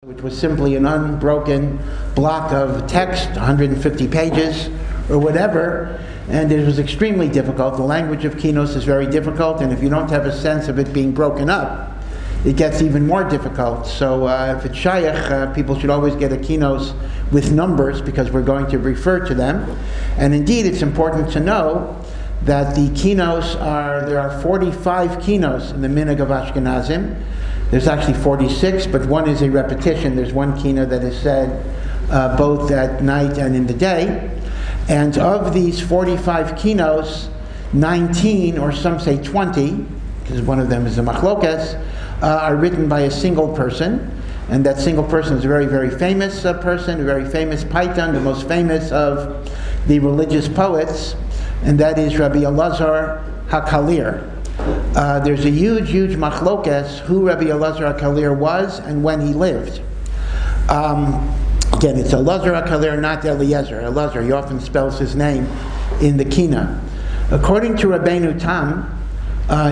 which was simply an unbroken block of text, 150 pages or whatever, and it was extremely difficult. The language of kinos is very difficult, and if you don't have a sense of it being broken up, it gets even more difficult. So if it's shayach, people should always get a kinos with numbers, because we're going to refer to them. And indeed, it's important to know that the kinos there are 45 kinos in the minhag of Ashkenazim. There's actually 46, but one is a repetition. There's one kina that is said both at night and in the day. And of these 45 kinos, 19, or some say 20, because one of them is a machlokes, are written by a single person. And that single person is a very, very famous person, a very famous paitan, the most famous of the religious poets, and that is Rabbi Elazar HaKalir. There's a huge, huge machlokes who Rabbi Elazar HaKalir was and when he lived. Again, it's Elazar HaKalir, not Eliezer. Elazar, he often spells his name in the Kina. According to Rabbeinu Tam,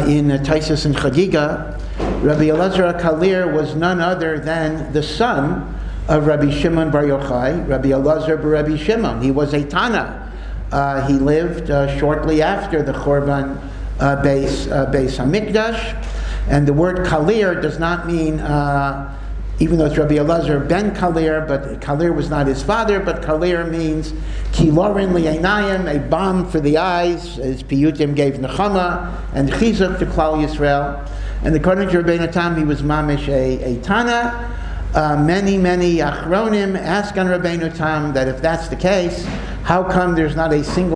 in Taisus and Chagiga, Rabbi Elazar HaKalir was none other than the son of Rabbi Shimon Bar Yochai, Rabbi Elazar bar Rabbi Shimon. He was a Tana. He lived shortly after the Chorban Beis Hamikdash, and the word Kalir does not mean, even though it's Rabbi Elazar ben Kalir, but Kalir was not his father, but Kalir means Kilorin li'einayim, a balm for the eyes, as Piyutim gave Nechama and Chizuk to Klal Yisrael. And according to Rabbeinu Tam, he was mamish a Tana. Many Achronim ask on Rabbeinu Tam that if that's the case, how come there's not a single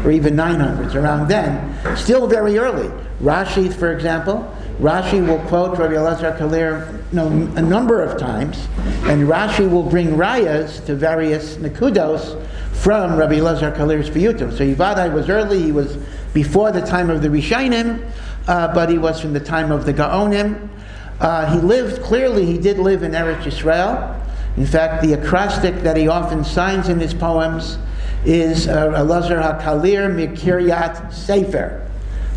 or even 900s, around then, still very early. Rashi, for example, Rashi will quote Rabbi Elazar HaKalir a number of times, and Rashi will bring rayas to various nekudos from Rabbi Elazar HaKalir's piyutim. So Yivadai was early, he was before the time of the Rishonim, but he was from the time of the Gaonim. He did live in Eretz Yisrael. In fact, the acrostic that he often signs in his poems is Elazar HaKalir Mikiryat Sefer.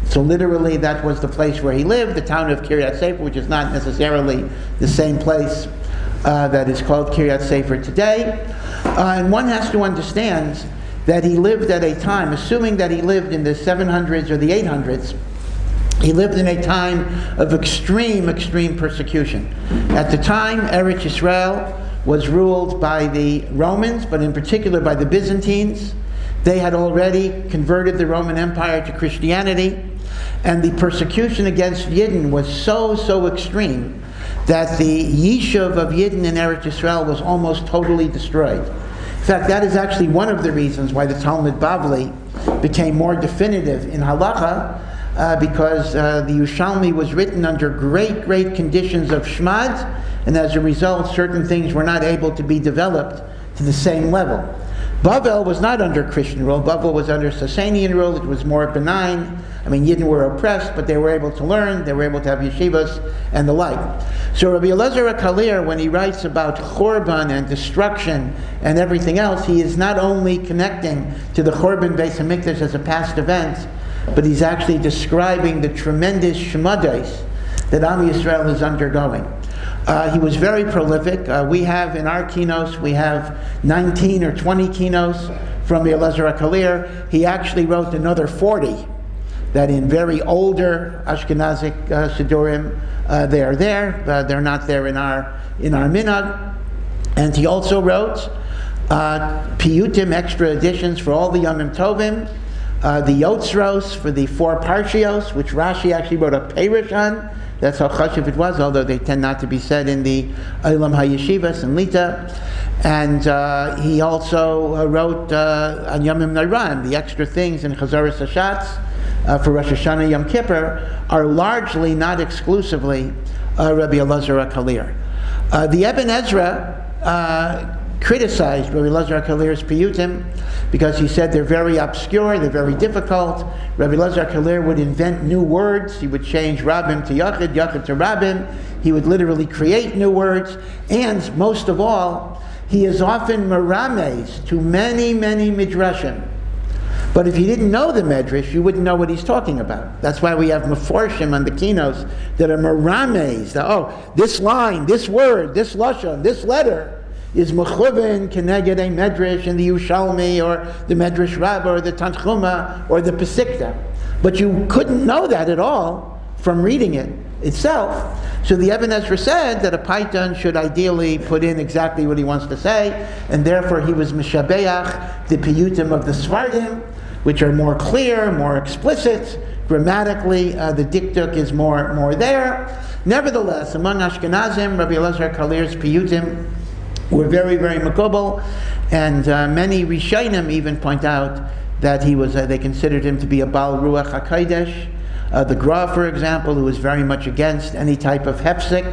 So literally that was the place where he lived, the town of Kiryat Sefer, which is not necessarily the same place that is called Kiryat Sefer today. And one has to understand that he lived at a time, assuming that he lived in the 700s or the 800s, he lived in a time of extreme persecution. At the time, Eretz Yisrael was ruled by the Romans, but in particular by the Byzantines. They had already converted the Roman Empire to Christianity, and the persecution against Yidden was so extreme that the Yishuv of Yidden in Eretz Yisrael was almost totally destroyed. In fact, that is actually one of the reasons why the Talmud Bavli became more definitive in halacha, because the Yerushalmi was written under great conditions of shmad, and as a result, certain things were not able to be developed to the same level. Bavel was not under Christian rule. Bavel was under Sasanian rule. It was more benign. I mean, Yidden were oppressed, but they were able to learn. They were able to have yeshivas and the like. So Rabbi Elazar HaKalir, when he writes about Chorban and destruction and everything else, he is not only connecting to the Chorban Beis Hamikdash as a past event, but he's actually describing the tremendous shemados that Am Yisrael is undergoing. He was very prolific. We have in our kinos, we have 19 or 20 kinos from the Elazar HaKalir. He actually wrote another 40 that in very older Ashkenazic Sidurim, they are there. They're not there in our minhag. And he also wrote piyutim, extra editions for all the Yomim Tovim, the Yotzros for the 4 Parshios, which Rashi actually wrote a Perush on. That's how chashuv it was, although they tend not to be said in the Olam HaYeshivas and Lita. And he also wrote on Yomim Nairan, the extra things in Chazaras Hashatz for Rosh Hashanah Yom Kippur are largely, not exclusively, Rabbi Elazar HaKalir. The Ibn Ezra criticized Rabbi Elazar Kalir's piyutim because he said they're very obscure, they're very difficult. Rabbi Elazar Kalir would invent new words. He would change Rabbim to Yachid, Yachid to Rabbim. He would literally create new words. And most of all, he is often merames to many, many midrashim. But if you didn't know the medrash, you wouldn't know what he's talking about. That's why we have meforshim on the kinos that are merames. That, oh, this line, this word, this lashon, this letter is mechuven keneged a medrash in the Yushalmi or the Medrash Rabbah or the Tanchuma or the Pesikta. But you couldn't know that at all from reading it itself. So the Eben Ezra said that a paitan should ideally put in exactly what he wants to say, and therefore he was mishabeach the piyutim of the Svardim, which are more clear, more explicit. Grammatically, the diktuk is more there. Nevertheless, among Ashkenazim, Rabbi Elazar Kalir's piyutim were very, very makubal, and many Rishonim even point out that he was. They considered him to be a Baal Ruach HaKodesh. The Gra, for example, who was very much against any type of hefsek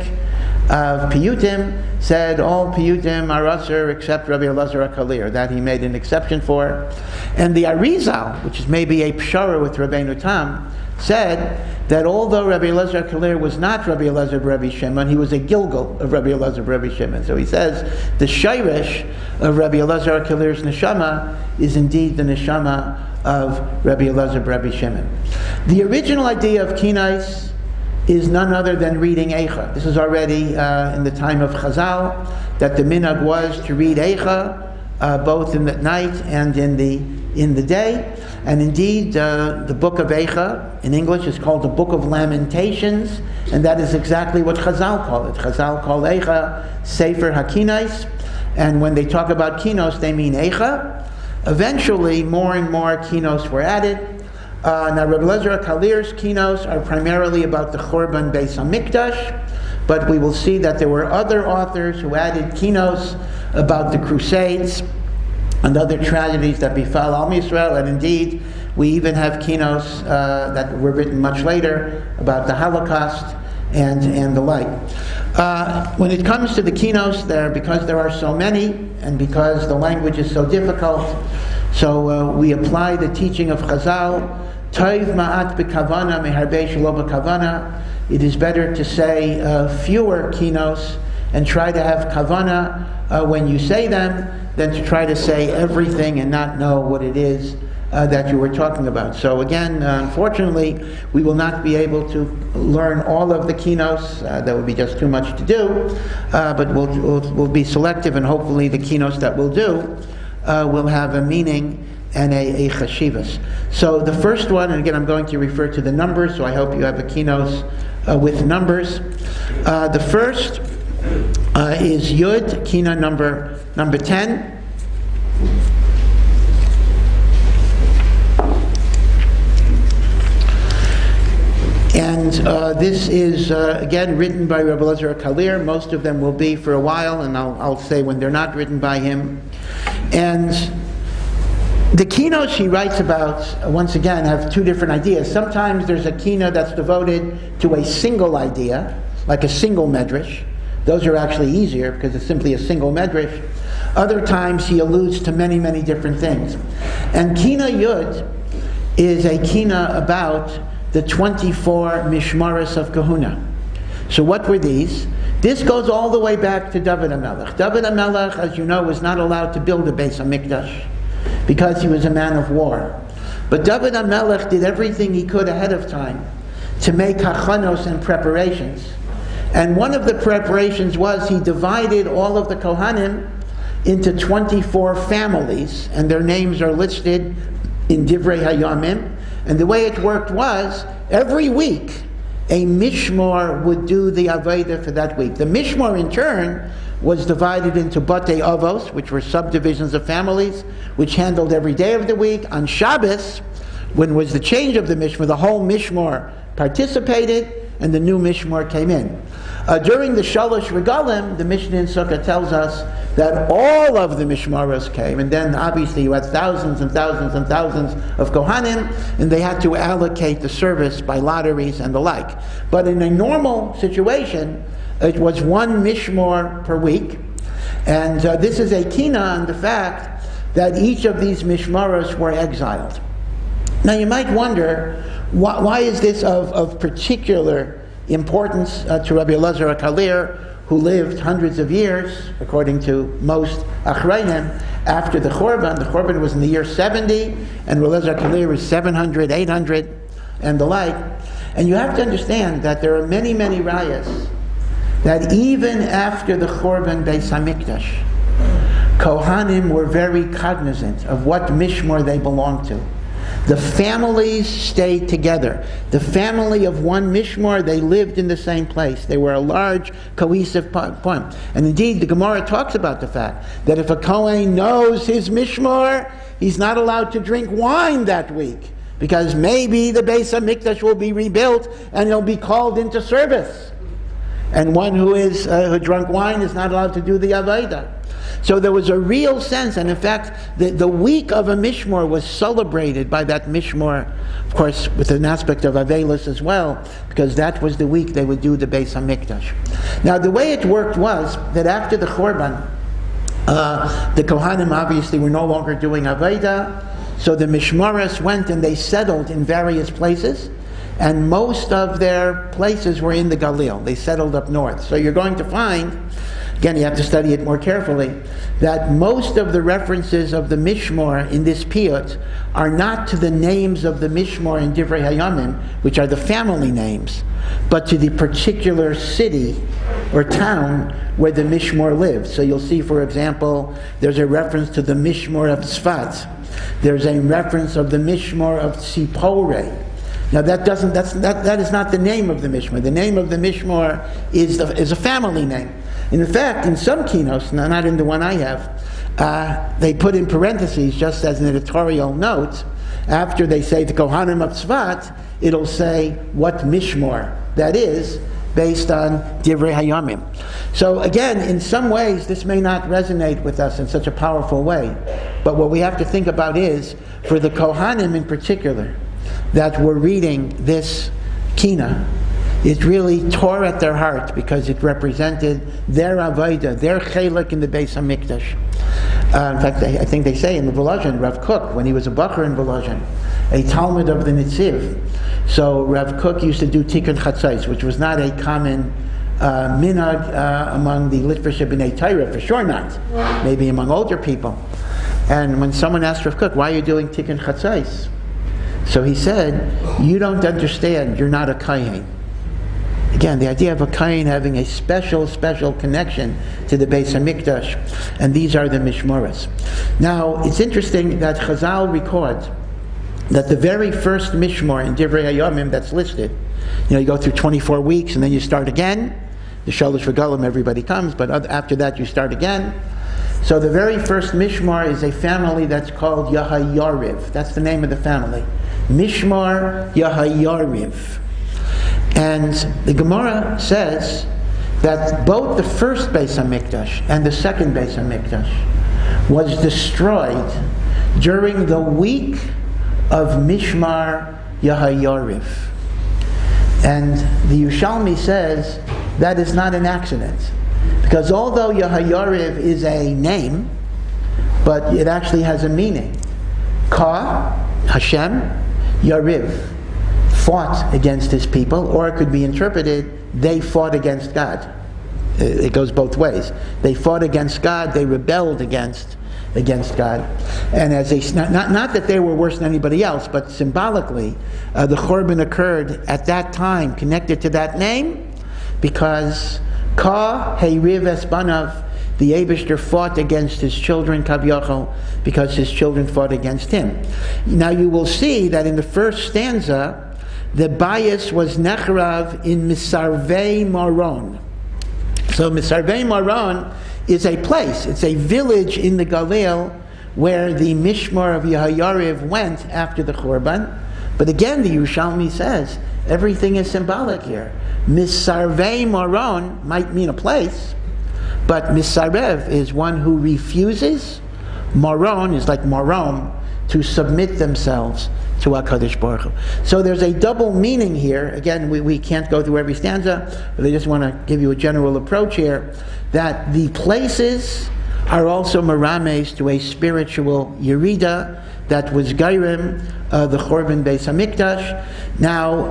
of piyutim, said all piyutim are usher except Rabbi Elazar Kalir. That he made an exception for. And the Arizal, which is maybe a pshara with Rabbeinu Tam, said that although Rabbi Elazar Kalir was not Rabbi Elazar Rabbi Shimon, he was a Gilgal of Rabbi Elazar Rabbi Shimon. So he says the shirish of Rabbi Elazar Kalir's neshama is indeed the neshama of Rabbi Elazar Rabbi Shimon. The original idea of kinais is none other than reading Eicha. This is already in the time of Chazal, that the minhag was to read Eicha both in the night and in the day. And indeed, the book of Eicha in English is called the Book of Lamentations, and that is exactly what Chazal call it. Chazal call Eicha Sefer HaKinais, and when they talk about kinos, they mean Eicha. Eventually, more and more kinos were added. Now, Rabbi Elazar Kalir's kinos are primarily about the Churban Beis HaMikdash, but we will see that there were other authors who added kinos about the Crusades and other tragedies that befell Am Yisrael, and indeed, we even have kinos that were written much later about the Holocaust and the like. When it comes to the kinos, because there are so many, and because the language is so difficult, so we apply the teaching of Chazal, Toiv ma'at b'kavana meharbe shelo b'kavana. It is better to say fewer kinos and try to have kavana when you say them than to try to say everything and not know what it is that you were talking about. So again, unfortunately, we will not be able to learn all of the kinos. That would be just too much to do. But we'll be selective, and hopefully the kinos that we'll do will have a meaning and a chashivas. So the first one, and again I'm going to refer to the numbers, so I hope you have a kinos with numbers. The first is Yud, kina number 10. And this is, again, written by Rabbi Elazar Kalir. Most of them will be for a while, and I'll say when they're not written by him. And the kinos he writes about, once again, have two different ideas. Sometimes there's a kina that's devoted to a single idea, like a single medrash. Those are actually easier because it's simply a single medrash. Other times he alludes to many, many different things. And Kina Yud is a kina about the 24 mishmaros of kahuna. So what were these? This goes all the way back to David HaMelech. David HaMelech, as you know, was not allowed to build a Beis HaMikdash because he was a man of war. But David HaMelech did everything he could ahead of time to make hachanos and preparations. And one of the preparations was he divided all of the Kohanim into 24 families, and their names are listed in Divrei Hayamim. And the way it worked was, every week, a mishmor would do the Avodah for that week. The mishmor, in turn, was divided into Batei Avos, which were subdivisions of families, which handled every day of the week. On Shabbos, when was the change of the mishmor, the whole mishmor participated, and the new mishmor came in. During the Shalosh Regalim, the Mishnah in Sukkah tells us that all of the mishmaros came, and then obviously you had thousands and thousands and thousands of Kohanim, and they had to allocate the service by lotteries and the like. But in a normal situation, it was one mishmor per week, And this is a kina on the fact that each of these mishmaros were exiled. Now you might wonder, why is this of particular importance to Rabbi Elazar HaKalir, who lived hundreds of years, according to most Achreinim, after the Churban. The Churban was in the year 70, and Rabbi Elazar HaKalir was 700, 800, and the like. And you have to understand that there are many, many rayas that even after the Churban Beis HaMikdash, Kohanim were very cognizant of what mishmar they belonged to. The families stayed together. The family of one mishmar, they lived in the same place. They were a large, cohesive point. And indeed, the Gemara talks about the fact that if a Kohen knows his mishmar, he's not allowed to drink wine that week, because maybe the Beis HaMikdash will be rebuilt and he'll be called into service. And one who drunk wine is not allowed to do the Avodah. So there was a real sense, and in fact, the week of a mishmar was celebrated by that mishmar, of course, with an aspect of Avelis as well, because that was the week they would do the Beis HaMikdash. Now, the way it worked was that after the Churban, the Kohanim obviously were no longer doing Avodah, so the mishmaros went and they settled in various places, and most of their places were in the Galil. They settled up north. So you're going to find, again, you have to study it more carefully, that most of the references of the Mishmar in this piyut are not to the names of the Mishmar in Divrei Hayamim, which are the family names, but to the particular city or town where the Mishmar lived. So you'll see, for example, there's a reference to the Mishmar of Tzfat. There's a reference of the Mishmar of Tzipore. Now that is not the name of the Mishmar. The name of the Mishmar is a family name. In fact, in some kinos, not in the one I have, they put in parentheses, just as an editorial note, after they say the Kohanim of Tzfat, it'll say what Mishmar that is, based on Divrei Hayamim. So again, in some ways, this may not resonate with us in such a powerful way, but what we have to think about is, for the Kohanim in particular, that were reading this kina, it really tore at their heart because it represented their avodah, their chelek in the Beis HaMikdash. In fact, I think they say in the Volozhin, Rav Kook, when he was a bacher in Volozhin, a Talmud of the Nitziv, so Rav Kook used to do Tikkun Chatzais, which was not a common minhag among the Litvish B'nai Torah, for sure not, maybe among older people. And when someone asked Rav Kook, why are you doing Tikkun Chatzais? So he said, you don't understand, you're not a Kohen. Again, the idea of a Kohen having a special connection to the Beis HaMikdash, and these are the Mishmaros. Now, it's interesting that Chazal records that the very first Mishmar in Divrei Hayamim that's listed, you go through 24 weeks and then you start again. The Shalosh Regalim, everybody comes, but after that you start again. So the very first Mishmar is a family that's called Yahayariv. That's the name of the family. Mishmar Yahayariv. And the Gemara says that both the first Beis HaMikdash and the second Beis HaMikdash was destroyed during the week of Mishmar Yahayariv. And the Yerushalmi says that is not an accident. Because although Yahayariv is a name, but it actually has a meaning. Ka, Hashem, Yariv, fought against his people, or it could be interpreted, they fought against God. It goes both ways. They fought against God, they rebelled against God. And as not that they were worse than anybody else, but symbolically, the Churban occurred at that time, connected to that name, because Ka Heiriv Esbanav, the Eibishter fought against his children, Kavyachol, because his children fought against him. Now you will see that in the first stanza, the bias was Nechrav in Misarvei Maron. So Misarvei Maron is a place, it's a village in the Galil where the Mishmar of Yahayariv went after the Churban. But again, the Yerushalmi says, everything is symbolic here. Misarvei Maron might mean a place, but Misarev is one who refuses. Maron is like Marom, to submit themselves to HaKadosh Baruch Hu. So there's a double meaning here. Again, we can't go through every stanza, but I just want to give you a general approach here, that the places are also merames to a spiritual yerida that was Gairim, the Chorban Beis HaMikdash. Now,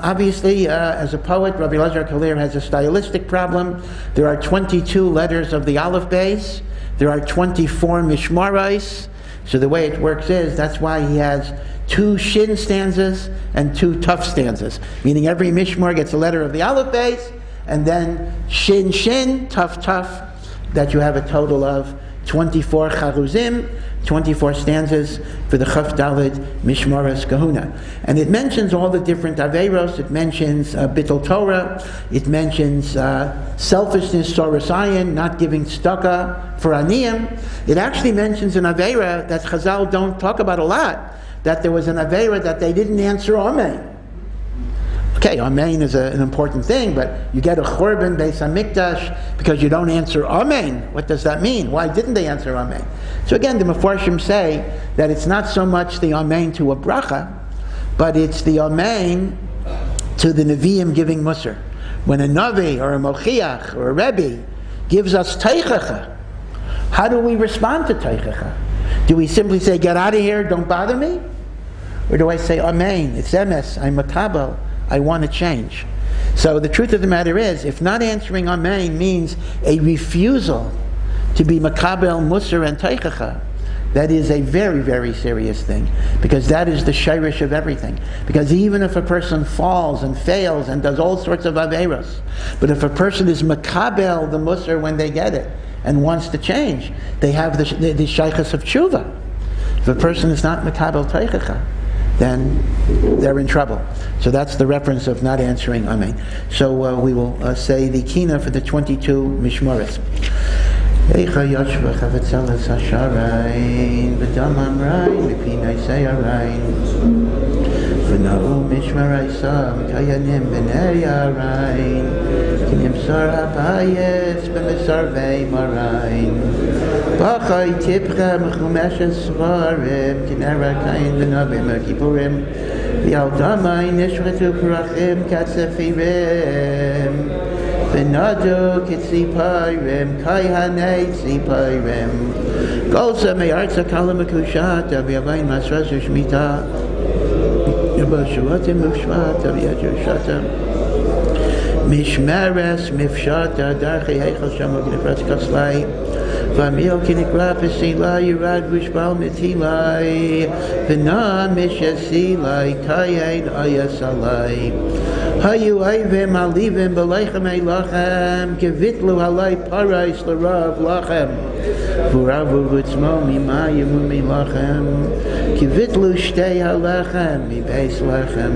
obviously, as a poet, Rabbi Elazar Kalir has a stylistic problem. There are 22 letters of the Aleph Beis. There are 24 Mishmarais. So the way it works is, that's why he has 2 Shin stanzas and 2 Tuf stanzas. Meaning every Mishmar gets a letter of the Aleph Beis, and then Shin Shin, Tuf Tuf, that you have a total of 24 Charuzim, 24 stanzas for the Chaf Daled Mishmaras Kahuna. And it mentions all the different Averos. It mentions Bittul Torah. It mentions selfishness, Soros Ayin, not giving tzedakah for Aniyim. It actually mentions an Avera that Chazal don't talk about a lot, that there was an Avera that they didn't answer Amen. Okay, Amen is an important thing, but you get a Chorban Beis HaMikdash because you don't answer Amen. What does that mean? Why didn't they answer Amen? So again, the Mefarshim say that it's not so much the Amen to a bracha, but it's the Amen to the Nevi'im giving Musar. When a Navi or a Mochiach or a Rebbe gives us Teichacha, how do we respond to Teichacha? Do we simply say, get out of here, don't bother me? Or do I say, Amen, it's Emes, I'm Makabel, I want to change? So the truth of the matter is, if not answering Amen means a refusal to be Makabel, Musar, and Teichacha, that is a very, very serious thing, because that is the shirish of everything. Because even if a person falls and fails and does all sorts of averos, but if a person is Makabel, the Musar, when they get it, and wants to change, they have the shaychus of tshuva. If a person is not Makabel Teichacha, then they're in trouble. So that's the reference of not answering Amen. So we will say the kina for the 22 Mishmaris. Eicha Yoshva Chavetzeles Hasharain V'dam Amrain V'pinai Seyarain V'nahu Mishmarai Sam Kayanim B'nei Arain Kinim Sar HaBayis B'mesarvei Marain Bachai Tipcha Mechumeshes Svarim Kinera Kain V'navim HaKipurim V'yaldamai Nishretu Parachim Katzefirim V'nadu Kitzipayrim Kai Hanei Tzipayrim Golsa Me'arza Kalamakushata V'yavain Masrasu Shmita Yabashuatim Mufshvata V'yajushata Mishmeres Mifshata Darchei Heichel Shamog Nefratz Kaslai V'amil Kinikra Pesilai Yirad Vishbal Mitilai V'na Mishasilai Kayin Ayasalai Hayu Ayvim Alivim B'leichem Eilachem Kivitlu Halai Parais L'Rav Lachem V'uravu V'tzmo Mima Yimu Milachem Kivitlu Shtei Halachem Mibeis Lachem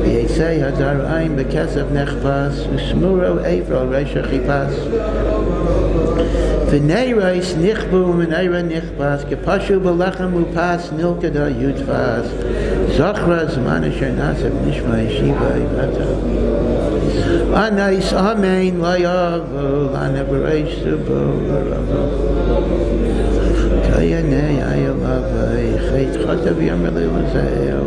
V'yesei Hadar Ein B'kesav Nechpas V'smuro Eivro Reisha Chipas V'nei Reis Nichbu V'neira Nichpas Kepashu B'lachem Upas Nilkada Yudfas Zachra Zman Asher Nasev Nishma Yeshiva Yivata Anais Amen Layavu Lanabareish Subu V'ravu Kayanei Ayalavai Chait Chatav Yamalei Lazeo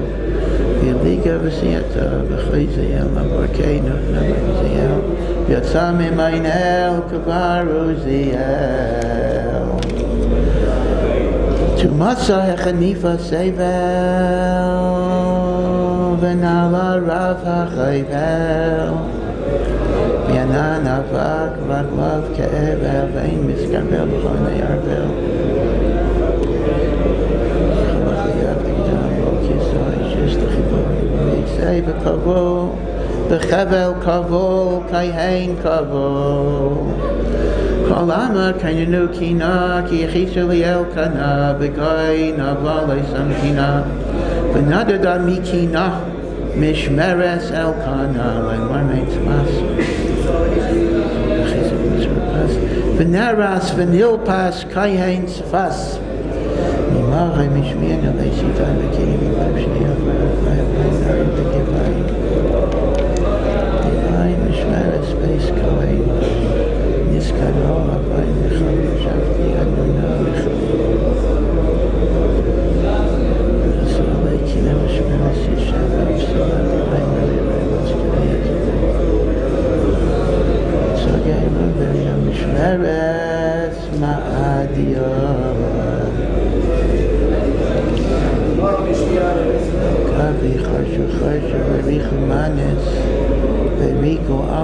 V'yaliga V'siyata V'chayzayel Nabarkeinu Nabarkeinu V'yatzam Imaynel Kavaru Ziel Tumasa Hechanifa Sevel V'nala Rav HaChayvel V'yanan Avak V'adlav Ke'evel V'ein Miskabel V'chonei Arvel Chalach V'yav V'gdam V'kisai Shish T'chibur V'yitzei V'kavol V'chevel Kavol Kayhein Kavol Kol Amar Kainenu Kina Ki Yechisu Liel Kana V'gai Navalei Sam Kina V'nadada Mikina Mishmeres El Kana Le'mar Meitzmas V'naras V'nilpas Kayhein Sfas Nimare Mishmir Neleisitai V'kei V'vav Shnei V'vav V'givai V'vai Mishmeres Beis Kayhein Niskaro V'vai Nechal V'shavti Adonai Nechal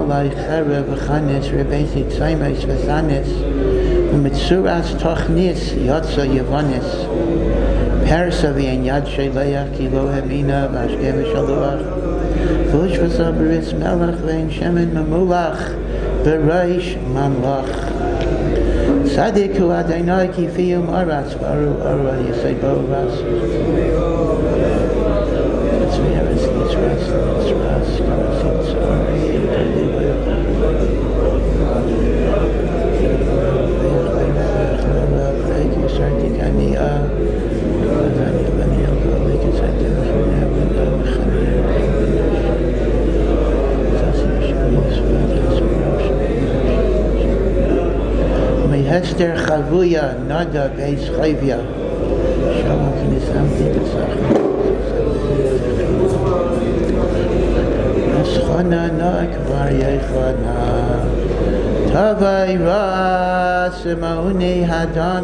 alai cherev v'chanes rebesi tzaimes v'sanes u'mitzuras tochnis yotza yevonis persa v'en yad sheleach ki lo hemina v'ashke v'shaluach v'ush v'sa b'ris melech v'en shemen mamulach v'reish mamlach Sadik hu Adonai ki fiyum aratz baru aru yisei bo ras. It's me eres ras kamasitz Hester Chavuya Nada Beis Chavya Shalom Knisam Titasach Aschana Nakvar Yechana Tavai Ras Mauni Hadamim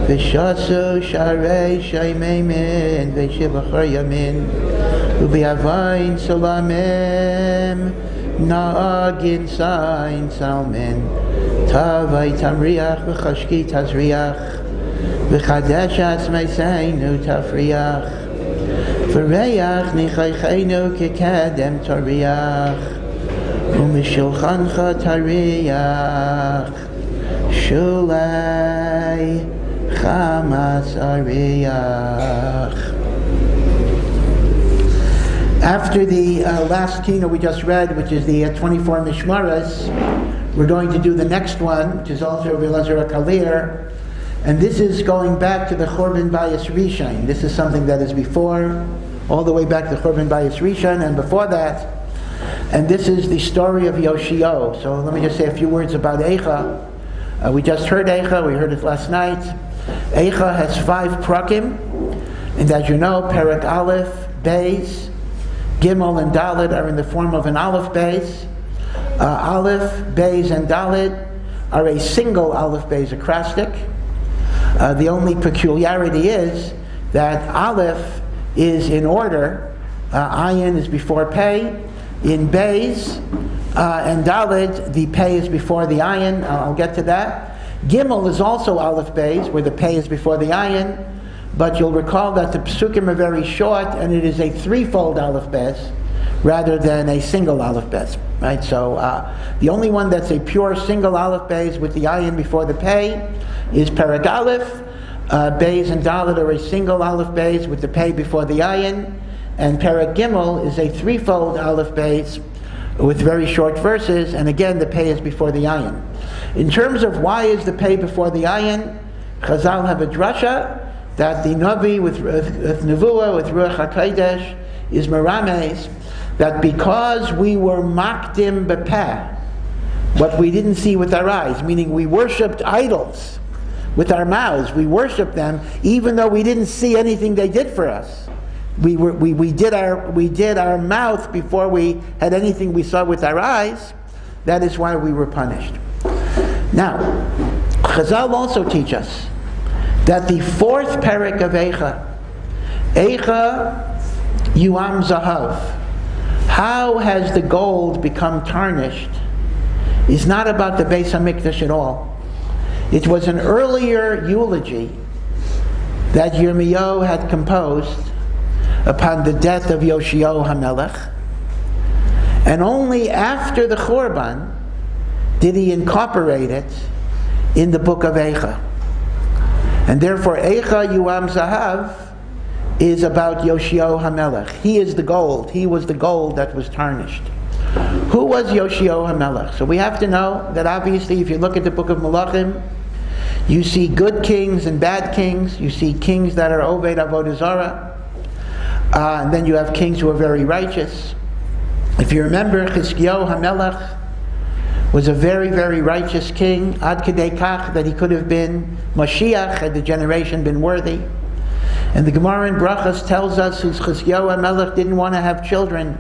Vishasu Sharei Shaimemin Veshivachar Yamin Ubiavain Salamim Na'agin Sain Salmin Tavai Tamriach V'chashki Tazriach V'chadesh Atzmei Seinu Tafriach V'reach Nichaychenu Kekedem Tariach U'mishulchancha Tariach Shulei Chamas Ariach. After the last keynote we just read, which is the 24 Mishmaras, we're going to do the next one, which is also Elazar Kalir, and this is going back to the Churban Bayis Rishon. This is something that is before, all the way back to Churban Bayis Rishon, and before that, and this is the story of Yoshio. So let me just say a few words about Eicha. We just heard Eicha, we heard it last night. Eicha has 5 prakim, and as you know, Perek Aleph, Beis, Gimel and Dalet are in the form of an Aleph Beis. Aleph, Beis, and Dalet are a single Aleph Beis acrostic. The only peculiarity is that Aleph is in order. Ayin is before Pei. In Beis and Dalet, the Pei is before the Ayin. I'll get to that. Gimel is also Aleph Beis, where the Pei is before the Ayin. But you'll recall that the Pesukim are very short, and it is a threefold Aleph Beis rather than a single Aleph Beis. Right? So the only one that's a pure single Aleph Beis with the Ayin before the Pei is Perek Aleph. Beis and Dalet are a single Aleph Beis with the Pei before the Ayin, and Perek Gimel is a threefold Aleph Beis with very short verses, and again the Pei is before the Ayin. In terms of why is the Pei before the Ayin, Chazal have a drasha that the Navi with Nevuah, with Ruach HaKodesh, is Merames, that because we were makdim bepeh, what we didn't see with our eyes, meaning we worshipped idols with our mouths, we worshipped them even though we didn't see anything they did for us. We did our mouth before we had anything we saw with our eyes. That is why we were punished. Now, Chazal also teach us that the 4th perek of Eicha Yuam Zahav, how has the gold become tarnished, is not about the Beis HaMikdash at all. It was an earlier eulogy that Yirmiyahu had composed upon the death of Yoshio HaMelech, and only after the Churban did he incorporate it in the book of Eicha. And therefore, Eicha Yuam Zahav is about Yoshio HaMelech. He is the gold. He was the gold that was tarnished. Who was Yoshio HaMelech? So we have to know that obviously if you look at the book of Melachim, you see good kings and bad kings. You see kings that are Oved Avodah Zarah. And then you have kings who are very righteous. If you remember, Chizkiyahu HaMelech was a very, very righteous king, ad kedei kach that he could have been Mashiach had the generation been worthy. And the Gemara in Brachas tells us Chizkiyahu HaMelech didn't want to have children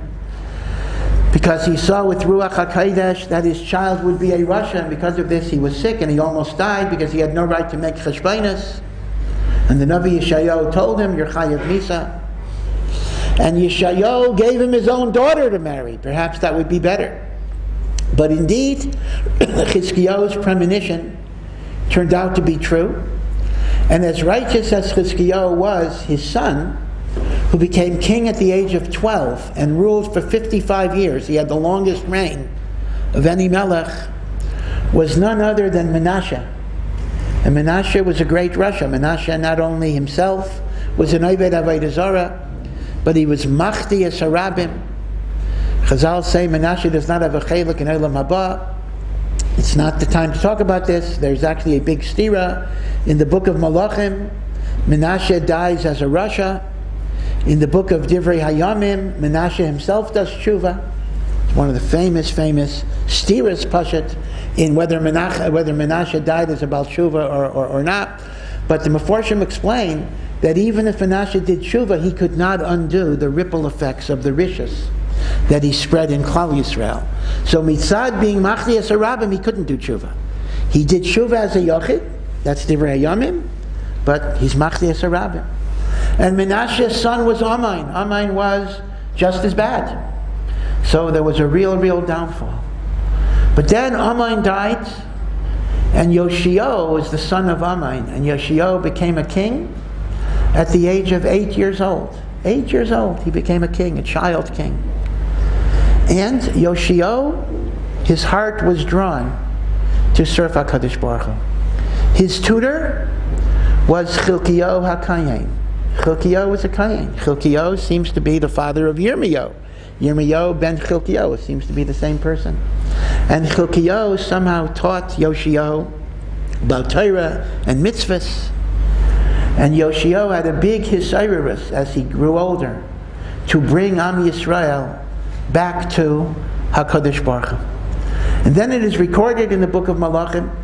because he saw with Ruach HaKodesh that his child would be a Rasha, and because of this he was sick and he almost died because he had no right to make cheshbonus. And the Navi Yeshayahu told him, "You're chayav misa." And Yeshayahu gave him his own daughter to marry. Perhaps that would be better. But indeed, Chizkiyahu's premonition turned out to be true. And as righteous as Chizkiyahu was, his son, who became king at the age of 12 and ruled for 55 years, he had the longest reign of any melech, was none other than Menashe. And Menashe was a great Rasha. Menashe not only himself was an Oved Avodah Zarah, but he was Machdias Harabim. Chazal say Menashe does not have a chelik in Olam Haba. It's not the time to talk about this. There's actually a big stira in the book of Malachim. Menashe dies as a Rasha. In the book of Divrei Hayamim, Menashe himself does tshuva. It's one of the famous stiras pashat in whether Menashe died as a Baal Tshuva or not. But the Meforshim explain that even if Menashe did tshuva, he could not undo the ripple effects of the rishus that he spread in Klal Yisrael. So mitzad being Machdias Harabim, he couldn't do tshuva. He did tshuva as a yochid, that's Divrei Hayamim, but he's Machdias Harabim. And Menashe's son was Amain. Amain was just as bad. So there was a real downfall. But then Amain died, and Yoshio is the son of Amain, and Yoshio became a king at the age of 8 years old. 8 years old, he became a king, a child king. And Yoshio, his heart was drawn to serve HaKadosh Baruch Hu. His tutor was Chilkiyahu HaKayin. Chilkiyahu was a Kayin. Chilkiyahu seems to be the father of Yirmiyahu. Yirmiyahu ben Chilkiyahu seems to be the same person. And Chilkiyahu somehow taught Yoshio about Torah and mitzvahs. And Yoshio had a big hisayrus as he grew older to bring Am Yisrael back to HaKadosh Baruch Hu. And then it is recorded in the book of Malachim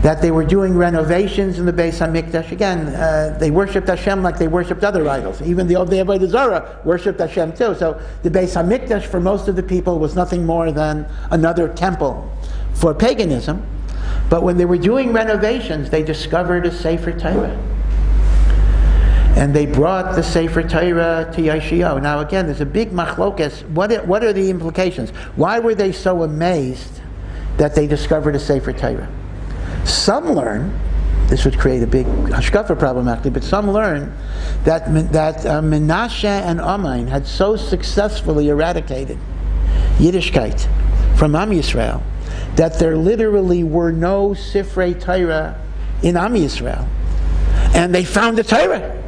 that they were doing renovations in the Beis HaMikdash. Again, they worshipped Hashem like they worshipped other idols. Even the Avodah Zarah worshipped Hashem too. So the Beis HaMikdash for most of the people was nothing more than another temple for paganism. But when they were doing renovations, they discovered a Sefer Torah. And they brought the Sefer Torah to Yoshio. Now again, there's a big machlokes. What are the implications? Why were they so amazed that they discovered a Sefer Torah? Some learn, this would create a big hashkafa problem actually, but some learn that Menashe and Amain had so successfully eradicated Yiddishkeit from Am Yisrael that there literally were no Sifrei Torah in Am Yisrael. And they found the Torah.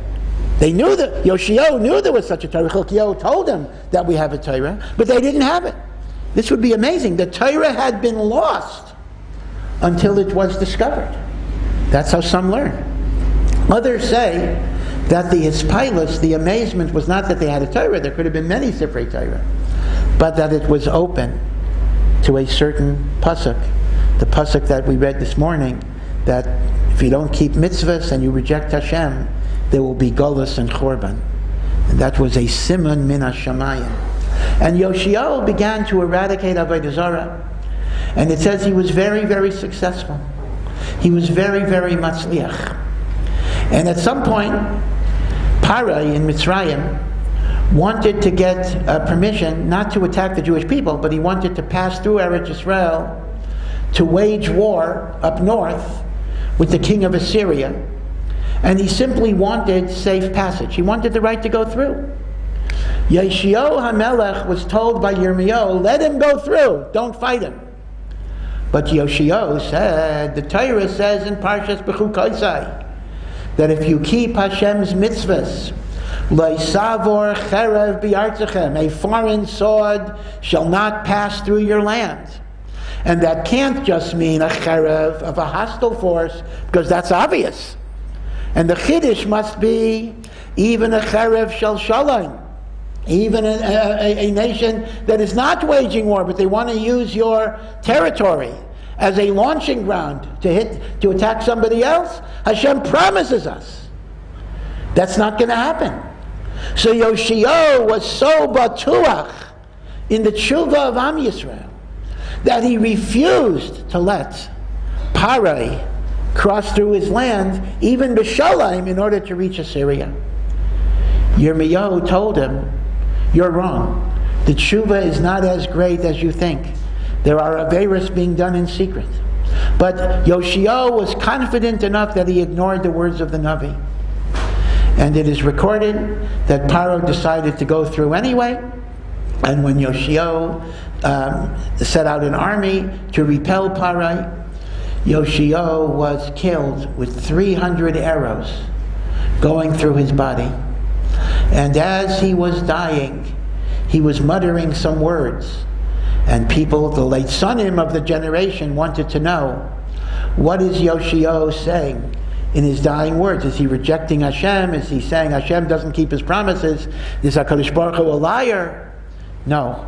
They knew that, Yoshio knew there was such a Torah. Chilkiyahu told them that we have a Torah, but they didn't have it. This would be amazing. The Torah had been lost until it was discovered. That's how some learn. Others say that the hispilus, the amazement, was not that they had a Torah. There could have been many Sifrei Torah, but that it was open to a certain pasuk, the pasuk that we read this morning, that if you don't keep mitzvahs and you reject Hashem, there will be golus and chorban. And that was a siman min hashamayim. And Yoshio began to eradicate Avodah Zarah. And it says he was very successful. He was very matzliach. And at some point, Parai in Mitzrayim wanted to get permission not to attack the Jewish people, but he wanted to pass through Eretz Yisrael to wage war up north with the king of Assyria. And he simply wanted safe passage. He wanted the right to go through. Yoshio HaMelech was told by Yirmiyahu, let him go through, don't fight him. But Yoshio said, the Torah says in Parshas Bechukotzai, that if you keep Hashem's mitzvahs, Leisavor cherev bi'artzachem, a foreign sword shall not pass through your land. And that can't just mean a cherev of a hostile force, because that's obvious. And the chiddush must be even a cherev shel shalom, even a nation that is not waging war, but they want to use your territory as a launching ground to attack somebody else. Hashem promises us that's not going to happen. So Yoshio was so batuach in the tshuva of Am Yisrael that he refused to let Parai cross through his land, even B'Shalom, in order to reach Assyria. Yirmiyahu told him, you're wrong. The tshuva is not as great as you think. There are averos being done in secret. But Yoshio was confident enough that he ignored the words of the Navi. And it is recorded that Paro decided to go through anyway. And when Yoshio set out an army to repel Parai, Yoshio was killed with 300 arrows going through his body. And as he was dying, he was muttering some words. And people, the late sonim of the generation, wanted to know, what is Yoshio saying in his dying words? Is he rejecting Hashem? Is he saying Hashem doesn't keep his promises? Is HaKadosh Baruch Hu a liar? No.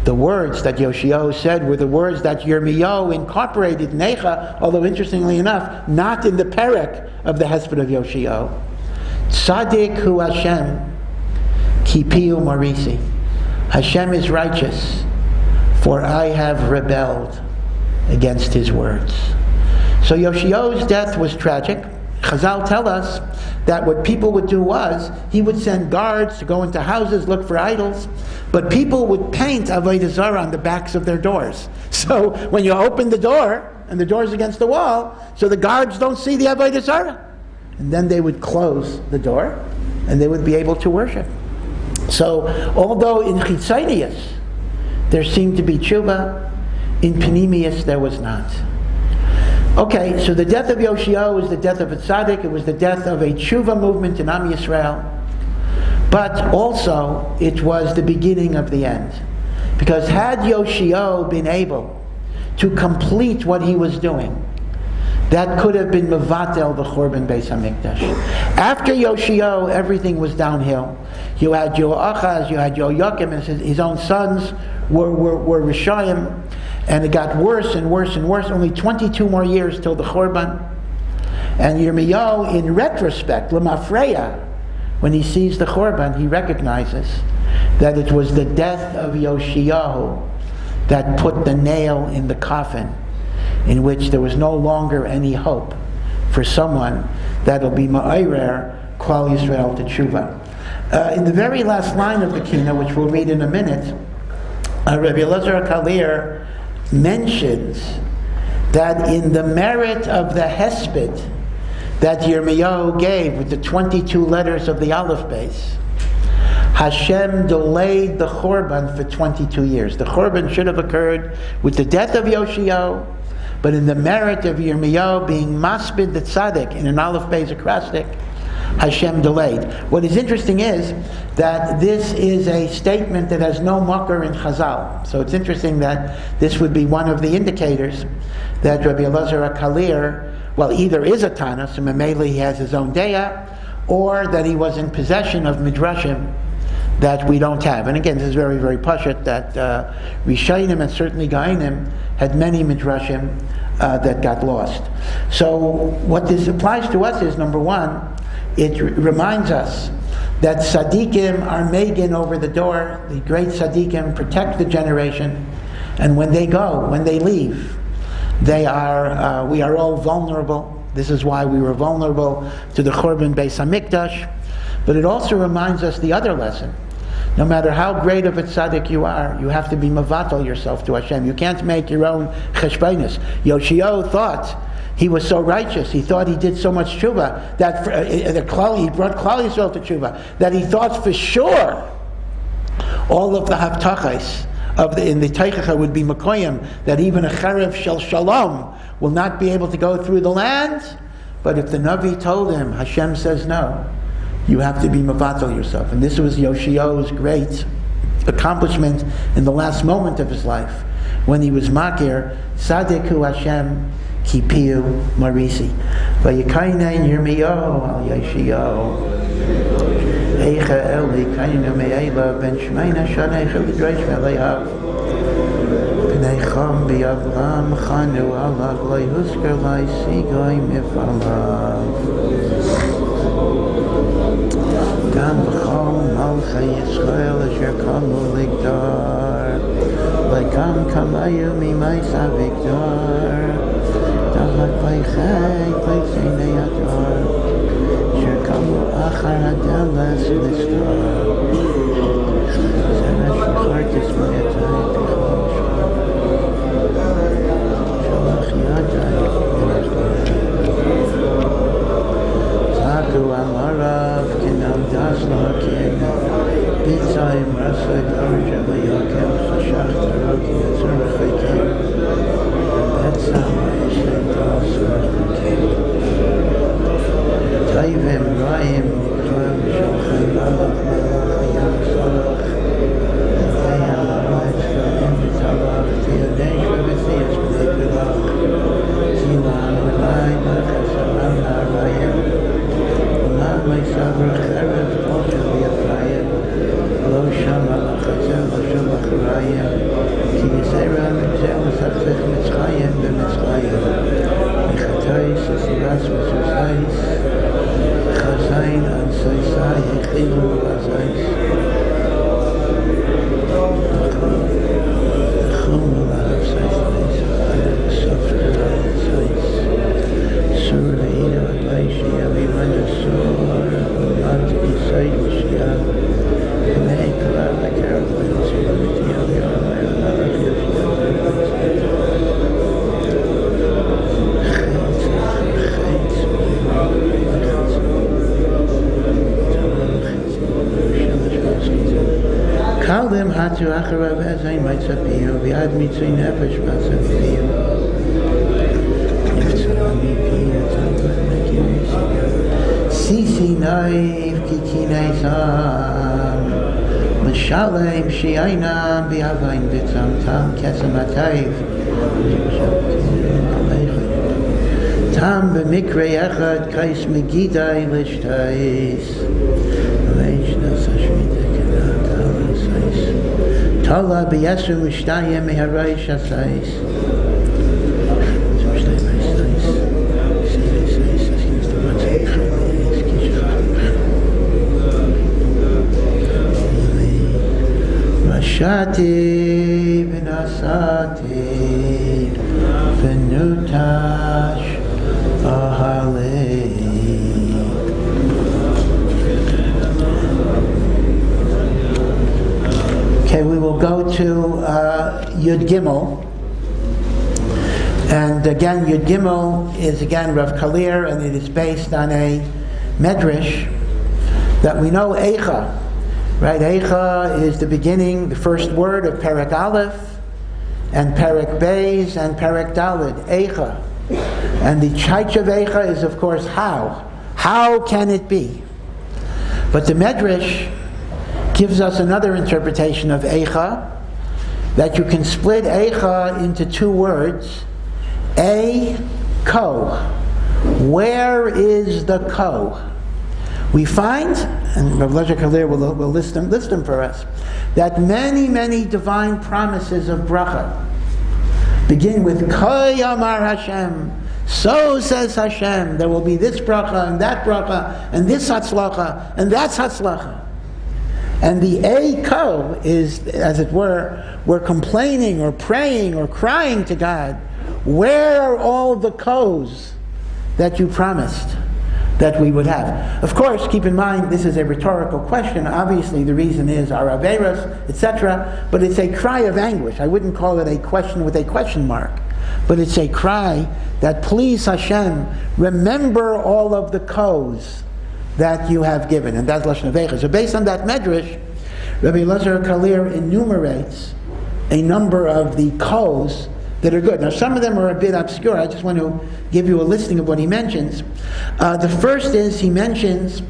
The words that Yoshio said were the words that Yirmiyahu incorporated, Necha, although interestingly enough, not in the perek of the Hesped of Yoshio. Tzadik hu Hashem, ki piu marisi. Hashem is righteous, for I have rebelled against his words. So Yoshio's death was tragic. Chazal tell us that what people would do was, he would send guards to go into houses, look for idols, but people would paint Avodah Zarah on the backs of their doors. So when you open the door, and the door's against the wall, so the guards don't see the Avodah Zarah. And then they would close the door, and they would be able to worship. So, although in Chitzonius there seemed to be tshuva, in Panemius there was not. Okay, so the death of Yoshio was the death of a tzaddik. It was the death of a tshuva movement in Am Yisrael. But also, it was the beginning of the end. Because had Yoshio been able to complete what he was doing, that could have been mevatel the Churban Beis HaMikdash. After Yoshio, everything was downhill. You had Yoachaz, you had Yoakim, and his own sons were Rishayim, and it got worse and worse and worse. Only 22 more years till the Churban. And Yirmiyahu, in retrospect, Lemafreya, when he sees the Churban, he recognizes that it was the death of Yoshiyahu that put the nail in the coffin, in which there was no longer any hope for someone that'll be ma'ayrer Klal Yisrael to tshuva. In the very last line of the Kina, which we'll read in a minute, Rabbi Elazar Kalir mentions that in the merit of the Hesped that Yirmiyahu gave with the 22 letters of the Aleph base, Hashem delayed the Churban for 22 years. The Churban should have occurred with the death of Yoshio, but in the merit of Yirmiyahu being maspid the tzaddik in an Aleph base acrostic, Hashem delayed. What is interesting is that this is a statement that has no makar in Chazal. So it's interesting that this would be one of the indicators that Rabbi Elazar HaKalir, well, either is a Tana, so Mamela he has his own deya, or that he was in possession of midrashim that we don't have. And again, this is very, very pashut that Rishayim and certainly Gainim had many midrashim that got lost. So what this applies to us is, number one, it reminds us that tzaddikim are megan over the door. The great tzaddikim protect the generation, and when they go, when they leave, they are. We are all vulnerable. This is why we were vulnerable to the Churban Beis HaMikdash. But it also reminds us the other lesson. No matter how great of a tzaddik you are, you have to be mevatel yourself to Hashem. You can't make your own cheshbonus. Yoshio thought he was so righteous. He thought he did so much tshuva that he brought Klal Yisrael to tshuva that he thought for sure all of the haftachos in the Teichacha would be Mekoyim, that even a Cherev Shel Shalom will not be able to go through the land. But if the Navi told him, Hashem says no, you have to be mevatel yourself. And this was Yoshio's great accomplishment in the last moment of his life, when he was makir, Tzadik hu Hashem, ki piu marisi. Vayikainen Yirmiyahu al Yoshio. Eicha Eli kainu me'ela ben shmeina shaneicha l'dreish me'leihav. B'nei cham b'yavram chanu alav loy husker loy sigoy mifalav. Gam b'chol malchei Yisrael asher kamu ligdar. Lekam kamayu mimais avigdar. Damak vaychei vaychei neyadar. Kamu achar Tam b'mikrei echad kais megidai l'shtayis Tala b'yasru m'shtayim meharai shasais Mashati v'nasati v'nutash ahalei. Okay, we will go to Yud Gimel. And again, Yud Gimel is again Rav Kalir, and it is based on a medrash that we know Eicha. Right, Eicha is the beginning, the first word of Perek Aleph, and Perek Beis, and Perek Daled, Eicha. And the Chaitch of Eicha is, of course, how. How can it be? But the Medrash gives us another interpretation of Eicha, that you can split Eicha into two words, Ko. Where is the Ko? We find, and Rav Lezer Kalir will list them for us, that many, many divine promises of bracha begin with Ko Yamar Hashem. So says Hashem, there will be this bracha and this hatzlacha and that's hatzlacha. And the Ko is, as it were, we're complaining or praying or crying to God, where are all the Kos that you promised that we would have? Of course, keep in mind, this is a rhetorical question. Obviously, the reason is our averos, etc., but it's a cry of anguish. I wouldn't call it a question with a question mark, but it's a cry that, please Hashem, remember all of the Kos that you have given. And that's Lashon Avecha. So based on that medrash, Rabbi Lezer Kalir enumerates a number of the Kos that are good. Now, some of them are a bit obscure. I just want to give you a listing of what he mentions. The first is, he mentions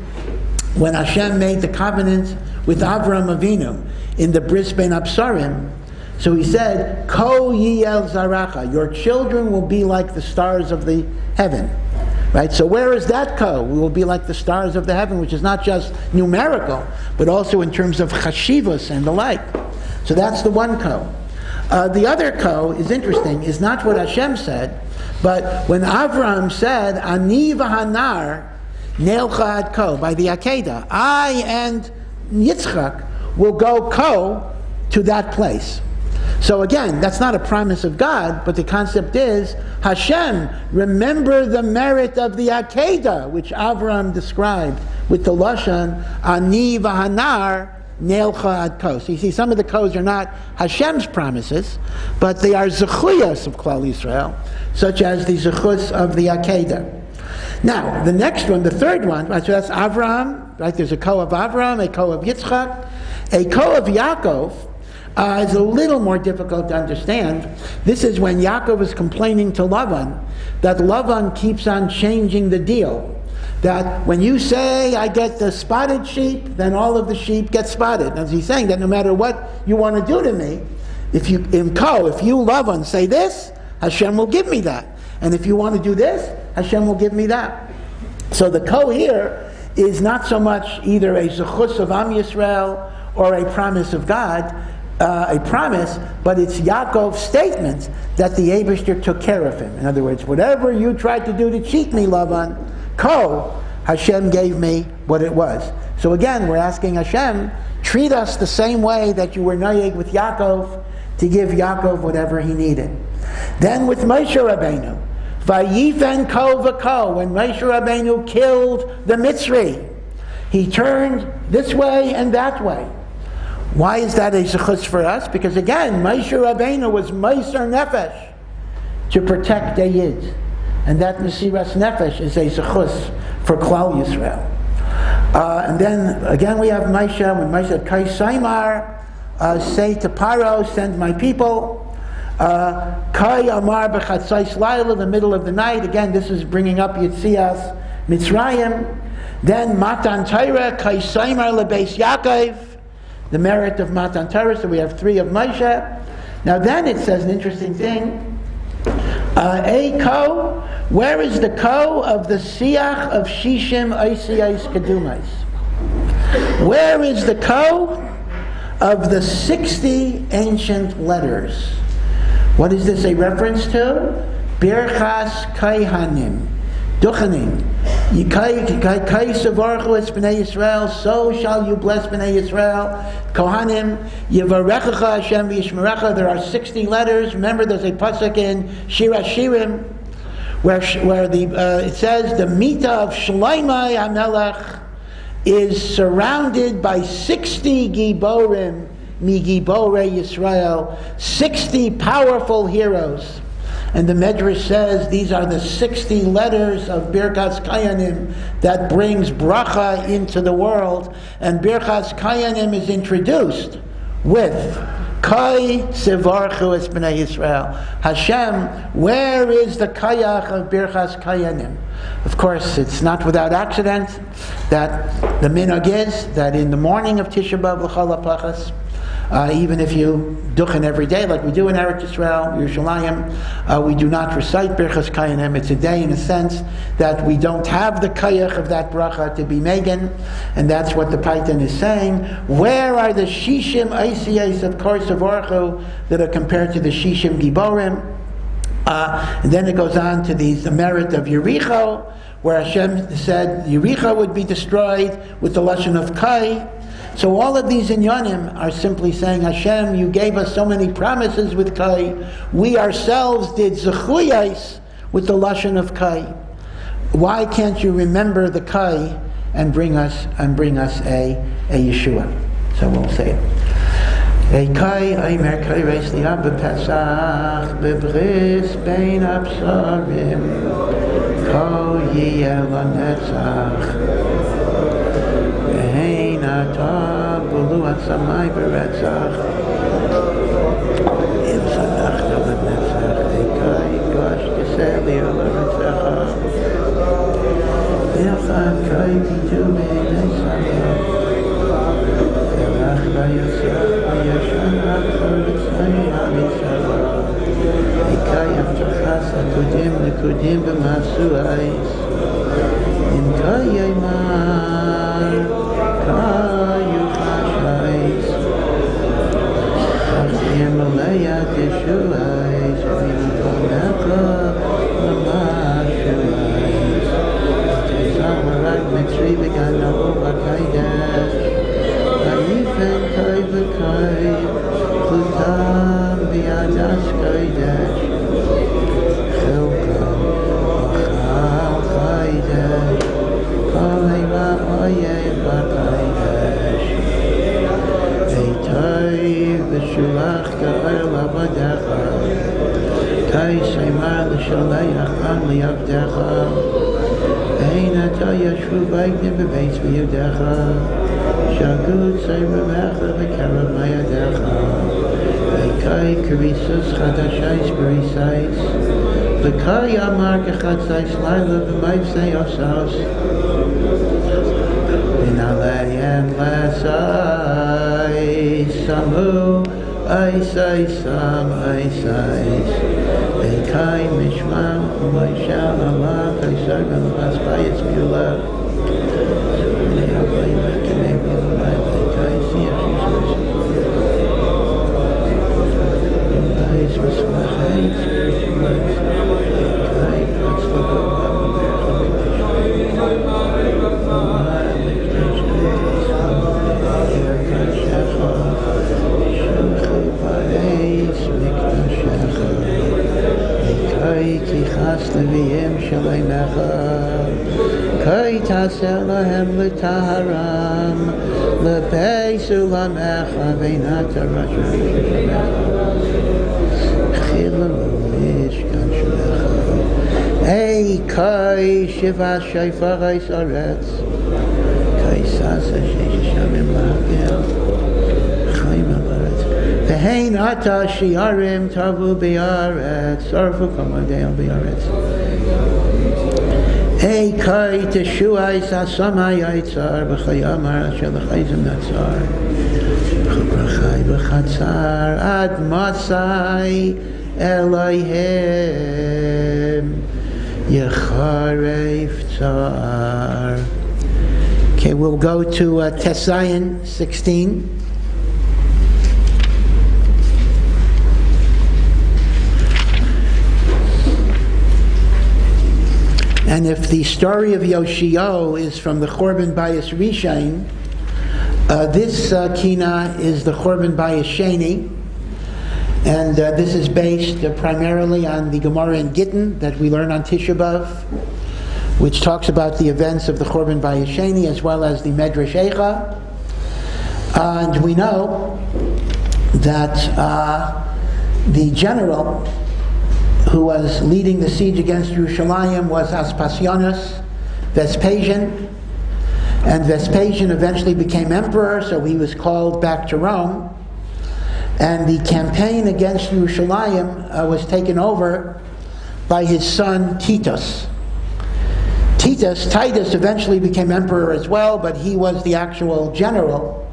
when Hashem made the covenant with Avraham Avinu in the Bris Ben Absarim. So he said, Ko Yiel Zaracha, your children will be like the stars of the heaven. Right? So where is that Ko? We will be like the stars of the heaven, which is not just numerical, but also in terms of chashivos and the like. So that's the one Ko. The other Ko is interesting, is not what Hashem said, but when Avraham said, Ani v'hanar neilcha ad Ko, by the Akedah, I and Yitzchak will go Ko to that place. So again, that's not a promise of God, but the concept is, Hashem, remember the merit of the Akedah, which Avram described with the Lashon, Ani v'hanar neilcha ad kos. You see, some of the codes are not Hashem's promises, but they are zechuyos of Klal Yisrael, such as the zechus of the Akedah. Now, the next one, the third one, right, so that's Avraham, right? There's a ko of Avraham, a ko of Yitzchak, a ko of Yaakov. Is a little more difficult to understand. This is when Yaakov is complaining to Lavan that Lavan keeps on changing the deal. That when you say, I get the spotted sheep, then all of the sheep get spotted. As he's saying that no matter what you want to do to me, if you Lavan, say this, Hashem will give me that. And if you want to do this, Hashem will give me that. So the ko here is not so much either a zechus of Am Yisrael or a promise of God, a promise, but it's Yaakov's statement that the Eibishter took care of him. In other words, whatever you tried to do to cheat me, Lavan, Hashem gave me what it was. So again, we're asking Hashem, treat us the same way that you were nayeg with Yaakov, to give Yaakov whatever he needed. Then with Moshe Rabbeinu, Vayifen ko v'ko, when Moshe Rabbeinu killed the Mitzri, he turned this way and that way. Why is that a zechus for us? Because again, Moshe Rabbeinu was Meiser Nefesh to protect a Yid. And that Mesiras Nefesh is a zechus for Klal Yisrael. And then again we have Moshe, when Moshe said, Kai Saimar, say to Paro, send my people. Kai Amar b'chatzais Laila, the middle of the night. Again, this is bringing up Yitzias Mitzrayim. Then Matan Torah, Kai Saimar lebeis Yaakov, the merit of Matan Torah. So we have three of Moshe. Now then it says an interesting thing. A ko, where is the ko of the siach of Shishim Oisiyos Kedumais? Where is the ko of the 60 ancient letters? What is this a reference to? Birchas Kaihanim, Duchanim. So shall you bless Bnei Yisrael. Kohanim, Yevarechacha Hashem v'yishmerecha. There are 60 letters. Remember, there's a pasuk in Shira Shirim where it says the Mita of Shloimeh HaMelech is surrounded by 60 Giborim, mi Giborei Yisrael, 60 powerful heroes. And the Medrash says these are the 60 letters of Birchas Kayanim that brings bracha into the world. And Birchas Kayanim is introduced with Kai Sevarchu es Bnei Yisrael. Hashem, where is the Kayach of Birchas Kayanim? Of course, it's not without accident that the minhag is that in the morning of Tisha B'Av L'chol HaPachas, even if you duchen every day, like we do in Eretz Yisrael, Yerushalayim, we do not recite Birchas Kayanim. It's a day in a sense that we don't have the kayach of that bracha to be megan, and that's what the Paitan is saying. Where are the Shishim Oisiyos of Kor Savorchu that are compared to the Shishim Giborim? And then it goes on to the merit of Yericho, where Hashem said Yericho would be destroyed with the lashon of Kai. So all of these inyanim are simply saying, Hashem, you gave us so many promises with Kai. We ourselves did zechuyos with the lashon of Kai. Why can't you remember the Kai and bring us a Yeshua? So we'll say it. Kai Aimer Kai Reis Liab Pesach Bebris Bein Absarim Ko Yiyel Netzach. Ata bulu at samai beretzach im sanach davet netzach ekai gosh tiseli alaretzach echad kai titu be'netzach elach vayasach vayashan achar v'tzai ha'mitzach ekai avtachas akudim nekudim b'masu ais im kai yaimar Kayu Chashais Hashem Aleyah Teshuais V'yitoneka L'mashuais Tezamarak Mitzri V'gano V'kaidesh Vayifen Kai V'kai Plutam Sholayach Ban Liavdecha Ein Ata Yashvu Baignim Bebeis V'Yadecha Shagud Tzayremecha V'Kerav Mayadecha V'Kai Kerisus Chadashais Berisais V'Kai Amar Gechatzais Laila V'Maivsei Osas V'Nalayem Lasai Samu Aisai Sam Aisai V'Kai Mishmam U'Maishal Allah Kaisar V'Lavas Bayis V'Yulav V'Ne'avay V'Kenei V'Lavay V'Kai Siyach Yishmas V'Bayis V'Smachai V'Kai V'Tzlava Ki chas leviyim shalaymecha Kai taseh lahem l'taharam L'peisu lamecha Veinata rasha shamecha Chila l'mishkan shamecha Ei kai shiva shayfarais aretz Kai sasa sheshamim la'agel Chaim al-aretz Ve'hein ata shiarim tavu bi'aretz Sarfu kamadei bi'aretz Ei kai teshuai sasamai aitzar B'chayamar asher l'chayzim natzar B'chai b'chatzar ad masai Elohim Yecharef tzar Okay, we'll go to Tesayin 16. And if the story of Yoshio is from the Chorban Bayis Rishain, this Kina is the Chorban Bayis Sheni, and this is based primarily on the Gemara in Gittin that we learn on Tisha B'Av, which talks about the events of the Chorban Bayis Sheni as well as the Medrash Eicha. And we know that the general who was leading the siege against Yerushalayim was Aspasianus, Vespasian, and Vespasian eventually became emperor, so he was called back to Rome, and the campaign against Yerushalayim was taken over by his son Titus. Titus eventually became emperor as well, but he was the actual general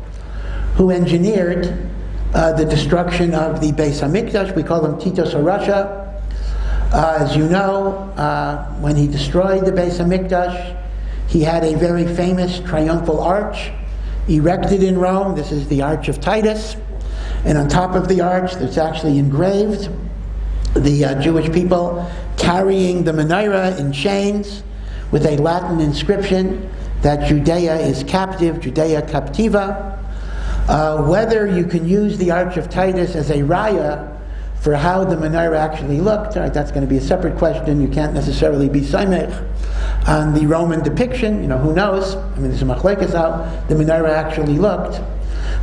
who engineered the destruction of the Beis HaMikdash. We call him Titus HaRasha. As you know, when he destroyed the Beis HaMikdash, he had a very famous triumphal arch erected in Rome. This is the Arch of Titus. And on top of the arch, there's actually engraved the Jewish people carrying the menorah in chains with a Latin inscription that Judea is captive, Judea captiva. Whether you can use the Arch of Titus as a raya for how the menorah actually looked, that's going to be a separate question. You can't necessarily be samech on the Roman depiction. Who knows? There's a machlekes how the menorah actually looked.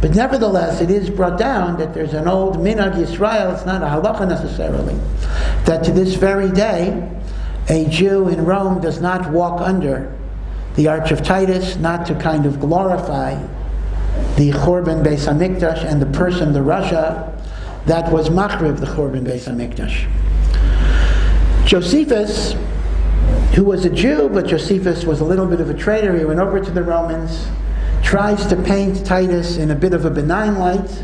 But nevertheless, it is brought down that there's an old minhag Yisrael, it's not a halacha necessarily, that to this very day, a Jew in Rome does not walk under the Arch of Titus, not to kind of glorify the Chorban Beis HaMikdash and the person, the Rasha, that was machriv the Chorban Beis HaMikdash. Josephus, who was a Jew, but Josephus was a little bit of a traitor, he went over to the Romans, tries to paint Titus in a bit of a benign light,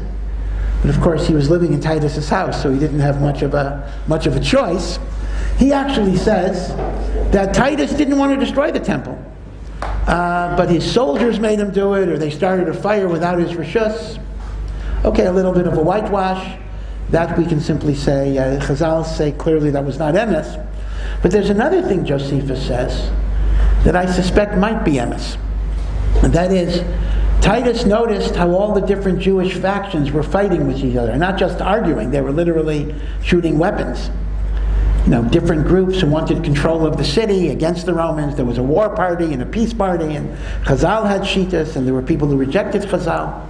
but of course he was living in Titus's house, so he didn't have much of a choice. He actually says that Titus didn't want to destroy the temple, but his soldiers made him do it, or they started a fire without his reshus. Okay, a little bit of a whitewash. That we can simply say, Chazal say clearly that was not emes. But there's another thing Josephus says that I suspect might be emes. And that is, Titus noticed how all the different Jewish factions were fighting with each other, and not just arguing, they were literally shooting weapons. Different groups who wanted control of the city against the Romans. There was a war party and a peace party, and Chazal had Shitas, and there were people who rejected Chazal.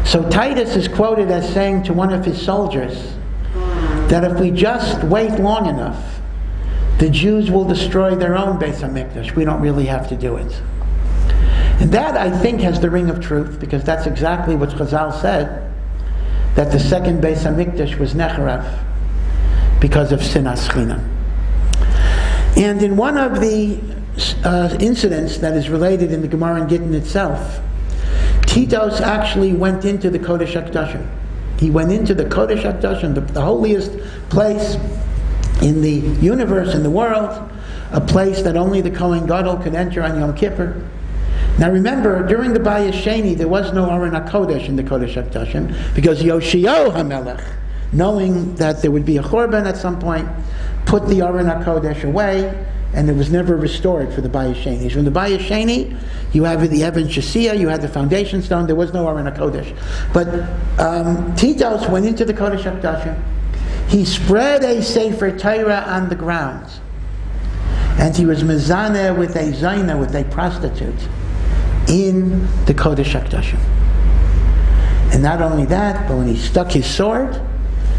So Titus is quoted as saying to one of his soldiers that if we just wait long enough the Jews will destroy their own Beis HaMikdash. We don't really have to do it. And that, I think, has the ring of truth, because that's exactly what Chazal said, that the second Beis HaMikdash was Necharav because of Sinas Chinam. And in one of the incidents that is related in the Gemara and Gittin itself, Titos actually went into the Kodesh HaKadoshim. He went into the Kodesh HaKadoshim, the holiest place in the universe, in the world, a place that only the Kohen Gadol could enter on Yom Kippur. Now remember, during the Bayis Sheni, there was no Aron HaKodesh in the Kodesh HaKadoshim, because Yoshio HaMelech, knowing that there would be a Chorban at some point, put the Aron HaKodesh away, and it was never restored for the Bayis Sheni. So in the Bayis Sheni, you have the Evan Shasiya, you had the foundation stone, there was no Aron HaKodesh. But Titos went into the Kodesh HaKadoshim. He spread a Sefer Torah on the ground, and he was mezaneh with a zayna, with a prostitute, in the Kodesh HaKadoshim. And not only that, but when he stuck his sword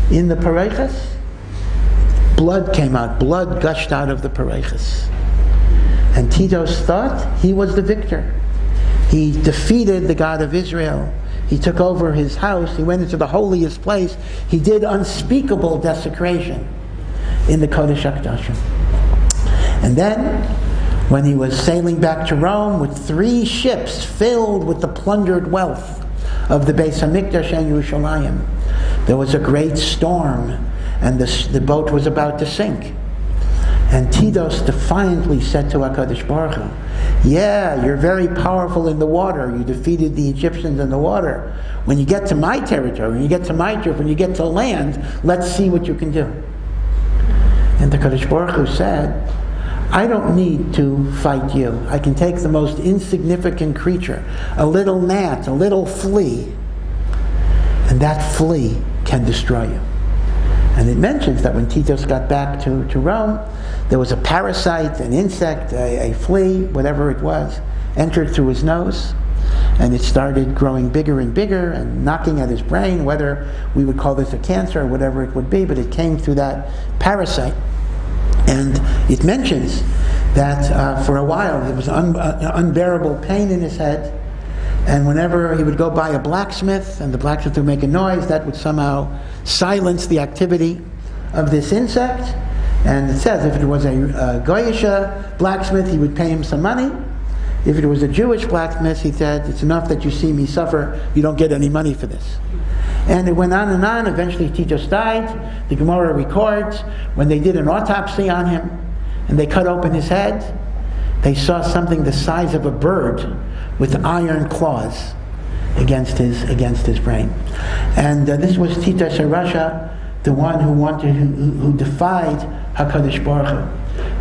in the pareiches, blood came out, blood gushed out of the pareiches. And Titos thought he was the victor. He defeated the God of Israel. He took over his house. He went into the holiest place. He did unspeakable desecration in the Kodesh HaKadoshim. And then, when he was sailing back to Rome with 3 ships filled with the plundered wealth of the Beis HaMikdash and Yerushalayim, there was a great storm, and the boat was about to sink. And Titos defiantly said to HaKadosh Baruch Hu, yeah, you're very powerful in the water. You defeated the Egyptians in the water. When you get to my territory, when you get to my trip, when you get to land, let's see what you can do. And the HaKadosh Baruch Hu said, I don't need to fight you. I can take the most insignificant creature, a little gnat, a little flea, and that flea can destroy you. And it mentions that when Titos got back to Rome, there was a parasite, an insect, a flea, whatever it was, entered through his nose, and it started growing bigger and bigger and knocking at his brain, whether we would call this a cancer or whatever it would be, but it came through that parasite. And it mentions that for a while there was unbearable pain in his head, and whenever he would go by a blacksmith and the blacksmith would make a noise, that would somehow silence the activity of this insect. And it says if it was a Goyish blacksmith, he would pay him some money. If it was a Jewish blacksmith, he said, it's enough that you see me suffer, you don't get any money for this. And it went on and on. Eventually Titos died. The Gemara records when they did an autopsy on him and they cut open his head, they saw something the size of a bird with iron claws against his brain. And this was Titos HaRasha, the one who defied HaKadosh Baruch Hu.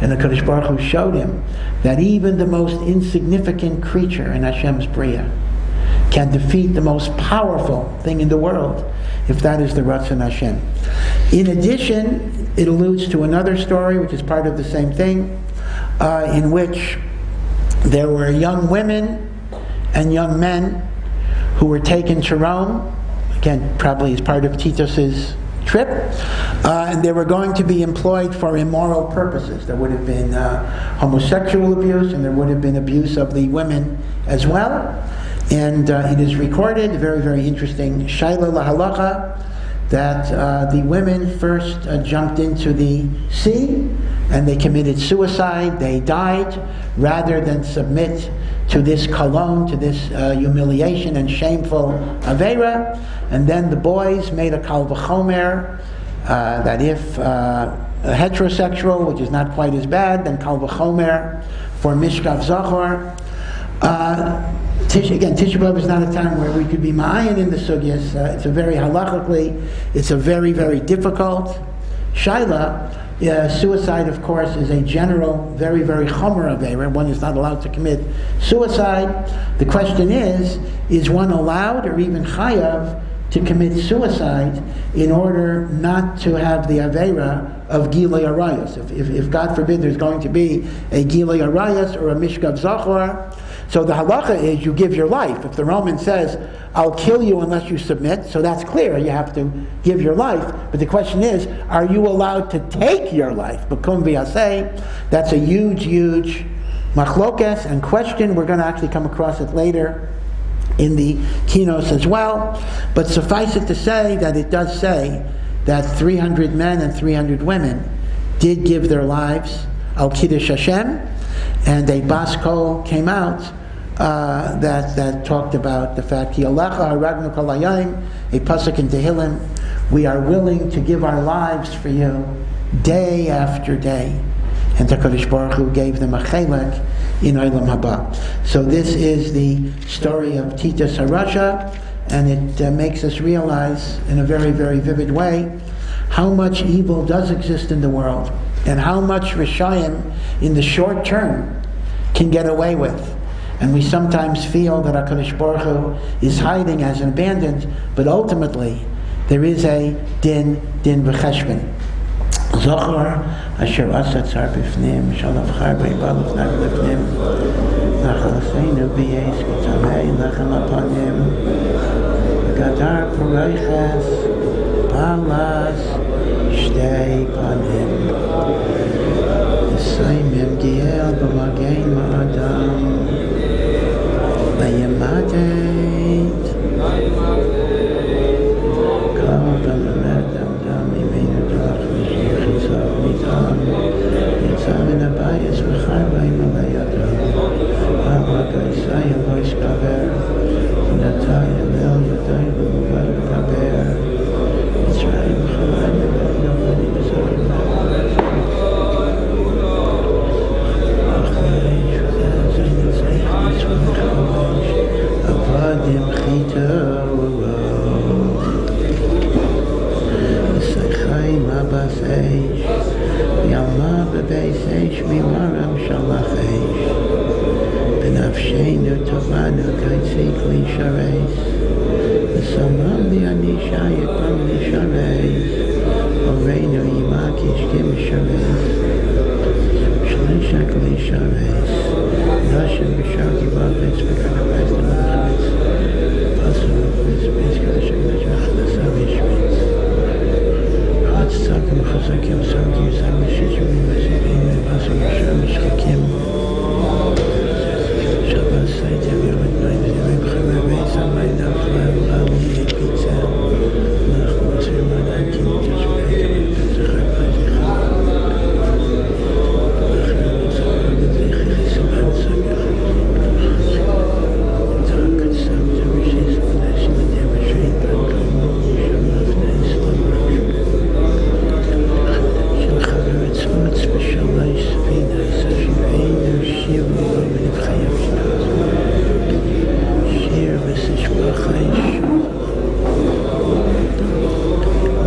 And HaKadosh Baruch Hu showed him that even the most insignificant creature in Hashem's Bria can defeat the most powerful thing in the world, if that is the Ratzon Hashem. In addition, it alludes to another story, which is part of the same thing, in which there were young women and young men who were taken to Rome, again, probably as part of Titus's trip, and they were going to be employed for immoral purposes. There would have been homosexual abuse, and there would have been abuse of the women as well. And it is recorded, very, very interesting, Shaila Lahalacha, that the women first jumped into the sea and they committed suicide. They died rather than submit to this kalon, to this humiliation and shameful avera. And then the boys made a kal v'chomer, that if heterosexual, which is not quite as bad, then kal v'chomer for mishkav zachor. Tisha B'Av is not a time where we could be ma'ayin in the sugyas. It's a very halachically, it's a very, very difficult shaila. Suicide, of course, is a general, very, very chomer avera. One is not allowed to commit suicide. The question is one allowed or even chayav to commit suicide in order not to have the avera of gilei arayos? If God forbid there's going to be a gilei arayos or a mishkav zachor, So the halacha is you give your life. If the Roman says, I'll kill you unless you submit, so that's clear, you have to give your life. But the question is, are you allowed to take your life? Bekum v'yaseh, that's a huge, huge machlokes and question. We're going to actually come across it later in the kinos as well. But suffice it to say that it does say that 300 men and 300 women did give their lives al Kiddush Hashem, and a bas kol came out that talked about the fact, Ki Alecha haragnu kol hayom, a pasuk in Tehillim, we are willing to give our lives for you day after day. And HaKadosh Baruch Hu gave them a chelek in Olam Haba. So this is the story of Titus HaRasha, and it makes us realize in a very, very vivid way how much evil does exist in the world, and how much Rishayim in the short term can get away with. And we sometimes feel that HaKadosh Baruch Hu is hiding, as abandoned, but ultimately there is a din v'cheshbon. Zohar asher asat zar b'fnim shalav char b'ibalav nag b'fnim nachal seinu b'yeis k'tamei lechem apanim gadar p'reiches balas shtei panim Yisaimim giel b'magein ma'adam v'yemadet kol b'memedam dam imenu dalach Yitzah min habayis v'chai b'ayim alayadam Ha'avaka Yisayim lo yishkaver V'natayim el yadayim v'muvad v'kaber Yitzrayim v'chalayim v'nobadi v'zorim Achreish v'zayin v'zayin v'zv'nchaleish Avadim chita V'saychayim abas eish Yalma b'beis eish mimaram shalach eish B'nafsheinu tovanu kaitzik li shareis V'samram bi'ani shayet bam li shareis Oreinu yimakish kim shareis Shlishak li shareis Nashim b'sharki b'avetz b'kakabez l'machmetz Pasur b'zbez kashak l'jach l'sam yishmetz Tzarkim chazakim sarkim sarkim shishim v'zibim v'pasur yasham shchakim Shabbat Seitem Yomet Mayim Zivim Chamer Beizam Maydam Chaim Ram Yeh Pizza Nachum Tzir Madan Kim Tashbeitem V'Tzachar V'Tzachar Nachum Tzachar V'Tzachar V'Tzachar Tzachar Katsam Tzavishis V'Nesh V'Nem V'Shreit V'Kam Yisham V'Nei Islam Shel Chaver Etzmutz V'Shalais V'Nei Sashim V'Einu Shiv V'Omen V'Chayam Shir V'Sishvachaish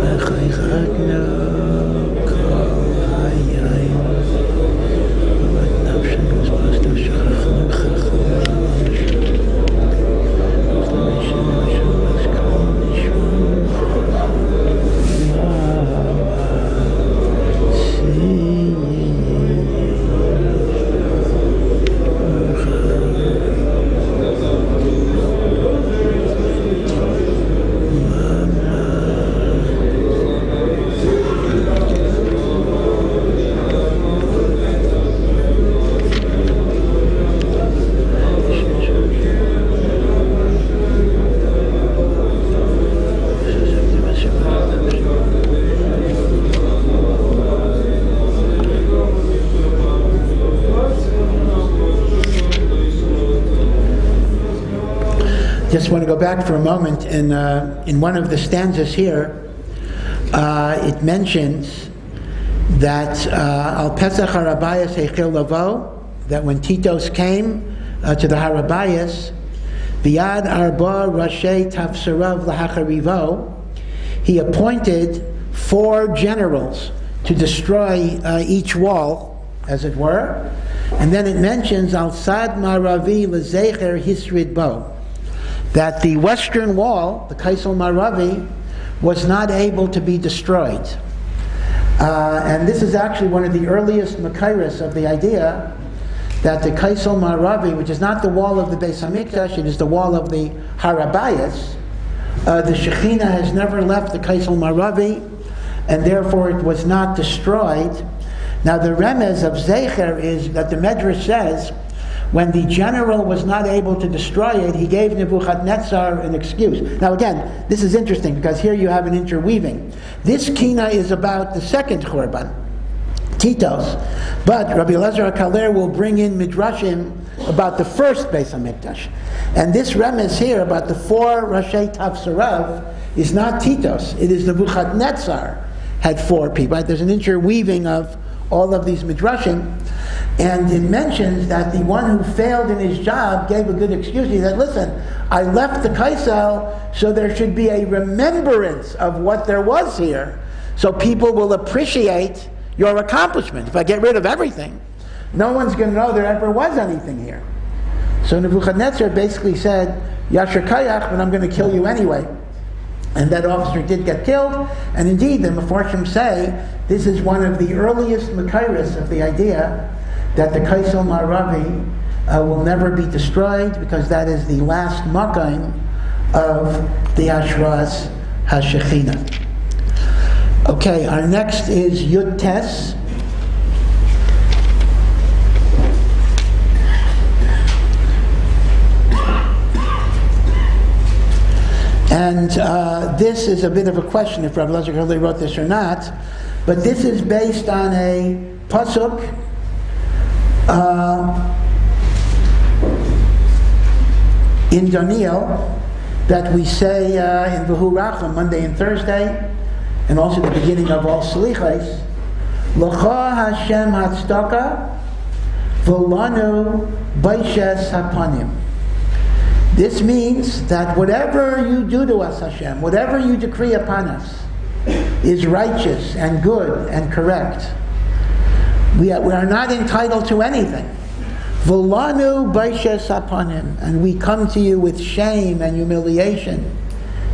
V'Chai Chagno Kol Hayayim V'Vat Nafshan V'Zbastav Shachachnu Chachnu V'Zlamishim V'Shum V'Zkal Nishmu Just want to go back for a moment. In one of the stanzas here, it mentions that Al Pesach Harabayas Heichil Lavo, that when Titos came to the Harabayas, Biad Arba Rashi Tafsarav Lahacharivo, he appointed 4 generals to destroy each wall, as it were. And then it mentions Al Sad Maravi Lezecher Hisrid Bo, that the western wall, the Kaisel Maravi, was not able to be destroyed. And this is actually one of the earliest Makairis of the idea that the Kaisel Maravi, which is not the wall of the Beis Hamikdash, it is the wall of the Harabayas, the Shekhinah has never left the Kaisel Maravi, and therefore it was not destroyed. Now the remez of Zecher is that the Medrash says, when the general was not able to destroy it, he gave Nebuchadnezzar an excuse. Now again, this is interesting because here you have an interweaving. This Kina is about the second Churban, Titos, but Rabbi Elazar HaKaler will bring in Midrashim about the first Beis HaMikdash. And this remez here about the 4 Rashi Tavsarav is not Titos, it is Nebuchadnezzar had 4 people. Right? There's an interweaving of all of these Midrashim. And it mentions that the one who failed in his job gave a good excuse. He said, listen, I left the Kaisel so there should be a remembrance of what there was here, so people will appreciate your accomplishment. If I get rid of everything, no one's going to know there ever was anything here. So Nebuchadnezzar basically said, Yasher Kayach, but I'm going to kill you anyway. And that officer did get killed, and indeed the Mefarshim say this is one of the earliest Makairis of the idea that the Kaisel Maravi will never be destroyed, because that is the last Makayim of the Ashras HaShekhinah. Okay, our next is Yud Tes. And this is a bit of a question if Rabbi Elazar really wrote this or not, but this is based on a pasuk in Daniel that we say in V'hu Racham, Monday and Thursday, and also the beginning of all Selichos. L'cha Hashem Hatzdaka V'lanu Baishes Hapanim. This means that whatever you do to us, Hashem, whatever you decree upon us, is righteous and good and correct. We are not entitled to anything. V'lanu baishes hapanim, and we come to you with shame and humiliation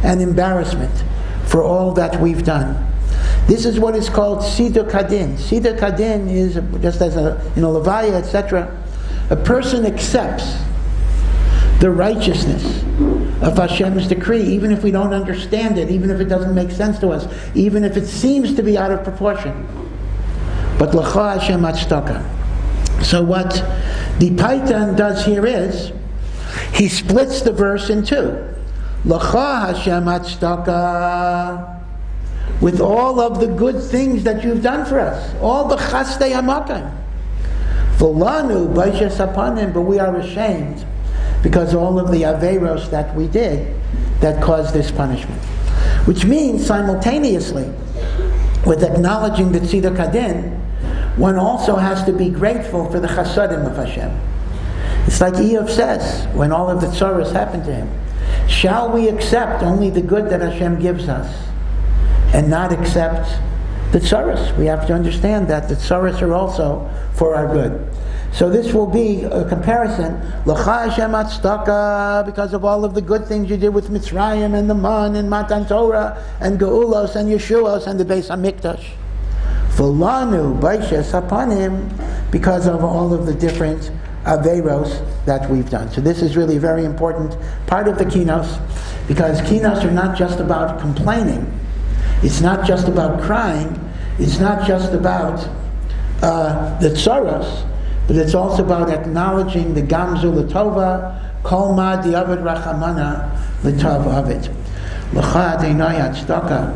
and embarrassment for all that we've done. This is what is called Siddur Kadin. Siddur Kadin is, just as a Levaya, etc., a person accepts the righteousness of Hashem's decree, even if we don't understand it, even if it doesn't make sense to us, even if it seems to be out of proportion. But L'cha Hashem Hatzdaka. So what the Paitan does here is, he splits the verse in two. L'cha Hashem Hatzdaka, with all of the good things that you've done for us, all the chastei hamakim. V'lanu baishes hapanim, but we are ashamed because all of the Averos that we did that caused this punishment. Which means, simultaneously, with acknowledging the Tziduk Hadin, one also has to be grateful for the Chasadim of Hashem. It's like Eov says, when all of the tzaras happened to him, shall we accept only the good that Hashem gives us, and not accept the tzaras? We have to understand that the tzaras are also for our good. So this will be a comparison. L'cha Hashem Hatzdaka, because of all of the good things you did with Mitzrayim and the Man and Matan Torah and Geulos and Yeshuos and the Beis HaMikdash. V'lanu baishes hapanim, because of all of the different Averos that we've done. So this is really a very important part of the Kinos, because Kinos are not just about complaining. It's not just about crying. It's not just about the tzaros, but it's also about acknowledging the Gamzu L'Tova, Kol Ma Diavad Rachamana L'Tov Avid. L'cha Adonai Hatzdaka,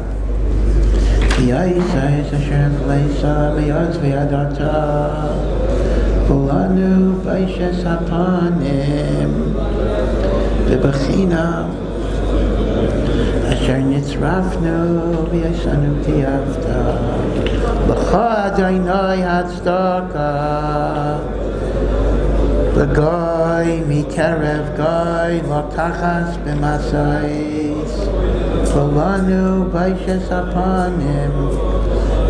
V'yayis Hashem Leisa V'yaz V'yadata, V'lanu Baishes Hapanim, V'bechina Asher Nitzrafnu V'yasanu Tiyavta, L'cha Adonai Hatzdaka, L'goy Mikerev Goy L'tachas B'masais, V'lanu Baishes Hapanim,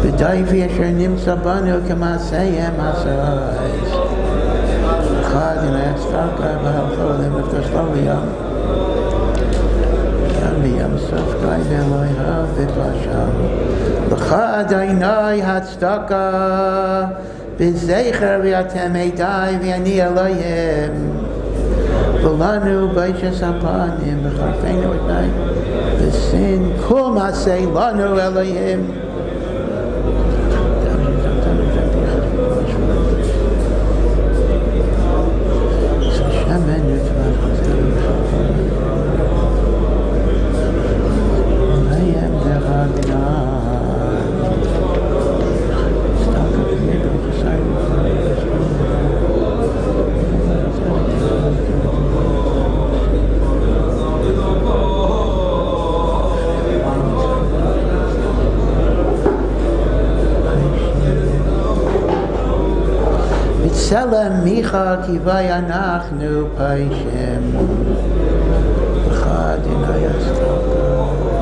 V'dayvi Asher Nimsa Banu K'masayim Masais, L'cha Adonai Hatzdaka V'halcholim V'tashlaviyam, Yam Sof Gai V'Eloi HaVivasham, L'cha Adonai Hatzdaka B'zeicher v'atem eidai v'ani Elohim v'lanu b'ishas apanim v'charfeinu at night v'sin kol masei lanu Elohim. Selem micha kivay anachnu paishem v'chad inayastaka kivay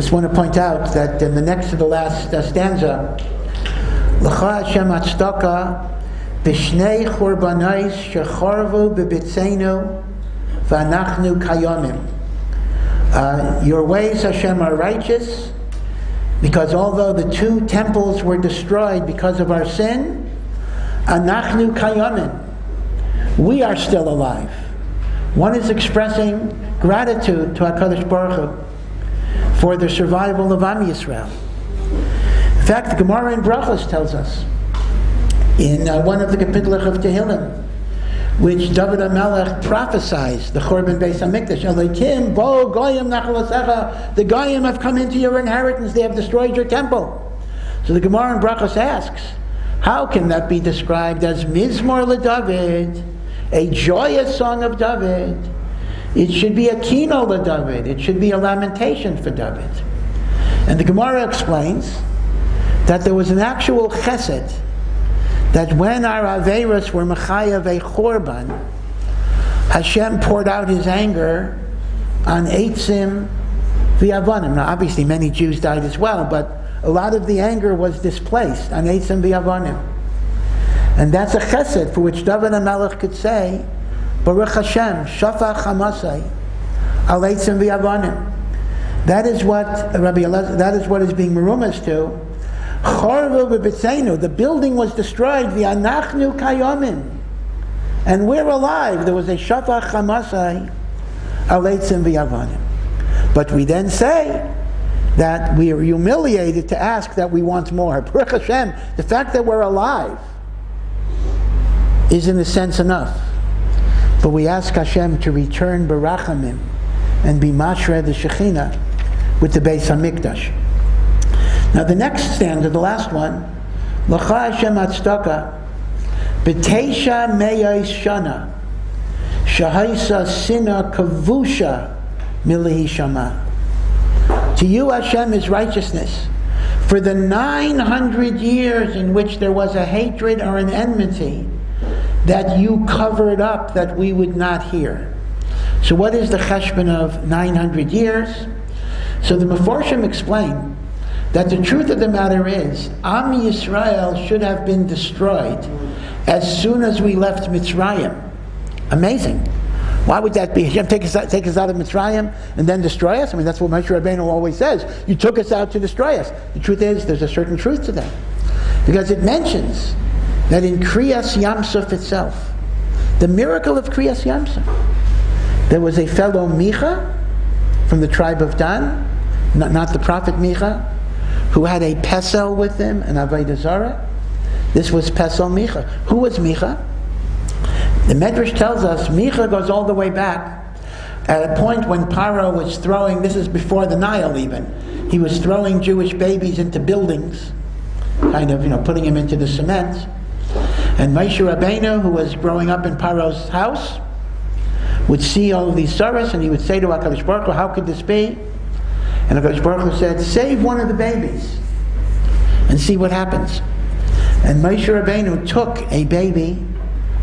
I want to point out that in the next to the last stanza, L'cha Hashem Atzdaka b'shnei churbanais shecharvu b'bitzenu v'anachnu kayomim. Your ways, Hashem, are righteous, because although the two temples were destroyed because of our sin, anachnu kayomim, we are still alive. One is expressing gratitude to HaKadosh Baruch Hu for the survival of Am Yisrael. In fact, the Gemara in Brachos tells us, in one of the Kapitulach of Tehillim, which David HaMelech prophesies, the Chorban Beis HaMikdash, Elokim bo goyim nachalasecha, the goyim have come into your inheritance, they have destroyed your temple. So the Gemara in Brachos asks, how can that be described as Mizmor LeDavid, a joyous song of David? It should be a kino LeDavid. It should be a lamentation for David. And the Gemara explains that there was an actual chesed, that when our Averos were Mechayav a Chorban, Hashem poured out His anger on Eitzim v'Avonim. Now obviously many Jews died as well, but a lot of the anger was displaced on Eitzim v'Avonim. And that's a chesed for which David HaMelech could say, Baruch Hashem, Shafach Hamasai, Al Eitzim v'Avonim. That is what Rabbi Elazar, that is what is being merumas to. Chorvu v'bitzenu, the building was destroyed, v'anachnu kayomim, and we're alive. There was a Shafach Hamasai, Al Eitzim v'Avonim. But we then say that we are humiliated to ask that we want more. Baruch Hashem, the fact that we're alive is in a sense enough. But we ask Hashem to return barachamim and be mashra the Shekhinah with the Beis HaMikdash. Now the next stanza, the last one, L'cha Hashem Atzdaka b'teisha meyais shana shahaisa sina kavusha milihi shama. To you, Hashem, is righteousness. For the 900 years in which there was a hatred or an enmity, that you covered up that we would not hear. So what is the cheshbon of 900 years? So the Meforshim explain that the truth of the matter is, Am Yisrael should have been destroyed as soon as we left Mitzrayim. Amazing. Why would that be? Hashem take us out of Mitzrayim and then destroy us? I mean, that's what Moshe Rabbeinu always says. You took us out to destroy us. The truth is, there's a certain truth to that. Because it mentions that in Kriyas Yamsuf itself, the miracle of Kriyas Yamsuf, there was a fellow Micha from the tribe of Dan, not the prophet Micha, who had a pesel with him, an Avodah Zarah. This was pesel Micha. Who was Micha? The Medrash tells us Micha goes all the way back at a point when Paro was throwing, this is before the Nile even, he was throwing Jewish babies into buildings, kind of, putting them into the cement. And Moshe Rabbeinu, who was growing up in Paro's house, would see all of these sorrows, and he would say to HaKadosh Baruch Hu, how could this be? And HaKadosh Baruch Hu said, save one of the babies and see what happens. And Moshe Rabbeinu took a baby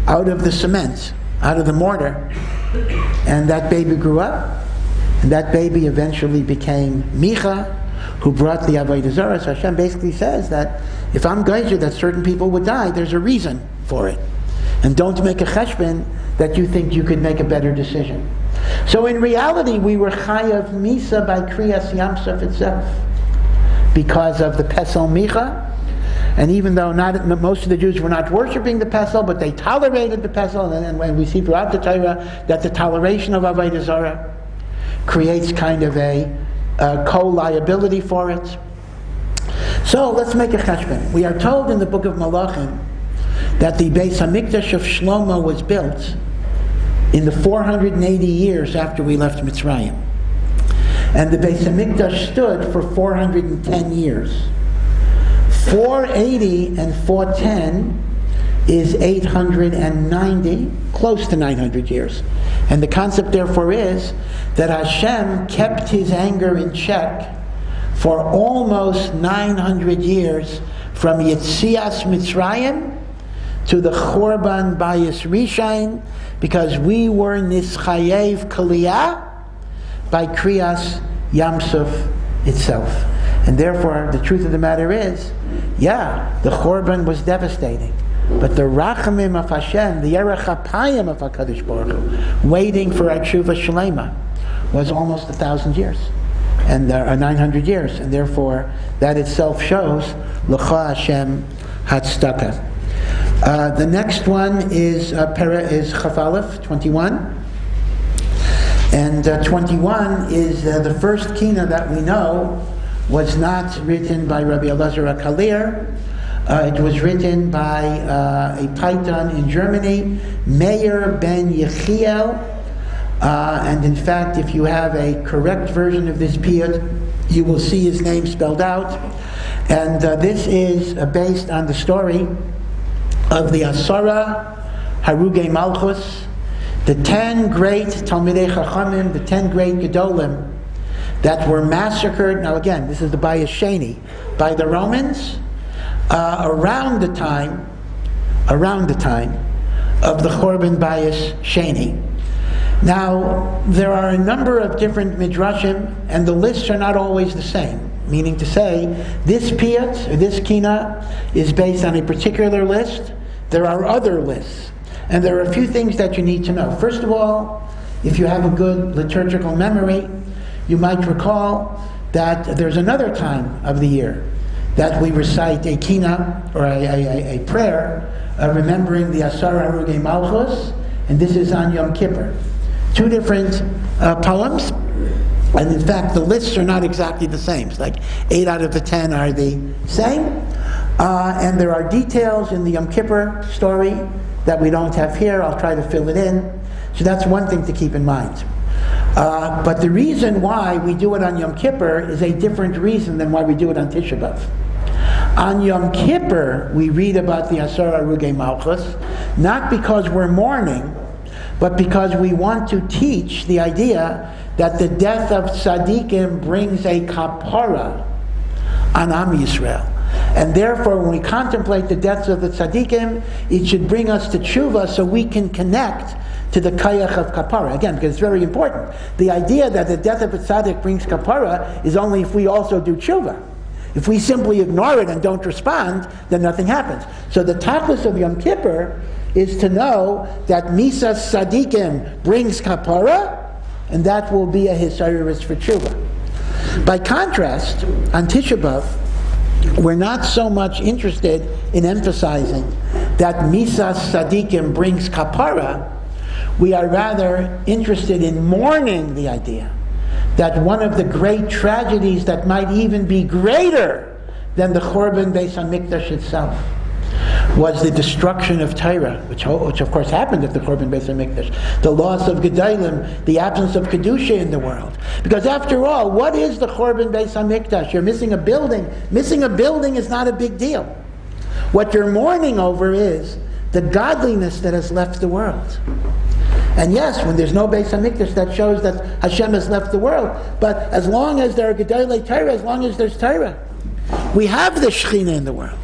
out of the cement, out of the mortar, and that baby grew up, and that baby eventually became Micha, who brought the Avodah Zarah. So Hashem basically says that if I'm geyser that certain people would die, there's a reason for it. And don't make a cheshbon that you think you could make a better decision. So in reality, we were chayav misa by Kriyas Yamsuf itself because of the Pesel Micha. And even though most of the Jews were not worshiping the Pesel, but they tolerated the Pesel, and when we see throughout the Torah that the toleration of Avodah Zarah creates kind of a co-liability for it. So let's make a cheshbon. We are told in the book of Malachim that the Beis Hamikdash of Shlomo was built in the 480 years after we left Mitzrayim. And the Beis Hamikdash stood for 410 years. 480 and 410 is 890, close to 900 years. And the concept therefore is that Hashem kept his anger in check for almost 900 years from Yetzias Mitzrayim to the Chorban Bayis Rishon, because we were Nischayev Kaliyah by Kriyas Yamsuf itself. And therefore, the truth of the matter is, the Chorban was devastating. But the Rachamim of Hashem, the Yerech HaPayim of HaKadosh Baruch Hu, waiting for our Tshuva Shlema, was almost 1,000 years, and 900 years. And therefore, that itself shows L'cha Hashem Hatzdaka. The next one is Chaf Aleph, 21. And 21 is the first Kina that we know was not written by Rabbi Elazar HaKalir. It was written by a Paitan in Germany, Meir ben Yechiel. And in fact, if you have a correct version of this piyut, you will see his name spelled out. And this is based on the story of the Asara Harugei Malchus, the 10 great Talmidei Chachamim, the 10 great Gedolim that were massacred. Now again, this is the Bayis Sheni, by the Romans around the time of the Chorban Bayis Sheni. Now, there are a number of different midrashim, and the lists are not always the same. Meaning to say, this piyut, or this kina, is based on a particular list. There are other lists. And there are a few things that you need to know. First of all, if you have a good liturgical memory, you might recall that there's another time of the year that we recite a kina, or a prayer, remembering the Asara Harugei Malchus, and this is on Yom Kippur. Two different poems, and in fact the lists are not exactly the same. It's like 8 out of the 10 are the same, and there are details in the Yom Kippur story that we don't have here. I'll try to fill it in. So that's one thing to keep in mind. But the reason why we do it on Yom Kippur is a different reason than why we do it on Tisha B'Av. On Yom Kippur, we read about the Asara Harugei Malchus, not because we're mourning, but because we want to teach the idea that the death of tzaddikim brings a kapara on Am Yisrael. And therefore, when we contemplate the deaths of the tzaddikim, it should bring us to tshuva so we can connect to the kayach of kapara. Again, because it's very important. The idea that the death of a tzaddik brings kapara is only if we also do tshuva. If we simply ignore it and don't respond, then nothing happens. So the tachlis of Yom Kippur is to know that Misas Tzadikim brings kapara, and that will be a hisayrus for tshuva. By contrast, on Tisha B'Av, we're not so much interested in emphasizing that Misas Tzadikim brings kapara. We are rather interested in mourning the idea that one of the great tragedies that might even be greater than the Chorban Beis HaMikdash itself was the destruction of Torah, which of course happened at the Korban Beis HaMikdash. The loss of Gedalim, the absence of Kedusha in the world. Because after all, what is the Korban Beis HaMikdash? You're missing a building. Missing a building is not a big deal. What you're mourning over is the godliness that has left the world. And yes, when there's no Beis HaMikdash, that shows that Hashem has left the world. But as long as there are Gedolei Torah, as long as there's Torah, we have the Shekhinah in the world.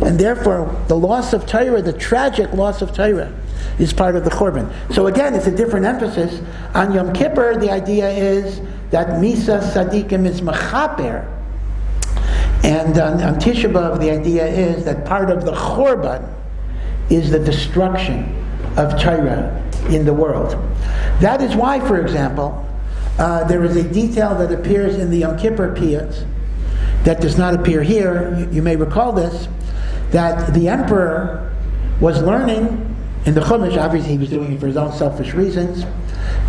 And therefore, the loss of Torah, the tragic loss of Torah, is part of the Korban. So again, it's a different emphasis. On Yom Kippur, the idea is that Misa Sadikim is Mechaper. And on Tisha B'Av, the idea is that part of the Korban is the destruction of Torah in the world. That is why, for example, there is a detail that appears in the Yom Kippur Piyut that does not appear here. You may recall this, that the emperor was learning in the Chumash, obviously he was doing it for his own selfish reasons,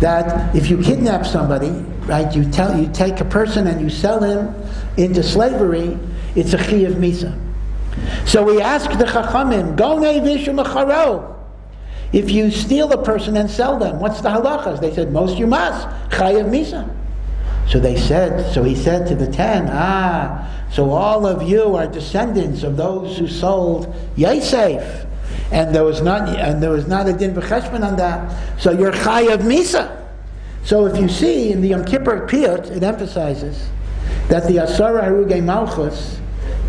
that if you kidnap somebody, right, you take a person and you sell him into slavery, it's a Chiyuv Misa. So we asked the Chachamim, Gonei Vishu Mecharo, if you steal a person and sell them, what's the halachas? They said, most you must, Chayav Misa. So he said to the 10, so all of you are descendants of those who sold Yosef, and there was not a din v'cheshbon on that, so you're Chayav Misa. So if you see in the Yom Kippur Piyut, it emphasizes that the Asara Harugei Malchus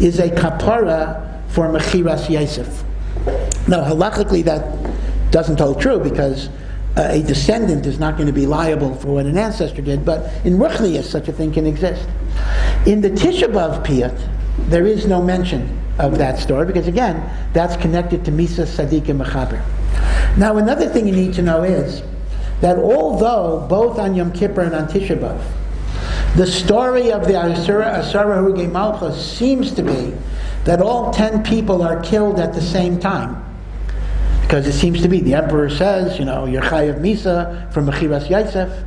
is a kapara for Mechiras Yosef. Now halachically that doesn't hold true, because a descendant is not going to be liable for what an ancestor did, but in Ruchnius such a thing can exist. In the Tisha B'Av Piyut, there is no mention of that story, because again, that's connected to Misa Sadikim Mechaber. Now another thing you need to know is that although both on Yom Kippur and on Tisha B'Av, the story of the Asara Harugei Malchus seems to be that all 10 people are killed at the same time. Because it seems to be, the emperor says, you're Chayav Misa from Mechiras Yosef.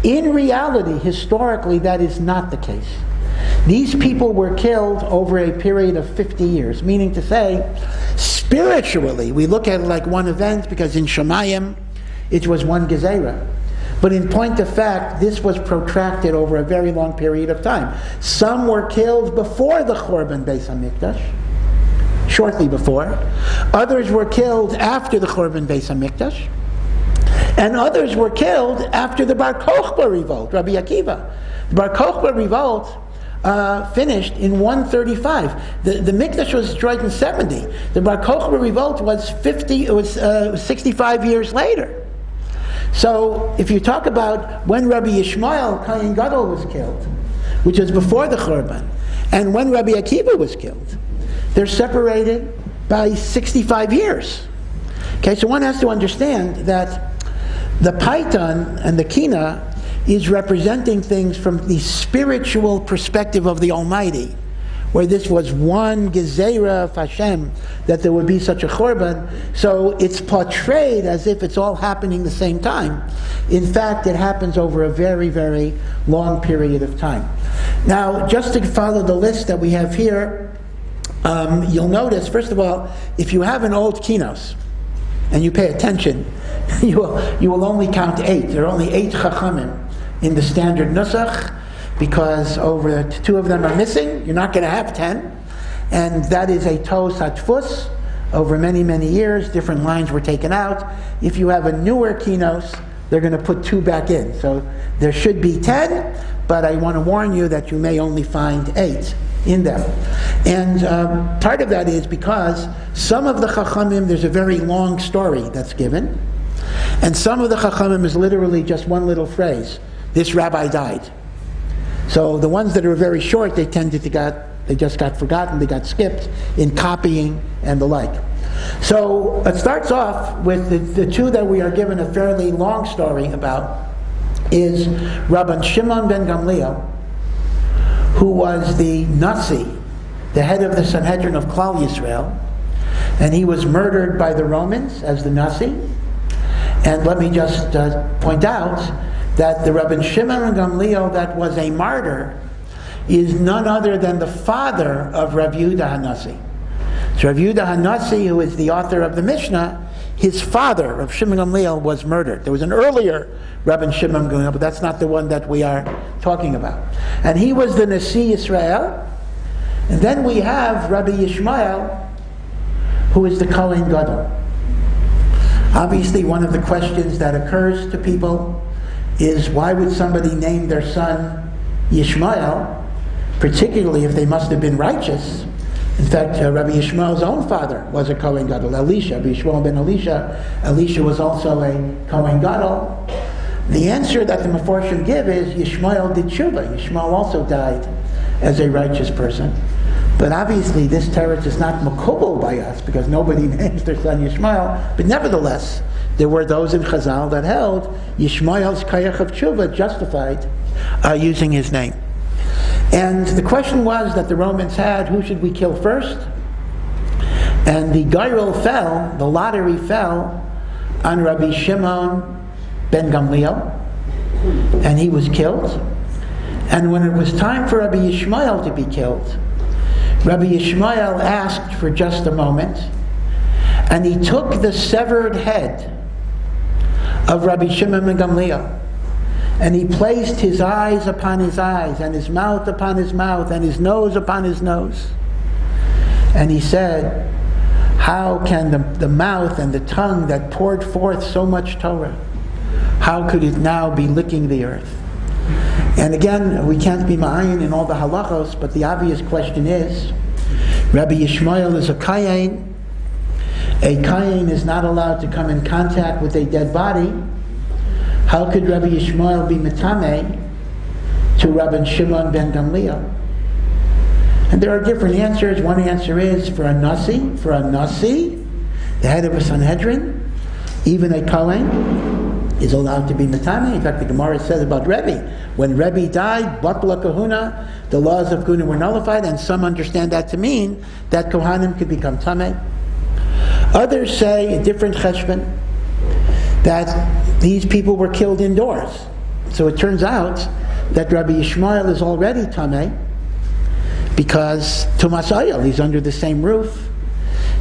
In reality, historically, that is not the case. These people were killed over a period of 50 years, meaning to say, spiritually, we look at it like one event, because in Shemayim, it was one Gezerah. But in point of fact, this was protracted over a very long period of time. Some were killed before the Korban Beis HaMikdash, shortly before. Others were killed after the Korban Beis HaMikdash. And others were killed after the Bar Kokhba revolt, Rabbi Akiva. The Bar Kokhba revolt finished in 135. The Mikdash was destroyed in 70. The Bar Kokhba revolt was 65 years later. So if you talk about when Rabbi Yishmael Kohen Gadol was killed, which was before the Churban, and when Rabbi Akiva was killed, they're separated by 65 years. Okay, so one has to understand that the Paitan and the Kina is representing things from the spiritual perspective of the Almighty, where this was one Gezerah of Hashem, that there would be such a Churban. So it's portrayed as if it's all happening the same time. In fact, it happens over a very, very long period of time. Now, just to follow the list that we have here, you'll notice, first of all, if you have an old Kinos, and you pay attention, you will only count 8. There are only 8 Chachamim in the standard Nusach, because over 2 of them are missing. You're not going to have 10. And that is a Tos HaTfus. Over many, many years, different lines were taken out. If you have a newer Kinos, they're going to put 2 back in. So there should be 10, but I want to warn you that you may only find 8 in them. And part of that is because some of the Chachamim, there's a very long story that's given, and some of the Chachamim is literally just one little phrase, this rabbi died. So the ones that are very short, they just got forgotten, they got skipped in copying and the like. So it starts off with the 2 that we are given a fairly long story about, is Rabban Shimon ben Gamliel, who was the Nasi, the head of the Sanhedrin of Klal Yisrael, and he was murdered by the Romans as the Nasi. And let me just point out that the Rabban Shimon ben Gamliel that was a martyr is none other than the father of Rabbi Yehuda HaNasi. So Rav Yehuda Hanassi, who is the author of the Mishnah, his father, Rav Shimon Gamliel, was murdered. There was an earlier Rabbi Shimon Gamliel, but that's not the one that we are talking about. And he was the Nasi Yisrael. And then we have Rabbi Yishmael, who is the Kohen Gadol. Obviously, one of the questions that occurs to people is, why would somebody name their son Yishmael, particularly if they must have been righteous? In fact, Rabbi Yishmael's own father was a Kohen Gadol, Elisha, Rabbi Yishmael ben Elisha. Elisha was also a Kohen Gadol. The answer that the Meforshim give is Yishmael did tshuva. Yishmael also died as a righteous person. But obviously this teretz is not makubal by us, because nobody names their son Yishmael. But nevertheless, there were those in Chazal that held Yishmael's kayach of tshuva justified using his name. And the question was that the Romans had, who should we kill first? And the gairul fell, the lottery fell on Rabbi Shimon ben Gamliel, and he was killed. And when it was time for Rabbi Yishmael to be killed, Rabbi Yishmael asked for just a moment, and he took the severed head of Rabbi Shimon ben Gamliel, and he placed his eyes upon his eyes, and his mouth upon his mouth, and his nose upon his nose. And he said, how can the mouth and the tongue that poured forth so much Torah, how could it now be licking the earth? And again, we can't be ma'ayin in all the halachos, but the obvious question is, Rabbi Yishmael is a kayin. A kayin is not allowed to come in contact with a dead body. How could Rabbi Yishmael be metameh to Rabbi Shimon ben Gamliel? And there are different answers. One answer is for a nasi, the head of a Sanhedrin, even a kohen is allowed to be metameh. In fact, the Gemara says about Rebbe, when Rebbe died, batla kahuna, the laws of kahuna were nullified, and some understand that to mean that kohanim could become tameh. Others say a different cheshbon, that these people were killed indoors. So it turns out that Rabbi Yishmael is already tameh, because Tumas Oyel, he's under the same roof.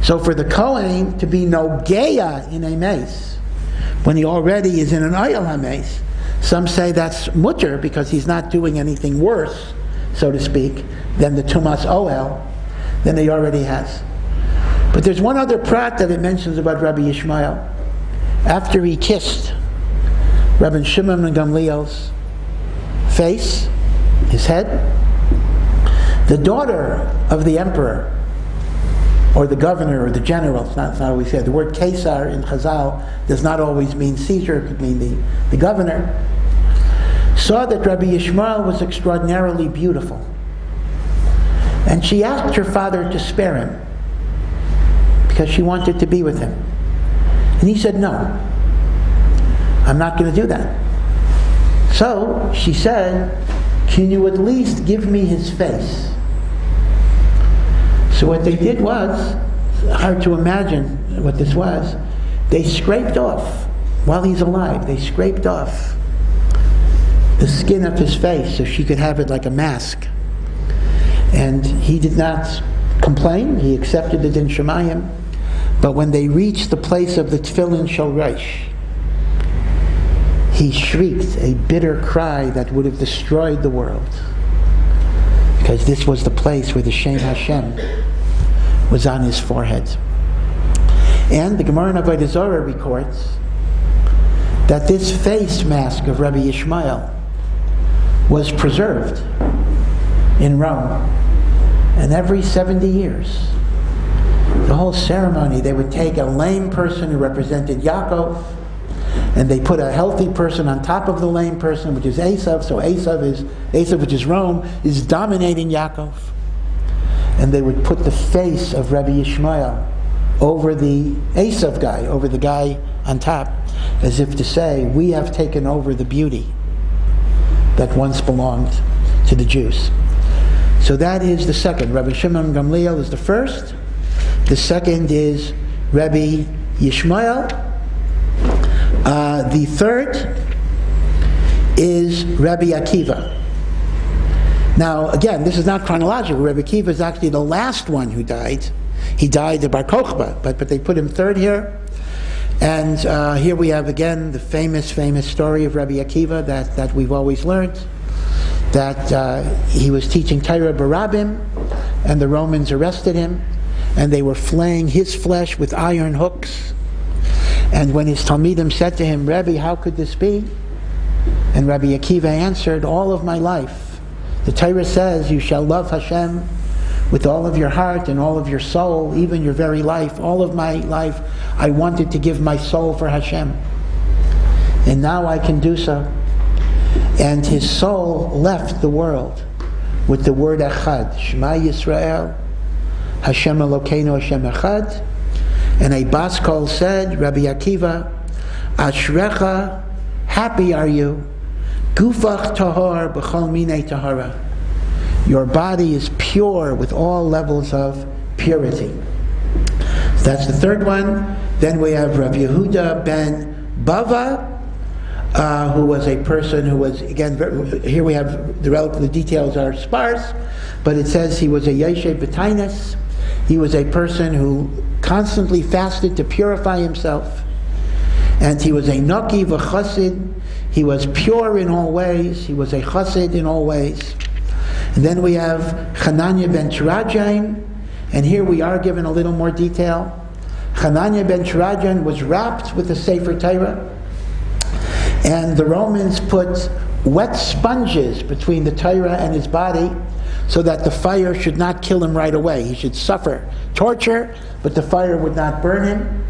So for the Kohen to be nogeya in a mace, when he already is in an Oyel HaMace, some say that's mutter, because he's not doing anything worse, so to speak, than the Tumas Oyel, than he already has. But there's one other prat that it mentions about Rabbi Yishmael. After he kissed Rabbi Shimon ben Gamliel's face, his head, the daughter of the emperor, or the governor, or the general, it's not always said. The word Caesar in Chazal does not always mean Caesar, it could mean the governor, saw that Rabbi Yishmael was extraordinarily beautiful. And she asked her father to spare him, because she wanted to be with him. And he said, no, I'm not going to do that. So she said, can you at least give me his face? So what they did was, hard to imagine what this was, they scraped off, while he's alive, they scraped off the skin of his face so she could have it like a mask. And he did not complain, he accepted the din shemayim, but when they reached the place of the tefillin shel Reish, he shrieked a bitter cry that would have destroyed the world, because this was the place where the Shem Hashem was on his forehead. And the Gemara in Avodah Zarah records that this face mask of Rabbi Yishmael was preserved in Rome, and every 70 years, the whole ceremony, they would take a lame person who represented Yaakov, and they put a healthy person on top of the lame person, which is Esav. So Esav, which is Rome, is dominating Yaakov. And they would put the face of Rabbi Yishmael over the Esav guy, over the guy on top, as if to say, we have taken over the beauty that once belonged to the Jews. So that is the second. Rabbi Shimon Gamliel is the first. The second is Rabbi Yishmael. The third is Rabbi Akiva. Now, again, this is not chronological. Rabbi Akiva is actually the last one who died he died at Bar Kokhba, but they put him third here. And here we have again the famous story of Rabbi Akiva that we've always learned, that he was teaching Torah Barabim, and the Romans arrested him, and they were flaying his flesh with iron hooks. And when his Talmidim said to him, Rebbe, how could this be? And Rabbi Akiva answered, all of my life. The Torah says, you shall love Hashem with all of your heart and all of your soul, even your very life. All of my life, I wanted to give my soul for Hashem. And now I can do so. And his soul left the world with the word Echad, Shema Yisrael, Hashem Elokeinu Hashem Echad. And a bas kol said, Rabbi Akiva, Ashrecha, happy are you, Gufach tahor b'chol minei tahara. Your body is pure with all levels of purity. So that's the third one. Then we have Rav Yehuda ben Bava, who was a person who was, again, here we have the details are sparse, but it says he was a Yeshe B'Tainus. He was a person who constantly fasted to purify himself. And he was a Naki v'Chassid. He was pure in all ways. He was a Chassid in all ways. And then we have Hananiah ben Terajan, and here we are given a little more detail. Hananiah ben Terajan was wrapped with the Sefer Torah, and the Romans put wet sponges between the Torah and his body so that the fire should not kill him right away. He should suffer torture, but the fire would not burn him.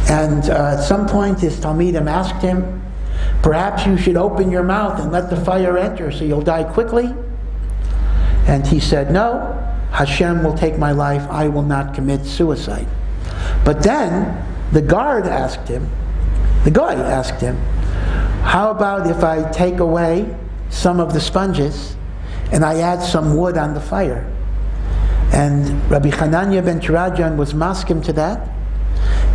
And at some point his Talmidim asked him, perhaps you should open your mouth and let the fire enter so you'll die quickly. And he said, no, Hashem will take my life, I will not commit suicide. But then the guy asked him, how about if I take away some of the sponges and I add some wood on the fire? And Rabbi Hananiah ben Terajan was maskim to that.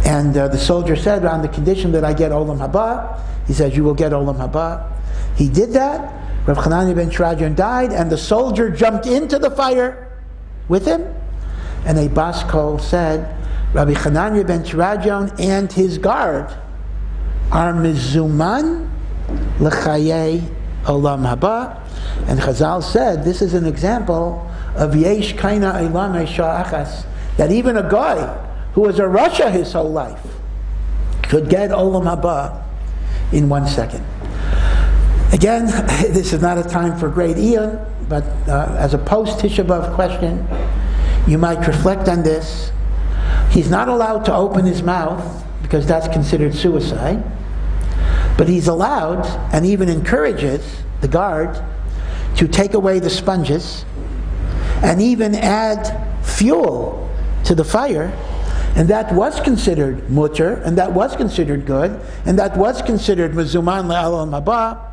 And the soldier said, on the condition that I get Olam Haba, he says, you will get Olam Haba. He did that. Rabbi Hananiah ben Terajan died, and the soldier jumped into the fire with him. And a bas kol said, Rabbi Hananiah ben Terajan and his guard are mizuman l'chayei olam haba. And Chazal said, this is an example of yesh kaina elam sha'achas, that even a guy who was a Rasha his whole life could get olam haba in 1 second. Again, this is not a time for great Iyun, but as a post-Tisha B'Av question, you might reflect on this. He's not allowed to open his mouth because that's considered suicide, but he's allowed and even encourages the guard to take away the sponges and even add fuel to the fire, and that was considered mutter, and that was considered good, and that was considered mezuman le'olam haba.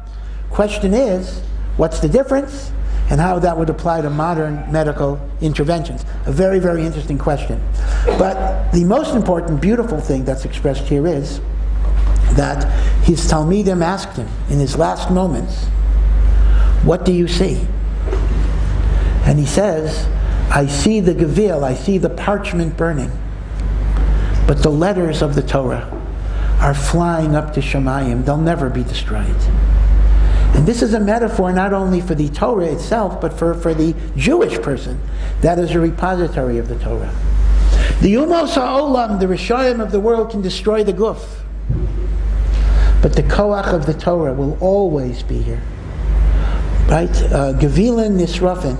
Question is, what's the difference, and how that would apply to modern medical interventions? A very, very interesting question. But the most important, beautiful thing that's expressed here is that his Talmidim asked him in his last moments, what do you see? And he says, I see the gevil, I see the parchment burning, but the letters of the Torah are flying up to Shemayim. They'll never be destroyed. And this is a metaphor not only for the Torah itself, but for the Jewish person that is a repository of the Torah. The Umos HaOlam, the Rishayim of the world, can destroy the Guf, but the Koach of the Torah will always be here. Right? Gevilin Nisrafin,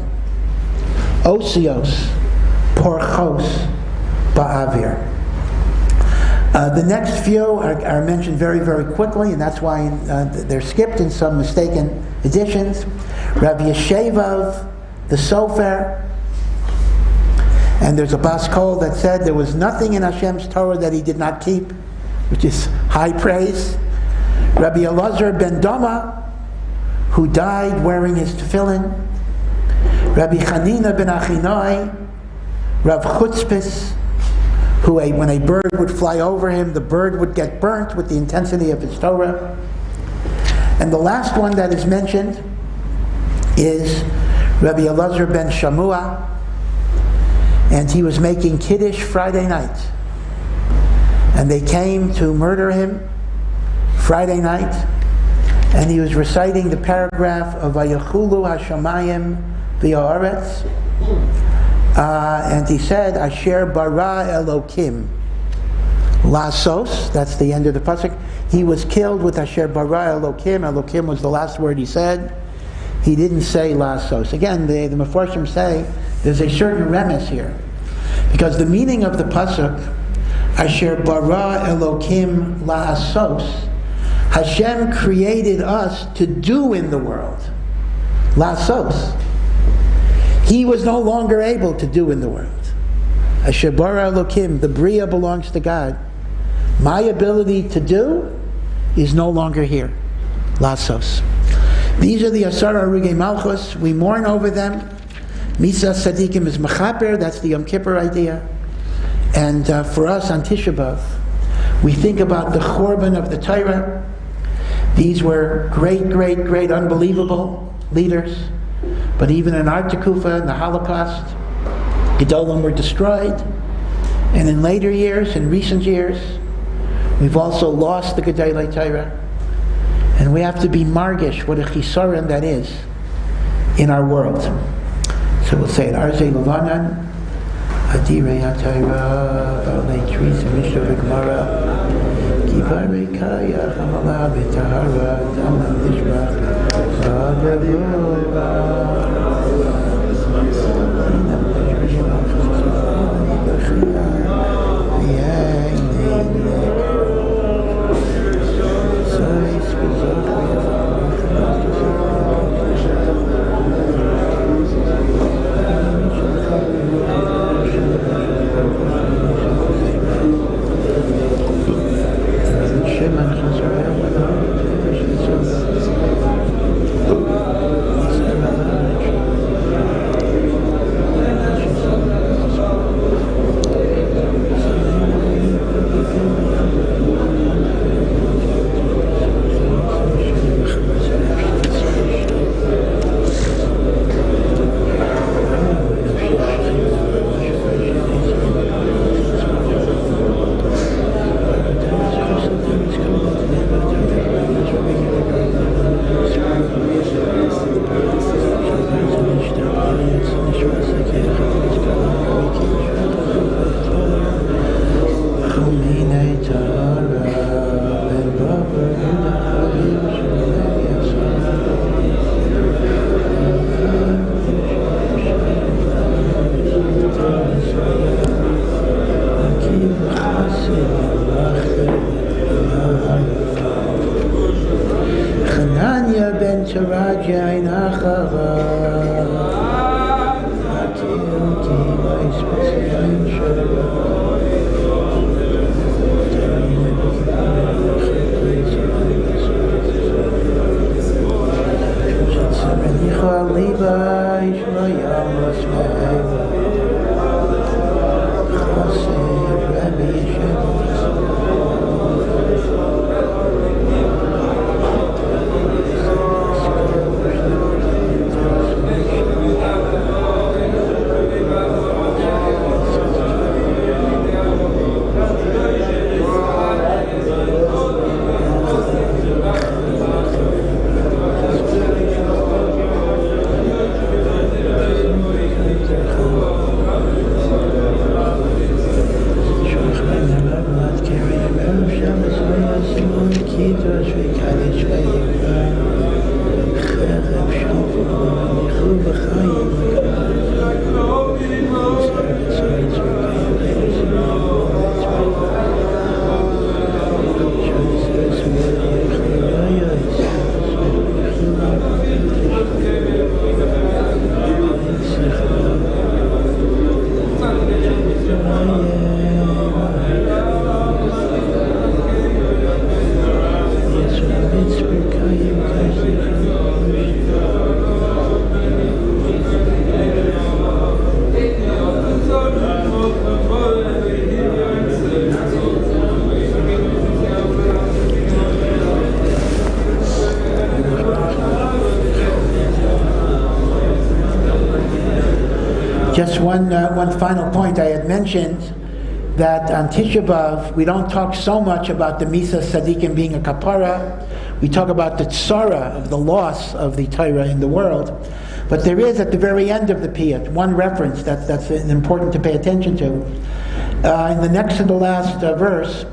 Osios, Porchos, Ba'avir. The next few are mentioned very, very quickly, and that's why they're skipped in some mistaken editions. Rabbi Yeshevav, the Sofer, and there's a bas kol that said there was nothing in Hashem's Torah that he did not keep, which is high praise. Rabbi Elazar ben Doma, who died wearing his tefillin. Rabbi Chanina ben Achinoi, Rav Chutzpis, who when a bird would fly over him, the bird would get burnt with the intensity of his Torah. And the last one that is mentioned is Rabbi Elazar ben Shamua. and he was making Kiddush Friday night. And they came to murder him Friday night, and he was reciting the paragraph of Vayachulu Hashamayim V'Haaretz, and he said, Asher bara Elokim Lasos, that's the end of the pasuk. He was killed with Asher bara Elokim. Elokim was the last word he said. He didn't say Lasos. Again, the Mefarshim say there's a certain remes here, because the meaning of the pasuk, Asher bara Elokim Lasos, Hashem created us to do in the world. Lasos. He was no longer able to do in the world. Asher bara Elokim, the Bria belongs to God. My ability to do is no longer here. Lasos. These are the Asar Arugei Malchus. We mourn over them. Misa Sadikim is Mechaper, that's the Yom Kippur idea. And for us on Tisha B'Av, we think about the Chorban of the Torah. These were great, great, great, unbelievable leaders. But even in our Tekufa, in the Holocaust, Gedolim were destroyed. And in later years, in recent years, we've also lost the Gedolei Torah. And we have to be margish, what a chisaron that is in our world. So we'll say it, Arzei Levanan, Adirei HaTorah, Ba'alei Tris, Mishnah V'Gemara, Givarei Kaya, Chamala B'Tahara, Tamam Lishbach, V'Adavura, Just one final point. I had mentioned that on Tisha B'Av, we don't talk so much about the Misa Tzadikim being a kapara. We talk about the tzara of the loss of the Torah in the world. But there is, at the very end of the Piyut, one reference that's important to pay attention to. In the next to the last verse,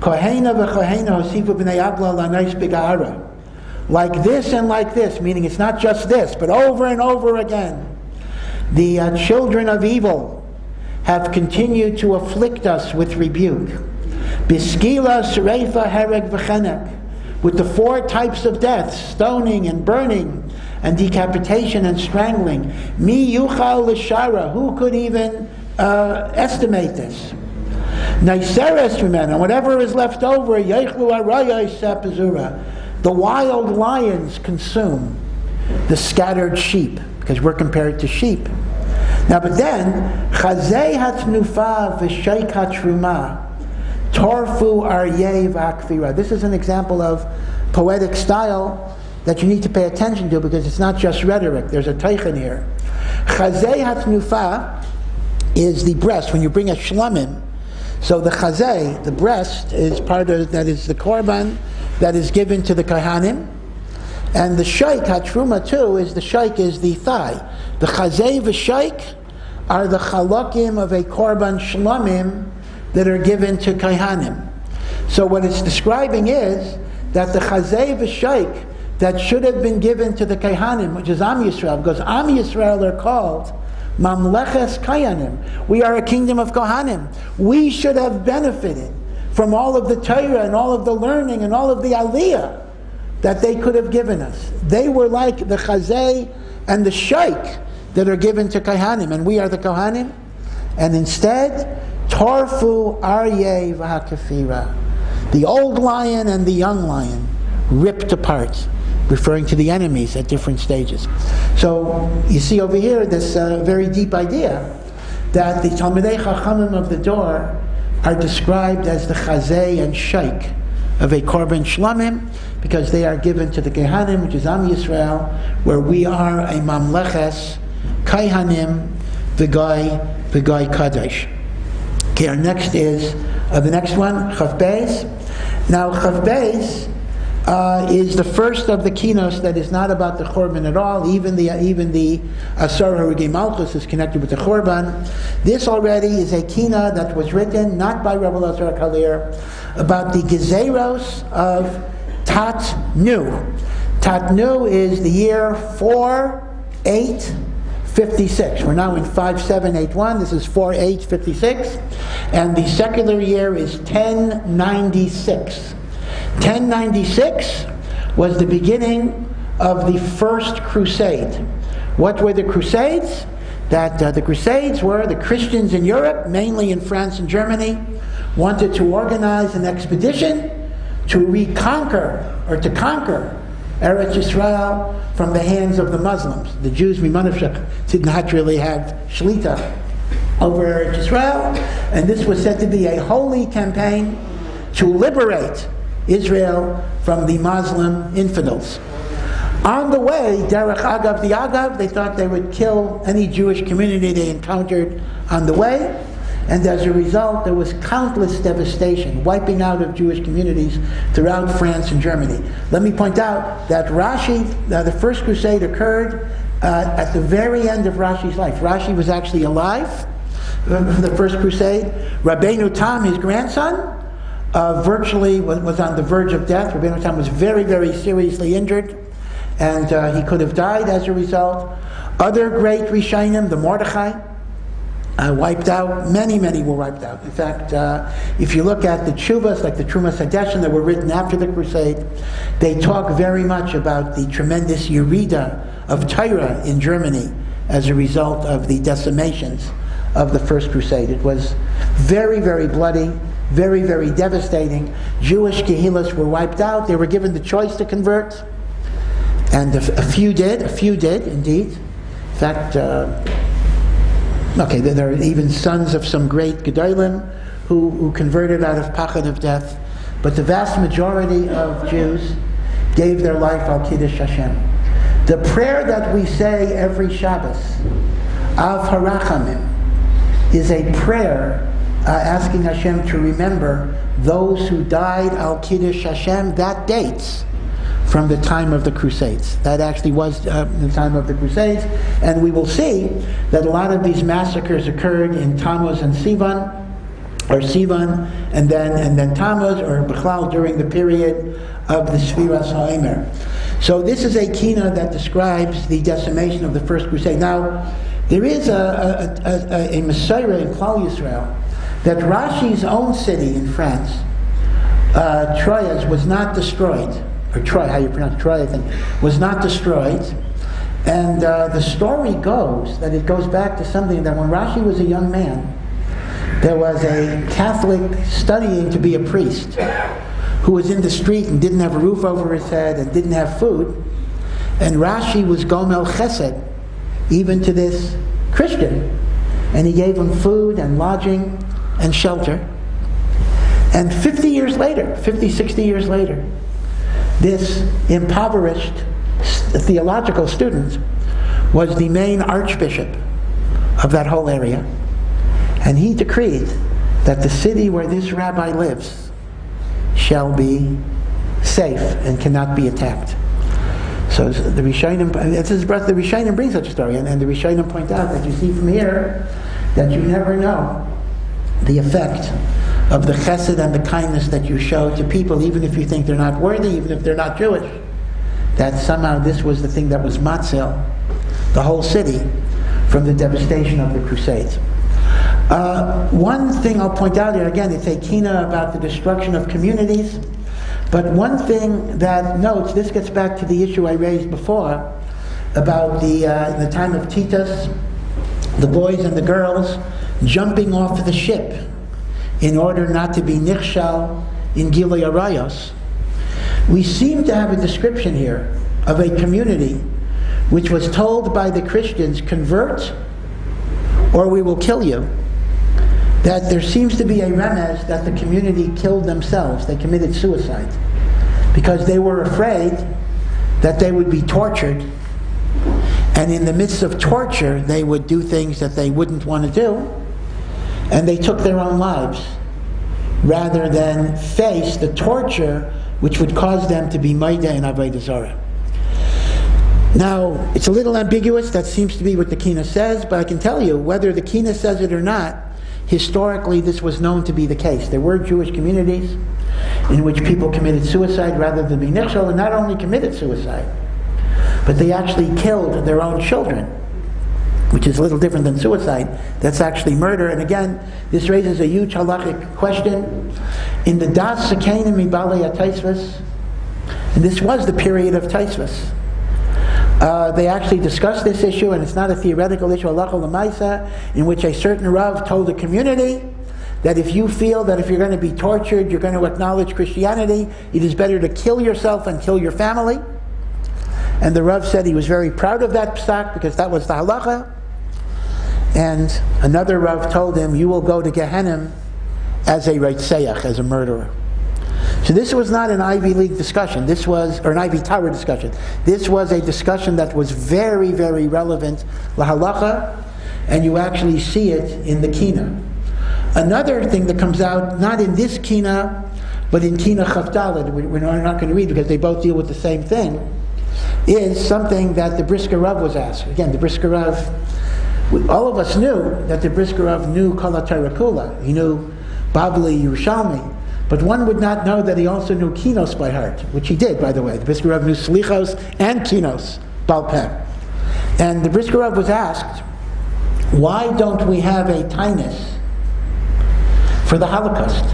Kohena v'Kohena hosifu b'nei Agla l'anais b'ga'ara. Like this and like this, meaning it's not just this, but over and over again. The children of evil have continued to afflict us with rebuke. Biskila, Serefa, Hereg, v'chenek. With the 4 types of death, stoning and burning and decapitation and strangling. Mi yuchal l'shara, who could even estimate this? Naiseres v'mena, whatever is left over, yeichlu arayos sapazura. The wild lions consume the scattered sheep, because we're compared to sheep. Now, but then, chazei hatnufa v'sheik hatruma, torfu aryeh v'akvira. This is an example of poetic style that you need to pay attention to, because it's not just rhetoric. There's a teichen here. Chazei hatnufa is the breast. When you bring a shlamim, so the chazei, the breast, is part of, that is the korban that is given to the kohanim. And the shaik, hatruma too, is the shaik is the thigh. The chazei v'shaik are the chalakim of a korban shlamim that are given to kohanim. So what it's describing is that the chazei v'shaik that should have been given to the kohanim, which is Am Yisrael, because Am Yisrael are called mamleches kohanim. We are a kingdom of kohanim. We should have benefited from all of the Torah and all of the learning and all of the aliyah that they could have given us. They were like the chazei and the shaik that are given to kohanim, and we are the kohanim. And instead, torfu aryeh v'hakafira, the old lion and the young lion ripped apart, referring to the enemies at different stages. So you see over here this very deep idea that the Talmidei Chachamim of the Dor are described as the chazei and shaik of a korban shlamim, because they are given to the Kehanim, which is Am Yisrael, where we are a mamleches, Kaihanim, V'gai Kadosh. Okay, our next is, the next one, Chav Beis. Now, Chav Beis is the first of the kinos that is not about the Chorban at all. Even the Asar Harugei Malchus is connected with the Chorban. This already is a kina that was written, not by Rabbi Elazar Kalir, about the Gezeros of Tat-Nu. Tat-Nu is the year 4856. We're now in 5781. This is 4856. And the secular year is 1096. 1096 was the beginning of the First Crusade. What were the Crusades? The Crusades were the Christians in Europe, mainly in France and Germany, wanted to organize an expedition to reconquer, or to conquer, Eretz Yisrael from the hands of the Muslims. The Jews, Mimanavshach, did not really have shlita over Eretz Yisrael, and this was said to be a holy campaign to liberate Israel from the Muslim infidels. On the way, Derech Agav the Agav, they thought they would kill any Jewish community they encountered on the way, and as a result, there was countless devastation, wiping out of Jewish communities throughout France and Germany. Let me point out that Rashi, the First Crusade occurred at the very end of Rashi's life. Rashi was actually alive for the First Crusade. Rabbeinu Tam, his grandson, virtually was on the verge of death. Rabbeinu Tam was very, very seriously injured, and he could have died as a result. Other great Rishonim, the Mordechai, wiped out. Many were wiped out. In fact, if you look at the tshuvas, like the Trumas Hadeshin that were written after the Crusade, they talk very much about the tremendous yerida of Torah in Germany as a result of the decimations of the First Crusade. It was very, very bloody, very, very devastating. Jewish kehilas were wiped out. They were given the choice to convert, and a few did indeed. In fact, there are even sons of some great Gedolim who converted out of pachad of death, but the vast majority of Jews gave their life al Kiddush Hashem. The prayer that we say every Shabbos, Av Harachamim is a prayer asking Hashem to remember those who died al Kiddush Hashem. That dates from the time of the Crusades. That actually was the time of the Crusades, and we will see that a lot of these massacres occurred in Tammuz and Sivan, and then Tammuz, or Bechlal, during the period of the Sfiras HaOmer. So this is a kina that describes the decimation of the First Crusade. Now, there is a Messiah in Klal Yisrael that Rashi's own city in France, Troyes, was not destroyed. Or Troy, how you pronounce Troy, I think, was not destroyed. And the story goes that it goes back to something that when Rashi was a young man, there was a Catholic studying to be a priest who was in the street and didn't have a roof over his head and didn't have food. And Rashi was Gomel Chesed, even to this Christian. And he gave him food and lodging and shelter. And 60 years later, this impoverished theological student was the main archbishop of that whole area. And he decreed that the city where this rabbi lives shall be safe and cannot be attacked. So the Rishonim, the Rishonim bring such a story, and the Rishonim point out that you see from here that you never know the effect of the chesed and the kindness that you show to people, even if you think they're not worthy, even if they're not Jewish, that somehow this was the thing that was matzil the whole city from the devastation of the Crusades. One thing I'll point out here, again, it's a kina about the destruction of communities, but one thing that notes, this gets back to the issue I raised before, about in the time of Titus, the boys and the girls jumping off the ship in order not to be nichshal in Gilui Arayos. We seem to have a description here of a community which was told by the Christians, convert or we will kill you. That there seems to be a remez that the community killed themselves. They committed suicide because they were afraid that they would be tortured, and in the midst of torture they would do things that they wouldn't want to do, and they took their own lives rather than face the torture which would cause them to be Maida and Avodah Zarah. Now, it's a little ambiguous. That seems to be what the Kina says, but I can tell you, whether the Kina says it or not, historically this was known to be the case. There were Jewish communities in which people committed suicide rather than be nichshal, and not only committed suicide, but they actually killed their own children, which is a little different than suicide. That's actually murder. And again, this raises a huge halachic question. In the Das Sekenim Mibalei HaTaisvus, and this was the period of Taisvus, they actually discussed this issue, and it's not a theoretical issue, halacha l'maisa, in which a certain Rav told the community that if you feel that if you're going to be tortured, you're going to acknowledge Christianity, it is better to kill yourself and kill your family. And the Rav said he was very proud of that psak because that was the halacha. And another Rav told him, you will go to Gehenna as a Reitzayach, as a murderer. So this was not an Ivy League discussion. This was, or an Ivy Tower discussion. This was a discussion that was very, very relevant lahalacha, and you actually see it in the Kina. Another thing that comes out, not in this Kina, but in Kina Chavdalad, we're not going to read because they both deal with the same thing, is something that the Brisker Rav was asked. Again, the Brisker Rav, all of us knew that the Brisker Rav knew Kol HaTorah Kula. He knew Bavli, Yerushalmi. But one would not know that he also knew Kinos by heart, which he did, by the way. The Brisker Rav knew Slichos and Kinos, Baal Peh. And the Brisker Rav was asked, why don't we have a tainus for the Holocaust,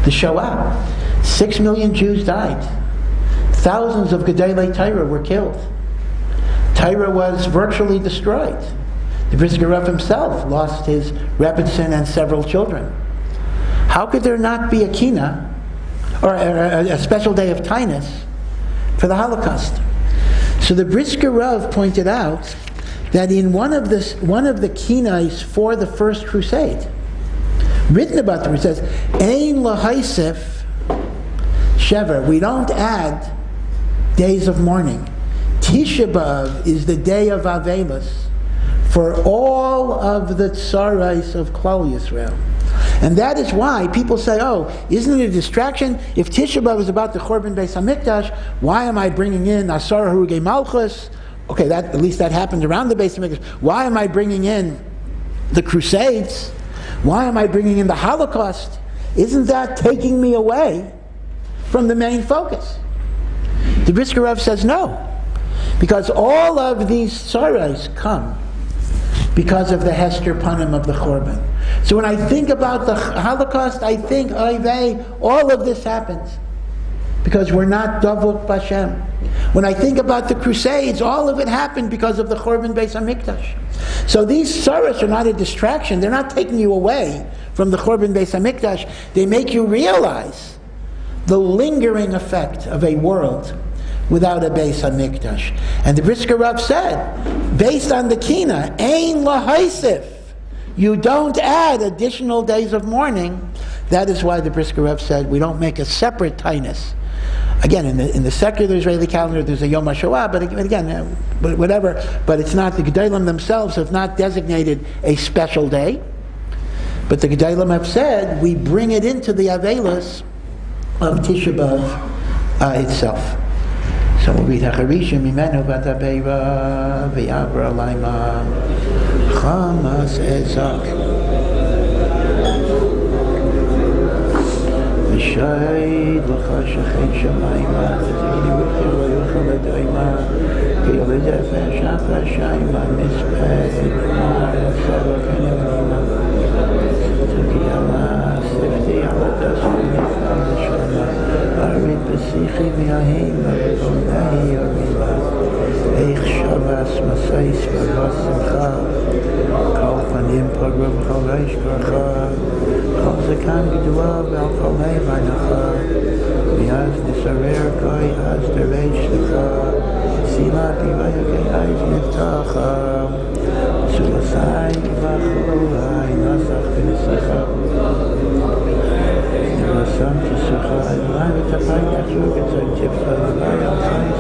the Shoah? 6 million Jews died. Thousands of Gedolei Torah were killed. Torah was virtually destroyed. The Brisker Rav himself lost his Rebbetzin and several children. How could there not be a Kina, or a special day of Tainus, for the Holocaust? So the Brisker Rav pointed out that in one of the Kinas for the First Crusade, written about them, it says, Ein lahaisef shever, we don't add days of mourning. Tisha B'Av is the day of Avelis for all of the tsarais of Klal Yisrael. And that is why people say, oh, isn't it a distraction? If Tisha B'Av is about the Chorban Beis HaMikdash, why am I bringing in Asar Harugei Malchus? Okay, at least that happened around the Beis HaMikdash. Why am I bringing in the Crusades? Why am I bringing in the Holocaust? Isn't that taking me away from the main focus? The Brisker Rav says no, because all of these tsarais come because of the Hester Panim of the Chorban. So when I think about the Holocaust, I think, oy vey, all of this happens because we're not Davuk B'Hashem. When I think about the Crusades, all of it happened because of the Chorban Beis HaMikdash. So these tsaros are not a distraction. They're not taking you away from the Chorban Beis HaMikdash. They make you realize the lingering effect of a world without a Beis HaMikdash. And the Brisker Rav said, based on the Kina, Ein Lahaisif, you don't add additional days of mourning. That is why the Brisker Rav said we don't make a separate tainus. Again, in the secular Israeli calendar, there's a Yom HaShoah, but again, whatever. But it's not, the Gedalim themselves have not designated a special day. But the Gedalim have said we bring it into the Avelos of Tisha B'Av itself. So we'll read Hacharisha Mimenu Batabeira V'Yavra Laima Chamas Ezak V'Shayd L'Chashachet Shamayma V'Zini Ruchi V'Yucha L'Doyma V'Yolideh V'Shafa Shayma Mispeh V'Shavah V'Nevima V'Kiyama Sifti Ala Tasmi V'Shama Arid B'Sichi V'Yahim V'Onahi Yorima Eich Shavas Masais V'Vas Simcha Kol Panim Pogrom Kol Reish Korcha Kol Zekan Gidua V'Al Kol Mei V'Anacha V'Yaz Nisarer Koi Az Dereish Lecha Sila Tivaya Kei Aiz Niftacha Sulasai V'Achlu Hai Nasach V'Nisicha Some to Sucha and Lai to find that you get some tips on the Lai outside.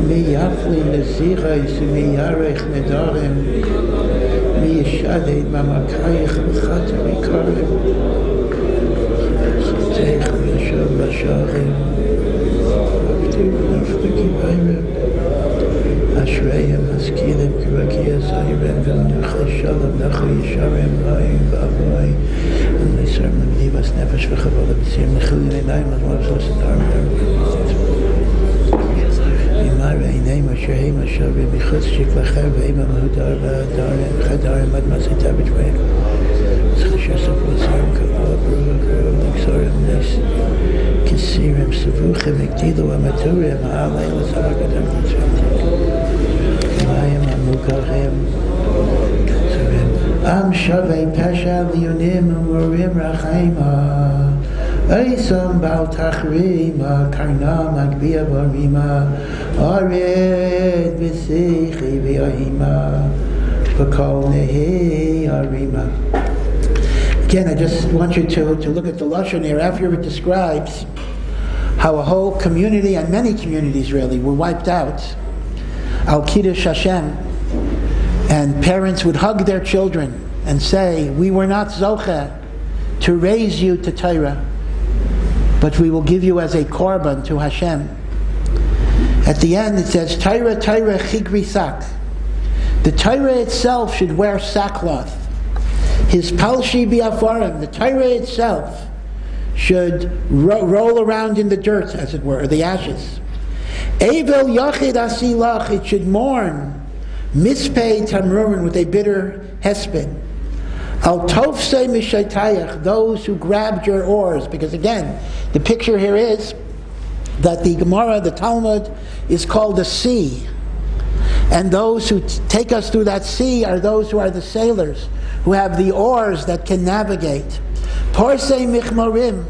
Mi yafli nezichos mi yarech nedarim mi yishaded mamakayich v'chata v'karim Teich v'yashav v'shachim V'ktiv v'nafliki v'ayrim Ashreyim askilim k'rakia zayrem v'nachal shalom nachal yisharem v'ayim v'avai and they sermon divas nefesh v'chavod v'tzir mechuli ne'nayim as well as l'sadar Imare name Hashem Hashem b'chutz shiklacher v'imam hudar v'adarim chadarim ad masita b'tveim Zchashasaf v'sarim kavod v'ruach v'leksorim nes kisirim savuchim iktilu amaturim ha'alei l'savakadam v'tzvantik Mayim amukachem Am shavei pesha liyunim u'murim rachaima Eisam bal tachrima karna magbia barima Ared v'sichi v'yahima v'kol nehi arima. Again, I just want you to look at the Lashon here. After it describes how a whole community, and many communities really, were wiped out. Al Kiddush Hashem. And parents would hug their children and say, we were not zocheh to raise you to Torah, but we will give you as a korban to Hashem. At the end it says, Torah, Torah, chigri sak. The Torah itself should wear sackcloth. His palshi bi'afarim, the Torah itself should roll around in the dirt, as it were, or the ashes. Evel yachid asilach, it should mourn, mispei tamrurin, with a bitter hesped. Al tovsei mishaitayach, those who grabbed your oars, because again, the picture here is that the Gemara, the Talmud, is called the sea. And those who take us through that sea are those who are the sailors, who have the oars that can navigate. Porsei michmarim,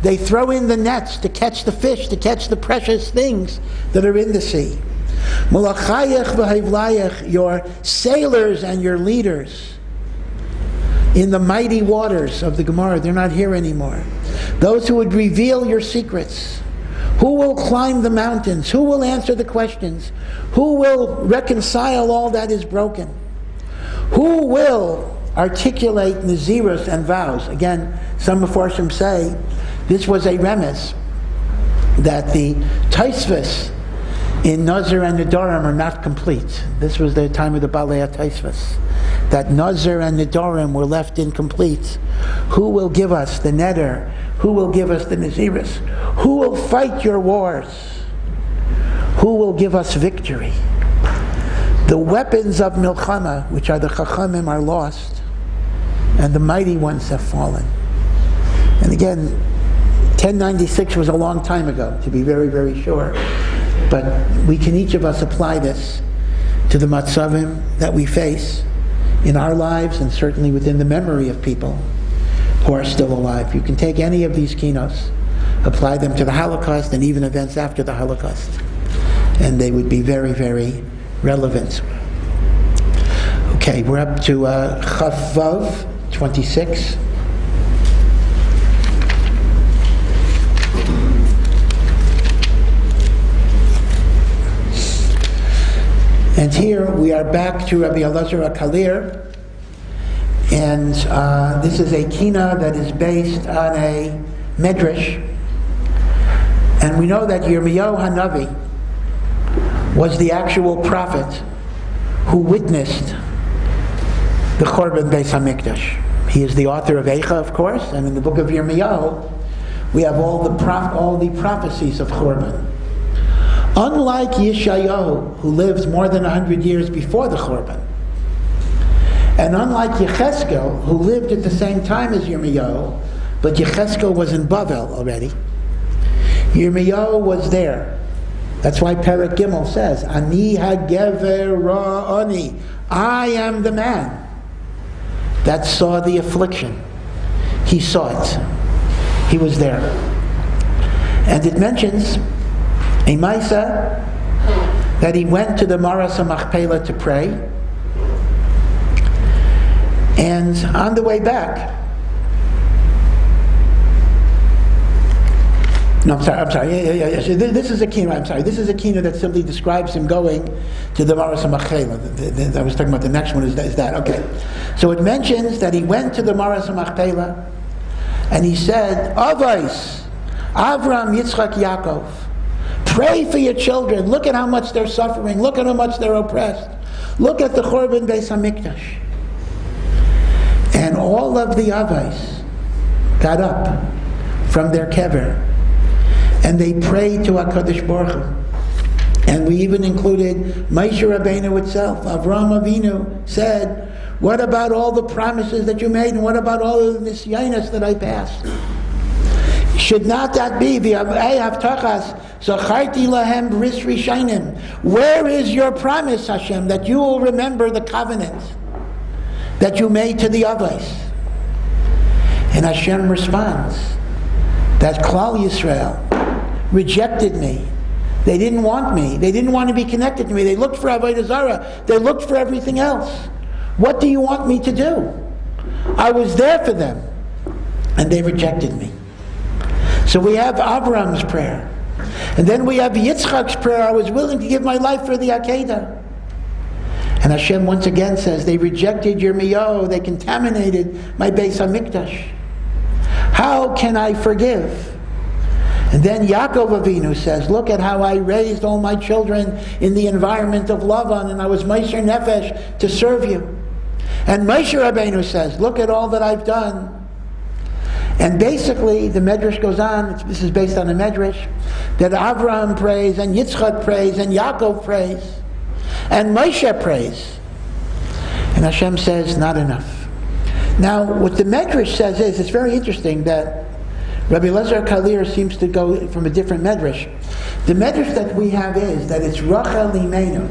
they throw in the nets to catch the fish, to catch the precious things that are in the sea. Malachayach v'hevlayach, your sailors and your leaders in the mighty waters of the Gemara, they're not here anymore. Those who would reveal your secrets. Who will climb the mountains? Who will answer the questions? Who will reconcile all that is broken? Who will articulate nazirus and vows? Again, some Mefarshim say this was a remez that the taisvus in Nazir and Nedarim are not complete. This was the time of the Balei HaTaisvus, that Nazir and Nedarim were left incomplete. Who will give us the neder? Who will give us the nazirus? Who will fight your wars? Who will give us victory? The weapons of milchama, which are the chachamim, are lost, and the mighty ones have fallen. And again, 1096 was a long time ago, to be very, very sure. But we can each of us apply this to the matzavim that we face in our lives, and certainly within the memory of people who are still alive. You can take any of these kinos, apply them to the Holocaust and even events after the Holocaust, and they would be very, very relevant. Okay, we're up to Chaf Vav 26. And here we are back to Rabbi Elazar HaKalir, and this is a kina that is based on a medrash. And we know that Yirmiyahu Hanavi was the actual prophet who witnessed the Chorban Beis HaMikdash. He is the author of Eicha, of course, and in the book of Yirmiyahu we have all the prophecies of Chorban. Unlike Yeshayahu, who lived more than 100 years before the Chorban, and unlike Yecheskel, who lived at the same time as Yirmiyahu, but Yecheskel was in Bavel already, Yirmiyahu was there. That's why Perek Gimel says, Ani hagever ra'ani, I am the man that saw the affliction. He saw it. He was there. And it mentions a Maisa that he went to the Maras HaMachpelah to pray, and on the way back No, I'm sorry. Yeah. So this is a kina. I'm sorry. This is a kina that simply describes him going to the Ohr Somayach. I was talking about the next one. Is that okay? So it mentions that he went to the Ohr Somayach, and he said, "Avos, Avram, Yitzchak, Yaakov, pray for your children. Look at how much they're suffering. Look at how much they're oppressed. Look at the Churban Beis Hamikdash." And all of the Avos got up from their kever, and they prayed to HaKadosh Baruch Hu. And we even included Moshe Rabbeinu itself. Avraham Avinu said, "What about all the promises that you made, and what about all of the nisyanos that I passed? Should not that be the Avtachas Zacharti lahem bris rishainim? Where is your promise, Hashem, that you will remember the covenant that you made to the Avos?" And Hashem responds that Klal Yisrael rejected me. They didn't want me. They didn't want to be connected to me. They looked for Avodah Zarah. They looked for everything else. What do you want me to do? I was there for them, and they rejected me. So we have Avram's prayer. And then we have Yitzchak's prayer, "I was willing to give my life for the Akedah." And Hashem once again says, "They rejected your miyah, they contaminated my Beis HaMikdash. How can I forgive?" And then Yaakov Avinu says, "Look at how I raised all my children in the environment of Lavan, and I was Meiser Nefesh to serve you." And Moshe Rabbeinu says, "Look at all that I've done." And basically, the Medrash goes on, this is based on the Medrash, that Avraham prays, and Yitzchak prays, and Yaakov prays, and Moshe prays. And Hashem says, not enough. Now, what the Medrash says is, it's very interesting that Rabbi Elazar Kalir seems to go from a different Medrash. The Medrash that we have is that it's Rachel Imenu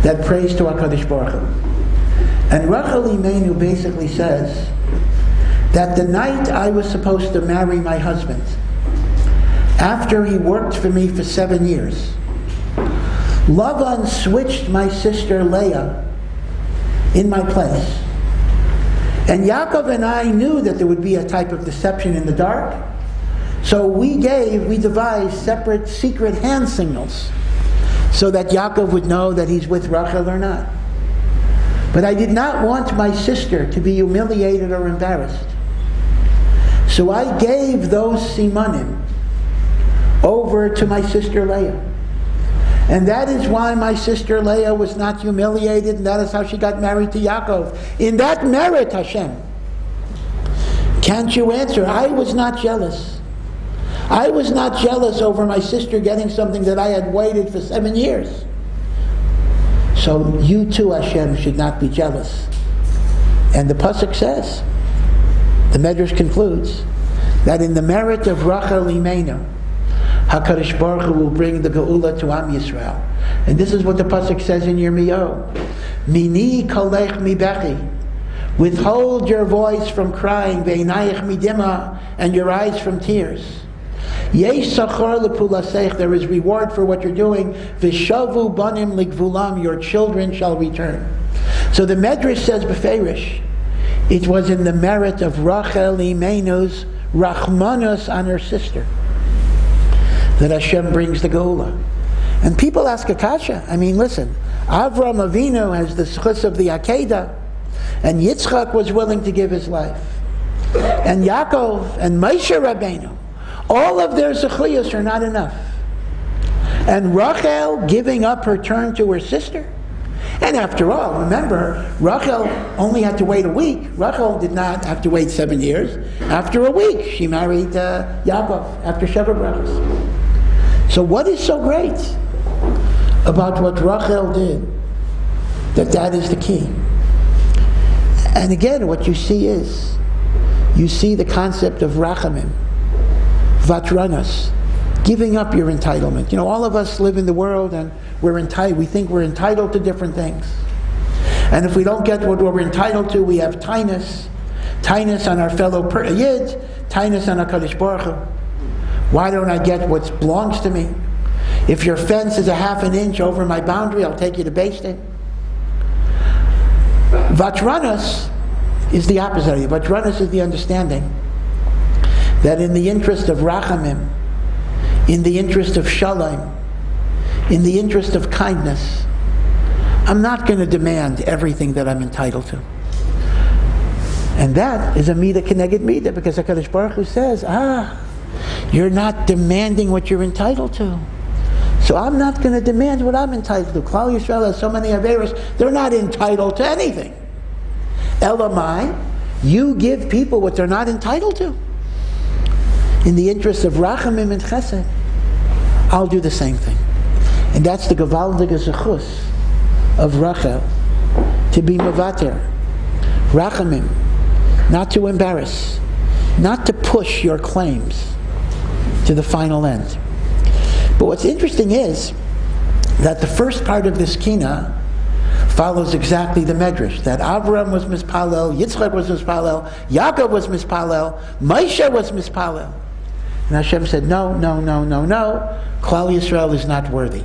that prays to HaKadosh Baruch Hu. And Rachel Imenu basically says that the night I was supposed to marry my husband, after he worked for me for 7 years, Lavan switched my sister Leah in my place. And Yaakov and I knew that there would be a type of deception in the dark, so we devised separate secret hand signals so that Yaakov would know that he's with Rachel or not. But I did not want my sister to be humiliated or embarrassed. So I gave those simanim over to my sister Leah. And that is why my sister Leah was not humiliated, and that is how she got married to Yaakov. In that merit, Hashem, can't you answer? I was not jealous. I was not jealous over my sister getting something that I had waited for 7 years. So you too, Hashem, should not be jealous. And the Pasuk says, the Medrash concludes, that in the merit of Rachel Imenu, HaKadosh Baruch Hu will bring the Geula to Am Yisrael. And this is what the Pasuk says in Yirmiyahu. Mini kolech mi bechi. Withhold your voice from crying, ve'inayich midima, and your eyes from tears. Yesh sachar lepulaseich, there is reward for what you're doing. V'shavu banim ligvulam, your children shall return. So the Medrash says beferish, it was in the merit of Rachel Imenu's rachmanus on her sister that Hashem brings the Geula. And people ask a kasha. I mean, listen, Avram Avinu has the schus of the Akedah, and Yitzchak was willing to give his life, and Yaakov and Moshe Rabbeinu, all of their zechuyos are not enough. And Rachel giving up her turn to her sister. And after all, remember, Rachel only had to wait a week. Rachel did not have to wait 7 years. After a week, she married Yaakov after Sheva Brachos. So what is so great about what Rachel did? That is the key. And again, what you see is, you see the concept of rachamim, vatranas, giving up your entitlement. You know, all of us live in the world and we're entitled. We think we're entitled to different things. And if we don't get what we're entitled to, we have tinus on our fellow Yid, tinus on HaKadosh Baruch Hu. Why don't I get what belongs to me? If your fence is a half an inch over my boundary, I'll take you to Beis Din. Vatranas is the opposite of it. Vatranas is the understanding that in the interest of rachamim, in the interest of shalom, in the interest of kindness, I'm not going to demand everything that I'm entitled to. And that is a midah keneged midah, because HaKadosh Baruch Hu says, you're not demanding what you're entitled to. So I'm not going to demand what I'm entitled to. Klal Yisrael has so many averos, they're not entitled to anything. Elamai, you give people what they're not entitled to. In the interest of rachamim and chesed, I'll do the same thing. And that's the gewaldige zechus of Rachel, to be mevater, rachamim, not to embarrass, not to push your claims to the final end. But what's interesting is that the first part of this kina follows exactly the medrash, that Avraham was mispalel, Yitzchak was mispalel, Yaakov was mispalel, Moshe was mispalel. And Hashem said, no, Klal Yisrael is not worthy.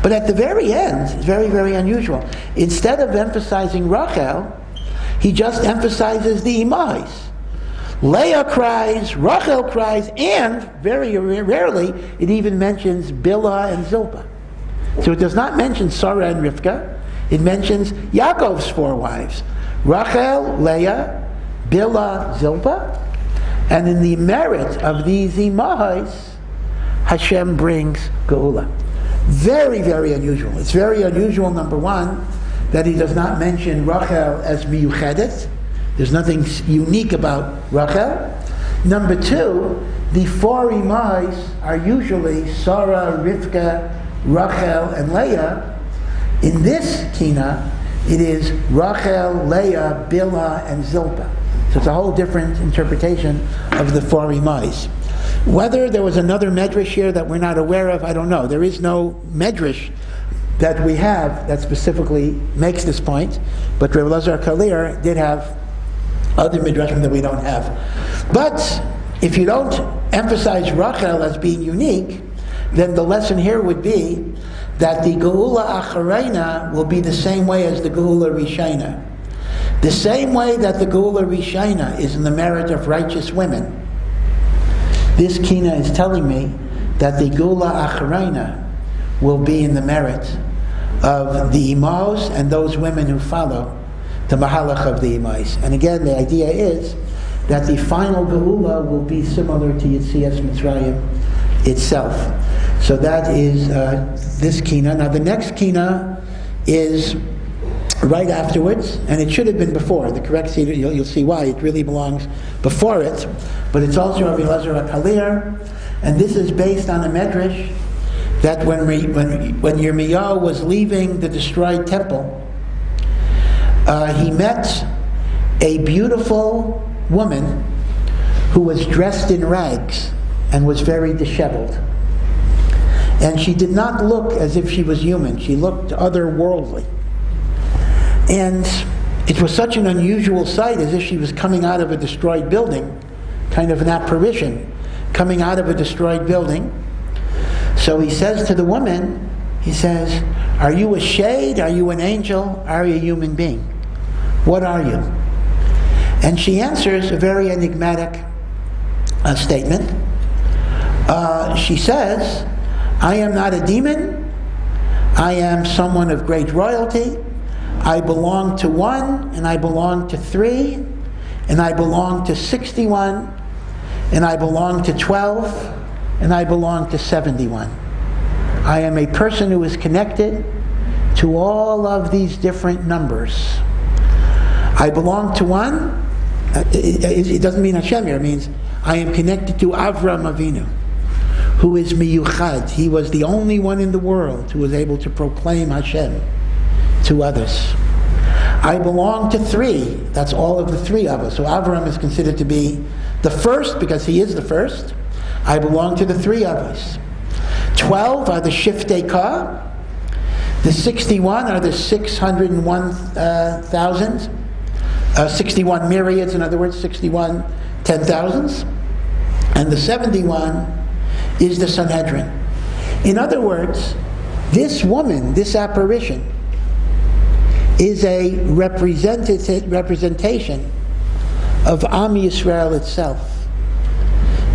But at the very end, it's very, very unusual. Instead of emphasizing Rachel, he just emphasizes the imahis. Leah cries, Rachel cries, and very rarely it even mentions Bilhah and Zilpah. So it does not mention Sarah and Rivka. It mentions Yaakov's 4 wives, Rachel, Leah, Bilhah, Zilpah. And in the merit of these imahis, Hashem brings Geula. Very, very unusual. It's very unusual, number one, that he does not mention Rachel as miyuchedet. There's nothing unique about Rachel. Number two, the 4 imahis are usually Sarah, Rivka, Rachel, and Leah. In this kina, it is Rachel, Leah, Bilhah, and Zilpah. So it's a whole different interpretation of the 4 imahis. Whether there was another medrash here that we're not aware of, I don't know. There is no medrash that we have that specifically makes this point, but Reb Elazar Kalir did have other midrashim that we don't have. But if you don't emphasize Rachel as being unique, then the lesson here would be that the Geula Acharayna will be the same way as the Geula Rishayna. The same way that the Geula Rishayna is in the merit of righteous women, this kina is telling me that the Geula Acharayna will be in the merit of the imahos and those women who follow the mahalach of the imahs. And again, the idea is that the final Geula will be similar to Yetzias Mitzrayim itself. So that is this kina. Now the next kina is right afterwards, and it should have been before. The correct seed, you'll see why, it really belongs before it. But it's also Rabbi Elazar HaKalir, and this is based on a medrash that when Yirmiyahu was leaving the destroyed temple, he met a beautiful woman who was dressed in rags and was very disheveled. And she did not look as if she was human. She looked otherworldly. And it was such an unusual sight, as if she was coming out of a destroyed building, kind of an apparition coming out of a destroyed building. So he says to the woman, he says, are you a shade? Are you an angel? Are you a human being? What are you? And she answers a very enigmatic statement. She says, I am not a demon. I am someone of great royalty. I belong to 1, and I belong to 3, and I belong to 61, and I belong to 12, and I belong to 71. I am a person who is connected to all of these different numbers. I belong to 1. It doesn't mean Hashem here. It means I am connected to Avraham Avinu, who is miyuchad. He was the only one in the world who was able to proclaim Hashem to others. I belong to 3. That's all of the 3 of us. So Avraham is considered to be the first because he is the first. I belong to the 3 of us. 12 are the Shiftei Ka. The 61 are the 601,000. 61 myriads, in other words, 61 10,000s. And the 71 is the Sanhedrin. In other words, this woman, this apparition, is a representation of Am Yisrael itself.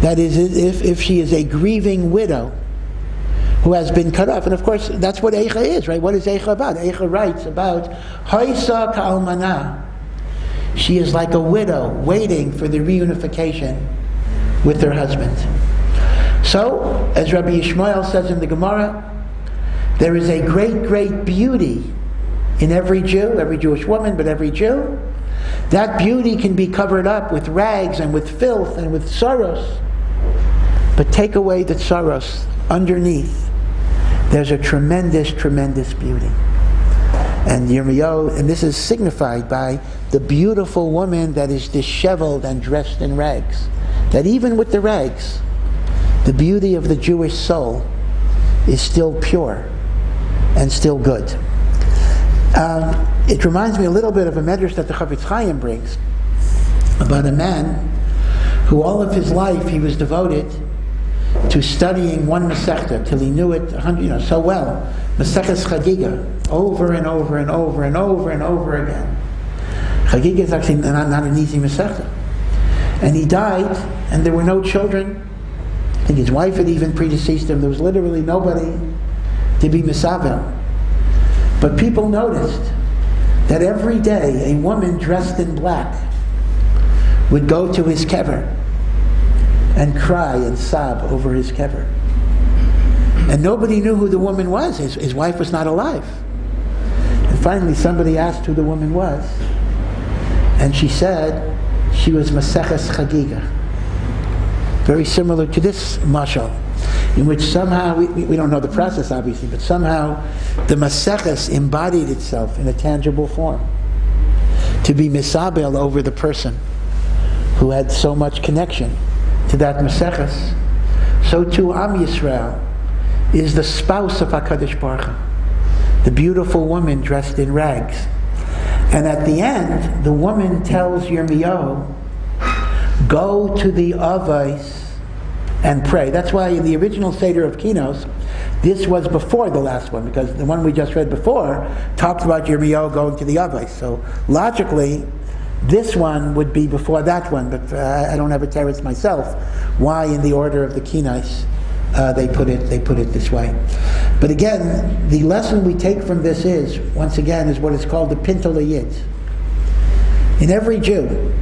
That is, if she is a grieving widow who has been cut off. And of course, that's what Eicha is, right? What is Eicha about? Eicha writes about Haisa ka'almana. She is like a widow waiting for the reunification with her husband. So, as Rabbi Yishmael says in the Gemara, there is a great, great beauty in every Jew, every Jewish woman, but every Jew. That beauty can be covered up with rags and with filth and with sorrows. But take away the sorrows underneath. There's a tremendous, tremendous beauty. And Yirmiyahu, and this is signified by the beautiful woman that is disheveled and dressed in rags. That even with the rags, the beauty of the Jewish soul is still pure and still good. It reminds me a little bit of a medrash that the Chafetz Chaim brings about a man who all of his life he was devoted to studying one Masechta till he knew it so well. Maseches Chagiga, over and over and over and over and over again. Chagiga is actually not an easy Masechta. And he died, and there were no children. I think his wife had even predeceased him. There was literally nobody to be Misavel. But people noticed that every day a woman dressed in black would go to his kever and cry and sob over his kever. And nobody knew who the woman was. His wife was not alive. And finally somebody asked who the woman was. And she said she was Maseches Chagiga. Very similar to this mashal, in which somehow, we don't know the process obviously, but somehow the Maseches embodied itself in a tangible form. To be misabel over the person who had so much connection to that Maseches. So too Am Yisrael is the spouse of HaKadosh Baruch Hu, the beautiful woman dressed in rags. And at the end, the woman tells Yirmiyahu, go to the Avos and pray. That's why in the original Seder of Kinos, this was before the last one, because the one we just read before talked about Yirmiyahu going to the Avos. So logically, this one would be before that one, but I don't have a teretz myself why in the order of the Kinos they put it this way. But again, the lesson we take from this is, once again, is what is called the Pintel Yid. In every Jew,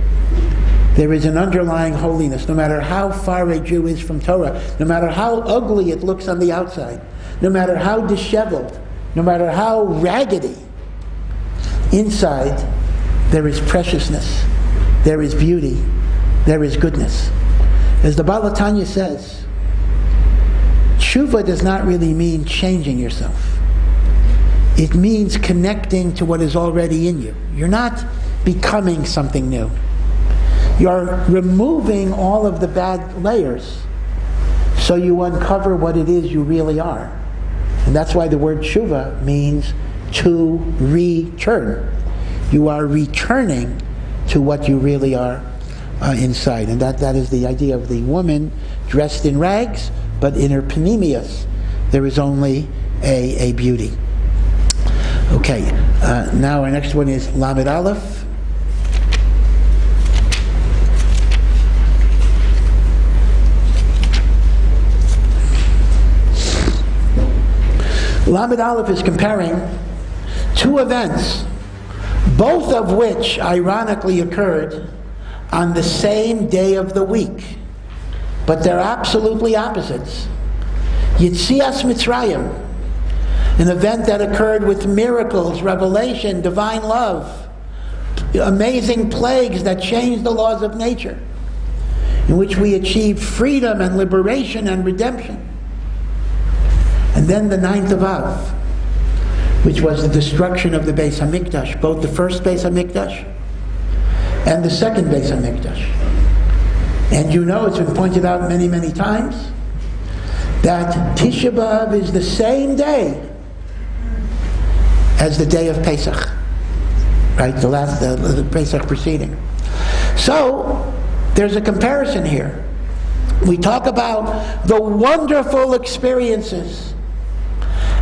there is an underlying holiness, no matter how far a Jew is from Torah, no matter how ugly it looks on the outside, no matter how disheveled, no matter how raggedy. Inside, there is preciousness, there is beauty, there is goodness. As the Baal HaTanya says, Tshuva does not really mean changing yourself. It means connecting to what is already in you. You're not becoming something new. You're removing all of the bad layers so you uncover what it is you really are. And that's why the word tshuva means to return. You are returning to what you really are inside. And that is the idea of the woman dressed in rags, but in her panemius there is only a beauty. Okay, now our next one is Lamed Aleph. Lamed Aleph is comparing two events, both of which ironically occurred on the same day of the week, but they're absolutely opposites. Yitzias Mitzrayim, an event that occurred with miracles, revelation, divine love, amazing plagues that changed the laws of nature, in which we achieved freedom and liberation and redemption. And then the 9th of Av, which was the destruction of the Beis HaMikdash, both the first Beis HaMikdash and the second Beis HaMikdash. And you know, it's been pointed out many, many times, that Tisha B'Av is the same day as the day of Pesach, right? The Pesach preceding. So, there's a comparison here. We talk about the wonderful experiences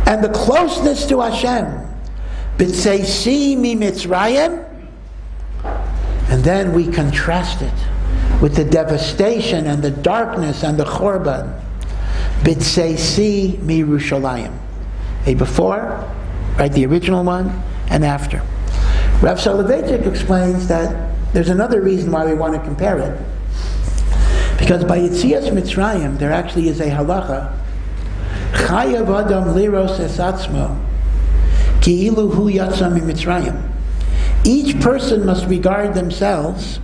and the closeness to Hashem, B'tzeisi mi Mitzrayim, and then we contrast it with the devastation and the darkness and the Chorban. B'tseisi miYerushalayim. A before, right, the original one, and after. Rav Soloveitchik explains that there's another reason why we want to compare it. Because by Yetzias Mitzrayim, there actually is a halacha. Chayav Adam liros es atzmo, ki'ilu hu yatsa miMitzrayim. Each person must regard themselves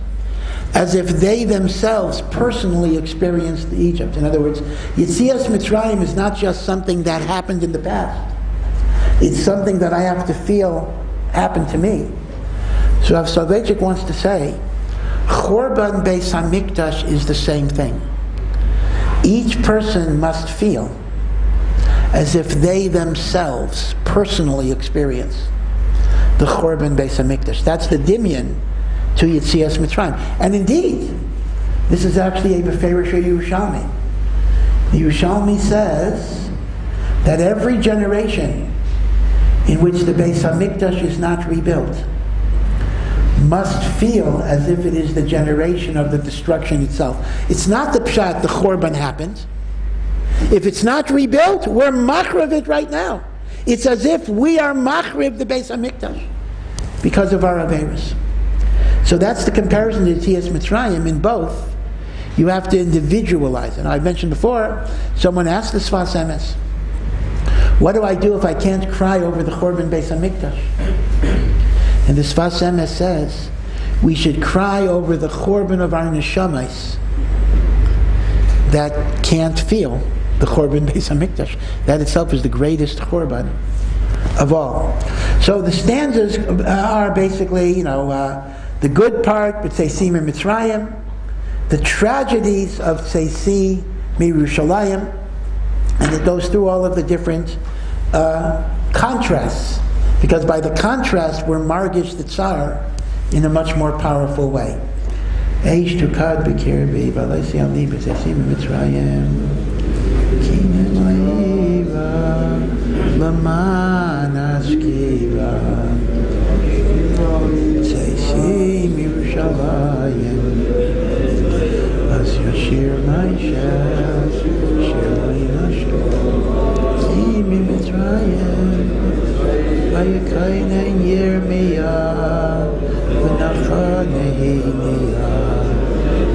as if they themselves personally experienced Egypt. In other words, Yetzias Mitzrayim is not just something that happened in the past. It's something that I have to feel happened to me. So Rav Soloveitchik wants to say, Chorban Beis HaMikdash is the same thing. Each person must feel as if they themselves personally experience the Chorban Beis HaMikdash. That's the dimyan to Yetzias Mitzrayim. And indeed, this is actually a Beferish Yerushalmi. The Yerushalmi says that every generation in which the Beis HaMikdash is not rebuilt must feel as if it is the generation of the destruction itself. It's not the pshat, the Chorban happened. If it's not rebuilt, we're machriv it right now. It's as if we are machriv the Beis HaMikdash because of our averos. So that's the comparison to Yetzias Mitzrayim. In both, you have to individualize it. I've mentioned before, someone asked the Sfas Emes, what do I do if I can't cry over the Chorban Beis HaMikdash? And the Sfas Emes says, we should cry over the Chorban of our neshamas that can't feel the Chorban Beis HaMikdash. That itself is the greatest Chorban of all. So the stanzas are basically, the good part, B'tseisi miMitzrayim, the tragedies of Tseisi miYerushalayim, and it goes through all of the different contrasts, because by the contrast we're margish the tsar in a much more powerful way. Eish tukad b'kirbi v'aleisi ali b'tseisi miMitzrayim kinem la'iva l'man ashkiva Tseisi miYerushalayim as yashir ma'ishes shir la'inashir Tseisi miMitzrayim v'yakaina yirmiyah v'nacha nehiniah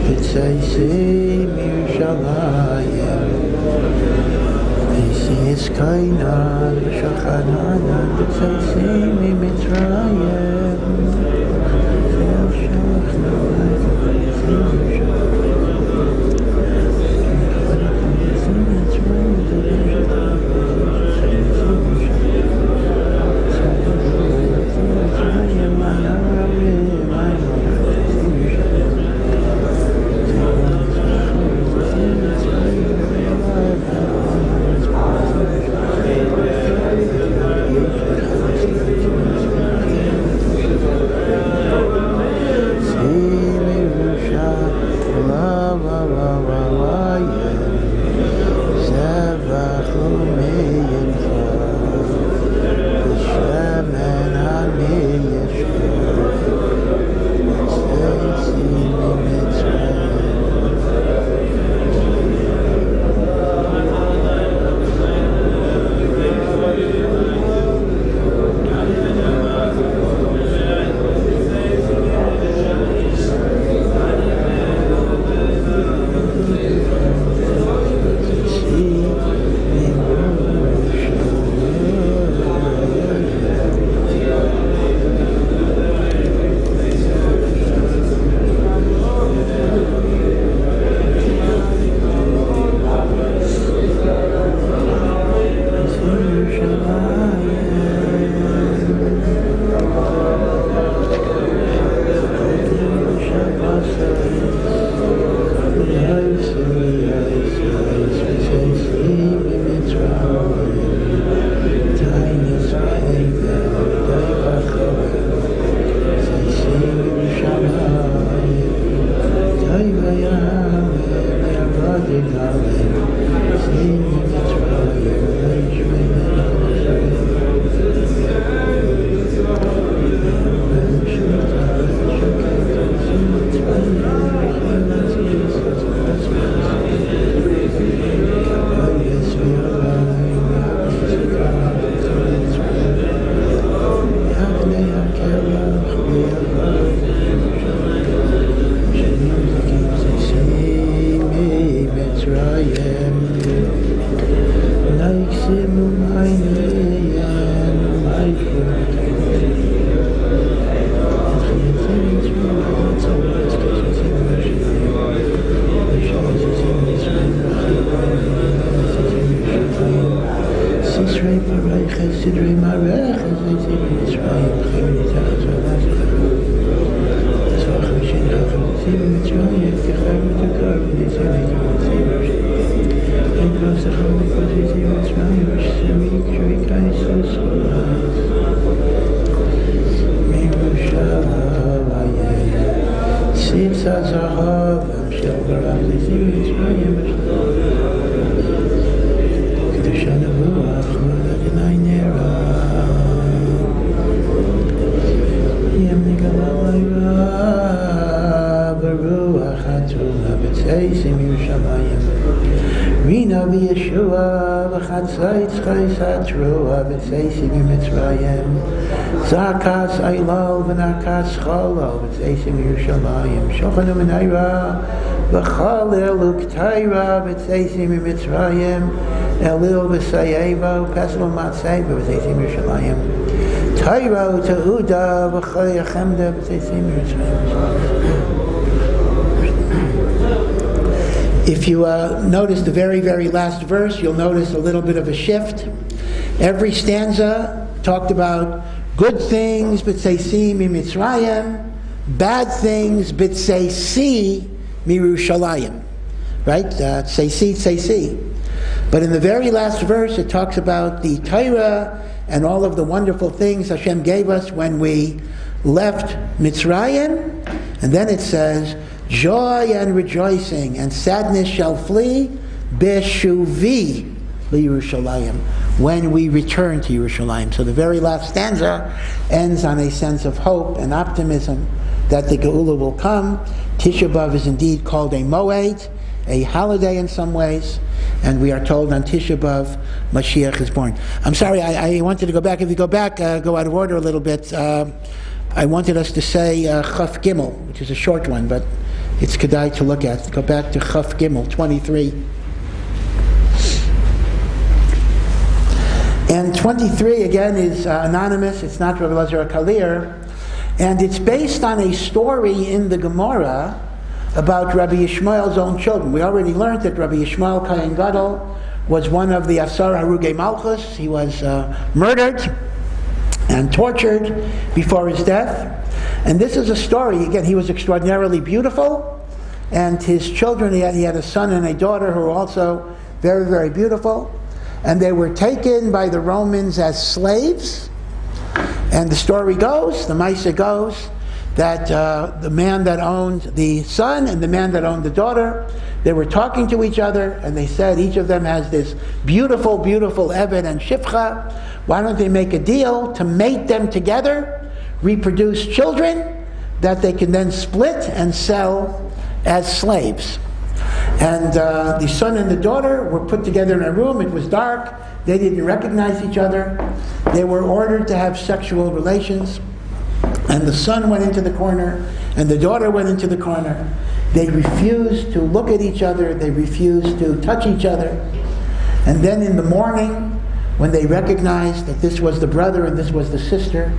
B'tseisi miYerushalayim Tseisi iskainan v'shachananan B'tseisi miMitzrayim Zakas Ailal v'nakas Cholol v'tzeisim Yerushalayim Shochanu Menayra v'chalel u'ktayra v'tzeisim Mitzrayim Elil v'sayeva v'pesel v'matzayva v'tzeisim Yerushalayim Tayra u'ta'uda v'chayachemda v'tzeisim Yerushalayim. If you notice the very, very last verse, you'll notice a little bit of a shift. Every stanza talked about good things, b'tzeisim mitzrayim, bad things, b'tzeisi mirushalayim. Right? Tzeisi. But in the very last verse, it talks about the Torah and all of the wonderful things Hashem gave us when we left Mitzrayim. And then it says, joy and rejoicing and sadness shall flee, beshuvi Yerushalayim, when we return to Yerushalayim. So the very last stanza ends on a sense of hope and optimism that the Geula will come. Tisha B'Av is indeed called a moed, a holiday in some ways, and we are told on Tisha B'Av Mashiach is born. I'm sorry, I wanted to go back. If you go back, go out of order a little bit. I wanted us to say Chaf Gimel, which is a short one, but it's kedai to look at. Go back to Chaf Gimel 23. And 23, again, is anonymous. It's not Rabbi Elazar Kalir. And it's based on a story in the Gemara about Rabbi Yishmael's own children. We already learned that Rabbi Yishmael Kohen Gadol was one of the Asar Harugei Malchus. He was murdered and tortured before his death. And this is a story, again, he was extraordinarily beautiful. And his children, he had a son and a daughter who were also very, very beautiful. And they were taken by the Romans as slaves. And the story goes, the Maisa goes, that the man that owned the son and the man that owned the daughter, they were talking to each other, and they said each of them has this beautiful, beautiful Eved and Shifcha. Why don't they make a deal to mate them together, reproduce children, that they can then split and sell as slaves? And the son and the daughter were put together in a room. It was dark. They didn't recognize each other. They were ordered to have sexual relations. And the son went into the corner, and the daughter went into the corner. They refused to look at each other. They refused to touch each other. And then in the morning, when they recognized that this was the brother and this was the sister,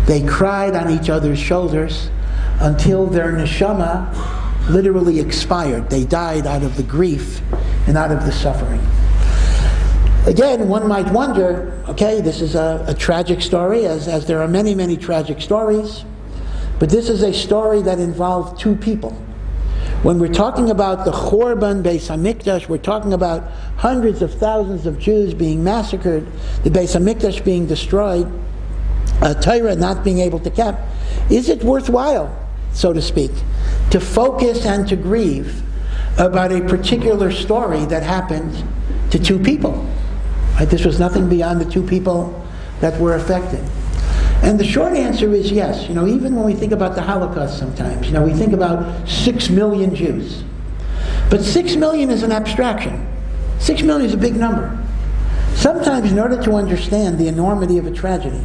they cried on each other's shoulders until their neshama literally expired. They died out of the grief and out of the suffering. Again, one might wonder, okay, this is a tragic story, as there are many, many tragic stories, but this is a story that involved two people. When we're talking about the Chorban Beis HaMikdash, we're talking about hundreds of thousands of Jews being massacred, the Beis HaMikdash being destroyed, Torah not being able to keep. Is it worthwhile, so to speak, to focus and to grieve about a particular story that happened to two people? Right? This was nothing beyond the two people that were affected. And the short answer is yes. Even when we think about the Holocaust sometimes, we think about 6 million Jews. But 6 million is an abstraction. 6 million is a big number. Sometimes in order to understand the enormity of a tragedy,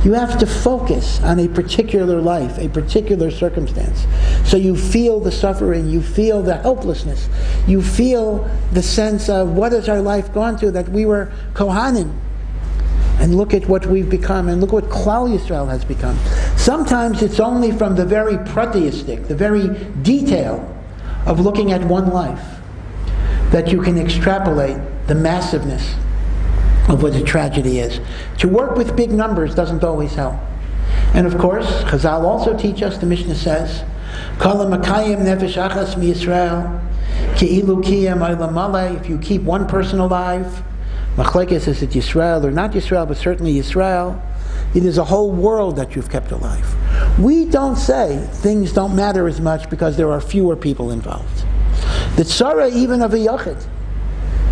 you have to focus on a particular life, a particular circumstance. So you feel the suffering, you feel the helplessness, you feel the sense of what has our life gone through, that we were Kohanim. And look at what we've become, and look what Klal Yisrael has become. Sometimes it's only from the very pratiistic, the very detail of looking at one life, that you can extrapolate the massiveness of what a tragedy is. To work with big numbers doesn't always help. And of course, Chazal also teach us, the Mishnah says, Kol makayim nefesh achas miYisrael ke'ilu kiyam olam maleh. If you keep one person alive, Machlekes, is it Yisrael or not Yisrael, but certainly Yisrael, it is a whole world that you've kept alive. We don't say things don't matter as much because there are fewer people involved. The tzara even of a yachid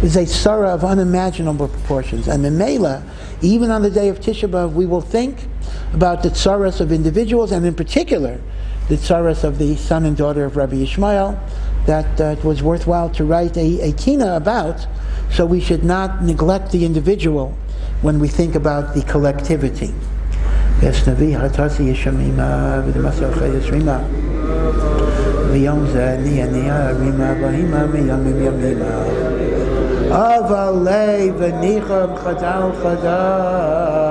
is a tzara of unimaginable proportions. And Memela, even on the day of Tisha B'Av, we will think about the tzaras of individuals, and in particular, the tzaras of the son and daughter of Rabbi Yishmael, that it was worthwhile to write a kina about, so we should not neglect the individual when we think about the collectivity. Avalei v'nicham chadal chadal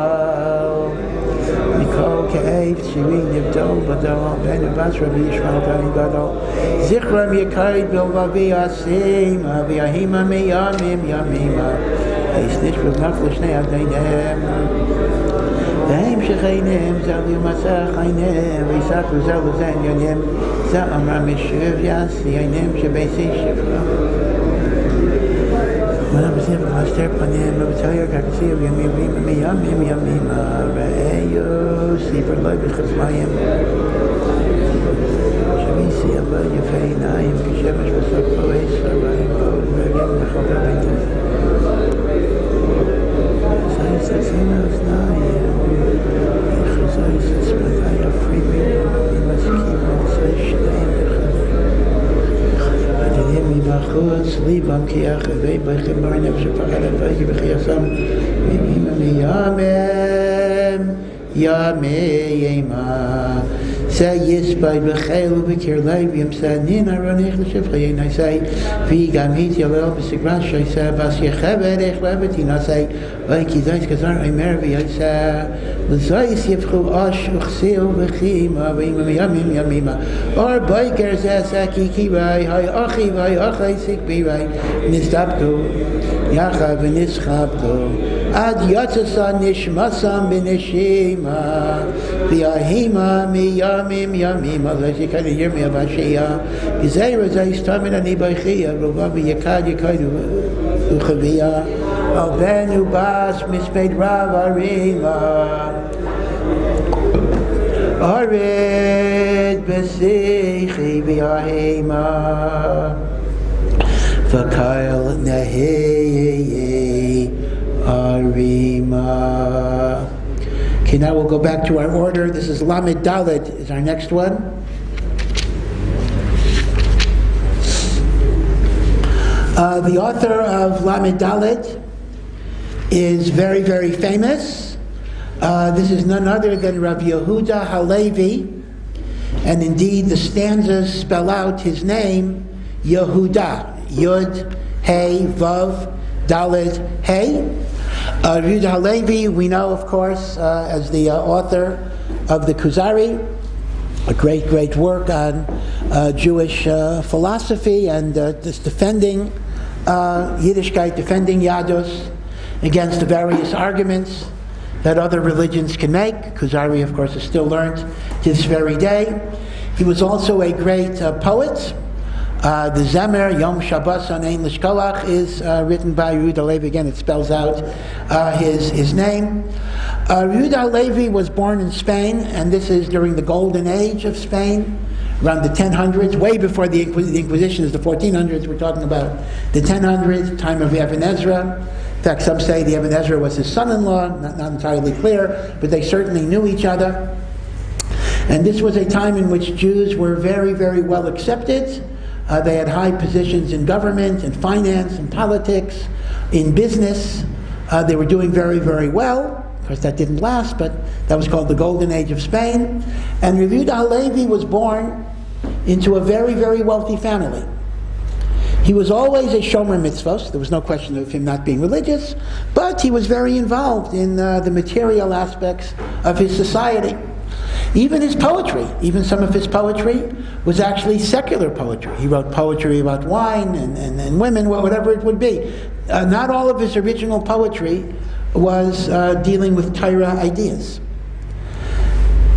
Mikol ke'ev shirin yivdol badal Ben Abbas Rabbi Yishmael Tani Gadol Zichram yekaid bilvavi asim Aviahima miyamim yamima Eis nishvul nafle shnei adaynem V'hem shecheinem Zal yumasach aynem V'yisakru zal uzen yonem Zal amra mishuv yasi aynem Shebeisi shivra When I was able to step on him, I would tell you, I could see him, yam, Re'eyo, Sifar Loi B'chazmayim. Shavisi, Abba, Yafei, Naim, Kishemesh, Vasok, Lois, Sarayim, V'yam, B'chol, Rabbeinu. Zayis, Asinos, Naim, Yechazayis, Esmadaya, Freeman, Imaskiva, Sayishnaim, בחוץ, ליבם כי אחרי בכם ברנב שפחד הפרקי בחייסם ימי ימה סייספי בחל ובקרלי וימסנין הרונך לשפחי נסי וגם התיילל בסגרן שייסה בס יחבד החלבת ינסי וכי זייס כזר אמר וייסה לזייס יפחו אש וכסיל וחימה וימם ימים ימימה אור בייקר זה סקי קיבי היי אחי והי אחי סקבירי נסתבתו יחה ונסחבתו עד יצסה נשמסם בנשימה ויהימה מימים ימימה אז יקד ירמיה והשיעה גזירה זה הסתמן אני ביחיה רובה ויקד יקד וחביה על בן ובס מספד רב הרימה ארד בשיחי ויהימה וקייל נהי arima. Okay, now we'll go back to our order. This is Lamed Dalet is our next one. The author of Lamed Dalet is very, very famous. This is none other than Rav Yehuda Halevi, and indeed the stanzas spell out his name, Yehuda, Yud, Hey, Vav, Dalet, Hey. Yehuda Halevi, we know, of course, as the author of the Kuzari, a great, great work on Jewish philosophy and this defending Yiddishkeit, defending Yadus against the various arguments that other religions can make. Kuzari, of course, is still learned to this very day. He was also a great poet. The Zemer, Yom Shabbos on Ein Lishkolach, is written by Yehuda Halevi. Again, it spells out his name. Yehuda Halevi was born in Spain, and this is during the golden age of Spain, around the 1000s, way before the Inquisition is the 1400s. We're talking about the 1000s, time of Ibn Ezra. In fact, some say the Ibn Ezra was his son-in-law, not entirely clear, but they certainly knew each other. And this was a time in which Jews were very, very well accepted. They had high positions in government, in finance, in politics, in business. They were doing very, very well. Of course, that didn't last, but that was called the Golden Age of Spain. And Yehuda Halevi was born into a very, very wealthy family. He was always a shomer mitzvos. There was no question of him not being religious, but he was very involved in the material aspects of his society. Even his poetry, even some of his poetry was actually secular poetry. He wrote poetry about wine and women, whatever it would be. Not all of his original poetry was dealing with Torah ideas.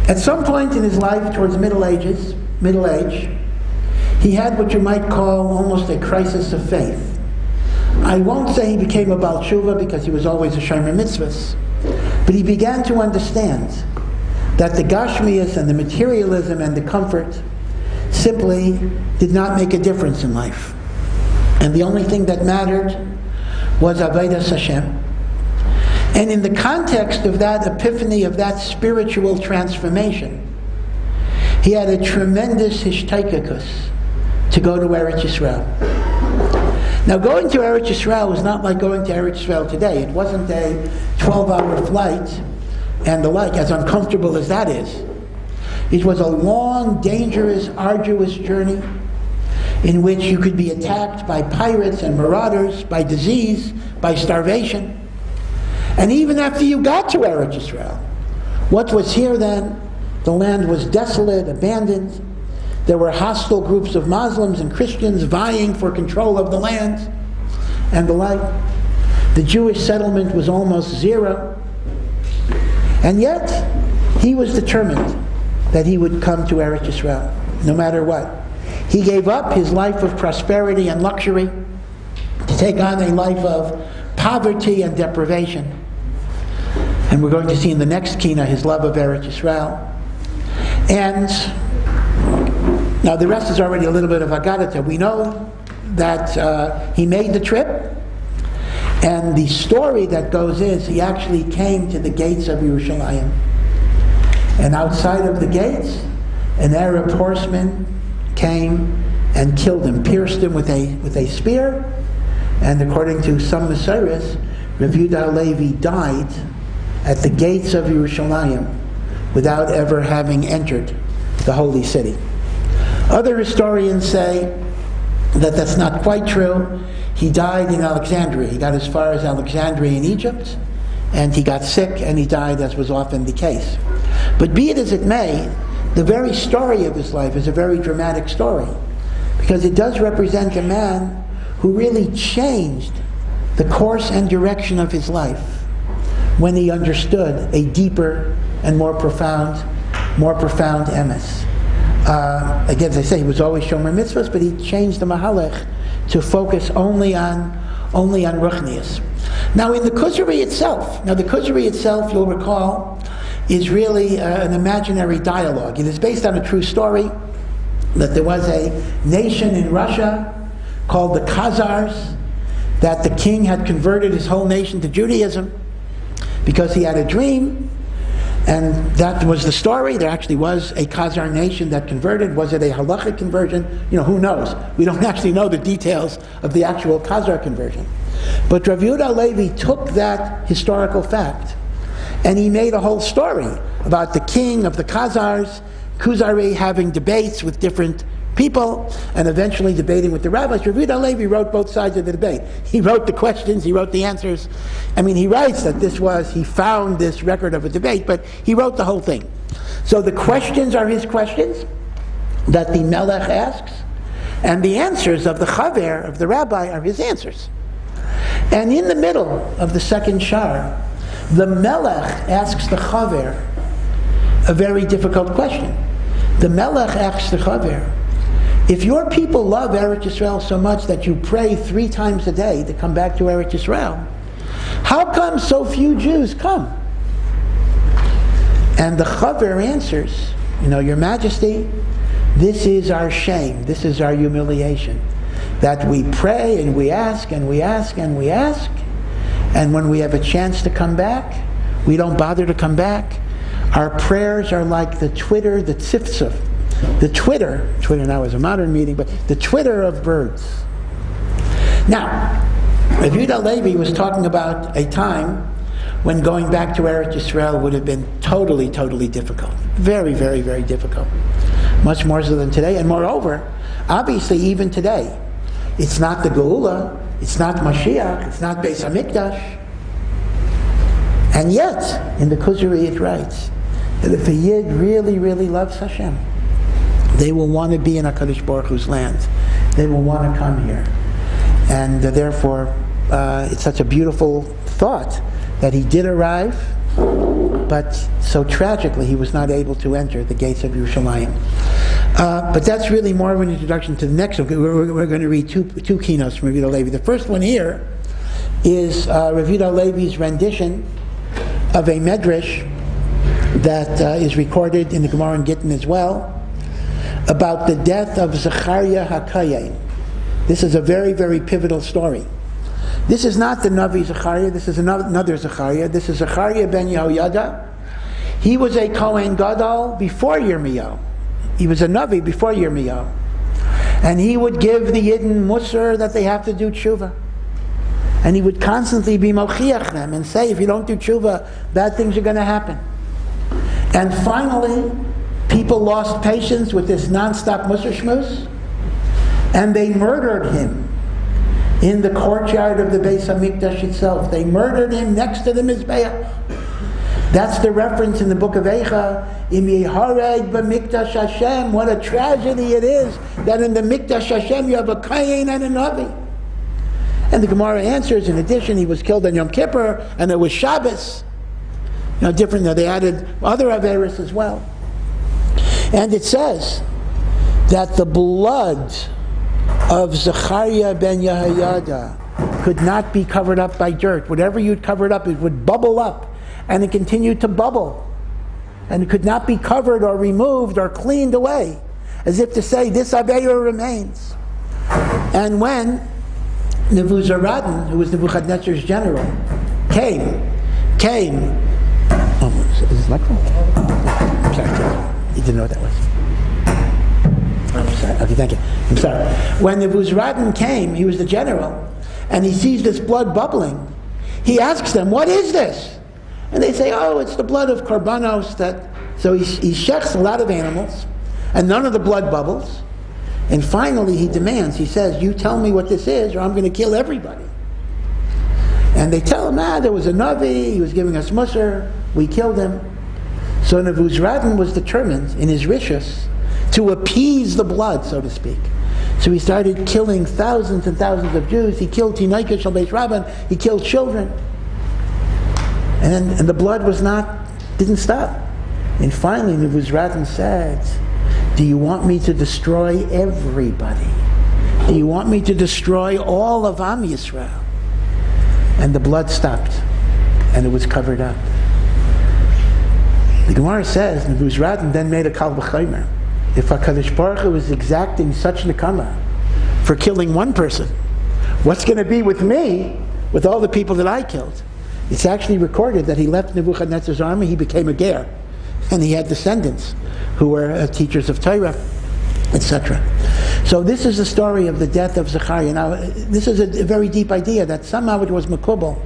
At some point in his life, towards middle age, he had what you might call almost a crisis of faith. I won't say he became a Baal Tshuva because he was always a Shomer Mitzvahs, but he began to understand that the Gashmias and the materialism and the comfort simply did not make a difference in life. And the only thing that mattered was Avodas Hashem. And in the context of that epiphany, of that spiritual transformation, he had a tremendous hishtaikakus to go to Eretz Yisrael. Now, going to Eretz Yisrael was not like going to Eretz Yisrael today. It wasn't a 12-hour flight and the like, as uncomfortable as that is. It was a long, dangerous, arduous journey in which you could be attacked by pirates and marauders, by disease, by starvation. And even after you got to Eretz Yisrael, what was here then? The land was desolate, abandoned. There were hostile groups of Muslims and Christians vying for control of the land and the like. The Jewish settlement was almost zero. And yet, he was determined that he would come to Eretz Yisrael, no matter what. He gave up his life of prosperity and luxury to take on a life of poverty and deprivation. And we're going to see in the next Kina his love of Eretz Yisrael. And now the rest is already a little bit of Agadata. We know that he made the trip, and the story that goes is he actually came to the gates of Yerushalayim. And outside of the gates, an Arab horseman came and killed him, pierced him with a spear. And according to some Messiahs, Rav Yehuda Halevi died at the gates of Yerushalayim without ever having entered the holy city. Other historians say that that's not quite true. He died in Alexandria. He got as far as Alexandria in Egypt, and he got sick and he died, as was often the case. But be it as it may, the very story of his life is a very dramatic story, because it does represent a man who really changed the course and direction of his life when he understood a deeper and more profound emes. Again, as I say, he was always Shomer Mitzvahs, but he changed the Mahalech to focus only on Ruchnius. Now, in the Kuzari itself, you'll recall, is really an imaginary dialogue. It is based on a true story that there was a nation in Russia called the Khazars, that the king had converted his whole nation to Judaism because he had a dream, and that was the story. There actually was a Khazar nation that converted. Was it a halachic conversion? Who knows? We don't actually know the details of the actual Khazar conversion. But Rav Yehuda Halevi took that historical fact and he made a whole story about the king of the Khazars, Kuzari, having debates with different people and eventually debating with the rabbis. Rav Yehuda Halevi wrote both sides of the debate. He wrote the questions, he wrote the answers. He writes that he found this record of a debate, but he wrote the whole thing. So the questions are his questions that the Melech asks, and the answers of the Chaver, of the rabbi, are his answers. And in the middle of the second shar, the Melech asks the Chaver a very difficult question. The Melech asks the Chaver, if your people love Eretz Yisrael so much that you pray 3 times a day to come back to Eretz Yisrael, how come so few Jews come? And the Chaver answers, Your Majesty, this is our shame, this is our humiliation, that we pray and we ask and we ask and we ask, and when we have a chance to come back, we don't bother to come back. Our prayers are like the twitter, the tziftzuf, the Twitter now is a modern meaning, but the Twitter of birds. Now, Rav Yehuda Halevi was talking about a time when going back to Eretz Yisrael would have been totally, totally difficult. Very, very, very difficult. much more so than today. And moreover, obviously even today, it's not the Geula, it's not Mashiach, it's not Beis HaMikdash. And yet, in the Kuzari it writes that if a Yid really, really loves Hashem, they will want to be in HaKadosh Baruch Hu's land. They will want to come here. And therefore, it's such a beautiful thought that he did arrive, but so tragically he was not able to enter the gates of Yerushalayim. But that's really more of an introduction to the next one. We're going to read two keynotes from Rav Yehuda Levi. The first one here is Rav Yehuda Levi's rendition of a medrash that is recorded in the Gemara and Gittin as well, about the death of Zechariah HaKayin. This is a very, very pivotal story. This is not the Navi Zechariah, this is another Zechariah. This is Zechariah ben Yehoyada. He was a Kohen Gadol before Yirmiyahu. He was a Navi before Yirmiyahu. And he would give the Yidden Musar that they have to do tshuva. And he would constantly be mochiach them and say, if you don't do tshuva, bad things are going to happen. And finally, people lost patience with this non-stop Musar shmuz, and they murdered him in the courtyard of the Beis HaMikdash itself. They murdered him next to the Mizbeach. That's the reference in the book of Eicha, Im Yehareg b'Mikdash Hashem. What a tragedy it is that in the Mikdash Hashem you have a Kayin and a Navi. And the Gemara answers, in addition, he was killed on Yom Kippur, and it was Shabbos. Different. They added other Averis as well. And it says that the blood of Zechariah ben Yehoyada could not be covered up by dirt. Whatever you'd cover it up, it would bubble up, and it continued to bubble. And it could not be covered or removed or cleaned away, as if to say, this Aveira remains. And when Nebuzaradan, who was Nebuchadnezzar's general, came. Oh, is this microphone? I'm sorry. You didn't know what that was. I'm sorry. Okay, thank you. I'm sorry. When Nebuzaradan came, he was the general, and he sees this blood bubbling. He asks them, what is this? And they say, oh, it's the blood of korbanos. So he shechs a lot of animals, and none of the blood bubbles. And finally he demands, he says, you tell me what this is, or I'm going to kill everybody. And they tell him, there was a Navi, he was giving us Musar, we killed him. So Nebuzaradan was determined in his rishus to appease the blood, so to speak. So he started killing thousands and thousands of Jews. He killed Tinaika Shal Beis Rabban, he killed children. And the blood didn't stop. And finally Nebuzaradan said, do you want me to destroy everybody? Do you want me to destroy all of Am Yisrael? And the blood stopped, and it was covered up. The Gemara says, Nebuzaradan then made a kal v'chomer. If HaKadosh Baruch Hu was exacting such nekama for killing one person, what's going to be with me, with all the people that I killed? It's actually recorded that he left Nebuchadnezzar's army, he became a ger, and he had descendants who were teachers of Torah, etc. So this is the story of the death of Zechariah. Now, this is a very deep idea that somehow it was makubal,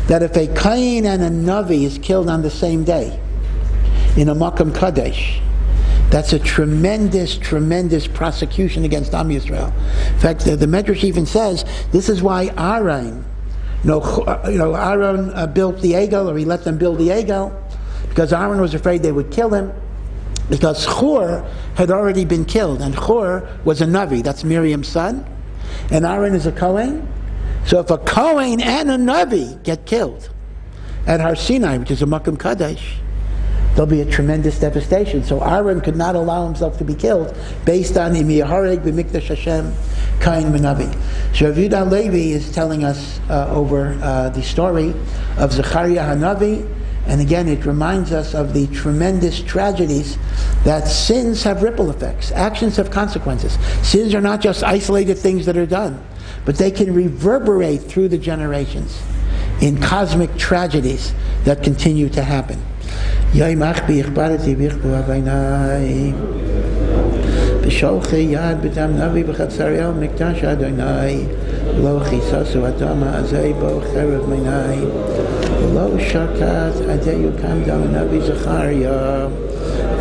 that if a Kain and a Navi is killed on the same day in a Makam Kadesh, that's a tremendous, tremendous prosecution against Am Yisrael. In fact, the Medrash even says this is why Aaron, Aaron built the Egel, or he let them build the Egel, because Aaron was afraid they would kill him, because Hur had already been killed, and Hur was a Navi, that's Miriam's son, and Aaron is a Kohen. So if a Kohen and a Navi get killed at Har Sinai, which is a Makam Kadesh, there'll be a tremendous devastation. So Aaron could not allow himself to be killed based on Im Yehareg b'Mikdash Hashem Kain Menavi. So Rav Yehuda Levi is telling us over the story of Zechariah HaNavi. And again, it reminds us of the tremendous tragedies that sins have ripple effects. Actions have consequences. Sins are not just isolated things that are done, but they can reverberate through the generations in cosmic tragedies that continue to happen. Lo shakat adei yukam dal navi Zechariah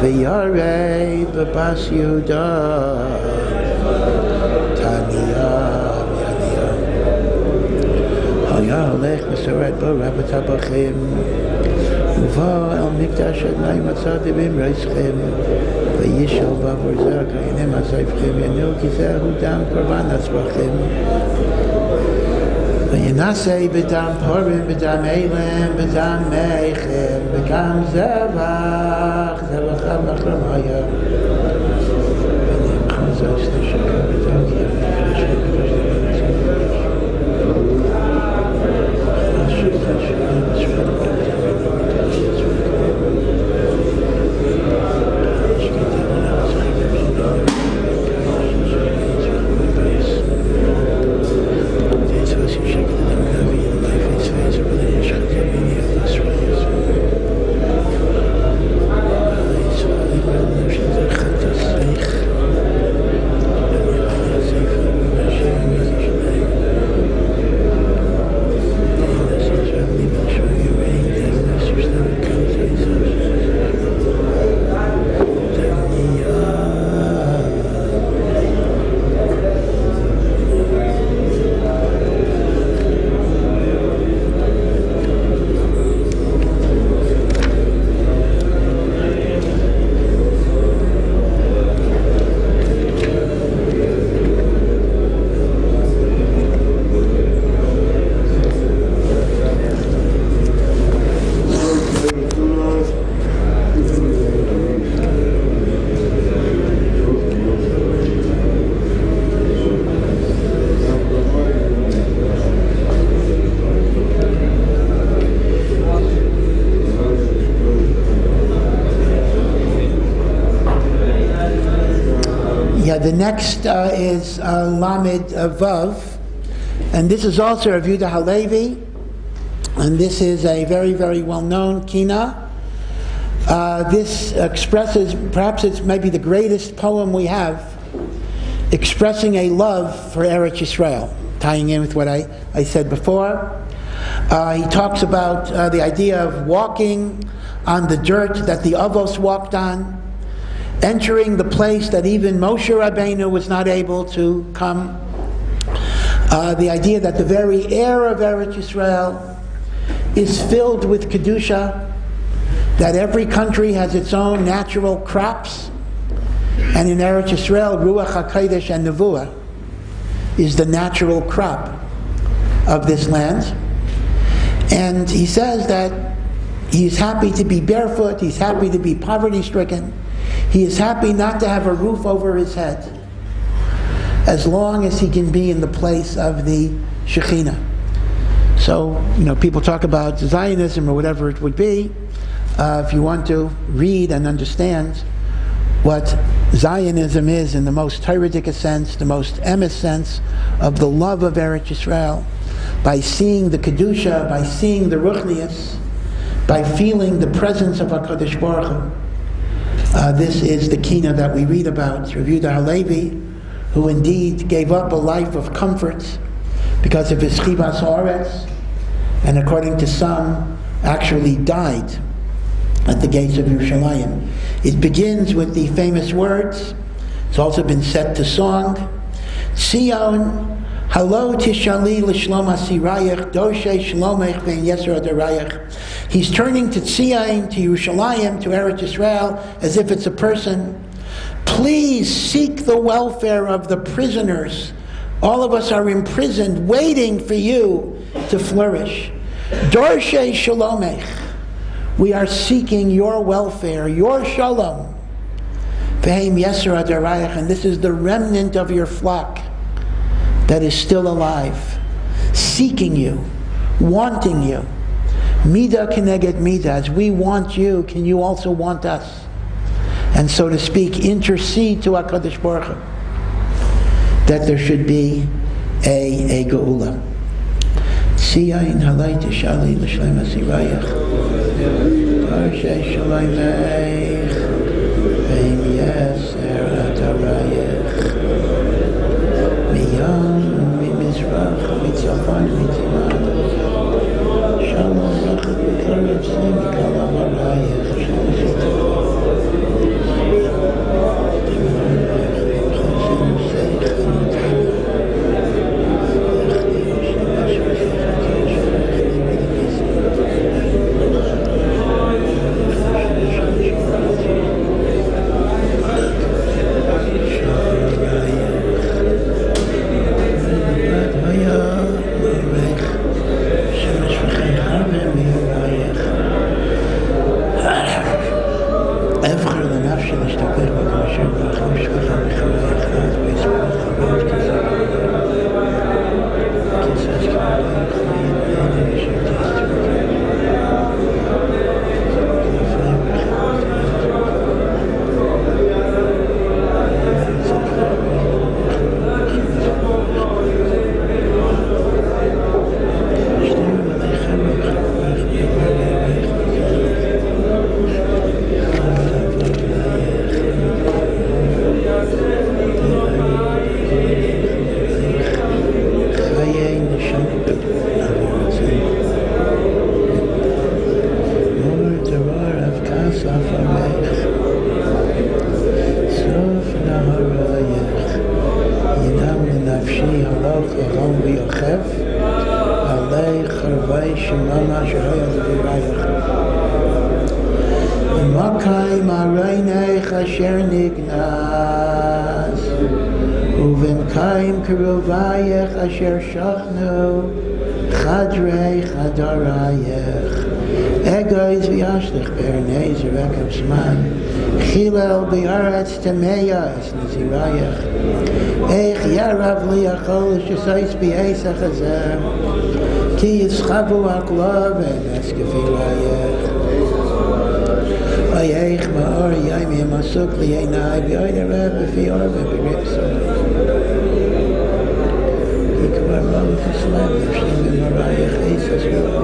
V'yarei b'bas Yehuda Tanya Haya holech mesoret bo rabbat habachim Uva el mikdash adnai matzah dibim reischem V'yishal bavor zeh k'inem asayfchem Yanu kizehu dam korban atzvachim V'yanasei b'dam porim b'dam eilem b'dam meichem b'dam zevach zevacham nachram haya V'nem chazos t'shakar b'dam The next is Lamed Vav, and this is also Rav Yehuda Halevi, and this is a very, very well-known kina. This expresses, perhaps it's maybe the greatest poem we have, expressing a love for Eretz Yisrael, tying in with what I said before. He talks about the idea of walking on the dirt that the Avos walked on, entering the place that even Moshe Rabbeinu was not able to come. The idea that the very air of Eretz Yisrael is filled with Kedusha, that every country has its own natural crops, and in Eretz Yisrael, Ruach HaKodesh and Nevuah is the natural crop of this land. And he says that he's happy to be barefoot, he's happy to be poverty-stricken, he is happy not to have a roof over his head, as long as he can be in the place of the Shekhinah. So, people talk about Zionism or whatever it would be. If you want to read and understand what Zionism is in the most Toradic sense, the most emes sense of the love of Eretz Yisrael, by seeing the Kedusha, by seeing the Ruchnius, by feeling the presence of HaKadosh Baruch Hu. This is the kina that we read about, Rav Yehuda Halevi, who indeed gave up a life of comfort because of his chivas haaretz, and according to some, actually died at the gates of Yerushalayim. It begins with the famous words, it's also been set to song, Tzion, Halo tishali l'shlom hasirayach, doshe shlomech ve'in yeser adarayach. He's turning to Tzion, to Yerushalayim, to Eretz Yisrael, as if it's a person. Please seek the welfare of the prisoners. All of us are imprisoned, waiting for you to flourish. Dorshe shalomech. We are seeking your welfare, your shalom. Ve'im yeser adarayach, and this is the remnant of your flock that is still alive, seeking you, wanting you. Mida keneged mida, as we want you, can you also want us? And so to speak, intercede to HaKadosh Baruch Hu that there should be a geula. Tzion halay tishali l'shlem hasirayach, Parshay shalayimech, ve'im yeser adarayach, miyam mimizrach mitzafan mitzimad, shalom rachad v'karetz mikal amarayach. Mama Shahaya Levirayach Makai Maraynech Asher Nignas Uvenkaim Keruvayach Asher Shachnu Chadrei Chadarayach Egoiz V'yashlech Bernei Zerekav Zman Chilel B'aretz Temeya Es Nizirayach Eich Yarav Liachol Shesais B'Eisach Hazem Ki Yischavu Aklav Eskefirayach Eich Ma'or Yaimi Masuk Li'enai B'Oyder Rebbe Fior B'Ripsa Kikvar Malu Tislam Yishlim B'Marayach Eisas Yarav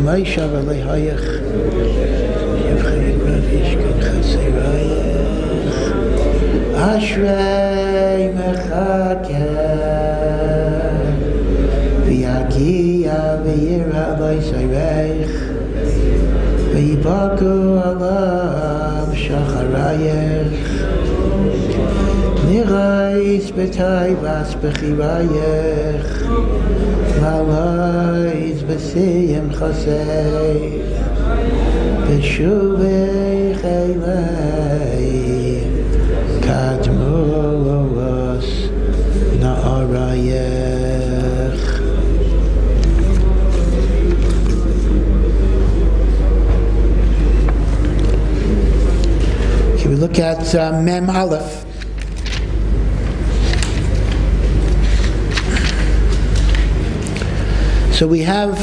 Maisha v'lehayach Yevchei Gravishkin Chasirayach Ashrei Mechakeh V'yagiya v'yira v'yisayreich V'yibaku alav shacharayach Nirais b'tay vas b'chirayach Malais b'siyim chasei B'shuvei chaylei Kadmos na'arayech. Okay, we look at Mem Aleph. So we have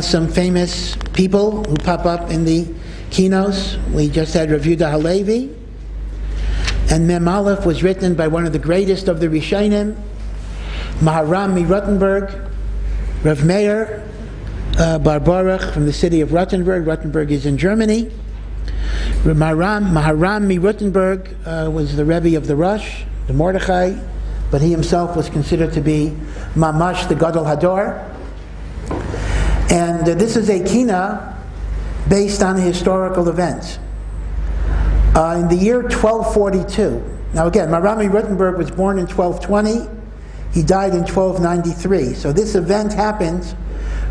some famous people who pop up in the keynotes. We just had Rav Yehuda Halevi, and Mem Aleph was written by one of the greatest of the Rishonim, Maharam Rottenburg, Rav Meir Barbarach from the city of Rottenburg. Rottenburg is in Germany. Maharam Rottenburg was the Rebbe of the Rosh, the Mordechai, but he himself was considered to be Mamash, the Gadol Hador. And this is a kina based on a historical event. In the year 1242, now again, Maharami Rottenburg was born in 1220, he died in 1293. So this event happened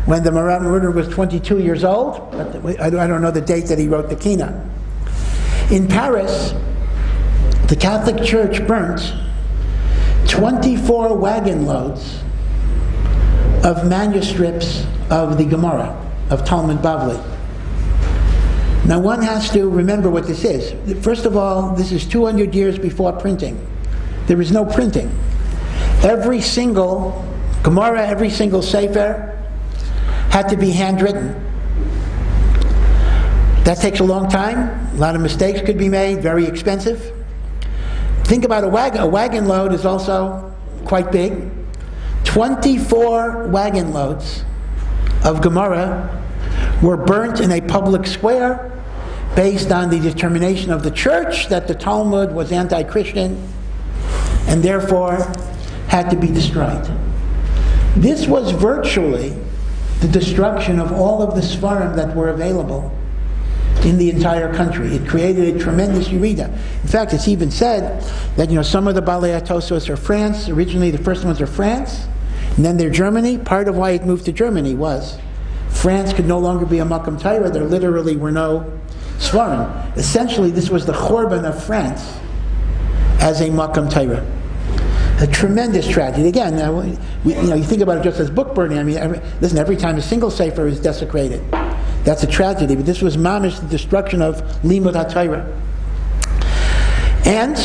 when the Maharami Rottenburg was 22 years old, but I don't know the date that he wrote the kina. In Paris, the Catholic Church burnt 24 wagon loads of manuscripts of the Gemara, of Talmud Bavli. Now one has to remember what this is. First of all, this is 200 years before printing. There is no printing. Every single Gemara, every single Sefer had to be handwritten. That takes a long time. A lot of mistakes could be made, very expensive. Think about a wagon. A wagon load is also quite big. 24 wagon loads of Gemara were burnt in a public square based on the determination of the church that the Talmud was anti-Christian and therefore had to be destroyed. This was virtually the destruction of all of the Sfarim that were available in the entire country. It created a tremendous Yerida. In fact, it's even said that some of the Balei Atosos are France. Originally, the first ones are France, and then they're Germany. Part of why it moved to Germany was France could no longer be a Makam Torah. There literally were no Sfarim. Essentially, this was the Chorban of France as a Makam Torah. A tremendous tragedy. Again, you think about it just as book burning. I mean, every time a single sefer is desecrated, that's a tragedy. But this was mamish, the destruction of Limud HaTorah. And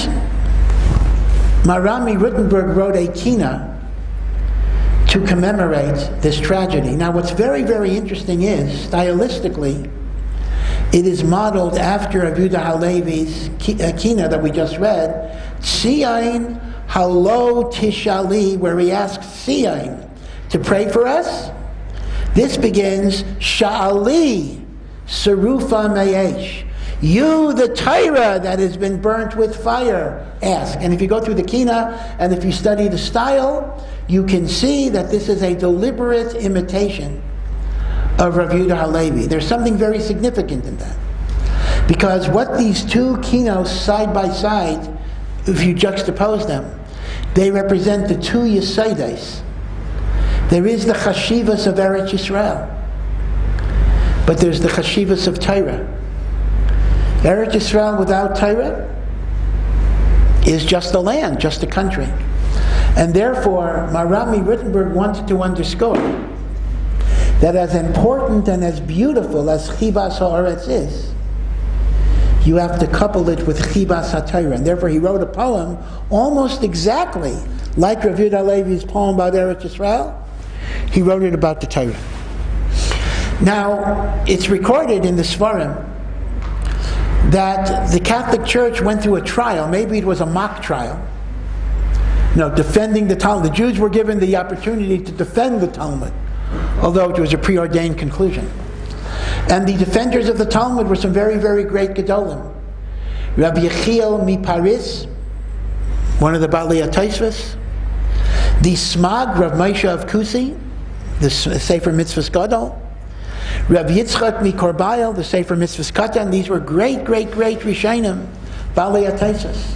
Marami Rittenberg wrote a kina to commemorate this tragedy. Now what's very, very interesting is, stylistically, it is modeled after Rav Yehuda Halevi's kina that we just read, Tzion Halo Tishali, where he asks Tzion to pray for us. This begins, Sha'ali Serufa Me'esh. You, the Torah that has been burnt with fire, ask. And if you go through the kina, and if you study the style, you can see that this is a deliberate imitation of Rav Yehuda Halevi. There's something very significant in that. Because what these two kinos side by side, if you juxtapose them, they represent the two Yesaides. There is the Chashivas of Eretz Yisrael, but there's the Chashivas of Torah. Eretz Yisrael without Torah is just a land, just a country. And therefore, Marami Rittenberg wanted to underscore that as important and as beautiful as Chivas HaOretz is, you have to couple it with Chivas HaTorah. And therefore he wrote a poem almost exactly like Rav Yehuda Halevi's poem about Eretz Yisrael. He wrote it about the Torah. Now, it's recorded in the Svarim that the Catholic Church went through a trial. Maybe it was a mock trial. No, defending the Talmud. The Jews were given the opportunity to defend the Talmud, although it was a preordained conclusion. And the defenders of the Talmud were some very, very great Gedolim. Rabbi Yechiel Miparis, one of the Balei HaTosfos, the Smag, Rav Moshe of Kusi, the Sefer Mitzvahs Gadol, Rav Yitzchak Mikorbayel, the Sefer Mitzvahs Katan. These were great, great, great Rishonim, Balei HaTosfos.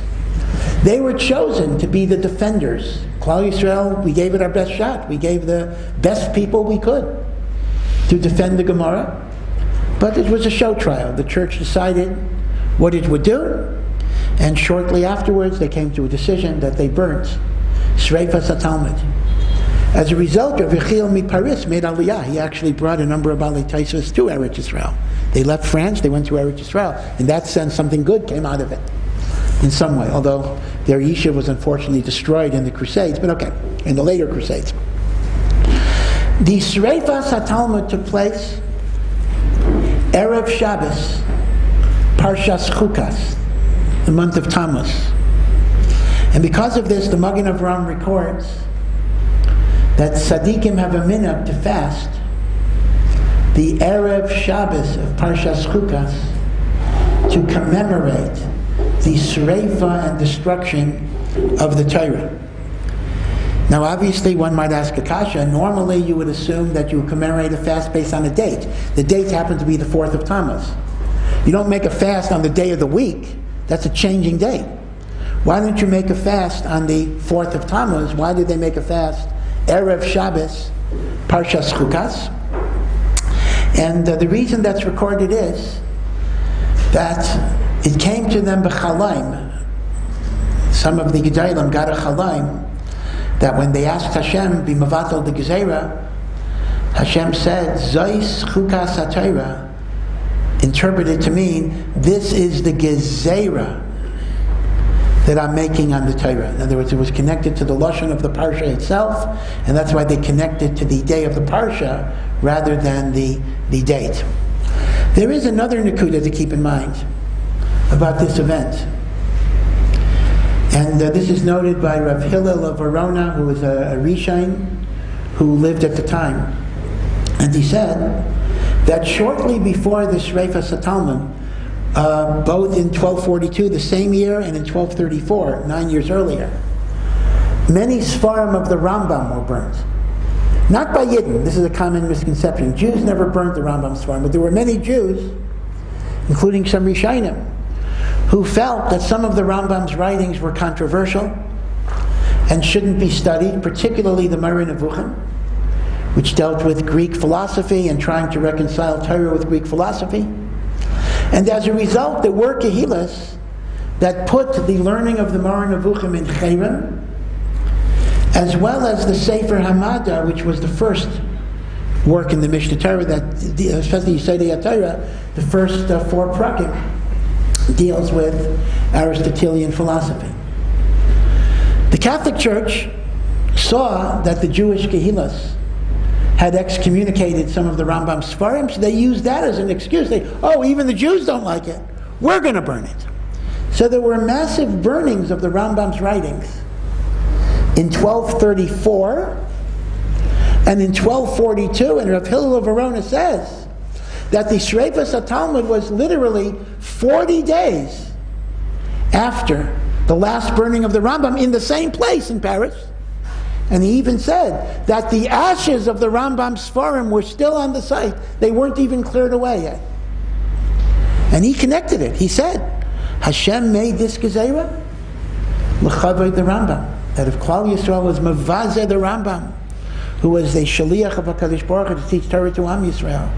They were chosen to be the defenders. Klal Yisrael, we gave it our best shot. We gave the best people we could to defend the Gemara. But it was a show trial. The church decided what it would do, and shortly afterwards they came to a decision that they burnt Sreifas HaTalmud. As a result, Rav Yechiel Miparis made Aliyah. He actually brought a number of Balei HaTosfos to Eretz Yisrael. They left France, they went to Eretz Yisrael. In that sense, something good came out of it, in some way, although their yeshiva was unfortunately destroyed in the Crusades, but okay, in the later Crusades. The Sreifas HaTalmud took place Erev Shabbos, Parshas Chukas, the month of Tammuz. And because of this, the Magen Avraham records that Tzaddikim have a minhag to fast the Erev Shabbos of Parshas Chukas to commemorate the Sreifa and destruction of the Torah. Now obviously one might ask a kasha. Normally you would assume that you would commemorate a fast based on a date. The date happened to be the 4th of Tammuz. You don't make a fast on the day of the week. That's a changing date. Why don't you make a fast on the 4th of Tammuz? Why did they make a fast Erev Shabbos, Parshas Chukas? And the reason that's recorded is that it came to them b'chalaim. Some of the Gedolim got a chalaim that when they asked Hashem, b'mavatal the gezerah, Hashem said, Zois chukas ha-Torah, interpreted to mean, this is the gezerah that I'm making on the Torah. In other words, it was connected to the lashon of the parsha itself, and that's why they connected to the day of the parsha rather than the date. There is another nekuda to keep in mind about this event. And this is noted by Rav Hillel of Verona, who was a Rishon who lived at the time. And he said that shortly before the Sreifas HaTalmud, both in 1242, the same year, and in 1234, 9 years earlier, many Sfarim of the Rambam were burnt. Not by Yidden, this is a common misconception. Jews never burnt the Rambam Sfarim, but there were many Jews, including some Rishonim, who felt that some of the Rambam's writings were controversial and shouldn't be studied, particularly the Moreh Nevuchim, which dealt with Greek philosophy and trying to reconcile Torah with Greek philosophy. And as a result, there were Kehillas that put the learning of the Moreh Nevuchim in Cherem, as well as the Sefer Hamada, which was the first work in the Mishnah Torah, that, especially Yesodei HaTorah, the first 4 prakim, deals with Aristotelian philosophy. The Catholic Church saw that the Jewish Kehillas had excommunicated some of the Rambam's Sfarim, so they used that as an excuse. Even the Jews don't like it. We're going to burn it. So there were massive burnings of the Rambam's writings in 1234 and in 1242, and Rav Hillel of Verona says that the Shrefas HaTalmud was literally 40 days after the last burning of the Rambam in the same place in Paris. And he even said that the ashes of the Rambam's Sfarim were still on the site. They weren't even cleared away yet. And he connected it. He said, Hashem made this gezerah l'chavod the Rambam. That if Klal Yisrael was mavazeh the Rambam, who was a shaliach of HaKadosh Baruch Hu to teach Torah to Am Yisrael,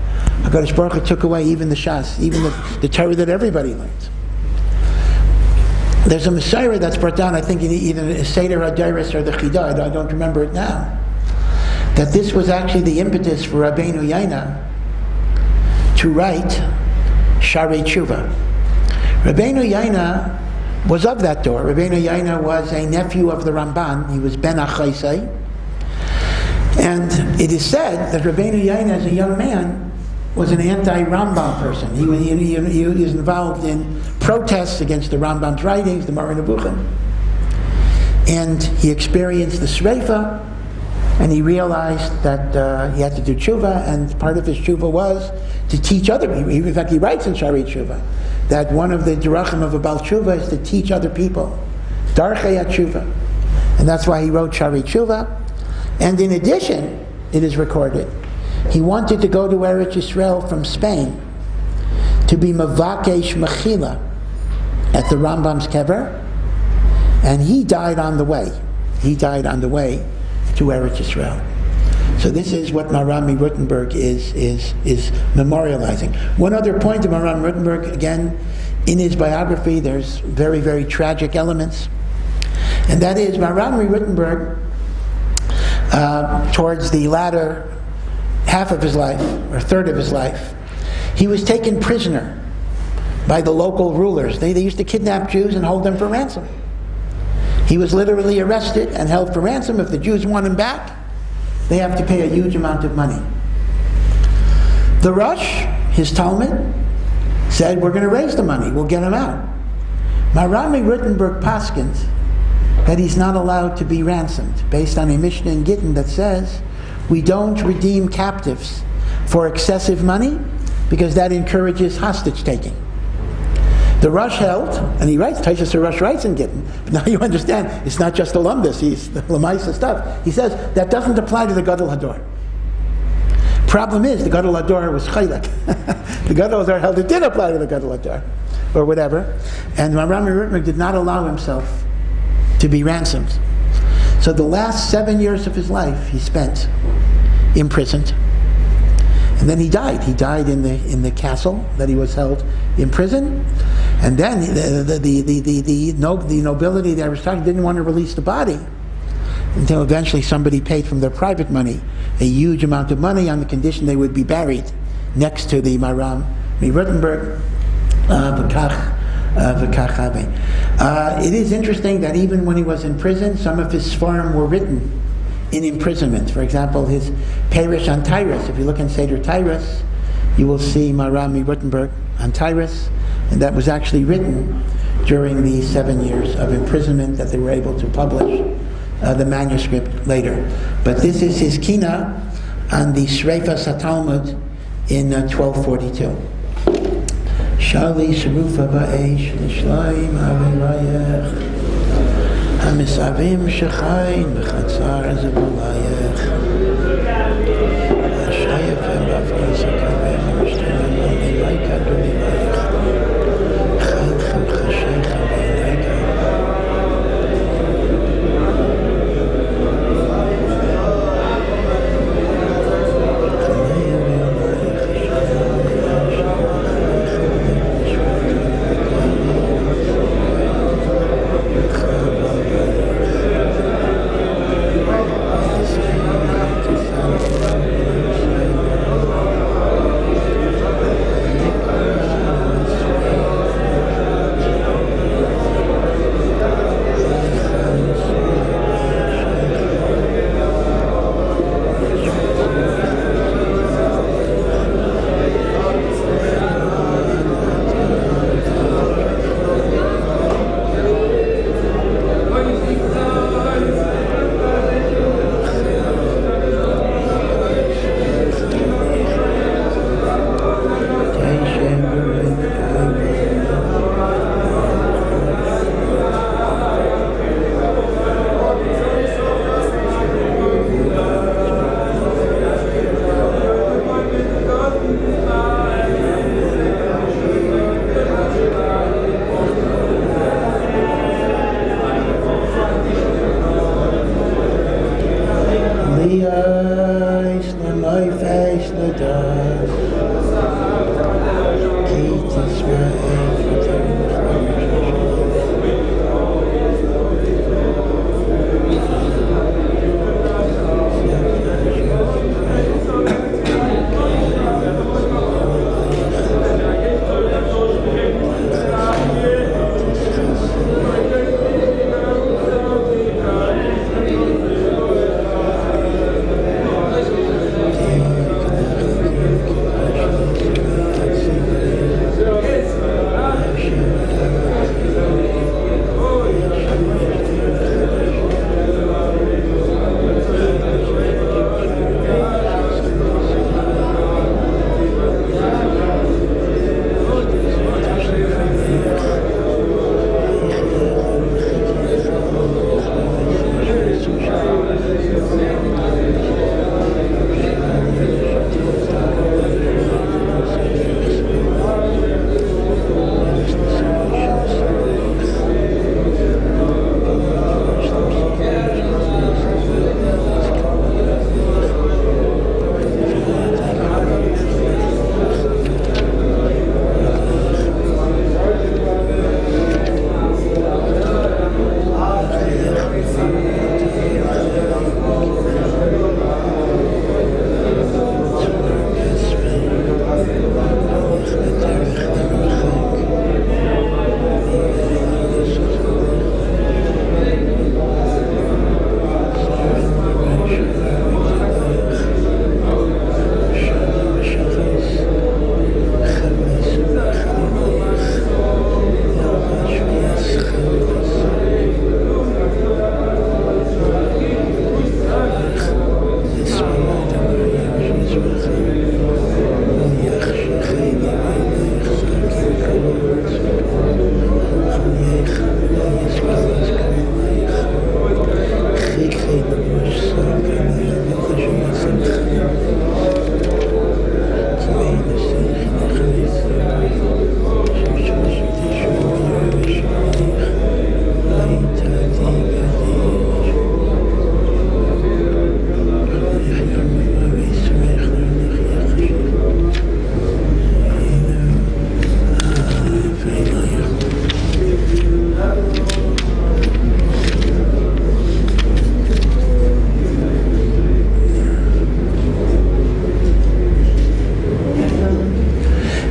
HaKadosh Baruch Hu took away even the Shas, even the Torah that everybody learns. There's a Messiah that's brought down, I think, in either Seder HaDairis or the Chidah, I don't remember it now, that this was actually the impetus for Rabbeinu Yaina to write Sharei Tshuva. Rabbeinu Yaina was of that door. Rabbeinu Yaina was a nephew of the Ramban. He was Ben Achaisai. And it is said that Rabbeinu Yaina, as a young man, was an anti-Rambam person. He was involved in protests against the Rambam's writings, the Moreh Nevuchim. And he experienced the Sreifa, and he realized that he had to do tshuva, and part of his tshuva was to teach other people. In fact, he writes in Sharei Tshuva that one of the derachim of a Baal Tshuva is to teach other people. Darchei HaTshuva. And that's why he wrote Sharei Tshuva. And in addition, it is recorded, he wanted to go to Eretz Yisrael from Spain to be Mavakesh Mechila at the Rambam's Kever, and he died on the way. He died on the way to Eretz Yisrael. So this is what Maharam Rothenberg is memorializing. One other point of Maharam Rothenberg, again, in his biography, there's very, very tragic elements, and that is Maharam Rothenberg, towards the latter half of his life, or third of his life, he was taken prisoner by the local rulers. They used to kidnap Jews and hold them for ransom. He was literally arrested and held for ransom. If the Jews want him back, they have to pay a huge amount of money. The Rosh, his Talmud, said, we're going to raise the money, we'll get him out. Maharam Rothenberg paskins that he's not allowed to be ransomed, based on a Mishnah in Gittin that says, we don't redeem captives for excessive money because that encourages hostage taking. The Rosh held, and he writes, Tisha Rosh writes in Gittin, but now you understand, it's not just the Lumdus, he's the Lamaisa stuff. He says, that doesn't apply to the Gadol Hador. Problem is, the Gadol Hador was Chaylek. The Gadol Hador held it did apply to the Gadol Hador, or whatever. And Maharam Rothenberg did not allow himself to be ransomed. So the last 7 years of his life he spent imprisoned, and then he died. He died in the castle that he was held in prison, and then the nobility, the aristocracy, didn't want to release the body until eventually somebody paid from their private money a huge amount of money on the condition they would be buried next to the Maharam Rothenberg. It is interesting that even when he was in prison, some of his Sfarim were written in imprisonment. For example, his Perish on Tyrus. If you look in Seder Tyrus, you will see Maharam Rothenberg on Tyrus, and that was actually written during the 7 years of imprisonment that they were able to publish the manuscript later. But this is his kina on the Shrefas HaTalmud in 1242. Shali Sharufa Ba'esh Nishlayim Avirayach Hamisavim Shechayin B'chatzar Zabulayach Hashayafim Rafra Sakavim Mishtanim Alilayka Dulilayach Chalchem Chashaychem B'inayka Liyos l'noifesh l'das Ki tisma'el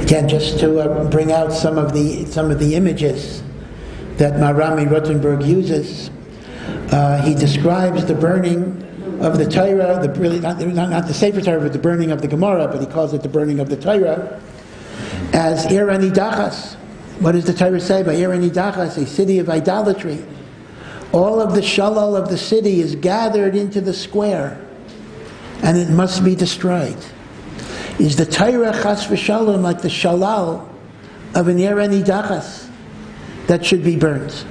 Again, just to bring out some of the images that Maharami Rothenberg uses, he describes the burning of the Torah, not the Sefer Torah, but the burning of the Gemara, but he calls it the burning of the Torah, as Ir Anidachas. What does the Torah say by Ir Anidachas? A city of idolatry. All of the shalal of the city is gathered into the square, and it must be destroyed. Is the Torah chas v'shalom like the shalal of an Ir Anidachas that should be burnt?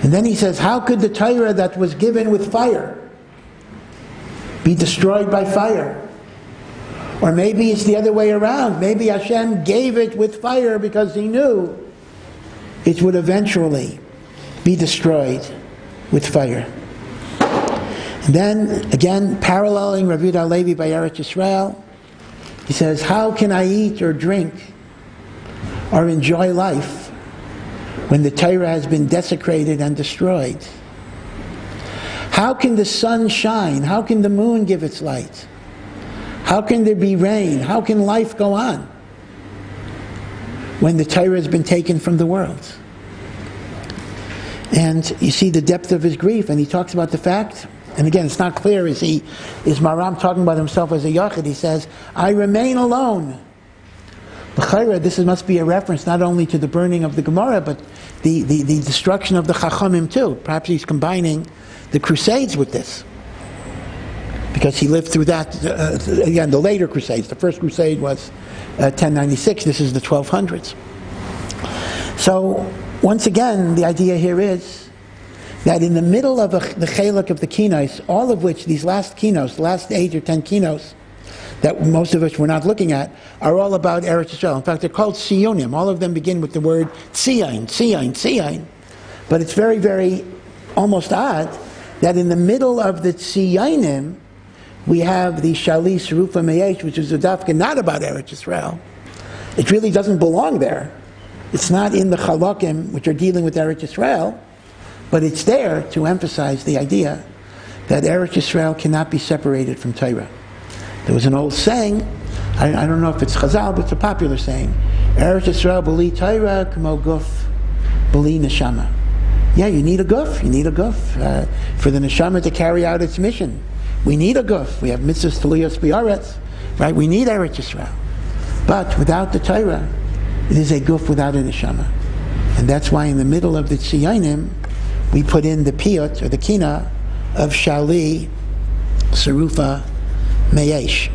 And then he says, how could the Torah that was given with fire be destroyed by fire? Or maybe it's the other way around. Maybe Hashem gave it with fire because he knew it would eventually be destroyed with fire. And then, again, paralleling Rav Yehuda Halevi by Eretz Yisrael, he says, how can I eat or drink or enjoy life when the Torah has been desecrated and destroyed? How can the sun shine? How can the moon give its light? How can there be rain? How can life go on when the Torah has been taken from the world? And you see the depth of his grief, and he talks about the fact, and again, it's not clear, is Maram talking about himself as a Yachid? He says, I remain alone. This must be a reference not only to the burning of the Gemara, but the destruction of the Chachamim too. Perhaps he's combining the Crusades with this, because he lived through that, again, the later Crusades. The first Crusade was 1096, this is the 1200s. So, once again, the idea here is that in the middle of the chelak of the kinos, all of which, these last kinos, the last 8 or 10 kinos, that most of us were not looking at, are all about Eretz Yisrael. In fact, they're called Sionim. All of them begin with the word Tzion, Tzion, Tzion. But it's very, very almost odd that in the middle of the Tzionim, we have the Shali Sarufa Meyesh, which is a dafka not about Eretz Yisrael. It really doesn't belong there. It's not in the Chalakim, which are dealing with Eretz Yisrael, but it's there to emphasize the idea that Eretz Yisrael cannot be separated from Torah. There was an old saying, I don't know if it's Chazal, but it's a popular saying, Eretz Yisrael b'li Torah k'mo guf b'li neshama. Yeah, you need a guf. You need a guf for the neshama to carry out its mission. We need a guf. We have mitzvahs teluyos b'aretz, right? We need Eretz Yisrael. But without the Torah, it is a guf without a neshama. And that's why in the middle of the tziyonim, we put in the piyut, or the kina, of Shali Sarufa Meyesh.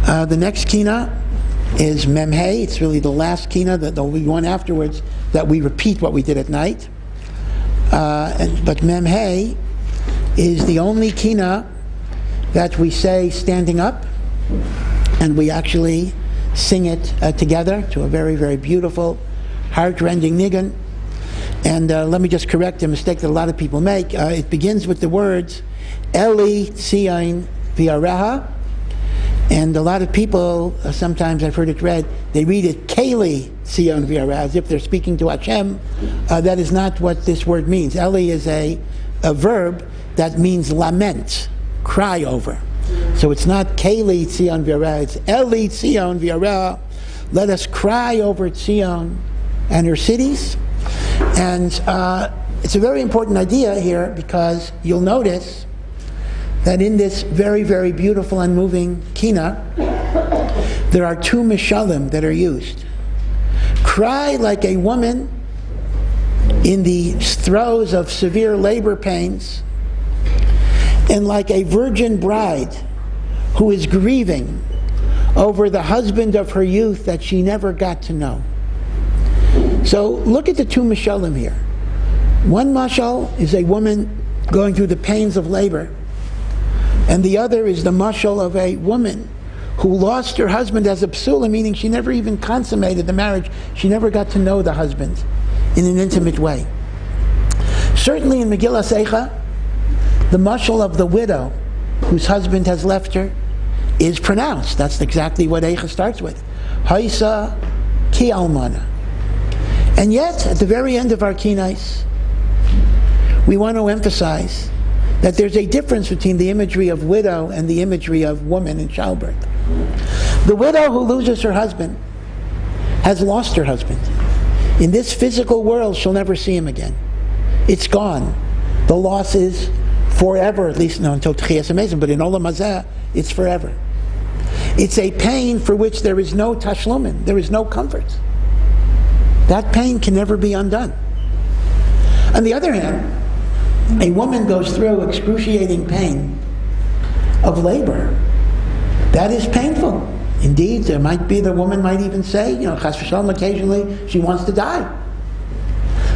The next kina is Memhei. It's really the last kina, the one afterwards, that we repeat what we did at night. But Memhei is the only kina that we say standing up, and we actually sing it together to a very, very beautiful, heart-rending nigun. And let me just correct a mistake that a lot of people make. It begins with the words Eli Tzion V'Yareha, and a lot of people, sometimes I've heard it read, they read it Keli Tzion V'Yareha, as if they're speaking to Hashem. That is not what this word means. Eli is a verb that means lament, cry over. So it's not Keli Tzion V'Yareha, it's Eli Tzion V'Yareha. Let us cry over Tzion and her cities. And it's a very important idea here, because you'll notice that in this very, very beautiful and moving kina, there are two mishalim that are used. Cry like a woman in the throes of severe labor pains, and like a virgin bride who is grieving over the husband of her youth that she never got to know. So look at the two mashalim here. One mashal is a woman going through the pains of labor, and the other is the mashal of a woman who lost her husband as a psula, meaning she never even consummated the marriage. She never got to know the husband in an intimate way. Certainly in Megillas Eicha, the mashal of the widow whose husband has left her is pronounced. That's exactly what Eicha starts with. Haisa ki almana. And yet, at the very end of our kinais, we want to emphasize that there's a difference between the imagery of widow and the imagery of woman in childbirth. The widow who loses her husband has lost her husband. In this physical world, she'll never see him again. It's gone. The loss is forever, at least until Tchias Hamezon, but in Olam Hazeh, it's forever. It's a pain for which there is no tashlumin, there is no comfort. That pain can never be undone. On the other hand, a woman goes through excruciating pain of labor. That is painful. Indeed, there might be, the woman might even say, chas v'shalom, occasionally she wants to die.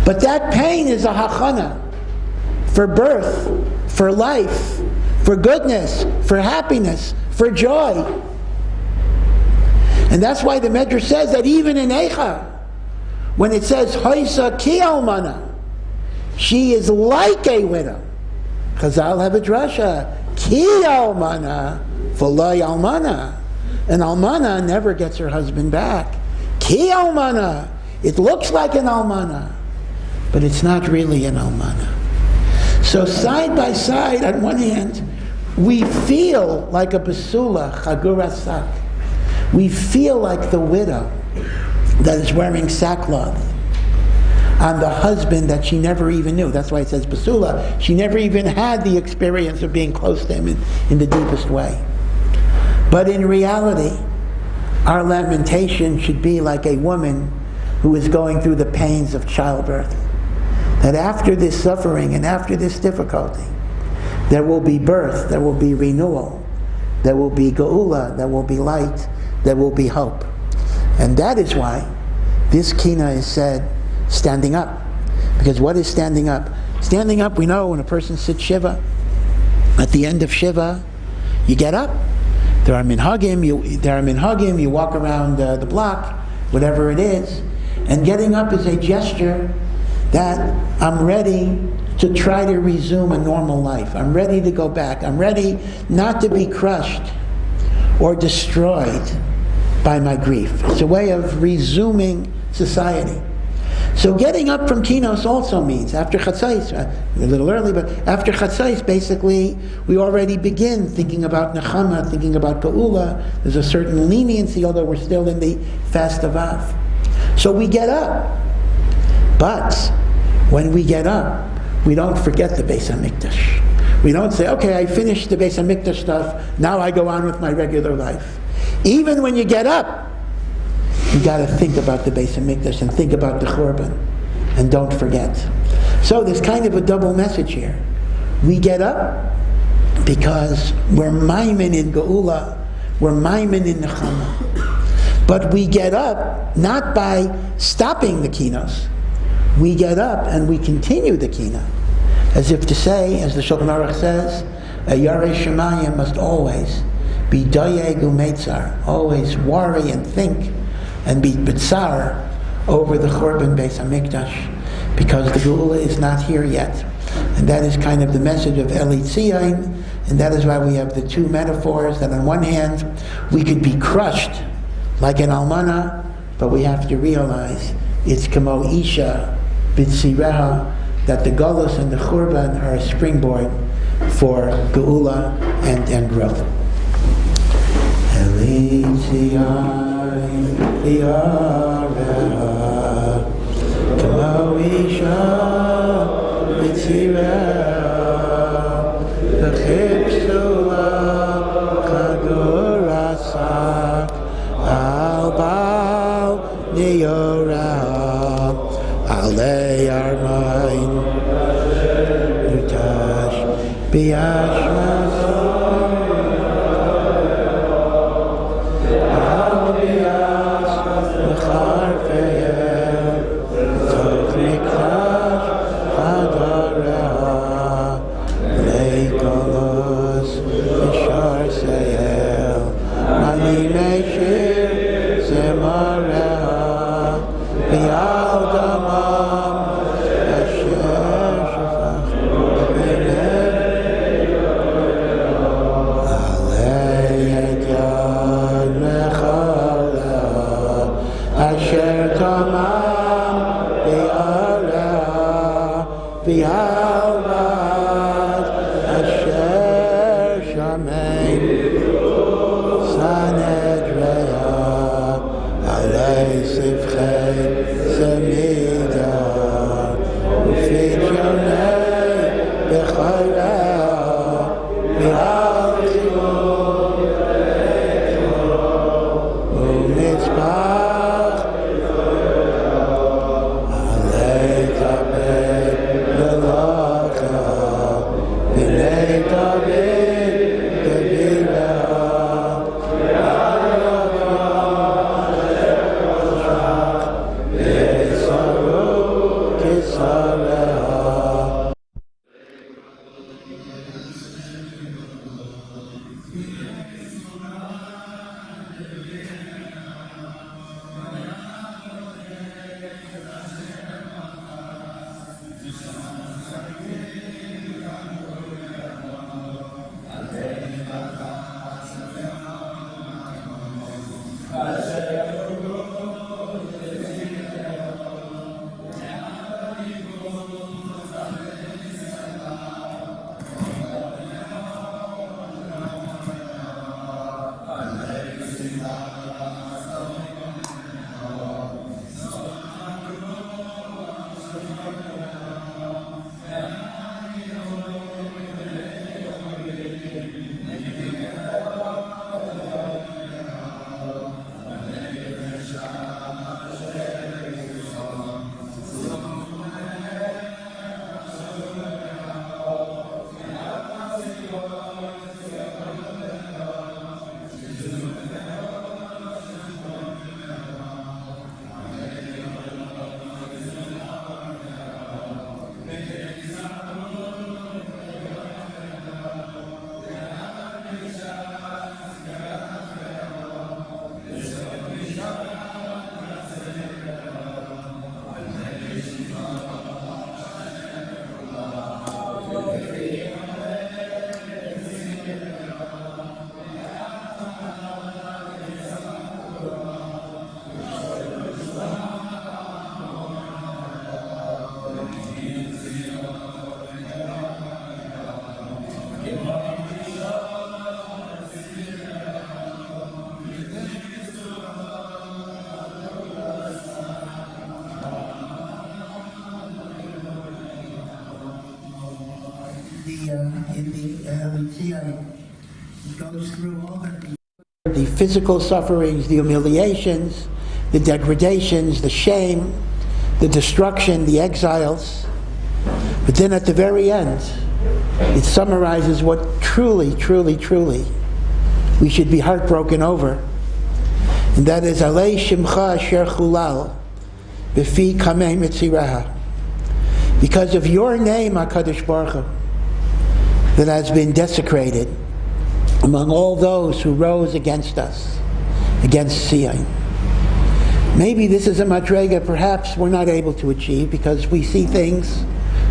But that pain is a hachana for birth, for life, for goodness, for happiness, for joy. And that's why the Medrash says that even in Eicha, when it says Haisa ki almana, she is like a widow. Chazal have a drasha, ki almana v'lo almana. An almana never gets her husband back. Ki almana, it looks like an almana, but it's not really an almana. So side by side, on one hand, we feel like a basula, chagurasak. We feel like the widow that is wearing sackcloth on the husband that she never even knew. That's why it says basula. She never even had the experience of being close to him in the deepest way. But in reality, our lamentation should be like a woman who is going through the pains of childbirth. That after this suffering and after this difficulty, there will be birth, there will be renewal, there will be geula, there will be light, there will be hope. And that is why this kina is said standing up. Because what is standing up? Standing up, we know when a person sits Shiva, at the end of Shiva, you get up. There are minhagim, you walk around the block, whatever it is. And getting up is a gesture that I'm ready to try to resume a normal life. I'm ready to go back. I'm ready not to be crushed or destroyed by my grief. It's a way of resuming society. So getting up from Kinos also means, after Chatzais, a little early, but after Chatzais, basically, we already begin thinking about Nechama, thinking about Geula. There's a certain leniency, although we're still in the fast of Av. So we get up. But when we get up, we don't forget the Beis HaMikdash. We don't say, okay, I finished the Beis HaMikdash stuff, now I go on with my regular life. Even when you get up, you got to think about the Beis HaMikdash and think about the Churban, and don't forget. So there's kind of a double message here. We get up because we're maimin in Geula, we're maimin in Nechama. But we get up not by stopping the Kinos. We get up and we continue the Kina, as if to say, as the Shulchan Aruch says, a Yarei Shemayim must always be doyeg umetzar, always worry and think and be bitzar over the Churban Beis HaMikdash, because the Geula is not here yet. And that is kind of the message of Eli Tzion, and that is why we have the two metaphors, that on one hand, we could be crushed like an almana, but we have to realize it's kamo isha b'tzireha, that the Golus and the Churban are a springboard for Geula and growth. Eli Tzion li'areha kamo isha b'tzireha v'chipsula chagurasak al bal niyorah Alei Armain Utash Biashmas Al Bias Mechar Feyel Tov Mikdash Chadareh in the Eritrea goes through all the physical sufferings, the humiliations, the degradations, the shame, the destruction, the exiles. But then at the very end, it summarizes what truly, truly, truly we should be heartbroken over. And that is, Alei Shimcha Asher Chulal B'fi Kamei Mitziraha. Because of your name, HaKadosh Baruch Hu, that has been desecrated among all those who rose against us, against Sion. Maybe this is a madrega perhaps we're not able to achieve because we see things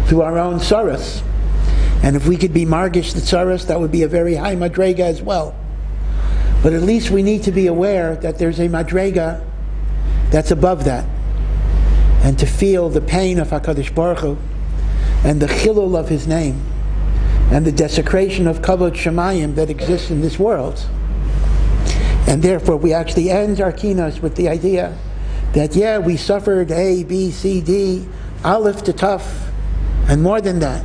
through our own tsaros. And if we could be margish the tsaros, that would be a very high madrega as well. But at least we need to be aware that there's a madrega that's above that. And to feel the pain of HaKadosh Baruch Hu and the chilul of His name and the desecration of kavod shemayim that exists in this world. And therefore we actually end our kinos with the idea that we suffered A, B, C, D, Aleph to Taf, and more than that.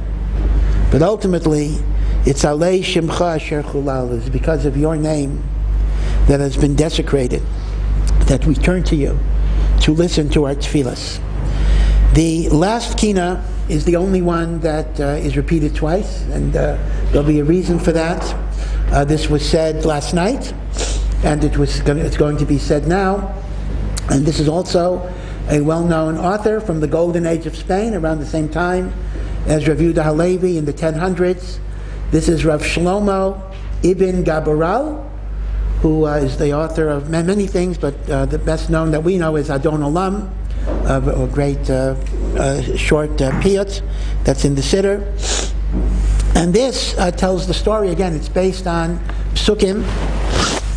But ultimately, it's Alei Shimcha Asher Chulal, it's because of your name that has been desecrated, that we turn to you to listen to our tefillas. The last kina is the only one that is repeated twice, and there'll be a reason for that. This was said last night, and it's going to be said now. And this is also a well-known author from the Golden Age of Spain, around the same time as Rav Yehuda Halevi in the 1000s. This is Rav Shlomo Ibn Gabaral, who is the author of many things, but the best known that we know is Adon Olam, a great short piyut that's in the Siddur. And this tells the story, again, it's based on psukim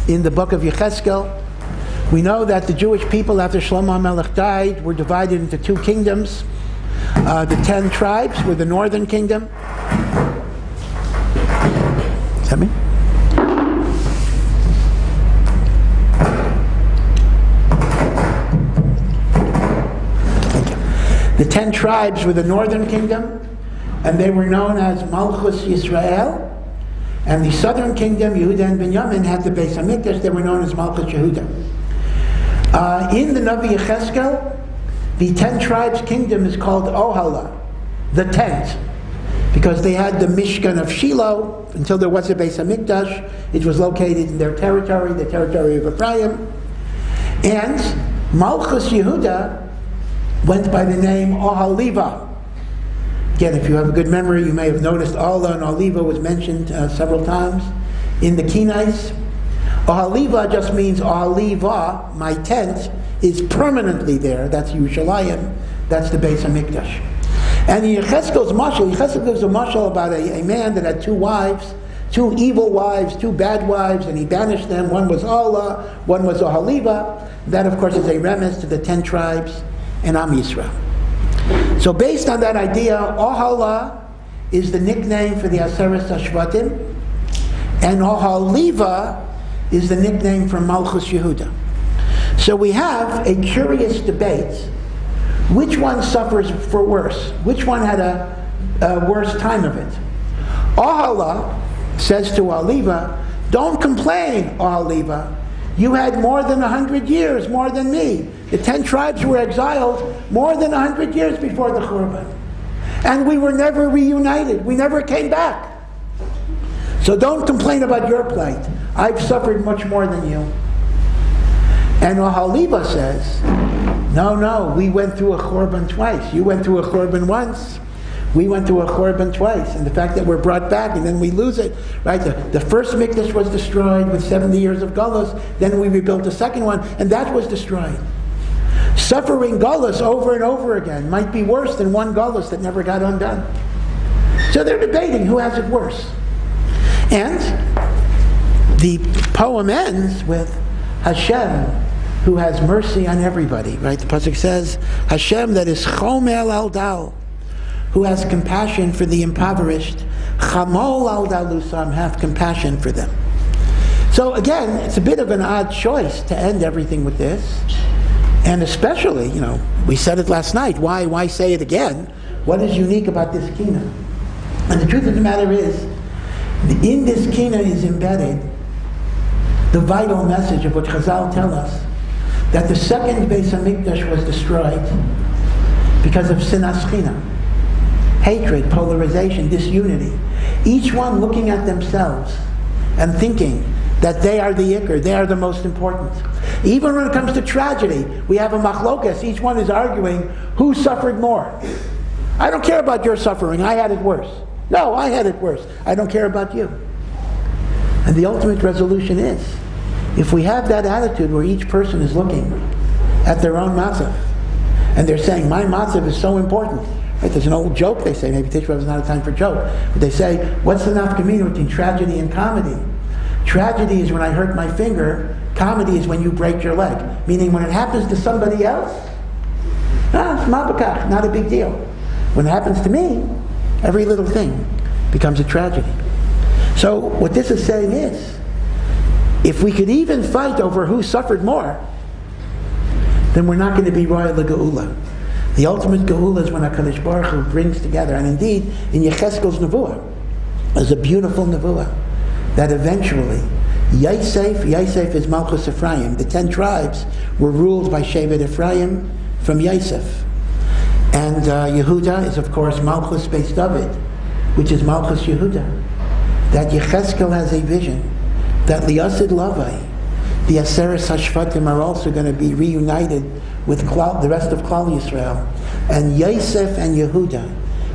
in the book of Yecheskel. We know that the Jewish people, after Shlomo HaMelech died, were divided into two kingdoms. The 10 tribes were the northern kingdom. Is that me? The 10 tribes were the northern kingdom, and they were known as Malchus Yisrael. And the southern kingdom, Yehuda and Binyamin, had the Beis HaMikdash. They were known as Malchus Yehuda. In the Navi Yecheskel, the 10 tribes' kingdom is called Ohala, the tent, because they had the Mishkan of Shiloh until there was a Beis HaMikdash. It was located in their territory, the territory of Ephraim. And Malchus Yehuda went by the name Ohaliva. Again, if you have a good memory, you may have noticed Ola and Oliva was mentioned several times in the Kinais. Ohaliva just means Ohaliva, my tent, is permanently there. That's Yerushalayim. That's the Beis HaMikdash. And in Yecheskel's mashal, Yecheskel gives a mashal about a man that had two wives, two evil wives, two bad wives, and he banished them. One was Ola, one was Ohaliva. That, of course, is a remez to the 10 tribes and Am Yisrael. So based on that idea, Ohala is the nickname for the Aseret HaShvatim, and Ohaliva is the nickname for Malchus Yehuda. So we have a curious debate. Which one suffers for worse? Which one had a worse time of it? Ohala says to Ohaliva, don't complain, Ohaliva. You had more than 100 years, more than me. The 10 tribes were exiled more than 100 years before the Churban. And we were never reunited. We never came back. So don't complain about your plight. I've suffered much more than you. And Ohaliva says, no, we went through a Churban twice. You went through a Churban once. We went through a Churban twice. And the fact that we're brought back and then we lose it, right? The first Mikdash was destroyed with 70 years of Galus. Then we rebuilt the second one, and that was destroyed. Suffering Galus over and over again might be worse than one Galus that never got undone. So they're debating who has it worse. And the poem ends with Hashem, who has mercy on everybody, right? The pasuk says, Hashem, that is Chomel al Dal, who has compassion for the impoverished, Chamol al Dalusam, have compassion for them. So again, it's a bit of an odd choice to end everything with this. And especially, we said it last night, why say it again? What is unique about this kina? And the truth of the matter is In this kina is embedded the vital message of what Chazal tell us, that the second Beis HaMikdash was destroyed because of sinas china, hatred, polarization, disunity. Each one looking at themselves and thinking that they are the ikr, they are the most important. Even when it comes to tragedy, we have a machlokas. Each one is arguing who suffered more. I don't care about your suffering, I had it worse. No, I had it worse. I don't care about you. And the ultimate resolution is, if we have that attitude where each person is looking at their own matzav, and they're saying, my matzav is so important. Right? There's an old joke they say, maybe Tisha B'Av is not a time for joke, but they say, what's the nafkamina between tragedy and comedy? Tragedy is when I hurt my finger, comedy is when you break your leg. Meaning when it happens to somebody else, it's mabakach, not a big deal. When it happens to me, every little thing becomes a tragedy. So what this is saying is, if we could even fight over who suffered more, then we're not going to be royal geula. The ultimate geula is when HaKadosh Baruch Hu brings together, and indeed in Yecheskel's nevuah, there's a beautiful nevuah that eventually Yosef is Malchus Ephraim. The 10 tribes were ruled by Shevet Ephraim from Yosef. And Yehuda is, of course, Malchus Beis David, which is Malchus Yehuda. That Yecheskel has a vision that Liyasid Lavai, the Aseres Hashvatim, are also going to be reunited with the rest of Klal Yisrael. And Yosef and Yehuda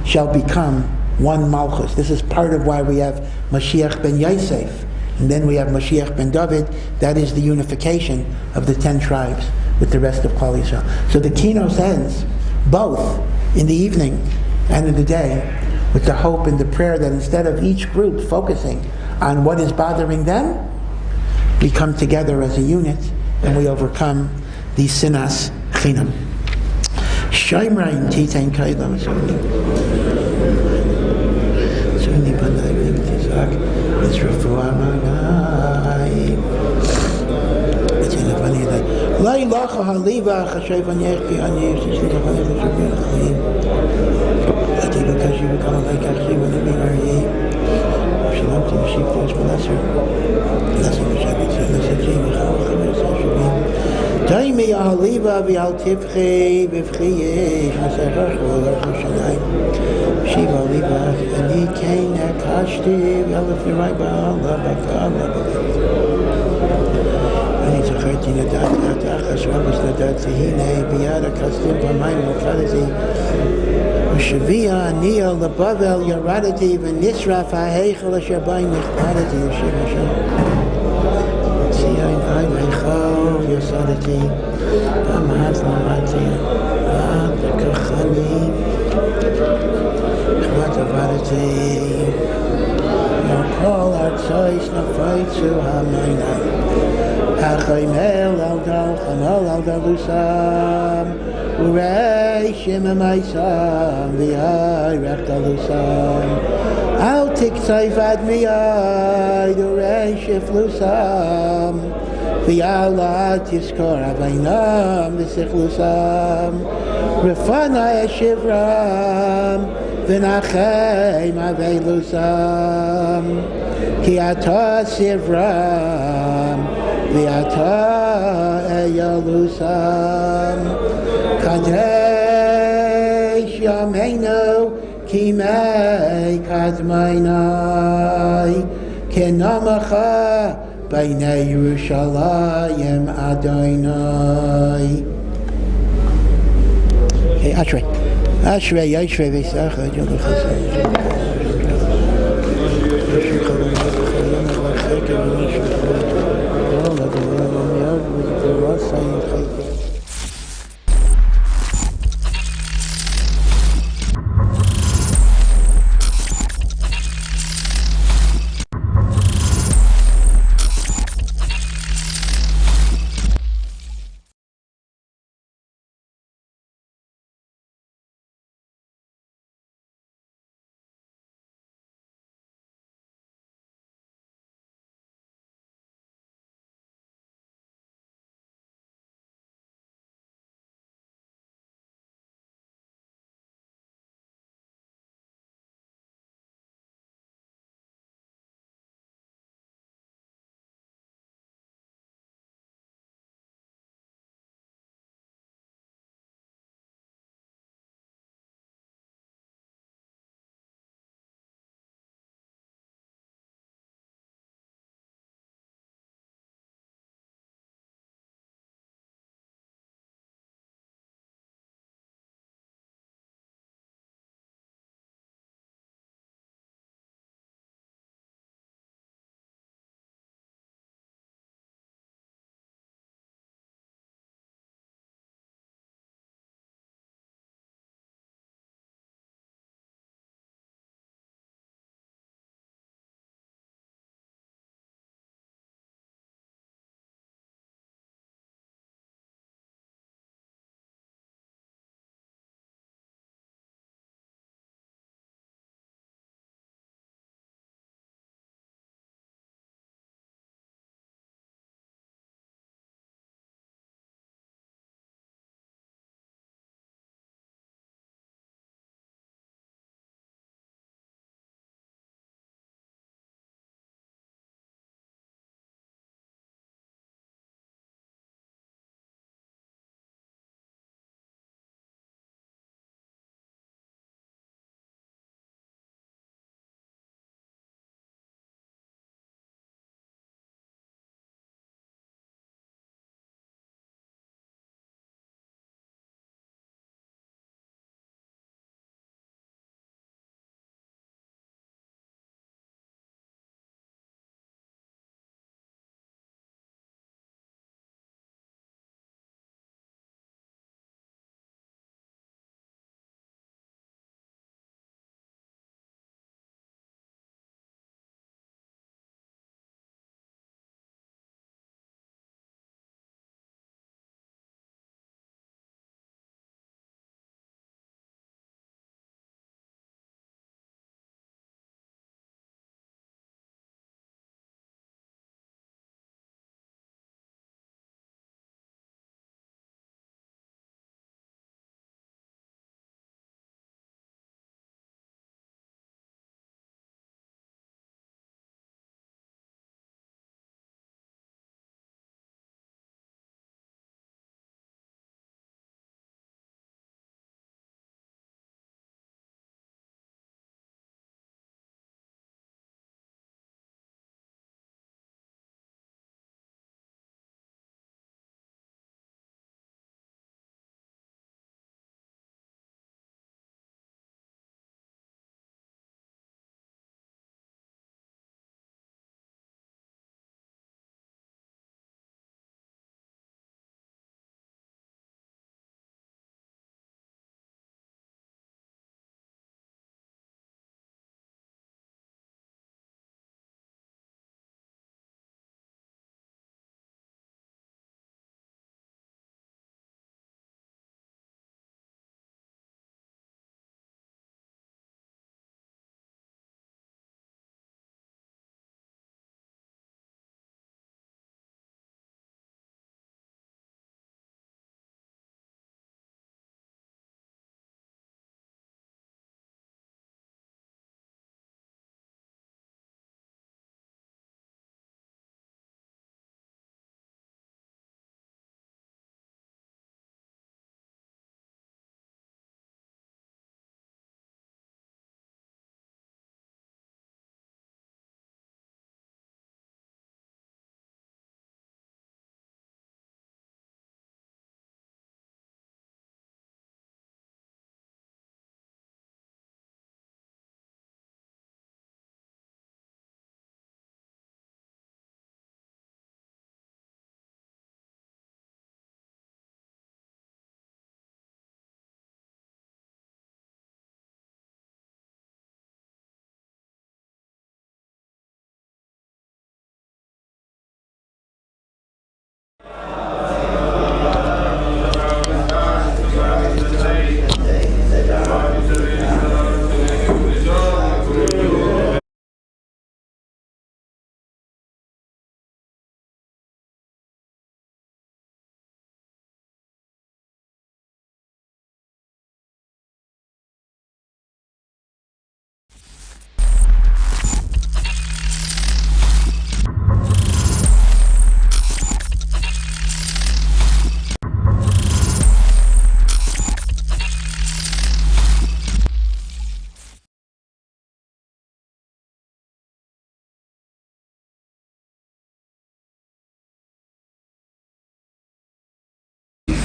shall become one Malchus. This is part of why we have Mashiach ben Yosef. And then we have Mashiach ben David. That is the unification of the 10 tribes with the rest of Klal Yisrael. So the keynote ends both in the evening and in the day with the hope and the prayer that instead of each group focusing on what is bothering them, we come together as a unit and we overcome these sinas chinam. Shaimrain titain kailam suni banai v'tizak it's refuah manai it's in the funny like lai lacha haliva chashay v'nyech v'anyeh shishli v'nyech v'shubir chayim ati b'kashi v'kala like achshi v'nyeh v'nyeh shalom to Mashiach Tosh B'lasser B'lasser v'shabit v'lasser jim v'chal v'chal v'shubim Daimi ahaliva v'al tivchei v'vchiyesh v'sechach v'olach v'shalayim Shiva liva ani kein akashti v'alef v'ray ba'ala b'kala ani zacharti nadati atach hashvabas nadati hinei b'yad akastim v'mayim v'kladati v'shavia aniya l'bavel yaradati v'nisraf ha'heichel asher b'ayim nechpadati Yeshiv Hashem Tziyayin ay meichal yasadati Amhat lamati Ad kachani Chvat avadati Yakol artsois nafaitzu ha'maynai Ha'chaymel al dal chanol al dalusam Urei shema maisam V'yai rech dalusam Al tiktayv ad miyai Urei shiflusam V'yala tiskor avaynam V'sichlusam Refanai shivram V'nachem aveilusam Ki ata sivram V'ata eyalusam Kadesh yameinu Ki mei kadmainai Kenamacha B'nei Yerushalayim Adonai Ashrei, Yashrei, V'Sacha, Jodel Chesed.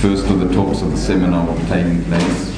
first of the talks of the seminar will be taking place.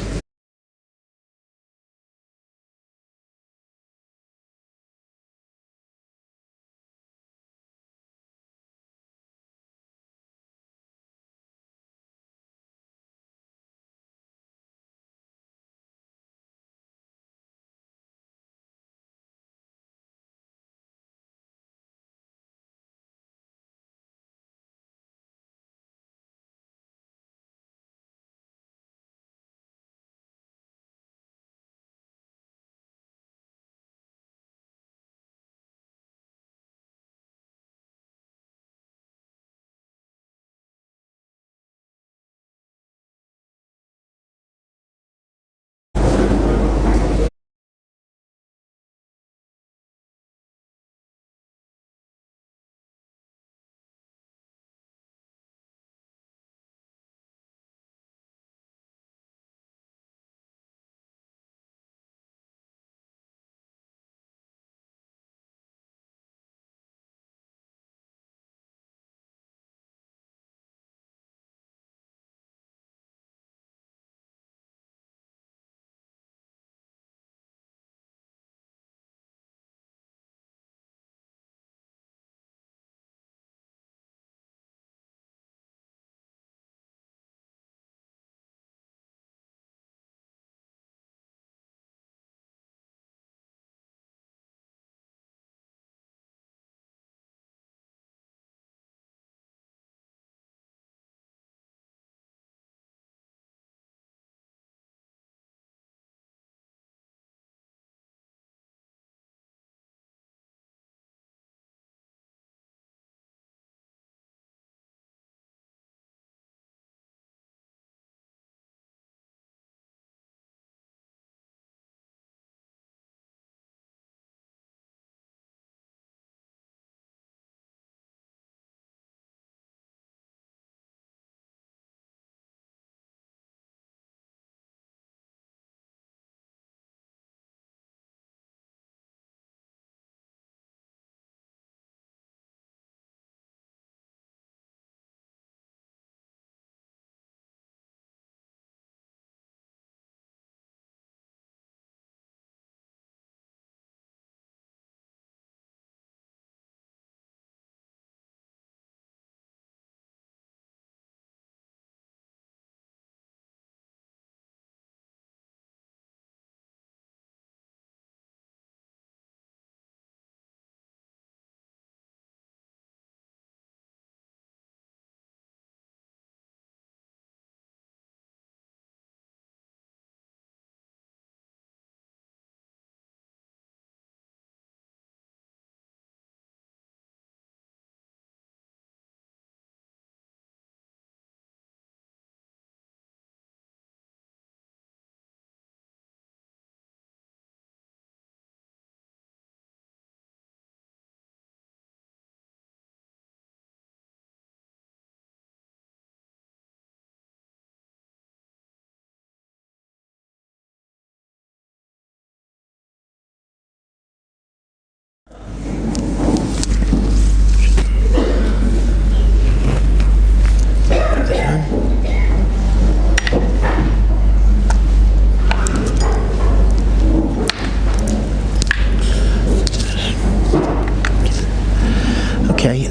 Okay.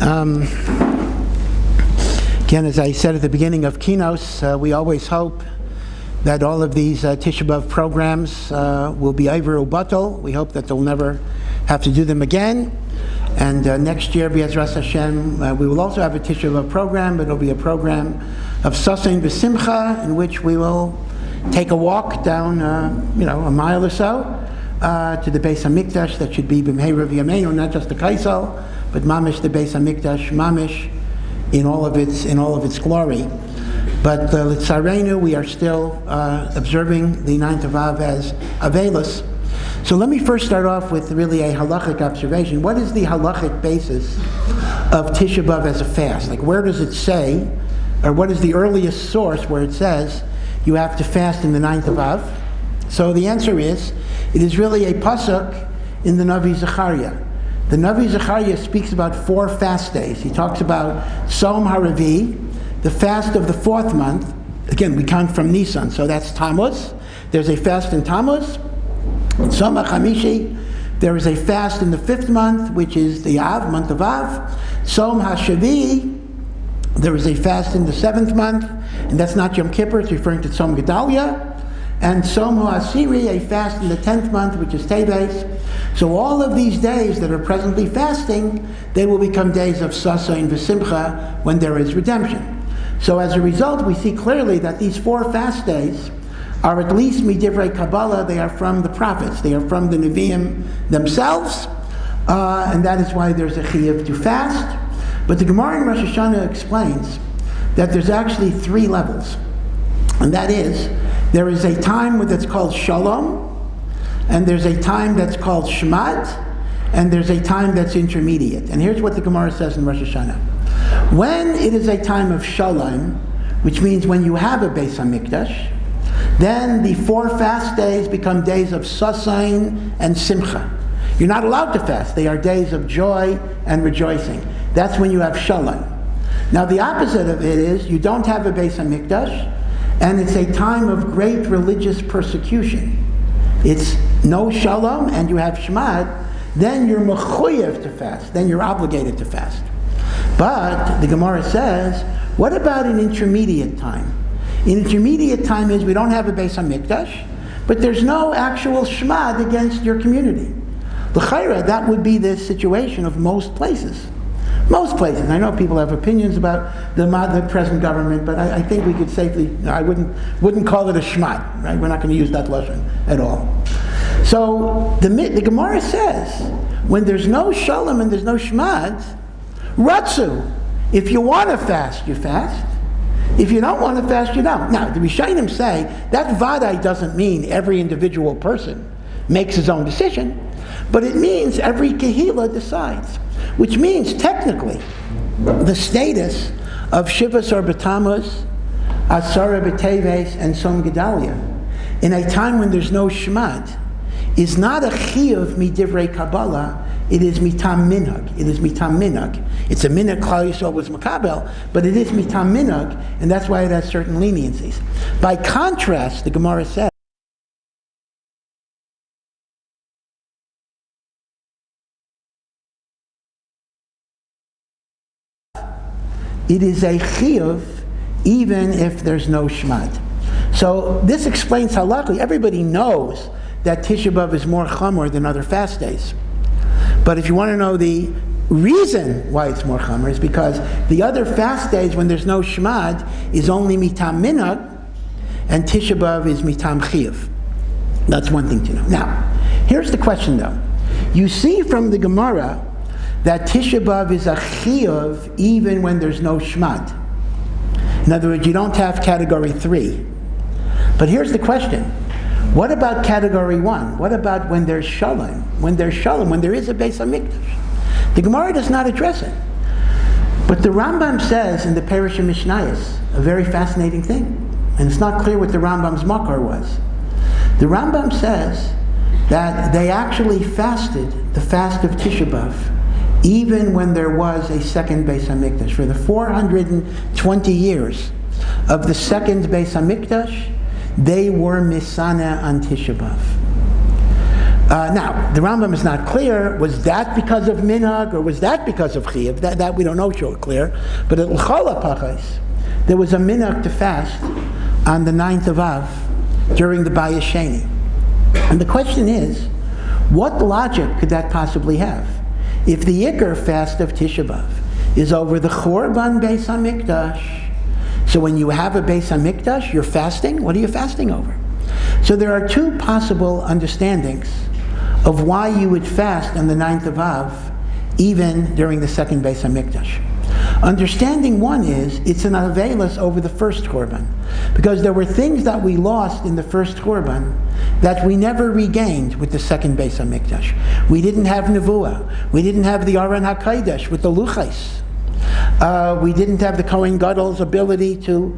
Again, as I said at the beginning of Kinos, we always hope that all of these Tisha B'Av programs will be over ubatel. We hope that they'll never have to do them again. And next year, B'Ezras Hashem, we will also have a Tisha B'Av program, but it'll be a program of Sasein B'Simcha, in which we will take a walk down, a mile or so, to the Beis HaMikdash. That should be B'mheira V'yameinu, not just the Kaisel, but Mamish, the Beis HaMikdash, Mamish, in all of its glory. But L'tzarenu, we are still observing the 9th of Av as Avelis. So let me first start off with really a halachic observation. What is the halachic basis of Tisha B'Av as a fast? Like, where does it say, or what is the earliest source where it says you have to fast in the 9th of Av? So the answer is, it is really a pasuk in the Navi Zechariah. The Navi Zechariah speaks about 4 fast days. He talks about Som HaRavi, the fast of the 4th month, again, we count from Nisan, so that's Tammuz. There's a fast in Tammuz. In Soma Chamishi, there is a fast in the 5th month, which is the Av, month of Av. Som HaShavi, there is a fast in the 7th month, and that's not Yom Kippur, it's referring to Tzom Gedalia. And Som HaAsiri, a fast in the 10th month, which is Teves. So all of these days that are presently fasting, they will become days of Sasa and V'Simcha when there is redemption. So as a result, we see clearly that these 4 fast days are at least Midivrei Kabbalah, they are from the prophets, they are from the Nevi'im themselves, and that is why there's a Chiyuv to fast. But the Gemara in Rosh Hashanah explains that there's actually 3 levels. And that is, there is a time that's called Shalom, and there's a time that's called Shmat, and there's a time that's intermediate. And here's what the Gemara says in Rosh Hashanah. When it is a time of Shalom, which means when you have a Beis HaMikdash, then the 4 fast days become days of Sasain and Simcha. You're not allowed to fast. They are days of joy and rejoicing. That's when you have Shalom. Now the opposite of it is, you don't have a Beis HaMikdash, and it's a time of great religious persecution. It's no Shalom, and you have Shmad, then you're mechuyev to fast, then you're obligated to fast. But the Gemara says, what about an intermediate time? An intermediate time is we don't have a Beis HaMikdash, but there's no actual Shmad against your community. L'chaira, that would be the situation of most places. Most places. I know people have opinions about the present government, but I think we could safely, I wouldn't call it a shmat, right? We're not going to use that lashon at all. So the Gemara says, when there's no shalom and there's no shmat, ratzu, if you want to fast, you fast. If you don't want to fast, you don't. Now, the Rishonim say that vadai doesn't mean every individual person makes his own decision, but it means every kehillah decides. Which means, technically, the status of Shivas or B'Tammuz, Asara B'Teves, and Som Gedalia, in a time when there's no Shmad, is not a Chiyuv Midivrei Kabbalah, it is Mitam Minhag. It is Mitam Minhag. It's a Minhag Klal Yisrael was Makabel, but it is Mitam Minhag, and that's why it has certain leniencies. By contrast, the Gemara says, it is a chiyuv even if there's no shmad. So this explains how luckily everybody knows that Tisha B'Av is more chamor than other fast days. But if you want to know the reason why it's more chamor, is because the other fast days when there's no shmad is only mitam minhag, and Tisha B'Av is mitam chiyuv. That's one thing to know. Now, here's the question though. You see from the Gemara that Tisha B'Av is a chiyuv even when there's no shmad. In other words, you don't have category 3. But here's the question. What about category 1? What about when there's shalom? When there's shalom, when there is a Beis HaMikdash? The Gemara does not address it. But the Rambam says in the Perish Mishnayos a very fascinating thing. And it's not clear what the Rambam's makar was. The Rambam says that they actually fasted the fast of Tisha B'Av even when there was a second Beis HaMikdash. For the 420 years of the second Beis HaMikdash, they were misana on Tisha B'Av. Now, the Rambam is not clear, was that because of minhag or was that because of chiyuv? That we don't know sure clear. But at l'chol hapachos, there was a minhag to fast on the 9th of Av during the Bayis Sheni. And the question is, what logic could that possibly have? If the Yikar fast of Tisha B'Av is over the Chorban Beis HaMikdash, so when you have a Beis HaMikdash, you're fasting? What are you fasting over? So there are 2 possible understandings of why you would fast on the 9th of Av, even during the second Beis HaMikdash. Understanding 1 is, it's an avelis over the first Korban. Because there were things that we lost in the first Korban that we never regained with the second Beis HaMikdash. We didn't have Nevuah. We didn't have the Aron HaKodesh with the Luchais. We didn't have the Kohen Gadol's ability to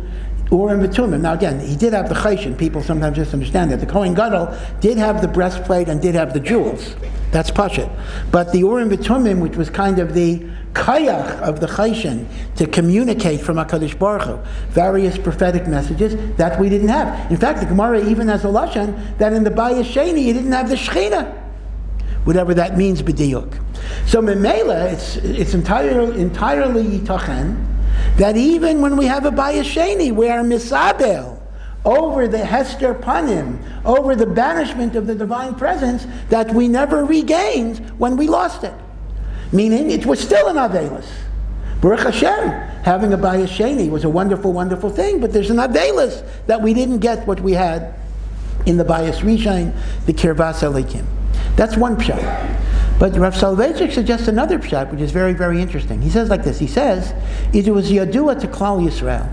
Urim v'Tumim. Now again, he did have the choshen. People sometimes misunderstand that. The Kohen Gadol did have the breastplate and did have the jewels. That's pashut. But the Urim v'Tumim, which was kind of the kayach of the choshen to communicate from HaKadosh Baruch Hu, various prophetic messages, that we didn't have. In fact, the Gemara even has a lashon that in the Bayis Sheni you didn't have the Shechina, whatever that means b'diuk. So memela, it's entirely yitachen that even when we have a Bayis Sheni, we are misabel over the Hester Panim, over the banishment of the divine presence that we never regained when we lost it. Meaning it was still an Avelis. Baruch Hashem, having a Bayis Sheni was a wonderful, wonderful thing, but there's an Avelis that we didn't get what we had in the Bayis Rishon, the Kirvas Elikim. That's one pshat. But Rav Soloveitchik suggests another pshat, which is very, very interesting. He says like this. He says, it was Yadua to Klal Yisrael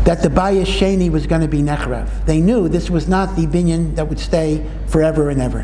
that the Bayis Sheni was going to be Nechrav. They knew this was not the binyan that would stay forever and ever.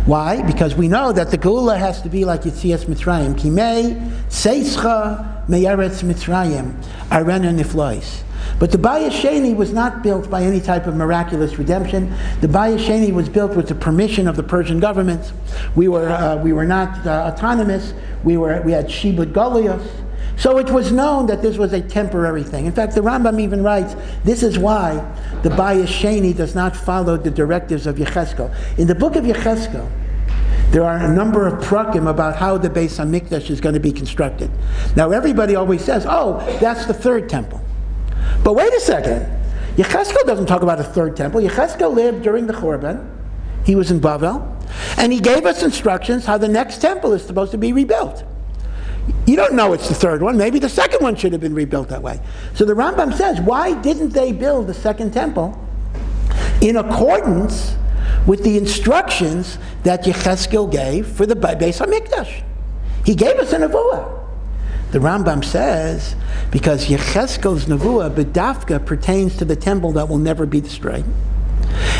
Why? Because we know that the Geula has to be like Yitzias Mitzrayim. Kimei Seischa Me'eretz Mitzrayim Arena Niflois. But the Bayis Sheni was not built by any type of miraculous redemption. The Bayis Sheni was built with the permission of the Persian government. We were not autonomous. We had Shibud Goliath. So it was known that this was a temporary thing. In fact, the Rambam even writes, this is why the Bayis Sheni does not follow the directives of Yecheskel. In the book of Yecheskel, there are a number of prakim about how the Beis HaMikdash is going to be constructed. Now everybody always says, oh, that's the third temple. But wait a second. Yecheskel doesn't talk about a third temple. Yecheskel lived during the Churban. He was in Bavel. And he gave us instructions how the next temple is supposed to be rebuilt. You don't know it's the third one. Maybe the second one should have been rebuilt that way. So the Rambam says, why didn't they build the second temple in accordance with the instructions that Yecheskel gave for the Beis HaMikdash? He gave us a nevuah. The Rambam says, because Yecheskel's nevuah, B'dafka, pertains to the temple that will never be destroyed.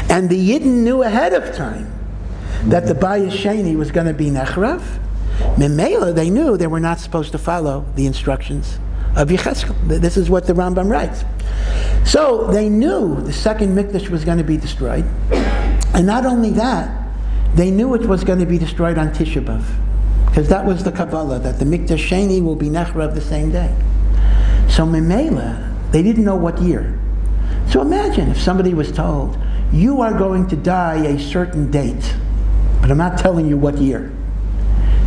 And the Yidden knew ahead of time that the Bayis Sheni was going to be Nechrav. Memela, they knew they were not supposed to follow the instructions of Yecheskel. This is what the Rambam writes. So they knew the second Mikdash was going to be destroyed. And not only that, they knew it was going to be destroyed on Tisha B'Av. Because that was the Kabbalah, that the Mikdash Sheni will be Nechrav the same day. So Memela, they didn't know what year. So imagine if somebody was told, you are going to die a certain date, but I'm not telling you what year.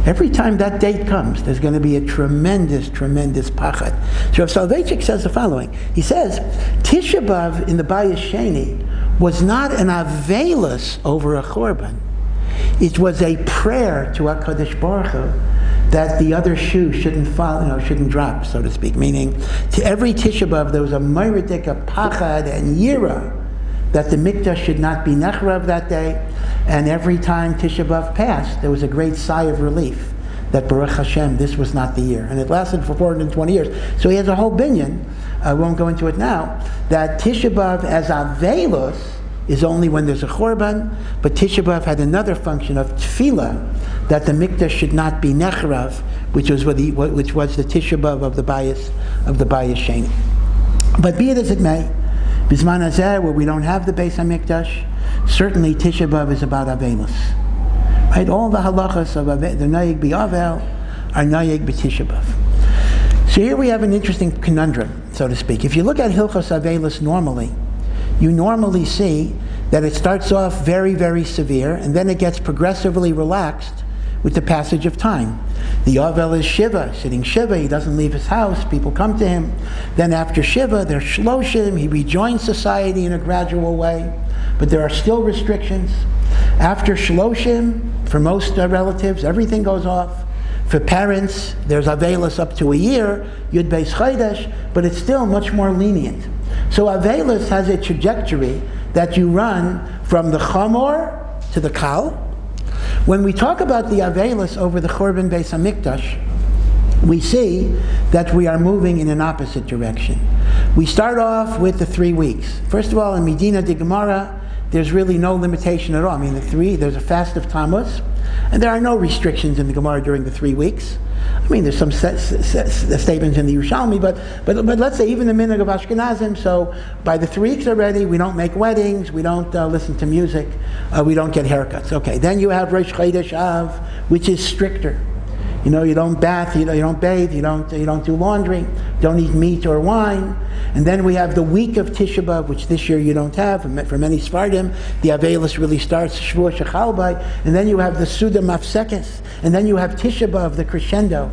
Every time that date comes, there's going to be a tremendous, tremendous pachad. So Rav Soloveitchik says the following. He says, Tisha B'Av in the Bayis Sheni was not an avelus over a chorban. It was a prayer to HaKadosh Baruch Hu that the other shoe shouldn't fall, shouldn't drop, so to speak. Meaning, to every Tisha B'Av there was a meridik, a pachad, and yira that the Mikdash should not be Nechrav that day. And every time Tisha B'Av passed, there was a great sigh of relief that Baruch Hashem, this was not the year. And it lasted for 420 years. So he has a whole binyan, I won't go into it now, that Tisha B'Av as Avelos is only when there's a Chorban, but Tisha B'Av had another function of tefillah, that the Mikdash should not be Nechrav, which was the Tisha B'Av of the Bayis Sheni. But be it as it may, Bizman Hazeh, where we don't have the Beis HaMikdash, certainly Tisha B'Av is about Avelos. Right? All the halachas of the Noyeg B'Avel are Noyeg B'Tisha B'Av. So here we have an interesting conundrum, so to speak. If you look at Hilchos Avelos normally, you normally see that it starts off very, very severe, and then it gets progressively relaxed with the passage of time. The Avel is Shiva, sitting Shiva, he doesn't leave his house, people come to him. Then after Shiva, there's Shloshim, he rejoins society in a gradual way, but there are still restrictions. After Shloshim, for most relatives, everything goes off. For parents, there's Avelis up to a year, Yud Beis Chodesh, but it's still much more lenient. So Avelis has a trajectory that you run from the Chamor to the Kal. When we talk about the Avelis over the Churban Beis HaMikdash, we see that we are moving in an opposite direction. We start off with the 3 weeks. First of all, in Medina de Gemara, there's really no limitation at all. I mean, there's a fast of Tammuz, and there are no restrictions in the Gemara during the 3 weeks. I mean, there's some statements in the Yerushalmi, but let's say even the minhag of Ashkenazim. So by the 3 weeks already, we don't make weddings, we don't listen to music, we don't get haircuts. Okay, then you have Rosh Chodesh Av, which is stricter. You know, you don't bath, you don't bathe, you don't do laundry, don't eat meat or wine. And then we have the week of Tisha B'Av, which this year you don't have. For many Sephardim, the Avelis really starts Shvuah Shechal Bai. And then you have the Suda Mafsekes. And then you have Tisha B'Av, the crescendo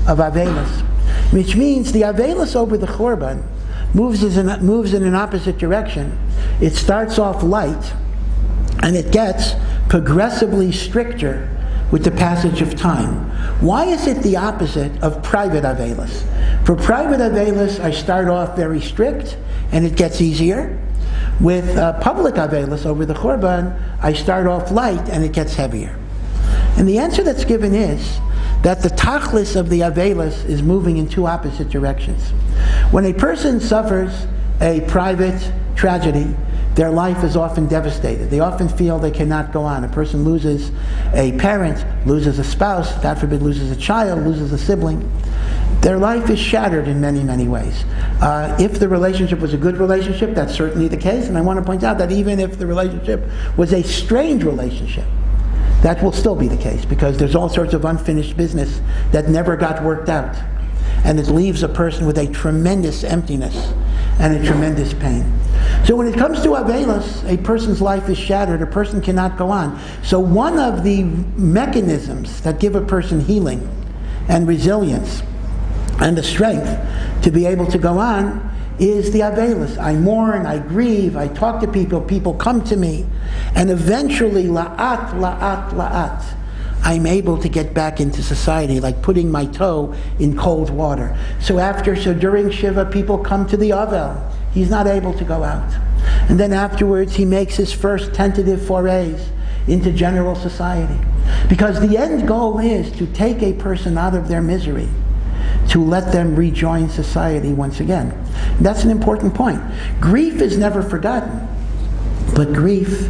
of Avelis. Which means the Avelis over the Chorban moves in an opposite direction. It starts off light, and it gets progressively stricter with the passage of time. Why is it the opposite of private Avelis? For private Avelis, I start off very strict, and it gets easier. With public Avelis over the Chorban, I start off light, and it gets heavier. And the answer that's given is that the tachlis of the Avelis is moving in 2 opposite directions. When a person suffers a private tragedy, their life is often devastated. They often feel they cannot go on. A person loses a parent, loses a spouse, God forbid loses a child, loses a sibling. Their life is shattered in many, many ways. If the relationship was a good relationship, that's certainly the case. And I want to point out that even if the relationship was a strained relationship, that will still be the case, because there's all sorts of unfinished business that never got worked out. And it leaves a person with a tremendous emptiness and a tremendous pain. So when it comes to Avelis, a person's life is shattered, a person cannot go on. So one of the mechanisms that give a person healing and resilience and the strength to be able to go on is the Avelis. I mourn, I grieve, I talk to people, people come to me, and eventually, la'at, I'm able to get back into society, like putting my toe in cold water. So during Shiva, people come to the Avel. He's not able to go out. And then afterwards, he makes his first tentative forays into general society. Because the end goal is to take a person out of their misery, to let them rejoin society once again. And that's an important point. Grief is never forgotten, but grief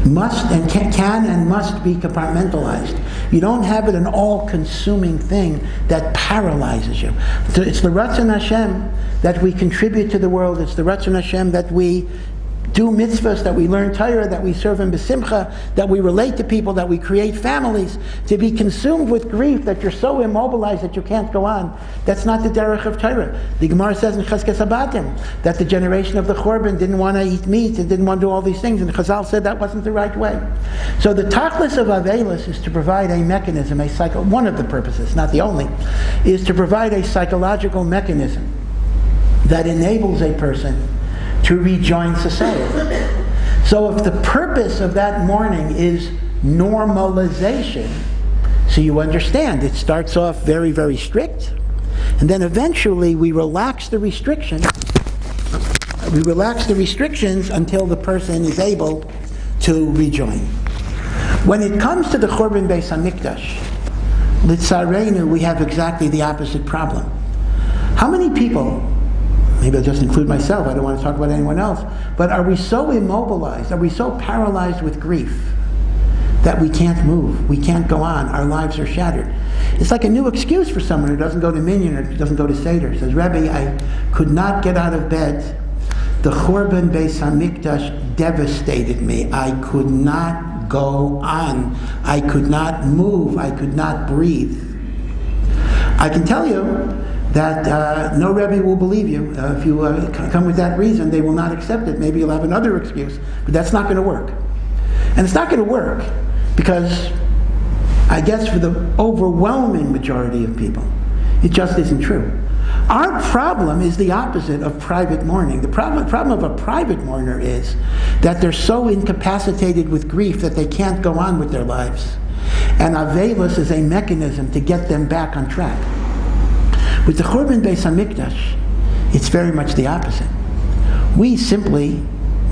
must and can and must be compartmentalized. You don't have it an all-consuming thing that paralyzes you. So it's the Ratzon Hashem that we contribute to the world. It's the Ratzon Hashem that we do mitzvahs, that we learn Torah, that we serve in besimcha, that we relate to people, that we create families. To be consumed with grief that you're so immobilized that you can't go on, that's not the derech of Torah. The Gemara says in Cheskes Habatim that the generation of the Chorban didn't want to eat meat and didn't want to do all these things, and Chazal said that wasn't the right way. So the tachlis of Avelis is to provide a mechanism, one of the purposes, not the only, is to provide a psychological mechanism that enables a person to rejoin society. So if the purpose of that mourning is normalization, so you understand, it starts off very, very strict, and then eventually we relax the restrictions. We relax the restrictions until the person is able to rejoin. When it comes to the Churban Beis HaMikdash, Litzarenu, we have exactly the opposite problem. How many people, maybe I'll just include myself, I don't want to talk about anyone else, but are we so immobilized, are we so paralyzed with grief that we can't move, we can't go on, our lives are shattered? It's like a new excuse for someone who doesn't go to Minyan or doesn't go to Seder. Says, Rebbe, I could not get out of bed. The Churban Beis HaMikdash devastated me. I could not go on. I could not move. I could not breathe. I can tell you that no Rebbe will believe you. If you come with that reason, they will not accept it. Maybe you'll have another excuse, but that's not going to work. And it's not going to work because, I guess for the overwhelming majority of people, it just isn't true. Our problem is the opposite of private mourning. The problem of a private mourner is that they're so incapacitated with grief that they can't go on with their lives. And Avelis is a mechanism to get them back on track. With the Churban Beis HaMikdash, it's very much the opposite. We simply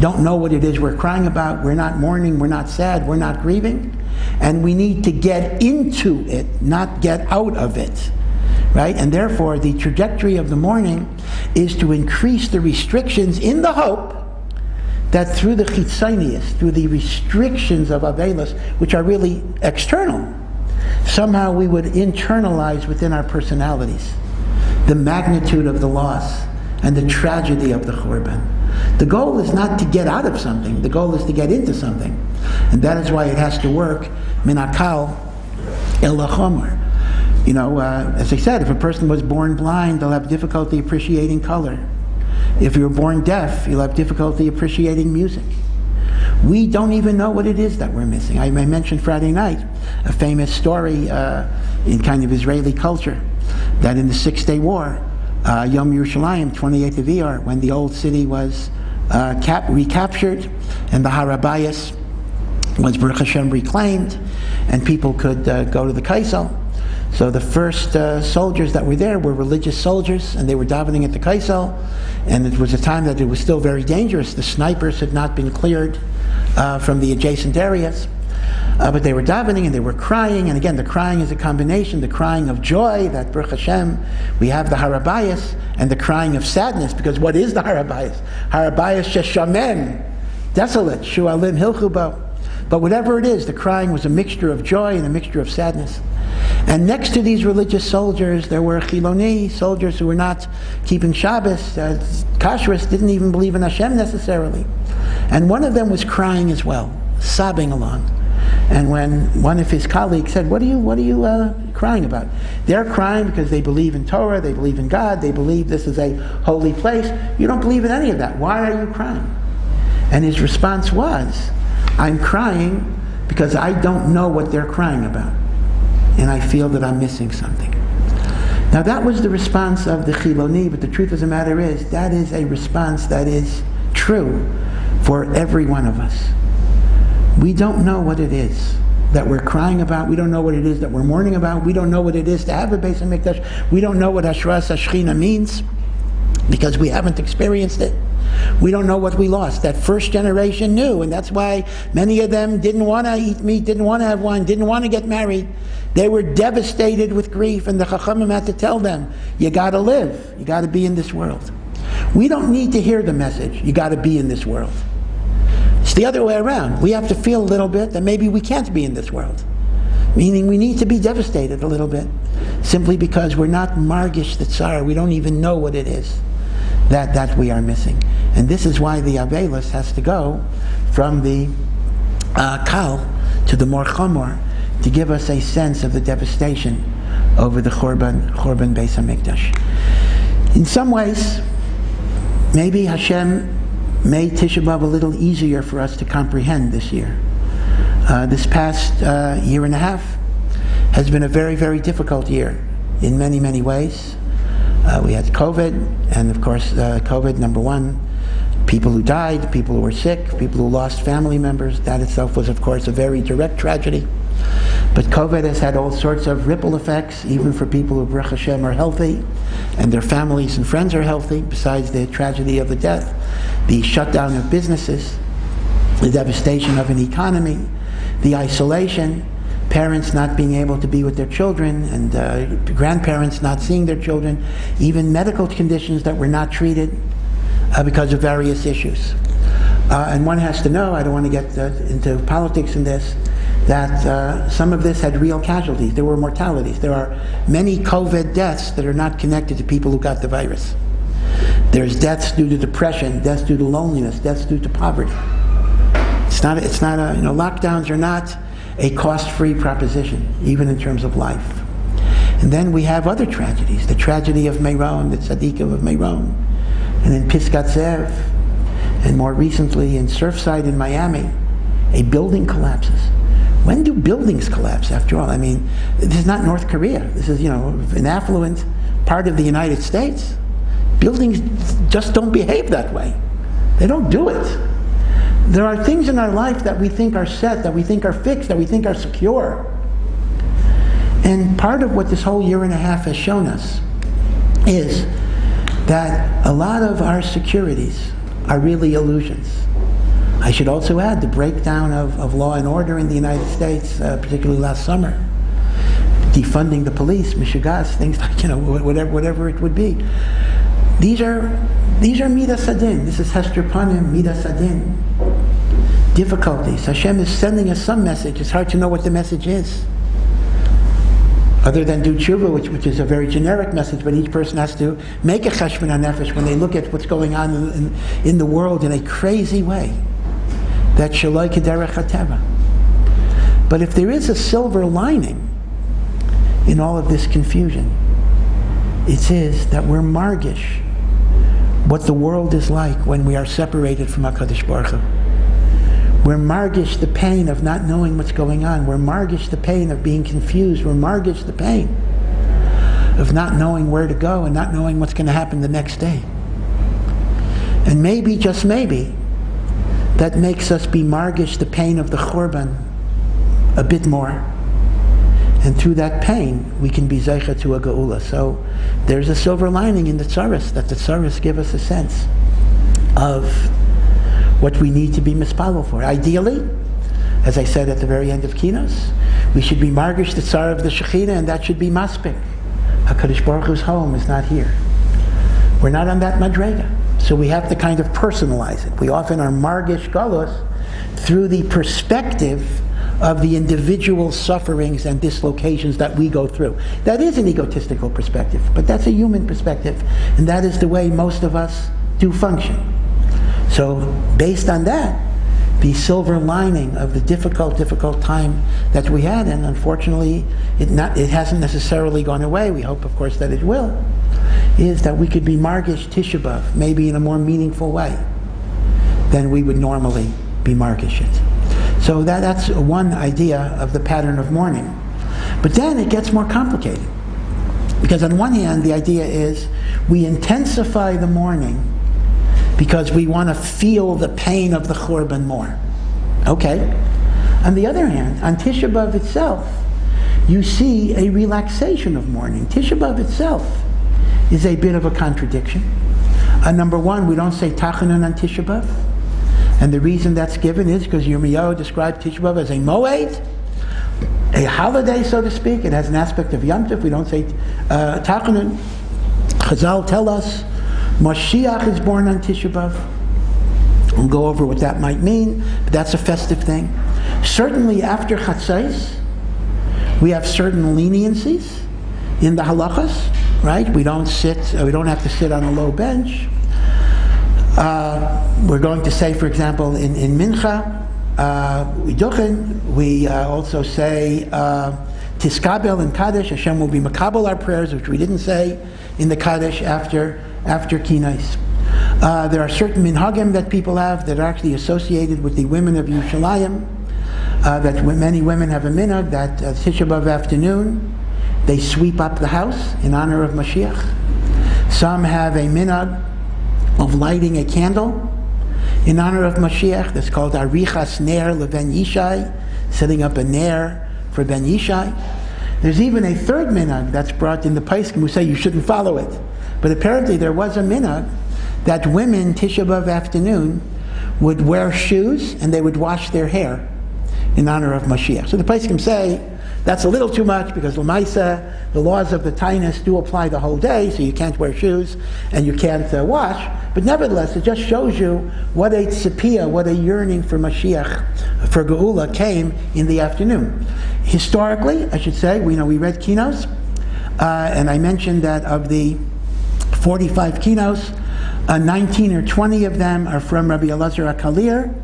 don't know what it is we're crying about. We're not mourning, we're not sad, we're not grieving. And we need to get into it, not get out of it. Right? And therefore, the trajectory of the mourning is to increase the restrictions in the hope that through the chitzonius, through the restrictions of Avelis, which are really external, somehow we would internalize within our personalities the magnitude of the loss and the tragedy of the Churban. The goal is not to get out of something, the goal is to get into something. And that is why it has to work min hakal el lachomer. You know, as I said, if a person was born blind, they'll have difficulty appreciating color. If you're born deaf, you'll have difficulty appreciating music. We don't even know what it is that we're missing. I mentioned Friday night a famous story in kind of Israeli culture, that in the Six-Day War, Yom Yerushalayim, 28th of Iyar, when the old city was recaptured and the Harabayas was Baruch Hashem reclaimed, and people could go to the Kaisel. So the first soldiers that were there were religious soldiers, and they were davening at the Kaisel, and it was a time that it was still very dangerous. The snipers had not been cleared from the adjacent areas. But they were davening and they were crying, and again, the crying is a combination, the crying of joy, that Baruch Hashem, we have the Harabayas, and the crying of sadness, because what is the Harabayas? Harabayas sheshamem, desolate, shualim hilchubo. But whatever it is, the crying was a mixture of joy and a mixture of sadness. And next to these religious soldiers, there were Chiloni, soldiers who were not keeping Shabbos, Kashrus, didn't even believe in Hashem necessarily. And one of them was crying as well, sobbing along. And when one of his colleagues said, what are you crying about? They're crying because they believe in Torah, they believe in God, they believe this is a holy place. You don't believe in any of that. Why are you crying? And his response was, I'm crying because I don't know what they're crying about. And I feel that I'm missing something. Now that was the response of the Chiloni, but the truth of the matter is, that is a response that is true for every one of us. We don't know what it is that we're crying about. We don't know what it is that we're mourning about. We don't know what it is to have a Beis HaMikdash. We don't know what Hashras HaShechina means because we haven't experienced it. We don't know what we lost. That first generation knew, and that's why many of them didn't want to eat meat, didn't want to have wine, didn't want to get married. They were devastated with grief, and the Chachamim had to tell them, you got to live, you got to be in this world. We don't need to hear the message, you got to be in this world. It's the other way around. We have to feel a little bit that maybe we can't be in this world. Meaning we need to be devastated a little bit, simply because we're not margish the tsar, we don't even know what it is that we are missing. And this is why the Avelis has to go from the Kal to the more Chomor, to give us a sense of the devastation over the Churban Beis HaMikdash. In some ways, maybe Hashem made Tisha B'Av a little easier for us to comprehend this year. This past year and a half has been a very, very difficult year in many, many ways. We had COVID, and of course, COVID, number one, people who died, people who were sick, people who lost family members. That itself was, of course, a very direct tragedy. But COVID has had all sorts of ripple effects, even for people who, Baruch Hashem, are healthy, and their families and friends are healthy, besides the tragedy of the death, the shutdown of businesses, the devastation of an economy, the isolation, parents not being able to be with their children, and grandparents not seeing their children, even medical conditions that were not treated because of various issues. And one has to know, I don't want to get into politics in this, that some of this had real casualties. There were mortalities. There are many COVID deaths that are not connected to people who got the virus. There's deaths due to depression, deaths due to loneliness, deaths due to poverty. It's not a, lockdowns are not a cost-free proposition, even in terms of life. And then we have other tragedies. The tragedy of Meron, the tzaddikim of Meron, and in Pisgat Zev, and more recently in Surfside in Miami, a building collapses. When do buildings collapse, after all? I mean, this is not North Korea. This is, an affluent part of the United States. Buildings just don't behave that way. They don't do it. There are things in our life that we think are set, that we think are fixed, that we think are secure. And part of what this whole year and a half has shown us is that a lot of our securities are really illusions. I should also add the breakdown of law and order in the United States, particularly last summer. Defunding the police, mishigas, things like, whatever it would be. These are midas adin. This is Hester Panim, midas adin. Difficulties. Hashem is sending us some message. It's hard to know what the message is. other than do tshuva, which is a very generic message, but each person has to make a cheshbon hanefesh when they look at what's going on in the world in a crazy way. That shaloi kederech hateva. But if there is a silver lining in all of this confusion, it is that we're margish what the world is like when we are separated from HaKadosh Baruch Hu. We're margish the pain of not knowing what's going on. We're margish the pain of being confused. We're margish the pain of not knowing where to go and not knowing what's going to happen the next day. And maybe, just maybe, that makes us be margish the pain of the Churban a bit more. And through that pain, we can be zeicha to a geula. So there's a silver lining in the tzaras, that the tzaras give us a sense of what we need to be mispalel for. Ideally, as I said at the very end of Kinos, we should be margish the tzara of the Shekhinah, and that should be maspik. HaKadosh Baruch Hu's home is not here. We're not on that madrega. So we have to kind of personalize it. We often are margish galus through the perspective of the individual sufferings and dislocations that we go through. That is an egotistical perspective, but that's a human perspective, and that is the way most of us do function. So based on that, the silver lining of the difficult time that we had, and unfortunately it hasn't necessarily gone away, we hope of course that it will, is that we could be margish Tisha B'Av, maybe in a more meaningful way than we would normally be margish it. So that's one idea of the pattern of mourning. But then it gets more complicated. Because on one hand, the idea is we intensify the mourning because we want to feel the pain of the Churban more. Okay. On the other hand, on Tisha B'Av itself, you see a relaxation of mourning. Tisha B'Av itself is a bit of a contradiction. Number one, we don't say Tachanun on Tisha B'Av. And the reason that's given is because Yirmiyahu described Tisha B'Av as a moed, a holiday, so to speak. It has an aspect of Yom Tov. We don't say Tachanun. Chazal tell us Mashiach is born on Tisha B'Av. We'll go over what that might mean, but that's a festive thing. Certainly after Chatzos, we have certain leniencies in the halachas, right? We don't have to sit on a low bench. We're going to say, for example, in Mincha, we also say Tiskabel and Kaddish. Hashem will be makabel our prayers, which we didn't say in the Kaddish after Kinais. There are certain minhagim that people have that are actually associated with the women of Yerushalayim. That many women have a minhag that Tisha B'Av afternoon they sweep up the house in honor of Mashiach. Some have a minhag of lighting a candle in honor of Mashiach. That's called Arichas Ner LeBen Yishai, setting up a Ner for Ben Yishai. There's even a third minhag that's brought in the Paiskim who say you shouldn't follow it. But apparently there was a minhag that women, Tisha B'Av afternoon, would wear shoes and they would wash their hair in honor of Mashiach. So the Paiskim say that's a little too much because L'maisa, the laws of the Tainus do apply the whole day, so you can't wear shoes and you can't wash. But nevertheless, it just shows you what a tzipiyah, what a yearning for Mashiach, for Geula came in the afternoon. Historically, I should say, we read Kinos, and I mentioned that of the 45 Kinos, 19 or 20 of them are from Rabbi Elazar HaKalir,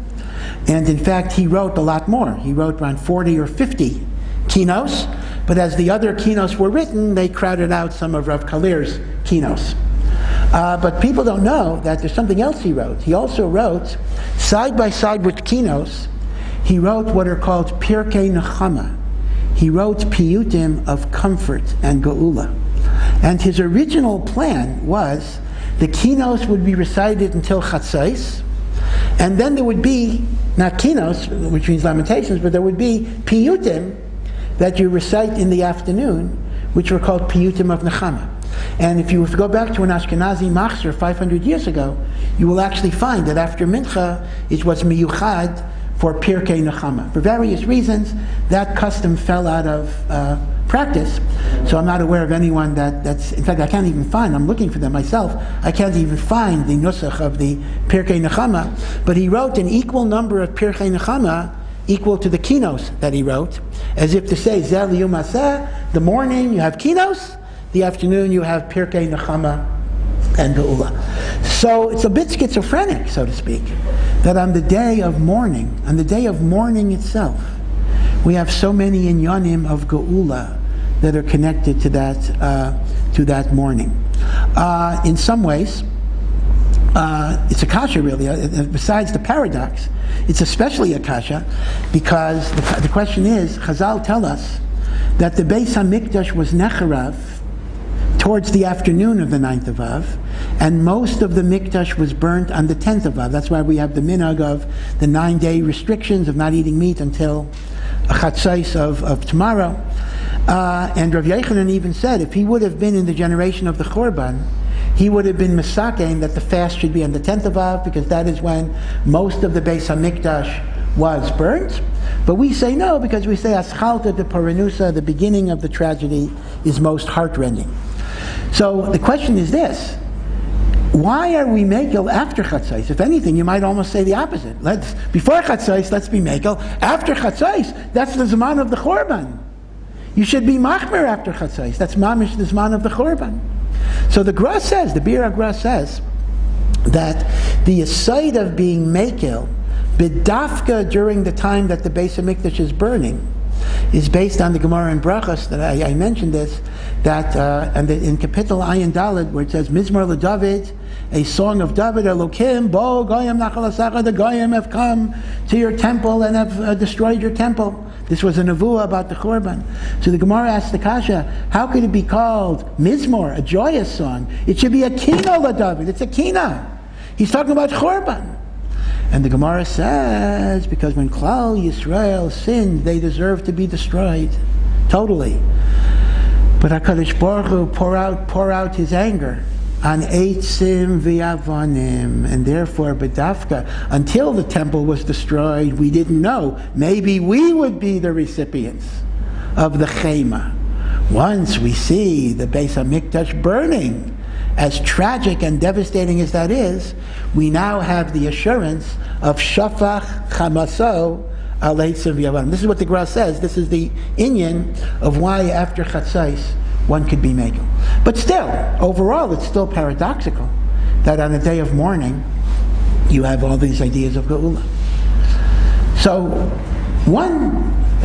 and in fact he wrote a lot more. He wrote around 40 or 50 Kinos, but as the other Kinos were written, they crowded out some of Rav Kalir's Kinos. But people don't know that there's something else he wrote. He also wrote, side by side with Kinos, he wrote what are called Pirkei Nechama. He wrote piyutim of comfort and geula. And his original plan was the Kinos would be recited until Chatzos, and then there would be, not Kinos, which means Lamentations, but there would be piyutim that you recite in the afternoon, which were called piyutim of Nechama. And if you go back to an Ashkenazi machzor 500 years ago, you will actually find that after Mincha, it was miyuchad for Pirkei Nechama. For various reasons, that custom fell out of practice. So I'm not aware of anyone that's, in fact I can't even find, I'm looking for them myself, I can't even find the nusach of the Pirkei Nechama, but he wrote an equal number of Pirkei Nechama equal to the kinos that he wrote, as if to say, Zel Yom Aseh, the morning you have kinos, the afternoon you have Pirkei Nechama and Geula. So it's a bit schizophrenic, so to speak, that on the day of mourning itself, we have so many inyanim of Geula that are connected to that mourning. In some ways, it's a kasha really. Besides the paradox, it's especially a kasha because the question is, Chazal tell us that the Beis HaMikdash was necharav towards the afternoon of the 9th of Av, and most of the Mikdash was burnt on the 10th of Av. That's why we have the minhag of the 9-day restrictions of not eating meat until a chatzais of tomorrow. And Rav Yochanan even said if he would have been in the generation of the Chorban, he would have been misakein that the fast should be on the 10th of Av because that is when most of the Beis HaMikdash was burnt. But we say no because we say Aschalta de Paranusa, the beginning of the tragedy, is most heartrending. So the question is this: why are we mekel after Chatzais? If anything, you might almost say the opposite. Before Chatzais, let's be mekel. After Chatzais, that's the Zman of the Chorban. You should be machmer after Chatzais. That's mamish the Zman of the Chorban. So the Gra says, the Bir HaGra says, that the aside of being mekel, b'dafka during the time that the Beis HaMikdash is burning, is based on the Gemara in Brachos that I mentioned this, that and in Kapitel Ayin Daled where it says Mizmor LeDavid, a song of David, Elokim, Bo Goyim Nachal Asachar, the Goyim have come to your temple and have destroyed your temple. This was a nevuah about the Chorban. So the Gemara asks the Kasha, how could it be called Mizmor, a joyous song? It should be a Kina LeDavid. It's a Kina. He's talking about Chorban. And the Gemara says, because when Klal Yisrael sinned, they deserve to be destroyed. Totally. But HaKadosh Baruch Hu pour out his anger on Eitzim v'Avanim, and therefore B'dafka, until the temple was destroyed, we didn't know. Maybe we would be the recipients of the Chema. Once we see the Beis HaMikdash burning, as tragic and devastating as that is, we now have the assurance of Shafach Chamaso al Eitzim v'Avanim. This is what the Gra says. This is the inyan of why after Chatzais one could be mekel. But still, overall, it's still paradoxical that on a day of mourning you have all these ideas of Geula. So,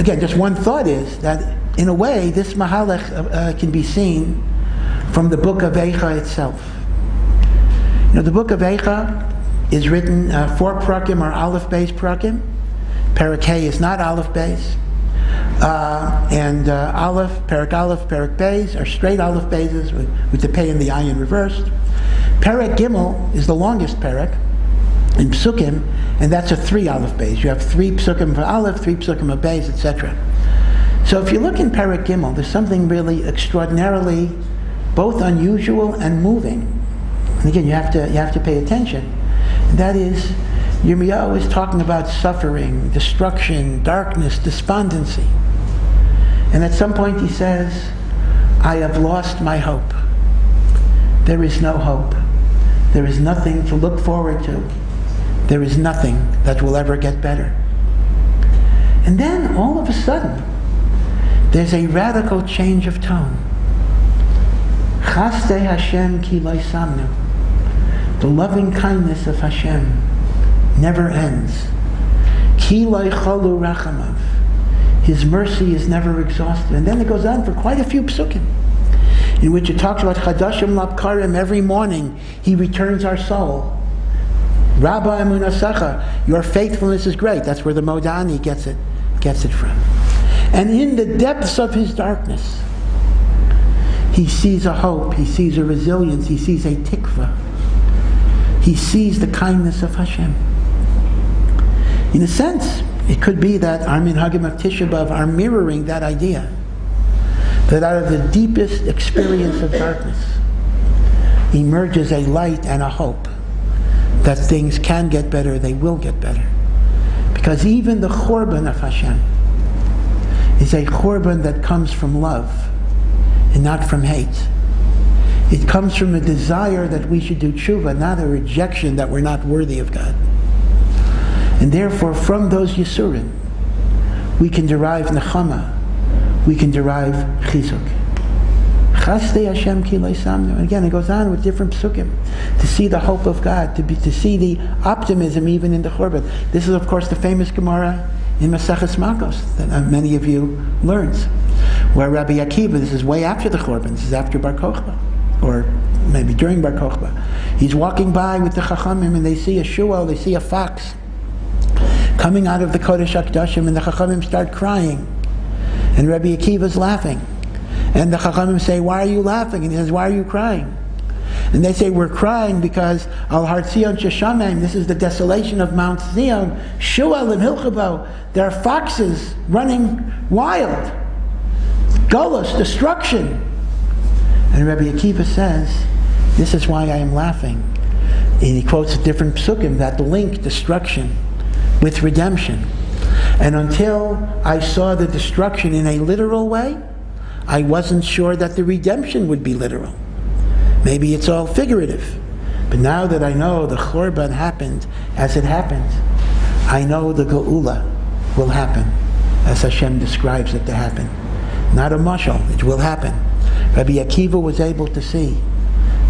just one thought is that in a way this Mahalach can be seen from the book of Eicha itself. You know, the book of Eicha is written 4 prakim are Aleph Beis prakim. Perek Hey is not Aleph Beis. And Aleph, Perek Beis are straight Aleph Beises with the Pei and the Ayin reversed. Perek Gimel is the longest Perek in Psukim, and that's a 3 Aleph Beis. You have 3 Psukim for Aleph, 3 Psukim of Beis, etc. So if you look in Perek Gimel, there's something really extraordinarily both unusual and moving. And again, you have to pay attention. And that is, Yirmiyahu is talking about suffering, destruction, darkness, despondency. And at some point he says, I have lost my hope. There is no hope. There is nothing to look forward to. There is nothing that will ever get better. And then all of a sudden, there's a radical change of tone. Chaste Hashem ki lo samnu. The loving kindness of Hashem never ends. Ki lo chalu rachamav. His mercy is never exhausted. And then it goes on for quite a few psukim, in which it talks about Chadashim Labkarim. Every morning He returns our soul. Rabba Emunasecha, your faithfulness is great. That's where the Modani gets it from. And in the depths of his darkness, he sees a hope, he sees a resilience, he sees a tikva. He sees the kindness of Hashem. In a sense, it could be that our minhagim of Tisha B'Av are mirroring that idea, that out of the deepest experience of darkness emerges a light and a hope that things can get better, they will get better. Because even the Chorban of Hashem is a Chorban that comes from love and not from hate. It comes from a desire that we should do tshuva, not a rejection that we're not worthy of God. And therefore, from those Yisurim, we can derive nechama, we can derive chizuk. Chasdei Hashem ki leisamnu. And again, it goes on with different psukim to see the hope of God, to see the optimism even in the Churban. This is, of course, the famous Gemara in Maseches Makos that many of you learned, where Rabbi Akiva, this is way after the Churban, this is after Bar Kochba, or maybe during Bar Kochba. He's walking by with the Chachamim and they see a shuel, they see a fox coming out of the Kodesh HaKadoshim, and the Chachamim start crying. And Rabbi Akiva's laughing. And the Chachamim say, why are you laughing? And he says, why are you crying? And they say, we're crying because Al Har Tzion Sheshamim, this is the desolation of Mount Zion, Shuel and Hilchabo, there are foxes running wild. Golus, destruction. And Rabbi Akiva says, this is why I am laughing. And he quotes different psukim that link destruction with redemption. And until I saw the destruction in a literal way, I wasn't sure that the redemption would be literal. Maybe it's all figurative. But now that I know the Churban happened as it happened, I know the Geula will happen as Hashem describes it to happen. Not a mashal, it will happen. Rabbi Akiva was able to see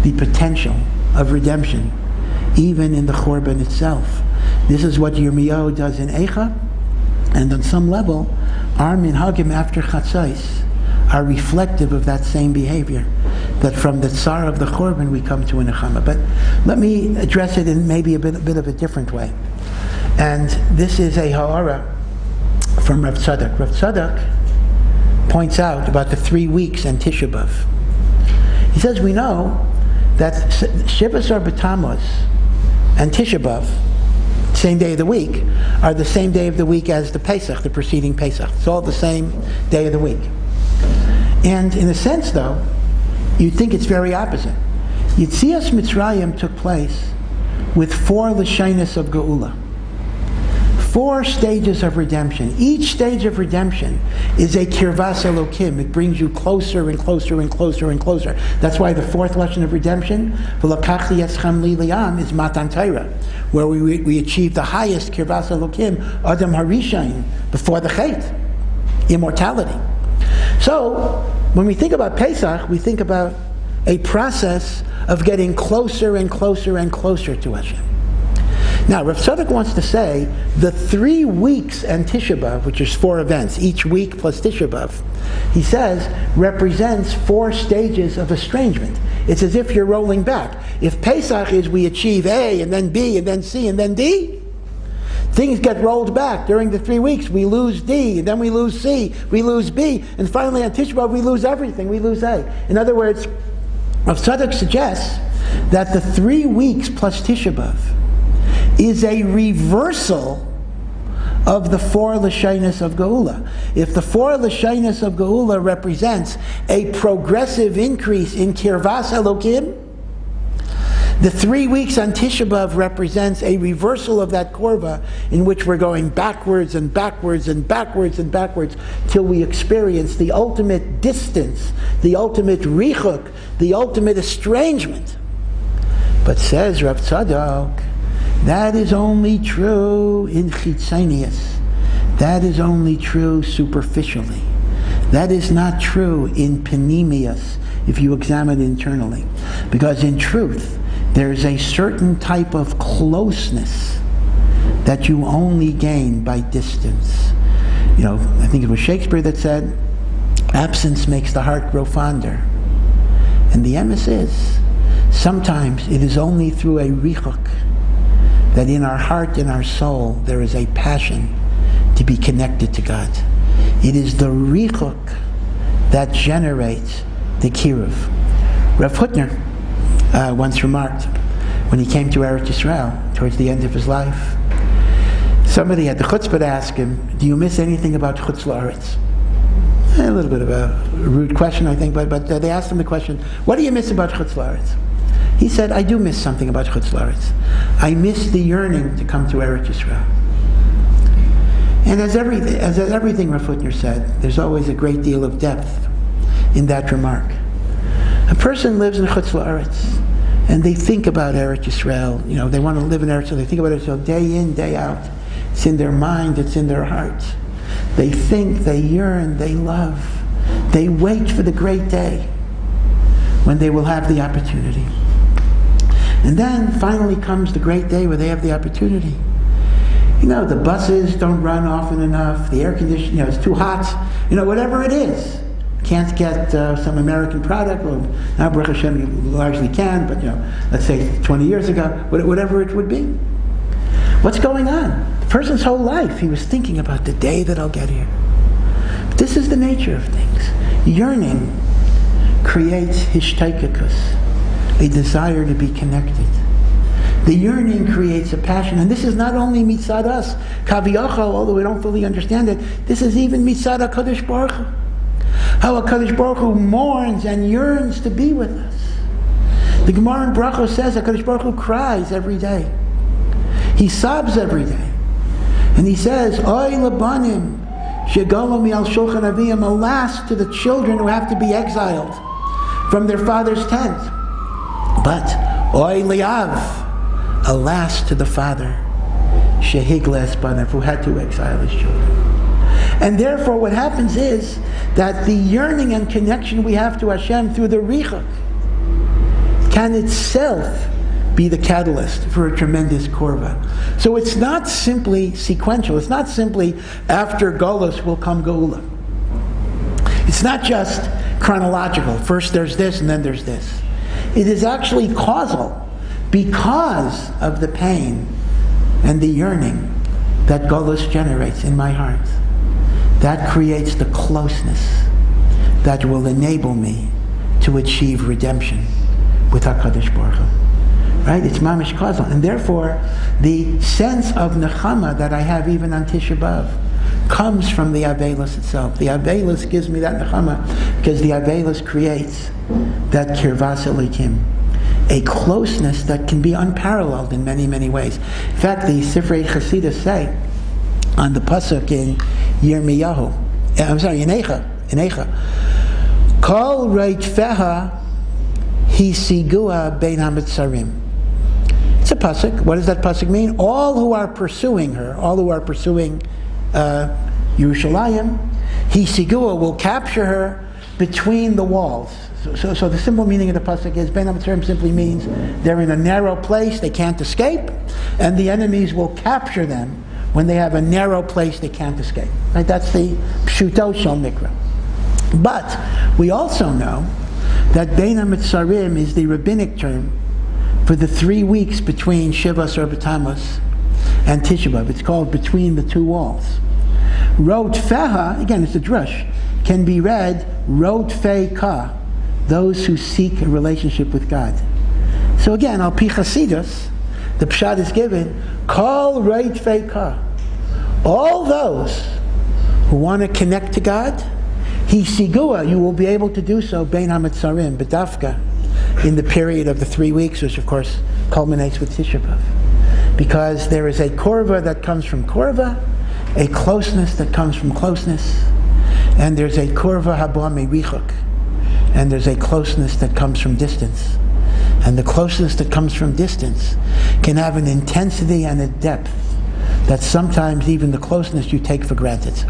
the potential of redemption even in the Churban itself. This is what Yirmiyahu does in Eicha, and on some level, our minhagim after Chatzos are reflective of that same behavior, that from the tsar of the Churban we come to a nechama. But let me address it in maybe a bit of a different way. And this is a ha'ara from Rav Tzadok. Rav Tzadok points out about the 3 weeks and Tisha B'Av. He says we know that Shiva Asar B'Tammuz and Tisha B'Av, same day of the week, are the same day of the week as the Pesach, the preceding Pesach. It's all the same day of the week. And in a sense, though, you'd think it's very opposite. Yetzias Mitzrayim took place with 4 Lashonos of Geula. 4 stages of redemption. Each stage of redemption is a kirvas elokim. It brings you closer and closer and closer and closer. That's why the 4th lesson of redemption, v'lakachti eschem li li'am, is Matan Torah, where we achieve the highest kirvas elokim, Adam Harishain, before the Chet, immortality. So, when we think about Pesach, we think about a process of getting closer and closer and closer to Hashem. Now, Rav Tzadok wants to say the 3 weeks and Tisha B'Av, which is 4 events, each week plus Tisha B'Av, he says, represents 4 stages of estrangement. It's as if you're rolling back. If Pesach is we achieve A, and then B, and then C, and then D, things get rolled back. During the 3 weeks, we lose D, and then we lose C, we lose B, and finally on Tisha B'Av, we lose everything, we lose A. In other words, Rav Tzadok suggests that the 3 weeks plus Tisha B'Av is a reversal of the 4 Lashonos of Geula. If the 4 Lashonos of Geula represents a progressive increase in Kirvas Elokim, the 3 weeks on Tisha B'Av represents a reversal of that korva in which we're going backwards and backwards and backwards and backwards till we experience the ultimate distance, the ultimate richuk, the ultimate estrangement. But says Rav Tzadok, that is only true in chitzonius. That is only true superficially. That is not true in panemius, if you examine internally. Because in truth, there is a certain type of closeness that you only gain by distance. You know, I think it was Shakespeare that said, absence makes the heart grow fonder. And the emes is, sometimes it is only through a richuk that in our heart and our soul there is a passion to be connected to God. It is the richuk that generates the kiruv. Rav Hutner once remarked, when he came to Eretz Yisrael towards the end of his life, somebody had the chutzpah to ask him, do you miss anything about Chutz La'aretz? A little bit of a rude question, I think, but they asked him the question, what do you miss about Chutz La'aretz? He said, I do miss something about Chutz La'aretz. I miss the yearning to come to Eretz Yisrael. And as everything Rav Hutner said, there's always a great deal of depth in that remark. A person lives in Chutz La'aretz, and they think about Eretz Yisrael. You know, they want to live in Eretz Yisrael. They think about Eretz Yisrael day in, day out. It's in their mind. It's in their heart. They think, they yearn, they love. They wait for the great day when they will have the opportunity. And then finally comes the great day where they have the opportunity. The buses don't run often enough, the air conditioning, it's too hot, whatever it is. Can't get some American product, well, now Baruch Hashem you largely can, but let's say 20 years ago, whatever it would be. What's going on? The person's whole life, he was thinking about the day that I'll get here. But this is the nature of things. Yearning creates hishtaikakus, a desire to be connected. The yearning creates a passion, and this is not only mitzad us, kaviyachal, although we don't fully understand it, this is even mitzad HaKadosh Baruch Hu. How HaKadosh Baruch Hu mourns and yearns to be with us. The Gemara in Brachos says HaKadosh Baruch Hu cries every day. He sobs every day. And he says, Oy labanim, shegalo mi'al shulchan aviyim, alas to the children who have to be exiled from their father's tent. But, Oy li'av, alas to the father, shehigles banav, who had to exile his children. And therefore what happens is that the yearning and connection we have to Hashem through the richuk can itself be the catalyst for a tremendous korva. So it's not simply sequential. It's not simply after Golus will come Geula. It's not just chronological. First there's this and then there's this. It is actually causal because of the pain and the yearning that Golus generates in my heart. That creates the closeness that will enable me to achieve redemption with HaKadosh Baruch Hu. Right? It's mamish causal. And therefore, the sense of nechama that I have even on Tisha B'Av comes from the Avelis itself. The Avelis gives me that nechama because the Avelis creates that kirvas elikim, a closeness that can be unparalleled in many, many ways. In fact, the Sifrei Chasidus say on the pasuk in Yirmiyahu, in Eicha, Kol reitfeha hisigua bein hamitzarim. It's a pasuk. What does that pasuk mean? All who are pursuing her, all who are pursuing Yerushalayim, hisigua will capture her between the walls. So the simple meaning of the pasuk is bein hamitzarim simply means they're in a narrow place, they can't escape, and the enemies will capture them when they have a narrow place they can't escape. Right? That's the pshuto shel mikra. But we also know that bein hamitzarim is the rabbinic term for the 3 weeks between Shivas or B'Tammuz and Tisha B'Av. It's called between the two walls. Rot feha, again it's a drush, can be read Rot fe ka, those who seek a relationship with God. So again, al pi Chasidus, the pshat is given, Kol Reit fe ka, all those who want to connect to God, hisigua, you will be able to do so bein hamitzarim, b'dafka, in the period of the 3 weeks, which of course culminates with Tisha B'Av. Because there is a korva that comes from korva, a closeness that comes from closeness, and there's a korva haba merichuk, and there's a closeness that comes from distance. And the closeness that comes from distance can have an intensity and a depth that sometimes even the closeness you take for granted.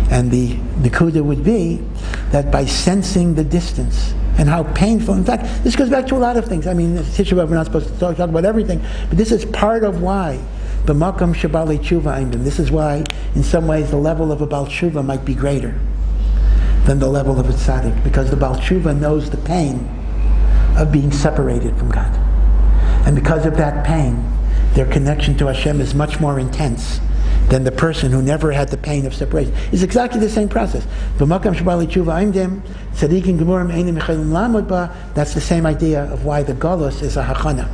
And the kuda would be that by sensing the distance and how painful, in fact, this goes back to a lot of things. I mean, Tisha B'Av, we're not supposed to talk about everything, but this is part of why the makam shabali tshuva aimdim. This is why, in some ways, the level of a Baal Tshuva might be greater than the level of a tzaddik, because the Baal Tshuva knows the pain of being separated from God. And because of that pain, their connection to Hashem is much more intense than the person who never had the pain of separation. It's exactly the same process. That's the same idea of why the Golus is a hachana.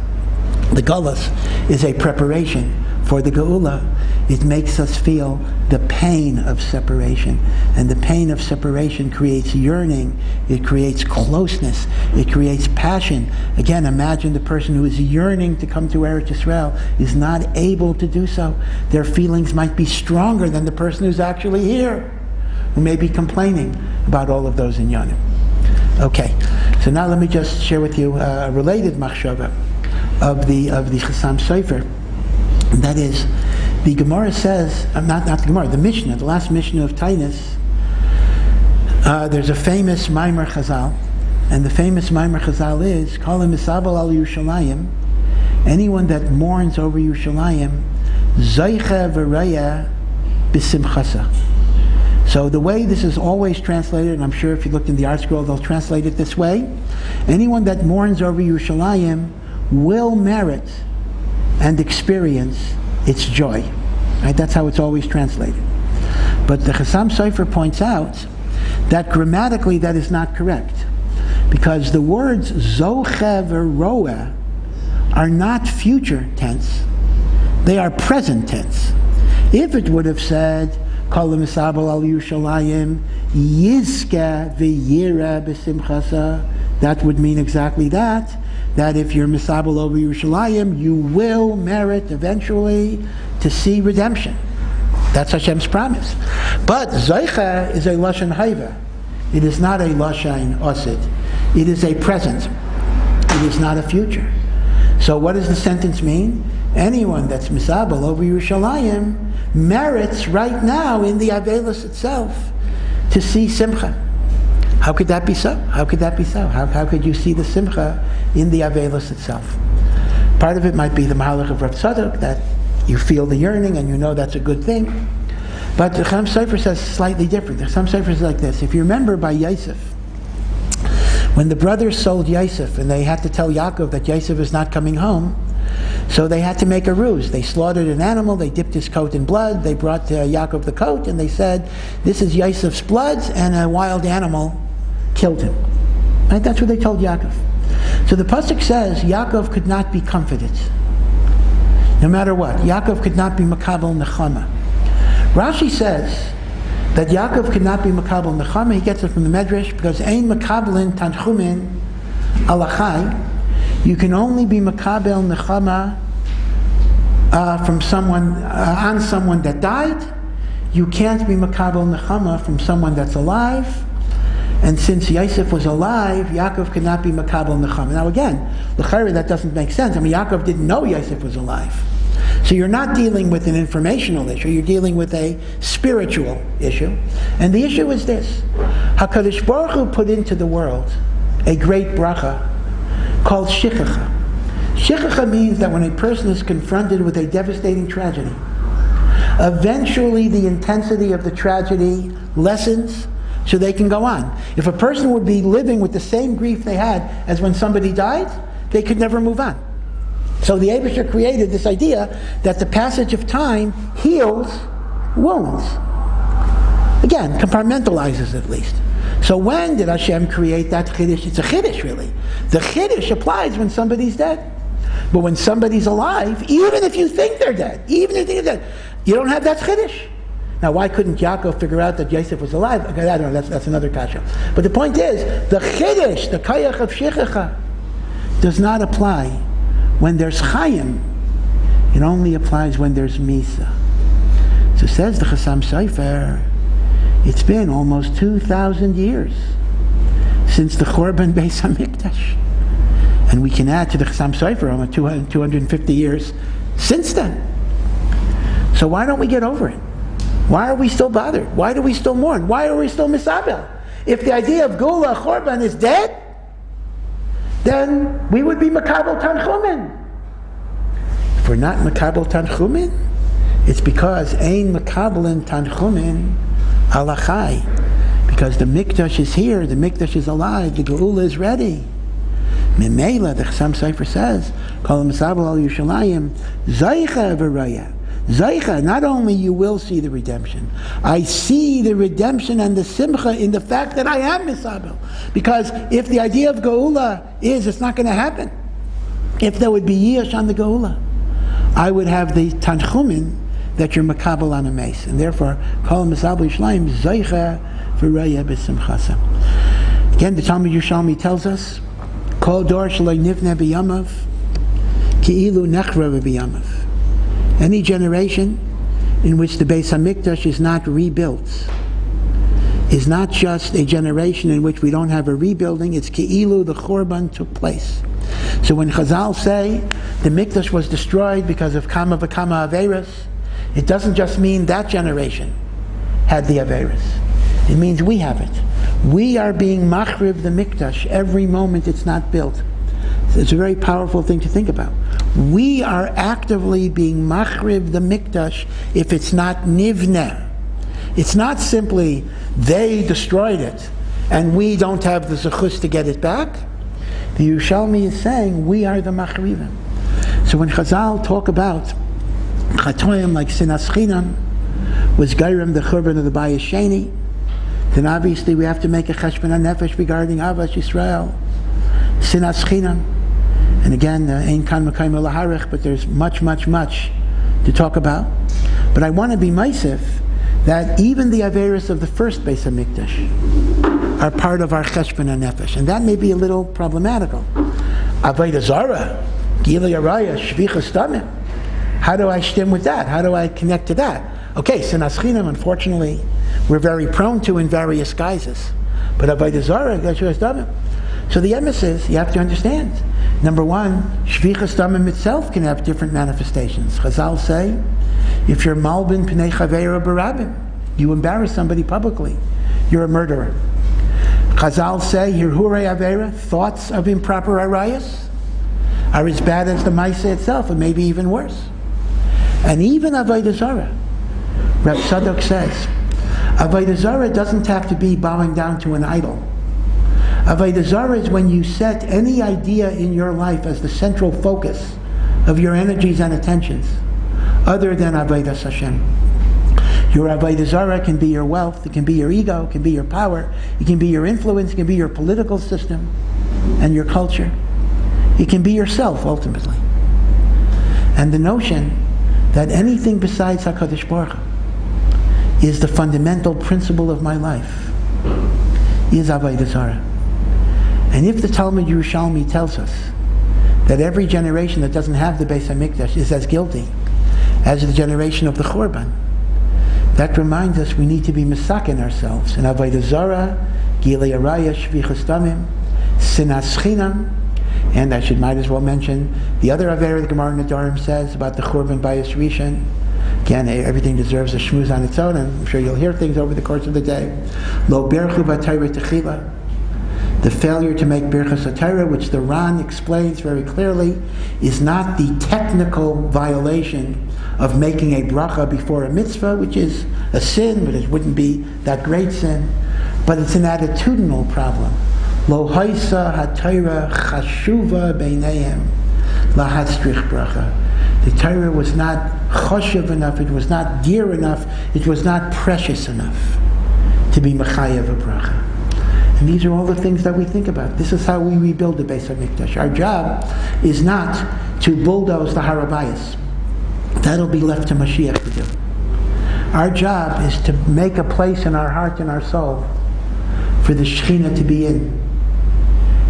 The Golus is a preparation for the Geula. It makes us feel the pain of separation. And the pain of separation creates yearning, it creates closeness, it creates passion. Again, imagine the person who is yearning to come to Eretz Yisrael is not able to do so. Their feelings might be stronger than the person who's actually here, who may be complaining about all of those inyanim. Okay, so now let me just share with you a related machshava of the Chassam Sofer. And that is The Gemara says, not the Gemara, the Mishnah, the last Mishnah of Tainus, there's a famous Maimer Chazal, and the famous Maimer Chazal is, Kol misabel al Yerushalayim, anyone that mourns over Yerushalayim, Zaycha v'raya b'simchasa. So the way this is always translated, and I'm sure if you looked in the art scroll, they'll translate it this way, anyone that mourns over Yerushalayim will merit and experience its joy. Right? That's how it's always translated. But the Chassam Sofer points out that grammatically that is not correct, because the words zoche v'roeh are not future tense, they are present tense. If it would have said Kol misabel al Yerushalayim yizke v'yira b'simchasa, that would mean exactly that if you're misabel over Yerushalayim, you will merit eventually to see redemption. That's Hashem's promise. But Zaycha is a Lashon Haiva. It is not a Lashon Osid. It is a present. It is not a future. So what does the sentence mean? Anyone that's misabel over Yerushalayim merits right now in the Avelis itself to see Simcha. How could that be so? How could that be so? How could you see the Simcha in the Avelis itself? Part of it might be the Mahalach of Rav Tzadok, that you feel the yearning and you know that's a good thing. But the Chassam Sofer says slightly different. The Chassam Sofer is like this. If you remember by Yosef, when the brothers sold Yosef and they had to tell Yaakov that Yosef is not coming home, so they had to make a ruse. They slaughtered an animal, they dipped his coat in blood, they brought Yaakov the coat, and they said, this is Yosef's blood, and a wild animal killed him. Right? That's what they told Yaakov. So the pasuk says Yaakov could not be comforted. No matter what. Yaakov could not be makabel nechama. Rashi says that Yaakov could not be makabel nechama. He gets it from the Medrash, because ein makabelin tanchumin alachai. You can only be makabel nechama from someone, on someone that died. You can't be makabel nechama from someone that's alive. And since Yosef was alive, Yaakov could not be makabel nechama. Now again, l'chayre, that doesn't make sense. I mean, Yaakov didn't know Yosef was alive. So you're not dealing with an informational issue, you're dealing with a spiritual issue. And the issue is this. HaKadosh Baruch Hu put into the world a great bracha called shichacha. Shichacha means that when a person is confronted with a devastating tragedy, eventually the intensity of the tragedy lessens so they can go on. If a person would be living with the same grief they had as when somebody died, they could never move on. So the Eibusher created this idea that the passage of time heals wounds. Again, compartmentalizes at least. So when did Hashem create that chiddush? It's a chiddush, really. The chiddush applies when somebody's dead. But when somebody's alive, even if you think they're dead, you don't have that chiddush. Now, why couldn't Yaakov figure out that Yosef was alive? Okay, I don't know, that's another kasha. But the point is, the chiddush, the kayach of shichacha, does not apply when there's chayim. It only applies when there's misa. So says the Chassam Sofer, it's been almost 2,000 years since the Chorban Beis HaMikdash. And we can add to the Chassam Sofer almost 250 years since then. So why don't we get over it? Why are we still bothered? Why do we still mourn? Why are we still misabel? If the idea of Gula Chorban is dead, then we would be Makabel Tanchumin. If we're not Makabel Tanchumin, it's because Ein Makabelin Tanchumin Alachai. Because the Mikdash is here, the Mikdash is alive, the Geula is ready. Memela, the Chassam Sofer says, Kol Misabel al Yerushalayim, Zaycha v'raya. Zaycha, not only you will see the redemption, I see the redemption and the simcha in the fact that I am Misabel. Because if the idea of Geula is it's not going to happen, if there would be Yish on the Geula, I would have the Tanchumin that you're Makabel on a mace. And therefore, Kol Misabel Yerushalayim, Zaycha v'raya b'simchasa. Again, the Talmud Yerushalmi tells us, Kol dor shaloi nivne b'yamav, ki'ilu nechra b'yamav. Any generation in which the Beis HaMikdash is not rebuilt is not just a generation in which we don't have a rebuilding, it's ki'ilu, the Chorban took place. So when Chazal say the Mikdash was destroyed because of Kama v'Kama Averos, It doesn't just mean that generation had the Averis. It means we have it. We are being machriv the mikdash every moment it's not built. So it's a very powerful thing to think about. We are actively being machriv the mikdash if it's not nivneh. It's not simply they destroyed it and we don't have the zechus to get it back. The Yerushalmi is saying we are the machrivim. So when Chazal talk about chatoim like sinas chinam was gairim the churban of the bayis sheni, then obviously we have to make a cheshbon hanefesh regarding Avas Yisrael, sinas chinam. And again, ein kan mekayim laharich, but there's much to talk about. But I want to be meisif that even the averis of the first Beis Hamikdash are part of our cheshbon hanefesh, and that may be a little problematical. Avodah Zarah, Gilui Araya, Shvichas Damim. How do I stem with that? How do I connect to that? Okay, sinas chinam, unfortunately, we're very prone to in various guises. But Avodah Zarah, Shvichas Damim. So the emes is, you have to understand. Number one, Shvichas Damim itself can have different manifestations. Chazal say, if you're malbin pnei chaveira barabim, you embarrass somebody publicly, you're a murderer. Chazal say, hirhurei avera, thoughts of improper arayas, are as bad as the Maisa itself, and maybe even worse. And even Avodah Zarah, Reb Tzadok says, Avodah Zarah doesn't have to be bowing down to an idol. Avodah Zarah is when you set any idea in your life as the central focus of your energies and attentions, other than Avodas Hashem. Your Avodah Zarah can be your wealth, it can be your ego, it can be your power, it can be your influence, it can be your political system and your culture. It can be yourself, ultimately. And the notion that anything besides HaKadosh Baruch Hu is the fundamental principle of my life is Avodah Zarah. And if the Talmud Yerushalmi tells us that every generation that doesn't have the Beis Hamikdash is as guilty as the generation of the Churban, that reminds us we need to be misaken ourselves in Avodah Zarah, Gilui Araya, Shvichas Damim, Sinas Chinam, and I might as well mention the other Avera the Gemara Nedarim says about the Churban Bayis Rishon. Again, everything deserves a shmuz on its own, and I'm sure you'll hear things over the course of the day. Lo berchu b'Torah techila. The failure to make Birchas HaTorah, which the Ran explains very clearly, is not the technical violation of making a bracha before a mitzvah, which is a sin, but it wouldn't be that great sin, but it's an attitudinal problem. Lo haisa HaTorah chashuva beinayim lahatzrich bracha. The Torah was not choshev enough, it was not dear enough, it was not precious enough to be mechayev a bracha. And these are all the things that we think about. This is how we rebuild the Beis Hamikdash. Our job is not to bulldoze the Har HaBayis. That'll be left to Mashiach to do. Our job is to make a place in our heart and our soul for the Shekhinah to be in.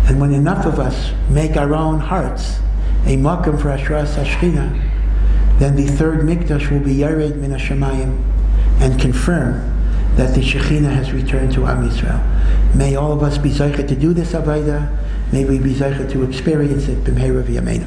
And when enough of us make our own hearts a makom for Hashras HaShekhinah, then the third Mikdash will be Yared Min HaShamayim and confirm that the Shekhinah has returned to Am Yisrael. May all of us be zeicha to do this avodah. May we be zeicha to experience it b'mheira v'yameinu.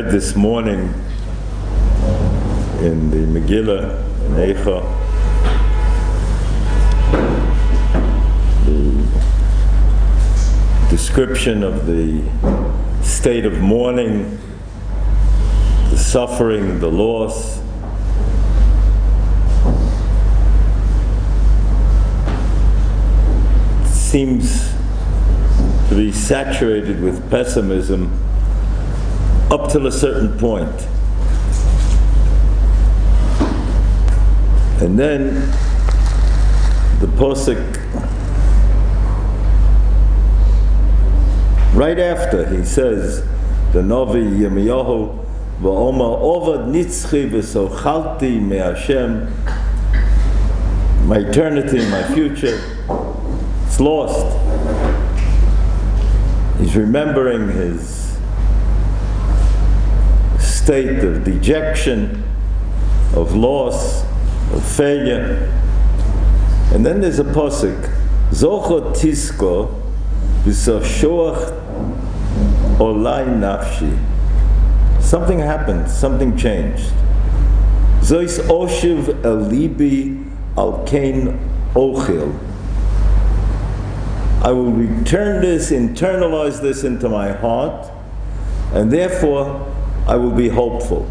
read this morning in the Megillah, in Eicha, the description of the state of mourning, the suffering, the loss. Seems to be saturated with pessimism up till a certain point. And then the posuk right after, he says, the Novi Yirmiyahu, V'oma ovad nitzchi v'sochalti me Hashem, my eternity, my future, it's lost. He's remembering his state of dejection, of loss, of failure. And then there's a posuk, Zocho tisko v'soshoach olai nafshi. Something happened, something changed. Zois oshiv el libi al kain ochil. I will return this, internalize this into my heart, and therefore I will be hopeful.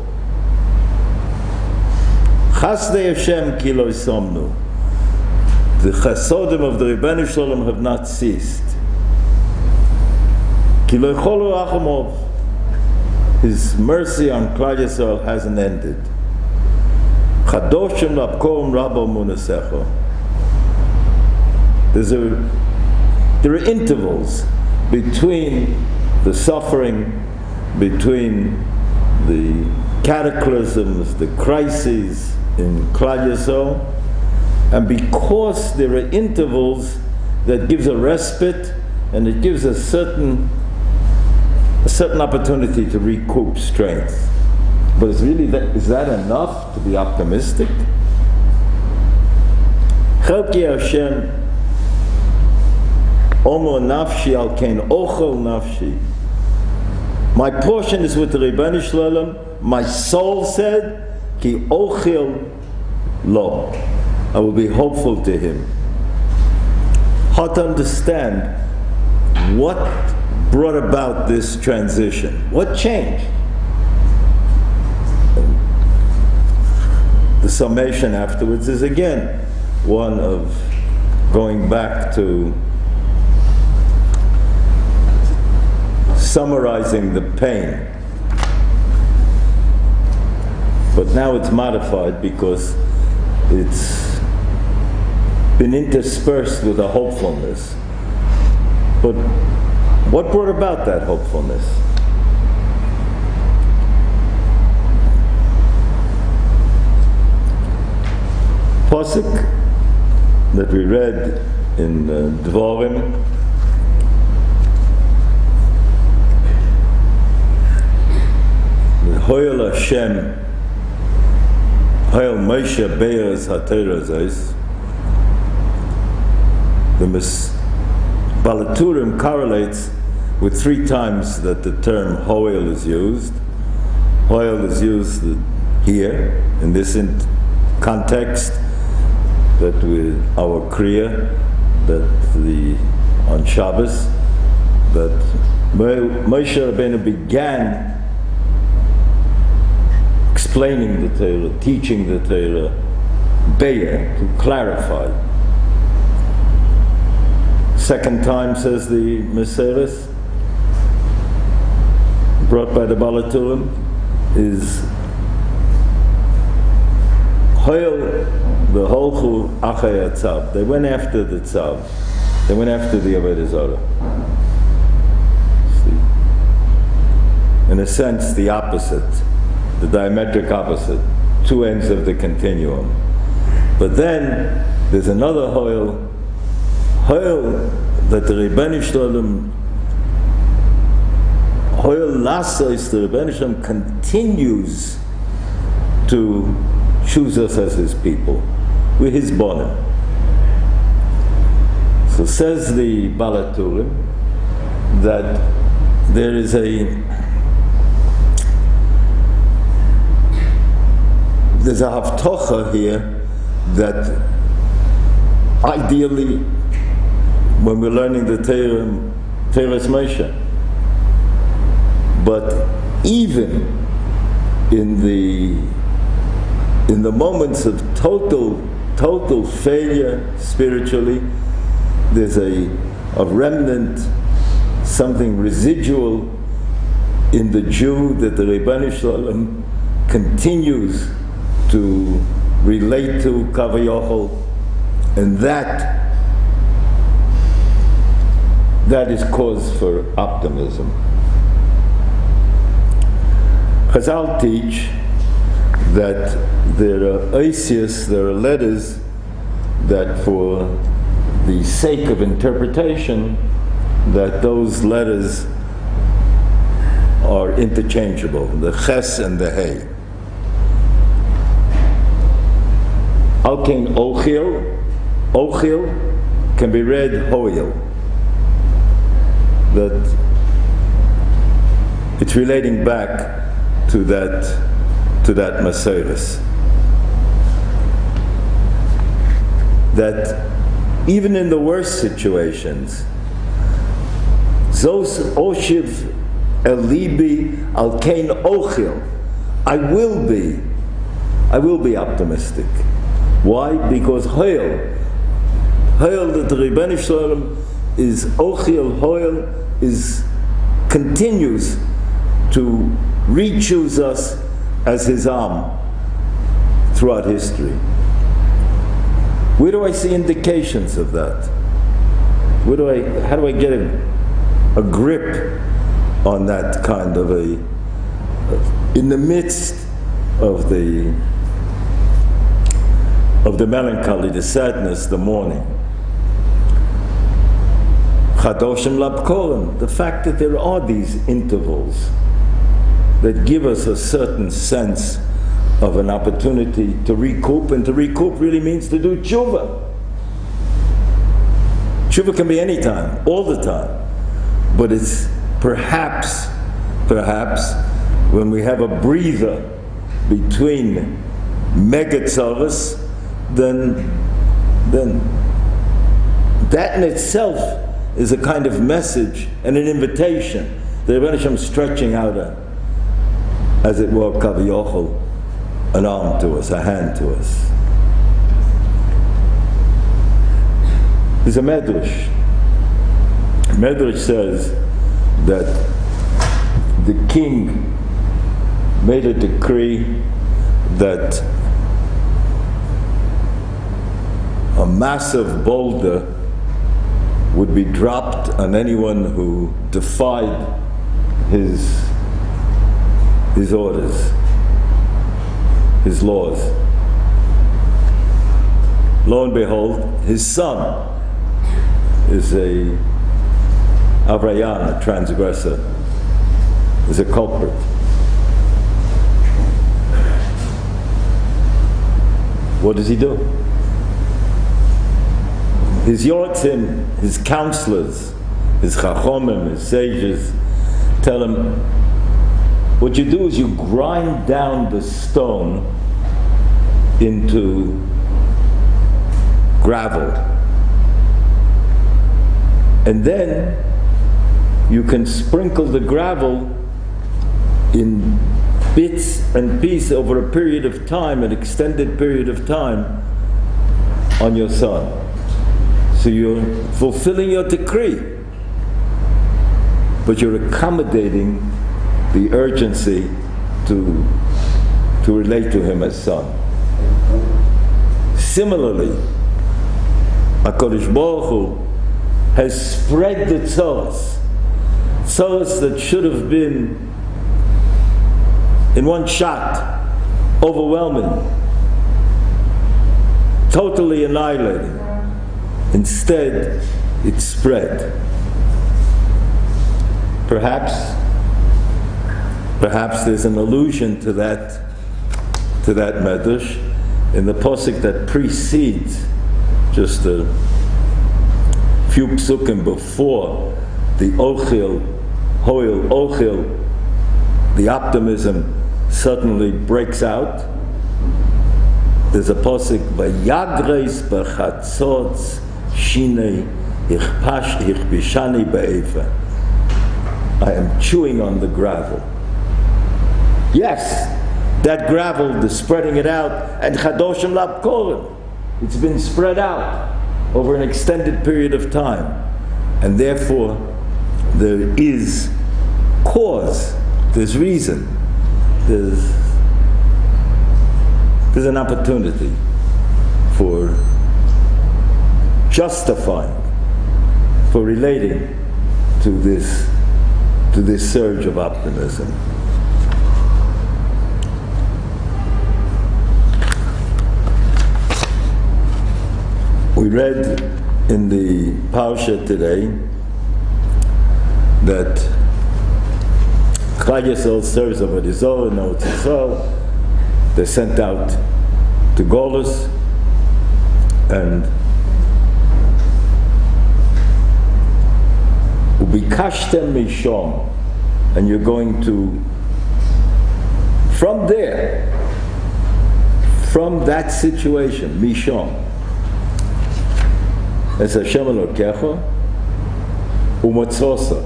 Chasdei Hashem ki lo yisomnu. The chasodim of the Rebbeinu Shalom have not ceased. Ki lo ycholu achamov. His mercy on Klal Yisrael hasn't ended. Chadoshim lapkom rabo munasecho. There are intervals between the suffering, between the cataclysms, the crises in Klal Yisrael, and because there are intervals, that gives a respite and it gives a certain opportunity to recoup strength. But is that enough to be optimistic? Chelki Hashem Omo nafshi al kain ochel nafshi. My portion is with the Rebbeinu Shalom. My soul said, Ki ochel lo. I will be hopeful to him. Hard to understand what brought about this transition. What changed? The summation afterwards is again one of going back to summarizing the pain. But now it's modified because it's been interspersed with a hopefulness. But what brought about that hopefulness? Posuk that we read in Dvorim, Hoyel Hashem, Hoyel Moshe Be'ez HaTorah Zos. The Balaturim correlates with 3 times that the term Hoyel is used. Hoyel is used here, in this context, that with our Kriya, that on Shabbos, that Moshe Rabbeinu began explaining the Torah, teaching the Torah, Be'er, to clarify. Second time, says the Meseres, brought by the Balaturim, is Hoyel v'holchu achay hatzav. They went after the tzav. They went after the Avodah Zarah. In a sense, the opposite, the diametric opposite, 2 ends of the continuum. But then there's another Hoyel that the Rebbeinu Shalom, Hoyel Lasos, the Rebbeinu Shalom continues to choose us as his people. We're his bonim. So says the Balaturim that there is there's a haftocha here that ideally, when we're learning the Teres Moshe, but even in the moments of total failure spiritually, there's a remnant, something residual in the Jew that the Rebbeinu Shalom continues to relate to Kavayachol, and that is cause for optimism. Chazal teach that there are oisius, there are letters that for the sake of interpretation, that those letters are interchangeable, the ches and the hey. Alkein ochil can be read hoil. That it's relating back to that Maseres. That even in the worst situations, Zos Oshiv Elibi Al Kain Ochil, I will be optimistic. Why? Because Hoil that the Rebbeinu Shalom is Ochil Hoil, continues to re-choose us as His Am throughout history. Where do I see indications of that? How do I get a grip on that kind of in the midst of the melancholy, the sadness, the mourning? Chadoshim Labkolim, the fact that there are these intervals that give us a certain sense of an opportunity to recoup, and to recoup really means to do tshuva. Tshuva can be any time, all the time, but it's perhaps when we have a breather between megatzaras, then that in itself is a kind of message and an invitation. The Rebbeinu Shalom stretching out as it were, Kavayachol, an arm to us, a hand to us. There's a medrash. Medrash says that the king made a decree that a massive boulder would be dropped on anyone who defied his orders, his laws. Lo and behold, his son is a Avrayan, a transgressor, is a culprit. What does he do? His yortzim, his counselors, his chachomim, his sages, tell him, what you do is you grind down the stone into gravel. And then you can sprinkle the gravel in bits and pieces over a period of time, an extended period of time, on your son. So you're fulfilling your decree, but you're accommodating the urgency to relate to him as son. Similarly, HaKadosh Baruch Hu has spread the tzoros that should have been in one shot, overwhelming, totally annihilating. Instead, it spread. Perhaps there's an allusion to that medrash in the posuk that precedes, just a few psukim before the ochil, hoil, ochil, the optimism suddenly breaks out. there's a posik, Vayagreis b'chatzotz shinei ichbishani be'efa. I am chewing on the gravel. Yes, that gravel, the spreading it out, and chadoshim lapkorim. It's been spread out over an extended period of time. And therefore, there is cause, there's reason, there's an opportunity for justifying, for relating to this surge of optimism. We read in the Parsha today that Klal Yisrael serves over the Zohar, no Tzisrael. They're sent out to Golus, and Ubikashtem Mishom, and you're going to, from there, from that situation, Mishom, as Hashem Elokecha, Umatzrosa,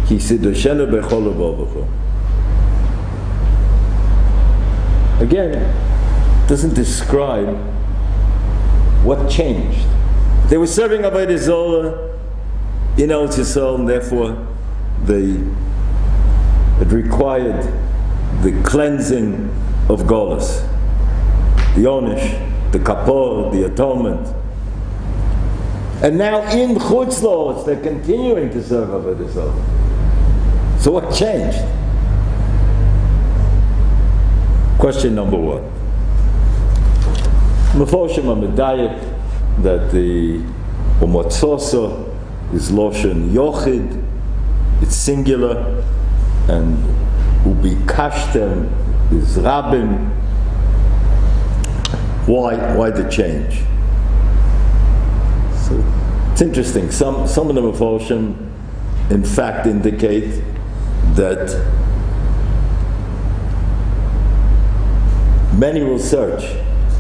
Ki Sidoshenu Bechol U'Bovecho. Again, it doesn't describe what changed. They were serving Avodah Zorah in Eretz Yisrael, and therefore it required the cleansing of Golus, the Onish, the Kapor, the atonement. And now in Chutz La'aretz, they're continuing to serve Avodah Zorah. So what changed? Question number one. Meforshim HaMedayek that the Umatzosa is Loshen Yochid, it's singular, and Ubikashtem is Rabim. Why the change? So it's interesting. Some of the Meforshim in fact indicate that many will search,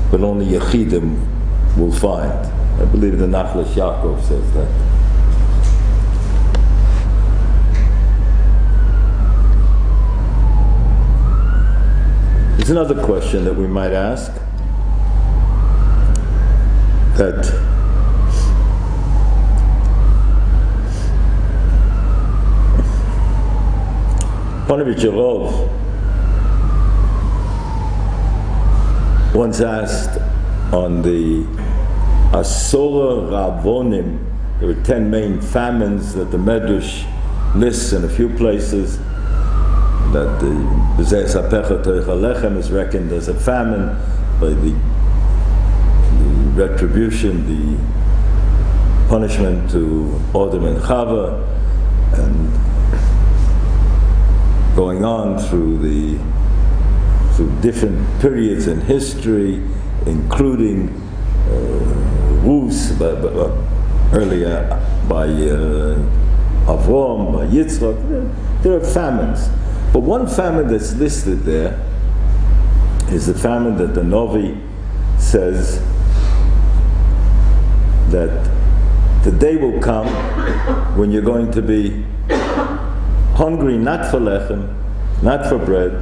but only Yechidim will find. I believe the Nachlash Yaakov says that. There's another question that we might ask, that Ponevezh Yerov once asked on the Asora Ravonim, there were 10 main famines that the Medrash lists in a few places, that the B'zeh Sapecha Toich HaLechem is reckoned as a famine by the retribution, the punishment to Adam and Chava, and going on through different periods in history, including Rus, earlier by Avram, by Yitzchak. There are famines. But one famine that's listed there is the famine that the Novi says that the day will come when you're going to be hungry not for lechem, not for bread,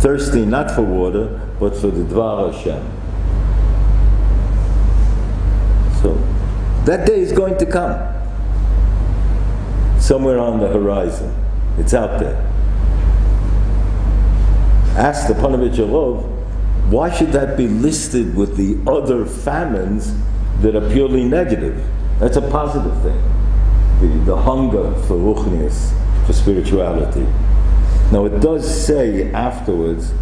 thirsty not for water, but for the Dvar Hashem. So that day is going to come. Somewhere on the horizon. It's out there. Ask the Ponevezh Yerov, why should that be listed with the other famines that are purely negative? That's a positive thing. The hunger for ruchnius, for spirituality. Now it does say afterwards,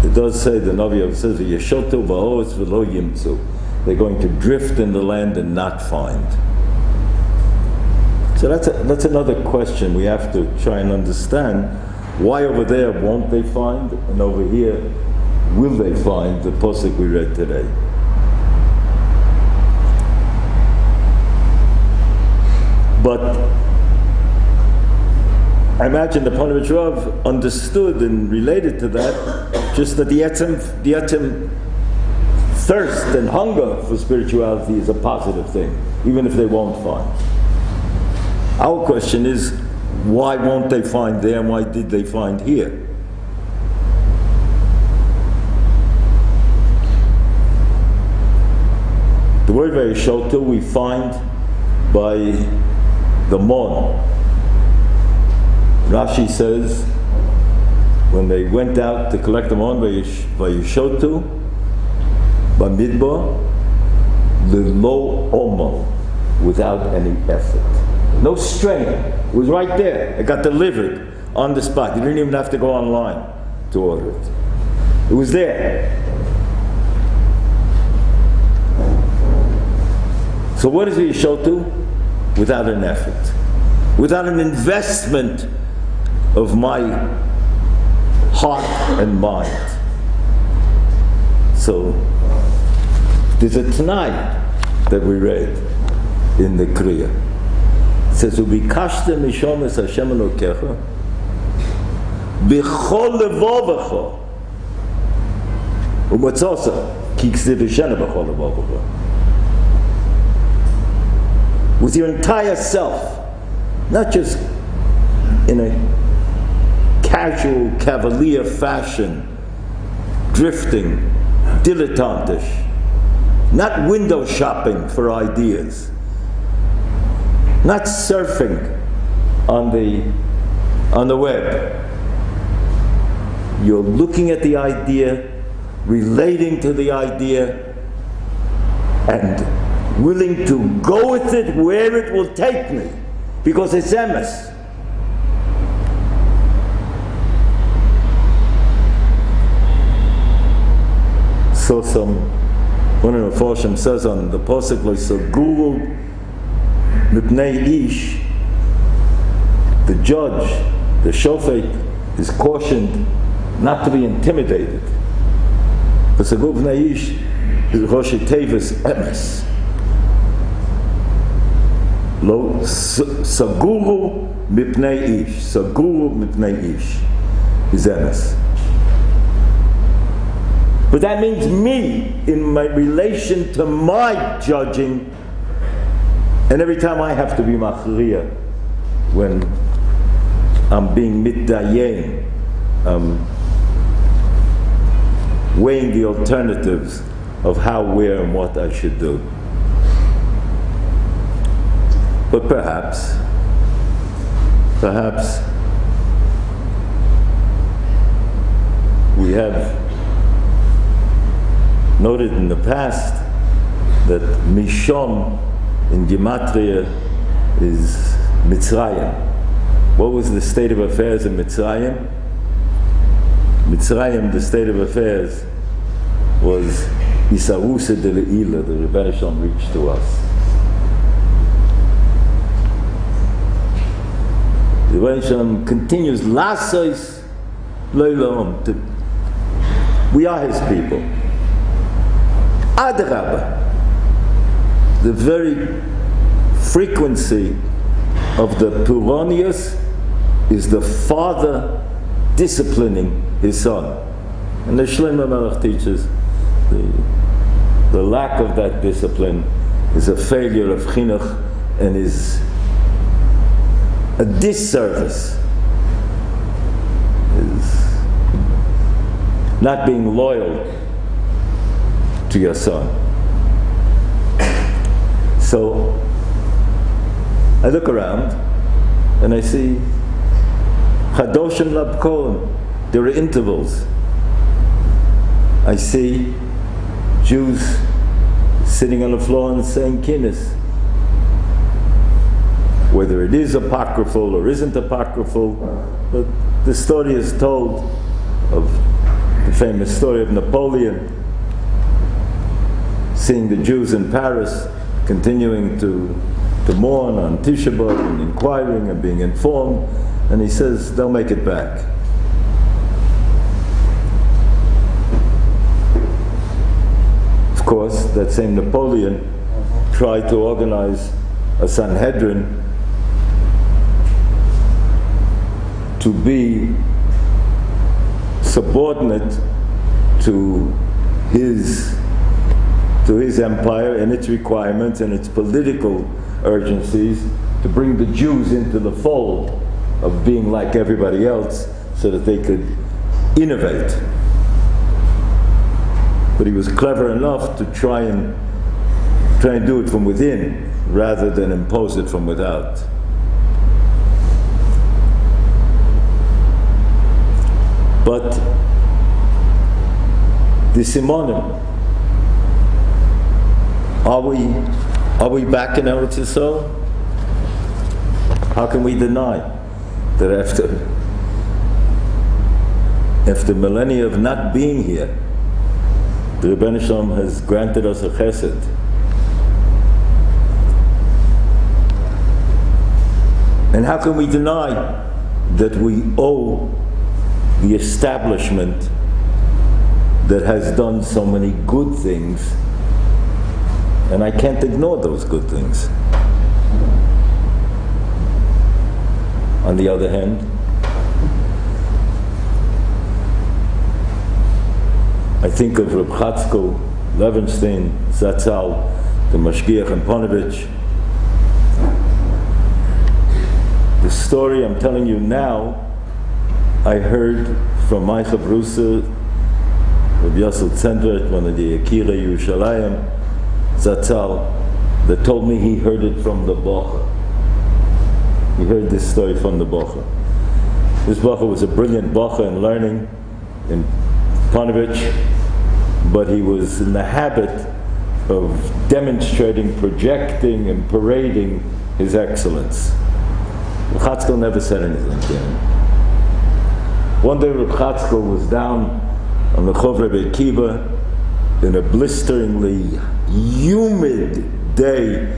it does say, the Navi says, Yeshotu va'oretz v'lo yimtzu. They're going to drift in the land and not find. So that's another question we have to try and understand. Why over there won't they find, and over here will they find the posuk we read today? But I imagine the Ponevezh Rav understood and related to that, just that the etzem thirst and hunger for spirituality is a positive thing, even if they won't find. Our question is, why won't they find there, and why did they find here? The word Vayishotu we find by the Mon. Rashi says, when they went out to collect the Mon, Vayishotu, Bamidbar, the lo omo, without any effort. No strain. It was right there. It got delivered on the spot. You didn't even have to go online to order it. It was there. So what is Vayishotu? Without an effort. Without an investment of my heart and mind. So there's a Tanai that we read in the Kriya. It says, "Ubikashta mishomes Hashem Elokecha b'chol levovecha u'matzosa ki k'zidishena b'chol levovecha." With your entire self, not just in a casual, cavalier fashion, drifting, dilettantish, not window shopping for ideas, not surfing on the web. You're looking at the idea, relating to the idea, and willing to go with it where it will take me, because it's emes. So one of the Mephoshim says on the Posuk, so Guru Mipnei Ish, the judge, the Shofet, is cautioned not to be intimidated. Because the Guru Mipnei Ish is Rosh Tevis Emes. Lo Saguru Mipnei Ish. Saguru Mipnei Ish is Emes. But that means me, in my relation to my judging, and every time I have to be machriya, when I'm being mitdayen, weighing the alternatives of how, where, and what I should do. But perhaps, we have noted in the past that Mishon in Gematria is Mitzrayim. What was the state of affairs in Mitzrayim? Mitzrayim, the state of affairs, was Isarusa de Le'ila, the Rebbeinu Shalom reached to us. The Rebbeinu Shalom continues, Lasois Le'ilom, we are his people. Adrabah, the very frequency of the Puranius is the father disciplining his son. And the Shlomo Melech teaches the lack of that discipline is a failure of chinuch and is a disservice, is not being loyal to your son. So I look around and I see Chadoshim Labkon. There are intervals. I see Jews sitting on the floor and saying kinnis. Whether it is apocryphal or isn't apocryphal, but the story is told of the famous story of Napoleon seeing the Jews in Paris continuing to mourn on Tisha B'Av and inquiring and being informed, and he says they'll make it back. Of course, that same Napoleon tried to organize a Sanhedrin to be subordinate to his empire and its requirements and its political urgencies, to bring the Jews into the fold of being like everybody else so that they could innovate. But he was clever enough to try and do it from within rather than impose it from without. But the Simonim, are we back in Eretz Yisrael? How can we deny that after millennia of not being here, the Rebbeinu Shalom has granted us a chesed? And how can we deny that we owe the establishment that has done so many good things, and I can't ignore those good things. On the other hand, I think of Reb Chatzkel Levenstein Zatzal, the Mashgiach in Ponevezh. The story I'm telling you now, I heard from my Chavrusa, Reb Yosel Tzendret, one of the Akira Yerushalayim, Zatzal, that told me he heard it from the Bocha. He heard this story from the Bocha. This Bocha was a brilliant Bocha in learning in Ponevezh, but he was in the habit of demonstrating, projecting, and parading his excellence. Reb Chatzkel never said anything to him. One day Reb Chatzkel was down on the Chov Rebbe Akiva in a blisteringly humid day,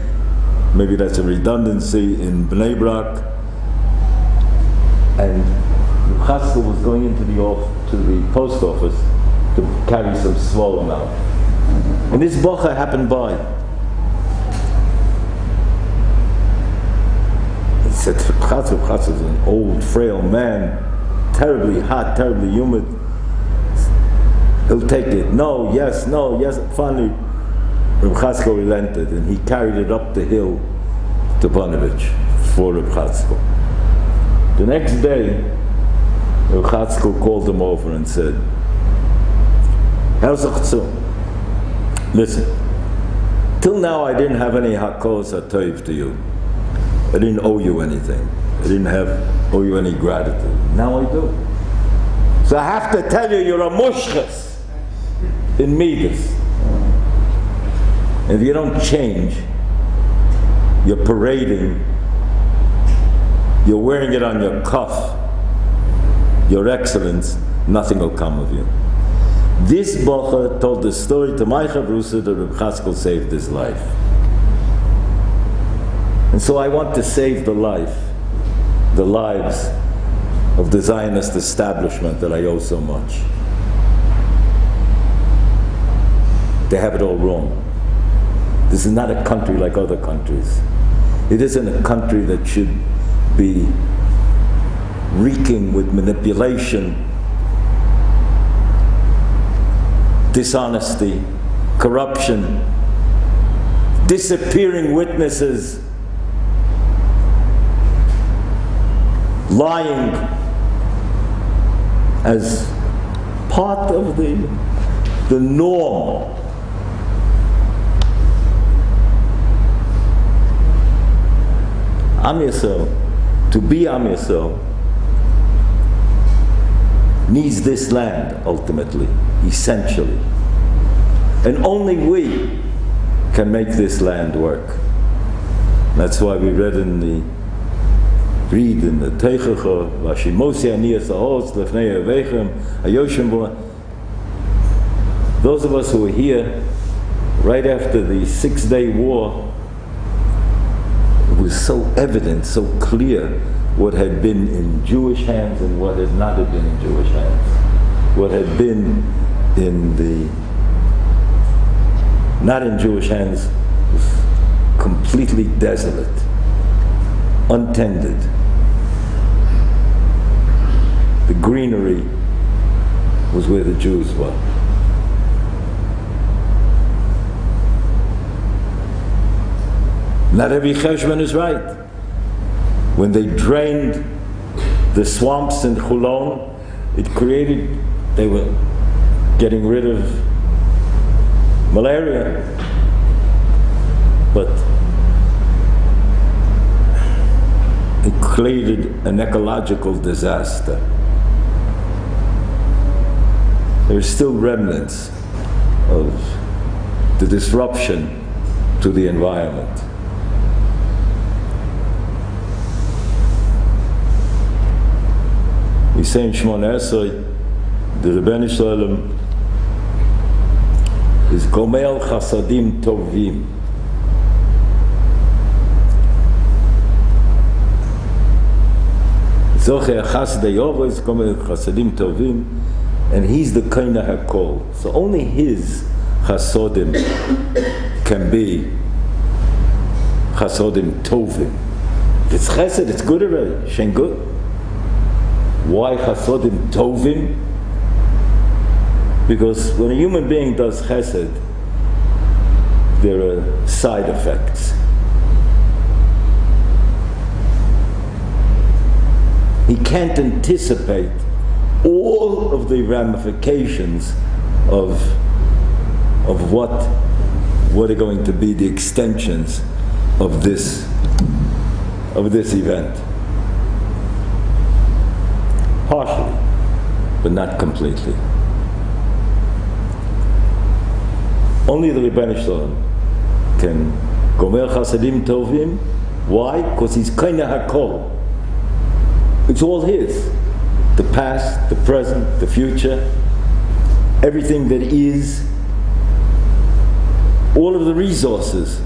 maybe that's a redundancy, in Bnei Brak, and Reb Chatzkel was going into the post office to carry some swollen out. And this Bocha happened by. He said, Reb Chatzkel is an old, frail man, terribly hot, terribly humid. He'll take it. No, yes. Finally, Reb Chatzkel relented, and he carried it up the hill to Ponevezh for Reb Chatzkel. The next day, Reb Chatzkel called him over and said, listen, till now I didn't have any hakos hatoiv to you. I didn't owe you anything. I didn't owe you any gratitude. Now I do. So I have to tell you, you're a mushchas in Midas. If you don't change, you're parading, you're wearing it on your cuff, your excellence, nothing will come of you. This Bocha told the story to my Chavrusa that Reb Chatzkel saved his life. And so I want to save the lives of the Zionist establishment that I owe so much. They have it all wrong. This is not a country like other countries. It isn't a country that should be reeking with manipulation, dishonesty, corruption, disappearing witnesses, lying as part of the norm. Am Yisrael, to be Am Yisrael, needs this land ultimately, essentially. And only we can make this land work. That's why we read in the Teichacha, Vashimosi Aniyas Ahos, Lefnei Avechem, Ayoshim Bo. Those of us who were here right after the 6-day war, it was so evident, so clear what had been in Jewish hands and what had not been in Jewish hands. What had been not in Jewish hands was completely desolate, untended. the greenery was where the Jews were. Not every cheshbon is right. When they drained the swamps in Chulon, they were getting rid of malaria. But it created an ecological disaster. There are still remnants of the disruption to the environment. We say in Shemona Esrei, the Rebbeinu Shalom is Gomel Chasadim Tovim. Zoche Chasdei Ovo is Gomel Chasadim Tovim, and he's the Kaina HaKol. So only his Chasodim can be Chasodim Tovim. If it's Chesed, it's good already. Shen good. Why Chasodim Tovim? Because when a human being does Chesed, there are side effects. He can't anticipate all of the ramifications of what are going to be the extensions of this event. Partially, but not completely. Only the Rebbeinu Shalom can Gomer Chasadim Tovim. Why? Because he's Kaina HaKol. It's all his. The past, the present, the future, everything that is, all of the resources.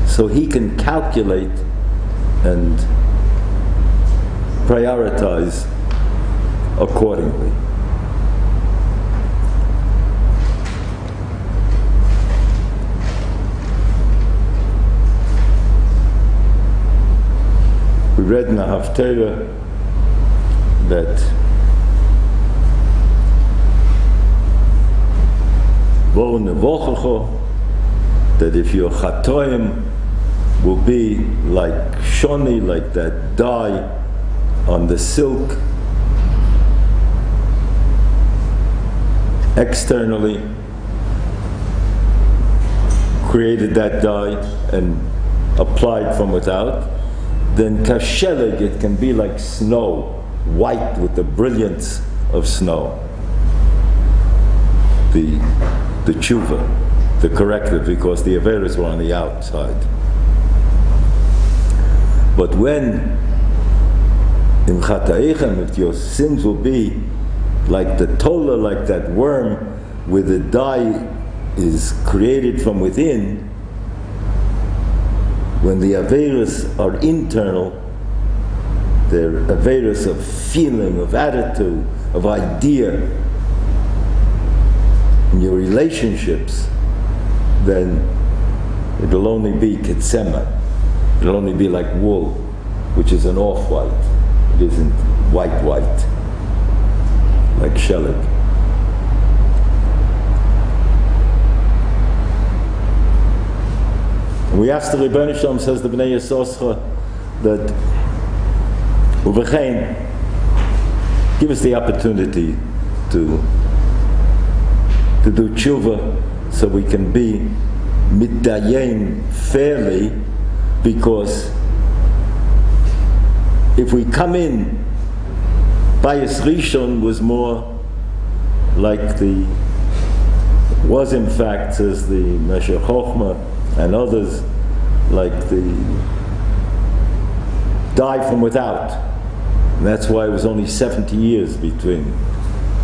So he can calculate and prioritize accordingly. We read in the Haftarah that that if your chatoim will be like shoni, like that dye on the silk, externally created that dye and applied from without, then kasheleg, it can be like snow, white with the brilliance of snow. The tshuva, the corrective, because the averos were on the outside. But when in chataichem, if your sins will be like the tola, like that worm, where the dye is created from within, when the averos are internal, they're averos of feeling, of attitude, of idea, in your relationships, then it'll only be kitsema. It'll only be like wool, which is an off-white. It isn't white, like sheleg. And we asked the Rebbeinu Shalom, says the Bnei Yisoscha, that Uvechein, give us the opportunity to do tshuva so we can be mitdayim fairly, because if we come in, Bayis Rishon was more like was in fact, says the Meshech Chochmah and others, like the die from without. And that's why it was only 70 years between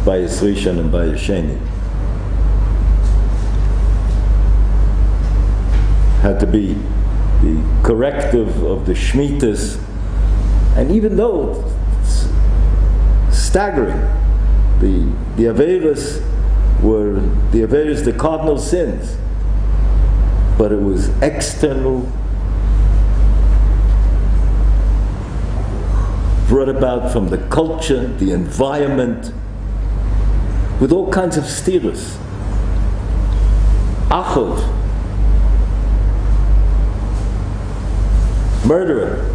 Bayis Rishon and Bayis Sheni. Had to be the corrective of the Shemitas, and even though it's staggering, the Averos were the cardinal sins, but it was external brought about from the culture, the environment, with all kinds of stiras. Achov, murderer,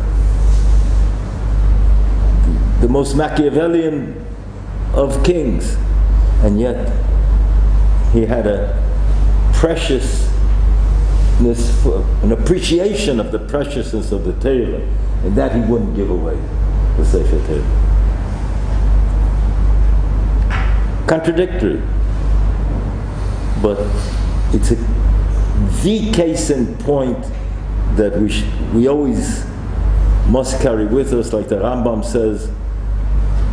the most Machiavellian of kings, and yet he had a preciousness, an appreciation of the preciousness of the Torah, and that he wouldn't give away, the Sefer Torah. Contradictory, but it's the case in point that we always must carry with us, like the Rambam says,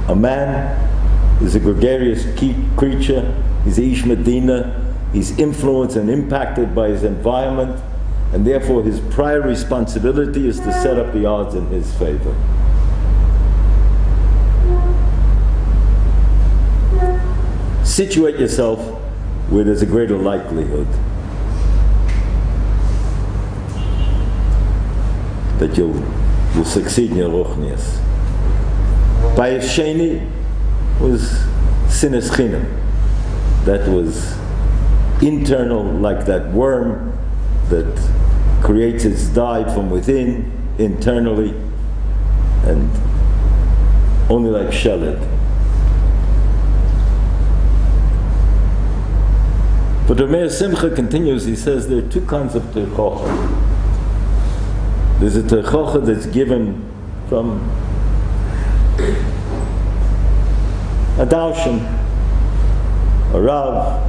a man is a gregarious creature, he's Ish Medina, he's influenced and impacted by his environment, and therefore his prior responsibility is to set up the odds in his favor. Situate yourself where there's a greater likelihood that you'll succeed in your ruchnius. Bayis Sheni was sinas chinam. That was internal, like that worm that creates its dye from within, internally, and only like shellet. But the Meir Simcha continues, he says there are two kinds of terchocha. There's a terchocha that's given from a darshan, a rav,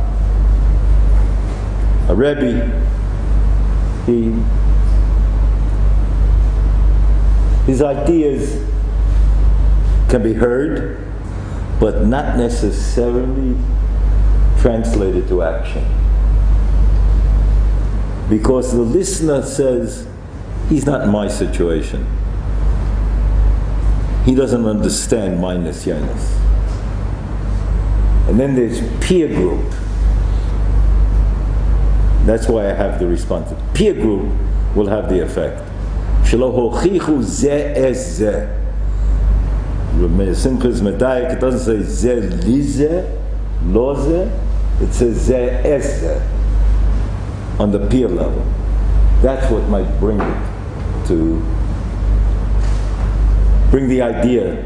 a rebbe. His ideas can be heard, but not necessarily translated to action. Because the listener says, he's not in my situation. He doesn't understand my nisyanis. And then there's peer group. That's why I have the response. Peer group will have the effect. Shelo hochichu zeh es zeh. Meir Simcha is medayek. It doesn't say zeh li zeh, lo zeh. It says zeh es zeh. On the peer level. That's what might bring it to bring the idea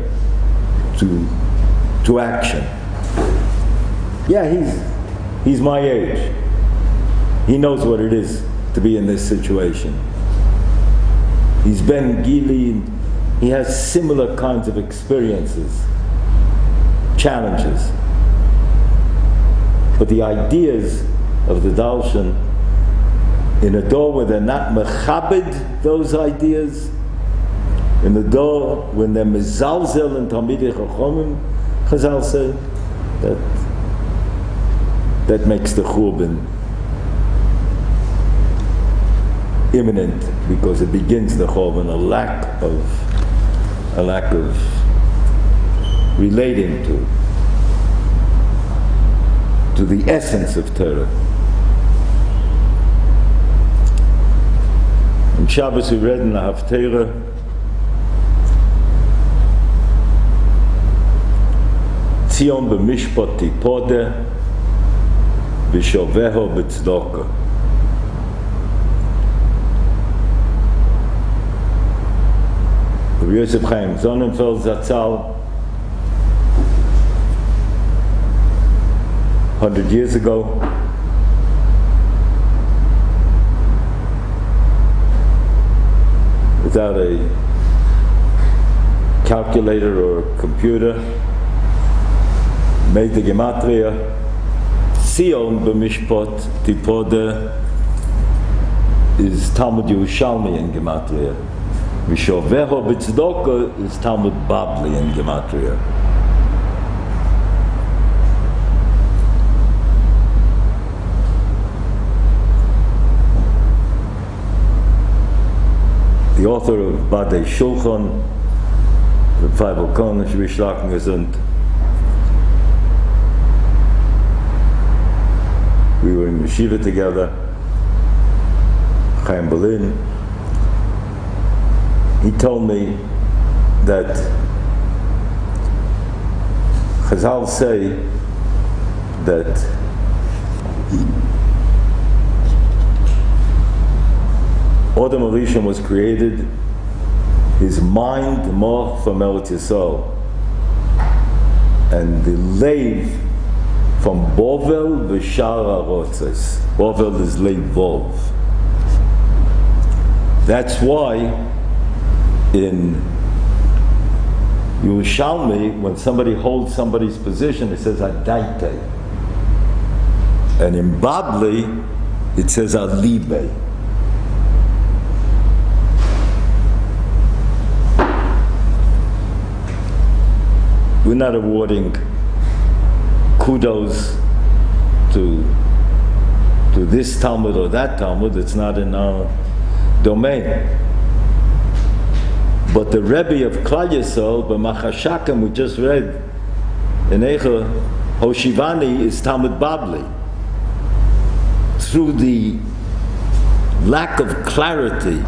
to action. Yeah, he's my age. He knows what it is to be in this situation. He's Ben Gili, he has similar kinds of experiences, challenges. But the ideas of the Darshan, in a door where they're not mechabed those ideas, in the door when they're mezalzel and Talmidei Chachomim, Chazal say, that makes the churban imminent, because it begins the churban, a lack of relating to the essence of Torah. On Shabbos we read in the Haftarah, Tzion b'mishpat tipodeh v'shoveho b'tzedakah. Rabbi Yosef Chaim Sonnenfeld Zatzal, 100 years ago, without a calculator or computer, made the gematria. Tzion b'mishpat tipodeh is Talmud Yerushalmi in gematria. Vishoveho b'tzedakah is Talmud Babli in gematria. The author of Badei Shulchan, the Feivel Kohn, Shvishlaken gesund. We were in yeshiva together, Chaim Berlin. He told me that Chazal say that Adam Rishon was created, his mind, moch from Eretz Yisrael, and the Leiv from Bovel v'Shar HaRotzes. Bovel is Leiv Vov. That's why in Yerushalmi, when somebody holds somebody's position, it says Adaite. And in Babli, it says Alibe. We're not awarding kudos to this Talmud or that Talmud. It's not in our domain. But the Rebbe of Klal Yisrael, b'Machashakim, we just read in Eicha, Hoshivani is Talmud Babli. Through the lack of clarity,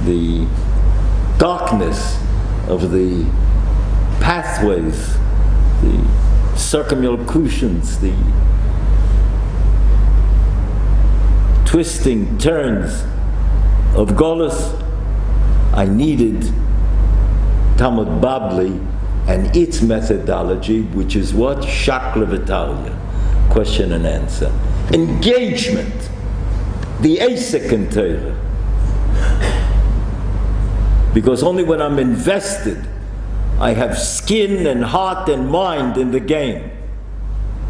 the darkness of the pathways, the circumlocutions, the twisting turns of Golus, I needed Talmud Babli and its methodology, which is what? Shakla Vitalia, question and answer. Engagement, the Asik in Torah. Because only when I'm invested, I have skin and heart and mind in the game.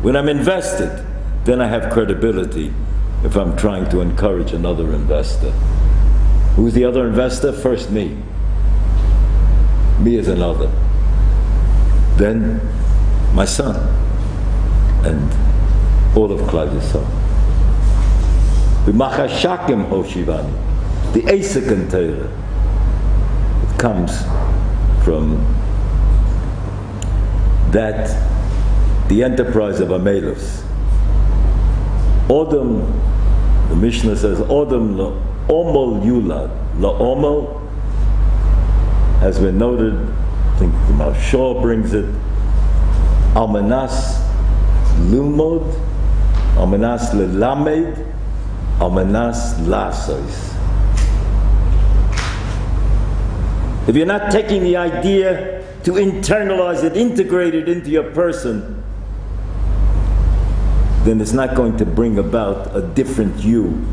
When I'm invested, then I have credibility if I'm trying to encourage another investor. Who's the other investor? First me. Me is another. Then my son and all of Klal Yisrael. B'Machashakim Hoshivani, the Asik in Torah. It comes from that, the enterprise of Amelus. Odom, the Mishnah says, Odom la'omol yulad. La'omol has been noted, I think the Mashal brings it, Almanas lumod, Almanas lelamed, Almanas lasois. If you're not taking the idea to internalize it, integrate it into your person, then it's not going to bring about a different you.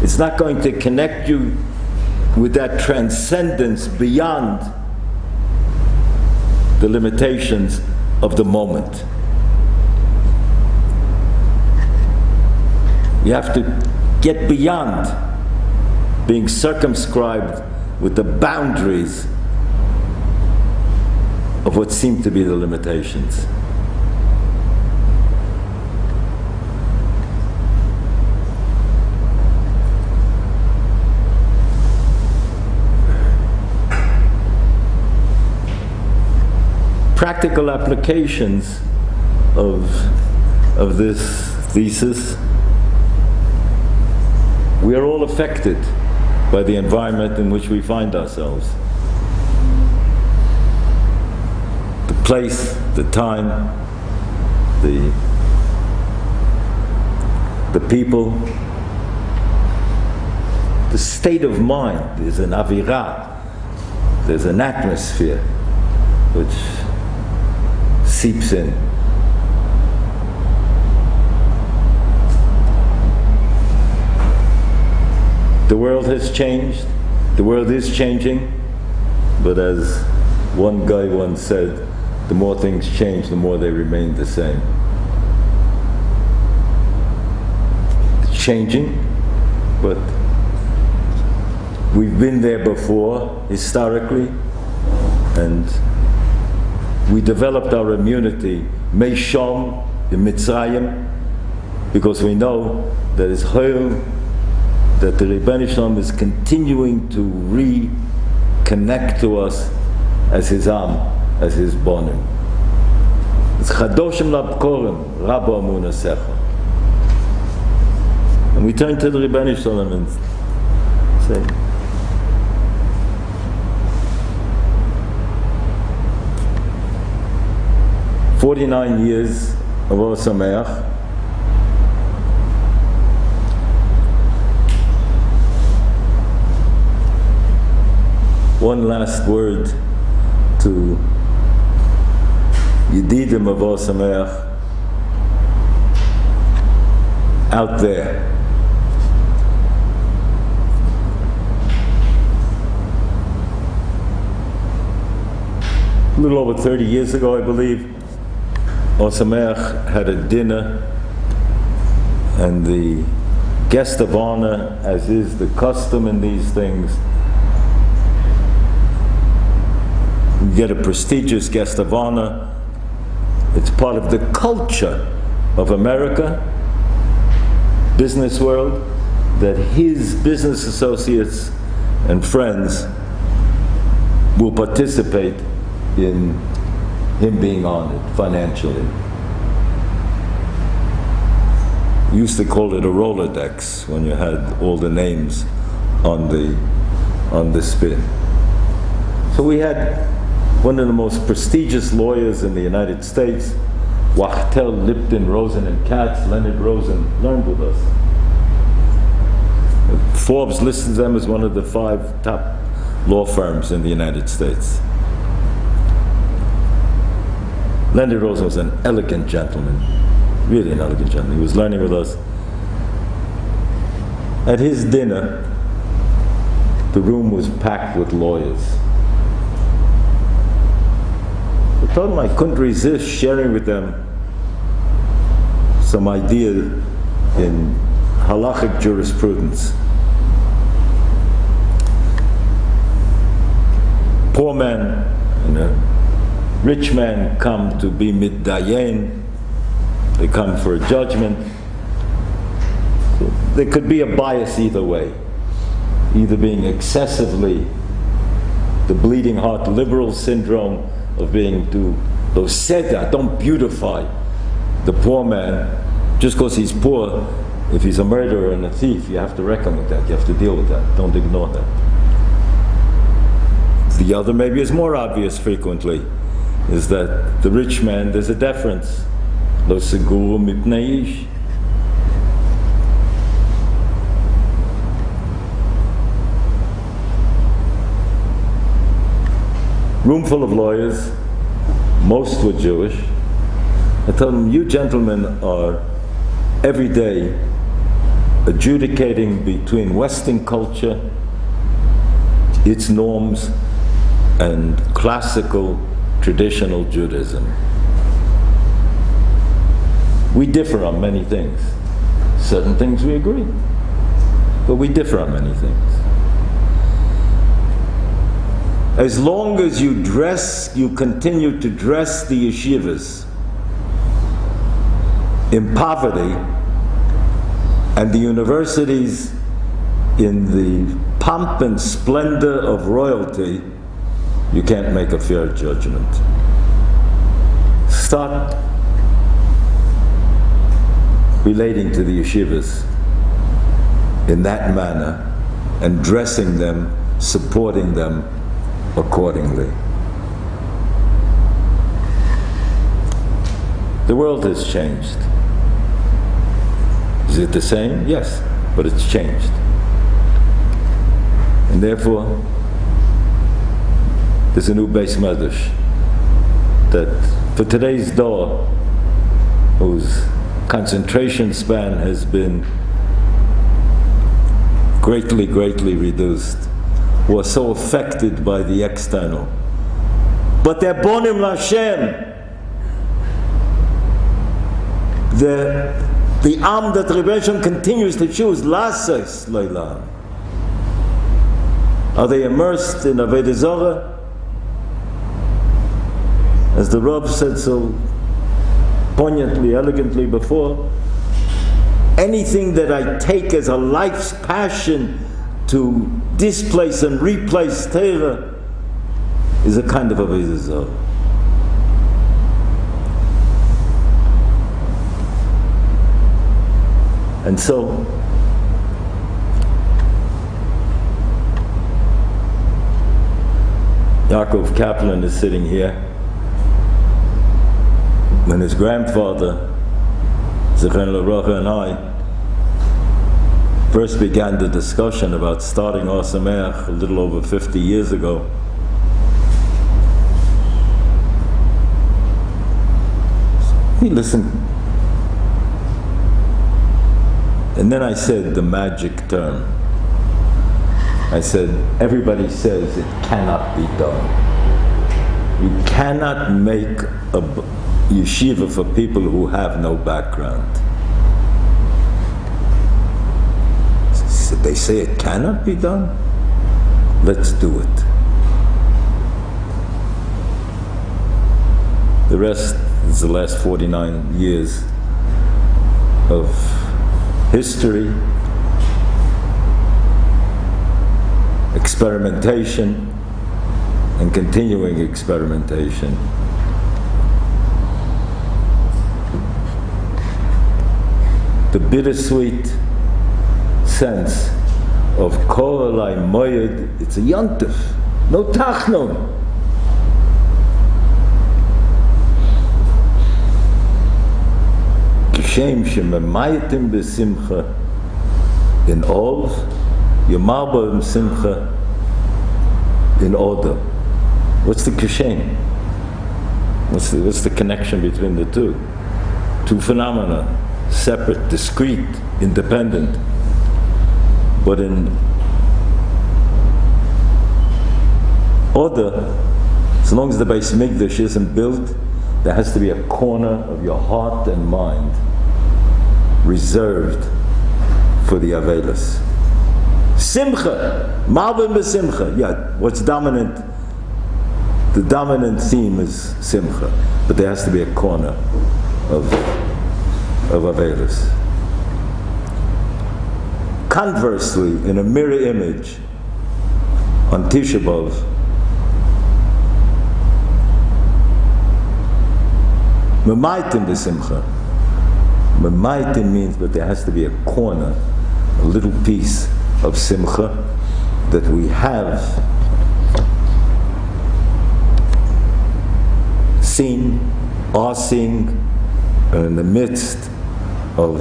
It's not going to connect you with that transcendence beyond the limitations of the moment. You have to get beyond being circumscribed with the boundaries of what seem to be the limitations. Practical applications of this thesis. We are all affected by the environment in which we find ourselves. The place, the time, the people, the state of mind. There's an avirah, there's an atmosphere which seeps in. The world has changed, the world is changing, but as one guy once said, the more things change, the more they remain the same. It's changing, but we've been there before, historically, and we developed our immunity, Meishom, in Mitzrayim, because we know that it's Hoyel, that the Rebbeinu Shalom is continuing to reconnect to us as His Am, as His Bonim. It's Chadoshim Labkorim, Rabbo Amunasecha. And we turn to the Rebbeinu Shalom and say, 49 years of Ohr Somayach. One last word to Yedidim of Ohr Somayach out there. A little over 30 years ago, I believe, Ohr Somayach had a dinner, and the guest of honor, as is the custom in these things, you get a prestigious guest of honor. It's part of the culture of America, business world, that his business associates and friends will participate in him being honored financially. We used to call it a Rolodex when you had all the names on the spin. So we had one of the most prestigious lawyers in the United States, Wachtel, Lipton, Rosen and Katz. Leonard Rosen learned with us. Forbes lists them as one of the 5 top law firms in the United States. Leonard Rosen was an elegant gentleman, really an elegant gentleman. He was learning with us. At his dinner, the room was packed with lawyers. I told him I couldn't resist sharing with them some idea in halachic jurisprudence. Poor man and a rich man come to be middayen. They come for a judgment. So there could be a bias either way, either being excessively the bleeding heart liberal syndrome of being to those seda, don't beautify the poor man just because he's poor. If he's a murderer and a thief, you have to reckon with that. You have to deal with that. Don't ignore that. The other maybe is more obvious frequently, is that the rich man, there's a deference. Lo seguru mipnei ish. Room full of lawyers, most were Jewish. I told them, you gentlemen are every day adjudicating between Western culture, its norms, and classical, traditional Judaism. We differ on many things. Certain things we agree, but we differ on many things. As long as you continue to dress the yeshivas in poverty and the universities in the pomp and splendor of royalty, you can't make a fair judgment. Start relating to the yeshivas in that manner and dressing them, supporting them accordingly. The world has changed. Is it the same? Yes, but it's changed. And therefore, there's a new Beis Medrash that for today's dor, whose concentration span has been greatly, greatly reduced, who are so affected by the external. But they're bonim l'Hashem. The Am that Rebbe continues to choose, Lases Leilam. Are they immersed in Avodah Zarah? As the Rav said so poignantly, elegantly before, anything that I take as a life's passion to displace and replace Torah is a kind of Avodah Zarah. And so, Yaakov Kaplan is sitting here. when his grandfather, Zichron L'Bracha, and I first began the discussion about starting Ohr Somayach a little over 50 years ago, he listened. And then I said the magic term. I said, everybody says it cannot be done. You cannot make a yeshiva for people who have no background. So they say it cannot be done? Let's do it. The rest is the last 49 years of history, experimentation, and continuing experimentation. The bittersweet sense of Kol Alai Moyed, it's a yontif, no tachnun. Kishem shememayitim b'simcha in Ov, Yomar b'im simcha in order. What's the kishem? What's the connection between the two? Two phenomena, separate, discrete, independent. But in order, as long as the Beis Mikdash isn't built, there has to be a corner of your heart and mind reserved for the Avelis. Simcha, Malvin b'simcha. Yeah, what's dominant? The dominant theme is simcha, but there has to be a corner of Avelis. Conversely, in a mirror image, on Tisha B'Av, Memaitim b'simcha. Memaitim means that there has to be a corner, a little piece of simcha that we have seen, are seeing, in the midst of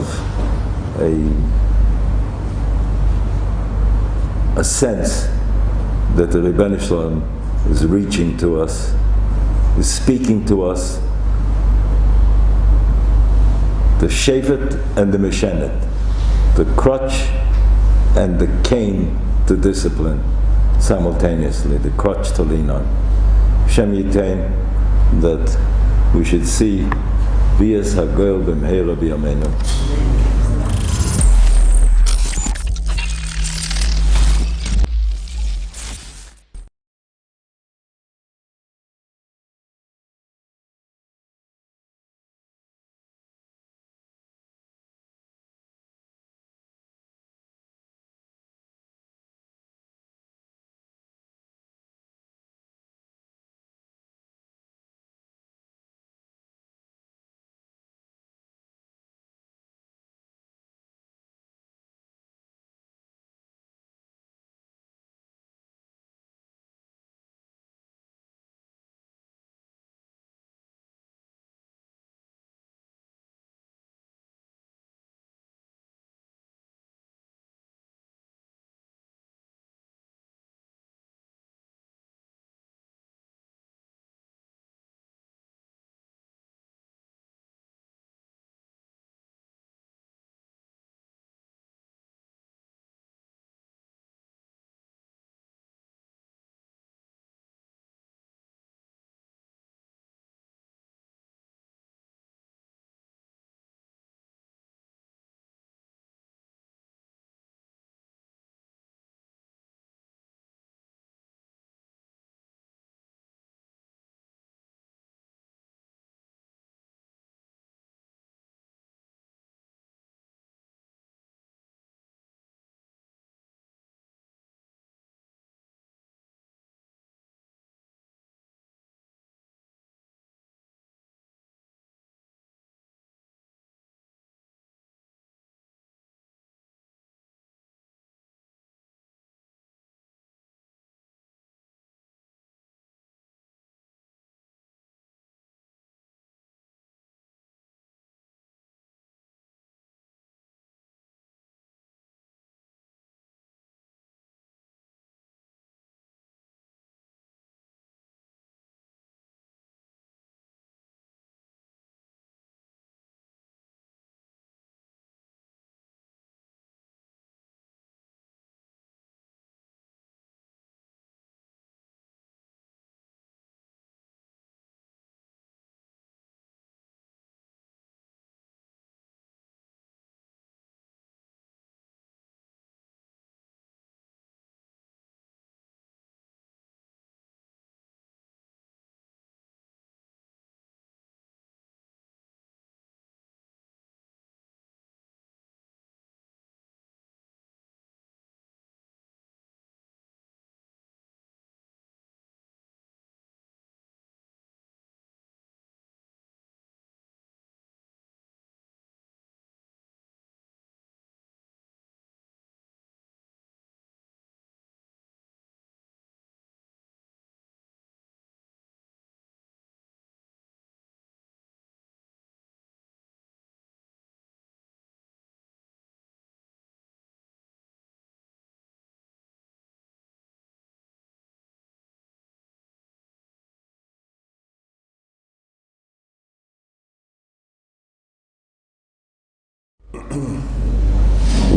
a sense that the Rebbeinu Shalom is reaching to us, is speaking to us, the shevet and the meshenet, the crutch and the cane to discipline simultaneously, the crutch to lean on. Shem Yitain, that we should see Bias HaGoel B'mheira B'yameinu.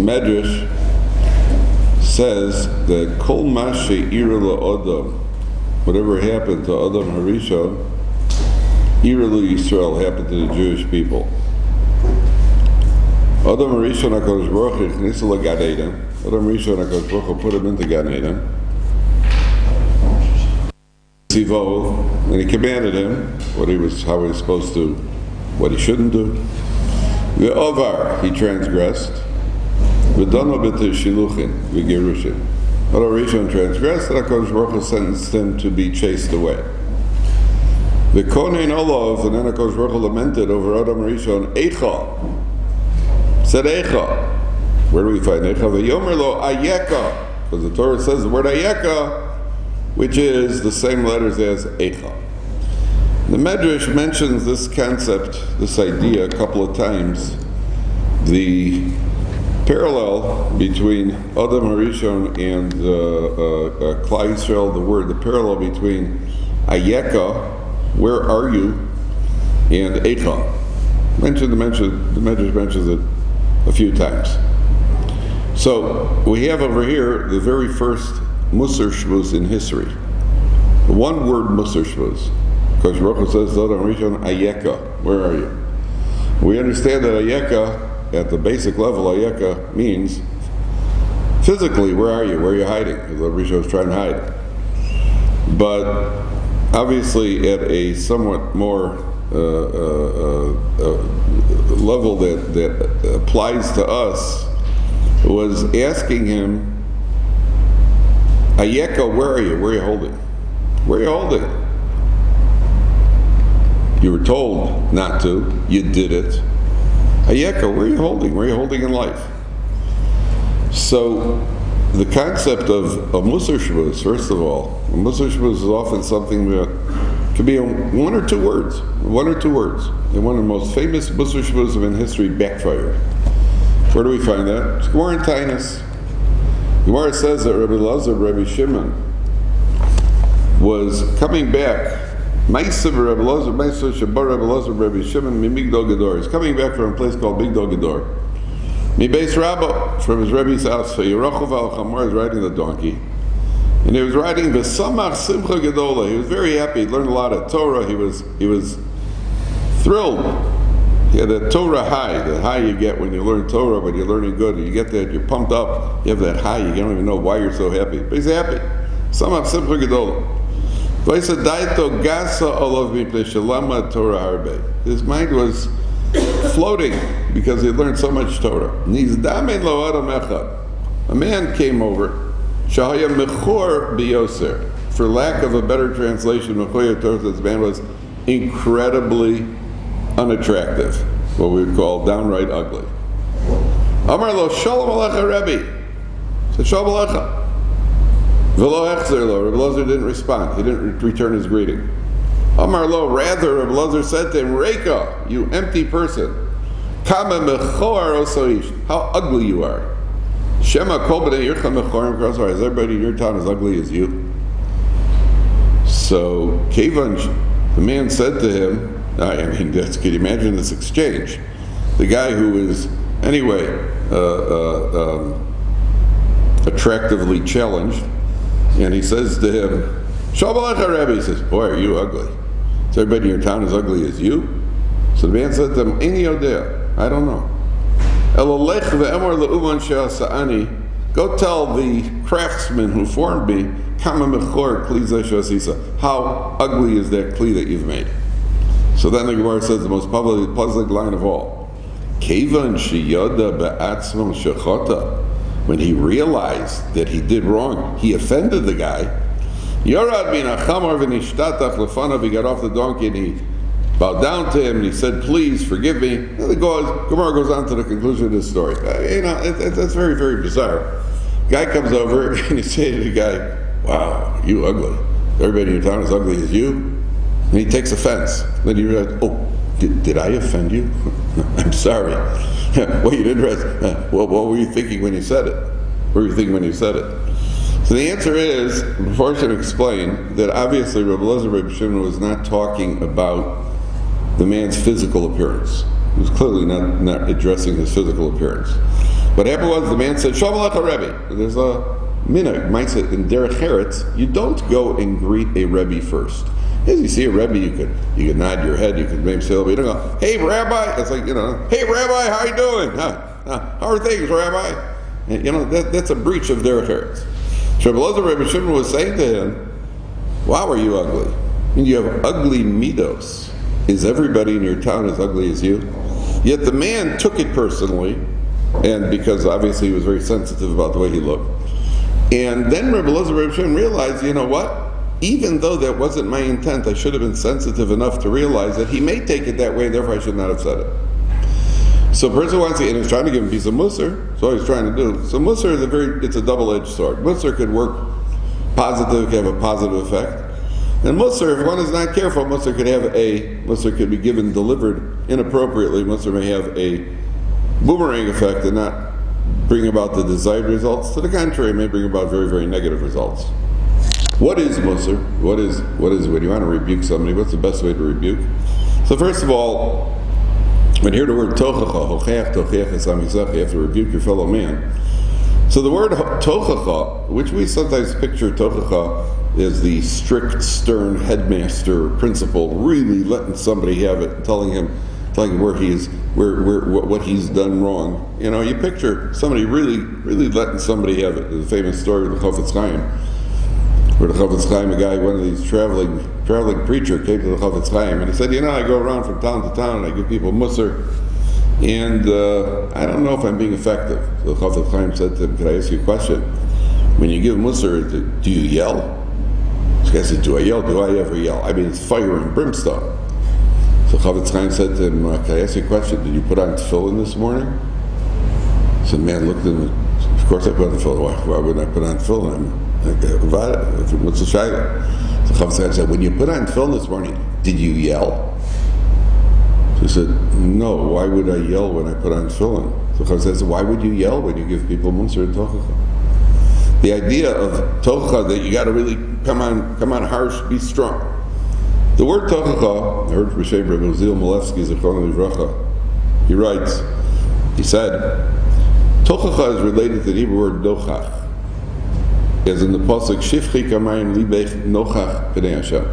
Medrash says that Kol Mashe Ira La'Adam, whatever happened to Adam Harishon, Ira Yisrael happened to the Jewish people. Adam Harishon HaKadosh Baruch Hu Chnisa LaGan Eden. Adam Harishon HaKadosh Baruch Hu put him into Gan Eden. And he commanded him how he was supposed to, what he shouldn't do. The Ovar, he transgressed. V'dano b'te shiluchin v'gerushin. Adam Harishon transgressed, and HaKadosh Baruch Hu sentenced him to be chased away. The Konein Olav, and then HaKadosh Baruch Hu lamented over Adam Harishon, Eicha. Said Eicha. Where do we find Eicha? V'yomer lo Ayeka. Because the Torah says the word Ayeka, which is the same letters as Eicha. The Medrash mentions this concept, this idea, a couple of times. The parallel between Adam Harishon and Klal Yisrael, the parallel between Ayeka, where are you, and Eicha. The Medrash mentions it a few times. So we have over here the very first Musar Shvuz in history. The one word Musar Shvuz. Because Baruch Hu says, Adam Harishon Ayeka, where are you? We understand that Ayeka, at the basic level, Ayeka means physically, where are you? Where are you hiding? Because Adam Harishon was trying to hide. But obviously at a somewhat more level that applies to us, was asking him, Ayeka, where are you? Where are you holding? Where are you holding? You were told not to. You did it. Ayeka, where are you holding? Where are you holding in life? So the concept of Musar Shvuz, first of all, Musar Shvuz is often something that can be one or two words. One or two words. And one of the most famous Musar Shvuzim in history backfired. Where do we find that? It's Gemara in Tainus. Gemara says that Rabbi Elazar, Rabbi Shimon, was coming back. Ma'asav Rabbi Elazar, Ma'asav Shabar Rabbi Elazar, Rabbi Shimon, Migdol Gedor. He's coming back from a place called Migdol Gedor. Mi Beis Rabba, from his Rebbe's house. Yerachov al Chamar is riding the donkey, and he was riding V'samach Simcha Gedola. He was very happy. He learned a lot of Torah. He was thrilled. He had that Torah high, the high you get when you learn Torah, when you're learning good. You get that, you're pumped up. You have that high. You don't even know why you're so happy, but he's happy. Samach Simcha Gedola. His mind was floating because he learned so much Torah. A man came over, for lack of a better translation, this man was incredibly unattractive, what we would call downright ugly. Amar lo shalom alecha Rebbe. Said shalom alecha. V'lo echzer lo. Rabbi Elazar didn't respond. He didn't return his greeting. Amar lo, rather, Rabbi Elazar said to him, Reika, you empty person. Kama mechor osoish. How ugly you are. Shema kol b'nei yircha mechorim krasar. Is everybody in your town as ugly as you? So, Kevan, the man said to him, I mean, can you imagine this exchange? The guy who is, anyway, attractively challenged, and he says to him, Shalom Aleichem Rebbe. He says, boy, are you ugly. Is everybody in your town as ugly as you? So the man said to him, Eini yodea, I don't know. Elolech ve'emor le'uman she'asa'ani, go tell the craftsman who formed me, Kama mechor kli zeh she'asisa, how ugly is that kli that you've made? So then the Gemara says the most puzzling line of all. Kevan sheyoda be'atzmon shechota. When he realized that he did wrong, he offended the guy. Yorad min hachamar v'nishtatach lefanav. He got off the donkey and he bowed down to him and he said, "Please forgive me." And the Gemara goes on to the conclusion of this story. That's very, very bizarre. Guy comes over and he says to the guy, "Wow, you ugly. Everybody in your town is ugly as you." And he takes offense. Then he realizes, "Oh, did I offend you? I'm sorry." Well, you didn't realize. Well, what were you thinking when you said it? What were you thinking when you said it? So the answer is, before I should explain, that obviously Rabbi Elazar Rabbi Shimon was not talking about the man's physical appearance. He was clearly not addressing his physical appearance. What happened was the man said, Shalom Aleichem Rebbe. There's a minhag, mindset in Derech Eretz, you don't go and greet a Rebbe first. As you see a Rebbe, you could nod your head, you could maybe say, you don't go, hey Rabbi, it's like, hey Rabbi, how you doing? How are things, Rabbi? And, that's a breach of Derech Eretz. Rebbe Shimon was saying to him, wow, are you ugly? I mean, you have ugly midos. Is everybody in your town as ugly as you? Yet the man took it personally, and because obviously he was very sensitive about the way he looked. And then Rebbe Shimon realized, you know what? Even though that wasn't my intent, I should have been sensitive enough to realize that he may take it that way, and therefore I should not have said it. So a person wants to, and he's trying to give him a piece of musar. That's what he's trying to do. So musar is it's a double-edged sword. Musar could work positive, can have a positive effect. And musar, if one is not careful, musar could be given, delivered inappropriately. Musar may have a boomerang effect and not bring about the desired results. To the contrary, it may bring about very, very negative results. What is musar? What is when you want to rebuke somebody? What's the best way to rebuke? So first of all, when you hear the word tochacha, you have to rebuke your fellow man. So the word tochacha, which we sometimes picture tochacha as the strict, stern headmaster principal, really letting somebody have it, telling him where he is, what he's done wrong. You picture somebody really letting somebody have it. There's a famous story of the Chofetz Chaim, where the Chofetz Chaim, one of these traveling preacher, came to the Chofetz Chaim and he said, I go around from town to town and I give people musar, and I don't know if I'm being effective. So the Chofetz Chaim said to him, can I ask you a question? When you give musar, do you yell? This guy said, do I yell? Do I ever yell? I mean, it's fire and brimstone. So Chofetz Chaim said to him, can I ask you a question? Did you put on tefillin this morning? So the man looked at him, of course I put on tefillin. Why wouldn't I put on tefillin? What's the shayla? So Chofetz Chaim said, when you put on tefillin this morning, did you yell? So he said, no, why would I yell when I put on tefillin? So Chofetz Chaim said, why would you yell when you give people musar and tochacha? The idea of tochacha, that you got to really come on harsh, be strong. The word tochacha, I heard from Shem Rebbe Uzziel Malevsky, Zichrono Livracha. He writes, he said, tochacha is related to the Hebrew word nochach, as in the pasuk Shifchi Kamayim Libech Nochach B'nei Hashem.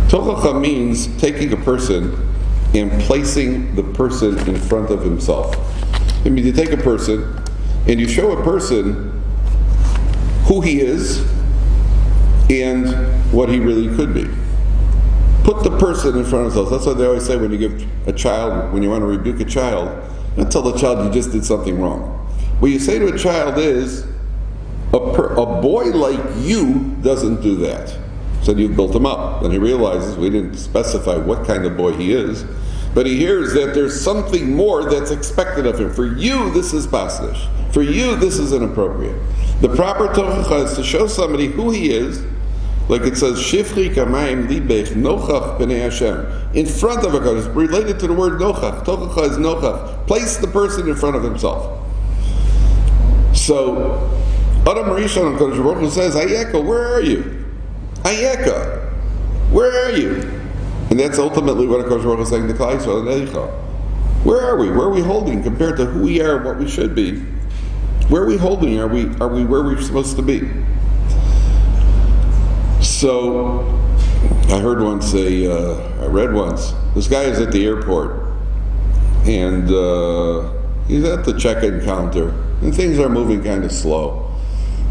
Tochacha means taking a person and placing the person in front of himself. It means you take a person and you show a person who he is and what he really could be. Put the person in front of themselves. That's what they always say when you give a child, when you want to rebuke a child, don't tell the child you just did something wrong. What you say to a child is, a boy like you doesn't do that. So you built him up. Then he realizes we didn't specify what kind of boy he is, but he hears that there's something more that's expected of him. For you, this is pasnish. For you, this is inappropriate. The proper tochacha is to show somebody who he is, like it says, Shifchi kamayim libech nochach b'nei Hashem, in front of a God. It's related to the word nochach. Tochacha is nochach. Place the person in front of himself. So, Adam Rishon HaKadosh Baruch Hu says, Ayeka, where are you? Ayeka, where are you? And that's ultimately what HaKadosh Baruch Hu is saying to Klal Yisrael and Eicha. Where are we? Where are we holding compared to who we are and what we should be? Where are we holding? Are we where we're supposed to be? So, I heard once I read once, this guy is at the airport, and he's at the check-in counter, and things are moving kind of slow.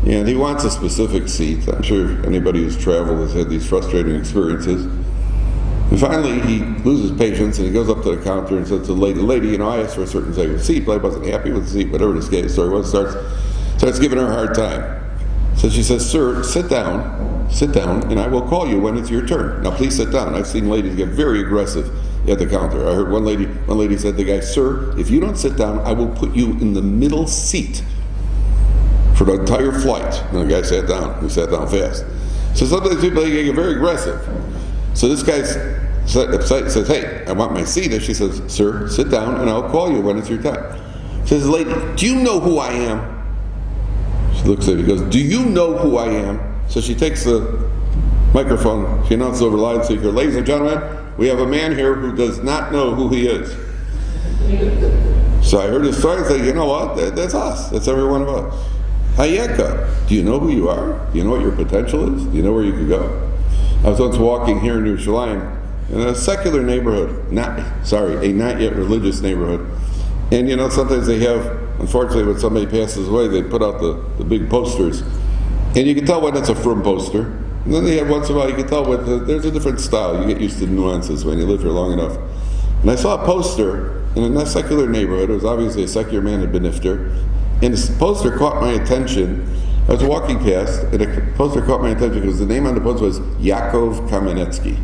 And he wants a specific seat. I'm sure anybody who's traveled has had these frustrating experiences. And finally, he loses patience, and he goes up to the counter and says to the lady, I asked for a certain type of seat, but I wasn't happy with the seat, whatever this guy's story was, starts giving her a hard time. So she says, sir, sit down, and I will call you when it's your turn. Now please sit down. I've seen ladies get very aggressive at the counter. I heard one lady said to the guy, sir, if you don't sit down, I will put you in the middle seat for the entire flight. And the guy sat down. He sat down fast. So sometimes people get very aggressive. So this guy says, hey, I want my seat. And she says, sir, sit down, and I'll call you when it's your time. Says the lady, do you know who I am? She looks at him, he goes, do you know who I am? So she takes the microphone, she announces over loudspeaker, ladies and gentlemen, we have a man here who does not know who he is. So I heard his story and said, you know what? That's us. That's every one of us. Hayeka, do you know who you are? Do you know what your potential is? Do you know where you could go? I was once walking here in Yerushalayim in a secular neighborhood, a not yet religious neighborhood. And sometimes they have, unfortunately, when somebody passes away, they put out the big posters. And you can tell when it's a frum poster. And then they have once in a while, you can tell there's a different style. You get used to the nuances when you live here long enough. And I saw a poster in a secular neighborhood. It was obviously a secular man had been nifter. And this poster caught my attention. I was walking past, and the poster caught my attention because the name on the poster was Yaakov Kamenetsky.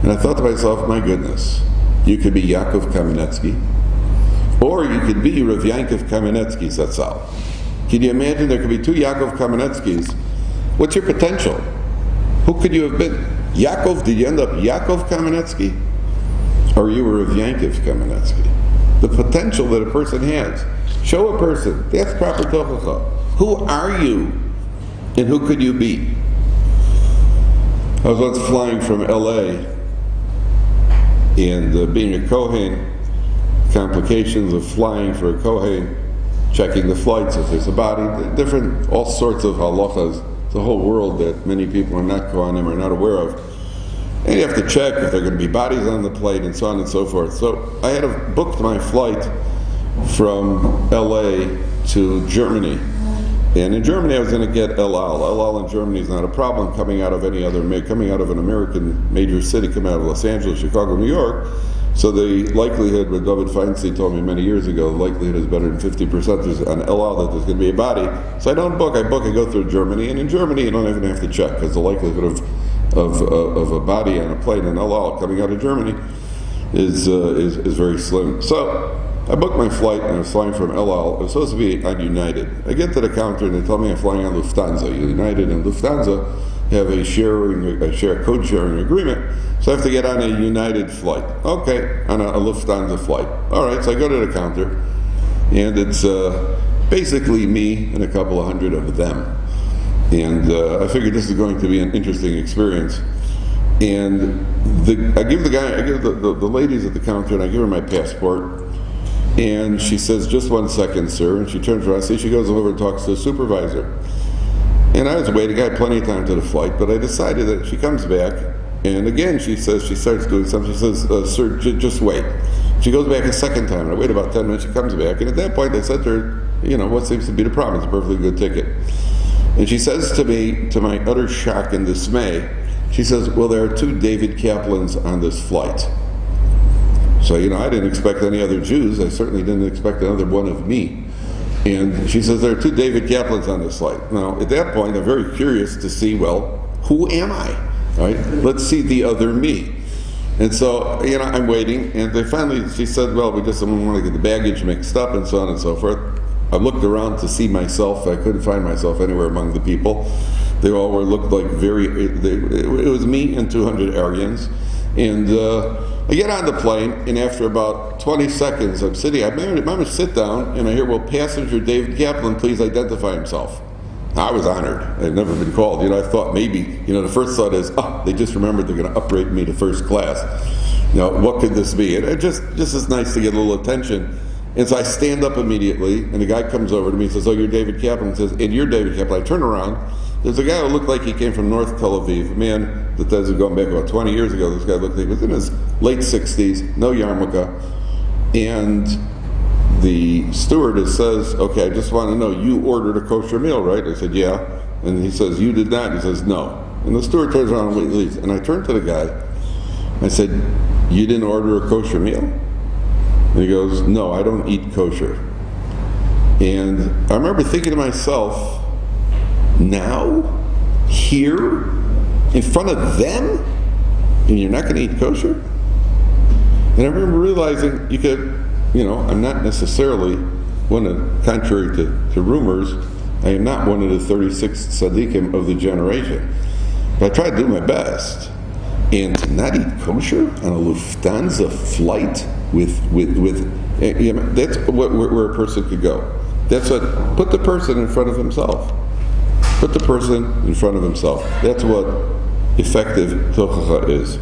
And I thought to myself, my goodness, you could be Yaakov Kamenetsky, or you could be Rav Yankov Kamenetsky Zatzal. Can you imagine there could be two Yaakov Kamenetskys? What's your potential? Who could you have been? Yaakov, did you end up Yaakov Kamenetsky? Or you were Rav Yankov Kamenetsky? The potential that a person has. Show a person. That's proper tochacha. Who are you, and who could you be? I was once flying from LA, and being a Kohen, complications of flying for a Kohen, checking the flights, if there's a body, different, all sorts of halachas. It's a whole world that many people are not Kohanim, are not aware of. And you have to check if there are going to be bodies on the plane and so on and so forth. So I had booked my flight from LA to Germany. And in Germany I was going to get El Al. El Al in Germany is not a problem coming out of an American major city, coming out of Los Angeles, Chicago, New York. So the likelihood, what David Feinstein told me many years ago, the likelihood is better than 50% on El Al that there's going to be a body. So I don't book, I go through Germany. And in Germany you don't even have to check, because the likelihood of a body on a plane in El Al coming out of Germany is very slim. So I booked my flight, and I was flying from El Al. I was supposed to be on United. I get to the counter, and they tell me I'm flying on Lufthansa. United and Lufthansa have a code sharing agreement, so I have to get on a United flight. Okay, on a Lufthansa flight. All right, so I go to the counter, and it's basically me and a couple of hundred of them. And I figured this is going to be an interesting experience. And I give the ladies at the counter, and I give her my passport. And she says, "Just 1 second, sir." And she turns around, she goes over and talks to the supervisor. And I was waiting, I had plenty of time to the flight, but I decided that she comes back, and again she starts doing something. She says, "Sir, just wait." She goes back a second time, and I wait about 10 minutes, she comes back, and at that point I said to her, what seems to be the problem? It's a perfectly good ticket. And she says to me, to my utter shock and dismay, she says, "Well, there are 2 David Kaplans on this flight." So, I didn't expect any other Jews. I certainly didn't expect another one of me. And she says, "There are 2 David Kaplans on this flight." Now, at that point, I'm very curious to see, well, who am I? Right? Let's see the other me. And so, I'm waiting, and she said, "Well, we just don't want to get the baggage mixed up," and so on and so forth. I looked around to see myself. I couldn't find myself anywhere among the people. They all looked like it was me and 200 Aryans. And I get on the plane, and after about 20 seconds, I'm going to sit down, and I hear, "Well, passenger David Kaplan, please identify himself." I was honored. I'd never been called. I thought maybe, the first thought is, they just remembered they're going to upgrade me to first class. What could this be? And it just is nice to get a little attention. And so I stand up immediately, and the guy comes over to me and says, "Oh, you're David Kaplan." He says, "And you're David Kaplan." I turn around. There's a guy who looked like he came from North Tel Aviv, a man that was going back about 20 years ago. This guy looked like he was in his late 60s, no yarmulke. And the stewardess says, "Okay, I just want to know, you ordered a kosher meal, right?" I said, "Yeah." And he says, "You did not?" He says, "No." And the steward turns around and leaves. And I turned to the guy. I said, "You didn't order a kosher meal?" And he goes, "No, I don't eat kosher." And I remember thinking to myself, now? Here? In front of them? And you're not going to eat kosher? And I remember realizing I'm not necessarily contrary to rumors, I am not one of the 36 tzaddikim of the generation. But I try to do my best. And to not eat kosher on a Lufthansa flight that's where a person could go. That's what, put the person in front of himself. Put the person in front of himself. That's what effective tochacha is.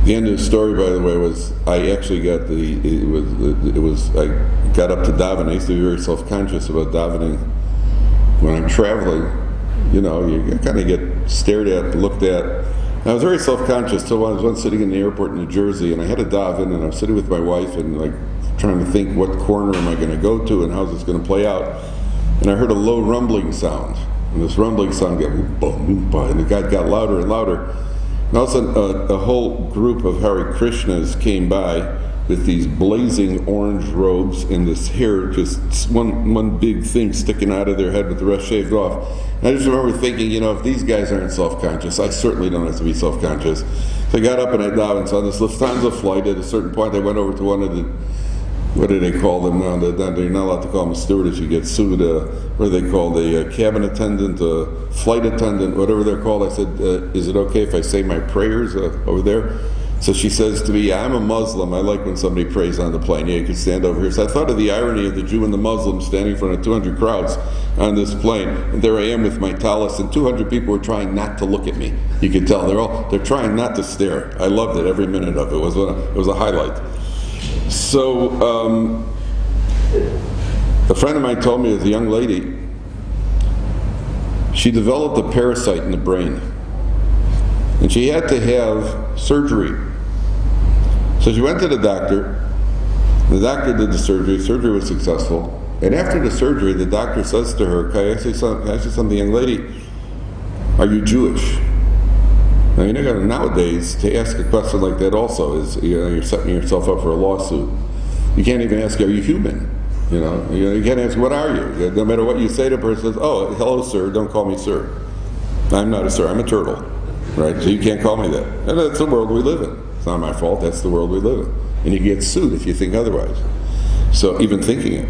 The end of the story, by the way, was I actually got I got up to daven. I used to be very self-conscious about davening when I'm traveling. You know, you kind of get stared at, looked at. And I was very self-conscious till I was once sitting in the airport in New Jersey, and I had a daven, and I was sitting with my wife and like trying to think what corner am I going to go to and how's this going to play out. And I heard a low rumbling sound, and this rumbling sound got boom, boom, and it got louder and louder. And all of a sudden, a whole group of Hare Krishnas came by with these blazing orange robes and this hair, just one big thing sticking out of their head with the rest shaved off. And I just remember thinking, you know, if these guys aren't self-conscious, I certainly don't have to be self-conscious. So I got up and I davened. So on this Lufthansa flight, at a certain point, I went over to one of the, what do they call them now? You're not allowed to call them a stewardess. You get sued. What are they called? A cabin attendant, a flight attendant, whatever they're called. I said, is it okay if I say my prayers over there? So she says to me, yeah, I'm a Muslim. I like when somebody prays on the plane. Yeah, you can stand over here. So I thought of the irony of the Jew and the Muslim standing in front of 200 crowds on this plane. And there I am with my tallis, and 200 people were trying not to look at me. You could tell they're trying not to stare. I loved it, every minute of it. It was a highlight. So a friend of mine told me, as a young lady, she developed a parasite in the brain, and she had to have surgery. So she went to the doctor. The doctor did the surgery. Surgery was successful. And after the surgery, the doctor says to her, can I ask you something, young lady? Are you Jewish? Now, you know, nowadays, to ask a question like that also is, you know, you're setting yourself up for a lawsuit. You can't even ask, are you human? You can't ask, what are you? No matter what you say to a person, says, oh, hello, sir, don't call me sir. I'm not a sir, I'm a turtle, right? So you can't call me that. And that's the world we live in. It's not my fault, that's the world we live in. And you get sued if you think otherwise. So, even thinking it.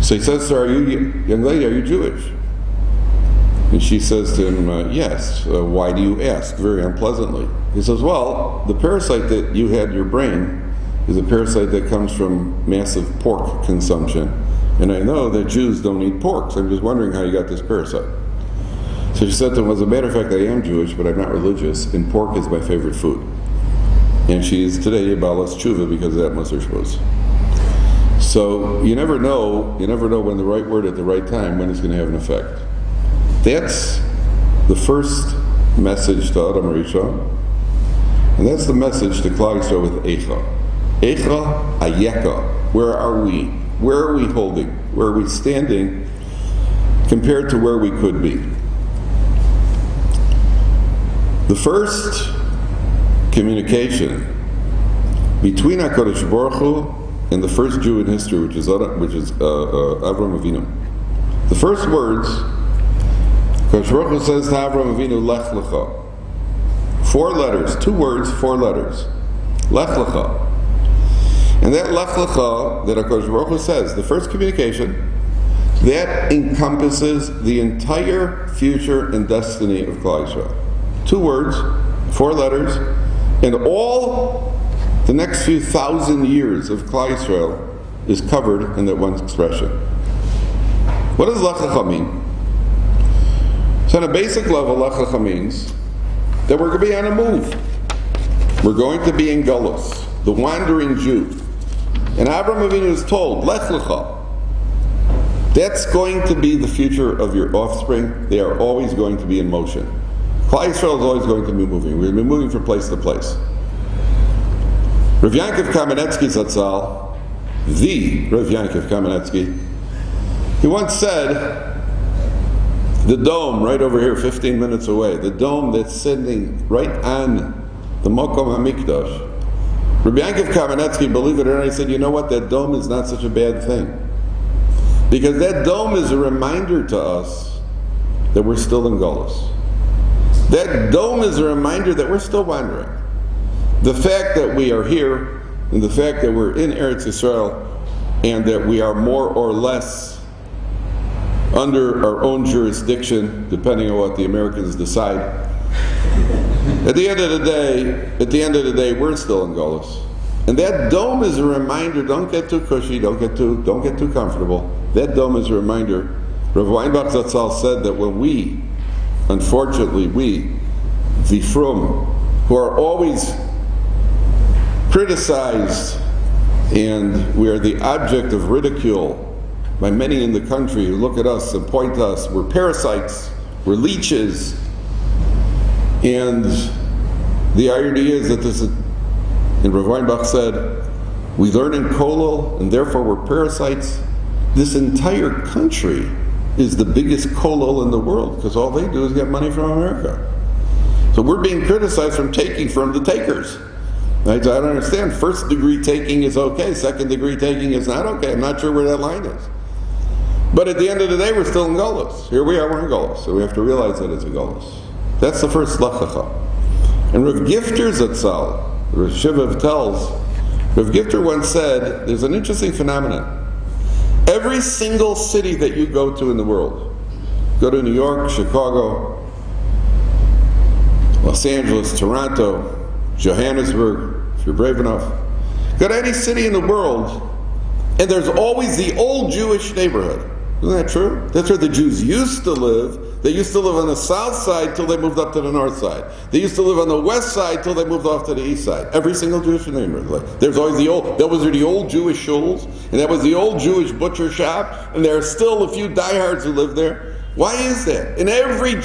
So he says to her, young lady, are you Jewish? And she says to him, yes. Why do you ask? Very unpleasantly. He says, well, the parasite that you had in your brain is a parasite that comes from massive pork consumption. And I know that Jews don't eat pork, so I'm just wondering how you got this parasite. So she said to him, well, as a matter of fact, I am Jewish, but I'm not religious, and pork is my favorite food. And she is today a Balas Tshuva because of that Musar Shvuz. So you never know when the right word at the right time, when it's going to have an effect. That's the first message to Adam Rishon, and that's the message to Klal Yisrael with Eicha. Eicha Ayeka. Where are we? Where are we holding? Where are we standing compared to where we could be? The first communication between HaKadosh Baruch Hu and the first Jew in history, which is Avram Avinu. The first words, HaKadosh Baruch Hu says to Avram Avinu, Lech Lecha. 4 letters, 2 words, 4 letters. Lech Lecha. And that Lech Lecha that HaKadosh Baruch Hu says, the first communication, that encompasses the entire future and destiny of Klal Yisrael. 2 words, 4 letters, and all the next few thousand years of Klal Yisrael is covered in that one expression. What does Lech Lecha mean? So on a basic level, Lech Lecha means that we're going to be on a move. We're going to be in Galus, the wandering Jew. And Avraham Avinu is told, Lech Lecha. That's going to be the future of your offspring. They are always going to be in motion. Klal Yisrael is always going to be moving. We're going to be moving from place to place. Rav Yankov Kamenetsky Zatzal, the Rav Yankov Kamenetsky, he once said, the dome right over here, 15 minutes away, the dome that's sitting right on the Mokom HaMikdash, Rav Yankov Kamenetsky, believe it or not, he said, you know what, that dome is not such a bad thing. Because that dome is a reminder to us that we're still in Golus. That dome is a reminder that we're still wandering. The fact that we are here, and the fact that we're in Eretz Yisrael, and that we are more or less under our own jurisdiction, depending on what the Americans decide. At the end of the day, we're still in Golus. And that dome is a reminder, don't get too cushy, don't get too comfortable. That dome is a reminder. Rav Weinbach Zatzal said that when we, unfortunately, the Frum, who are always criticized, and we are the object of ridicule by many in the country who look at us and point to us. We're parasites, we're leeches. And the irony is that this is, and Rav Weinbach said, we learn in kollel, and therefore we're parasites. This entire country is the biggest kollel in the world, because all they do is get money from America. So we're being criticized from taking from the takers. Right? So I don't understand. First degree taking is okay, second degree taking is not okay. I'm not sure where that line is. But at the end of the day, we're still in Golos. Here we are, we're in Golos. So we have to realize that it's a Golos. That's the first Lechacha. And Rav Gifter Zatzal, Rav Shivav tells, Rav Gifter once said, there's an interesting phenomenon. Every single city that you go to in the world, go to New York, Chicago, Los Angeles, Toronto, Johannesburg, if you're brave enough, go to any city in the world, and there's always the old Jewish neighborhood. Isn't that true? That's where the Jews used to live. They used to live on the south side till they moved up to the north side. They used to live on the west side till they moved off to the east side. Every single Jewish neighborhood. There's always the old, those are the old Jewish shuls, and that was the old Jewish butcher shop, and there are still a few diehards who live there. Why is that? In every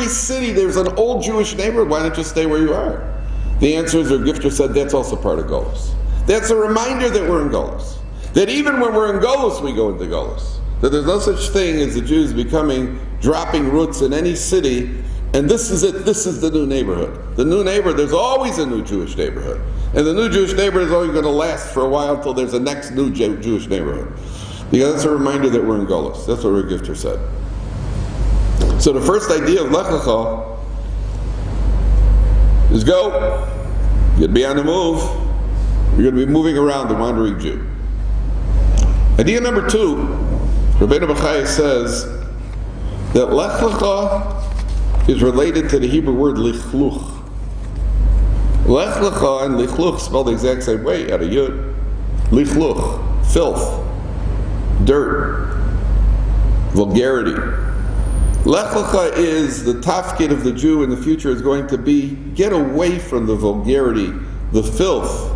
city there's an old Jewish neighborhood. Why not just stay where you are? The answer is, our Gifter said, that's also part of Golos. That's a reminder that we're in Golos. That even when we're in Golos, we go into Golos. That there's no such thing as the Jews dropping roots in any city, and this is it, this is the new neighborhood. The new neighborhood, there's always a new Jewish neighborhood. And the new Jewish neighborhood is always going to last for a while until there's a next new Jewish neighborhood. Because that's a reminder that we're in Golos. That's what our Gifter said. So the first idea of Lechacha is go. You'd be on the move. You're going to be moving around, the wandering Jew. Idea number two, Rabbeinu Bachai says that Lech Lecha is related to the Hebrew word lichluch. Lech Lecha and lichluch spelled the exact same way, out of yud. Lichluch, filth, dirt, vulgarity. Lech Lecha is the tafkid of the Jew in the future is going to be get away from the vulgarity, the filth,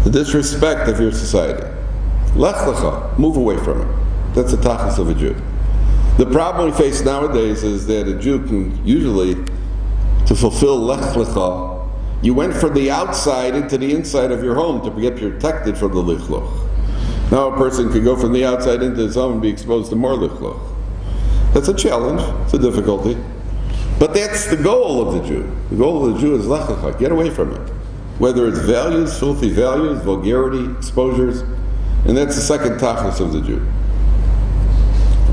the disrespect of your society. Lech Lecha, move away from it. That's the tachlis of a Jew. The problem we face nowadays is that a Jew can usually, to fulfill Lech Lecha, you went from the outside into the inside of your home to get protected from the lichluch. Now a person can go from the outside into his home and be exposed to more lichluch. That's a challenge, it's a difficulty. But that's the goal of the Jew. The goal of the Jew is Lech Lecha, get away from it. Whether it's values, filthy values, vulgarity, exposures, and that's the second tachlis of the Jew.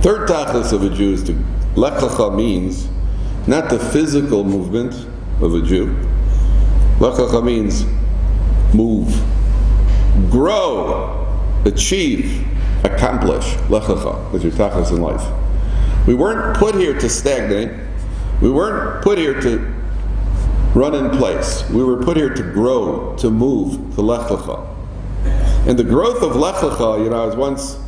Third tachlis of a Jew is to, Lech Lecha means not the physical movement of a Jew. Lech Lecha means move, grow, achieve, accomplish. Lech Lecha is your tachlis in life. We weren't put here to stagnate. We weren't put here to run in place. We were put here to grow, to move, to Lech Lecha. And the growth of Lech Lecha, I was once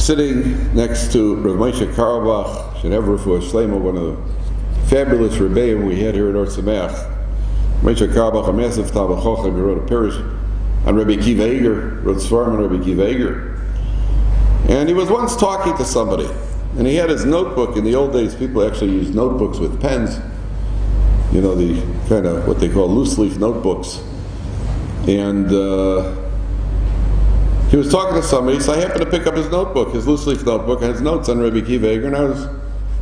sitting next to Rav Moshe Carlebach, Shenev Refuah Shlema, one of the fabulous rebbeim we had here at Ohr Somayach. Moshe Carlebach, a massive Talmid Chacham, he wrote a parish on Rabbi Kiva Eger, wrote Svarim on Rabbi Kiva Eger. And he was once talking to somebody, and he had his notebook. In the old days, people actually used notebooks with pens, the kind of what they call loose leaf notebooks. And he was talking to somebody, so I happened to pick up his notebook, his loose leaf notebook, and his notes on Rabbi Kiva Eger, and I was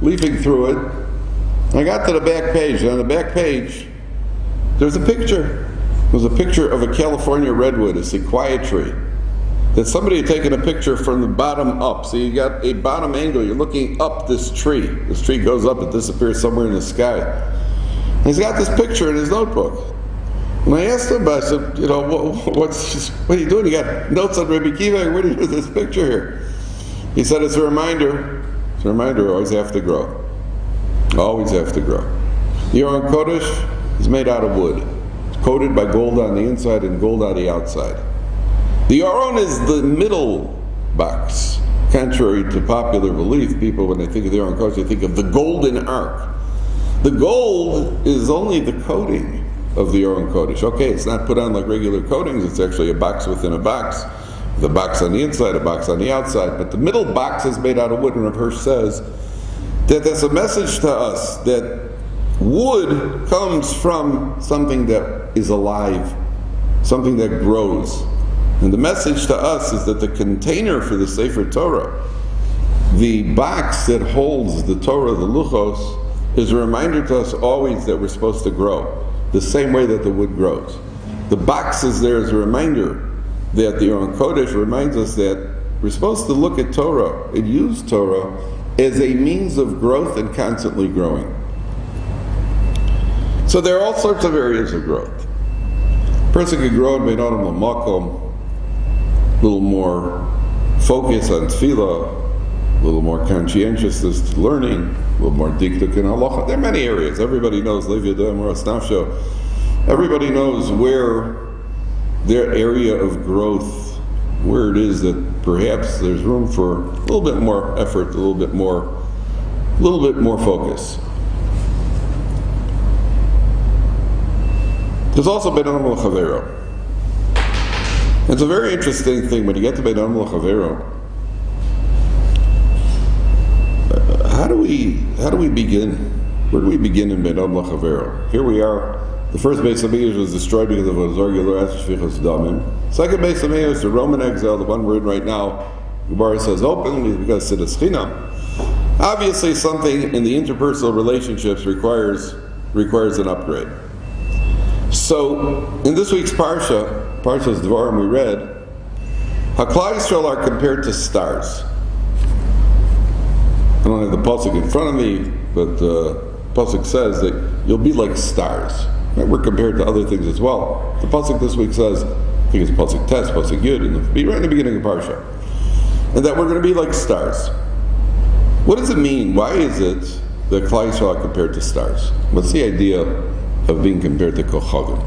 leafing through it. And I got to the back page, and on the back page, there's a picture. It was a picture of a California redwood, a sequoia tree, that somebody had taken a picture from the bottom up. So you got a bottom angle, you're looking up this tree. This tree goes up, it disappears somewhere in the sky. And he's got this picture in his notebook. And I asked him, I said, what are you doing? You got notes on Rabbi Kiva, where did you do this picture here? He said, it's a reminder. It's a reminder, always have to grow. Always have to grow. The Aron Kodesh is made out of wood. It's coated by gold on the inside and gold on the outside. The Aron is the middle box. Contrary to popular belief, people, when they think of the Aron Kodesh, they think of the golden ark. The gold is only the coating. of the Aron Kodesh. Okay, it's not put on like regular coatings, it's actually a box within a box. The box on the inside, a box on the outside, but the middle box is made out of wood, and Rav Hirsch says that that's a message to us that wood comes from something that is alive, something that grows. And the message to us is that the container for the Sefer Torah, the box that holds the Torah, the Luchos, is a reminder to us always that we're supposed to grow, the same way that the wood grows. The box is there as a reminder that the Aron Kodesh reminds us that we're supposed to look at Torah and use Torah as a means of growth and constantly growing. So there are all sorts of areas of growth. A person could grow in Beinonim L'Makom, a little more focus on tefillah, a little more conscientiousness to learning, a little more dikduk in halacha. There are many areas. Everybody knows Lev Yadayim Moras Nafsho. Everybody knows where their area of growth, where it is that perhaps there's room for a little bit more effort, a little bit more focus. There's also Beinonim L'Chavero. It's a very interesting thing when you get to Beinonim L'Chavero. How do we begin? Where do we begin in Beinonim L'Chavero? Here we are. The first Beis Hamikdash was destroyed because of a Zorgilur Shvichas Damim. Second Beis Hamikdash, the Roman exile, the one we're in right now, Gemara says openly because Siddur Chinam. Obviously, something in the interpersonal relationships requires an upgrade. So, in this week's Parshas Dvarim, we read, HaKlal Yisrael are compared to stars. I don't have the pasuk in front of me, but the pasuk says that you'll be like stars. Right? We're compared to other things as well. The pasuk this week says, I think it's pasuk Tes, pasuk Yud, right in the beginning of Parsha, and that we're going to be like stars. What does it mean? Why is it that Klal Yisrael are compared to stars? What's the idea of being compared to Kochavim?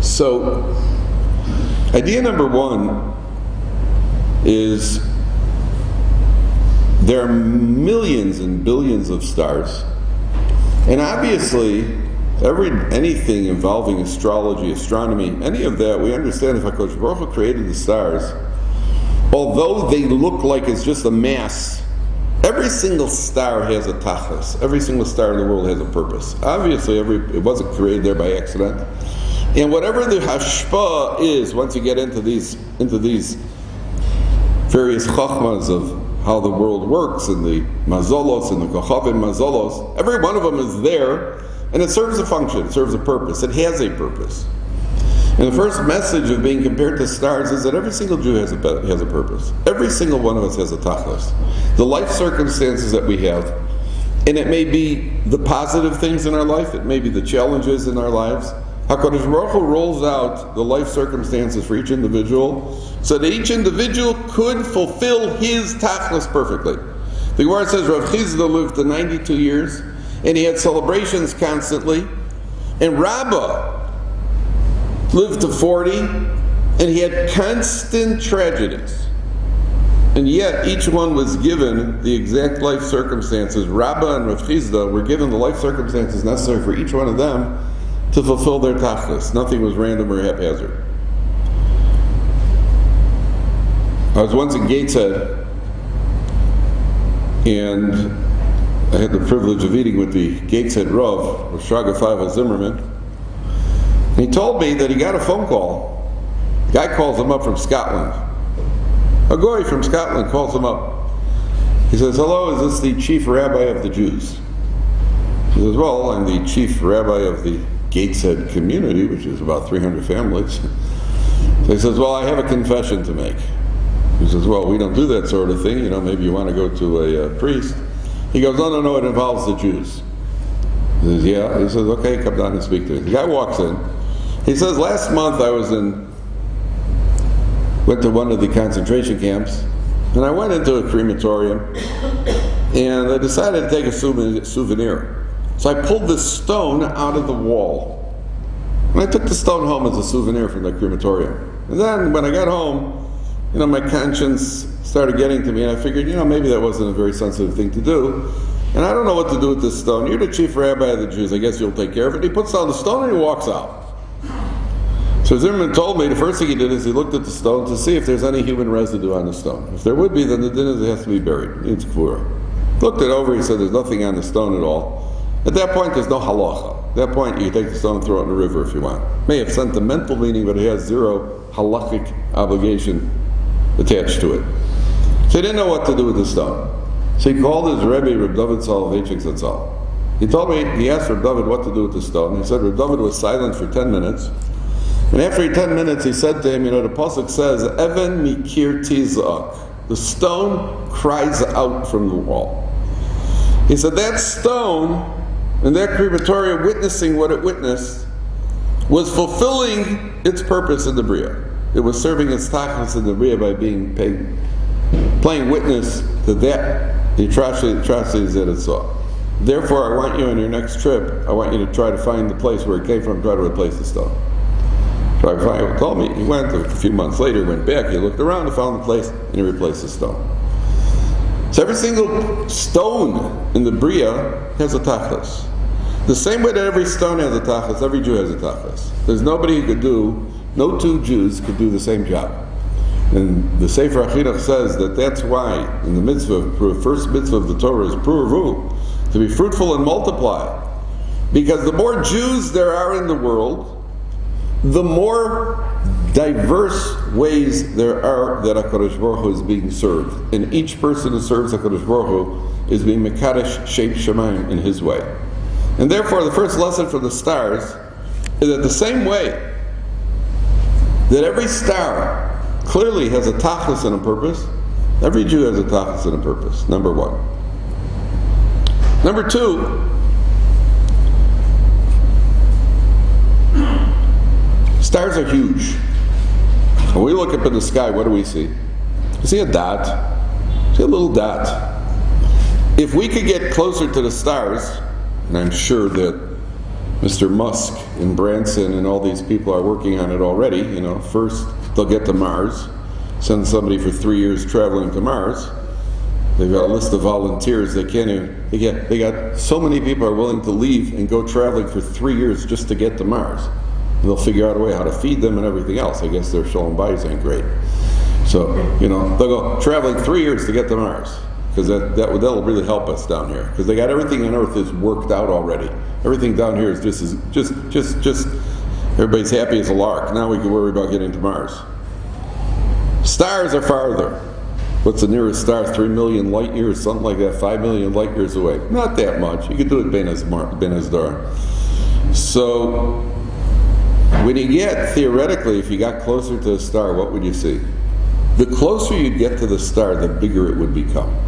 So, idea number one is there are millions and billions of stars, and obviously anything involving astrology, astronomy, any of that, we understand if HaKadosh Baruch Hu created the stars, although they look like it's just a mass, every single star has a tachlis. Every single star in the world has a purpose. Obviously, it wasn't created there by accident. And whatever the hashpah is, once you get into these various chachmas of how the world works, and the mazolos, and the kochavim mazolos, every one of them is there, and it serves a function, it serves a purpose, it has a purpose. And the first message of being compared to stars is that every single Jew has a purpose. Every single one of us has a tachlis. The life circumstances that we have, and it may be the positive things in our life, it may be the challenges in our lives. HaKadosh Baruch Hu rolls out the life circumstances for each individual so that each individual could fulfill his tachlis perfectly. The Gemara says Rav Chizda lived to 92 years, and he had celebrations constantly, and Rabbah lived to 40, and he had constant tragedies. And yet, each one was given the exact life circumstances. Rabbah and Rav Chizda were given the life circumstances necessary for each one of them to fulfill their tachlis. Nothing was random or haphazard. I was once in Gateshead, and I had the privilege of eating with the Gateshead Rav, Shraga Feivel Zimmerman. And he told me that he got a phone call. The guy calls him up from Scotland. A goy from Scotland calls him up. He says, "Hello, is this the chief rabbi of the Jews?" He says, "Well, I'm the chief rabbi of the Gateshead community, which is about 300 families." So he says, "Well, I have a confession to make." He says, "Well, we don't do that sort of thing. Maybe you want to go to a priest." He goes, No, it involves the Jews." He says, "Yeah." He says, "Okay, come down and speak to me." The guy walks in. He says, "Last month I went to one of the concentration camps, and I went into a crematorium, and I decided to take a souvenir. So I pulled this stone out of the wall, and I took the stone home as a souvenir from the crematorium. And then when I got home, my conscience started getting to me, and I figured, maybe that wasn't a very sensitive thing to do. and I don't know what to do with this stone. You're the chief rabbi of the Jews. I guess you'll take care of it. He puts down the stone and he walks out. So Zimmerman told me the first thing he did is he looked at the stone to see if there's any human residue on the stone. If there would be, then the din is it has to be buried. It needs kfura. Looked it over, he said there's nothing on the stone at all. At that point, there's no halacha. At that point, you can take the stone and throw it in the river if you want. It may have sentimental meaning, but it has zero halachic obligation attached to it. So he didn't know what to do with the stone. So he called his Rebbe, Reb David Soloveitchik Zatzal. He told me, he asked Reb David what to do with the stone. He said Reb David was silent for 10 minutes. And after 10 minutes, he said to him, you know, the pasuk says, Even mikir tizak. The stone cries out from the wall. He said that stone, in that crematorium witnessing what it witnessed, was fulfilling its purpose in the Bria. It was serving its tachlis in the Bria by being playing witness to that, the atrocities that it saw. Therefore, I want you on your next trip, I want you to try to find the place where it came from, try to replace the stone. So he told me, he went a few months later, went back, he looked around, he found the place, and he replaced the stone. So every single stone in the Bria has a tachlis. The same way that every stone has a tachlis, every Jew has a tachlis. There's nobody who could do, no two Jews could do the same job. And the Sefer HaChinuch says that that's why, in the mitzvah, the first mitzvah of the Torah is pruvu, to be fruitful and multiply. Because the more Jews there are in the world, the more diverse ways there are that HaKadosh Baruch Hu is being served. And each person who serves HaKadosh Baruch Hu is being Mekadesh Shem Shemayim in his way. And therefore, the first lesson from the stars is that the same way that every star clearly has a tachlis and a purpose, every Jew has a tachlis and a purpose, number one. Number two, stars are huge. When we look up in the sky, what do we see? We see a dot. We see a little dot. If we could get closer to the stars, and I'm sure that Mr. Musk and Branson and all these people are working on it already, you know, first they'll get to Mars, send somebody for 3 years traveling to Mars. They've got a list of volunteers. They can't even, they got so many people are willing to leave and go traveling for 3 years just to get to Mars. And they'll figure out a way how to feed them and everything else. I guess their shalom bayis ain't great. So, you know, they'll go traveling 3 years to get to Mars. Because that'll really help us down here. Because they got everything on Earth is worked out already. Everything down here is just everybody's happy as a lark. Now we can worry about getting to Mars. Stars are farther. What's the nearest star? 3 million light years, something like that, 5 million light years away. Not that much. You could do it Ben Hazdar. So, when you get, theoretically, if you got closer to a star, what would you see? The closer you get to the star, the bigger it would become.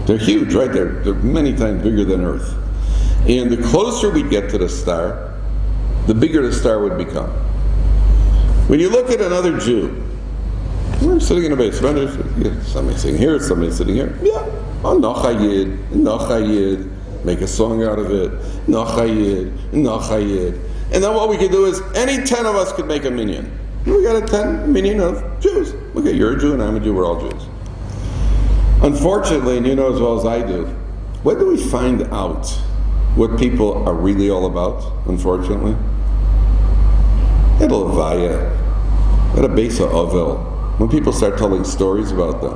They're huge, right? They're many times bigger than Earth. And the closer we get to the star, the bigger the star would become. When you look at another Jew, we're sitting in a basement, somebody sitting here, somebody sitting here. Yeah, oh, Nochayid, make a song out of it. Nochayid. And then what we could do is, any 10 of us could make a minyan. We got a 10 minyan of Jews. Okay, you're a Jew and I'm a Jew, we're all Jews. Unfortunately, and you know as well as I do, when do we find out what people are really all about, unfortunately? At a Levaya, at a Beisa Ovel, when people start telling stories about them.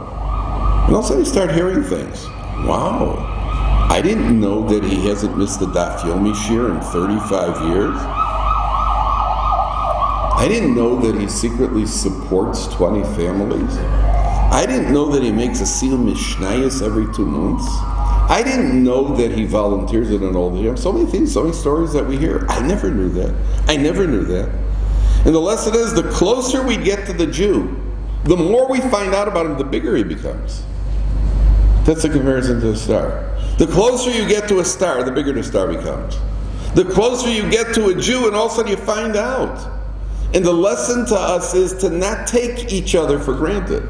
And all of a sudden you start hearing things. Wow, I didn't know that he hasn't missed the Daf Yomi Shir in 35 years. I didn't know that he secretly supports 20 families. I didn't know that he makes a Seal Mishnayos every 2 months. I didn't know that he volunteers at an old age. So many things, so many stories that we hear. I never knew that. And the lesson is, the closer we get to the Jew, the more we find out about him, the bigger he becomes. That's a comparison to a star. The closer you get to a star, the bigger the star becomes. The closer you get to a Jew, and all of a sudden you find out. And the lesson to us is to not take each other for granted.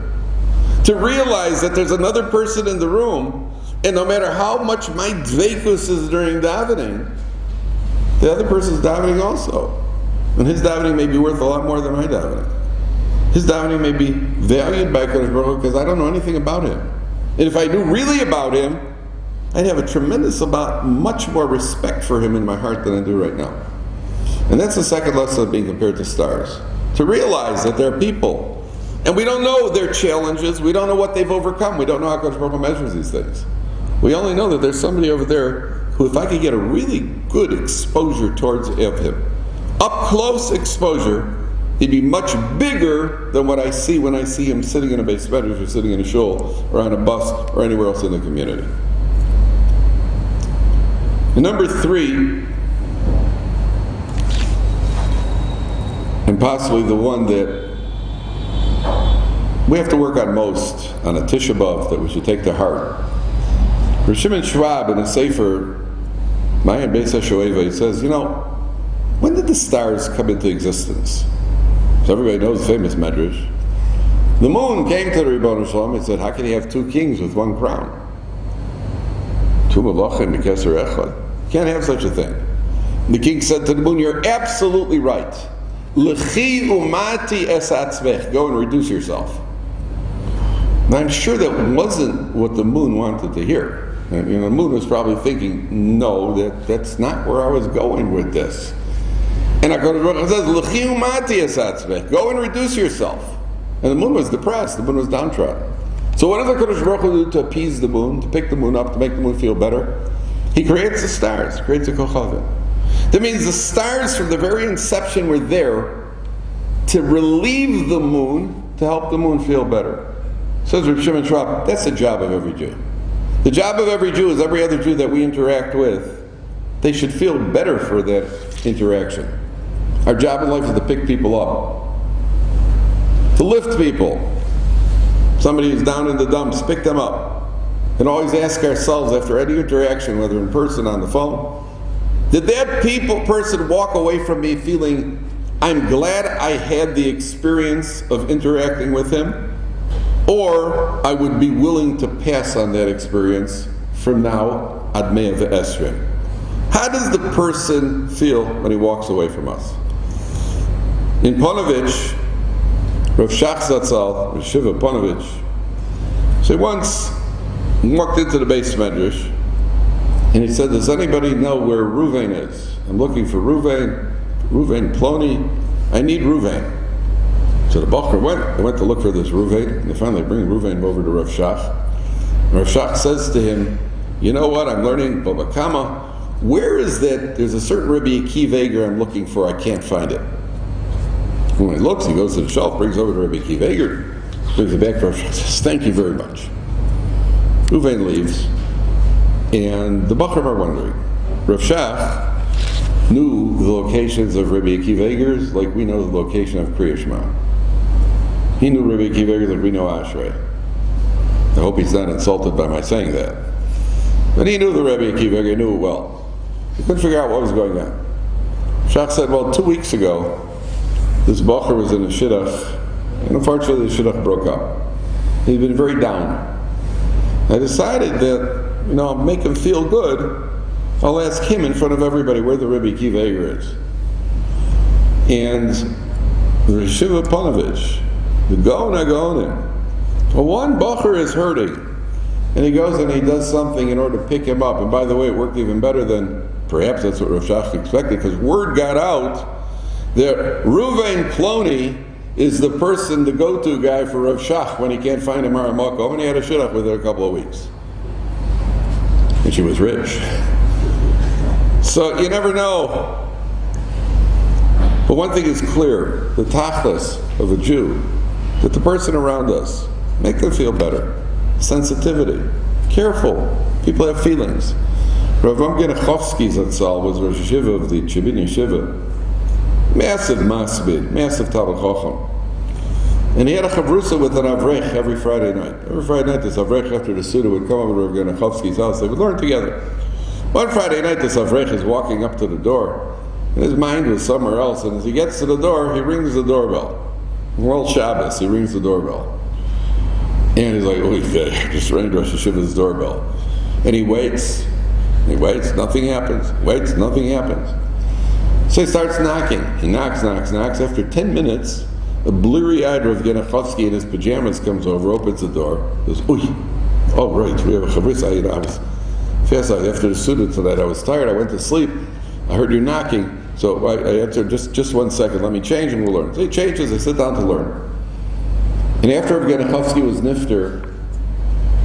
To realize that there's another person in the room, and no matter how much my dveikus is during davening, the other person's davening also. And his davening may be worth a lot more than my davening. His davening may be valued by HaKadosh Baruch Hu because I don't know anything about him. And if I knew really about him, I'd have a tremendous amount, much more respect for him in my heart than I do right now. And that's the second lesson of being compared to stars. To realize that there are people, and we don't know their challenges, we don't know what they've overcome, we don't know how Kodesh Baruch Hu measures these things. We only know that there's somebody over there who, if I could get a really good exposure towards of him, up close exposure, he'd be much bigger than what I see when I see him sitting in a base medrash or sitting in a shul or on a bus or anywhere else in the community. And number 3, and possibly the one that we have to work on most on a Tisha B'Av that we should take to heart. Rav Shimon Schwab in a Sefer, Mayan Beis HaShoeva, he says, when did the stars come into existence? So everybody knows the famous medrash. The moon came to the Ribbon Shalom and said, how can you have 2 kings with 1 crown? 2 malachim b'keser echad. You can't have such a thing. The king said to the moon, you're absolutely right. L'chi umati es atzvech. Go and reduce yourself. And I'm sure that wasn't what the moon wanted to hear. And, the moon was probably thinking, no, that's not where I was going with this. And HaKadosh Baruch Hu says, L'chi umati es atzvech. Go and reduce yourself. And the moon was depressed. The moon was downtrodden. So what does HaKadosh Baruch Hu do to appease the moon, to pick the moon up, to make the moon feel better? He creates the stars, creates a kochavim. That means the stars from the very inception were there to relieve the moon, to help the moon feel better. Says Rav Shimon Schwab, that's the job of every Jew. The job of every Jew is every other Jew that we interact with, they should feel better for that interaction. Our job in life is to pick people up, to lift people. Somebody who's down in the dumps, pick them up. And always ask ourselves after any interaction, whether in person or on the phone, did that person walk away from me feeling, I'm glad I had the experience of interacting with him, or I would be willing to pass on that experience from now ad mea ve'esrim. How does the person feel when he walks away from us? In Ponovich, Rav Shach Zatzal, Rav Shiva Ponovich, so once walked into the base medrash, and he said, does anybody know where Ruvain is? I'm looking for Ruvain Ploni. I need Ruvain. So the Bacher went to look for this Ruvain, and they finally bring Ruvain over to Rav Shach. And Rav Shach says to him, you know what, I'm learning Baba Kama. Where is that? There's a certain Rabbi Akiva Eger I'm looking for, I can't find it. And when he looks, he goes to the shelf, brings over to Rabbi Akiva Eger, brings it back to Rav Shach, says, thank you very much. Ruvain leaves, and the Bachrim are wondering. Rav Shach knew the locations of Rabbi Akiva Eger's like we know the location of Kriya Shema. He knew Rabbi Akiva Eger like we know Ashrei. I hope he's not insulted by my saying that. But he knew the Rabbi Akiva Eger, knew it well. He couldn't figure out what was going on. Shach said, well, 2 weeks ago, this Bacher was in a shidduch, and unfortunately the shidduch broke up. He'd been very down. I decided that, make him feel good, I'll ask him in front of everybody where the Rebbe Akiva Eger is. And the Yeshiva Ponovich, the Gaonim, one Bacher is hurting, and he goes and he does something in order to pick him up. And by the way, it worked even better than perhaps that's what Rav Shach expected, because word got out that Ruvain Ploni is the person, the go-to guy for Rav Shach when he can't find a Maramako, and he had a shidduch with her a couple of weeks. And she was rich. So you never know. But one thing is clear, the tachlis of a Jew, that the person around us, make them feel better. Sensitivity. Careful. People have feelings. Rav Amgen Achovsky Zatzal was Rosh Yeshiva of the Chibin Yeshiva. Massive masbid, massive Talmid Chacham. And he had a chavrusa with an avrech every Friday night. Every Friday night, this avrech after the Suda would come over to Rav Ganachovsky's house. They would learn together. One Friday night, this avrech is walking up to the door, and his mind was somewhere else. And as he gets to the door, he rings the doorbell. World Shabbos, he rings the doorbell. And he's like, oh, I just rang Rosh Yeshiva's doorbell. And he waits, nothing happens. Waits, nothing happens. So he starts knocking. He knocks. After 10 minutes, a bleary-eyed Rav Ganachovsky in his pajamas comes over, opens the door, goes, "Uy, oh right, we have a chavrusa." Fast after the Suda tonight, I was tired. I went to sleep. I heard you knocking. So I answered, just 1 second, let me change and we'll learn. So he changes, I sit down to learn. And after Rav Genachowski was nifter,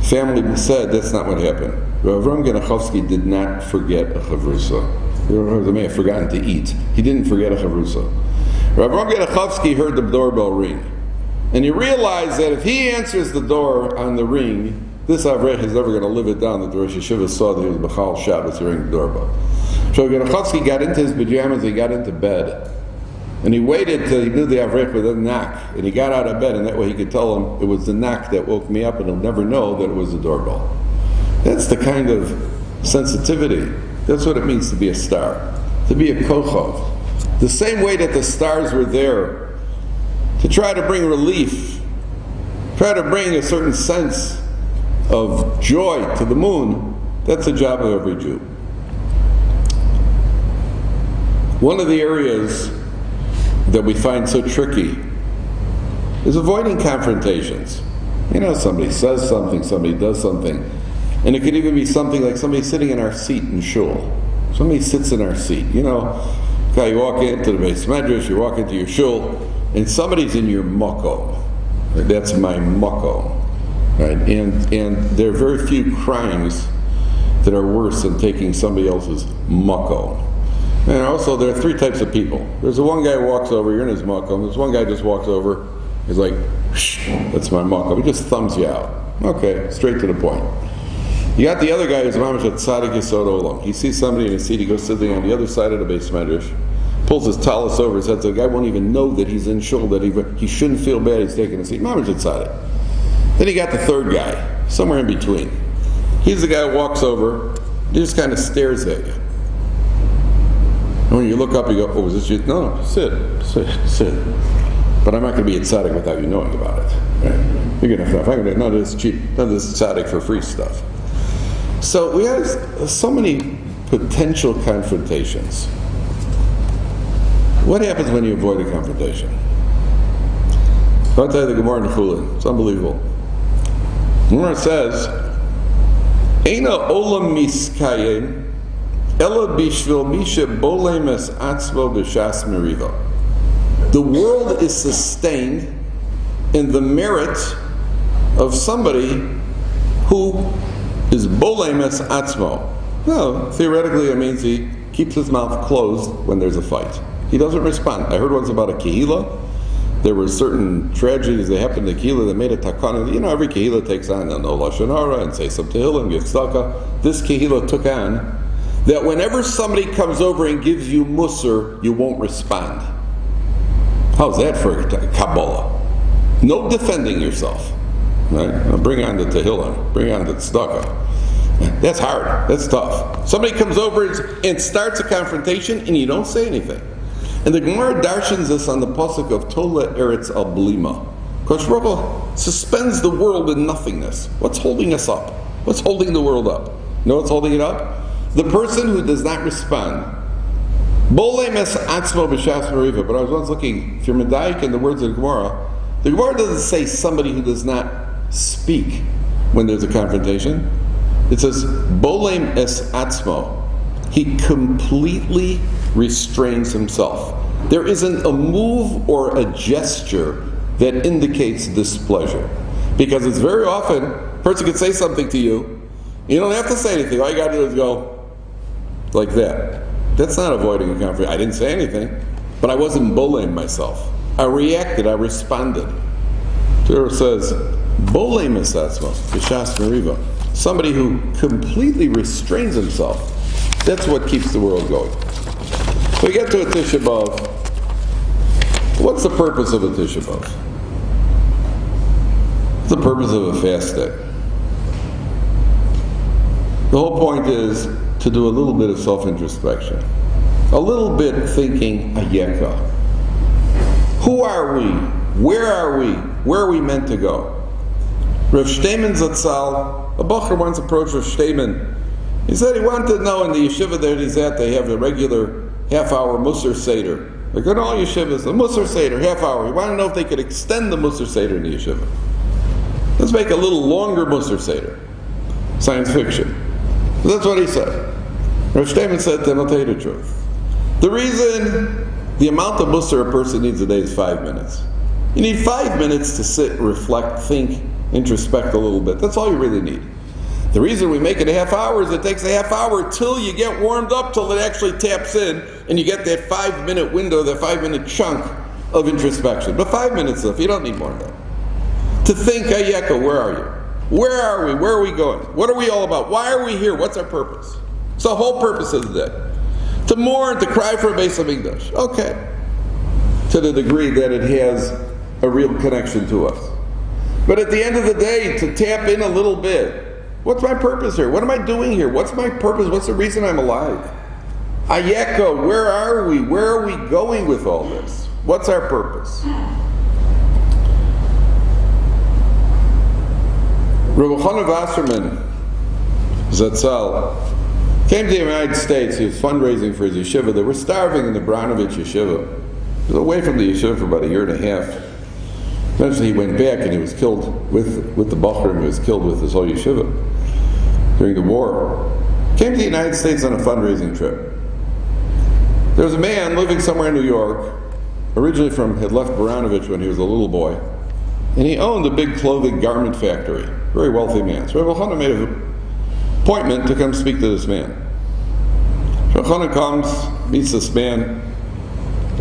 family said that's not what happened. Rav Genachowski did not forget a chavrusa. He may have forgotten to eat. He didn't forget a chavrusa. Rav Genachowski heard the doorbell ring. And he realized that if he answers the door on the ring, this Avrech is never going to live it down that the Rosh Yeshiva saw that he was B'chal Shabbos hearing the doorbell. So Genachowski got into his pajamas, he got into bed. And he waited till he knew the Avrech would then knock. And he got out of bed, and that way he could tell him it was the knock that woke me up, and he'll never know that it was the doorbell. That's the kind of sensitivity. That's what it means to be a star. To be a kochov. The same way that the stars were there to try to bring relief, try to bring a certain sense of joy to the moon, that's the job of every Jew. One of the areas that we find so tricky is avoiding confrontations. You know, somebody says something, somebody does something, and it could even be something like somebody sitting in our seat in shul. Somebody sits in our seat. You know, you walk into the Beis Medrash, you walk into your shul, and somebody's in your makom. That's my makom. Right? And there are very few crimes that are worse than taking somebody else's makom. And also, there are three types of people. There's the one guy who walks over, you're in his makom. There's one guy who just walks over, he's like, shh, that's my makom. He just thumbs you out. Okay, straight to the point. You got the other guy who's mamash at tzaddik yesod olam. He sees somebody in his seat, he goes sitting on the other side of the Beis Medrash, pulls his talus over his head so the guy won't even know that he's in shul, that he shouldn't feel bad he's taking a seat. Mamash at tzaddik. Then you got the third guy, somewhere in between. He's the guy who walks over, he just kind of stares at you. And when you look up, you go, oh, is this you? No, sit. But I'm not going to be a tzaddik without you knowing about it. Right? You're going to have none of this cheap, none of this tzaddik for free stuff. So we have so many potential confrontations. What happens when you avoid a confrontation? I'll tell you the Gemara in Chulin. It's unbelievable. The Gemara says, Eina olam miskayim ela bishvil misha bolem es atzmo b'shas meriva. The world is sustained in the merit of somebody who is bolem es atzmo. No, theoretically it means he keeps his mouth closed when there's a fight. He doesn't respond. I heard once about a kehila. There were certain tragedies that happened in the kehila that made a takana. You know, every kehila takes on no lashon hara and say some tehillim, give tzedakah. This kehila took on that whenever somebody comes over and gives you musar, you won't respond. How's that for Kabbalah? No defending yourself. Right? Now bring on the tehillim, bring on the tzedakah. That's hard. That's tough. Somebody comes over and starts a confrontation, and you don't say anything. And the Gemara darshans us on the pasuk of Tola Eretz Al Blima. Kosh Baruch Hu suspends the world in nothingness. What's holding us up? What's holding the world up? You know what's holding it up? The person who does not respond. Bolem es atzmo b'shas meriva. But I was once looking, if you're medayik in the words of the Gemara doesn't say somebody who does not speak when there's a confrontation. It says, Bolem es atzmo. He completely restrains himself. There isn't a move or a gesture that indicates displeasure. Because it's very often, a person can say something to you, you don't have to say anything. All you got to do is go like that. That's not avoiding a confrontation. I didn't say anything, but I wasn't bullying myself. I reacted, I responded. Torah says, Bolem es atzmo, b'shas meriva. Somebody who completely restrains himself. That's what keeps the world going. We get to a Tisha B'Av. What's the purpose of a Tisha B'Av? What's the purpose of a fast day? The whole point is to do a little bit of self-introspection. A little bit thinking, Ayeka. Who are we? Where are we? Where are we meant to go? Rav Shteiman Zatzal, a bacher once approached Rav Shteiman. He said he wanted to know in the yeshiva that he's at, they have a regular half-hour Musar Seder. Like in all yeshivas, the Musar Seder, half-hour. He wanted to know if they could extend the Musar Seder in the yeshiva. Let's make a little longer Musar Seder. Science fiction. That's what he said. Rav Shteinman said to him, I'll tell you the truth. The reason the amount of mussar a person needs a day is 5 minutes. You need 5 minutes to sit, reflect, think, introspect a little bit. That's all you really need. The reason we make it a half hour is it takes a half hour till you get warmed up, till it actually taps in, and you get that 5 minute window, that 5 minute chunk of introspection. But 5 minutes enough, you don't need more than that. To think, Ayeka, where are you? Where are we? Where are we going? What are we all about? Why are we here? What's our purpose? It's the whole purpose of the day. To mourn, to cry for a Beis HaMikdash. Okay. To the degree that it has a real connection to us. But at the end of the day, to tap in a little bit, what's my purpose here? What am I doing here? What's my purpose? What's the reason I'm alive? Ayeka, where are we? Where are we going with all this? What's our purpose? Rabbi Chana Wasserman Zatzal came to the United States. He was fundraising for his yeshiva. They were starving in the Branovich yeshiva. He was away from the yeshiva for about a year and a half. Eventually he went back and he was killed with the Bachrim. He was killed with his whole yeshiva during the war. Came to the United States on a fundraising trip. There was a man living somewhere in New York, originally had left Baranovich when he was a little boy, and he owned a big clothing garment factory. Very wealthy man. So Rabbi Chana made an appointment to come speak to this man. Rabbi Chana comes, meets this man,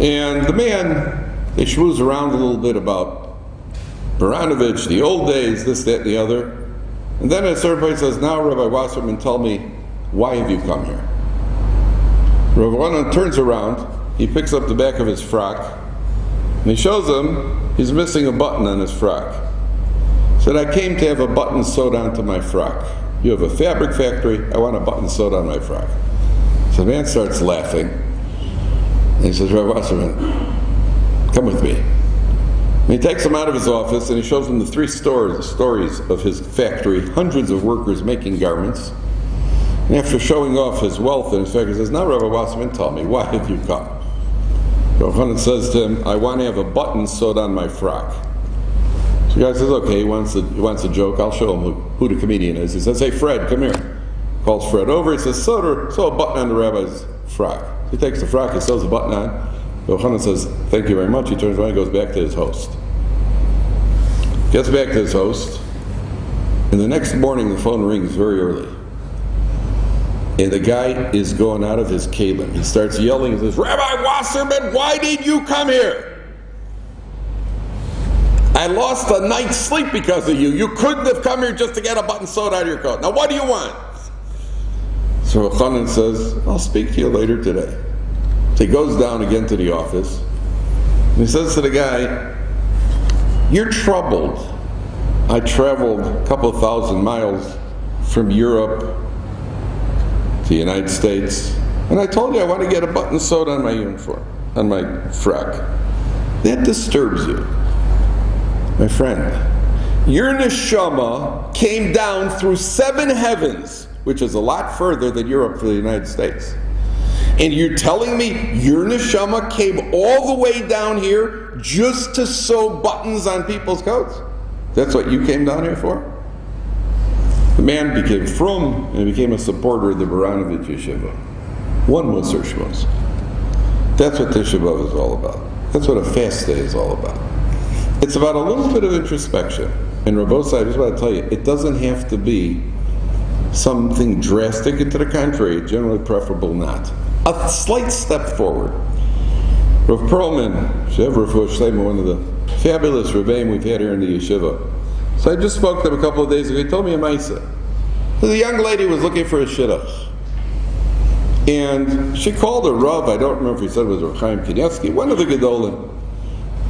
and the man, they schmooze around a little bit about Baranovich, the old days, this, that, and the other. And then at a certain point he says, now Rabbi Wasserman, tell me, why have you come here? Rabbi Chana turns around, he picks up the back of his frock, and he shows him he's missing a button on his frock. He said, I came to have a button sewed onto my frock. You have a fabric factory, I want a button sewed on my frock. So the man starts laughing, and he says, Rabbi Wasserman, come with me. And he takes him out of his office and he shows him the 3 stories of his factory, hundreds of workers making garments. And after showing off his wealth and his factory, he says, now Rabbi Wasserman, tell me, why have you come? Rabbi Chana says to him, I want to have a button sewed on my frock. So the guy says, okay, he wants a joke, I'll show him who the comedian is. He says, hey Fred, come here. Calls Fred over, he says, sew a button on the rabbi's frock. He takes the frock, he sews the button on. Rabbi Chana says, thank you very much. He turns around and goes back to his host. Gets back to his host, and the next morning the phone rings very early. And the guy is going out of his kalim. He starts yelling and says, Rabbi Wasserman, why did you come here? I lost a night's sleep because of you. You couldn't have come here just to get a button sewed out of your coat. Now what do you want? So Rabbi Chana says, I'll speak to you later today. So he goes down again to the office, and he says to the guy, you're troubled. I traveled a couple of 1,000 miles from Europe to the United States, and I told you I want to get a button sewed on my uniform, on my frock. That disturbs you. My friend, your neshama came down through 7 heavens, which is a lot further than Europe for the United States. And you're telling me your neshama came all the way down here just to sew buttons on people's coats? That's what you came down here for? The man became frum and became a supporter of the Baranovich Yeshiva. One Musar Shmos. That's what Tisha B'Av is all about. That's what a fast day is all about. It's about a little bit of introspection. And Rabbosai, I just want to tell you, it doesn't have to be something drastic. And to the contrary, generally preferable not. A slight step forward. Rav Perlman, Shev Refuah Shleima, one of the fabulous Rebbeim we've had here in the yeshiva. So I just spoke to him a couple of days ago. He told me a maisa. The young lady was looking for a shidduch. And she called a Rav, I don't remember if he said it was Rav Chaim Kanievsky, one of the Gedolim.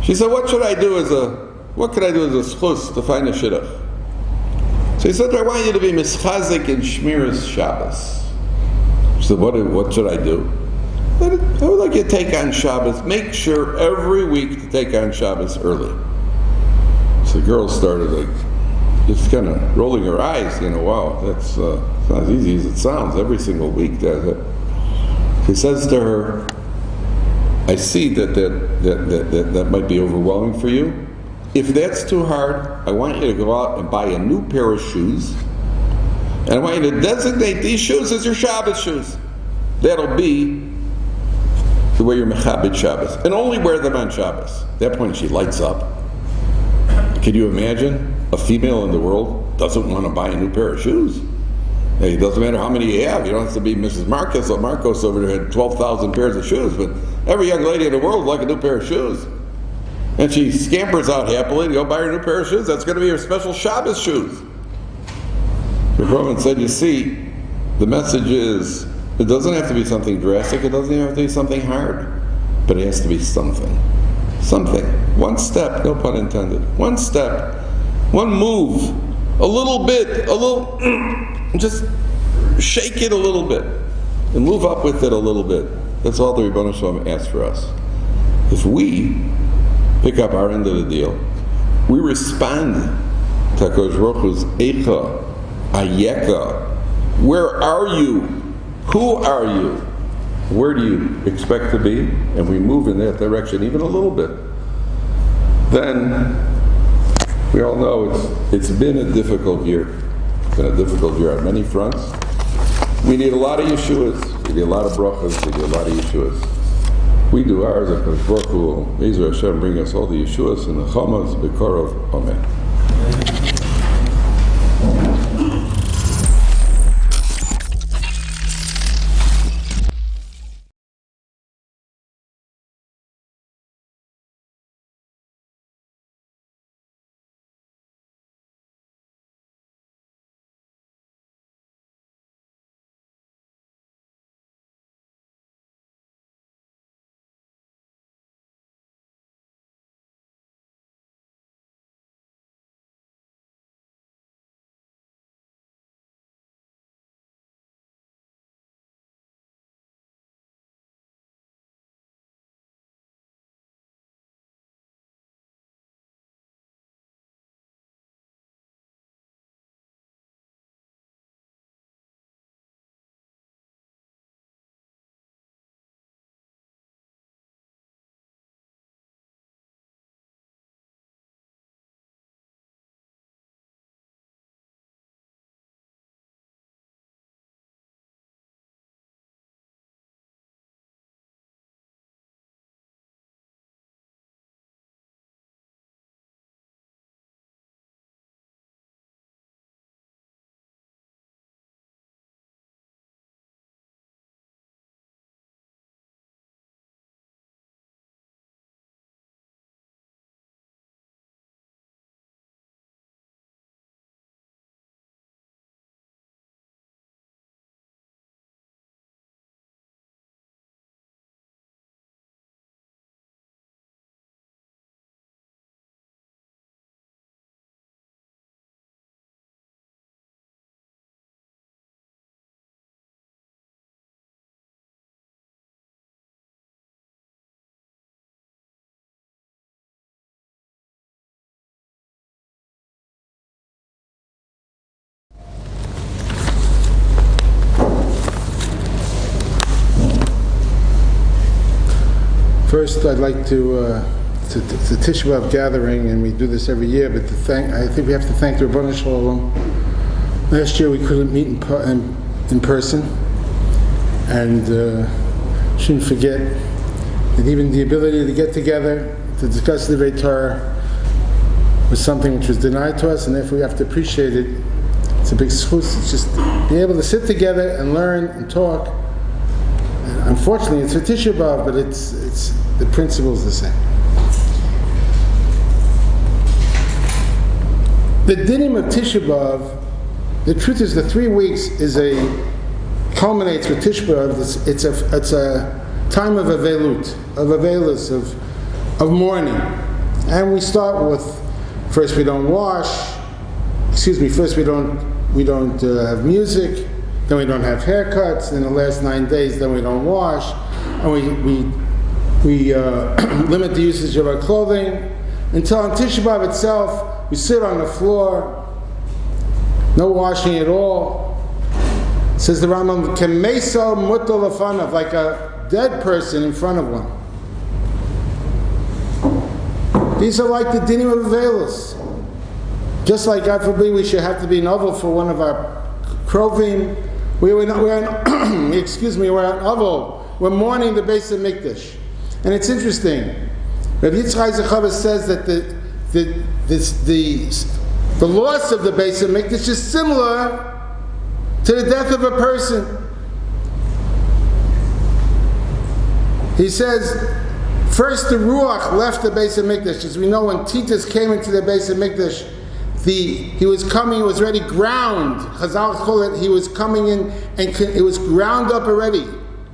She said, what could I do as a schus to find a shidduch? So he said, I want you to be mischazik in Shmiras Shabbos. She said, what should I do? I would like you to take on Shabbos. Make sure every week to take on Shabbos early. So the girl started just kind of rolling her eyes, wow, that's not as easy as it sounds. Every single week does it. He says to her, I see that might be overwhelming for you. If that's too hard, I want you to go out and buy a new pair of shoes And I want you to designate these shoes as your Shabbos shoes. That'll be the way you're mechabed Shabbos. And only wear them on Shabbos. At that point, she lights up. Can you imagine a female in the world doesn't want to buy a new pair of shoes? Hey, it doesn't matter how many you have. You don't have to be Mrs. Marcos or Marcos over there had 12,000 pairs of shoes, but every young lady in the world would like a new pair of shoes. And she scampers out happily to go buy her new pair of shoes. That's going to be her special Shabbos shoes. The Prophet said, you see, the message is, it doesn't have to be something drastic, it doesn't even have to be something hard, but it has to be something. Something. One step, no pun intended. One step, one move, a little bit, just shake it a little bit, and move up with it a little bit. That's all the Rebbeinu Shalom asks for us. If we pick up our end of the deal, we respond to HaKadosh Baruch Hu's Eicha, Ayeka. Where are you? Who are you? Where do you expect to be? And we move in that direction even a little bit. Then we all know it's been a difficult year. It's been a difficult year on many fronts. We need a lot of Yeshuas. We need a lot of brachas. We need a lot of Yeshuas. We do ours. HaKadosh Baruch Hu, Yisrael Hashem, bring us all the Yeshuas and the Chamas, Bekorov. Amen. First, I'd like to Tisha B'Av gathering, and we do this every year, but I think we have to thank the Rebbeinu Shalom. Last year we couldn't meet in person, and shouldn't forget that even the ability to get together to discuss the Divrei Torah was something which was denied to us, and therefore we have to appreciate it. It's a big schus. It's just being able to sit together and learn and talk. Unfortunately, it's for Tisha B'Av, but it's the principle is the same. The dinim of Tisha B'Av, the truth is, the 3 weeks culminates with Tisha B'Av. It's a time of avelut, of avelus, of mourning, and we start with first we don't wash. First we don't have music. Then we don't have haircuts. In the last 9 days, then we don't wash, and we limit the usage of our clothing until on Tisha B'Av itself we sit on the floor, no washing at all. It says the Rambam, "Kemeso mutal lefanav," like a dead person in front of one. These are like the dinim of Avelis. Just like, God forbid, we should have to be novel for one of our Krovim. We're on Avol. We're mourning the Beis Hamikdash. And it's interesting. Rabbi Yitzchak Zachav says that the loss of the Beis Hamikdash is similar to the death of a person. He says, first the Ruach left the Beis Hamikdash. As we know, when Titus came into the Beis Hamikdash, he was already ground. Chazal call it, he was coming in and it was ground up already.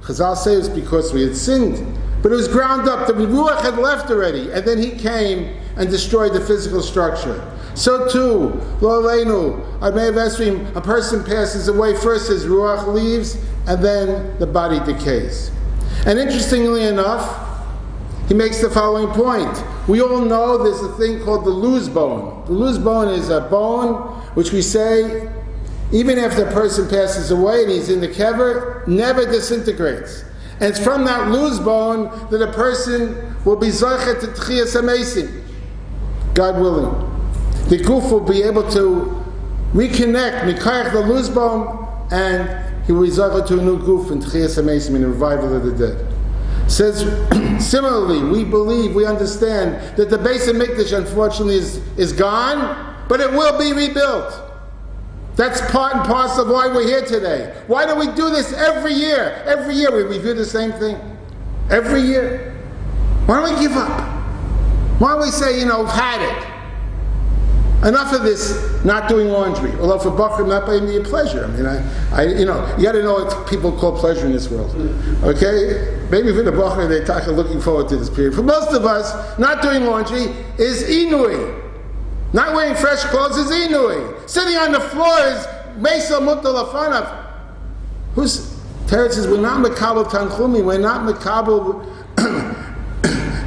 Chazal say it's because we had sinned. But it was ground up. The Ruach had left already. And then he came and destroyed the physical structure. So too, Lo Aleinu, Admei Vesrim, a person passes away, first his Ruach leaves, and then the body decays. And interestingly enough, he makes the following point. We all know there's a thing called the loose bone. The loose bone is a bone which we say, even after a person passes away and he's in the kever, never disintegrates. And it's from that loose bone that a person will be Zochet to Tchias HaMeisim, God willing. The goof will be able to reconnect, Mikayach the loose bone, and he will be Zochet to a new goof in Tchias HaMeisim, in the revival of the dead. Says, similarly, we believe, we understand that the Beis Hamikdash unfortunately is gone, but it will be rebuilt. That's part and parcel of why we're here today. Why do we do this every year? Every year we review the same thing. Every year. Why don't we give up? Why don't we say, we've had it? Enough of this not doing laundry. Although for Bachram, not by me a pleasure. I mean, you got to know what people call pleasure in this world. Okay? Maybe for the Bachram, they're looking forward to this period. For most of us, not doing laundry is inui. Not wearing fresh clothes is inui. Sitting on the floor is Meisel Mutal Afanav. Who's Teretz says, we're not Makabal Tanchumi, we're not Makabal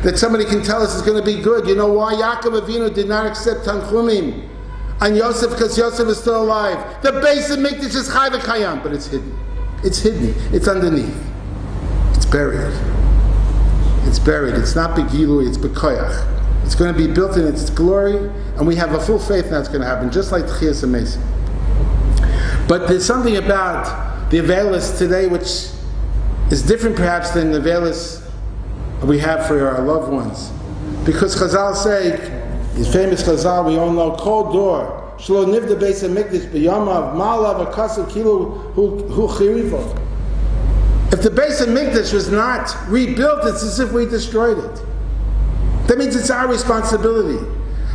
that somebody can tell us it's going to be good. You know why Yaakov Avinu did not accept Tanchumim on Yosef? Because Yosef is still alive. The Beis Hamikdash is Chai v'Kayam, but it's hidden. It's hidden. It's underneath. It's buried. It's buried. It's not Begilui, it's Bekoyach. It's going to be built in its glory, and we have a full faith that's going to happen, just like Tchias HaMeisim. But there's something about the Avelis today which is different perhaps than the Avelis we have for our loved ones. Because Chazal say, his famous Chazal, we all know, Kol Dor, Shlo Nivda Beis HaMikdash B'yamav, Malav Akasav Kilu Hu Chirivo. If the Beis HaMikdash was not rebuilt, it's as if we destroyed it. That means it's our responsibility.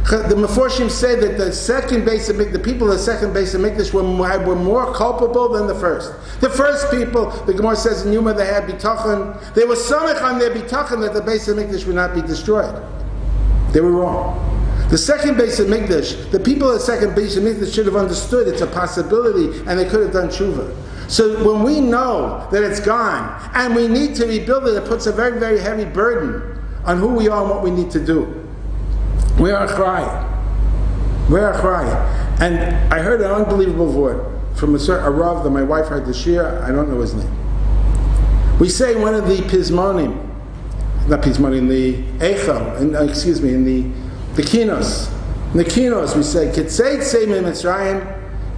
The Meforshim say that the second Beis Hamikdash, the people of the second Beis Hamikdash were more culpable than the first. The first people, the Gemara says in Yuma, they had bitachon. They were samech on their bitachon that the Beis Hamikdash would not be destroyed. They were wrong. The second Beis Hamikdash, the people of the second Beis Hamikdash should have understood it's a possibility, and they could have done tshuva. So when we know that it's gone and we need to rebuild it, it puts a very, very heavy burden on who we are and what we need to do. We are achrayim. We're achrayim. And I heard an unbelievable word from a Rav that my wife heard this year. I don't know his name. We say one of the Pizmonim, not Pizmonim, the Eichel, in the Kinos. In the Kinos we say, Ketzeitze mi Mitzrayim,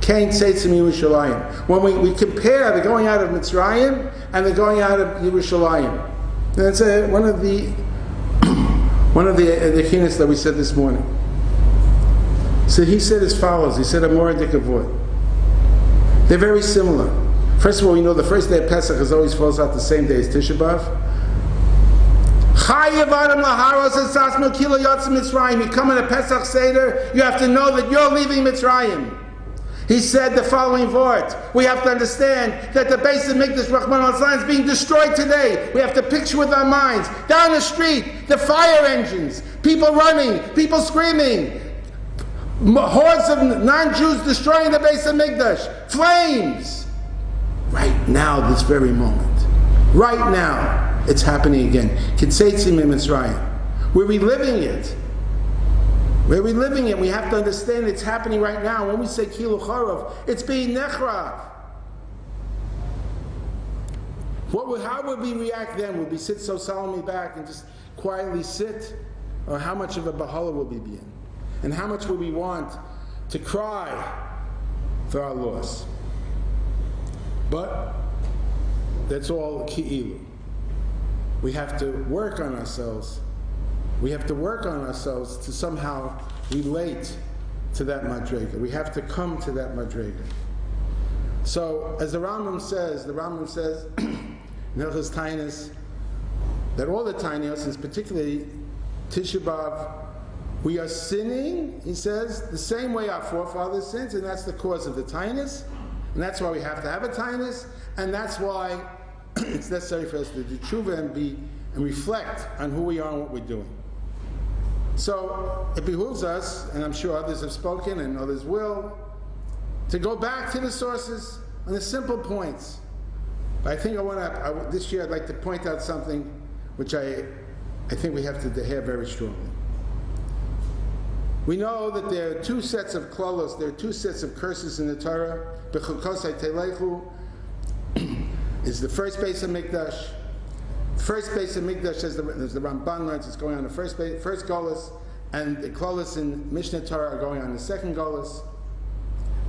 Kein Tzeitze mi Yerushalayim. When we compare the going out of Mitzrayim and the going out of Yerushalayim. That's one of the chinas that we said this morning. So he said as follows. He said a more indicavod. They're very similar. First of all, the first day of Pesach always falls out the same day as Tisha B'Av. You come in a Pesach Seder, you have to know that you're leaving Mitzrayim. He said the following vort. We have to understand that the Beis Hamikdash, Rahman al-Zayim, is being destroyed today. We have to picture with our minds. Down the street, the fire engines, people running, people screaming, hordes of non-Jews destroying the Beis Hamikdash, flames. Right now, this very moment. Right now, it's happening again. Kitzetzim in Mitzrayim. We're reliving it. We're reliving it. We have to understand it's happening right now. When we say Kilu Charav, it's being Nechrav. How would we react then? Would we sit so solemnly back and just quietly sit? Or how much of a Bahala will we be in? And how much would we want to cry for our loss? But that's all ki'ilu. We have to work on ourselves. We have to work on ourselves to somehow relate to that madrega. We have to come to that madrega. So, as the Rambam says, in Hilchos Tainis, that all the Tainios, particularly Tisha B'Av, we are sinning, he says, the same way our forefathers sinned, and that's the cause of the Tainus, and that's why we have to have a Tainus, and that's why it's necessary for us to do tshuva and reflect on who we are and what we're doing. So it behooves us, and I'm sure others have spoken and others will, to go back to the sources on the simple points. But I think this year I'd like to point out something which I think we have to hear very strongly. We know that there are two sets of klolos, there are two sets of curses in the Torah. B'chukosai telechu is the first base of Mikdash. First base of Mikdash, as the Ramban learns, it's going on the first Golus, and the klolos in Mishnah Torah are going on the second Golus.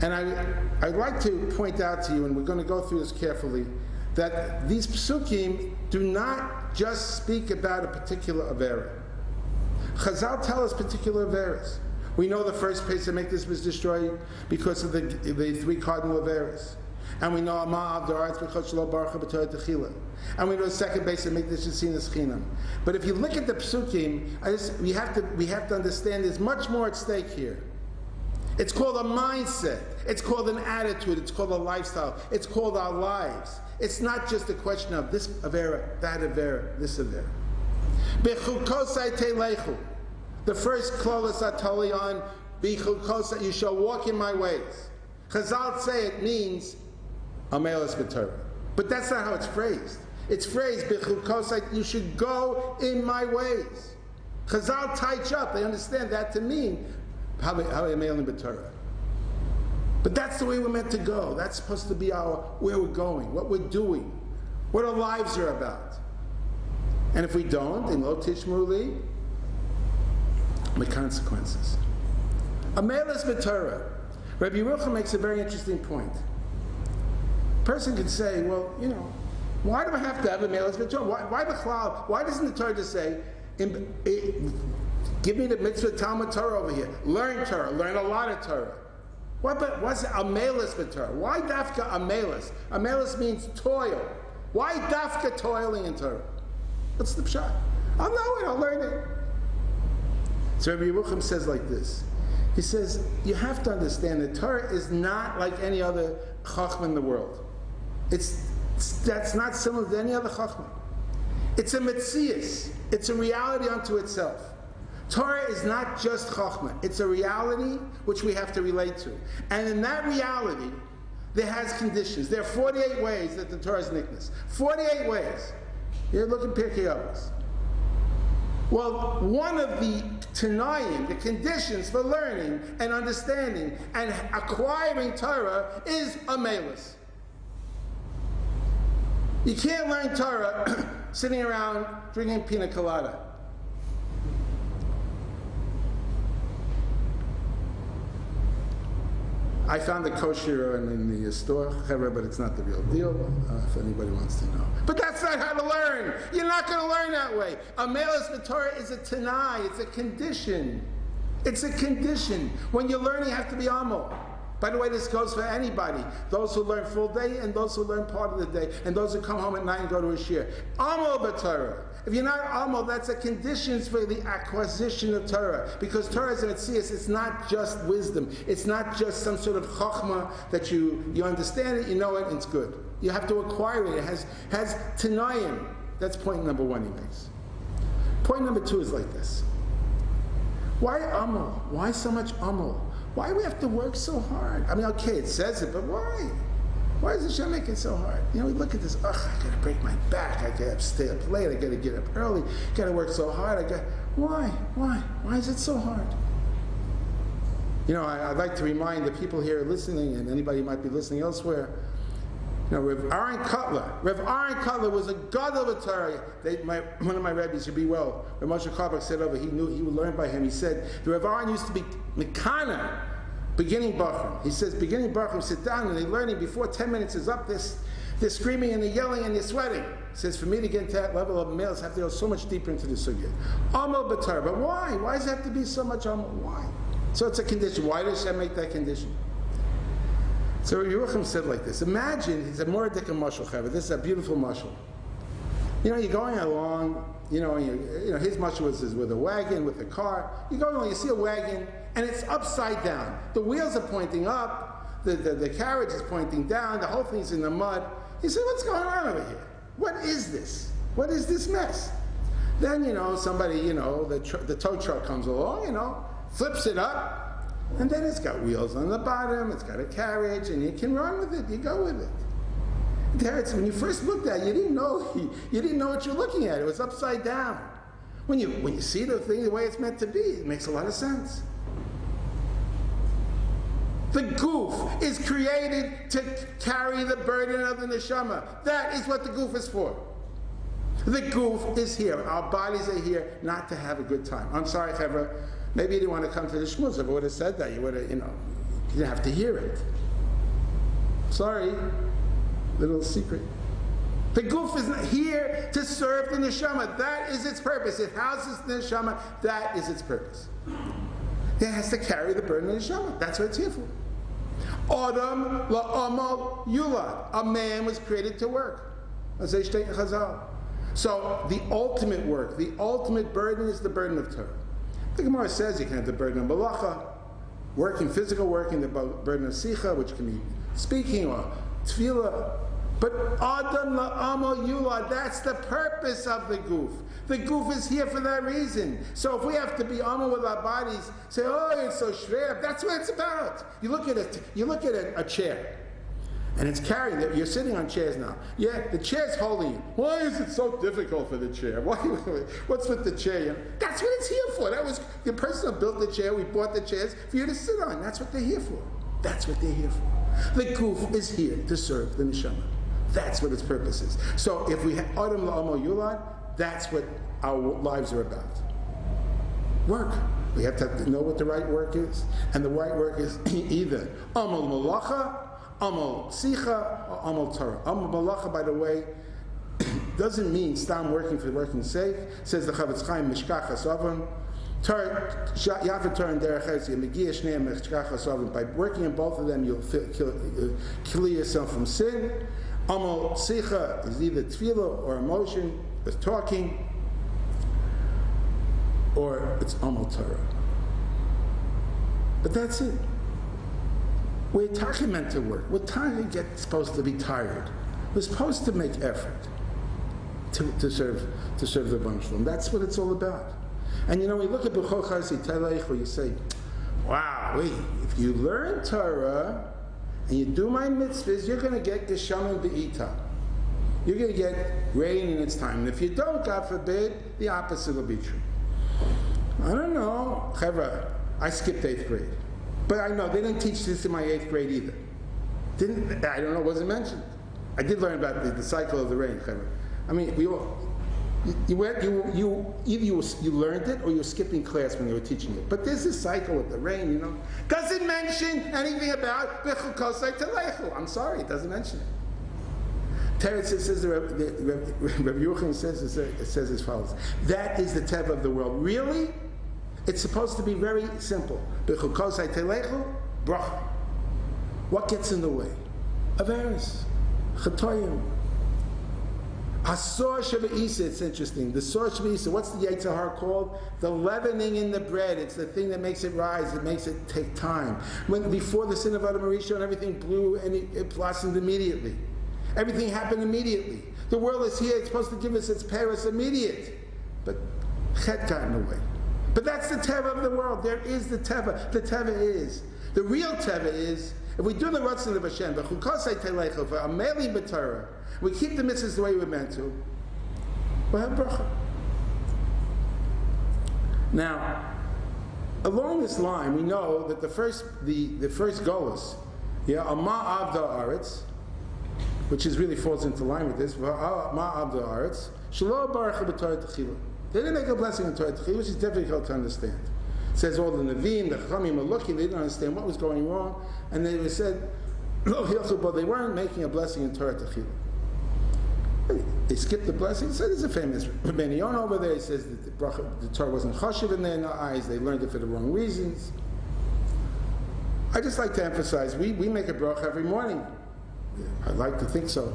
And I'd like to point out to you, and we're going to go through this carefully, that these psukim do not just speak about a particular avera. Chazal tell us particular averas. We know the first Pesach Mikdash was destroyed because of the three cardinal averas. And we know Ama'av Da'aretz B'chot Shelo Barucha B'Torah Techila. And we know the second Pesach Mikdash is seen as Chinam. But if you look at the psukim, we have to understand there's much more at stake here. It's called a mindset. It's called an attitude. It's called a lifestyle. It's called our lives. It's not just a question of this avera, that avera, this avera. B'chukosai telechu. The first klolos atali on b'chukosai, you shall walk in my ways. Chazal say it means amelas b'Torah, but that's not how it's phrased. It's phrased b'chukosai, you should go in my ways. Chazal tights up. They understand that to mean amelas b'Torah. But that's the way we're meant to go. That's supposed to be where we're going, what we're doing, what our lives are about. And if we don't, in lo tishmu li, the consequences. Amelas b'Torah. Rabbi Yerucham makes a very interesting point. A person could say, well, why do I have to have amelas b'Torah? Why doesn't the Torah just say, give me the mitzvah Talmud Torah over here. Learn a lot of Torah. What's amelas b'Torah? Why dafka amelas? Amelas means toil. Why dafka toiling in Torah? What's the pshat? I'll know it, I'll learn it. So Rabbi Yerucham says like this. He says, you have to understand that Torah is not like any other chachma in the world. That's not similar to any other chachma. It's a metzias. It's a reality unto itself. Torah is not just chachma. It's a reality which we have to relate to. And in that reality, there has conditions. There are 48 ways that the Torah is nickness. 48 ways. You look at Pirkei Avos. Well, one of the Tanayim, the conditions for learning and understanding and acquiring Torah is amelas. You can't learn Torah sitting around drinking pina colada. I found a kosher in the store, but it's not the real deal, if anybody wants to know. But that's not how to learn. You're not going to learn that way. Amelas b'Torah is a tanai. It's a condition. It's a condition. When you're learning, you have to be amol. By the way, this goes for anybody. Those who learn full day and those who learn part of the day and those who come home at night and go to a shir. Amol b'Torah. If you're not amol, that's a condition for the acquisition of Torah. Because Torah is a metzias. It's not just wisdom. It's not just some sort of chachma that you understand it, you know it, and it's good. You have to acquire it. It has tanayim. That's point number one he makes. Point number two is like this. Why amol? Why so much amol? Why do we have to work so hard? I mean, okay, it says it, but why? Why does Hashem make it so hard? We look at this, I gotta break my back, I gotta stay up late, I gotta get up early, gotta work so hard, why? Why is it so hard? I'd like to remind the people here listening, and anybody who might be listening elsewhere, Rav Aaron Cutler was a god of a Torah. One of my rabbis, should be well. Rav Moshe Karbach said over, he would learn by him. He said, the Rav Aaron used to be Mekana, beginning Bachram. He says, beginning Bachram, sit down and they're learning before 10 minutes is up, they're screaming and they're yelling and they're sweating. He says, for me to get into that level of males, I have to go so much deeper into the sugya. Amal Batar, but why? Why does it have to be so much Amal? Why? So it's a condition. Why does Hashem make that condition? So Yerucham said like this, imagine, it's a Moradik mashal, this is a beautiful mashal. You know, you're going along, you know, his mashal is with a wagon, with a car. You're going along, you see a wagon, and it's upside down. The wheels are pointing up, the carriage is pointing down, the whole thing's in the mud. You say, what's going on over here? What is this? What is this mess? Then, somebody, the tow truck comes along, flips it up, and then it's got wheels on the bottom, it's got a carriage, and you can run with it, you go with it. When you first looked at it, you didn't know what you're looking at. It was upside down. When you see the thing the way it's meant to be, it makes a lot of sense. The goof is created to carry the burden of the neshama. That is what the goof is for. The goof is here. Our bodies are here not to have a good time. I'm sorry, Chevra. Maybe you didn't want to come to the shmuz. If I would have said that, you would have, you didn't have to hear it. Sorry. Little secret. The goof is not here to serve the neshama. That is its purpose. It houses the neshama. That is its purpose. It has to carry the burden of the neshama. That's what it's here for. Adam la'amal yulad. A man was created to work. So the ultimate work, the ultimate burden is the burden of Torah. The Gemara says you can have the burden of malacha, working, physical working, the burden of sicha, which can be speaking or tefillah. But Adam la'amal yulad, that's the purpose of the goof. The goof is here for that reason. So if we have to be amal with our bodies, say, oh, it's so shver, that's what it's about. You look at a chair, and it's carrying it. You're sitting on chairs now. Yeah, the chair's holding you. Why is it so difficult for the chair? What's with the chair? That's what it's here for. That was the person who built the chair. We bought the chairs for you to sit on. That's what they're here for. That's what they're here for. The goof is here to serve the neshama. That's what its purpose is. So if we have Adam la'amal yulad, that's what our lives are about. Work. We have to know what the right work is. And the right work is either amal malacha, amal sicha, or amal Torah. Amal malacha, by the way, doesn't mean stam working for working's sake. It says the Chavetz Chaim, mishkach hasavan. By working in both of them, you'll clear yourself from sin. Amal sicha is either tefillah or emotion, it's talking, or it's amal Torah. But that's it. We're talking meant to work. We're supposed to be tired. We're supposed to make effort to serve the Bnei Shalom. That's what it's all about. And we look at B'chol Chasi Telech, where you say, wow, if you learn Torah and you do my mitzvahs, you're going to get Geshamim Be'ita. You're going to get rain in its time. And if you don't, God forbid, the opposite will be true. I don't know. Chevra, I skipped 8th grade. But I know, they didn't teach this in my 8th grade either. I don't know, it wasn't mentioned. I did learn about the cycle of the rain, Chevra. I mean, you learned it or you were skipping class when they were teaching it. But there's this cycle with the rain, Doesn't mention anything about B'chol Kosai Telechu. I'm sorry, it doesn't mention it. Teretz says, Rabbi Yochanan says as follows. That is the teva of the world. Really? It's supposed to be very simple. B'chol Kosai Telechu, bracha. What gets in the way? Averis, Chatoyim. Asor Shaba'isa, it's interesting. The Sor Shaba'isa, what's the Yetzer Hara called? The leavening in the bread. It's the thing that makes it rise. It makes it take time. Before the sin of Adam Rishon, everything blew and it blossomed immediately. Everything happened immediately. The world is here. It's supposed to give us its Paris immediate. But Chet got in the way. But that's the Teva of the world. There is the Teva. The Teva is. The real Teva is, if we do the Ratzon of Hashem, we keep the mitzvahs the way we're meant to, we'll have bracha. Now, along this line, we know that the first golus, Ma Avda Aretz, which really falls into line with this, Ma Avda Aretz, Shelo Baruch B'Torah Techila. They didn't make a blessing in Torah Techila, which is difficult to understand. It says all the Nevi'im, the Chachamim were looking, they didn't understand what was going wrong, and they said, but they weren't making a blessing in Torah Techila. They skipped the blessing. So there's a famous Rabbeinu Yonah over there. He says that the Torah wasn't chashiv in their eyes. They learned it for the wrong reasons. I just like to emphasize, we make a bracha every morning. I'd like to think so.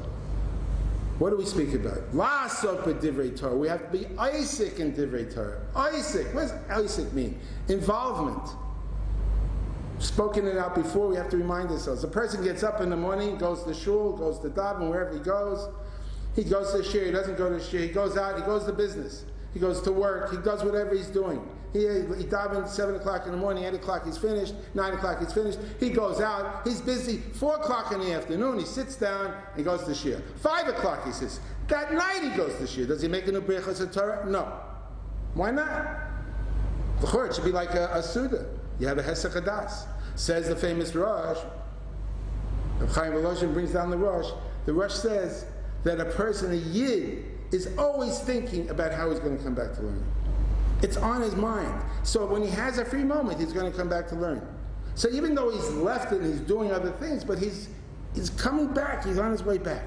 What do we speak about? La'asok b'divrei Torah. We have to be Isaac in divrei Torah. Isaac. What does Isaac mean? Involvement. Spoken it out before. We have to remind ourselves. A person gets up in the morning, goes to shul, goes to daven, wherever he goes. He goes to the shir, he doesn't go to the shir, he goes out, he goes to business, he goes to work, he does whatever he's doing. He davens 7 o'clock in the morning, 8 o'clock he's finished, 9 o'clock he's finished, he goes out, he's busy, 4 o'clock in the afternoon, he sits down, and goes to the shir. 5 o'clock he sits. That night he goes to the shir. Does he make a new brechas of Torah? No. Why not? The it should be like a Suda. You have a Hesach Hadas. Says the famous Rosh, Chaim Volozhin brings down the Rosh says, that a person, a Yid, is always thinking about how he's going to come back to learn. It's on his mind. So when he has a free moment, he's going to come back to learn. So even though he's left and he's doing other things, but he's coming back, he's on his way back.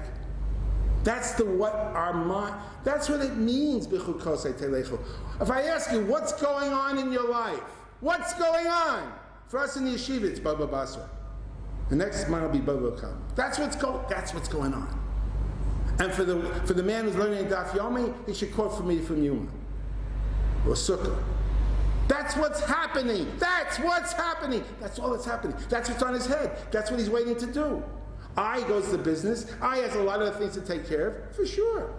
That's what our mind, that's what it means, if I ask you, what's going on in your life? What's going on? For us in the yeshiva, it's Baba Basra. The next month will be Baba Kam. That's what's going on. And for the man who's learning Daf Yomi, he should quote for me from Yuma or Sukkah. That's what's happening. That's what's happening. That's all that's happening. That's what's on his head. That's what he's waiting to do. I goes to business. I has a lot of things to take care of, for sure.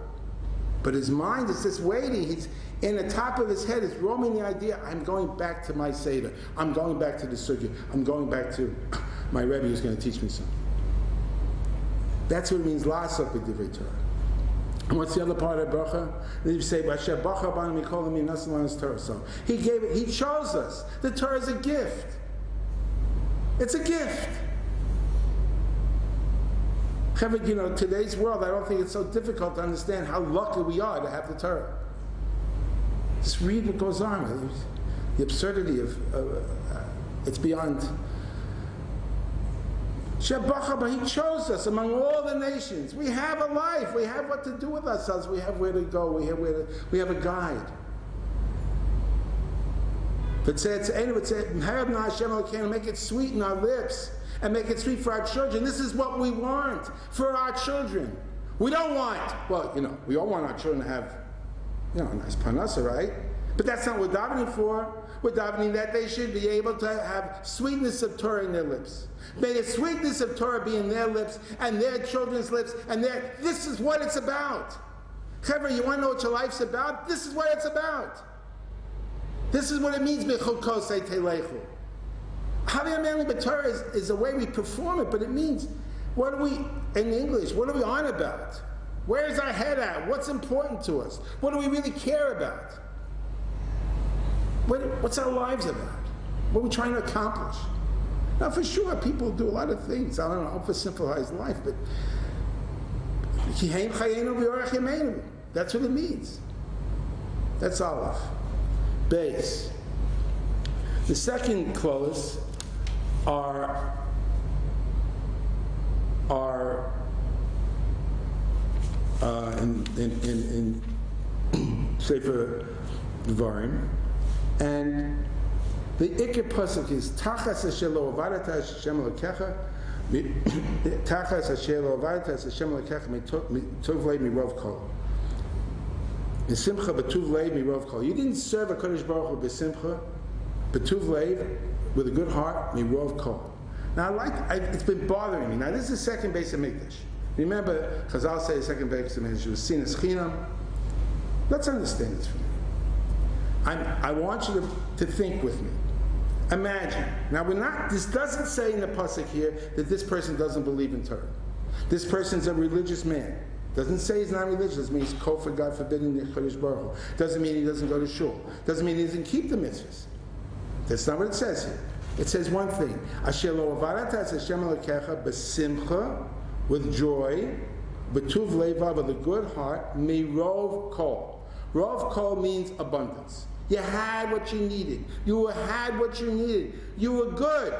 But his mind is just waiting. He's in the top of his head is roaming the idea, I'm going back to my Seder. I'm going back to the Sukkah. I'm going back to my Rebbe who's going to teach me something. That's what it means, la'asok b'divrei Torah. And what's the other part of bracha? Then you say, "B'asher bacha b'anu mikol minasim lanas Torah." So He gave it. He chose us. The Torah is a gift. It's a gift. You know, today's world, I don't think it's so difficult to understand how lucky we are to have the Torah. Just read what goes on. The absurdity of it's beyond. He chose us among all the nations. We have a life. We have what to do with ourselves. We have where to go. We have a guide. But say make it sweet in our lips and make it sweet for our children. This is what we want for our children. We don't want, we all want our children to have, a nice parnasa, right? But that's not what we're davening for. We're davening that they should be able to have sweetness of Torah in their lips. May the sweetness of Torah be in their lips and their children's lips. This is what it's about. However, you want to know what your life's about? This is what it's about. This is what it means. Having Torah is the way we perform it, but it means, in English, what are we on about? Where's our head at? What's important to us? What do we really care about? What's our lives about? What are we trying to accomplish? Now, for sure, people do a lot of things. I don't know, oversimplifies life, but that's what it means. That's Aleph. Base. The second clause are in Sefer Devarim, and the Ikar pasuk is Tachas asher lo avarata Hashem Elokecha, Tachas asher lo avarata Hashem Elokecha mituv lev mirov kol. B'simcha b'tuv lev mirov kol. You didn't serve a Kodesh Baruch Hu b'simcha, b'tuv lev, with a good heart, mirov kol. Now it's been bothering me. Now this is the second base of Mikdash. Remember, Chazal say the second base of Mikdash was seen as chinam. Let's understand this for me. I want you to think with me. Imagine. Now this doesn't say in the pasuk here that this person doesn't believe in Torah. This person's a religious man. Doesn't say he's not religious. It means kofar, God forbidding the Kodesh Baruch Hu. Doesn't mean he doesn't go to shul. Doesn't mean he doesn't keep the mitzvahs. That's not what it says here. It says one thing. Asher lo avaratas Hashem Elokecha b'simcha, with joy, b'tuv leva, with a good heart, mirov kol. Rov kol means abundance. You had what you needed. You had what you needed. You were good.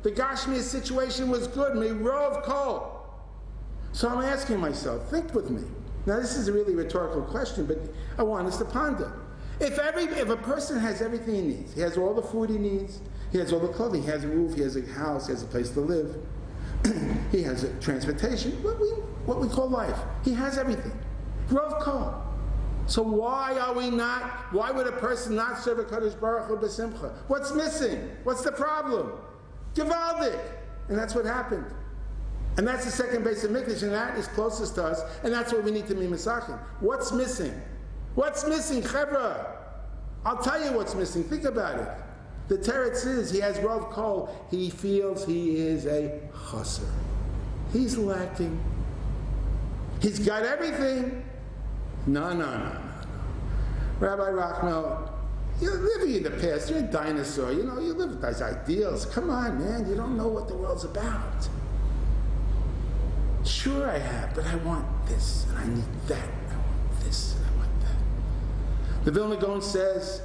The Gashmiya situation was good. Mirov kol. So I'm asking myself, think with me. Now this is a really rhetorical question, but I want us to ponder. If a person has everything he needs, he has all the food he needs, he has all the clothing, he has a roof, he has a house, he has a place to live, he has a transportation, what we call life. He has everything. Rov kol. So why would a person not serve a Kadosh Baruch Hu b'simcha? What's missing? What's the problem? Givaldik. And that's what happened. And that's the second base of Mikdash, and that is closest to us, and that's what we need to be misachim. What's missing? What's missing, Chevra? I'll tell you what's missing. Think about it. The teretz is, he has Rav Kol, he feels he is a chaser. He's lacking. He's got everything. No. Rabbi Rachmel, you're living in the past. You're a dinosaur. You live with those ideals. Come on, man. You don't know what the world's about. Sure I have, but I want this, and I need that. I want this, and I want that. The Vilna Gaon says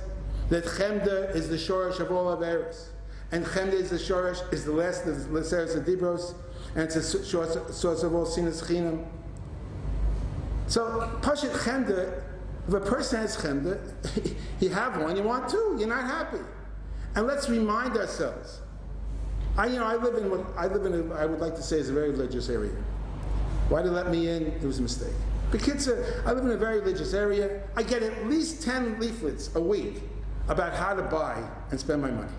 that Chemda is the shorish of all Averis. And Chemda is the shorish, is the last of the Leseres of Dibros, and it's a source of all Sinas Chinam. So, Pashit Chemda, if a person has Chemda, you have one, you want two, you're not happy. And let's remind ourselves. I live in what I would like to say is a very religious area. Why did they let me in? It was a mistake. I live in a very religious area. I get at least 10 leaflets a week about how to buy and spend my money.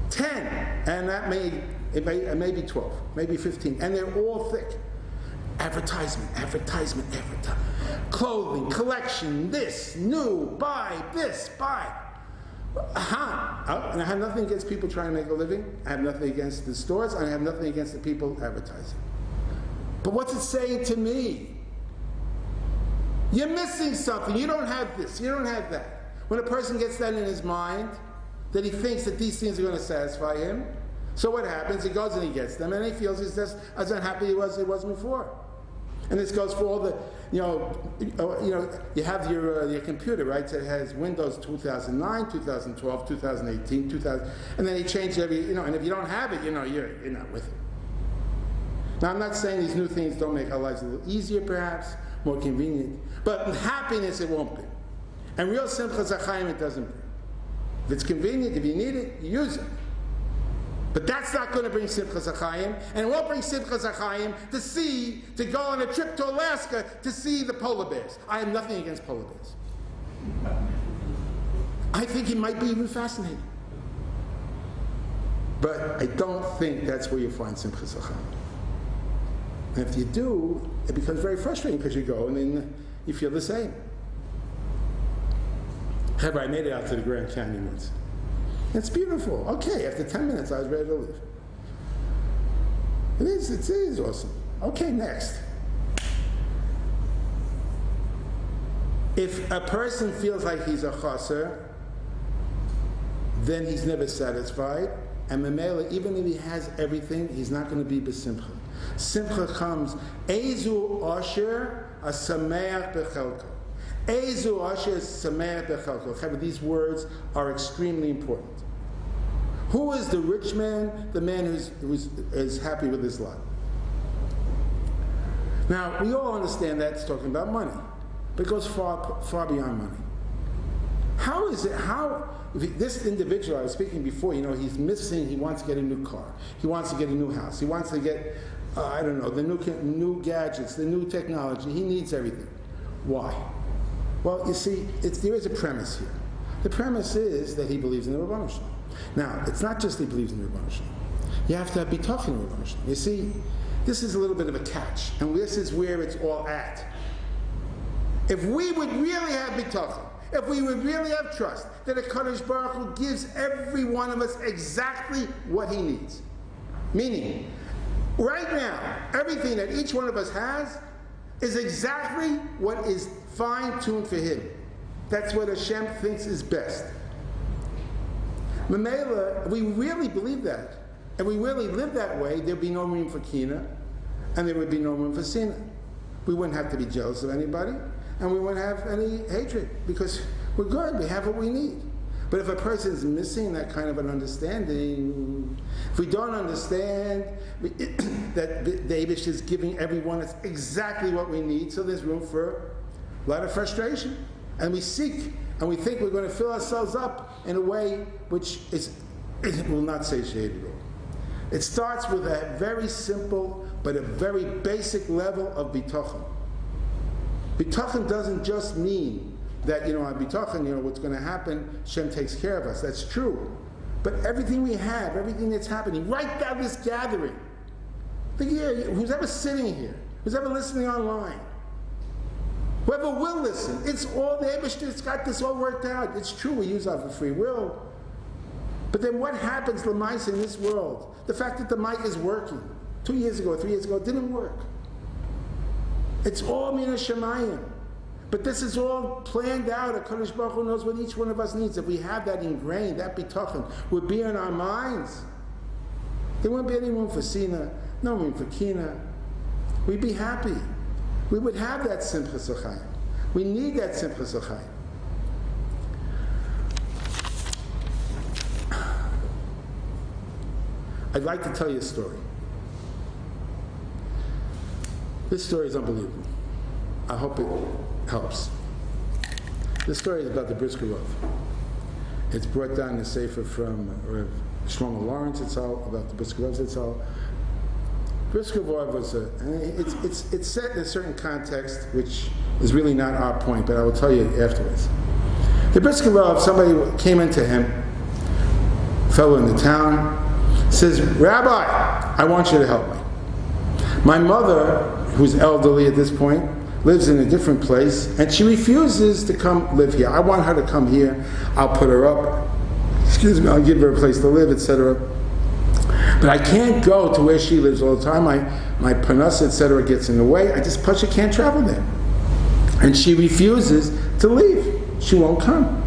10! And it may be 12, maybe 15. And they're all thick. Advertisement. Clothing, collection, this, new, buy, this, buy. And I have nothing against people trying to make a living. I have nothing against the stores. And I have nothing against the people advertising. But what's it saying to me? You're missing something. You don't have this. You don't have that. When a person gets that in his mind, that he thinks that these things are going to satisfy him, so what happens? He goes and he gets them, and he feels he's just as unhappy he was before. And this goes for all the, you have your computer, right? So it has Windows 2009, 2012, 2018, 2000, and then he changes every, and if you don't have it, you're not with it. Now, I'm not saying these new things don't make our lives a little easier, perhaps, more convenient, but happiness it won't be. And real simcha zachayim it doesn't bring. If it's convenient, if you need it, you use it. But that's not going to bring simcha zachayim, and it won't bring simcha zachayim to go on a trip to Alaska to see the polar bears. I have nothing against polar bears. I think it might be even fascinating. But I don't think that's where you find simcha zachayim. And if you do, it becomes very frustrating because you go and then you feel the same. I made it out to the Grand Canyon once. It's beautiful. Okay, after 10 minutes I was ready to leave. It is awesome. Okay, next. If a person feels like he's a chaser, then he's never satisfied. And Memela, even if he has everything, he's not going to be besimcha. Simcha comes, Ezu Asher Asameach Bechelko. Ezu Asher Asameach Bechelko. These words are extremely important. Who is the rich man? The man who is happy with his lot. Now, we all understand that's talking about money, but it goes far beyond money. How is it, this individual I was speaking before, he's missing, he wants to get a new car, he wants to get a new house, he wants to get, the new gadgets, the new technology, he needs everything. Why? Well, you see, there is a premise here. The premise is that he believes in the Rebbeinu Shalom. Now, it's not just he believes in the Rebbeinu Shalom. You have to be tough in the Rebbeinu Shalom. You see, this is a little bit of a catch, and this is where it's all at. If we would really have bitachon, if we would really have trust that a Kadosh Baruch Hu gives every one of us exactly what he needs, meaning, right now, everything that each one of us has is exactly what is fine-tuned for him. That's what Hashem thinks is best. Mamela, we really believe that, and we really live that way, there'd be no room for kina, and there would be no room for sinah. We wouldn't have to be jealous of anybody, and we wouldn't have any hatred, because we're good, we have what we need. But if a person is missing that kind of an understanding, if we don't understand that the Eibush is giving everyone exactly what we need, so there's room for a lot of frustration. And we seek, and we think we're going to fill ourselves up in a way which will not satiate at all. It starts with a very simple, but a very basic level of bitachon. Bitachon doesn't just mean that, on bitachon, what's going to happen, Shem takes care of us. That's true. But everything we have, everything that's happening, right now this gathering, think here, who's ever sitting here, who's ever listening online, whoever will listen, it's all the Eibushter's got this all worked out. It's true, we use our free will. But then what happens, Lamais, in this world? The fact that the mic is working. 2 years ago, 3 years ago, it didn't work. It's all Mina Shemayim. But this is all planned out. HaKadosh Baruch Hu knows what each one of us needs. If we have that ingrained, that bitachon would be in our minds, there wouldn't be any room for Sina, no room for Kina. We'd be happy. We would have that Simchas Achayim. We need that Simchas Achayim. I'd like to tell you a story. This story is unbelievable. I hope it helps. This story is about the Brisker Rav. It's brought down in a sefer from Rav Shlomo Lawrence Itzal, about the Brisker Rav Itzal. Brisker Rav was it's set in a certain context, which is really not our point, but I will tell you afterwards. The Brisker Rav, somebody came into him, a fellow in the town, says, Rabbi, I want you to help me. My mother, who's elderly at this point, lives in a different place, and she refuses to come live here. I want her to come here. I'll put her up. I'll give her a place to live, etc. But I can't go to where she lives all the time. My parnasa, etc. gets in the way. I just can't travel there. And she refuses to leave. She won't come.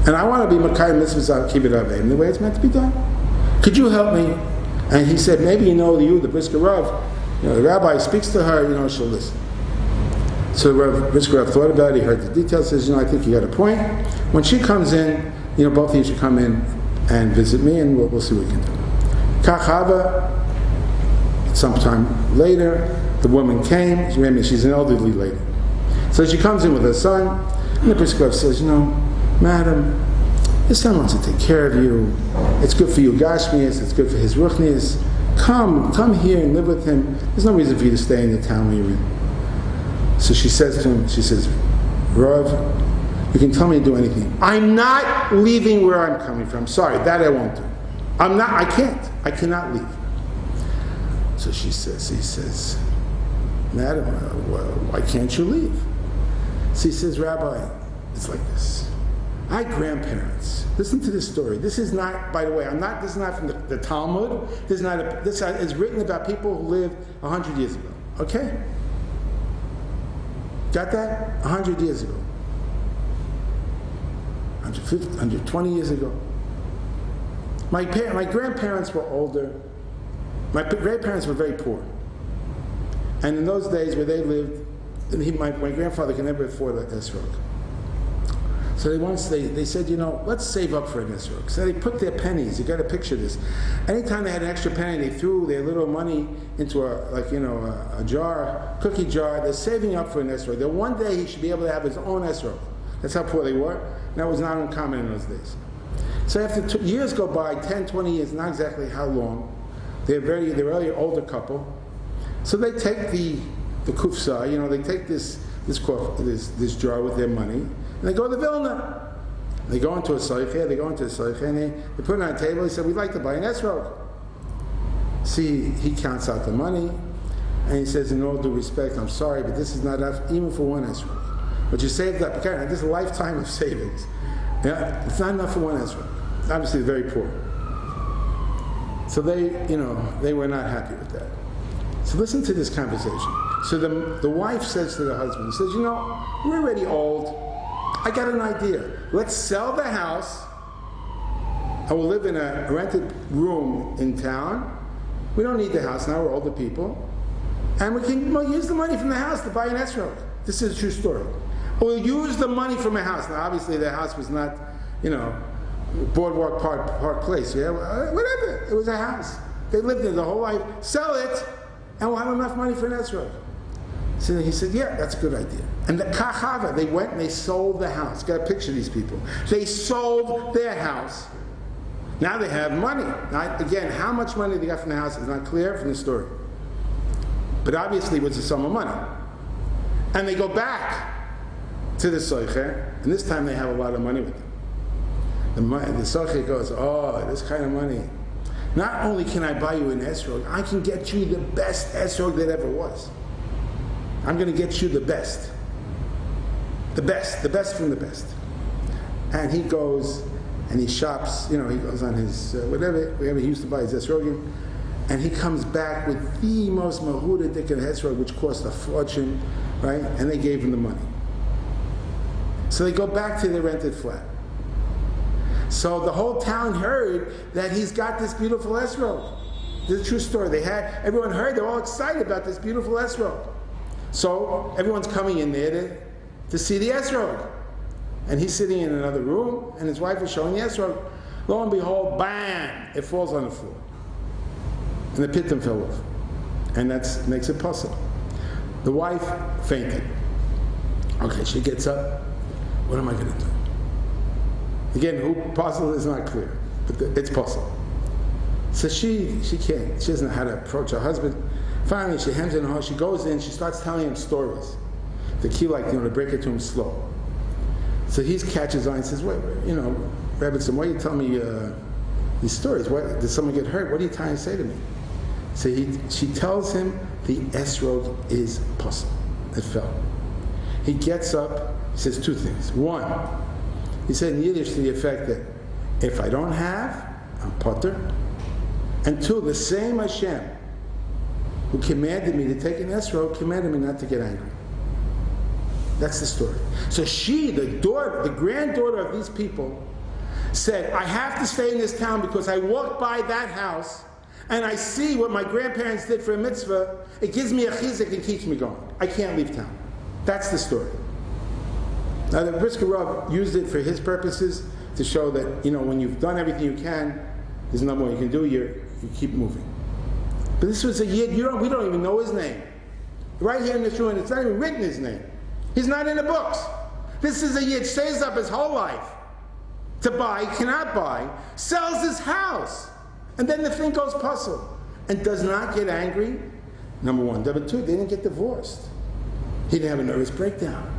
And I want to be Makayim Mitzvahs Kibbut Avim, the way it's meant to be done. Could you help me? And he said, maybe the Brisker Rav, the rabbi speaks to her, she'll listen. So the Brisker Rav thought about it, he heard the details, says, I think you got a point. When she comes in, both of you should come in and visit me, and we'll see what we can do. Kachava, sometime later, the woman came, she's an elderly lady. So she comes in with her son, and the Brisker Rav says, Madam, his son wants to take care of you. It's good for you, Gashmias, it's good for his Ruchnias. Come here and live with him. There's no reason for you to stay in the town where you're in. So she says to him, Rav, you can tell me to do anything. I'm not leaving where I'm coming from. Sorry, that I won't do. I cannot leave. So he says, Madam, why can't you leave? So he says, Rabbi, it's like this. My grandparents, listen to this story. This is not, by the way, this is not from the Talmud. This is written about people who lived 100 years ago. Okay? Got that? 100 years ago. 150, 120 years ago. My grandparents were older. My grandparents were very poor. And in those days where they lived, my grandfather could never afford a esrog. So they said, let's save up for an esrog. So they put their pennies. You got to picture this. Anytime they had an extra penny, they threw their little money into a jar, cookie jar. They're saving up for an esrog. That one day he should be able to have his own esrog. That's how poor they were. And that was not uncommon in those days. So after years go by, 10, 20 years, not exactly how long, they're really older couple. So they take the kufsa, they take this jar with their money, and they go to Vilna. They go into a soicher, and they put it on a table. He said, we'd like to buy an esrog. See, he counts out the money, and he says, in all due respect, I'm sorry, but this is not enough even for one esrog. But you saved up, okay, this is a lifetime of savings. Yeah, it's not enough for one esrog. Obviously, they're very poor. So they were not happy with that. So listen to this conversation. So the wife says to the husband, says, we're already old. I got an idea. Let's sell the house. I will live in a rented room in town. We don't need the house now, we're older people. And we can use the money from the house to buy an esrog. This is a true story. We'll use the money from a house. Now, obviously, their house was not, Boardwalk Park Place. Yeah, whatever. It was a house. They lived there the whole life. Sell it, and we'll have enough money for an esrog. So he said, yeah, that's a good idea. And the Kachava, they went and they sold the house. Got to picture these people. They sold their house. Now they have money. Now, again, how much money they got from the house is not clear from the story. But obviously it was a sum of money. And they go back to the Soicher, and this time they have a lot of money with them. The Soicher goes, oh, this kind of money. Not only can I buy you an esrog, I can get you the best esrog that ever was. I'm going to get you the best. The best from the best. And he goes and he shops, he goes on his, whatever he used to buy his esrogim, and he comes back with the most mahuda dikkan esrog, which cost a fortune, right? And they gave him the money. So they go back to the rented flat. So the whole town heard that he's got this beautiful esrog. This is a true story. Everyone heard, they're all excited about this beautiful esrog. So everyone's coming in there to see the esrog. And he's sitting in another room, and his wife is showing the esrog. Lo and behold, bam! It falls on the floor. And the pitum fell off. And that makes it possible. The wife fainted. Okay, she gets up. What am I going to do? Again, who possible is not clear, but it's possible. So she can't. She doesn't know how to approach her husband. Finally, she hems in her house. She goes in. She starts telling him stories. The key, to break it to him slow. So he catches on and says, "Wait, Rebbetzin, why are you telling me these stories? What, did someone get hurt? What are you trying to say to me?" So she tells him the esrog is possible. It fell. He gets up. He says two things. One, he said in Yiddish to the effect that if I don't have, I'm potter. And two, the same Hashem who commanded me to take an esrog commanded me not to get angry. That's the story. So she, the granddaughter of these people, said, I have to stay in this town because I walk by that house and I see what my grandparents did for a mitzvah. It gives me a chizuk and keeps me going. I can't leave town. That's the story. Now the Brisker Rav used it for his purposes to show that, when you've done everything you can, there's nothing more you can do, you keep moving. But this was a Yid, we don't even know his name. Right here in this room, it's not even written his name. He's not in the books. This is a Yid, stays up his whole life to buy, cannot buy, sells his house, and then the thing goes puzzle, and does not get angry, number one. Number two, they didn't get divorced. He didn't have a nervous breakdown.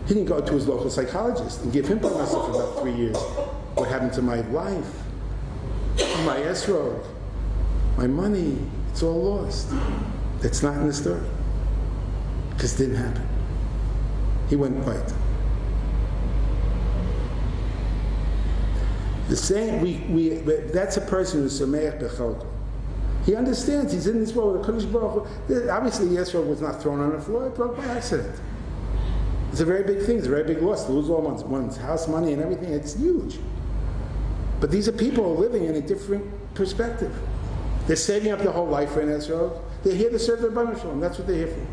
He didn't go to his local psychologist and give him parnasa for about 3 years. What happened to my life? My esrog, my money, it's all lost. That's not in the story. Because it didn't happen. He went right. The same, that's a person who's Somayach Bechalko. He understands, he's in this world with Kodesh Baruch Hu. Obviously, Yesrog was not thrown on the floor, it broke by accident. It's a very big thing, it's a very big loss. To lose all one's house, money, and everything, it's huge. But these are people who are living in a different perspective. They're saving up their whole life for an Yesrog. They're here to serve their Rebbeinu Shalom. That's what they're here for.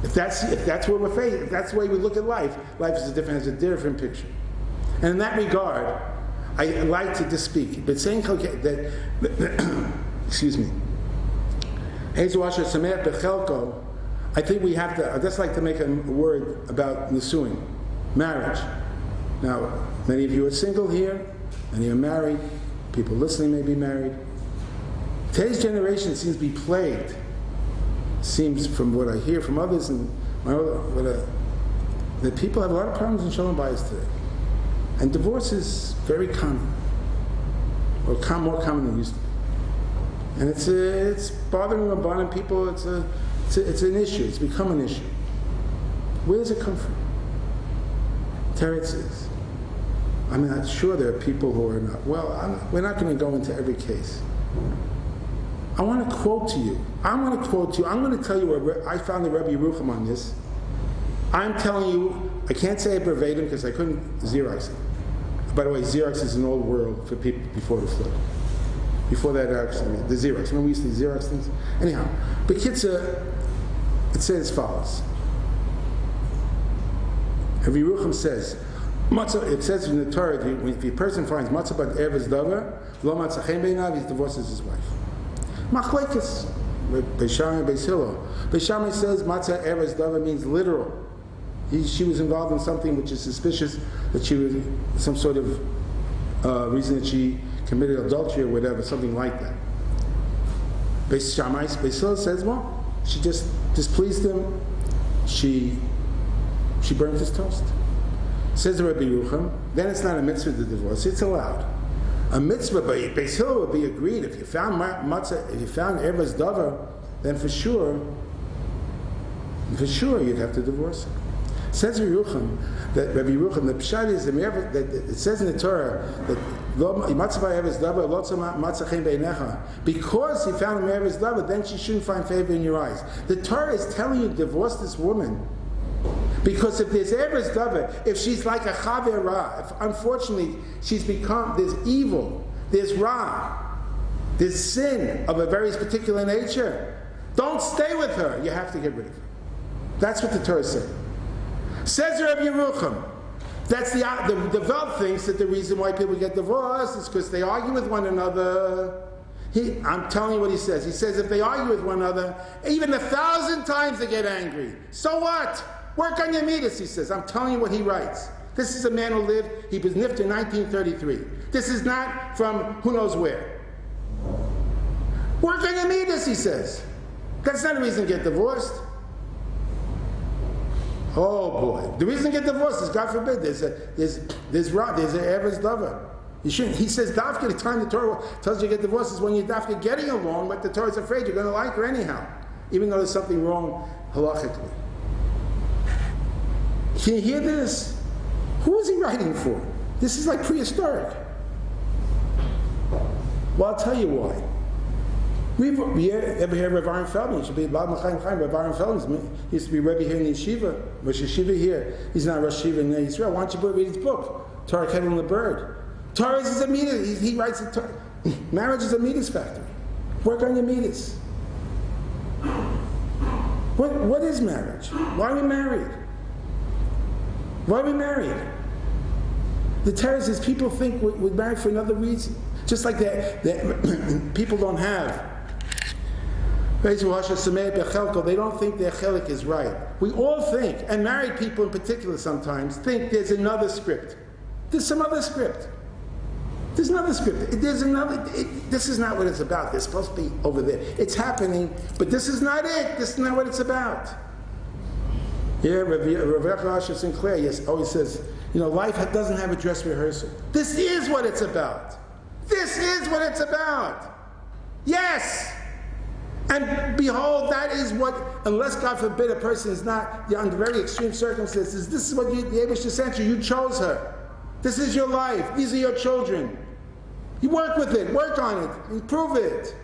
If that's what we're facing, if that's the way we look at life, life has a different picture. And in that regard, I like to just speak, but saying that, excuse me, I think we have to, I'd just like to make a word about Nisuin, marriage. Now, many of you are single here, many are married, people listening may be married. Today's generation seems to be plagued, seems from what I hear from others, and that people have a lot of problems in Shalom Bayis today. And divorce is very common, or more common than it used to be. And it's bothering Rabbanim people. It's an issue. It's become an issue. Where does it come from? Teretz is. I'm sure there are people who are not. Well, we're not going to go into every case. I want to quote to you. I'm going to tell you where I found the Rebbe Yerucham on this. I'm telling you, I can't say it verbatim because I couldn't Xerox it. By the way, Xerox is an old world for people before the flood. Before that, the Xerox. Remember we used to Xerox things? Anyhow, but Kitzah, it says as follows. Rabbi Yerucham says, matzah, it says in the Torah, if a person finds matzah bad erves davar, lo matzah chen beinav, he divorces his wife. Machlekes, Beis Shammai, Beis Hillel. Beis Shammai says matzah erves davar means literal. She was involved in something which is suspicious, that she was some sort of reason that she committed adultery or whatever, something like that. Beis Shammai, Beis Hillel says, well, she just displeased him. She burnt his toast. Says Rabbi Yerucham, then it's not a mitzvah to divorce; it's allowed. A mitzvah, but Beis Hillel would be agreed. If you found matzah, if you found erves davar, then for sure you'd have to divorce her. Says Rabbi Yerucham, the pshat is that it says in the Torah that because he found erves davar, then she shouldn't find favor in your eyes. The Torah is telling you to divorce this woman because if there's erves davar, if she's like a chaver ra, if unfortunately she's become, there's evil, there's ra, there's sin of a very particular nature, don't stay with her. You have to get rid of her. That's what the Torah said. Says Rabbi Yerucham, that's the Welt thinks that the reason why people get divorced is because they argue with one another. I'm telling you what he says. He says if they argue with one another, even 1,000 times they get angry. So what? Work on your midas, he says. I'm telling you what he writes. This is a man who lived, he was nifted in 1933. This is not from who knows where. Work on your midas, he says. That's not a reason to get divorced. Oh boy, the reason to get divorced is, God forbid, there's an erves davar. You shouldn't. He says, dafka, the time the Torah tells you to get divorced is when you're dafka getting along, but the Torah is afraid you're going to like her anyhow, even though there's something wrong halachically. Can you hear this? Who is he writing for? This is like prehistoric. Well, I'll tell you why. We ever hear Rav Aaron Feldman? He should be Baal Machaim Chaim. Rav Aaron Feldman used to be Rebbe here in the yeshiva. Rosh Yeshiva here. He's not Rosh Yeshiva in Israel. Why don't you read his book, Torah Kettle and the Bird? Torah is a midas. He writes it. Marriage is a midas factory. Work on your midas. What is marriage? Why are we married? Why are we married? The Torah says people think we're married for another reason. Just like that people don't have. They don't think their chelik is right. We all think, and married people in particular sometimes, think there's another script. There's some other script. There's another script. This is not what it's about. They're supposed to be over there. It's happening, but this is not it. This is not what it's about. Yeah, Rav Asher Sinclair always says, life doesn't have a dress rehearsal. This is what it's about. This is what it's about. Yes! And behold, that is what, unless God forbid a person is not, under very extreme circumstances, this is what the Eibishter sent you. You chose her. This is your life. These are your children. You work with it. Work on it. Improve it.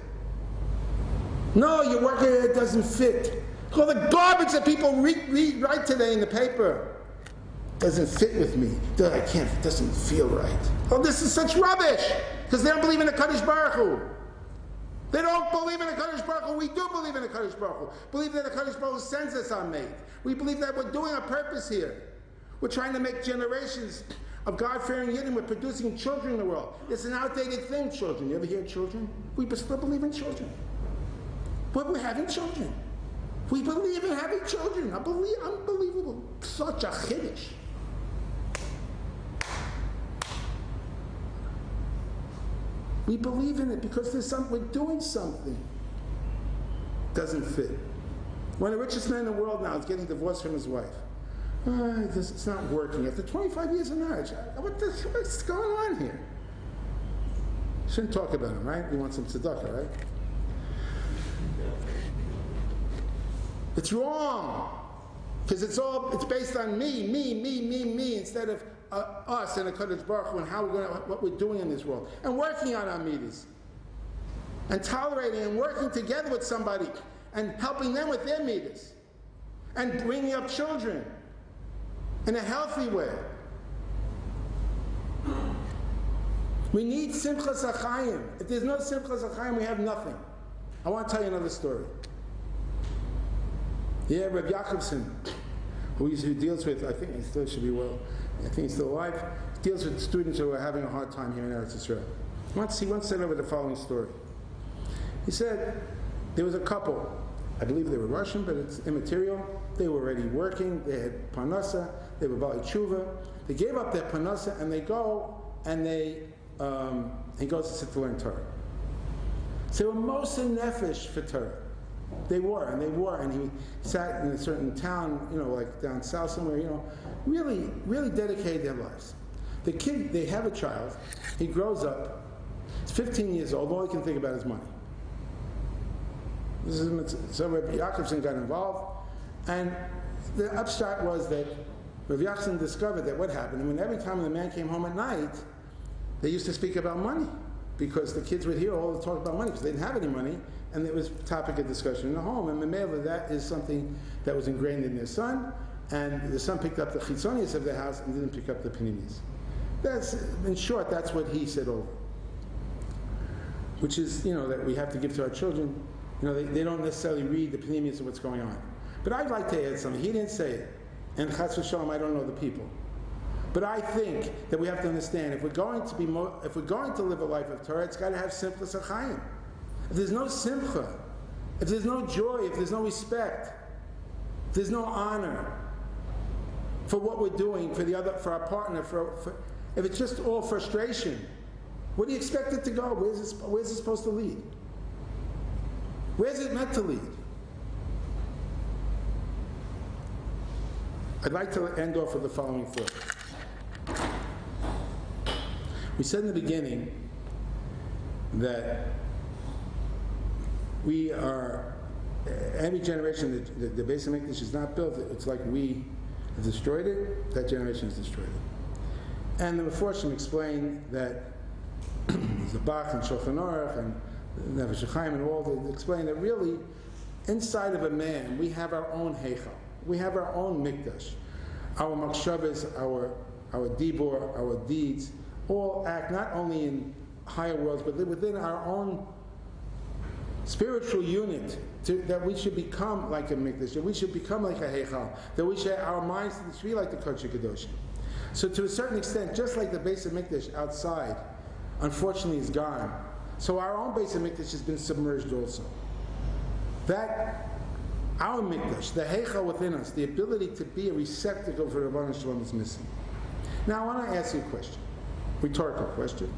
No, you work it, it doesn't fit. All the garbage that people write today in the paper doesn't fit with me. I can't, it doesn't feel right. Oh, this is such rubbish. Because they don't believe in the Kadosh Baruch Hu. They don't believe in the Kadosh Baruch Hu. We do believe in the Kadosh Baruch Hu. Believe that the Kadosh Baruch Hu sends us on mate. We believe that we're doing a purpose here. We're trying to make generations of God-fearing Yidden. We're producing children in the world. It's an outdated thing, children. You ever hear children? We still believe in children. But we're having children. We believe in having children. Unbelievable. Such a chiddush. We believe in it because we're doing something. Doesn't fit. One of the richest men in the world now is getting divorced from his wife. It's not working. After 25 years of marriage, what's going on here? Shouldn't talk about him, right? We want some tzedakah, right? It's wrong. Because it's based on me, instead of us and the Kadosh Baruch Hu and what we're doing in this world. And working on our midas. And tolerating and working together with somebody and helping them with their midas. And bringing up children in a healthy way. We need Simchas HaChaim. If there's no Simchas HaChaim, we have nothing. I want to tell you another story. Yeah, Reb Yaakovson who deals with, I think he still should be well, I think he's still alive, deals with students who are having a hard time here in Eretz Yisrael. He once said over the following story. He said there was a couple, I believe they were Russian, but it's immaterial. They were already working, they had parnasa, they were bali tshuva. They gave up their parnasa and they go and he goes to sit to learn Torah. So they were mostly nefesh for Torah. They were, and he sat in a certain town, like down south somewhere, really, really dedicated their lives. The kid, they have a child, he grows up, he's 15 years old, all he can think about is money. So Rabbi Yaakovson got involved, and the upshot was that Rabbi Yaakovson discovered that what happened, and when every time the man came home at night, they used to speak about money, because the kids would hear all the talk about money, because they didn't have any money, and it was topic of discussion in the home. And Mamela, that is something that was ingrained in their son, and the son picked up the chitzonius of the house and didn't pick up the panimis. That's, in short, that's what he said over. Which is, that we have to give to our children. They don't necessarily read the panimis of what's going on. But I'd like to add something. He didn't say it. And chas v'shalom, I don't know the people. But I think that we have to understand, if we're going to live a life of Torah, it's got to have simchas achayim. If there's no simcha, if there's no joy, if there's no respect, if there's no honor for what we're doing, for our partner, if it's just all frustration, where do you expect it to go? Where's it supposed to lead? Where's it meant to lead? I'd like to end off with the following thought. We said in the beginning that we are, every generation the Beis HaMikdash is not built, it's like we have destroyed it, that generation has destroyed it. And the Meforshim explain that the Bach and Shulchan Aruch and Nefesh HaChaim and all, they explain that really inside of a man we have our own heichal, we have our own mikdash, our makshavas, our dibor, our deeds, all act not only in higher worlds but within our own spiritual unit, that we should become like a mikdash, that we should become like a heichal, that we should, our minds should be like the Kodesh HaKadoshim. So to a certain extent, just like the Beis HaMikdash outside, unfortunately is gone, so our own Beis HaMikdash has been submerged also. That, our mikdash, the heichal within us, the ability to be a receptacle for Ravana Shalom is missing. Now I want to ask you a question, rhetorical question.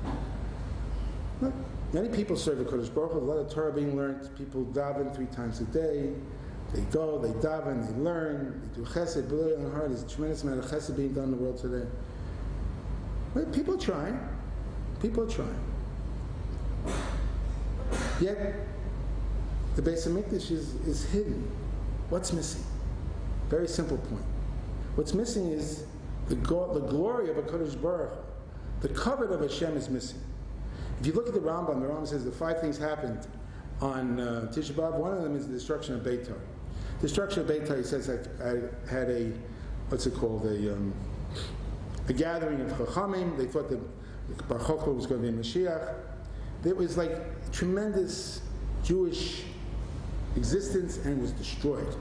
Look, many people serve the Kodesh Baruch Hu, a lot of Torah being learned, people daven 3 times a day, they go, they daven, they learn, they do chesed, believe it in the heart, there's a tremendous amount of chesed being done in the world today. But people are trying. Yet, the Beis HaMikdash is hidden. What's missing? Very simple point. What's missing is the glory of a Kodesh Baruch Hu. The kavod of Hashem is missing. If you look at the Rambam says the 5 things happened on Tisha B'Av. One of them is the destruction of Beitar. Destruction of Beitar, he says, I had a gathering of Chachamim. They thought that Bar Chochma was going to be Mashiach. There was like tremendous Jewish existence, and it was destroyed.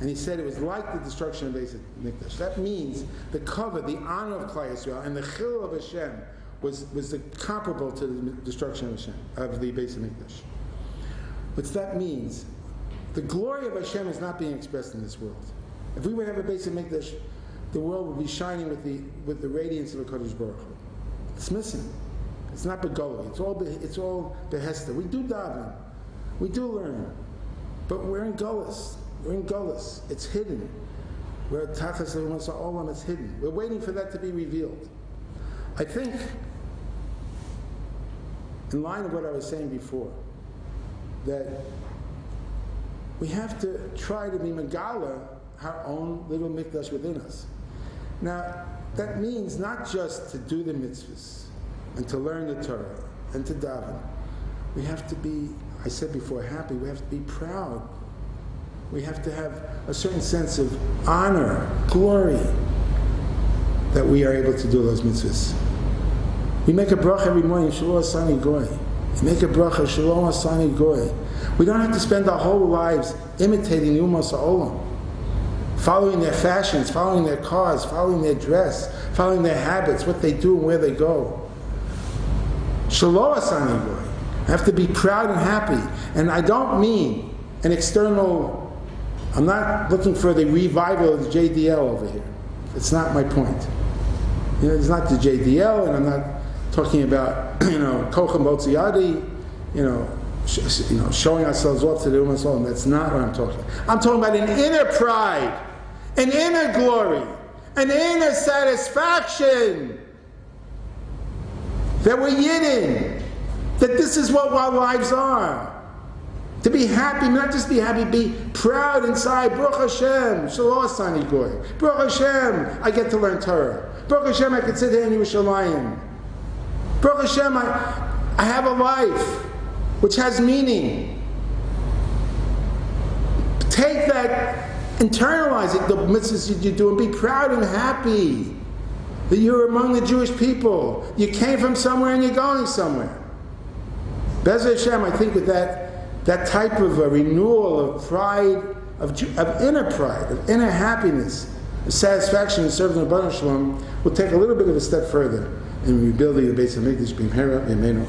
And he said it was like the destruction of Beis HaMikdash. That means the kavod, the honor of Klal Yisrael, and the chil of Hashem was comparable to the destruction of Hashem, of the Beis HaMikdash. What that means, the glory of Hashem is not being expressed in this world. If we would have a Beis HaMikdash, the world would be shining with the radiance of a Kodesh Baruch Hu. It's missing. It's not begoli. It's all behesta. We do daven. We do learn. But we're in gullus. It's hidden. We're at tachas olam. It's hidden. We're waiting for that to be revealed. I think, in line with what I was saying before, that we have to try to be megala our own little mikdash within us. Now, that means not just to do the mitzvahs and to learn the Torah and to daven. We have to be, I said before, happy. We have to be proud. We have to have a certain sense of honor, glory, that we are able to do those mitzvahs. We make a bracha every morning, Shalom Asani Goy. We make a bracha, Shalom Asani Goy. We don't have to spend our whole lives imitating the Umas Ha'olam. following their fashions, following their cars, following their dress, following their habits, what they do and where they go. Shelo asani goy. I have to be proud and happy. And I don't mean an external, I'm not looking for the revival of the JDL over here. It's not my point. It's not the JDL, and I'm not talking about, Kochem Botziyadi, showing ourselves off to the Ummah Solam. That's not what I'm talking about. I'm talking about an inner pride, an inner glory, an inner satisfaction that we're Yidden, that this is what our lives are. To be happy, not just be happy, be proud inside. Baruch Hashem, Shelo asani goy. Baruch Hashem, I get to learn Torah. Baruch Hashem, I can sit here in Yerushalayim. Baruch Hashem, I have a life which has meaning. Take that, internalize it, the mitzvahs that you do, and be proud and happy that you're among the Jewish people. You came from somewhere and you're going somewhere. Bez Hashem, I think with that type of a renewal of pride, of inner pride, of inner happiness, of satisfaction in serving the Rebbeinu Shalom, will take a little bit of a step further in rebuilding the base of Mikdash. Amen.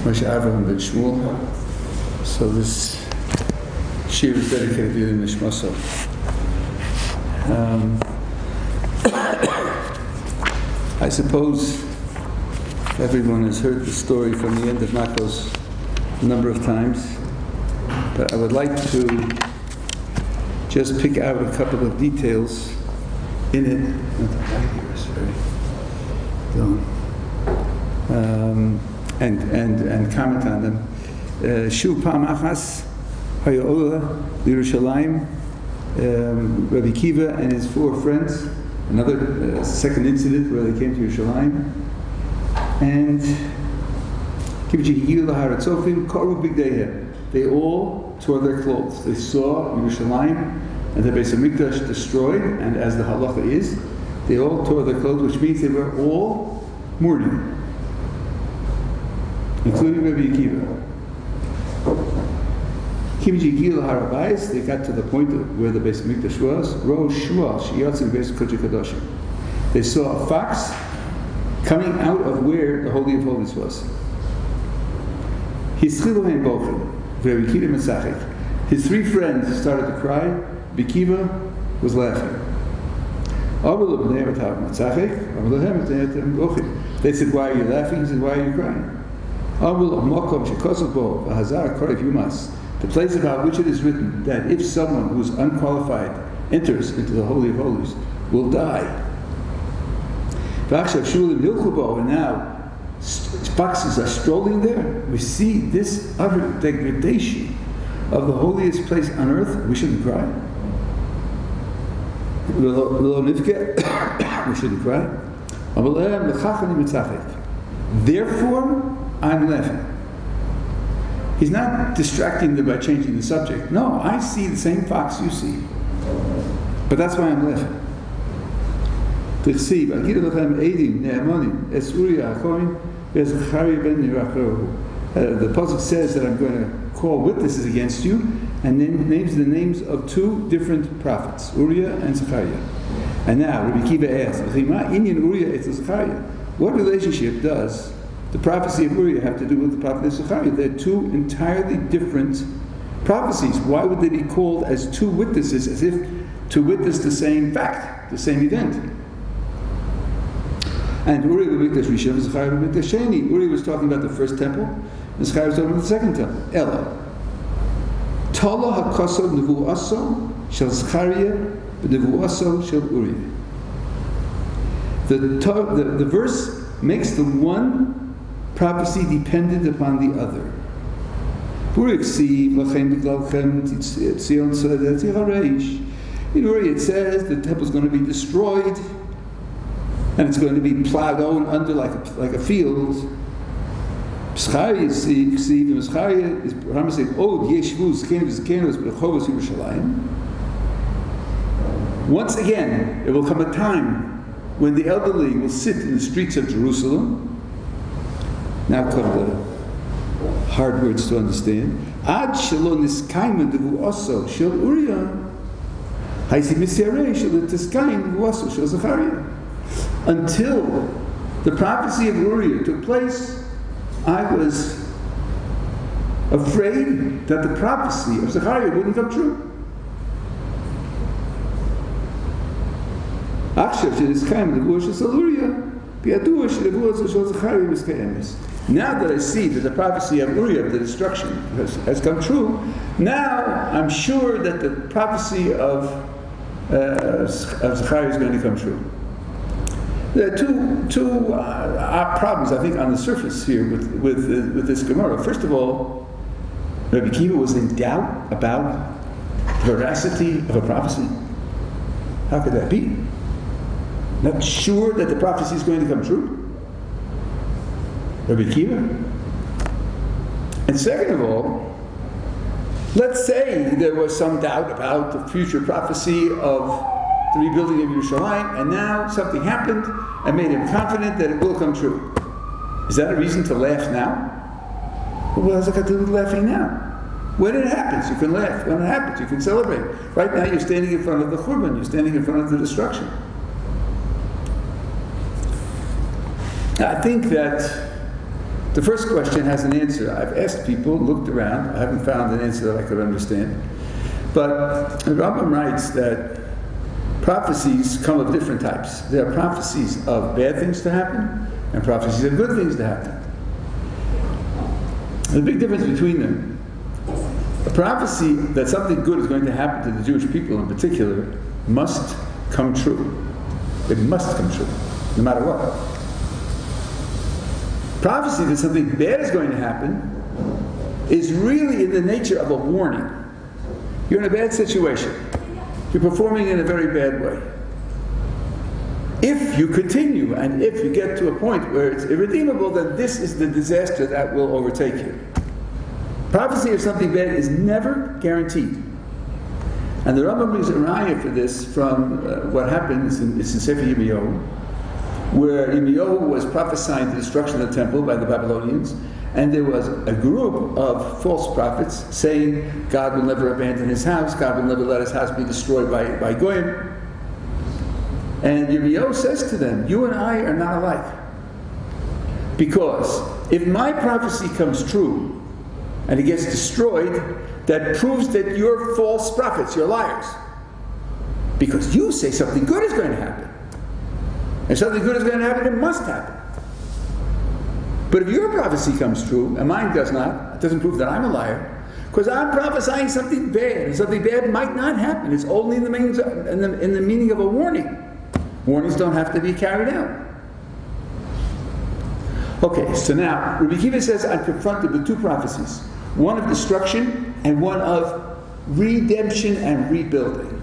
Moshe Avraham ben Shmuel. So this shir is dedicated to the Nishmaso. I suppose everyone has heard the story from the end of Makos a number of times, but I would like to just pick out a couple of details in it. And comment on them. Shu Pam Achas Hayola Yerushalayim, Rabbi Kiva and his 4 friends. Another second incident where they came to Yerushalayim, and they all tore their clothes. They saw Yerushalayim and the Beis Hamikdash destroyed, and as the halacha is, they all tore their clothes, which means they were all mourning, including Rabbi Akiva. They got to the point of where the Beis Hamikdash was. They saw a fox coming out of where the Holy of Holies was. His 3 friends started to cry. Bikiva was laughing. They said, "Why are you laughing?" He said, "Why are you crying?" The place about which it is written that if someone who is unqualified enters into the Holy of Holies will die. And now foxes are strolling there. We see this utter degradation of the holiest place on earth. We shouldn't cry. We shouldn't cry. Therefore, I'm laughing. He's not distracting them by changing the subject. No, I see the same fox you see. But that's why I'm laughing. The Pasuk says that I'm going to call witnesses against you, and then names the names of 2 different prophets, Uriah and Zechariah. And now Rabbi Kiva asks, what relationship does the prophecy of Uriah have to do with the prophet of Zechariah? They're 2 entirely different prophecies. Why would they be called as 2 witnesses, as if to witness the same fact, the same event? And Uriah was talking about the first temple, and Zechariah was talking about the second temple. Ella. Tala hakaso nevuaso shel Zechariah v'nevuaso shel Uriah. The verse makes the one prophecy dependent upon the other. In Uriah it says the temple is going to be destroyed and it's going to be plowed under like a field. Zechariah is promising, once again, there will come a time when the elderly will sit in the streets of Jerusalem. Now come the hard words to understand. Ad shelo niskayim nevuaso shel Uriah, haisi misyarei shelo tiskayim nevuaso shel Zechariah. Until the prophecy of Uriah took place, I was afraid that the prophecy of Zechariah wouldn't come true. Now that I see that the prophecy of Uriah, of the destruction, has come true, now I'm sure that the prophecy of Zechariah is going to come true. There are two problems, I think, on the surface here with this Gemara. First of all, Rabbi Kiva was in doubt about the veracity of a prophecy. How could that be? Not sure that the prophecy is going to come true? Rabbi Kiva? And second of all, let's say there was some doubt about the future prophecy of the rebuilding of Yerushalayim, and now something happened and made him confident that it will come true. Is that a reason to laugh now? Well, what has it got to do with laughing now? When it happens, you can laugh. When it happens, you can celebrate. Right now, you're standing in front of the Churban. You're standing in front of the destruction. I think that The first question has an answer. I've asked people, looked around, I haven't found an answer that I could understand. But the Rambam writes that prophecies come of different types. There are prophecies of bad things to happen and prophecies of good things to happen. There's a big difference between them. A prophecy that something good is going to happen to the Jewish people in particular must come true. It must come true, no matter what. Prophecy that something bad is going to happen is really in the nature of a warning. You're in a bad situation. You're performing in a very bad way. If you continue and if you get to a point where it's irredeemable, then this is the disaster that will overtake you. Prophecy of something bad is never guaranteed. And the Rambam brings a raya for this from what happens in Sefer Yirmiyahu, where Yirmiyahu was prophesying the destruction of the temple by the Babylonians, and there was a group of false prophets saying God will never abandon his house, God will never let his house be destroyed by Goyim. And Yirmiyahu says to them, you and I are not alike. Because if my prophecy comes true, and it gets destroyed, that proves that you're false prophets, you're liars. Because you say something good is going to happen. And something good is going to happen, it must happen. But if your prophecy comes true, and mine does not, it doesn't prove that I'm a liar, because I'm prophesying something bad, and something bad might not happen. It's only in the meaning of a warning. Warnings don't have to be carried out. Okay, so now, Rabbi Akiva says I'm confronted with two prophecies. One of destruction and one of redemption and rebuilding.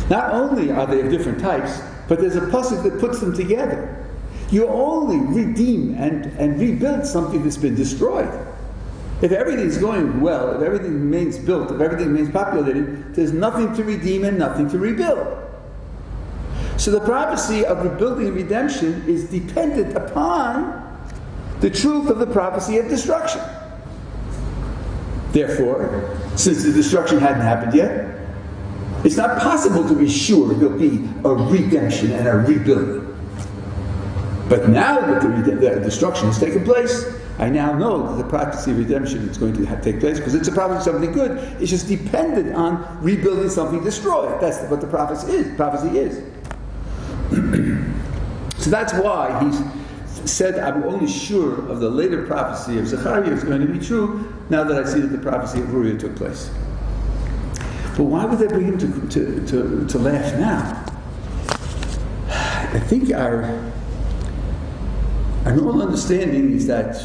Not only are they of different types, but there's a pasuk that puts them together. You only redeem and rebuild something that's been destroyed. If everything's going well, if everything remains built, if everything remains populated, there's nothing to redeem and nothing to rebuild. So the prophecy of rebuilding and redemption is dependent upon the truth of the prophecy of destruction. Therefore, since the destruction hadn't happened yet, it's not possible to be sure there'll be a redemption and a rebuilding. But now that the destruction has taken place, I now know that the prophecy of redemption is going to take place because it's a prophecy of something good. It's just dependent on rebuilding something destroyed. That's what the prophecy is. So that's why he said, I'm only sure of the later prophecy of Zechariah is going to be true now that I see that the prophecy of Uriah took place. But why would they bring him to laugh now? I think our normal understanding is that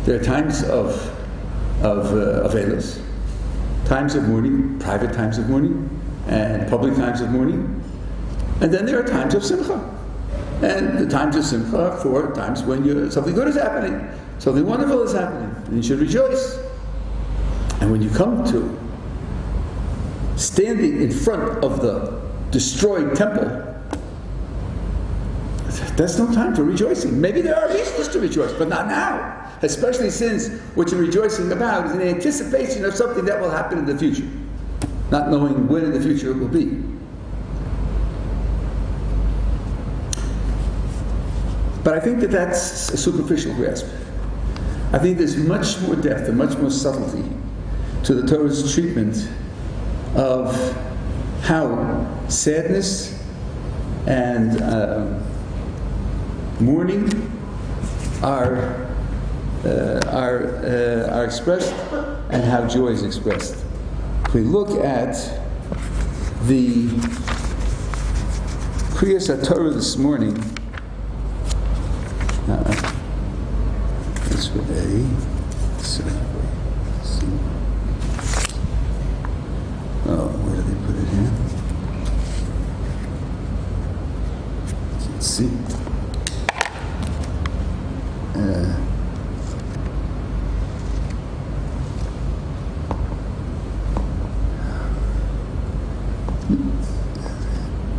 there are times of Avelos, times of mourning, private times of mourning, and public times of mourning. And then there are times of Simcha. And the times of Simcha are for times when something good is happening, something wonderful is happening, and you should rejoice. And when you come to standing in front of the destroyed temple, that's no time for rejoicing. Maybe there are reasons to rejoice, but not now. Especially since what you're rejoicing about is an anticipation of something that will happen in the future, not knowing when in the future it will be. But I think that that's a superficial grasp. I think there's much more depth and much more subtlety to the Torah's treatment of how sadness and mourning are expressed and how joy is expressed. If we look at the Kriyas HaTorah this morning, this with A. Oh, where did they put it here? Let's see.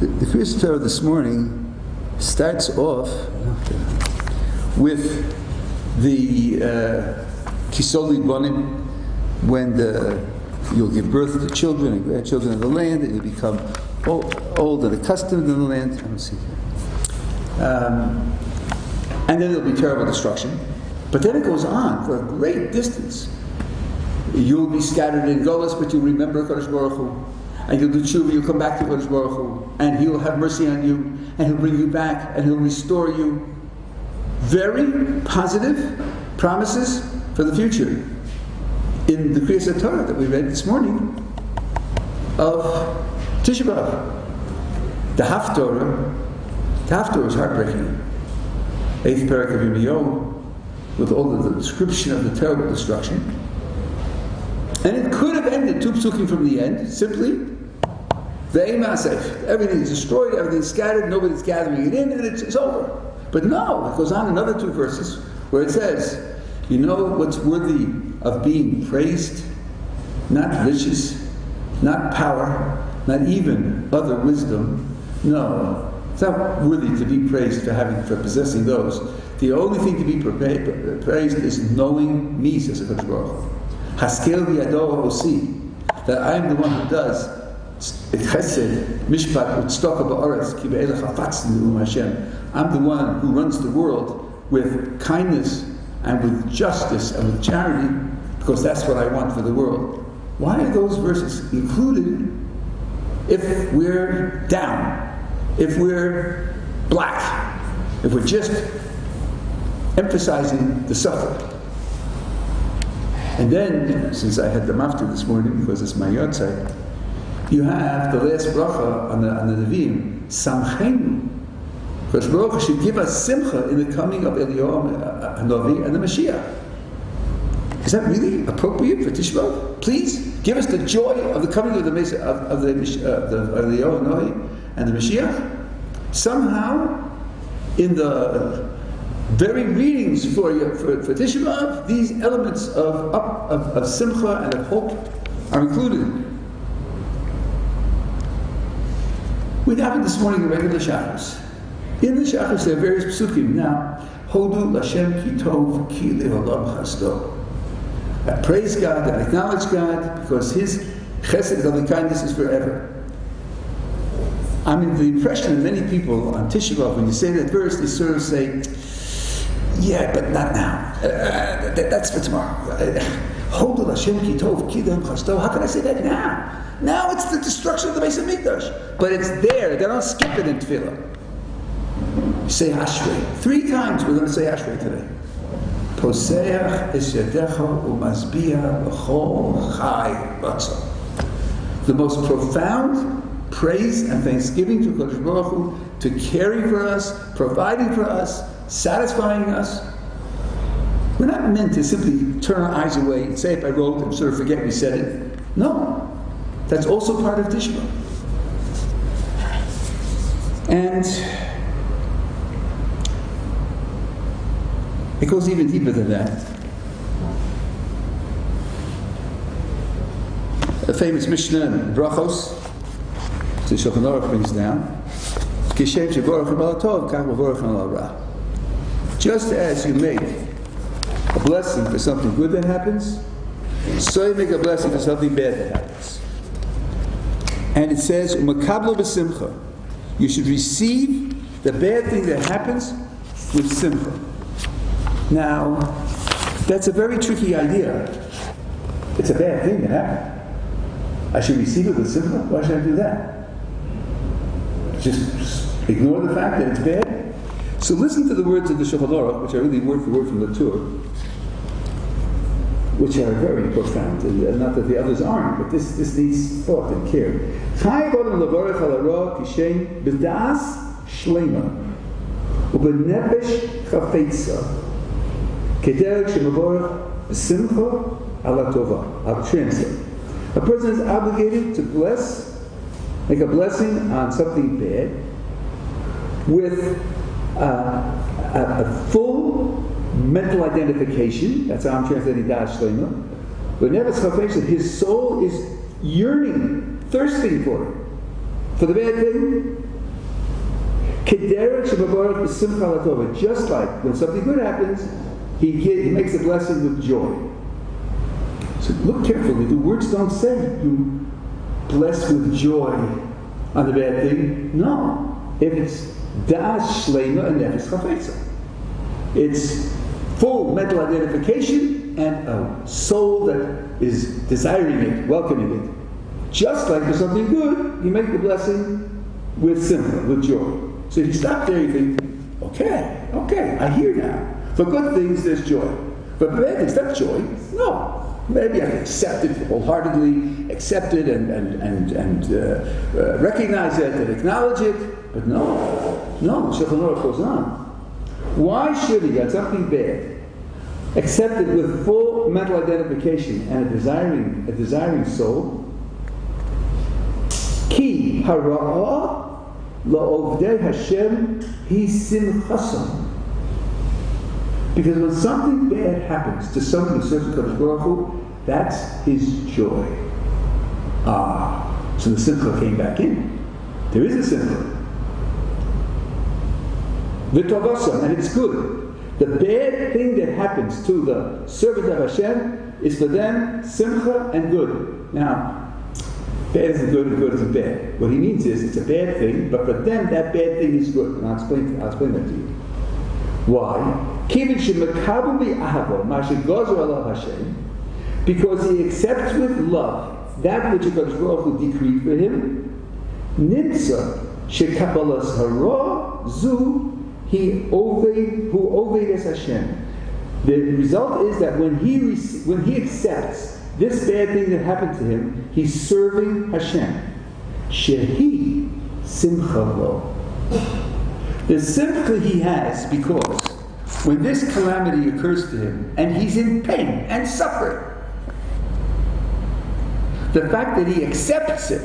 The Kriyas Torah this morning starts off with the Kisoli Bonim, when you'll give birth to children and grandchildren of the land, and you become old and accustomed in the land. Let me see here. And then there'll be terrible destruction. But then it goes on for a great distance. You'll be scattered in Golas, but you'll remember Kadosh Baruch Hu. And you'll do tshuva, you'll come back to Kadosh Baruch Hu. And He'll have mercy on you, and He'll bring you back, and He'll restore you. Very positive promises for the future. In the Kriyas Torah that we read this morning of Tisha B'Av. The Haftorah is heartbreaking. 8th parak of Yirmiyahu, with all of the description of the terrible destruction. And it could have ended, 2 psukim from the end, simply, Ve'ei ma'aseh. Everything is destroyed, everything is scattered, nobody's gathering it in, and it's over. But no, it goes on another 2 verses, where it says, you know what's worthy of being praised? Not riches, not power, not even other wisdom. No, it's not worthy to be praised for possessing those. The only thing to be praised is knowing me, says the Kodesh Baruch Hu. Haskel v'yado osi, that I am the one who does chesed, mishpat, utztaka ba'aretz, ki be'elech hafatzni l'um Hashem. I'm the one who runs the world with kindness and with justice and with charity, because that's what I want for the world. Why are those verses included if we're down, if we're black, if we're just emphasizing the suffering? And then, since I had the maftir this morning because it's my yahrzeit, you have the last bracha on the Nevi'im, Samchenu. Because Baruch Hu should give us simcha in the coming of Eliyahu Hanavi and the Mashiach. Is that really appropriate for Tisha B'Av? Please give us the joy of the coming of the Eliyahu Hanavi and the Mashiach. Somehow, in the very readings for Tisha B'Av, these elements of simcha and of hope are included. We happened this morning in regular Shabbos. In the Shachos, there are various psukim. Now, Hodu Lashem Ki Tov Ki Le'olam Chasdo. I praise God and acknowledge God because His chesed, loving kindness, is forever. I mean, the impression of many people on Tisha B'Av, when you say that verse, they sort of say, yeah, but not now. That's for tomorrow. Hodu Lashem Ki Tov Ki Le'olam Chasdo. How can I say that now? Now it's the destruction of the Beis HaMikdash. But it's there. They don't skip it in Tefillah. Say Ashrei. 3 times we're going to say Ashrei today. Poseach es yadecha u'mazbiya l'chol chai ratzon. The most profound praise and thanksgiving to Kodesh Baruch Hu, to caring for us, providing for us, satisfying us. We're not meant to simply turn our eyes away and say if I wrote and sort of forget we said it. No. That's also part of Tisha B'Av. And it goes even deeper than that. A famous Mishnah in Brachos, the Shulchan Aruch brings down, just as you make a blessing for something good that happens, so you make a blessing for something bad that happens. And it says, "Umakablo b'simcha." You should receive the bad thing that happens with simcha. Now, that's a very tricky idea. It's a bad thing to happen. I should receive it with simcha? Why should I do that? Just ignore the fact that it's bad? So listen to the words of the Shulchan Aruch, which are really word for word from the Torah, which are very profound, and not that the others aren't, but this needs thought and care. Chai bodem levarech al hara kishem b'das shlema u'b'nefesh chafetza kederek shemavorech b'simcha ala tova. I'll translate. A person is obligated to make a blessing on something bad with a full mental identification. That's how I'm translating Das Shlema. But Nefesh Chafetza, his soul is yearning, thirsting for it. For the bad thing. Kederek shemavorech b'simcha ala tova. Just like when something good happens, he makes a blessing with joy. So look carefully. The words don't say you bless with joy on the bad thing. No. It's Das Shlema and Nefesh Chafetza. It's full mental identification and a soul that is desiring it, welcoming it. Just like for something good, you make the blessing with simcha, with joy. So if you stop there, you think, okay, I hear now. For good things, there's joy. But for bad things, that's joy. No. Maybe I can accept it wholeheartedly, accept it and recognize it and acknowledge it. But no, Shulchan Aruch goes on. Why should he, at something bad, accept it with full mental identification and a desiring soul? Ki hara'ah la'ovdei Hashem hi simchasam. Because when something bad happens to someone who serves Kadosh Baruch Hu, that's his joy. So the simcha came back in. There is a simcha. V'tovasa, and it's good. The bad thing that happens to the servant of Hashem is for them simcha and good. Now, bad isn't good and good isn't bad. What he means is it's a bad thing, but for them that bad thing is good. And I'll explain that to you. Why? Because he accepts with love that which Hakadosh Baruch Hu decreed for him. Nitza shekabalas hara zu he oved hu oved es Hashem. The result is that when he accepts this bad thing that happened to him, he's serving Hashem. Shehi simcha lo. The simcha he has because when this calamity occurs to him and he's in pain and suffering, the fact that he accepts it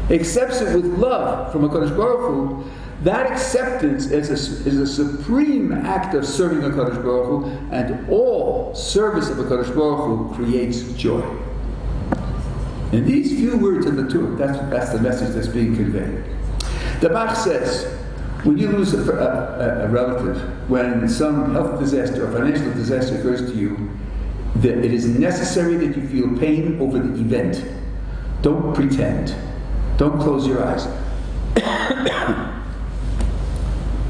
with love from HaKadosh Baruch Hu, that acceptance is a supreme act of serving HaKadosh Baruch Hu, and all service of HaKadosh Baruch Hu creates joy. In these few words of the Torah, that's the message that's being conveyed. The Bach says, when you lose a relative, when some health disaster or financial disaster occurs to you, that it is necessary that you feel pain over the event. Don't pretend. Don't close your eyes.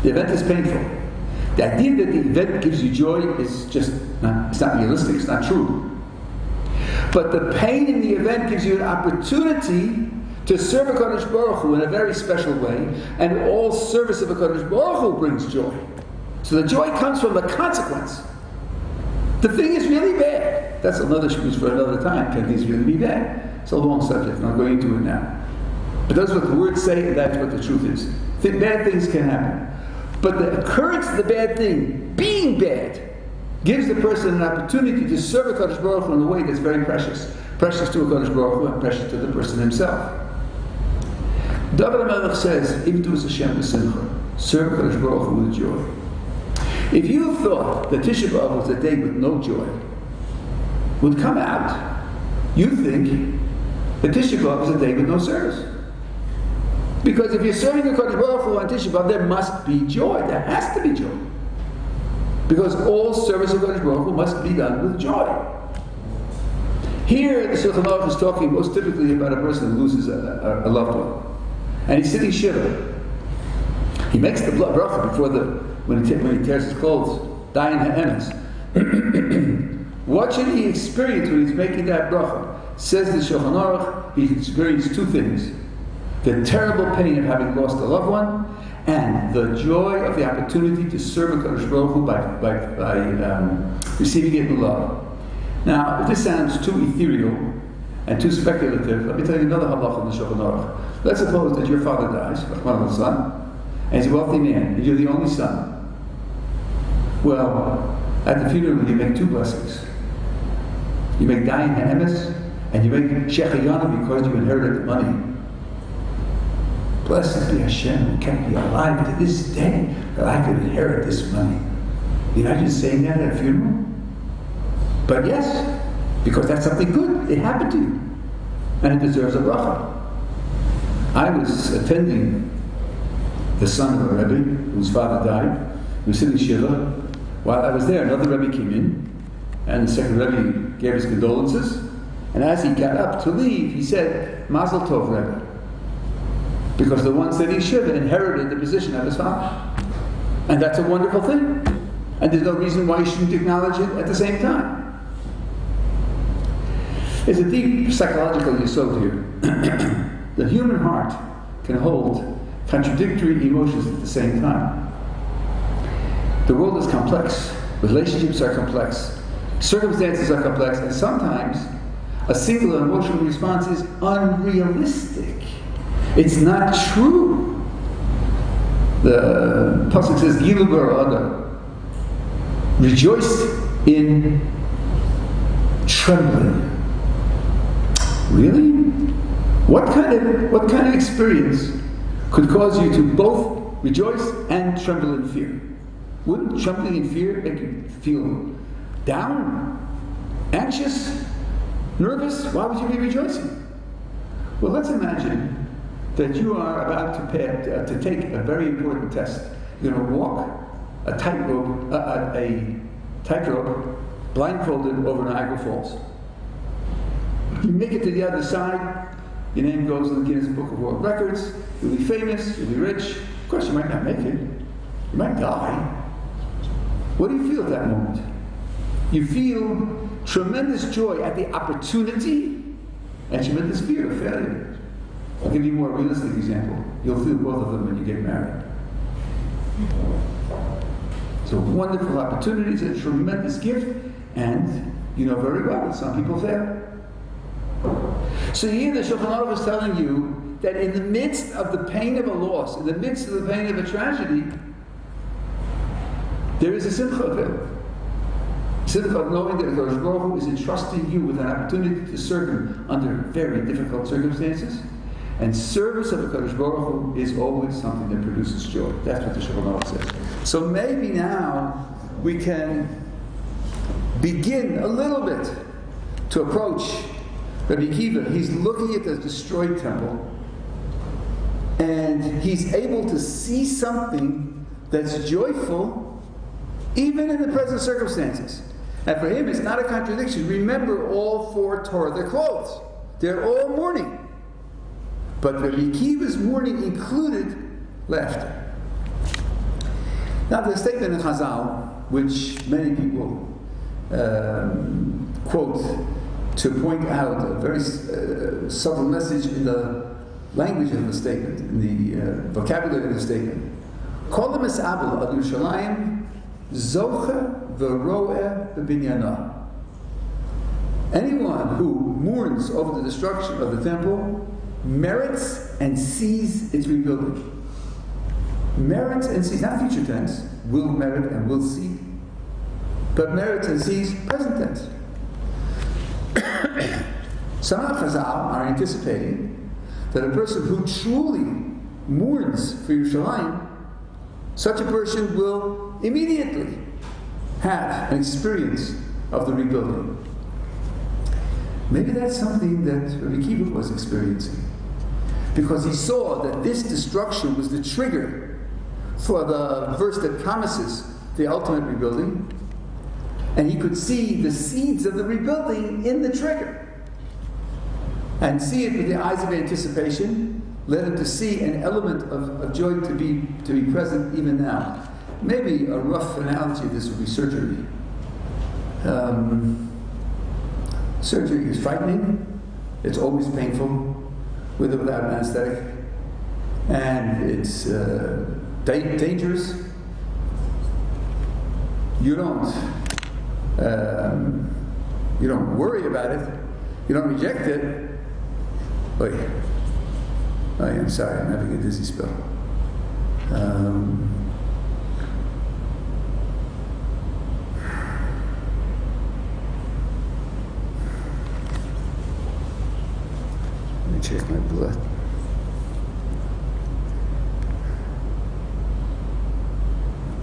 The event is painful. The idea that the event gives you joy is just it's not realistic, it's not true. But the pain in the event gives you an opportunity to serve HaKadosh Baruch Hu in a very special way, and all service of HaKadosh Baruch Hu brings joy. So the joy comes from the consequence. The thing is really bad. That's another shmooze for another time. Can things really be bad? It's a long subject, I'm not going into it now. But that's what the words say, and that's what the truth is. Bad things can happen. But the occurrence of the bad thing, being bad, gives the person an opportunity to serve HaKadosh Baruch Hu in a way that's very precious. Precious to HaKadosh Baruch Hu and precious to the person himself. David HaMelech says, Ibtu Hashem b'simcha, serve HaKadosh Baruch Hu with joy. If you thought that Tisha B'Av was a day with no joy, would come out, you think that Tisha B'Av is a day with no service. Because if you're serving HaKadosh Baruch Hu on Tisha B'Av, there must be joy. There has to be joy. Because all service of HaKadosh Baruch Hu must be done with joy. Here, the Shulchan Aruch is talking most typically about a person who loses a loved one. And he's sitting shiva. He makes the bracha before when he tears his clothes, dayan ha'emes. What should he experience when he's making that bracha? Says the Shulchan Aruch, he experienced two things: the terrible pain of having lost a loved one, and the joy of the opportunity to serve HaKadosh Baruch Hu by receiving it in love. Now, if this sounds too ethereal and too speculative, let me tell you another halach in the Shulchan Aruch. Let's suppose that your father dies, one of the son, and he's a wealthy man, and you're the only son. Well, at the funeral you make two blessings. You make dayan ha'emes, and you make shechayana because you inherited the money. Blessed be Hashem who kept me alive to this day that I could inherit this money. You imagine saying that at a funeral? But yes, because that's something good. It happened to you. And it deserves a bracha. I was attending the son of a Rebbe whose father died. He was sitting shiva. While I was there, another Rebbe came in, and the second Rebbe gave his condolences. And as he got up to leave, he said, Mazel Tov, Rebbe. Because the one sitting shiva inherited the position of his father. And that's a wonderful thing. And there's no reason why you shouldn't acknowledge it at the same time. There's a deep psychological yesod here. The human heart can hold contradictory emotions at the same time. The world is complex. Relationships are complex. Circumstances are complex. And sometimes a single emotional response is unrealistic. It's not true. The pasuk says, "Gilu b'ra'ada," rejoice in trembling. Really? What kind of experience could cause you to both rejoice and tremble in fear? Wouldn't trembling in fear make you feel down, anxious, nervous? Why would you be rejoicing? Well, let's imagine that you are about to take a very important test. You're going to walk a tightrope blindfolded over Niagara Falls. You make it to the other side, your name goes in the Guinness Book of World Records, you'll be famous, you'll be rich. Of course, you might not make it. You might die. What do you feel at that moment? You feel tremendous joy at the opportunity and tremendous fear of failure. I'll give you a more realistic example. You'll feel both of them when you get married. It's a wonderful opportunity, it's a tremendous gift, and you know very well that some people fail. So here the Shulchan Aruch is telling you that in the midst of the pain of a loss, in the midst of the pain of a tragedy, there is a simcha of it. Simcha of knowing that Hakadosh Baruch Hu is entrusting you with an opportunity to serve Him under very difficult circumstances. And service of Hakadosh Baruch Hu is always something that produces joy. That's what the Shulchan Aruch says. So maybe now we can begin a little bit to approach Rabbi Akiva. He's looking at the destroyed temple, and he's able to see something that's joyful even in the present circumstances. And for him, it's not a contradiction. Remember, all four tore their clothes. They're all mourning. But Rabbi Akiva's mourning included laughter. Now, the statement in Chazal, which many people quote to point out a very subtle message in the language of the statement, in the vocabulary of the statement. Kol mis'abel ad Yerushalayim zoche v'roeh b'binyana. Anyone who mourns over the destruction of the temple merits and sees its rebuilding. Merits and sees, not future tense, will merit and will see, but merits and sees present tense. Some of Chazal are anticipating that a person who truly mourns for Yerushalayim, such a person will immediately have an experience of the rebuilding. Maybe that's something that Rabbi Akiva was experiencing, because he saw that this destruction was the trigger for the verse that promises the ultimate rebuilding, and he could see the seeds of the rebuilding in the trigger, and see it with the eyes of anticipation led him to see an element of joy to be present even now. Maybe a rough analogy of this would be surgery. Surgery is frightening, it's always painful, with or without an anesthetic, and it's dangerous. You don't worry about it, you don't reject it. I'm sorry, I'm having a dizzy spell. Let me check my blood.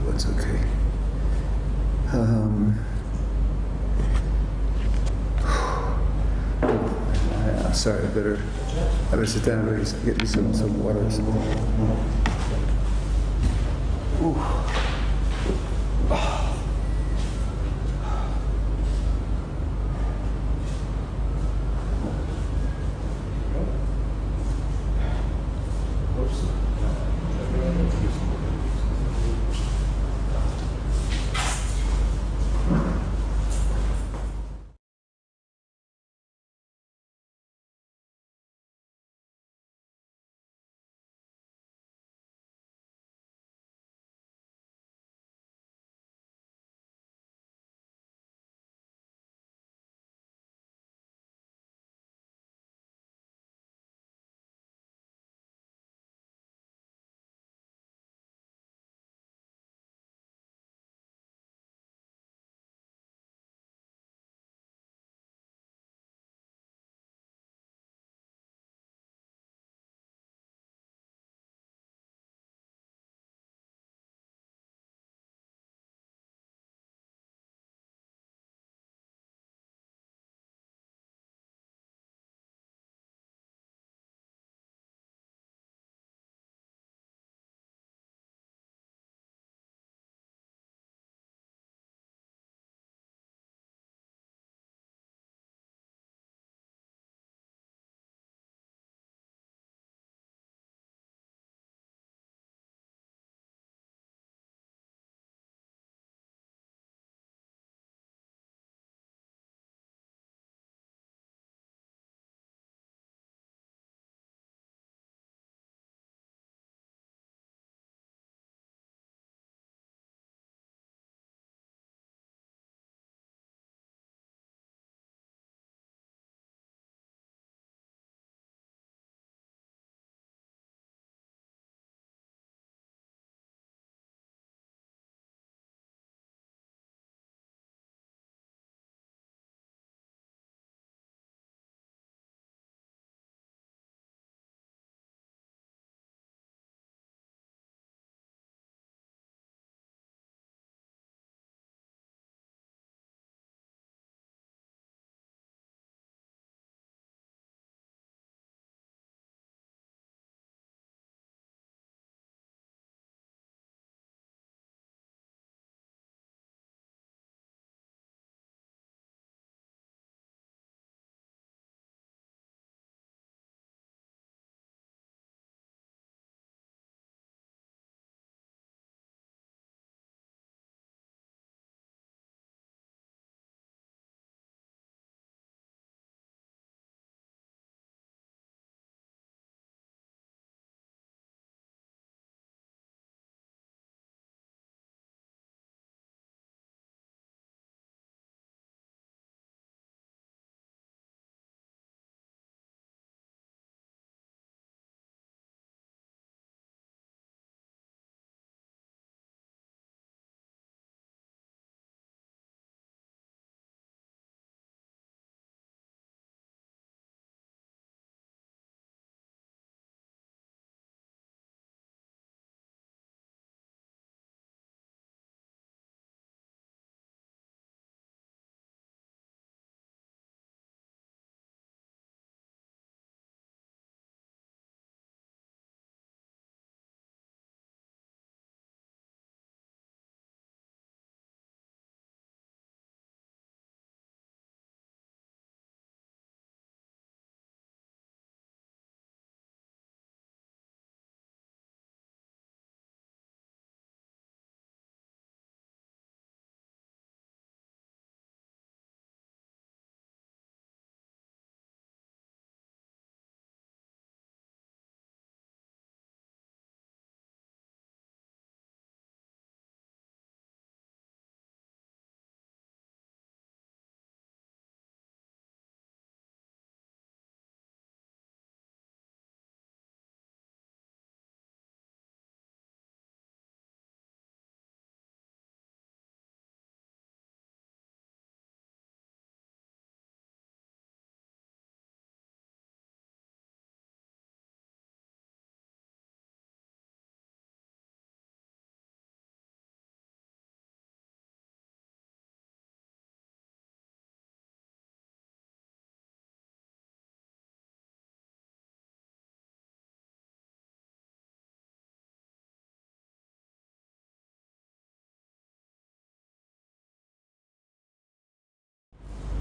That's okay. I'm sorry, I better sit down and get me some water or something. Ooh.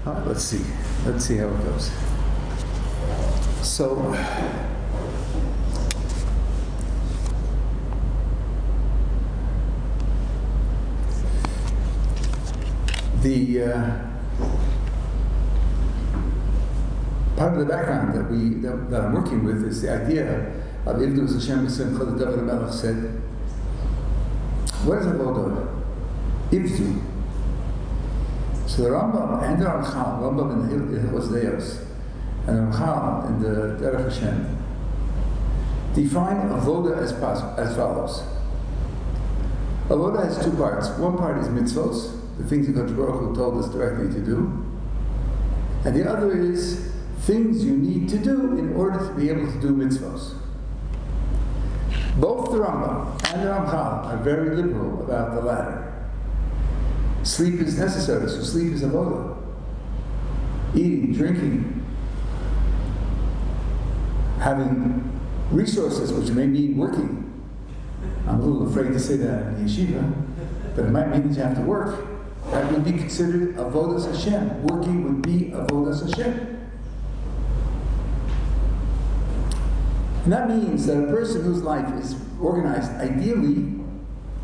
All right, let's see. Let's see how it goes. So, the part of the background that I'm working with is the idea of Ivdu Hashem B'Simcha. The David HaMelech said, "What is avodah? Ivdu." So the Rambam and the Ramchal, Rambam in the Hilchos Deos, and the Ramchal in the Derech Hashem, define avodah as follows. Avodah has two parts. One part is mitzvos, the things that God Baruch Hu told us directly to do, and the other is things you need to do in order to be able to do mitzvos. Both the Rambam and the Ramchal are very liberal about the latter. Sleep is necessary, so sleep is avodah. Eating, drinking, having resources, which may mean working. I'm a little afraid to say that in the yeshiva, but it might mean that you have to work. That would be considered avodas Hashem. Working would be avodas Hashem. And that means that a person whose life is organized ideally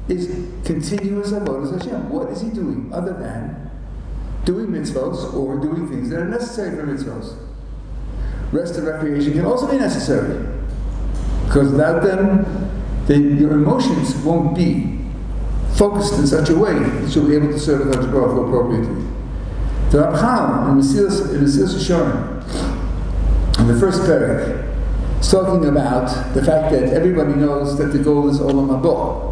is continuous avodas Hashem. What is he doing other than doing mitzvos or doing things that are necessary for mitzvos? Rest and recreation can also be necessary, because without them, then your emotions won't be focused in such a way that you'll be able to serve the Baruch Hu appropriately. The Ramchal in Mesilas Yesharim, in the first parak, is talking about the fact that everybody knows that the goal is Olam Haba.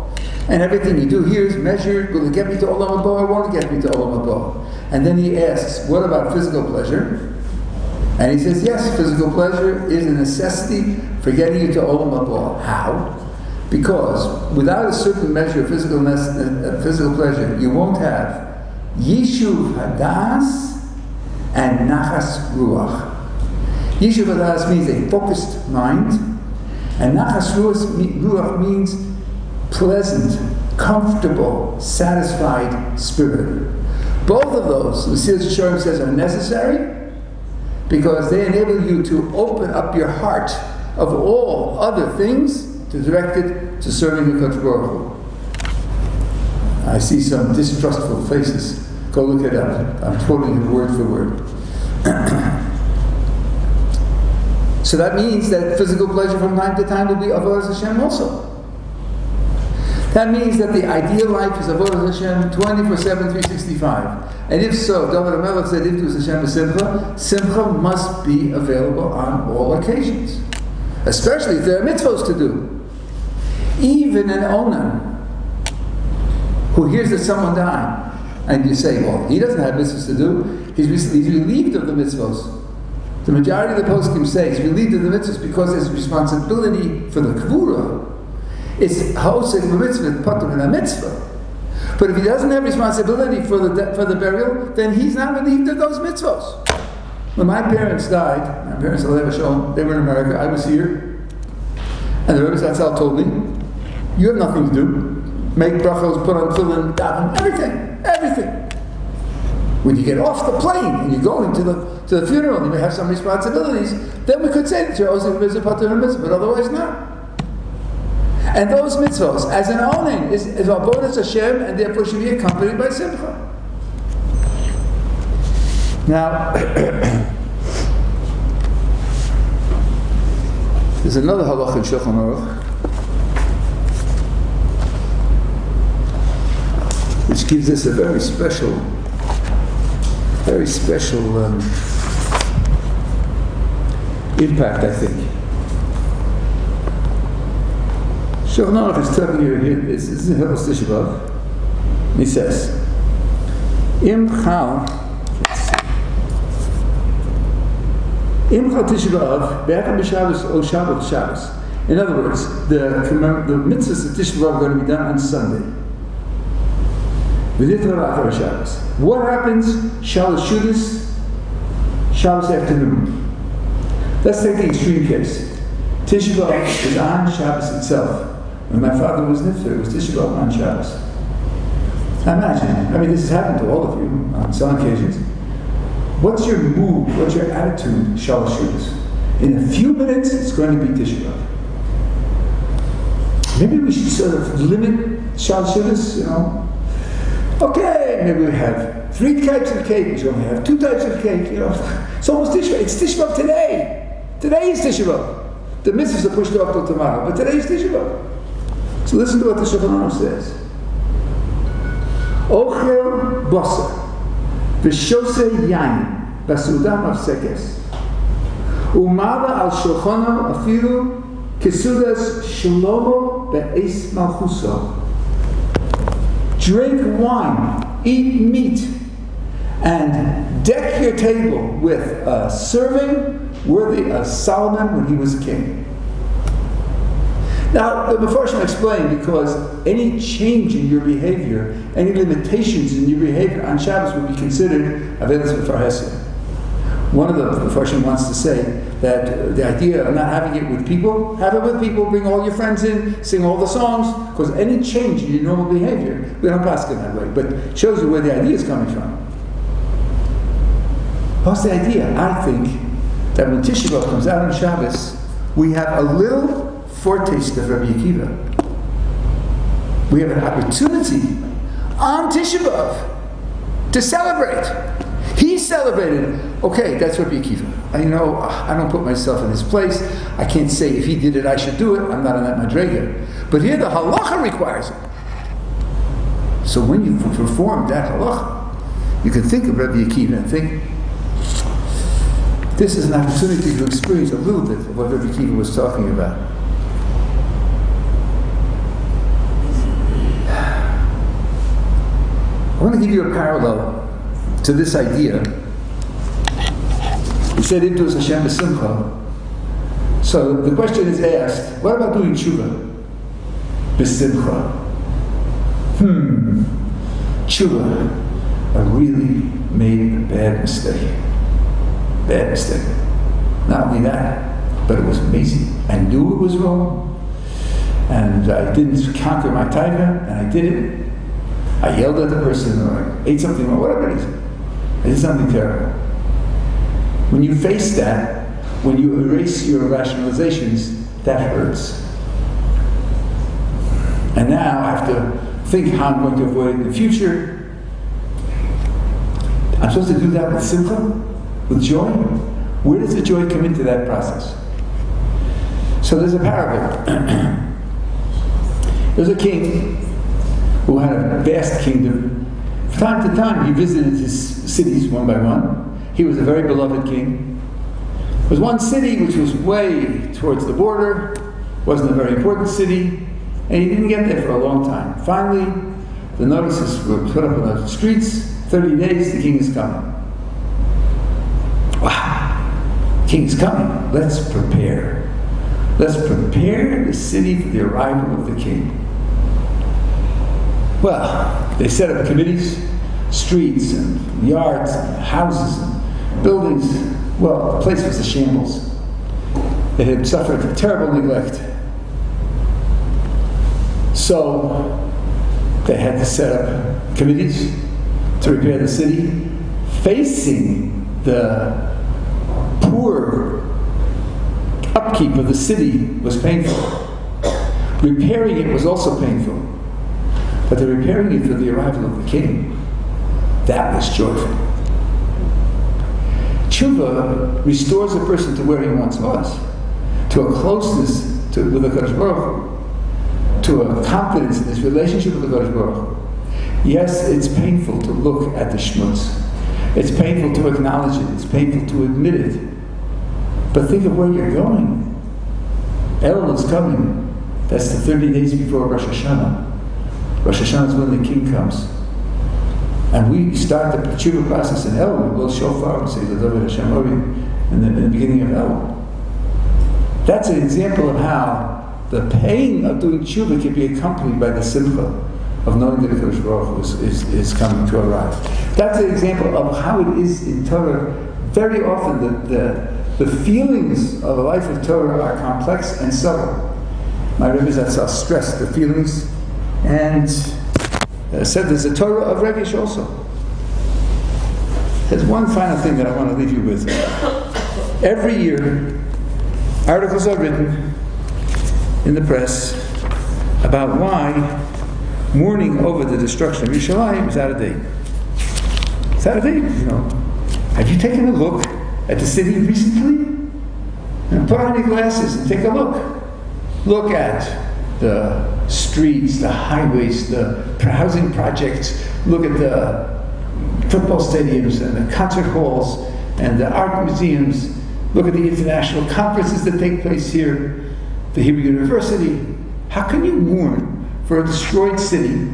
And everything you do here is measured. Will it get me to Olam Haba or won't it get me to Olam Haba? And then he asks, what about physical pleasure? And he says, yes, physical pleasure is a necessity for getting you to Olam Haba. How? Because without a certain measure of physical pleasure, you won't have Yishuv Hadas and Nachas Ruach. Yishuv Hadas means a focused mind, and Nachas Ruach means pleasant, comfortable, satisfied spirit. Both of those, Mesilas Yesharim says, are necessary because they enable you to open up your heart of all other things to direct it to serving the Kodesh Baruch Hu. I see some distrustful faces. Go look it up. I'm quoting it word for word. So that means that physical pleasure from time to time will be avodas Hashem also. That means that the ideal life is avodas Hashem 24/7, 365. And if so, David HaMelech said, if it was Hashem B'Simcha, Simcha must be available on all occasions, especially if there are mitzvos to do. Even an onan who hears that someone died, and you say, well, he doesn't have mitzvahs to do, he's relieved of the mitzvahs. The majority of the poskim say he's relieved of the mitzvahs because his responsibility for the kvura is ha'osek b'mitzvah, patur min ha-mitzvah. But if he doesn't have responsibility for the burial, then he's not relieved of those mitzvahs. When my parents died, my parents, they were in America, I was here, and the Rebbe Zatzal told me, you have nothing to do. Make brachos, put on tefillin, daven, everything. When you get off the plane and you're going to the funeral and you may have some responsibilities, then we could say that you're osek mitzvah, patur mitzvah, but otherwise not. And those mitzvahs, as an onen, is avodas Hashem, and therefore should be accompanied by simcha. Now, there's another halach in Shulchan Aruch, which gives us a very special impact, I think. Shulchan Aruch is telling you here, this is in Hilchos Tisha. He says, Im chal Tisha B'Av, Be'achad B'Shabbos or Shabbat Shabbos. In other words, the mitzvahs of Tisha B'Av are going to be done on Sunday. What happens Shabbos Shudas, Shabbos afternoon? Let's take the extreme case. Tisha B'Av is on Shabbos itself. When my father was nifter, it was Tisha B'Av on Shabbos. Imagine, this has happened to all of you on some occasions. What's your mood? What's your attitude, Shalosh Shudas? In a few minutes, it's going to be Tisha B'Av. Maybe we should sort of limit Shalosh Shudas, Okay, maybe we have 3 types of cake, we should only have 2 types of cake, It's almost Tisha B'Av. It's Tisha B'Av today. Today is Tisha B'Av. The mitzvahs are pushed off till tomorrow, but today is Tisha B'Av. So listen to what the Shulchan Aruch says. Ochel Bosa, V'shose Yain, V'sudam Avsekes, Umava al Shulchano Afilu, Kesudas Shlomo Be'es Malchuso. Drink wine, eat meat, and deck your table with a serving worthy of Solomon when he was a king. Now, the Mefarshim explain because any change in your behavior, any limitations in your behavior on Shabbos would be considered avelos b'farhesed. One of the Mefarshim wants to say that the idea of not having it with people, have it with people, bring all your friends in, sing all the songs, because any change in your normal behavior, we don't pass it that way, but it shows you where the idea is coming from. What's the idea? I think that when Tisha B'Av comes out on Shabbos, we have a little foretaste of Rabbi Akiva. We have an opportunity on Tisha B'Av to celebrate. He celebrated. Okay, that's Rabbi Akiva. I don't put myself in his place. I can't say if he did it, I should do it. I'm not on that madrega. But here the halacha requires it. So when you perform that halacha, you can think of Rabbi Akiva and think, this is an opportunity to experience a little bit of what Rabbi Akiva was talking about. I want to give you a parallel to this idea. He said, "Into Hashem b'simcha." So the question is asked: what about doing tshuva b'simcha? Tshuva, I really made a bad mistake. Bad mistake. Not only that, but it was amazing. I knew it was wrong, and I didn't conquer my taiva, and I did it. I yelled at the person, or I ate something wrong, whatever it is. I did something terrible. When you face that, when you erase your rationalizations, that hurts. And now I have to think how I'm going to avoid it in the future. I'm supposed to do that with simcha, with joy. Where does the joy come into that process? So there's a parable. There's a king who had a vast kingdom. From time to time, he visited his cities one by one. He was a very beloved king. There was one city which was way towards the border, wasn't a very important city, and he didn't get there for a long time. Finally, the notices were put up on the streets, 30 days, the king is coming. Wow, king's coming, let's prepare. Let's prepare the city for the arrival of the king. Well, they set up committees, streets and yards and houses and buildings. Well, the place was a shambles. It had suffered terrible neglect. So they had to set up committees to repair the city. Facing the poor upkeep of the city was painful. Repairing it was also painful. But the repairing it for the arrival of the king, that was joyful. Tshuva restores a person to where he once was, to a closeness with the Kadosh Baruch Hu, to a confidence in his relationship with the Kadosh Baruch Hu. Yes, it's painful to look at the shmutz. It's painful to acknowledge it. It's painful to admit it. But think of where you're going. Elul is coming. That's the 30 days before Rosh Hashanah. Rosh Hashanah is when the king comes. And we start the tshuva process in Elul. We blow shofar and say the David Hashem Ori in the beginning of Elul. That's an example of how the pain of doing tshuva can be accompanied by the simcha of knowing that the Kadosh Baruch Hu is coming to arrive. That's an example of how it is in Torah. Very often the feelings of a life of Torah are complex and subtle. My Rebbe Zatzal stressed the feelings and said there's a Torah of Regesh also. There's one final thing that I want to leave you with. Every year, articles are written in the press about why mourning over the destruction of Yerushalayim is out of date. It's out of date, Have you taken a look at the city recently? Put on your glasses and take a look. Look at the streets, the highways, the housing projects. Look at the football stadiums and the concert halls and the art museums. Look at the international conferences that take place here, the Hebrew University. How can you mourn for a destroyed city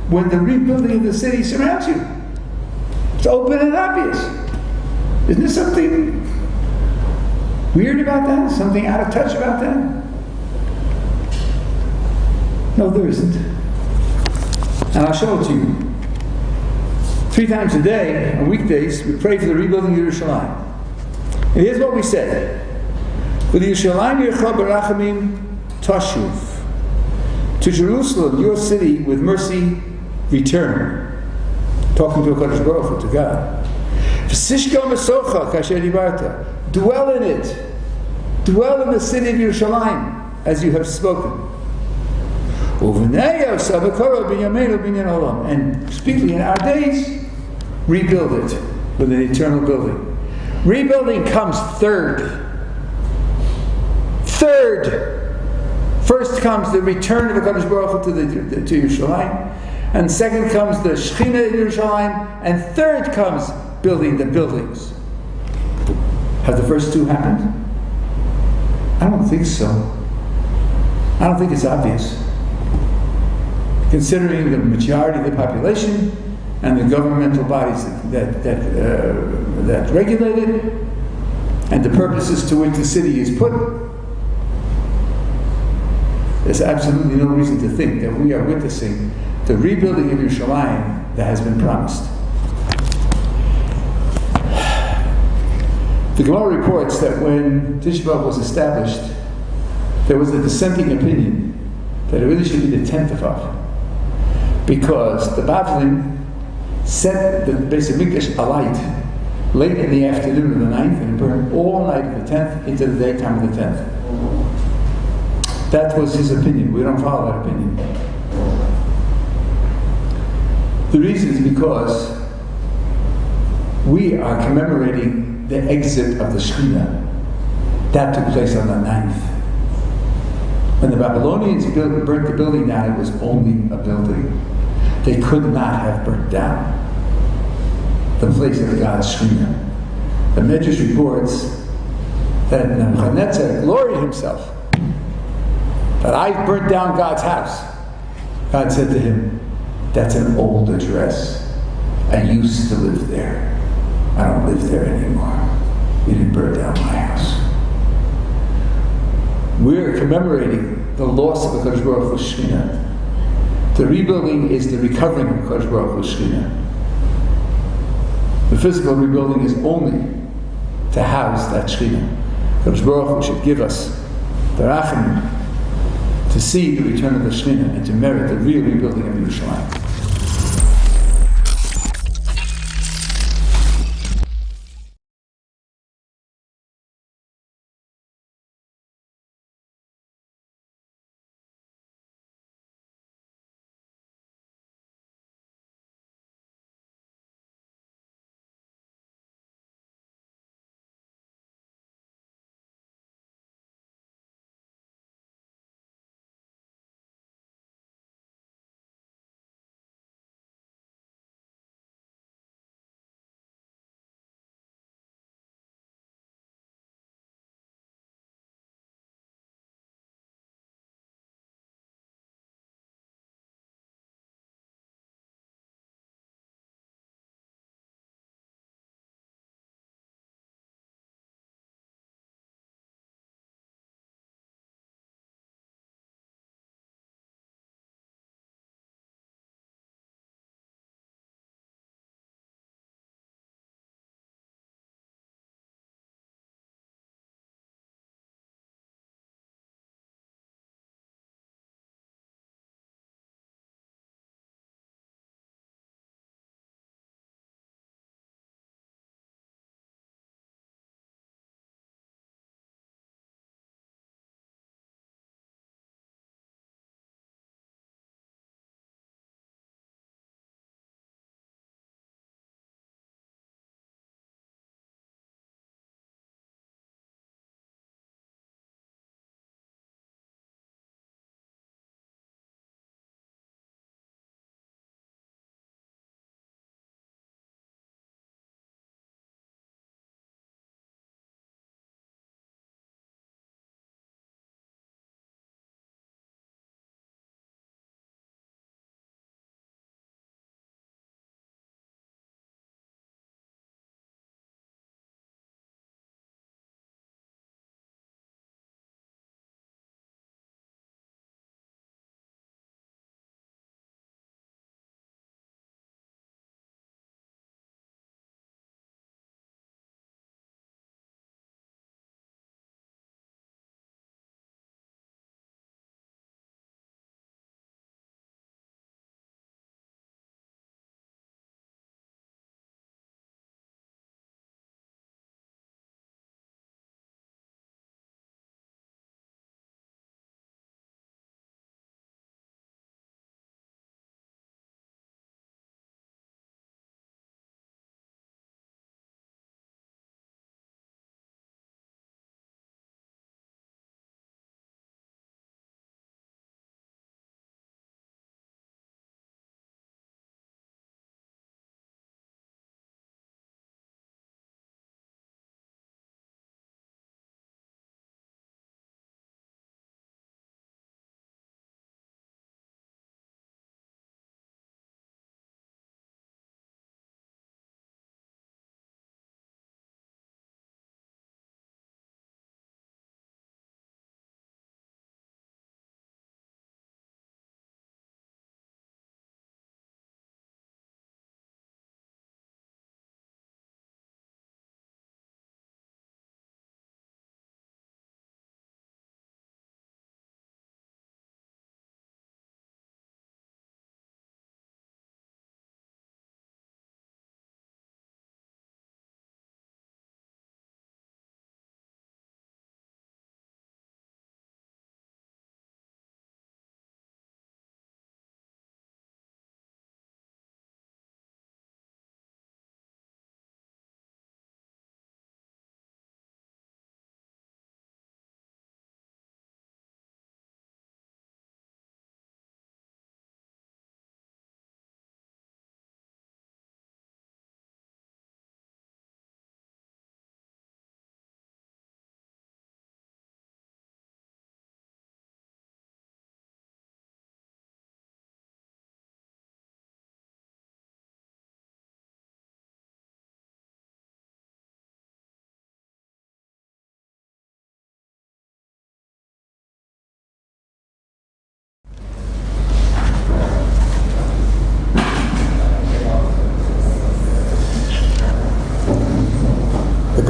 when the rebuilding of the city surrounds you? It's open and obvious. Isn't there something weird about that? Something out of touch about that? No, there isn't. And I'll show it to you. 3 times a day, on weekdays, we pray for the rebuilding of Yerushalayim. And here's what we said. With Yerushalayim Yercha Barachamim Tashuv. To Jerusalem, your city, with mercy, return. Talking to HaKadosh Baruch Hu, to God. V'sishka Masocha kasher dibarta. Dwell in it. Dwell in the city of Yerushalayim, as you have spoken. And speaking in our days, rebuild it with an eternal building. Rebuilding comes third. First comes the return of the HaKadosh Baruch Hu to Yerushalayim, and second comes the Shechina in Yerushalayim, and third comes building the buildings. Have the first two happened? I don't think so. I don't think it's obvious. Considering the majority of the population and the governmental bodies that regulate it, and the purposes to which the city is put, there's absolutely no reason to think that we are witnessing the rebuilding of Yerushalayim that has been promised. The Gemara reports that when Tisha B'Av was established, there was a dissenting opinion that it really should be the 10th of Av, because the Bavlim set the Beis Hamikdash alight late in the afternoon of the 9th and burned all night of the 10th into the daytime of the 10th. That was his opinion. We don't follow that opinion. The reason is because we are commemorating the exit of the Shekhinah. That took place on the 9th. When the Babylonians burnt the building down, it was only a building. They could not have burnt down the place of God's Shekhinah. The Medrash reports that Nebuchadnezzar gloried himself that I burnt down God's house. God said to him, that's an old address. I used to live there. I don't live there anymore. You didn't burn down my house. We're commemorating the loss of the HaKadosh Baruch Hu's Shekhinah. The rebuilding is the recovering of HaKadosh Baruch Hu's Shekhinah. The physical rebuilding is only to house that Shekhinah. HaKadosh Baruch Hu should give us the rachamim to see the return of the Shekhinah and to merit the real rebuilding of Yerushalayim.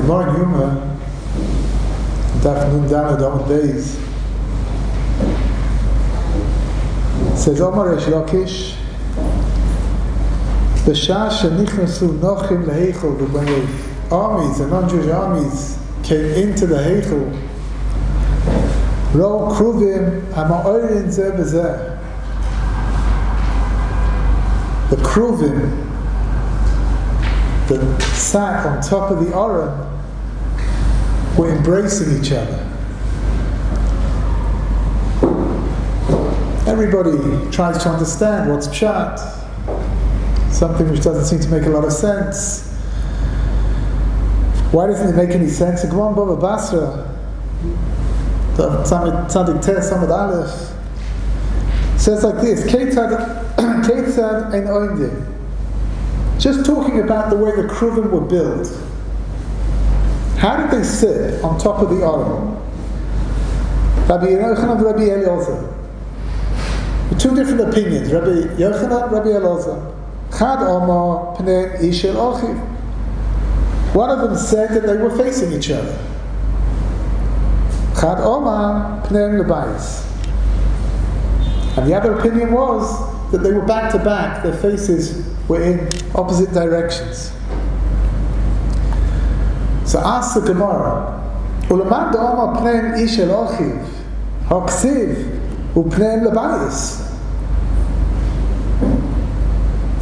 Gemara in Yuma, Daf Nun Daled Amud Beis, says Omar Reish Lakish, B'shah shenichnasu nochim leheichel, when the armies, the non-Jewish armies, came into the heichel, Ro kruvim hama'orin zeh b'zeh. The kruvim that sat on top of the Aron were embracing each other. Everybody tries to understand what's pshat, something which doesn't seem to make a lot of sense. Why doesn't it make any sense? The Gemara in Bava Basra, Tzadik Teh Samad Aleph, says like this: Ketzad ein oimdim. Just talking about the way the kruvim were built. How did they sit on top of the Aron? Rabbi Yochanan and Rabbi Eliezer. Two different opinions. Rabbi Yochanan, Rabbi Eliezer. Chad Omar Pnei Ish el Achiv. One of them said that they were facing each other. Chad Omar Pnei Lebayis. And the other opinion was that they were back to back. Their faces were in opposite directions. So ask the Gemara, Ulamad Omar Pnei Ish el Achiv Haksiv Upnei Lebayis.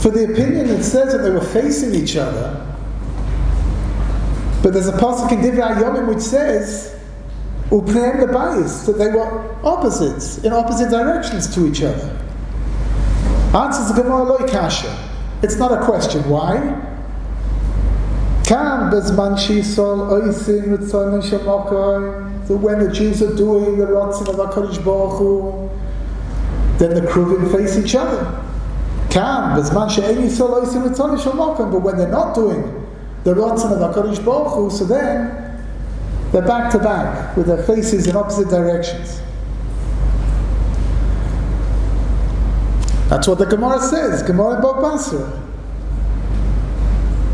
For the opinion that says that they were facing each other, but there's a pasuk in Divrei Hayomim which says Upnei Lebayis, that they were opposites, in opposite directions to each other. Answers the Gemara Loi Kasha. It's not a question. Why? Kam bezman shisol oisin ritzonim shemakoy. So when the Jews are doing the rotzim of HaKadosh Baruch Hu, then the kruvim face each other. Kam bezman she'en yisol oisin ritzonim shemakoy. But when they're not doing the rotzim of HaKadosh Baruch Hu, so then they're back to back with their faces in opposite directions. That's what the Gemara says. Gemara in Bava Basra.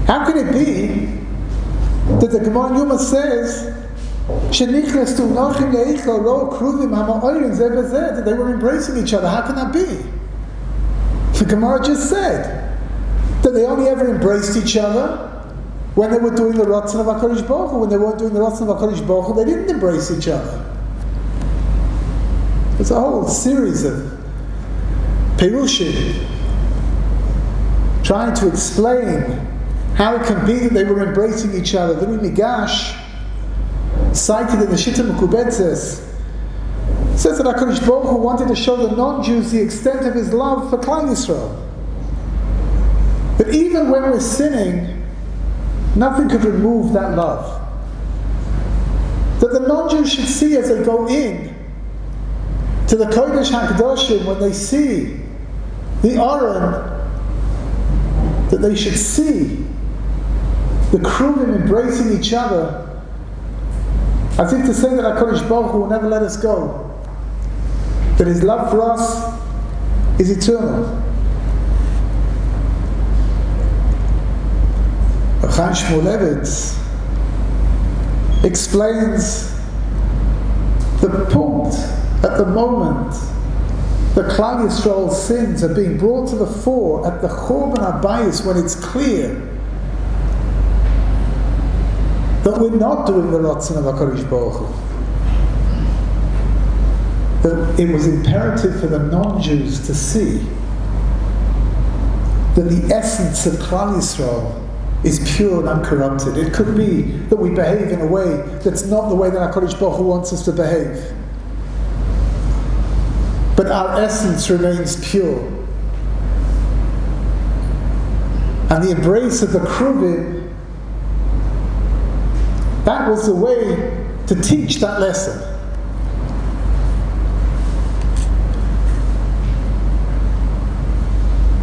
How can it be that the Gemara in Yuma says shenichnasu nochim leichel ro kruvim hama'orin zeh b'zeh, that they were embracing each other? How can that be? The Gemara just said that they only ever embraced each other when they were doing the Ratzon of HaKadosh Baruch Hu. When they weren't doing the Ratzon of HaKadosh Baruch Hu, they didn't embrace each other. There's a whole series of Perushim trying to explain how it can be that they were embracing each other. The Migash, cited in the Shita Mekubetzes, says that HaKadosh Baruch Hu wanted to show the non-Jews the extent of His love for Klal Yisrael. That even when we're sinning, nothing could remove that love. That the non-Jews should see as they go in to the Kodesh HaKadoshim, when they see the Aron, that they should see the kruvim embracing each other, as if to say that HaKadosh Baruch Hu will never let us go. That His love for us is eternal. Chaim Shmulevitz explains the point at the moment the Klal Yisrael's sins are being brought to the fore at the Churban HaBayis, when it's clear that we're not doing the Ratzon of HaKadosh Baruch Hu. That it was imperative for the non-Jews to see that the essence of Klal Yisrael is pure and uncorrupted. It could be that we behave in a way that's not the way that HaKadosh Baruch Hu wants us to behave, but our essence remains pure. And the embrace of the kruvim, that was the way to teach that lesson.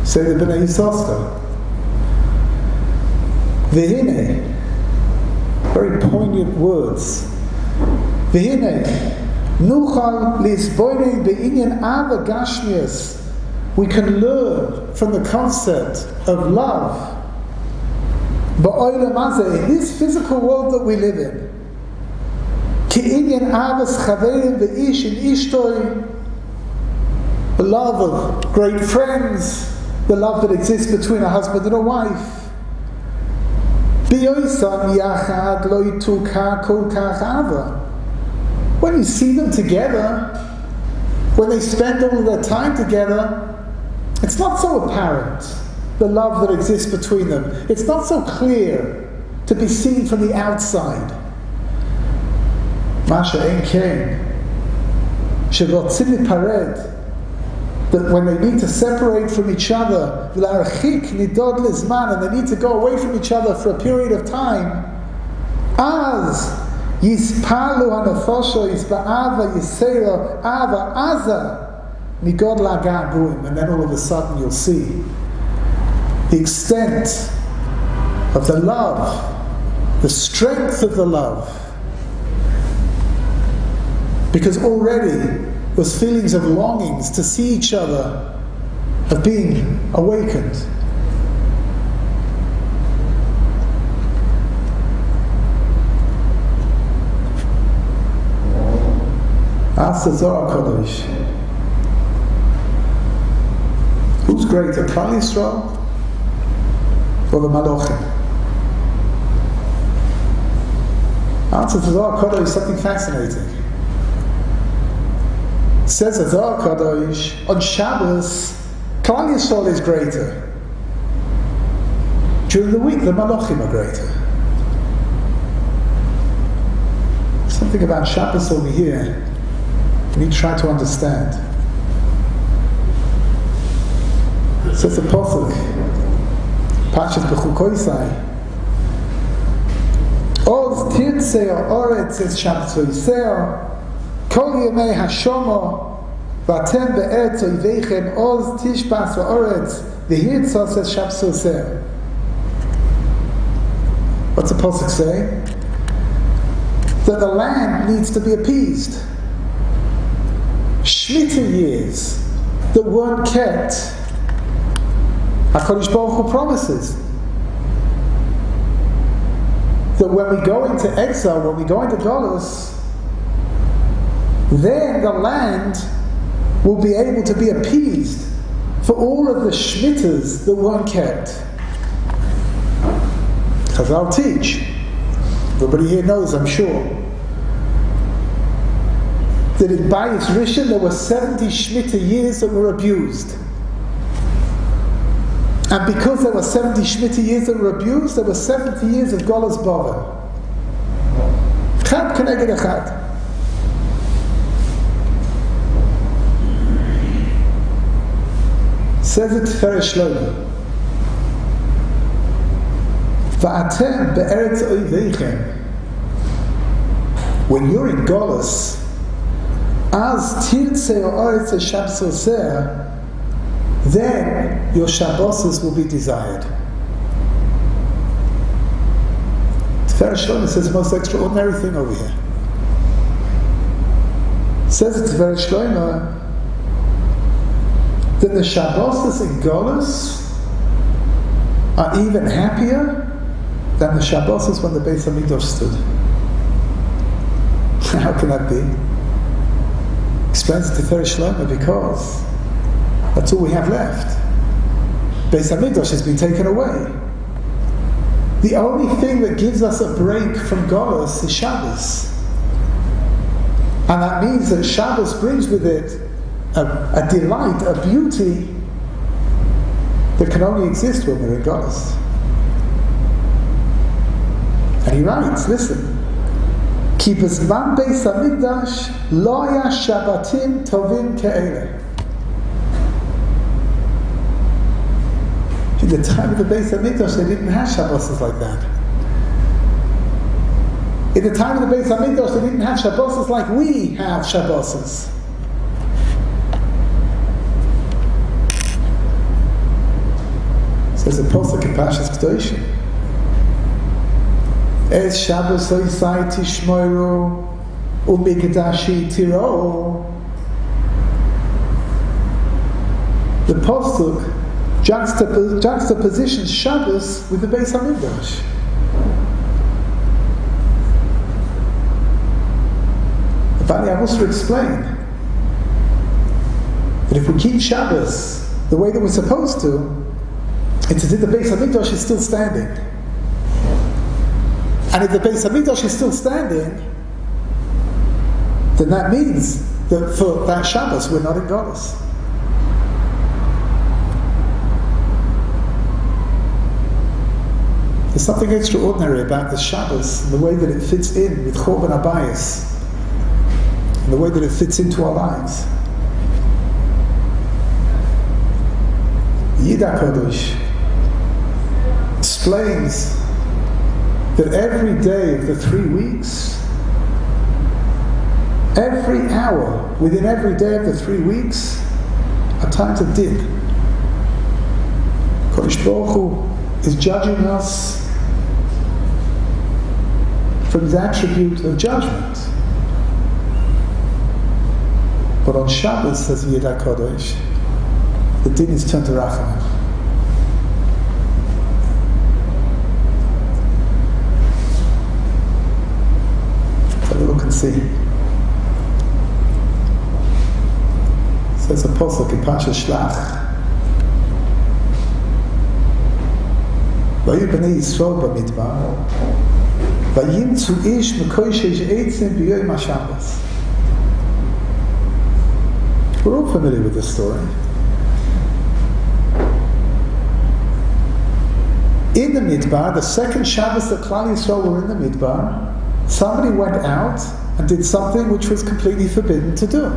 Say the Bnei Yissaschar. V'hinei, very poignant words. V'hinei, nuchal lisboinei be'inyan ava gashmias. We can learn from the concept of love Ba'olam hazeh, in this physical world that we live in, Ki'inyan avas chaverim ve'ish in ishtoi, the love of great friends, the love that exists between a husband and a wife. Bi'oisam yachad lo yitukah kol kach ava. When you see them together, when they spend all of their time together, it's not so apparent, the love that exists between them. It's not so clear to be seen from the outside. Masha ein kein, sherotzim lipared, that when they need to separate from each other, v'larachik nidod lizman, and they need to go away from each other for a period of time, az yispalu hanafosho yisba'ava yisera ava aza migod lagabuim, and then all of a sudden you'll see the extent of the love, the strength of the love, because already those feelings of longings to see each other have been awakened. Ask the Zohar Kodesh, who's greater, Klal Yisrael or the Malachim? Answer to the Zohar Kodesh is something fascinating. Says the Zohar Kodesh, on Shabbos, Klal Yisrael is greater. During the week, the Malachim are greater. Something about Shabbos over here we need to try to understand. Says the Pasuk, Parshas Bechukoisai, Oz tirtzei ha'oretz es Shabbos v'yiseo, Kol yemei hashomo, v'atem be'eretz oiveichem, Oz tishbas ha'oretz, v'hirtzos es Shabbos v'yiseo. What's the Pasuk say? That the land needs to be appeased. Shemitah years that weren't kept, HaKadosh Baruch Hu promises that when we go into exile, when we go into Golus, then the land will be able to be appeased for all of the Shemitahs that weren't kept. Chazal teach, everybody here knows, I'm sure, that in Bayis Rishon there were 70 Shemitah years that were abused. And because there were 70 Shemitah years that were abused, there were 70 years of Golas Bavel. Chad keneged echad. Says it Tiferes Shlomo. Va'atem be'eretz oiveichem. When you're in Golas, as tirtzei ha'oretz Shabbos oseh, then your Shabboses will be desired. Tiferes Shlomo says the most extraordinary thing over here. It says it Tiferes Shlomo that the Shabboses in Golus are even happier than the Shabboses when the Beis Hamikdash stood. How can that be? Explains to Tiferes Shlomo, because that's all we have left. Beis Hamikdash has been taken away. The only thing that gives us a break from Golus is Shabbos. And that means that Shabbos brings with it a delight, a beauty that can only exist when we're in Golus. And he writes, listen, Ki b'zman Beis Hamikdash lo haya Shabbatim tovim ke'ele. In the time of the Beis Hamikdash, they didn't have Shabbos like that. In the time of the Beis Hamikdash, they didn't have Shabbos like we have Shabbos. Says the Pasuk in Parshas Kedoshim. Es Shabbos oisai tishmoru umikdashi tiro. The Pasuk juxtapositions Shabbos with the Beis Hamikdash. The Bali Amusar explained that if we keep Shabbos the way that we're supposed to, it's as if the Beis Hamikdash is still standing. And if the Beis Hamikdash is still standing, then that means that for that Shabbos we're not in Golos. There's something extraordinary about this Shabbos and the way that it fits in with Chorban Abayis, and the way that it fits into our lives. Yid HaKadosh explains that every day of the 3 weeks, every hour within every day of the 3 weeks are times of din. Kodesh Baruch Hu is judging us from the attribute of judgment. But on Shabbos, says Yid HaKadosh, the din is turned to Rachamim. Have a look and see. Says a pasuk in Parshas Shlach. Vayu bnei Yisrael b'midbar, vayimtzu ish mekoishesh eitzim b'yoyim HaShabbos. We're all familiar with this story. In the Midbar, the second Shabbos that Klal Yisrael were in the Midbar, somebody went out and did something which was completely forbidden to do.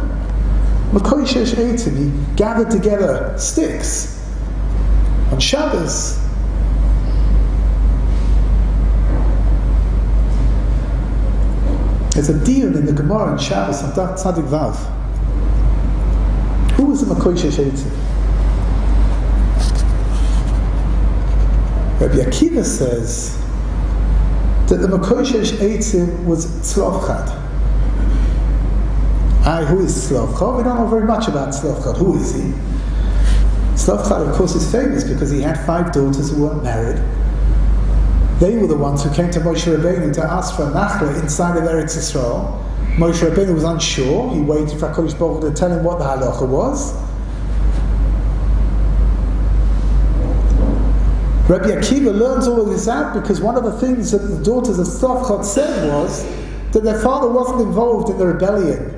Mekoishesh eitzim, he gathered together sticks on Shabbos. There's a diyun in the Gemara in Shabbos on Tzadik Vav. Who was the Mekoishesh eitzim? Rabbi Akiva says that the Mekoishesh eitzim was Tzlovchad. Who is Tzlovchad? We don't know very much about Tzlovchad. Who is he? Tzlovchad, of course, is famous because he had 5 daughters who weren't married. They were the ones who came to Moshe Rabbeinu to ask for a nachla inside of Eretz Yisrael. Moshe Rabbeinu was unsure. He waited for HaKadosh Baruch Hu to tell him what the halacha was. Rabbi Akiva learns all of this out because one of the things that the daughters of Tzlovchad said was that their father wasn't involved in the rebellion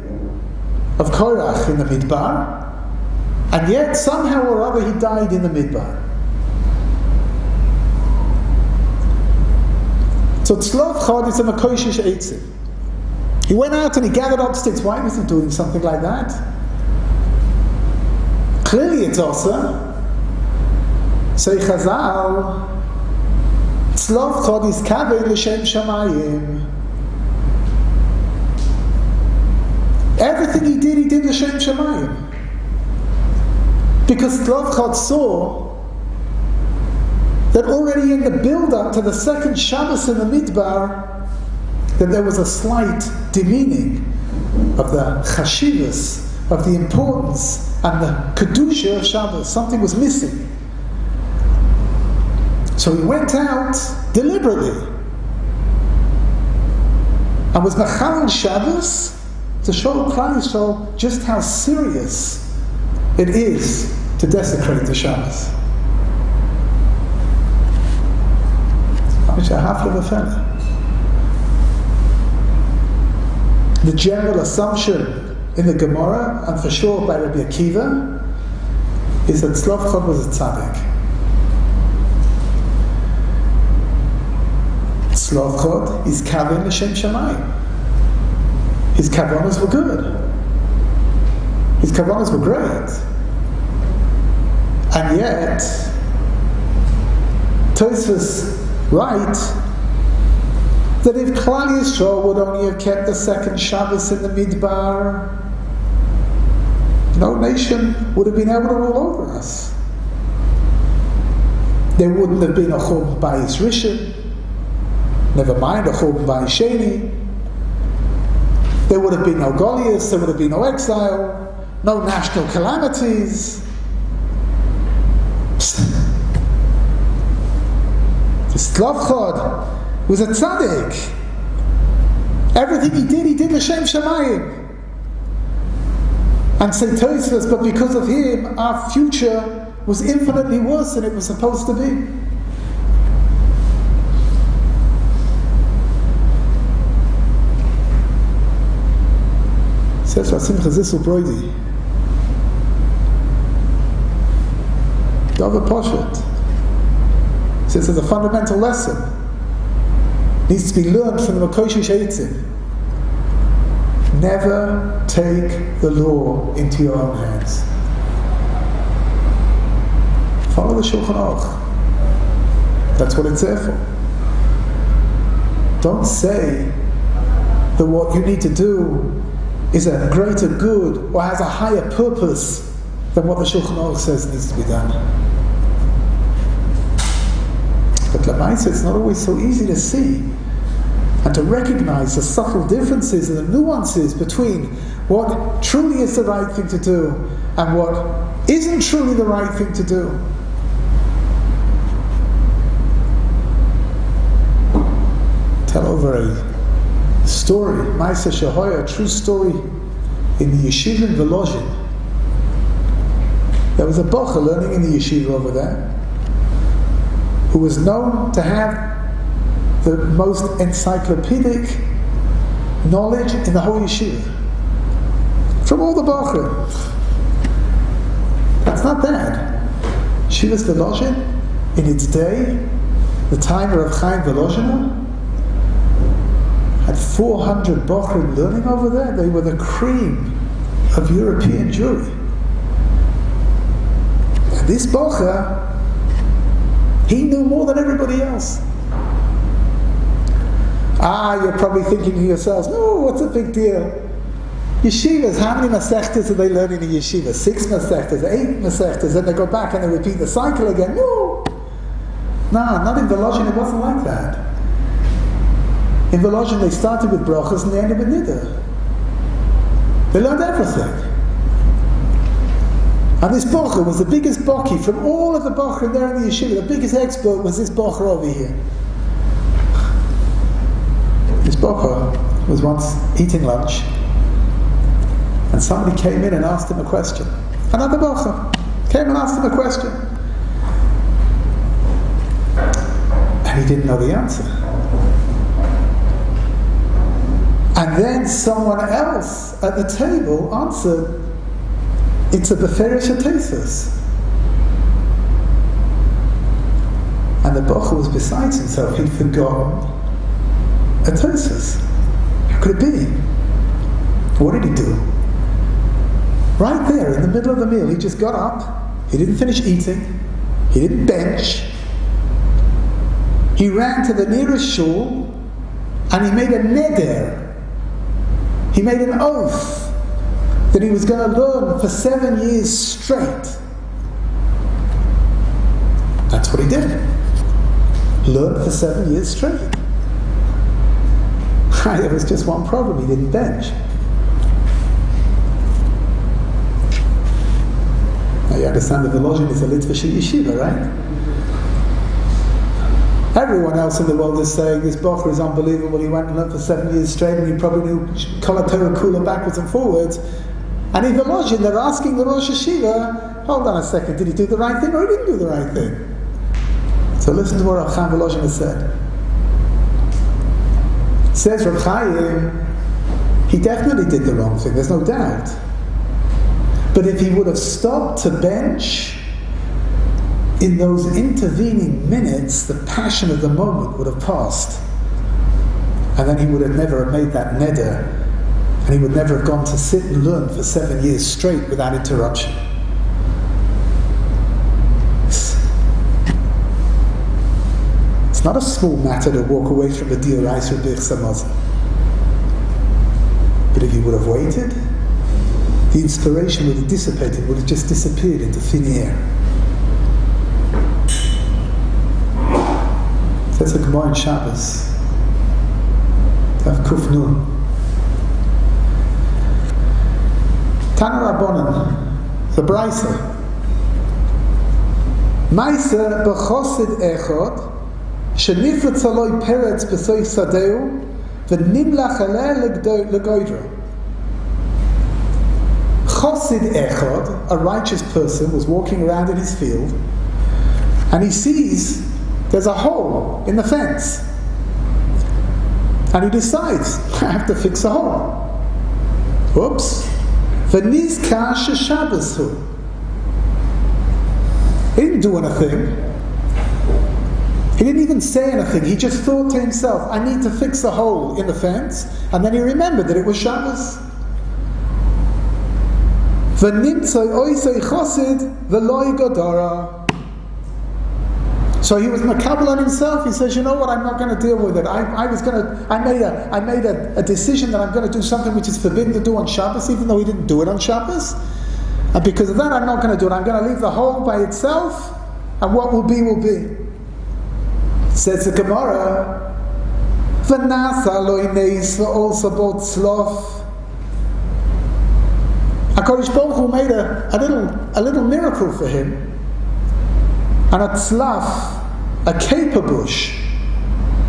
of Korach in the Midbar, and yet somehow or other he died in the Midbar. So Tzlovchad is a Mekoishesh eitzim. He went out and he gathered up sticks. Why was he doing something like that? Clearly it's also say Chazal, Tzlovchad is kaveh l'shem shamayim. Everything he did l'shem shamayim. Because Tzlovchad saw that already in the build-up to the second Shabbos in the Midbar, that there was a slight demeaning of the chashivas, of the importance and the kedusha of Shabbos. Something was missing. So he went out deliberately and was machal Shabbos to show Klal Yisrael just how serious it is to desecrate the Shabbos. The general assumption in the Gemara, and for sure by Rabbi Akiva, is that Tzlovchad was a tzaddik. Tzlovchad is kaveh l'shem shamayim. His kavanos were good. His kavanos were great. And yet, Tosfos write that if Klal Yisrael would only have kept the second Shabbos in the Midbar, no nation would have been able to rule over us. There wouldn't have been a Churban Bayis Rishon, never mind a Churban Bayis Sheni. There would have been no Goliath, there would have been no exile, no national calamities. The Slavchod was a tzaddik. Everything he did l'shem shamayim. And say Tosfos, but because of him, our future was infinitely worse than it was supposed to be. Says Rasimcha Zissel Broidi, David Poshet says there's a fundamental lesson needs to be learned from the Makoshe Sheitzim. Never take the law into your own hands. Follow the Shulchan Aruch. That's what it's there for. Don't say that what you need to do is a greater good or has a higher purpose than what the Shulchan Aruch says needs to be done. But Lamaisa, it's not always so easy to see and to recognize the subtle differences and the nuances between what truly is the right thing to do and what isn't truly the right thing to do. Tell over a story, Maisa Shahoya, a true story in the yeshiva in Volozhin. There was a bocher learning in the yeshiva over there who was known to have the most encyclopedic knowledge in the whole yeshiva. From all the bocher. That's not bad. Yeshiva's Volozhin, in its day, the time of Chaim Volozhiner, had 400 bocher learning over there. They were the cream of European Jewry. And this bocher, he knew more than everybody else. You're probably thinking to yourselves, no, what's the big deal? Yeshivas, how many masechtas are they learning in yeshiva? 6 masechtas, 8 masechtas, then they go back and they repeat the cycle again. No, not in Volozhin, it wasn't like that. In Volozhin they started with brachas and they ended with niddah. They learned everything. And this bocher was the biggest boki from all of the bocher there in the yeshiva. The biggest expert was this bocher over here. This bocher was once eating lunch and somebody came in and asked him a question. Another bocher came and asked him a question. And he didn't know the answer. And then someone else at the table answered, it's a beferish Tosfos. And the bocher was beside himself. He'd forgotten a Tosfos. How could it be? What did he do? Right there in the middle of the meal, he just got up. He didn't finish eating. He didn't bench. He ran to the nearest shul and he made a neder. He made an oath that he was going to learn for 7 years straight. That's what he did. Learned for 7 years straight. Right, there was just one problem, he didn't bench. Now you understand that the Volozhin is a Litvish yeshiva, right? Everyone else in the world is saying this bocher is unbelievable, he went and learned for 7 years straight and he probably knew Kol HaTorah Kula backwards and forwards. And in Volozhin, they're asking the Rosh Yeshiva, hold on a second, did he do the right thing or he didn't do the right thing? So listen to what Rav Chaim Volozhin has said. Says Rav Chaim, he definitely did the wrong thing, there's no doubt. But if he would have stopped to bench, in those intervening minutes, the passion of the moment would have passed. And then he would have never made that neder, and he would never have gone to sit and learn for 7 years straight without interruption. It's not a small matter to walk away from the Diorais Rebbeich Samozah. But if he would have waited, the inspiration would have dissipated, would have just disappeared into thin air. That's a Gemara in Shabbos. Tav Kuf Nun. Tana Rabbanan, the Brisa. Maisa b'chosid echad, sheniflet zaloi peretz b'soif sadeu, v'nimlach aleh legoydra. Chosid echad, a righteous person, was walking around in his field, and he sees there's a hole in the fence. And he decides, I have to fix a hole. Oops. V'nizkar sheShabbos hu. He didn't do anything. He didn't even say anything. He just thought to himself, I need to fix a hole in the fence. And then he remembered that it was Shabbos. V'nimtzoi oisei chosid v'loi godara. So he was makabel on himself. He says, you know what, I'm not going to deal with it. I made a decision that I'm going to do something which is forbidden to do on Shabbos, even though he didn't do it on Shabbos. And because of that, I'm not going to do it. I'm going to leave the hole by itself, and what will be, will be. Says the Gemara, V'nasa lo ineis v'olsa bot slof. HaKadosh Baruch Hu made a little miracle for him. And a tzlaf, a caper bush,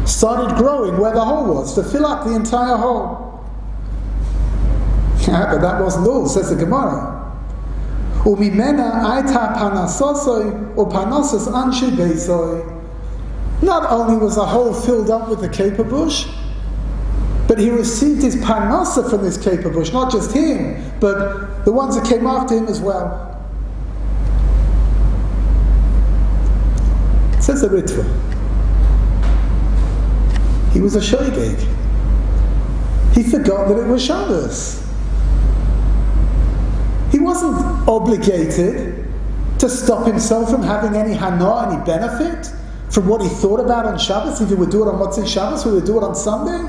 started growing where the hole was to fill up the entire hole. But that wasn't all, says the Gemara. Umimena aita panasosoi or panosas anshe beisoi. Not only was the hole filled up with the caper bush, but he received his panasa from this caper bush, not just him, but the ones that came after him as well. Says the Ritva. He was a shoygeg. He forgot that it was Shabbos. He wasn't obligated to stop himself from having any hana, any benefit from what he thought about on Shabbos. If he would do it on Motzei Shabbos, he would do it on Sunday.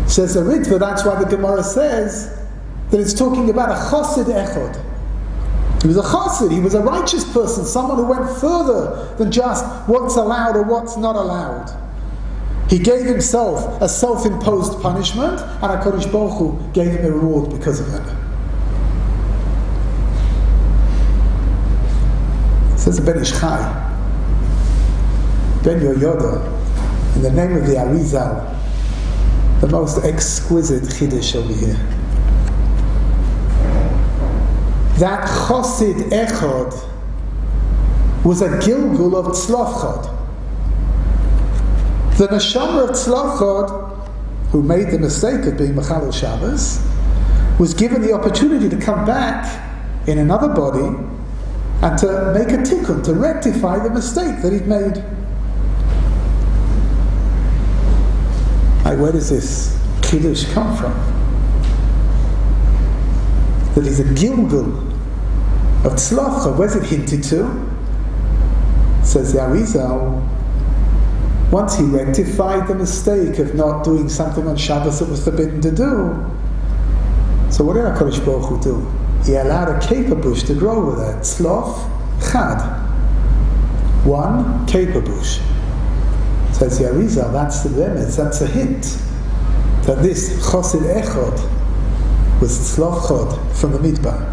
Says the Ritva, that's why the Gemara says that it's talking about a chosid echad. He was a chassid, he was a righteous person, someone who went further than just what's allowed or what's not allowed. He gave himself a self-imposed punishment, and HaKadosh Baruch Hu gave him a reward because of it. It says Ben Ish Chai, Ben Yoyoda, in the name of the Arizal, the most exquisite chiddush over here. That chosid echad was a gilgul of tzlafchad. The neshama of tzlafchad, who made the mistake of being Mechalel Shabbos, was given the opportunity to come back in another body and to make a tikkun, to rectify the mistake that he'd made. Where does this kiddush come from? That he's a gilgul of tzlafcha. Where's it hinted to? Says the Arizal, once he rectified the mistake of not doing something on Shabbos that was forbidden to do, so what did HaKadosh Baruch Hu do? He allowed a caper bush to grow with it. Tzlof chad. One caper bush. Says the Arizal, that's the remez, that's a hint that this chosid echad was tzlof chad from the midbar.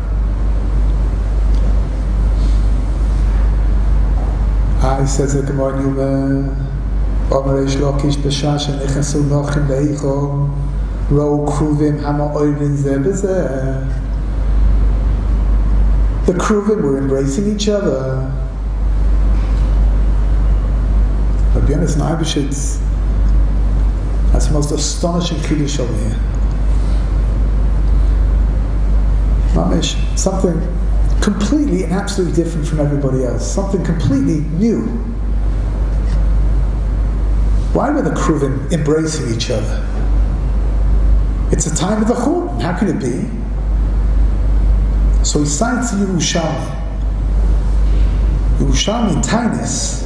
Says the Gemara Yuma, Omer Eish Lokish B'shah shenechasu nochim leicho, ro kruvim hama oivin zeh b'zeh. The kruvim were embracing each other. But be honest, Naibishitz, that's the most astonishing chiddush over here. Mamish, something completely and absolutely different from everybody else. Something completely new. Why were the Kruvim embracing each other? It's a time of the Churban. How can it be? So he cites Yerushalmi. Yerushalmi in Tainus.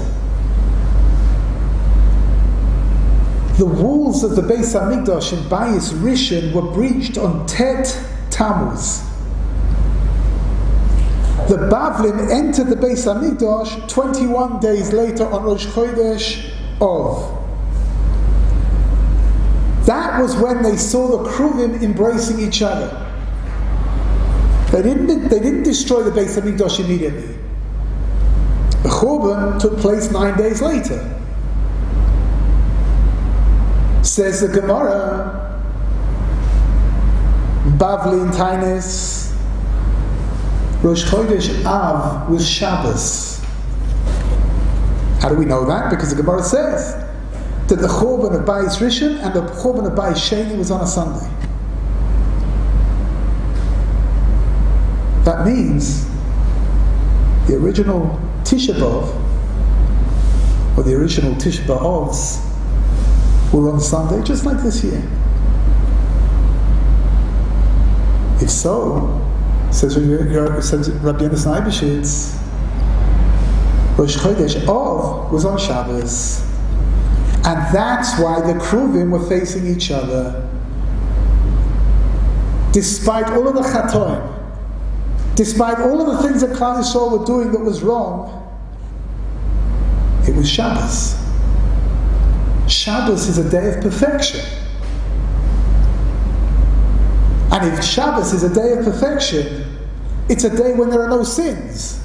The walls of the Beis HaMikdash in Bayis Rishon were breached on Tet Tammuz. The Bavlim entered the Beis HaMikdash 21 days later on Rosh Chodesh Av. That was when they saw the Kruvim embracing each other. They didn't destroy the Beis HaMikdash immediately. The Churban took place 9 days later. Says the Gemara, Bavli and Tainis, Rosh Chodesh Av was Shabbos. How do we know that? Because the Gemara says that the Churban of Bayis Rishon and the Churban of Bayis Sheni was on a Sunday. That means the original Tisha B'Av, or the original Tisha B'Avs, were on Sunday, just like this year. If so, says Rabbi Yonasan Eibeshitz, Rosh Chodesh Av was on Shabbos, and that's why the Kruvim were facing each other. Despite all of the Chatoim, despite all of the things that Klal Yisrael were doing that was wrong, it was Shabbos. Shabbos is a day of perfection. And if Shabbos is a day of perfection, it's a day when there are no sins.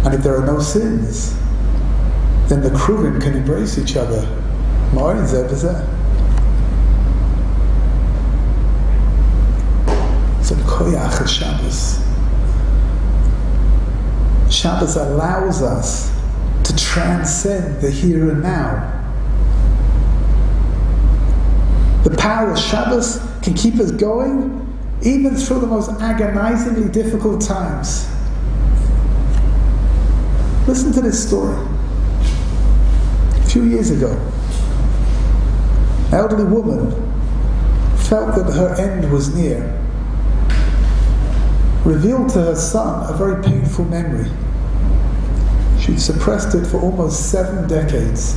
And if there are no sins, then the Kruvim can embrace each other. Ma'orin zeh b'zeh. So koyach is Shabbos. Shabbos allows us to transcend the here and now. The power of Shabbos can keep us going even through the most agonizingly difficult times. Listen to this story. A few years ago, an elderly woman felt that her end was near. Revealed to her son a very painful memory. She'd suppressed it for almost 7 decades.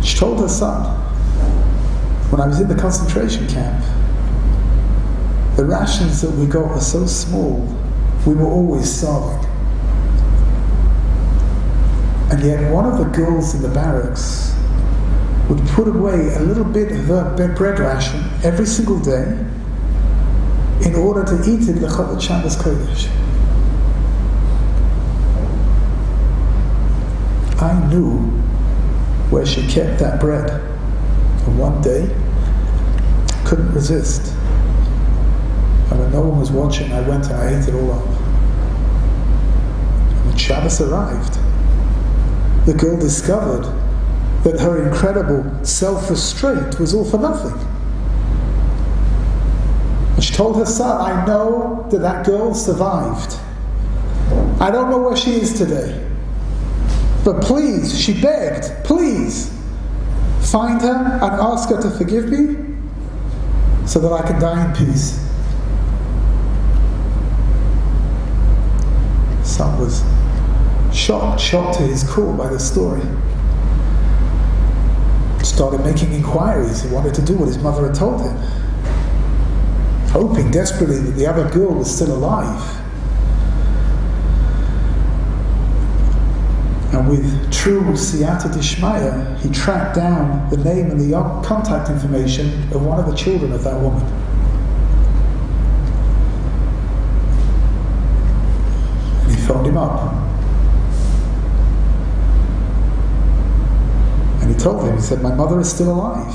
She told her son, when I was in the concentration camp, the rations that we got were so small, we were always starving. And yet one of the girls in the barracks would put away a little bit of her bread ration every single day in order to eat it l'chavod Shabbos Kodesh. I knew where she kept that bread. And one day, couldn't resist. And when no one was watching, I went and I ate it all up. And when Shabbos arrived, the girl discovered that her incredible self-restraint was all for nothing. And she told her son, I know that that girl survived. I don't know where she is today. But please, she begged, please, find her and ask her to forgive me so that I can die in peace. Son was shocked to his core by the story. Started making inquiries. He wanted to do what his mother had told him, hoping desperately that the other girl was still alive. And with true siyata dishmaya, he tracked down the name and the contact information of one of the children of that woman. And he phoned him up. And he told him, he said, my mother is still alive,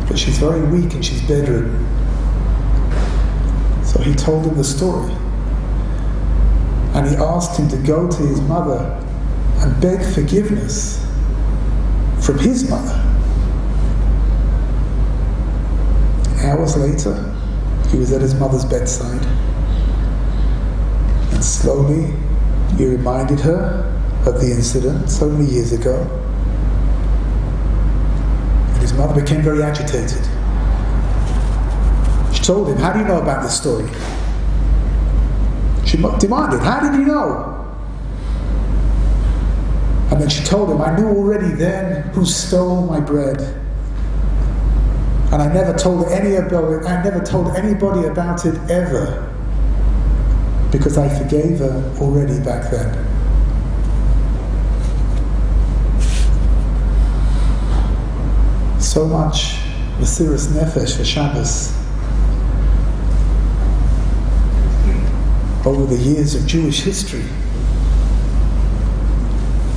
but she's very weak and she's bedridden. So he told him the story. And he asked him to go to his mother and beg forgiveness from his mother. Hours later, he was at his mother's bedside. And slowly, he reminded her of the incident so many years ago. And his mother became very agitated. She told him, how do you know about this story? She demanded, how did you know? And then she told him, I knew already then who stole my bread. And I never told anybody about it ever, because I forgave her already back then. So much Mesiras Nefesh for Shabbos. over the years of Jewish history.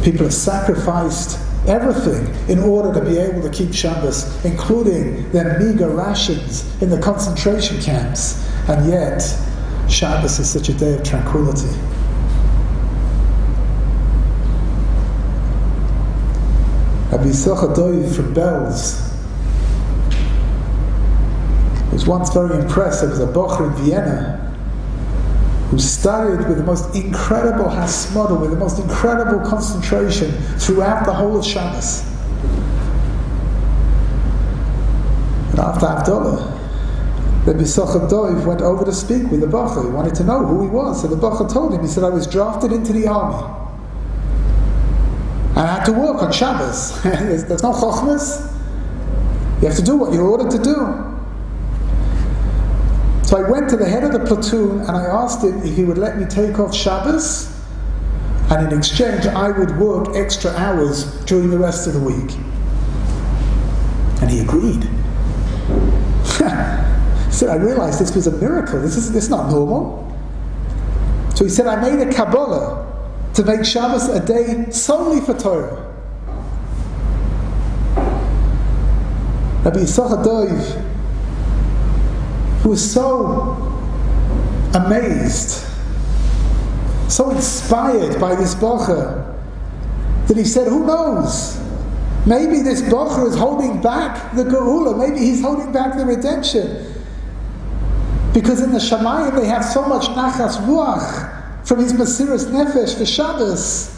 People have sacrificed everything in order to be able to keep Shabbos, including their meager rations in the concentration camps. And yet, Shabbos is such a day of tranquility. Rabbi Yisachar Doiv from Belz was once very impressed. There was a bocher in Vienna who studied with the most incredible hasmada, with the most incredible concentration throughout the whole of Shabbos. And after Havdalah, Rabbi Yisachar Doiv went over to speak with the bocher. He wanted to know who he was. So the bocher told him, he said, I was drafted into the army. And I had to work on Shabbos. There's no chochmas. You have to do what you're ordered to do. So I went to the head of the platoon and I asked him if he would let me take off Shabbos, and in exchange I would work extra hours during the rest of the week. And he agreed. He said, I realized this was a miracle. This is not normal. So he said, I made a Kabbalah to make Shabbos a day solely for Torah. Rabbi Yisachar Doiv, who was so amazed, so inspired by this bocher, that he said, who knows? Maybe this bocher is holding back the geula, maybe he's holding back the redemption. Because in the Shamayim they have so much nachas ruach from his Mesiras Nefesh for Shabbos.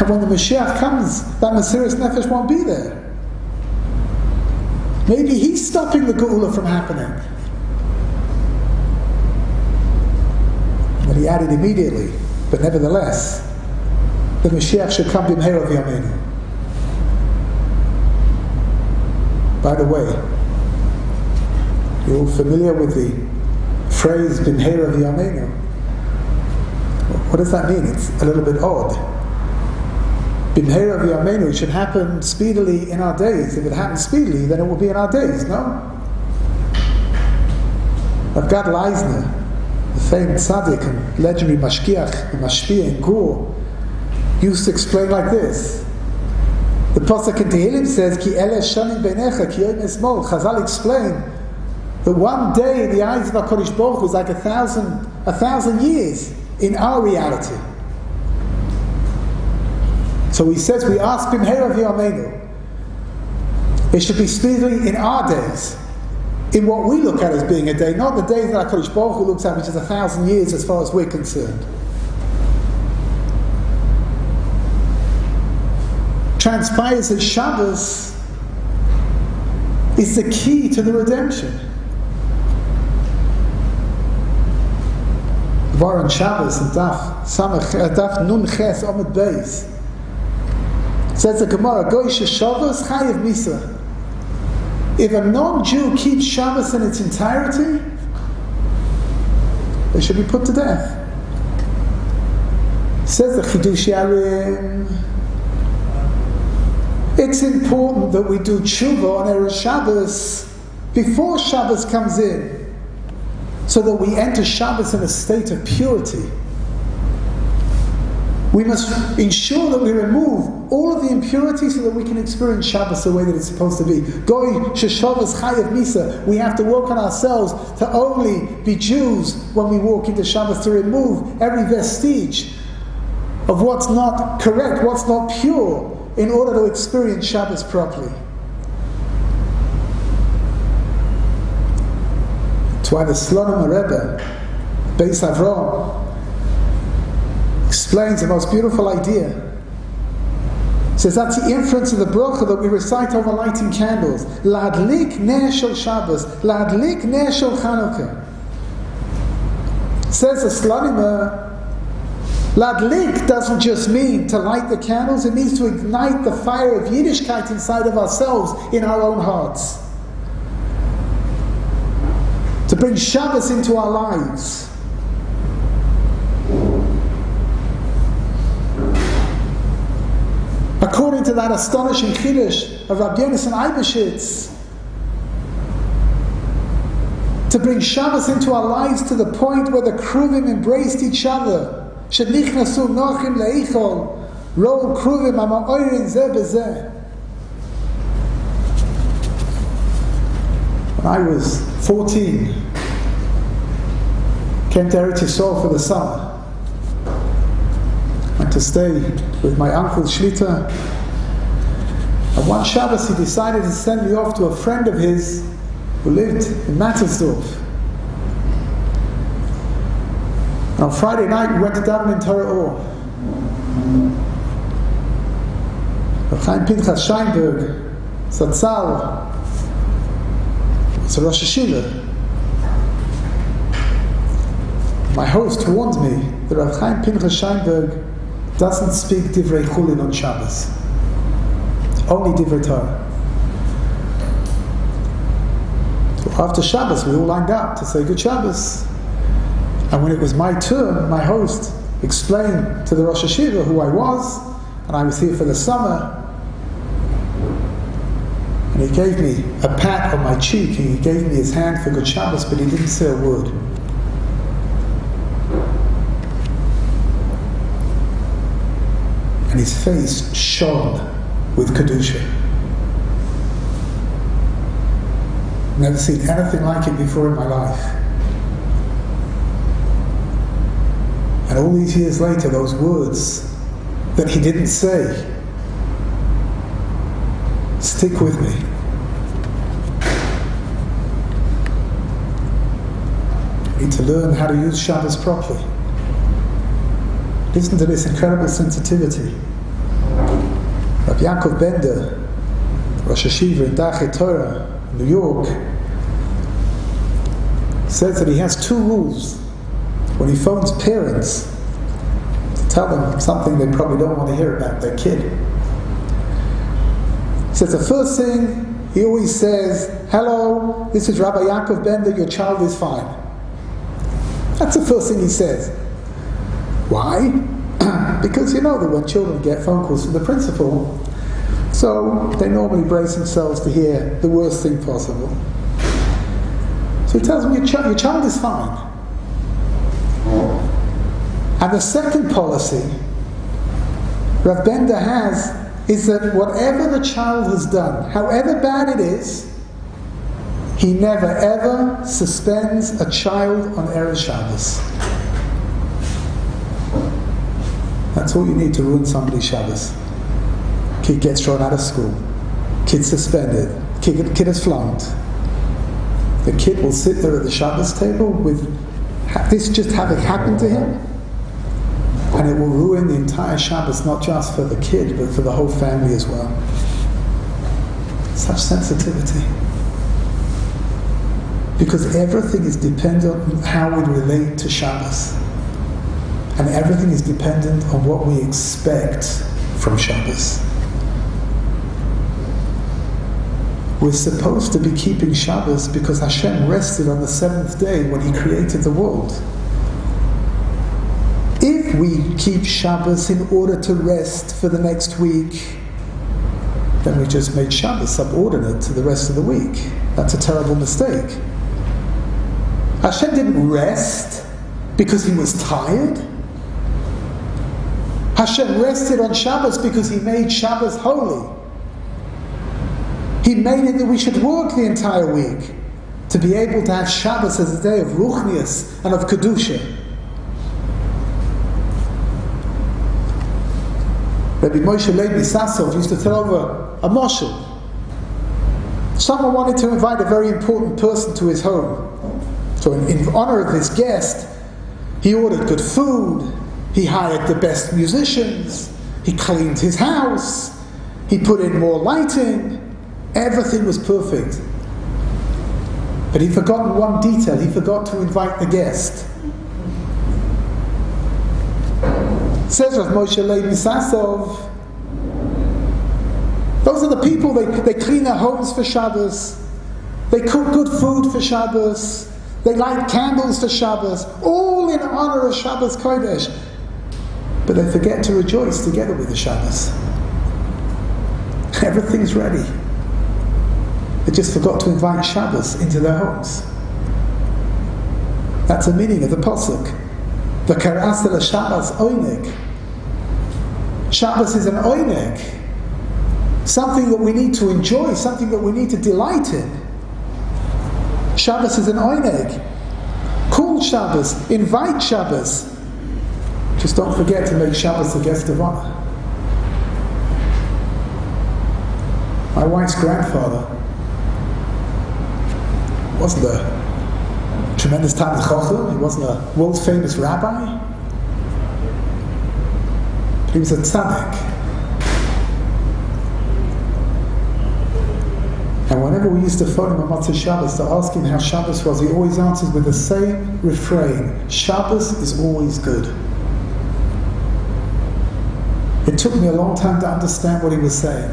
And when the Mashiach comes, that Mesiras Nefesh won't be there. Maybe he's stopping the geula from happening. But he added immediately, but nevertheless, the Mashiach should come b'mheira v'yameinu. By the way, you're all familiar with the phrase b'mheira v'yameinu. What does that mean? It's a little bit odd. B'mheira v'yameinu should happen speedily in our days. If it happens speedily, then it will be in our days, no? Avgad Leisner, the famed tzaddik and legendary mashkiach and mashpia in Gur, used to explain like this. The Pasuk in Tehillim says, Ki ele shanim beinecha, ki yom esmol. Chazal explain that one day in the eyes of HaKadosh Baruch Hu is like a thousand years in our reality. So he says, we ask b'mheira v'yameinu. It should be speedily in our days, in what we look at as being a day, not the days that HaKadosh Baruch Hu looks at, which is 1,000 years as far as we're concerned. Transpires that Shabbos is the key to the redemption. Var on Shabbos and Daf Nun Ches Omid Beis. Says the Gemara, Goy Shabbos Chayev Misa. If a non-Jew keeps Shabbos in its entirety, they should be put to death. Says the Chidush Yarim, it's important that we do tshuva on Erev Shabbos before Shabbos comes in, so that we enter Shabbos in a state of purity. We must ensure that we remove all of the impurities so that we can experience Shabbos the way that it's supposed to be. Goy sheshavas chayav misa. We have to work on ourselves to only be Jews when we walk into Shabbos, to remove every vestige of what's not correct, what's not pure, in order to experience Shabbos properly. That's why the Slonim Rebbe, Beis Avram, explains the most beautiful idea. He says that's the inference of the bracha that we recite over lighting candles. La'adlik ner shel Shabbos, la'adlik ner shel Chanukah. Says the Slonim, La'adlik doesn't just mean to light the candles, it means to ignite the fire of Yiddishkeit inside of ourselves, in our own hearts. To bring Shabbos into our lives. According to that astonishing Chiddush of Rabbi Yonasan Eibeshitz, to bring Shabbos into our lives to the point where the Kruvim embraced each other. Shenichnasu nochim leichol, ro Kruvim ama'orin zeh bezeh. When I was 14, came to Eretz Yisrael for the summer. Went to stay with my uncle Shlita. And one Shabbos he decided to send me off to a friend of his who lived in Mattersdorf. And on Friday night we went to daven in Torah Ohr. Rav Chaim Pinchas Scheinberg, Zatzal, it's a Rosh Hashiva. My host warned me that Rav Chaim Pinchas Scheinberg doesn't speak Divrei Chulin on Shabbos. Only Divrei Torah. So after Shabbos, we all lined up to say Good Shabbos. And when it was my turn, my host explained to the Rosh Hashiva who I was, and I was here for the summer. And he gave me a pat on my cheek, and he gave me his hand for Good Shabbos, but he didn't say a word. And his face shone with Kedusha. Never seen anything like it before in my life. And all these years later, those words that he didn't say stick with me. I need to learn how to use Shabbos properly. Listen to this incredible sensitivity. Rabbi Yaakov Bender, Rosh Hashiva in Dachei Torah, New York, says that he has two rules when he phones parents to tell them something they probably don't want to hear about their kid. He says the first thing, he always says, "Hello, this is Rabbi Yaakov Bender, your child is fine." That's the first thing he says. Why? Because you know that when children get phone calls from the principal, so they normally brace themselves to hear the worst thing possible. So he tells them, your child is fine. And the second policy Rav Bender has is that whatever the child has done, however bad it is, he never ever suspends a child on Erev Shabbos. That's all you need to ruin somebody's Shabbos. Kid gets thrown out of school. Kid suspended. Kid is flunked. The kid will sit there at the Shabbos table with this just having happened to him, and it will ruin the entire Shabbos, not just for the kid, but for the whole family as well. Such sensitivity. Because everything is dependent on how we relate to Shabbos. And everything is dependent on what we expect from Shabbos. We're supposed to be keeping Shabbos because Hashem rested on the seventh day when He created the world. If we keep Shabbos in order to rest for the next week, then we just made Shabbos subordinate to the rest of the week. That's a terrible mistake. Hashem didn't rest because He was tired. Hashem rested on Shabbos because He made Shabbos holy. He made it that we should work the entire week to be able to have Shabbos as a day of ruchnius and of kedusha. Rabbi Moshe Levi Sassov used to tell over a moshel. Someone wanted to invite a very important person to his home. So in honor of his guest, he ordered good food, he hired the best musicians, he cleaned his house, he put in more lighting. Everything was perfect. But he forgot one detail. He forgot to invite the guest. Says Rav Moshe Levi Sassov, those are the people, they clean their homes for Shabbos, they cook good food for Shabbos, they light candles for Shabbos, all in honor of Shabbos Kodesh. But they forget to rejoice together with the Shabbos. Everything's ready. They just forgot to invite Shabbos into their homes. That's the meaning of the pasuk. V'karasta l'Shabbos oineg. Shabbos is an oineg, something that we need to enjoy, something that we need to delight in. Shabbos is an oineg. Call Shabbos, invite Shabbos. Just don't forget to make Shabbos a guest of honor. My wife's grandfather wasn't a tremendous Talmid Chacham, he wasn't a world famous rabbi, but he was a tzaddik. And whenever we used to phone him on Motzei Shabbos to ask him how Shabbos was, he always answered with the same refrain: Shabbos is always good. It took me a long time to understand what he was saying.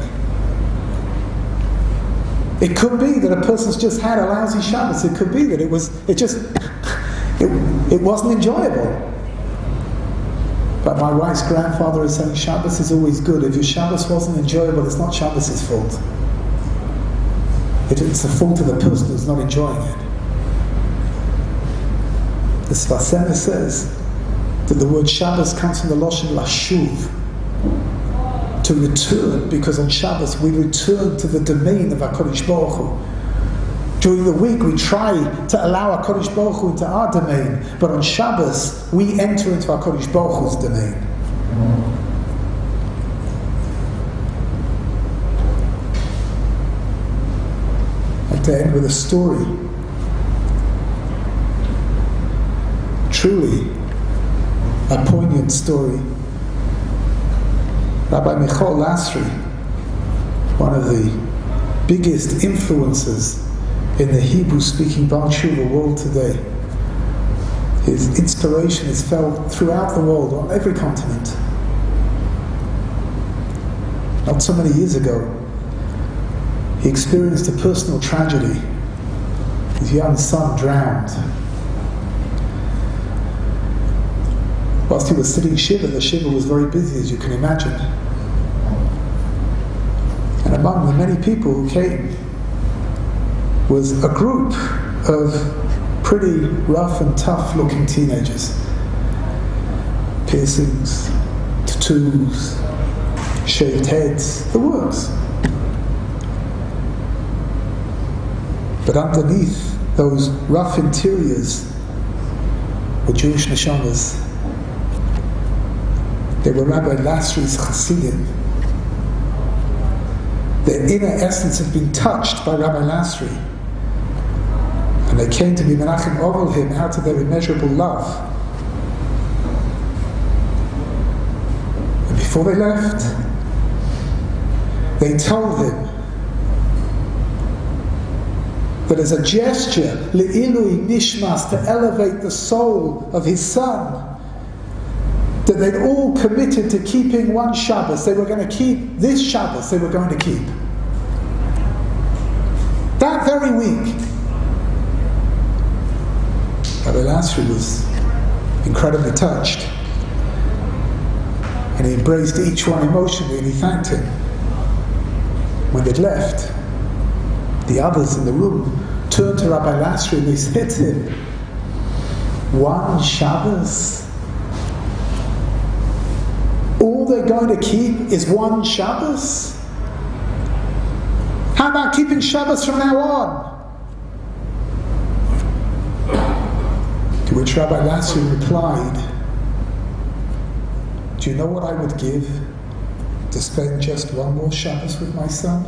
It could be that a person's just had a lousy Shabbos. It could be that it wasn't enjoyable. But my wife's grandfather is saying Shabbos is always good. If your Shabbos wasn't enjoyable, it's not Shabbos' fault. It's the fault of the person who's not enjoying it. The Sfas Emes says that the word Shabbos comes from the Lashon Lashuv, to return, because on Shabbos we return to the domain of HaKadosh Baruch Hu. During the week we try to allow HaKadosh Baruch Hu into our domain, but on Shabbos we enter into HaKadosh Baruch Hu's domain. I'd like to end with a story. Truly a poignant story. Rabbi Michal Lasri, one of the biggest influences in the Hebrew-speaking Baal Tshuva world today. His inspiration is felt throughout the world, on every continent. Not so many years ago, he experienced a personal tragedy. His young son drowned. Whilst he was sitting Shiva, the Shiva was very busy, as you can imagine. And among the many people who came was a group of pretty rough and tough looking teenagers. Piercings, tattoos, shaved heads, the works. But underneath those rough interiors were Jewish neshamas. They were Rabbi Lasri's Hasidim. Their inner essence had been touched by Rabbi Lasri. And they came to be Menachem Oval him out of their immeasurable love. And before they left, they told him that as a gesture, Le'ilui Nishmas, to elevate the soul of his son, that they'd all committed to keeping one Shabbos. They were going to keep this Shabbos, they were going to keep. That very week, Rabbi Lasri was incredibly touched. And he embraced each one emotionally and he thanked him. When they'd left, the others in the room turned to Rabbi Lasri and they said to him, one Shabbos? All they're going to keep is one Shabbos? How about keeping Shabbos from now on? To which Rabbi Lasri replied, do you know what I would give to spend just one more Shabbos with my son?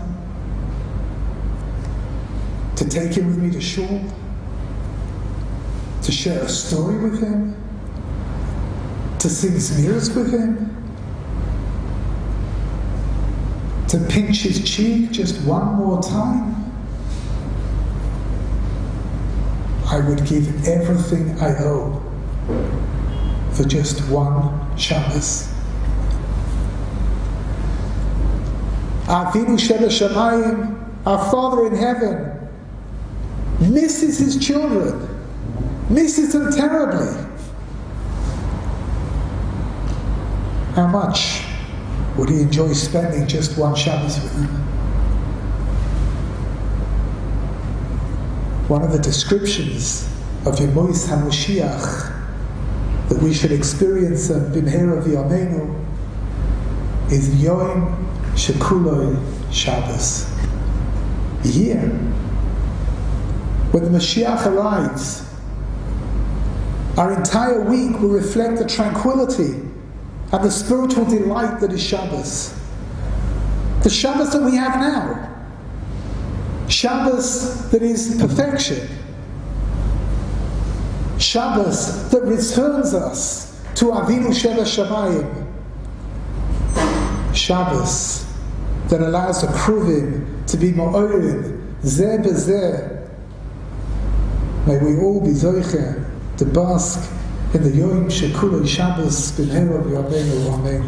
To take him with me to shul? To share a story with him? To sing Zmiros with him? To pinch his cheek just one more time? I would give everything I owe for just one Shabbos. Avinu Shel Shamayim, our Father in heaven, misses his children, misses them terribly. How much would he enjoy spending just one Shabbos with them? One of the descriptions of Yemois HaMoshiach that we should experience B'mheira V'yameinu is Yom Shekuloi Shabbos. Here, when the Mashiach arrives, our entire week will reflect the tranquility and the spiritual delight that is Shabbos. The Shabbos that we have now. Shabbos that is perfection. Shabbos that returns us to Avinu Sheva Shamayim. Shabbos that allows the Kruvim to be Ma'orim, Zeh B'Zeh. May we all be Zoicher to bask in the Yom Shekulei Shabbos B'Mheira V'yameinu. Amen.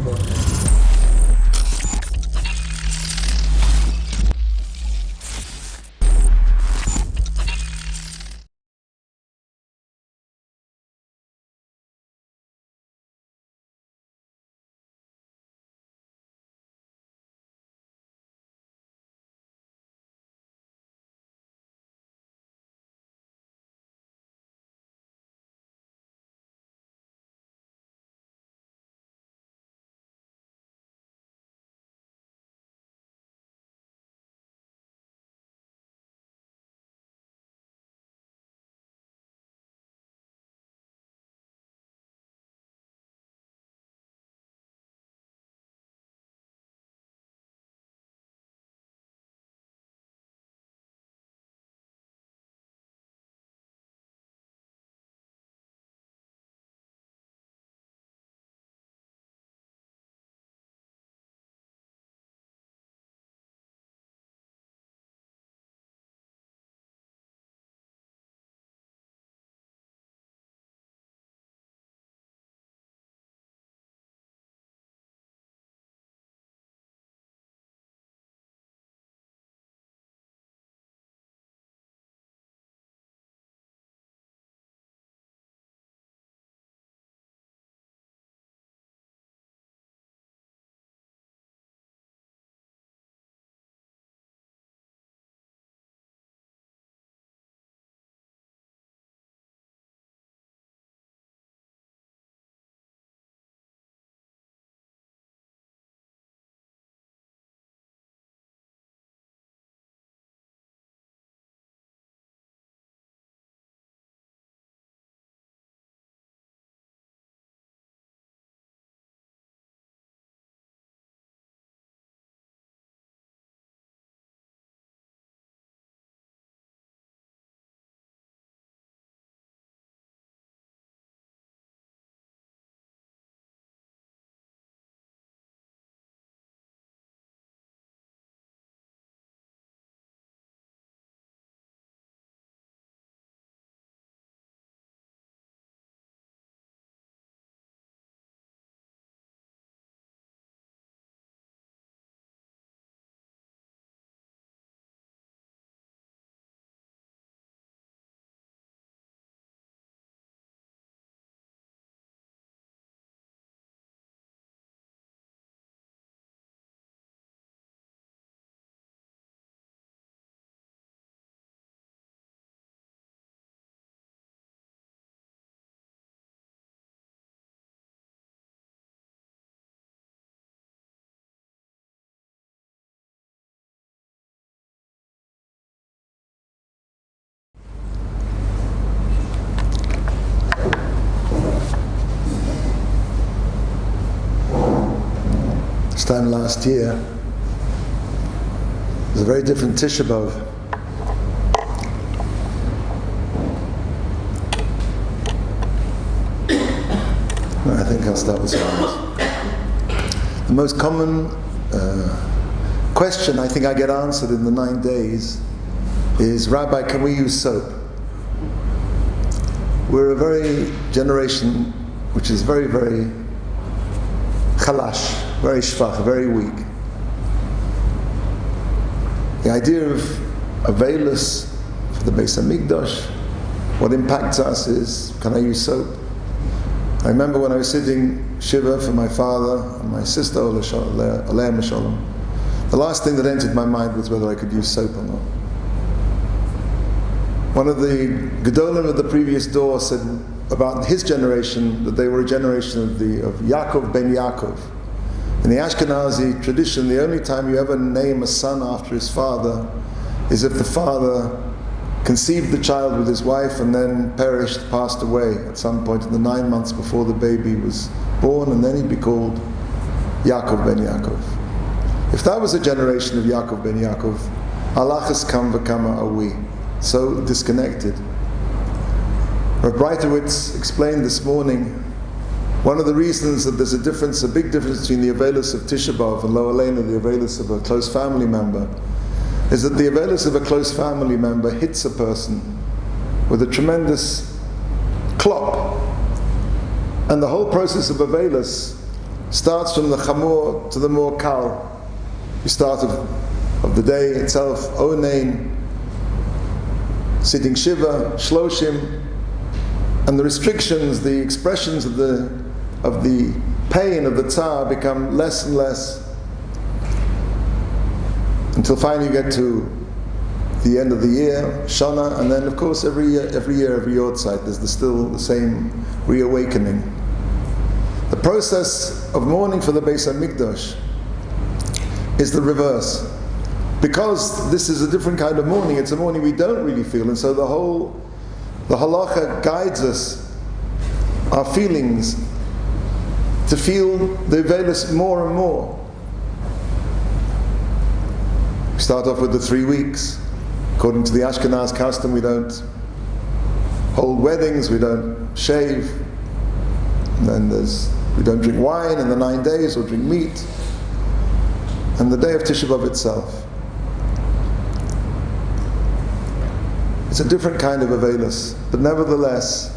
This time last year, it was a very different Tisha B'Av. I think I'll start with something. The most common question I think I get answered in the 9 days is, Rabbi, can we use soap? We're a very generation which is very, very chalash, very shvach, very weak. The idea of Avelis for the Beis HaMikdash, what impacts us is, can I use soap? I remember when I was sitting Shiva for my father and my sister, Aleim Shalom, the last thing that entered my mind was whether I could use soap or not. One of the Gedolim of the previous door said about his generation that they were a generation of Yaakov ben Yaakov. In the Ashkenazi tradition, the only time you ever name a son after his father is if the father conceived the child with his wife and then perished, passed away at some point in the 9 months before the baby was born, and then he'd be called Yaakov ben Yaakov. If that was a generation of Yaakov ben Yaakov, Alachas kam v'kama are we, so disconnected. Rav Breitowitz explained this morning, one of the reasons that there's a big difference between the Avelis of Tisha B'Av and Lo Aleinu, the Avelis of a close family member, is that the Avelis of a close family member hits a person with a tremendous clop. And the whole process of Avelis starts from the Chamor to the more Kal. You start of the day itself, Onein, sitting Shiva, Shloshim, and the restrictions, the expressions of the pain of the Tsar become less and less, until finally you get to the end of the year, Shana, and then of course every year, every Yortzeit, there's still the same reawakening. The process of mourning for the Beis HaMikdash is the reverse. Because this is a different kind of mourning, it's a mourning we don't really feel, and so the halacha guides us, our feelings, to feel the Avelis more and more. We start off with the 3 weeks. According to the Ashkenaz custom, we don't hold weddings, we don't shave, and then we don't drink wine in the 9 days or drink meat, and the day of Tisha B'Av itself. It's a different kind of Avelis, but nevertheless,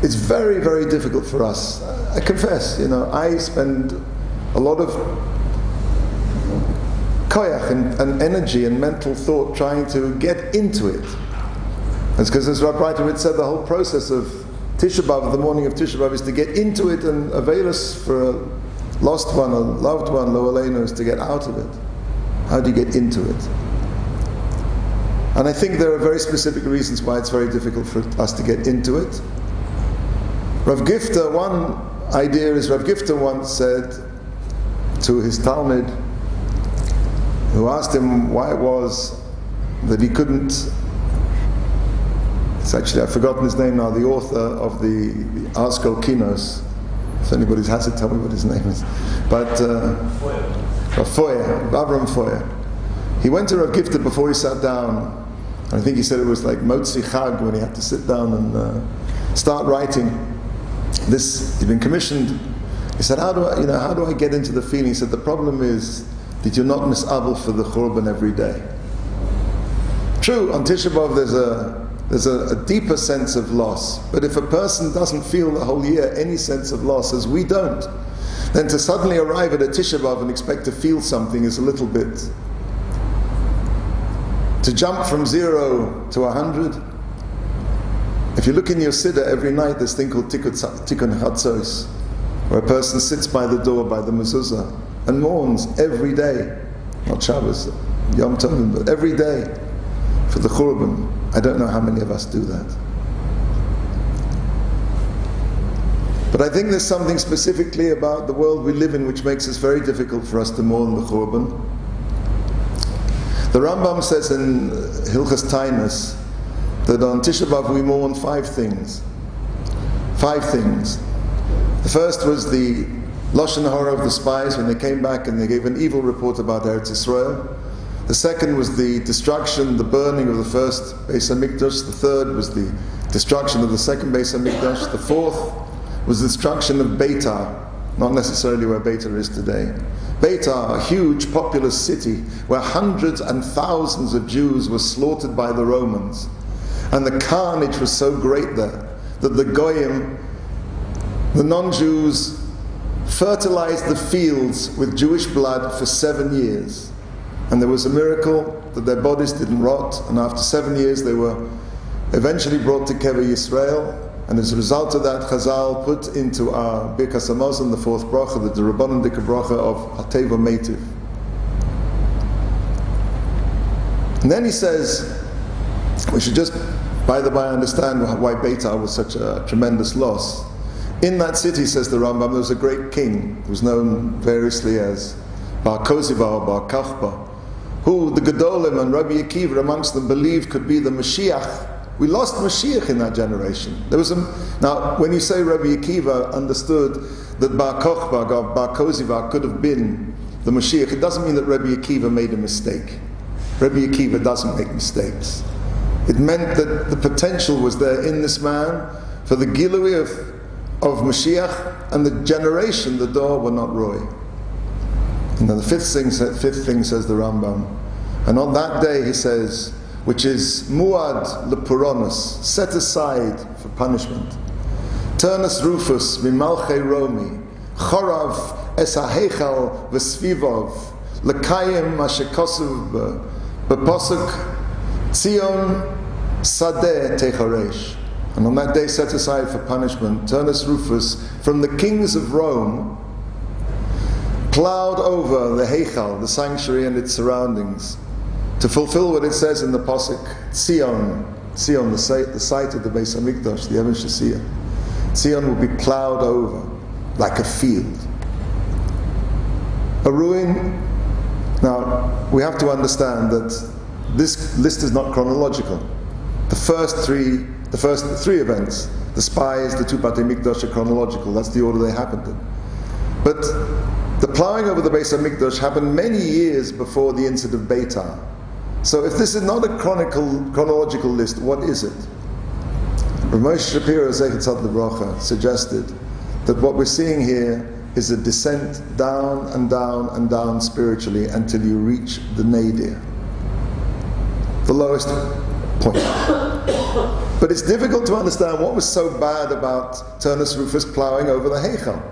it's very, very difficult for us. I confess, I spend a lot of koyach and energy and mental thought trying to get into it. It's because, as Rabbi Breitowitz said, the whole process of Tisha B'Av, the morning of Tisha B'Av, is to get into it, and Avelis for a lost one, a loved one, Lo Aleinu, is to get out of it. How do you get into it? And I think there are very specific reasons why it's very difficult for us to get into it. Rav Gifter, one idea is, Rav Gifter once said to his Talmud, who asked him why it was that he couldn't, I've forgotten his name now, the author of the Arskol Kinos, if anybody has it, tell me what his name is, but Avram Foyer. He went to Rav Gifter before he sat down. I think he said it was like Motzi Chag, when he had to sit down and start writing. He'd been commissioned. He said, how do I get into the feeling? He said, the problem is that you're not misabel for the Churban every day. True, on Tisha B'Av there's a deeper sense of loss, but if a person doesn't feel the whole year any sense of loss, as we don't, then to suddenly arrive at a Tisha B'Av and expect to feel something is a little bit. To jump from 0 to 100. If you look in your Siddur every night, there's a thing called Tikkun Chatzos, where a person sits by the door, by the mezuzah, and mourns every day, not Shabbos, Yom Tovim, but every day for the Churban. I don't know how many of us do that. But I think there's something specifically about the world we live in which makes it very difficult for us to mourn the Churban. The Rambam says in Hilchas Tainus that on Tisha B'Av we mourn 5 things. 5 things. The first was the Lashon Hara of the spies when they came back and they gave an evil report about Eretz Yisrael. The second was the destruction, the burning of the first Beis HaMikdash. The third was the destruction of the second Beis HaMikdash. The fourth was the destruction of Beitar, not necessarily where Beitar is today. Beitar, a huge populous city where hundreds and thousands of Jews were slaughtered by the Romans. And the carnage was so great there that the Goyim, the non-Jews, fertilized the fields with Jewish blood for 7 years. And there was a miracle that their bodies didn't rot, and after 7 years they were eventually brought to Kever Yisrael. And as a result of that, Chazal put into our Birkas Hamazon, the 4th bracha, the Rabbanan Dika bracha of Hateva Meitiv. And then he says, We should just, by the by, understand why Beitar was such a tremendous loss. In that city, says the Rambam, there was a great king who was known variously as Bar Koziba or Bar Kachba, who the Gedolim and Rabbi Akiva amongst them believed could be the Mashiach. We lost Mashiach in that generation. Now, when you say Rabbi Akiva understood that Bar Kochba or Bar Koziba could have been the Mashiach, it doesn't mean that Rabbi Akiva made a mistake. Rabbi Akiva doesn't make mistakes. It meant that the potential was there in this man for the Gilui of Mashiach, and the generation, the Dor, were not Roy. And then the fifth thing says the Rambam, and on that day he says, which is Muad lepuronos, set aside for punishment. Turnus Rufus mimalchei Romi, Chorav es hahechal v'svivov, lekayim mashekosuv b'posuk Tzion sadeh techaresh. And on that day set aside for punishment, Turnus Rufus from the kings of Rome plowed over the Heichal, the sanctuary and its surroundings, to fulfill what it says in the Pasuk, Tzion, the site of the Beis HaMikdash, the Even Shasiyah. Tzion will be plowed over like a field. A ruin. Now, we have to understand that this list is not chronological. The first three events, the spies, the two Batei Mikdash, are chronological. That's the order they happened in. But the plowing over the Beis HaMikdash happened many years before the incident of Beitar. So if this is not a chronological list, what is it? Rav Moshe Shapiro Zechet Tzad L'Bracha suggested that what we're seeing here is a descent down and down and down spiritually until you reach the nadir, the lowest point. But it's difficult to understand what was so bad about Turnus Rufus plowing over the Heichal.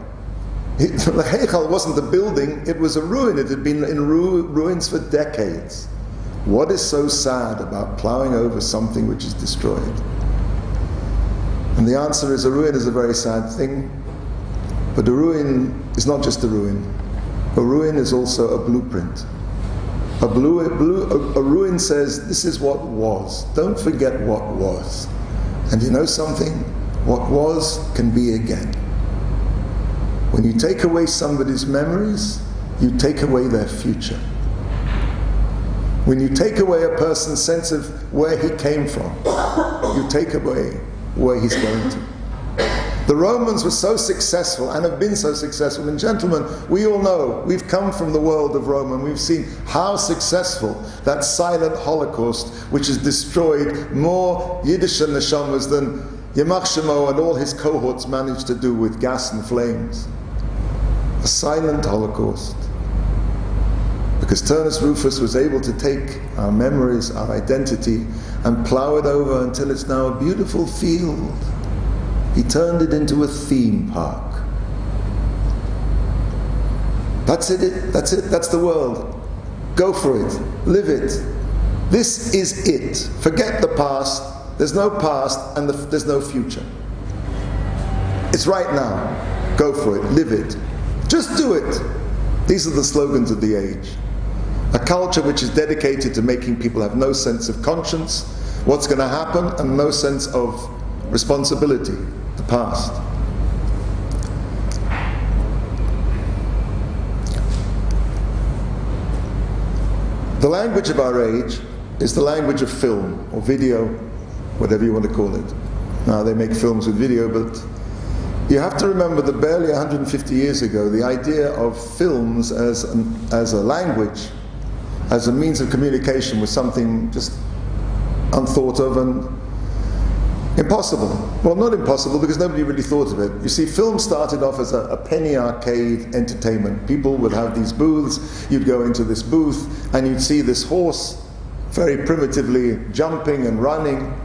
The Heichal wasn't a building, it was a ruin. It had been in ruins for decades. What is so sad about plowing over something which is destroyed? And the answer is, a ruin is a very sad thing, but a ruin is not just a ruin. A ruin is also a blueprint. A ruin says, this is what was. Don't forget what was. And you know something? What was can be again. When you take away somebody's memories, you take away their future. When you take away a person's sense of where he came from, you take away where he's going to. The Romans were so successful and have been so successful. And gentlemen, we all know, we've come from the world of Rome and we've seen how successful that silent Holocaust, which has destroyed more Yiddish neshamas than Yamach Shemo and all his cohorts managed to do with gas and flames. A silent Holocaust. Because Turnus Rufus was able to take our memories, our identity, and plow it over until it's now a beautiful field. He turned it into a theme park. That's it, that's the world. Go for it, live it. This is it. Forget the past. There's no past and there's no future. It's right now. Go for it, live it. Just do it. These are the slogans of the age. A culture which is dedicated to making people have no sense of conscience, what's going to happen, and no sense of responsibility, the past. The language of our age is the language of film, or video, whatever you want to call it. Now they make films with video, but you have to remember that barely 150 years ago, the idea of films as a language, as a means of communication, was something just unthought of and impossible. Well, not impossible, because nobody really thought of it. You see, film started off as a penny arcade entertainment. People would have these booths, you'd go into this booth, and you'd see this horse very primitively jumping and running.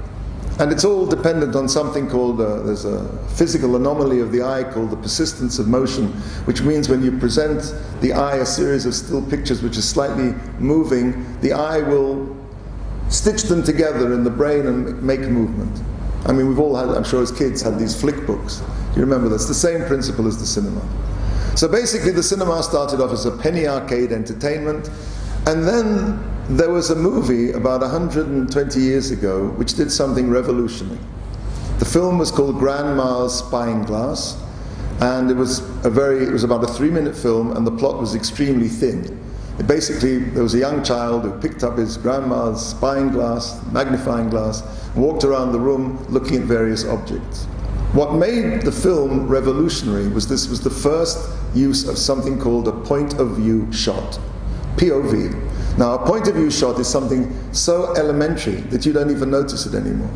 And it's all dependent on something called, there's a physical anomaly of the eye called the persistence of motion, which means when you present the eye a series of still pictures which is slightly moving, the eye will stitch them together in the brain and make movement. I mean, we've all had, I'm sure as kids, had these flick books. You remember that's the same principle as the cinema. So basically the cinema started off as a penny arcade entertainment, and then there was a movie about 120 years ago which did something revolutionary. The film was called Grandma's Spying Glass, and it was about a 3-minute film, and the plot was extremely thin. Basically, there was a young child who picked up his grandma's spying glass, magnifying glass, and walked around the room looking at various objects. What made the film revolutionary was this was the first use of something called a point of view shot, POV. Now, a point of view shot is something so elementary that you don't even notice it anymore.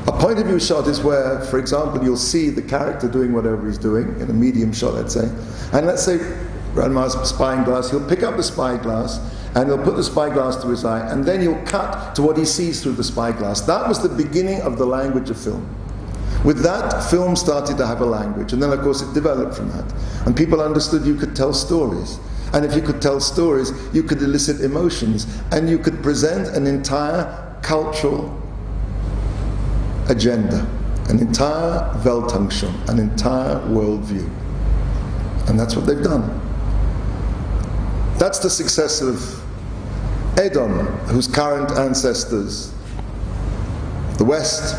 A point of view shot is where, for example, you'll see the character doing whatever he's doing, in a medium shot, let's say, and let's say Grandma's spying glass, he'll pick up the spyglass and he'll put the spyglass to his eye, and then he'll cut to what he sees through the spyglass. That was the beginning of the language of film. With that, film started to have a language, and then of course it developed from that. And people understood you could tell stories. And if you could tell stories, you could elicit emotions, and you could present an entire cultural agenda, an entire Weltanschauung, an entire worldview. And that's what they've done. That's the success of Edom, whose current ancestors, the West,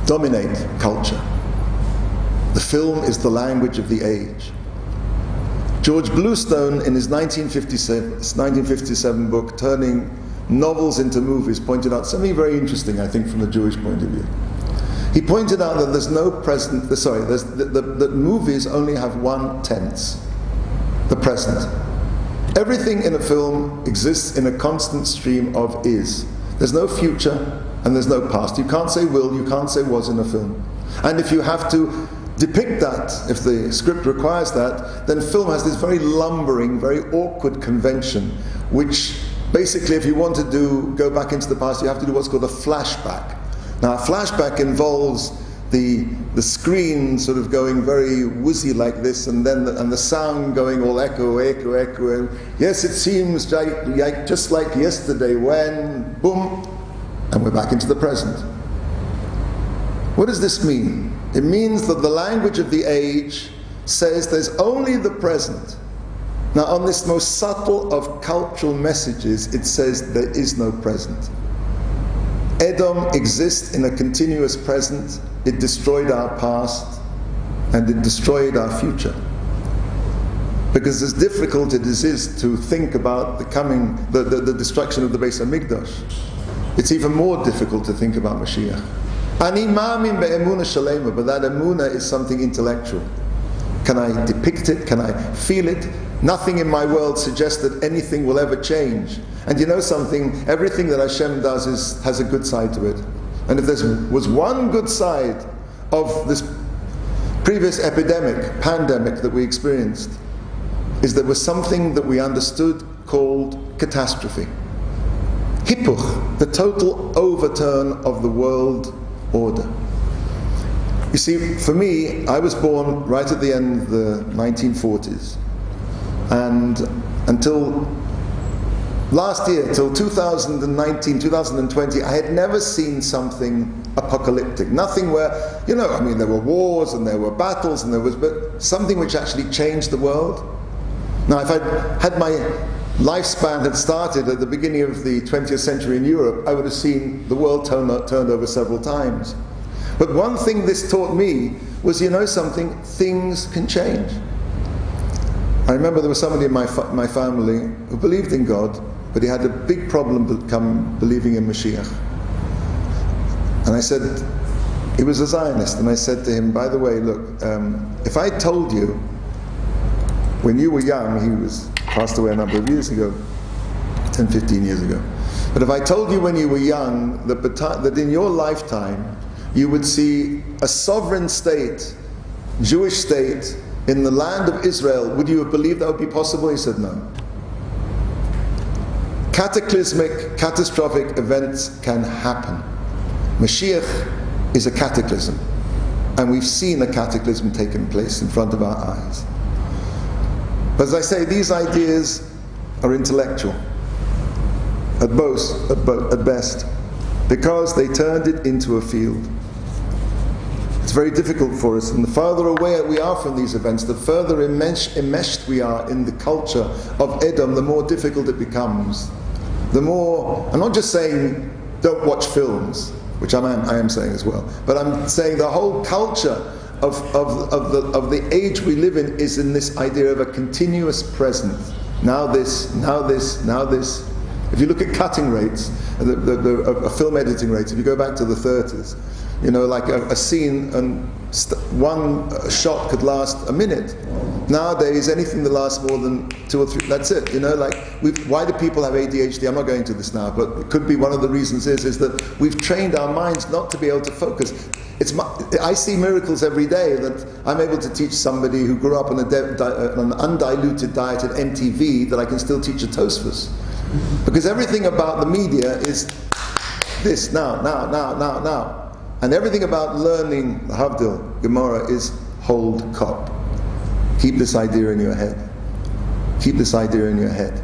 dominate culture. The film is the language of the age. George Bluestone, in his 1957 book, Turning Novels into Movies, pointed out something very interesting, I think, from the Jewish point of view. He pointed out that there's no present, that movies only have one tense, the present. Everything in a film exists in a constant stream of is. There's no future and there's no past. You can't say will, you can't say was in a film. And if you have to depict that, if the script requires that, then film has this very lumbering, very awkward convention, which basically, if you want to go back into the past, you have to do what's called a flashback. Now, a flashback involves the screen sort of going very woozy like this, and then the sound going all echo, echo, echo, and yes, it seems like just like yesterday when, boom, and we're back into the present. What does this mean? It means that the language of the age says there's only the present. Now, on this most subtle of cultural messages, it says there is no present. Edom exists in a continuous present. It destroyed our past, and it destroyed our future. Because as difficult it is to think about the destruction of the Beis Hamikdash, it's even more difficult to think about Mashiach. Ani ma'amin be'emunah shalema, but that emunah is something intellectual. Can I depict it? Can I feel it? Nothing in my world suggests that anything will ever change. And you know something? Everything that Hashem does has a good side to it. And if there was one good side of this previous pandemic that we experienced, is there was something that we understood called catastrophe. Hippuch, the total overturn of the world order. You see, for me, I was born right at the end of the 1940s. And until last year, till 2019, 2020, I had never seen something apocalyptic. Nothing where, there were wars and there were battles but something which actually changed the world. Now, if I'd had my lifespan had started at the beginning of the 20th century in Europe, I would have seen the world turned over several times. But one thing this taught me was, something, things can change. I remember there was somebody in my family who believed in God, but he had a big problem believing in Mashiach. And I said, he was a Zionist, and I said to him, by the way, look, if I told you, when you were young, he passed away a number of years ago, 10, 15 years ago, but if I told you when you were young that in your lifetime you would see a sovereign state, Jewish state, in the land of Israel, would you have believed that would be possible? He said no. Cataclysmic, catastrophic events can happen. Mashiach is a cataclysm, and we've seen a cataclysm taking place in front of our eyes. But as I say, these ideas are intellectual, at best, because they turned it into a field. It's very difficult for us, and the farther away we are from these events, the further enmeshed we are in the culture of Edom, the more difficult it becomes the more, I'm not just saying don't watch films, which I am saying as well, but I'm saying the whole culture of the age we live in is in this idea of a continuous present. Now this, now this, now this. If you look at cutting rates, film editing rates, if you go back to the 30s, like a scene and one shot could last a minute. Nowadays, anything that lasts more than 2 or 3, that's it. Why do people have ADHD? I'm not going into this now, but it could be one of the reasons is that we've trained our minds not to be able to focus. I see miracles every day that I'm able to teach somebody who grew up on an undiluted diet at MTV that I can still teach a Tosfos. Because everything about the media is this, now. And everything about learning the Havdil, Gemara, is hold kop. Keep this idea in your head. Keep this idea in your head.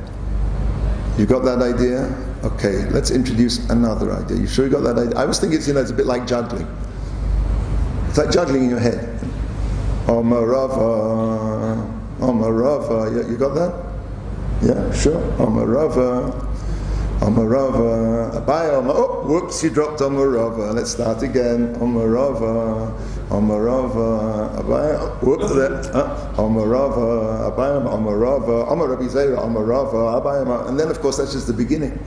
You got that idea? Okay, let's introduce another idea. You sure you got that idea? I was thinking it's a bit like juggling. It's like juggling in your head. Omarava, you got that? Yeah, sure. Omarava, Abaya, oh, whoops, you dropped Omarava. Let's start again. Omarava, Abaya, whoops, Omarava, Abaya, Omarabizera, Omarava, Abaya. And then, of course, that's just the beginning.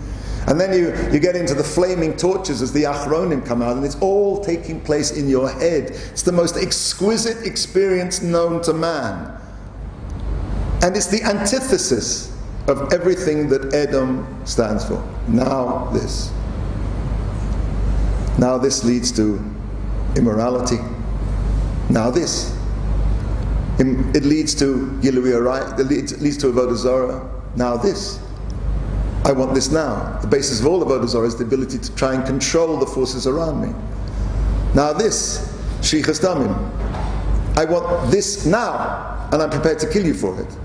And then you get into the flaming torches as the Achronim come out, and it's all taking place in your head. It's the most exquisite experience known to man. And it's the antithesis of everything that Edom stands for. Now this leads to immorality. Now this. It leads to Gilui Arai, it leads to Avodah Zarah. Now this. I want this now. The basis of all Avodah Zarah is the ability to try and control the forces around me. Now this. Shrichas Damim. I want this now, and I'm prepared to kill you for it.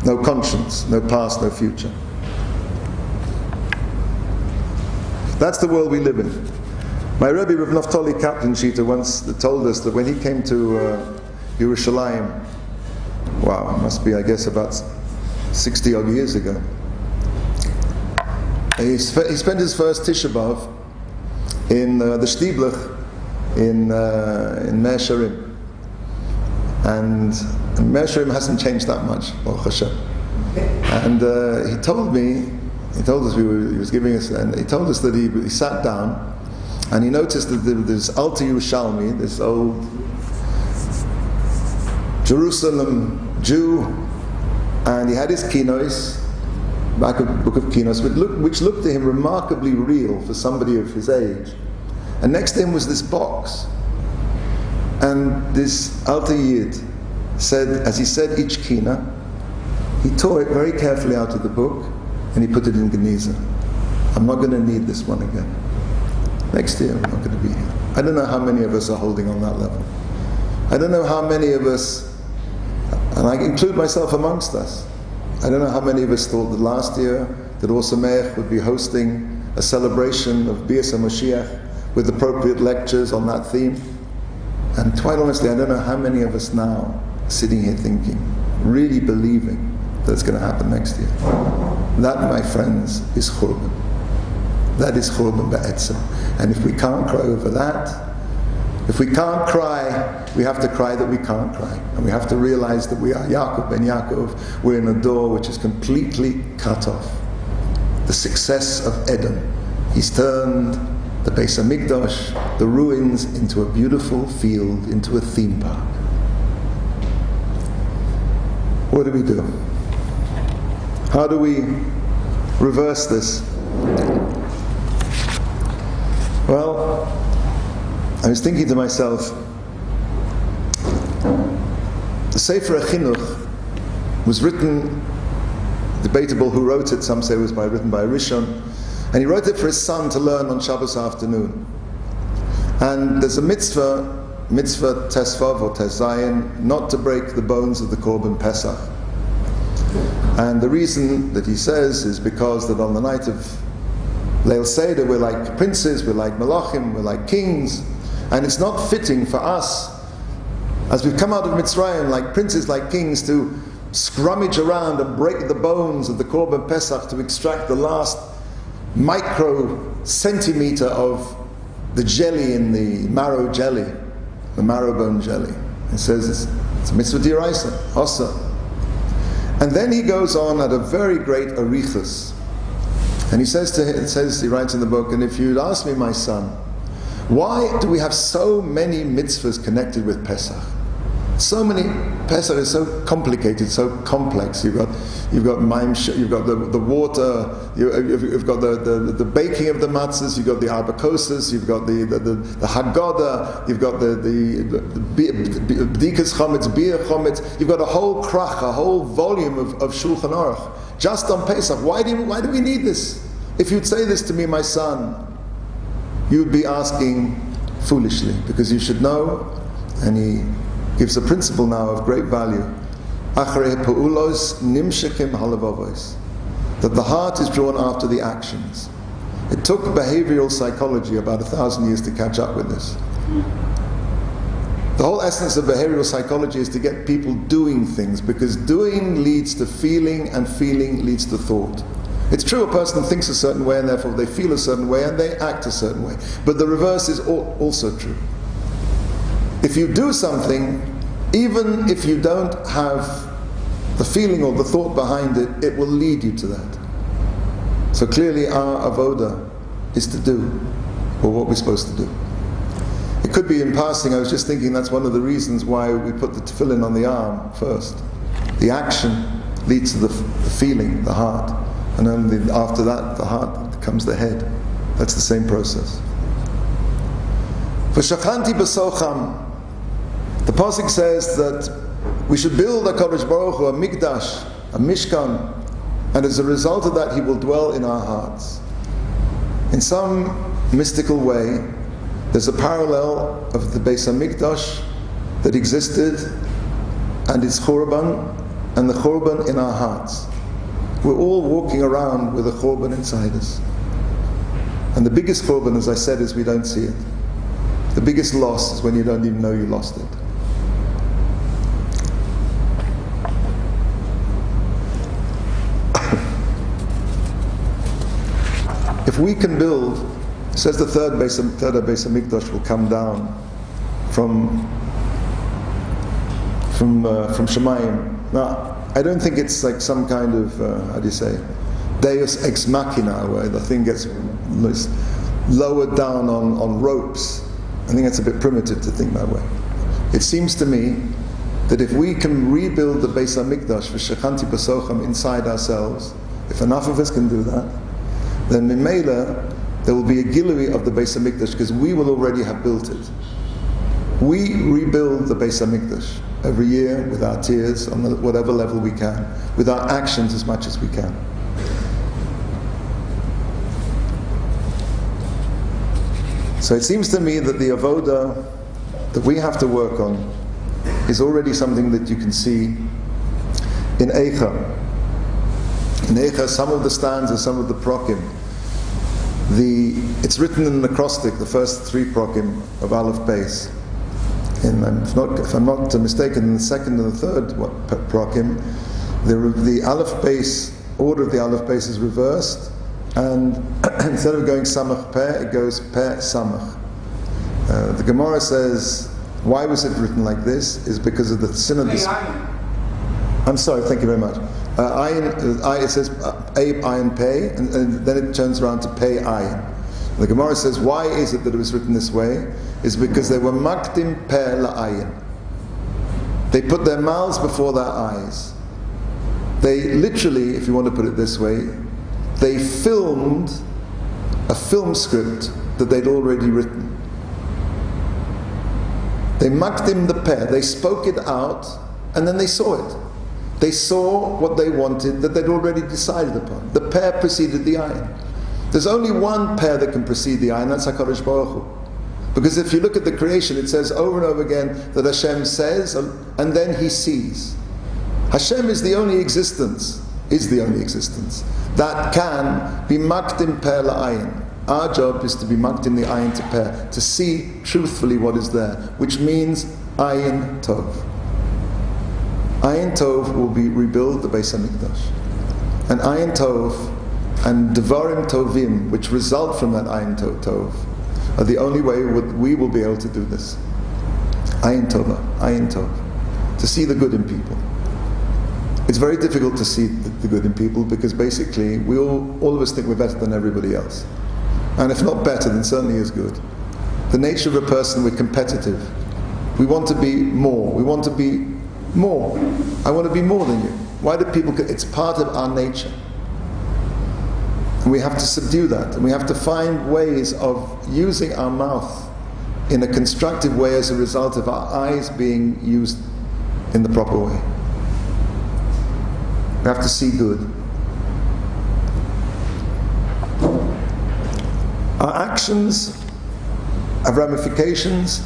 No conscience, no past, no future. That's the world we live in. My Rebbe, Rav Naftali Kaplan Shita, once told us that when he came to Yerushalayim, wow, it must be, I guess, about 60 odd years ago, he spent his first Tisha B'Av in the Shtiblach in Mea Shearim. And Mea Shearim hasn't changed that much, Baruch Hashem. And he told us he was giving us, and he told us that he sat down and he noticed that there's Alta Yerushalmi, this old Jerusalem Jew, and he had his kinos, back of book of kinos, which looked to him remarkably real for somebody of his age. And next to him was this box. And this Alta Yid said, as he said each kina, he tore it very carefully out of the book and he put it in Geniza. I'm not going to need this one again. Next year I'm not going to be here. I don't know how many of us are holding on that level. I don't know how many of us, and I include myself amongst us, I don't know how many of us thought that last year that Ohr Somayach would be hosting a celebration of Bias HaMashiach with appropriate lectures on that theme. And quite honestly, I don't know how many of us now are sitting here thinking, really believing that it's going to happen next year. That, my friends, is Churban. That is Churban Ba'etzem. And if we can't cry over that, if we can't cry, we have to cry that we can't cry. And we have to realize that we are Yaakov ben Yaakov. We're in a door which is completely cut off. The success of Edom. He's turned the Beis HaMikdash, the ruins, into a beautiful field, into a theme park. What do we do? How do we reverse this? Well, I was thinking to myself, the Sefer HaChinuch was written, debatable who wrote it, some say it was written by Rishon, and he wrote it for his son to learn on Shabbos afternoon. And there's a mitzvah Tesvav or Tezayin, not to break the bones of the Korban Pesach. And the reason that he says is because that on the night of Leil Seder we're like princes, we're like Malachim, we're like kings, and it's not fitting for us, as we've come out of Mitzrayim like princes, like kings, to scrummage around and break the bones of the Korban Pesach to extract the last micro centimeter of the jelly in the marrow jelly, the marrow bone jelly. It says it's a mitzvah d'oraisa, hossa. And then he goes on at a very great arichus. And he says, he writes in the book, and if you'd ask me, my son, why do we have so many mitzvahs connected with Pesach? So many. Pesach is so complicated, so complex. You've got you've got the water, you've got the baking of the matzahs, you've got the arbakosas, you've got the Haggadah, you've got the bdikas chometz, beer chometz. You've got a whole krach, a whole volume of Shulchan Aruch just on Pesach. Why do we need this? If you'd say this to me, my son, you'd be asking foolishly, because you should know. And he gives a principle now of great value. Acharei pa'ulos nimshekim halavavos. That the heart is drawn after the actions. It took behavioral psychology about 1,000 years to catch up with this. The whole essence of behavioral psychology is to get people doing things, because doing leads to feeling, and feeling leads to thought. It's true a person thinks a certain way, and therefore they feel a certain way, and they act a certain way. But the reverse is also true. If you do something, even if you don't have the feeling or the thought behind it, it will lead you to that. So clearly our avoda is to do, or what we're supposed to do. It could be in passing, I was just thinking that's one of the reasons why we put the tefillin on the arm first. The action leads to the feeling, the heart, and only after that, the heart becomes the head. That's the same process. V'shachanti b'socham. The pasuk says that we should build a Kodesh Baruch Hu, a mikdash, a mishkan, and as a result of that, He will dwell in our hearts. In some mystical way, there's a parallel of the Beis HaMikdash that existed and its Churban, and the Churban in our hearts. We're all walking around with a Churban inside us. And the biggest Churban, as I said, is we don't see it. The biggest loss is when you don't even know you lost it. If we can build, it says the third Beis HaMikdash will come down from Shemayim. Now, I don't think it's like some kind of, how do you say, Deus ex machina, where the thing gets lowered down on ropes. I think that's a bit primitive to think that way. It seems to me that if we can rebuild the Beis HaMikdash, v'shechanti b'socham, inside ourselves, if enough of us can do that, then Mimela, there will be a gilui of the Beis HaMikdash, because we will already have built it. We rebuild the Beis HaMikdash every year with our tears, on whatever level we can, with our actions as much as we can. So it seems to me that the avoda that we have to work on is already something that you can see in Eicha. In Eicha, some of the stanzas, some of the prokim, it's written in the acrostic, the first three prokim of Aleph Beis. If I'm not mistaken, in the second and the third prokim, the Aleph Beis, order of the Aleph Beis is reversed, and instead of going Samach Peh, it goes Peh Samach. The Gemara says, why was it written like this? Is because of the sin of this. I'm sorry, thank you very much. It says Aib Ayin Pei, and then it turns around to Pei Ayin. The Gemara says, why is it that it was written this way? Is because they were makdim Pei La'ayin. They put their mouths before their eyes. They literally, if you want to put it this way, they filmed a film script that they'd already written. They makdim the Pei, they spoke it out, and then they saw it. They saw what they wanted that they'd already decided upon. The Pei preceded the Ayin. There's only one Pei that can precede the Ayin, that's HaKadosh Baruch Hu. Because if you look at the creation, it says over and over again that Hashem says, and then He sees. Hashem is the only existence, that can be makdim Pei la'ayin. Our job is to be makdim the Ayin to Pei, to see truthfully what is there, which means Ayin Tov. Ayin Tov will rebuild the Beis HaMikdash. And Ayin Tov and devarim tovim, which result from that ayin tov, are the only way we will be able to do this. Ayin tov, to see the good in people. It's very difficult to see the good in people because basically all of us think we're better than everybody else. And if not better, then certainly as good. The nature of a person, we're competitive. We want to be more. We want to be more. I want to be more than you. Why do people? It's part of our nature. And we have to subdue that. And we have to find ways of using our mouth in a constructive way as a result of our eyes being used in the proper way. We have to see good. Our actions have ramifications,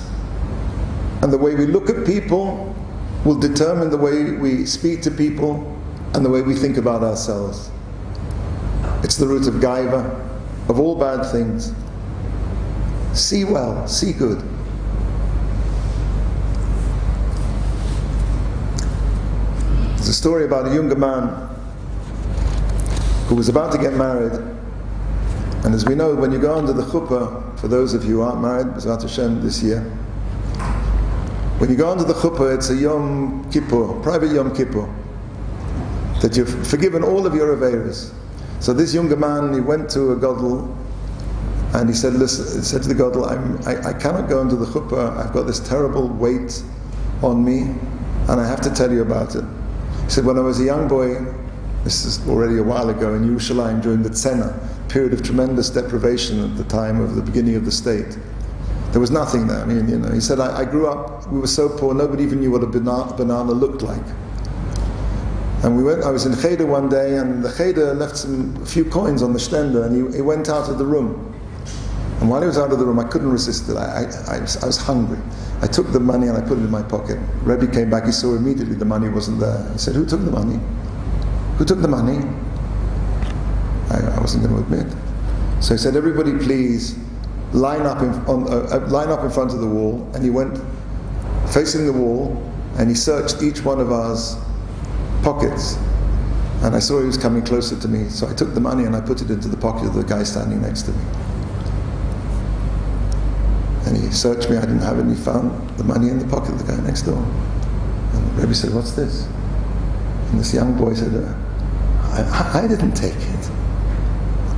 and the way we look at people will determine the way we speak to people and the way we think about ourselves. It's the root of gaiva, of all bad things. See well, see good. There's a story about a younger man who was about to get married. And as we know, when you go under the chuppah, for those of you who aren't married, B'ezrat Hashem this year, when you go under the chuppah, it's a Yom Kippur, private Yom Kippur, that you've forgiven all of your aveiros. So this younger man, he went to a gadol, and he said, listen, he said to the gadol, I cannot go under the chuppah, I've got this terrible weight on me, and I have to tell you about it. He said, when I was a young boy, this is already a while ago, in Yerushalayim during the Tzena, period of tremendous deprivation at the time of the beginning of the state. There was nothing there. I mean, he said, I grew up, we were so poor, nobody even knew what a banana looked like. And I was in Cheder one day, and the Cheder left a few coins on the stender, and he went out of the room. And while he was out of the room, I couldn't resist it. I was hungry. I took the money and I put it in my pocket. Rebbe came back, he saw immediately the money wasn't there. He said, who took the money? Who took the money? I wasn't going to admit. So he said, everybody please line up in front of the wall. And he went facing the wall and he searched each one of ours pockets. And I saw he was coming closer to me. So I took the money and I put it into the pocket of the guy standing next to me. And he searched me, I didn't have it, and he found the money in the pocket of the guy next door. And the Rebbe said, what's this? And this young boy said, I didn't take it.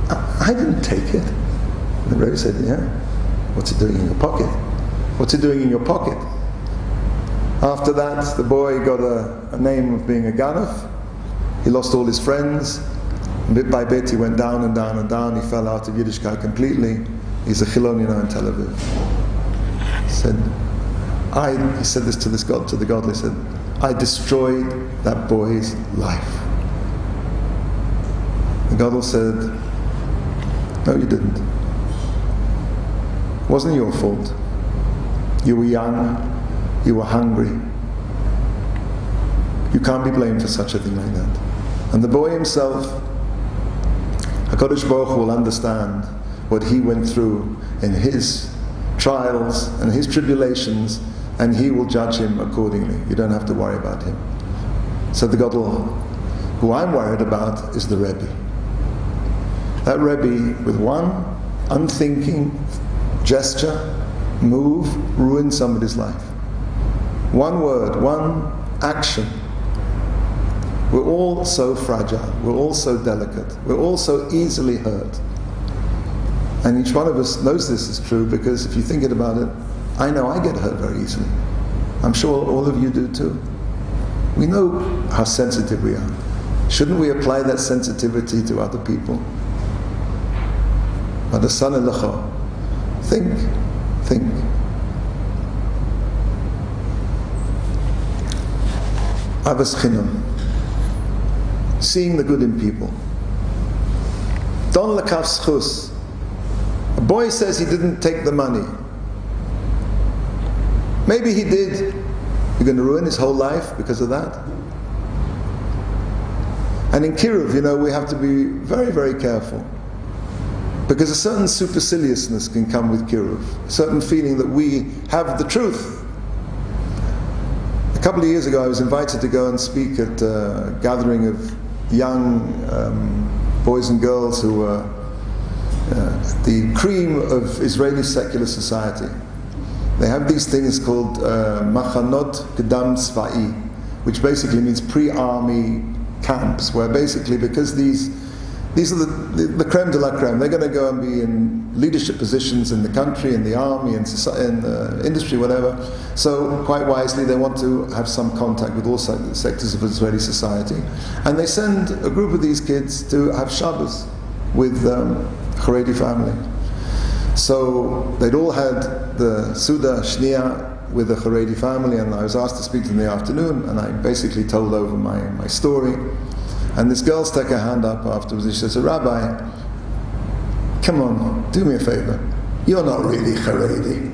I didn't take it. And the Rebbe said, yeah. What's it doing in your pocket? What's it doing in your pocket? After that, the boy got a name of being a ganef. He lost all his friends. And bit by bit, he went down and down and down. He fell out of Yiddishkeit completely. He's a Chiloni now in Tel Aviv. He said this to the God. He said, I destroyed that boy's life. The Gadol said, no, you didn't. It wasn't your fault. You were young, you were hungry. You can't be blamed for such a thing like that. And the boy himself, HaKadosh Baruch Hu will understand what he went through in his trials and his tribulations, and he will judge him accordingly. You don't have to worry about him. So the Gadol who I'm worried about is the Rebbe. That Rebbe, with one unthinking gesture, move, ruined somebody's life. One word, one action. We're all so fragile, we're all so delicate, we're all so easily hurt. And each one of us knows this is true, because if you think about it, I know I get hurt very easily. I'm sure all of you do too. We know how sensitive we are. Shouldn't we apply that sensitivity to other people? Think. Avas chinam. Seeing the good in people. Don lekaf schus. A boy says he didn't take the money. Maybe he did. You're going to ruin his whole life because of that? And in Kiruv, we have to be very, very careful. Because a certain superciliousness can come with Kiruv. A certain feeling that we have the truth. A couple of years ago I was invited to go and speak at a gathering of young boys and girls who were the cream of Israeli secular society. They have these things called machanot kedam tzva'i, which basically means pre-army camps, where basically, because these are the creme de la creme, they're going to go and be in leadership positions in the country, in the army, in industry, whatever. So quite wisely, they want to have some contact with all sectors of Israeli society. And they send a group of these kids to have Shabbos with Haredi family. So they'd all had the Suda Shnia with the Haredi family, and I was asked to speak to them in the afternoon, and I basically told over my story. And this girl stuck her hand up afterwards, and she says, Rabbi, come on, do me a favor. You're not really Haredi.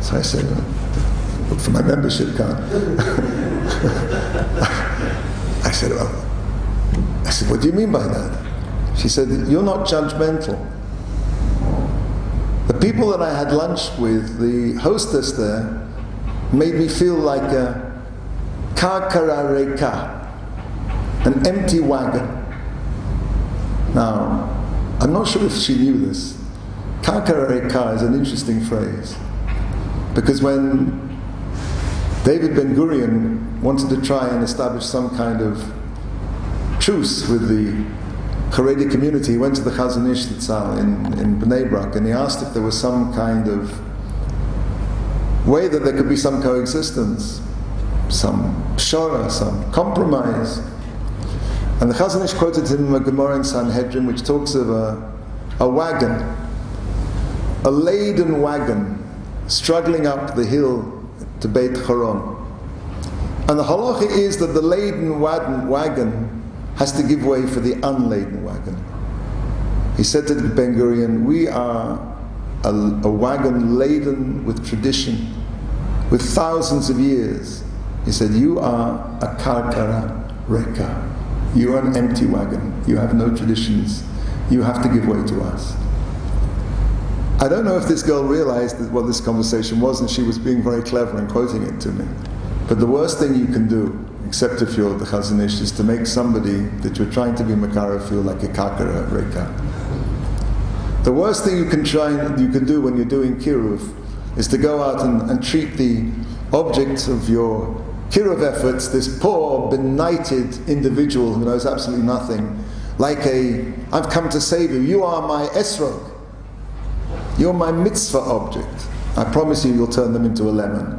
So I said, look for my membership card. I said, what do you mean by that? She said, you're not judgmental. The people that I had lunch with, the hostess there, made me feel like a karkara reka, an empty wagon. Now, I'm not sure if she knew this. Karkara reka is an interesting phrase, because when David Ben Gurion wanted to try and establish some kind of truce with the Haredi community, he went to the Chazon Ish Zatzal in Bnei Brak, and he asked if there was some kind of way that there could be some coexistence, some pshara, some compromise. And the Chazon Ish quoted him a Gemara in Sanhedrin, which talks of a wagon, a laden wagon, struggling up the hill to Beit Choron. And the halacha is that the laden wagon has to give way for the unladen wagon. He said to Ben Gurion, we are a wagon laden with tradition, with thousands of years. He said, you are a karkara reka. You are an empty wagon. You have no traditions. You have to give way to us. I don't know if this girl realized what this conversation was, and she was being very clever in quoting it to me. But the worst thing you can do, except if you're the Chazon Ish, is to make somebody that you're trying to be makara feel like a karkara reka. The worst thing you can do when you're doing kiruv is to go out and treat the object of your kiruv efforts, this poor, benighted individual who knows absolutely nothing, like I've come to save you. You are my esrog. You're my mitzvah object. I promise you, you'll turn them into a lemon.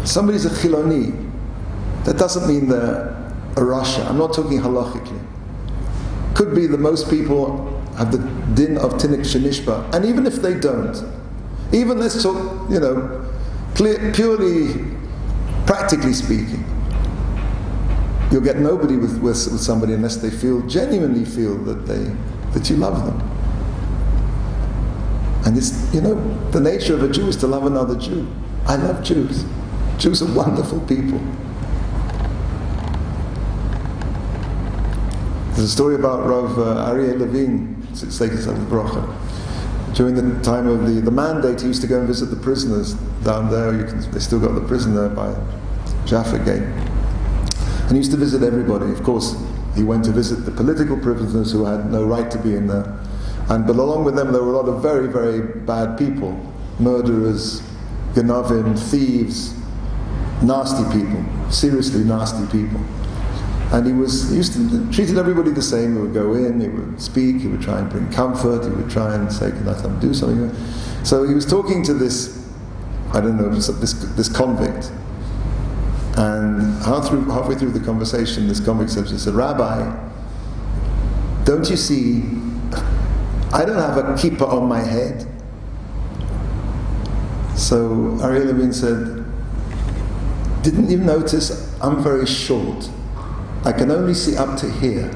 Somebody's a chiloni. That doesn't mean they're a rasha. I'm not talking halachically. Could be that most people have the din of tinik shenishba, and even if they don't, even let's talk, purely practically speaking, you'll get nobody with somebody unless they genuinely feel that you love them. And it's, the nature of a Jew is to love another Jew. I love Jews. Jews are wonderful people. There's a story about Rav Aryeh Levine, during the time of the mandate. He used to go and visit the prisoners down there. They still got the prison there by Jaffa Gate. And he used to visit everybody. Of course, he went to visit the political prisoners who had no right to be in there. But along with them, there were a lot of very, very bad people. Murderers, ganavim, thieves, nasty people, seriously nasty people. And he used to treated everybody the same. He would go in, he would speak, he would try and bring comfort, he would try and say, can I do something? So he was talking to this convict. And halfway through the conversation, this convict said, Rabbi, don't you see, I don't have a kippah on my head. So Aryeh Levine said, didn't you notice I'm very short? I can only see up to here.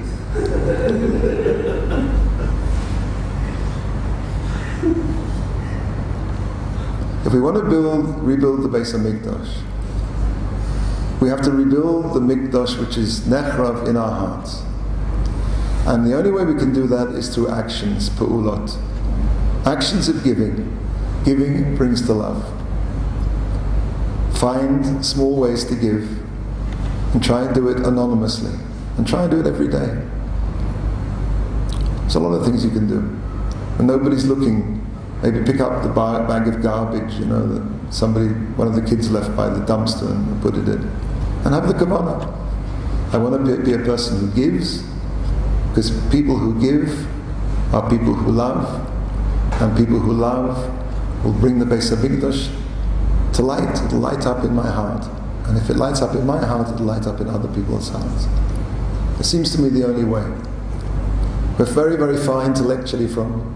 If we want to rebuild the Beis HaMikdash, we have to rebuild the Mikdash which is nechrav in our hearts. And the only way we can do that is through actions, pa'ulot. Actions of giving. Giving brings the love. find small ways to give and try and do it anonymously and try and do it every day. There's a lot of things you can do. When nobody's looking, maybe pick up the bag of garbage, that one of the kids left by the dumpster and put it in. And have the kavanah. I want to be a person who gives, because people who give are people who love, and people who love will bring the Beis HaMikdash to light. It'll light up in my heart. And if it lights up in my heart, it'll light up in other people's hearts. It seems to me the only way. We're very, very far intellectually from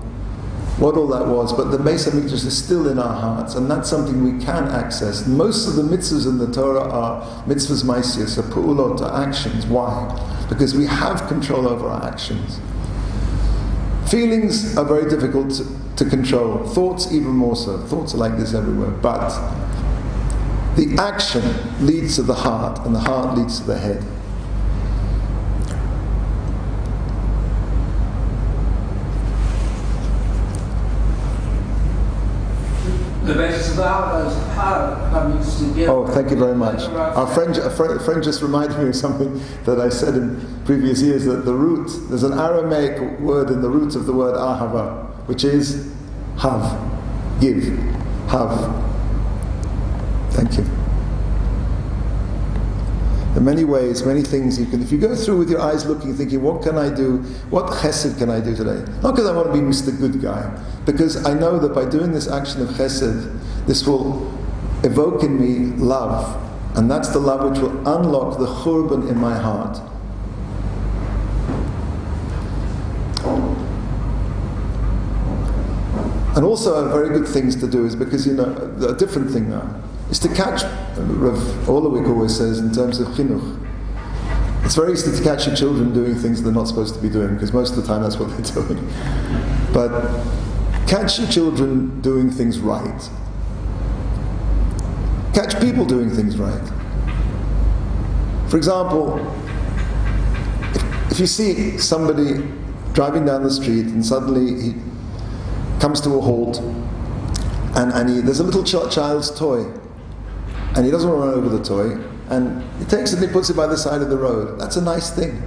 what all that was, but the Beis HaMikdash is still in our hearts, and that's something we can access. Most of the mitzvahs in the Torah are mitzvahs maisias, are pu'ulot, are actions. Why? Because we have control over our actions. Feelings are very difficult to control. Thoughts even more so. Thoughts are like this everywhere. But the action leads to the heart, and the heart leads to the head. The basis of our power comes together. Oh, thank you very much. Our friend just reminded me of something that I said in previous years, that there's an Aramaic word in the root of the word ahava, which is have, give, have. Thank you. There are many ways, many things you can, if you go through with your eyes looking, thinking, what can I do? What chesed can I do today? Not because I want to be Mr. Good Guy, because I know that by doing this action of chesed, this will evoke in me love, and that's the love which will unlock the churban in my heart. And also, very good things to do is because, a different thing now is to catch, Rav Orlowik always says in terms of chinuch, it's very easy to catch your children doing things they're not supposed to be doing, because most of the time that's what they're doing. But catch your children doing things right. Catch people doing things right. For example, if you see somebody driving down the street and suddenly he comes to a halt, and there's a little child's toy, and he doesn't want to run over the toy, and he takes it and he puts it by the side of the road. That's a nice thing.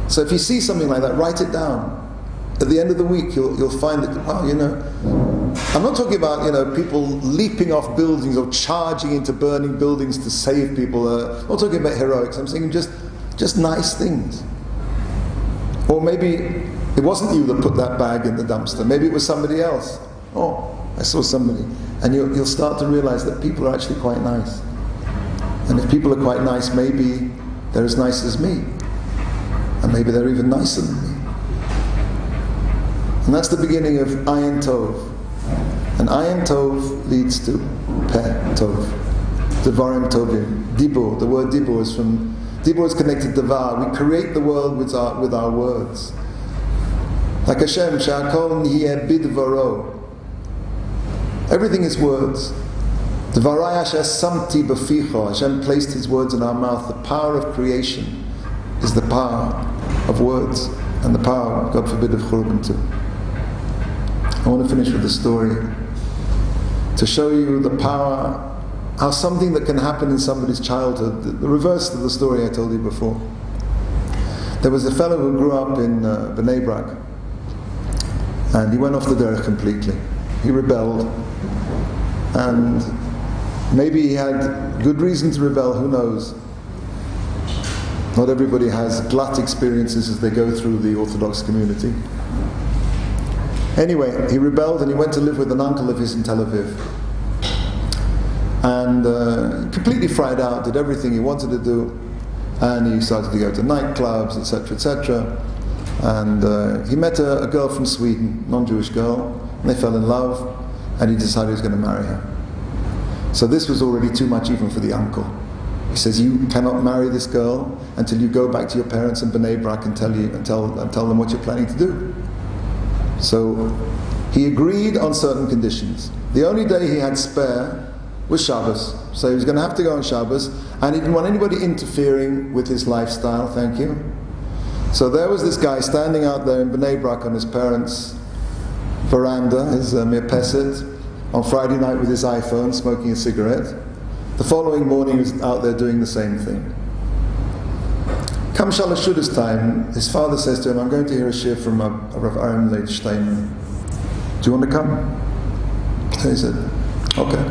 So if you see something like that, write it down. At the end of the week, you'll find that, I'm not talking about, people leaping off buildings or charging into burning buildings to save people. I'm not talking about heroics. I'm saying just nice things. Or maybe it wasn't you that put that bag in the dumpster. Maybe it was somebody else. Oh, I saw somebody. And you'll start to realize that people are actually quite nice. And if people are quite nice, maybe they're as nice as me. And maybe they're even nicer than me. And that's the beginning of Ayin Tov. And Ayin Tov leads to Peh Tov. Devarim Tovim. Dibur. The word Dibur is connected to Devar. We create the world with our words. Like Hashem, Sha'akol Nihiyeh Bidvaro. Everything is words. Dvarai Asher Samti B'ficha. Hashem placed His words in our mouth. The power of creation is the power of words, and the power, God forbid, of Churban too. I want to finish with a story to show you the power, how something that can happen in somebody's childhood, the reverse of the story I told you before. There was a fellow who grew up in Bnei Brak, and he went off the derech completely. He rebelled, and maybe he had good reason to rebel, who knows. Not everybody has glut experiences as they go through the Orthodox community. Anyway, he rebelled and he went to live with an uncle of his in Tel Aviv. And completely fried out, did everything he wanted to do. And he started to go to nightclubs, etc., etc. And he met a girl from Sweden, non-Jewish girl, and they fell in love, and he decided he was going to marry her. So this was already too much even for the uncle. He says, you cannot marry this girl until you go back to your parents in Bnei Brak and tell them what you're planning to do. So he agreed on certain conditions. The only day he had spare was Shabbos. So he was going to have to go on Shabbos, and he didn't want anybody interfering with his lifestyle, thank you. So there was this guy standing out there in Bnei Brak on his parents' veranda, his mirpeset, on Friday night with his iPhone, smoking a cigarette. The following morning he was out there doing the same thing. Come Shalashuda's time, his father says to him, I'm going to hear a shir from Rav Aaron Leib Steinman. Do you want to come? So he said, okay.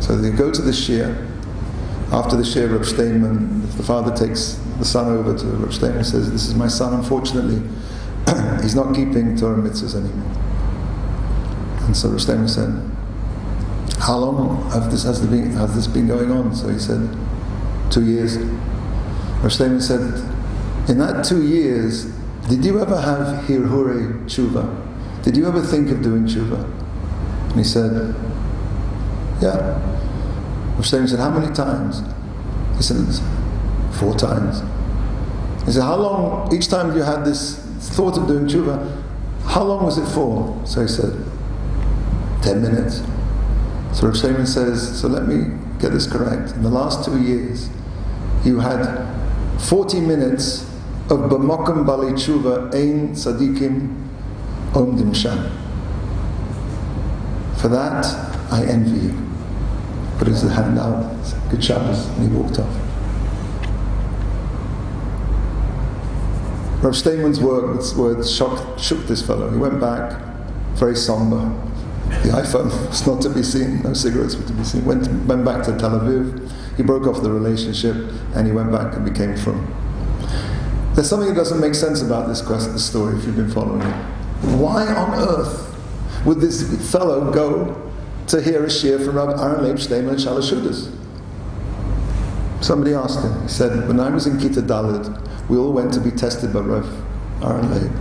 So they go to the shir. After the shir, Rav Steinman, the father takes the son over to Rav Steinman and says, this is my son, unfortunately, he's not keeping Torah mitzvahs anymore. And so Rav Steinman said, how long has this been going on? So he said, 2 years. Rav Steinman said, in that 2 years, did you ever have hirhure tshuva? Did you ever think of doing tshuva? And he said, yeah. Rav Steinman said, how many times? He said, 4 times. He said, how long, each time you had this thought of doing tshuva, how long was it for? So he said, 10 minutes. So Rav Steinman says, so let me get this correct. In the last 2 years, you had 40 minutes of B'mokam Bali Tshuva Ein Tzadikim Omdim Sham. For that, I envy you. Put his hand out, said, good Shabbos, and he walked off. Rav Steinman's words shook this fellow. He went back, very somber. The iPhone was not to be seen, no cigarettes were to be seen. Went back to Tel Aviv. He broke off the relationship and he went back and became frum. There's something that doesn't make sense about this story if you've been following it. Why on earth would this fellow go to hear a shir from Rabbi Aaron Leib Steinman and Shalashudas? Somebody asked him. He said, when I was in Kita Dalid, we all went to be tested by Rav Aaron Leib.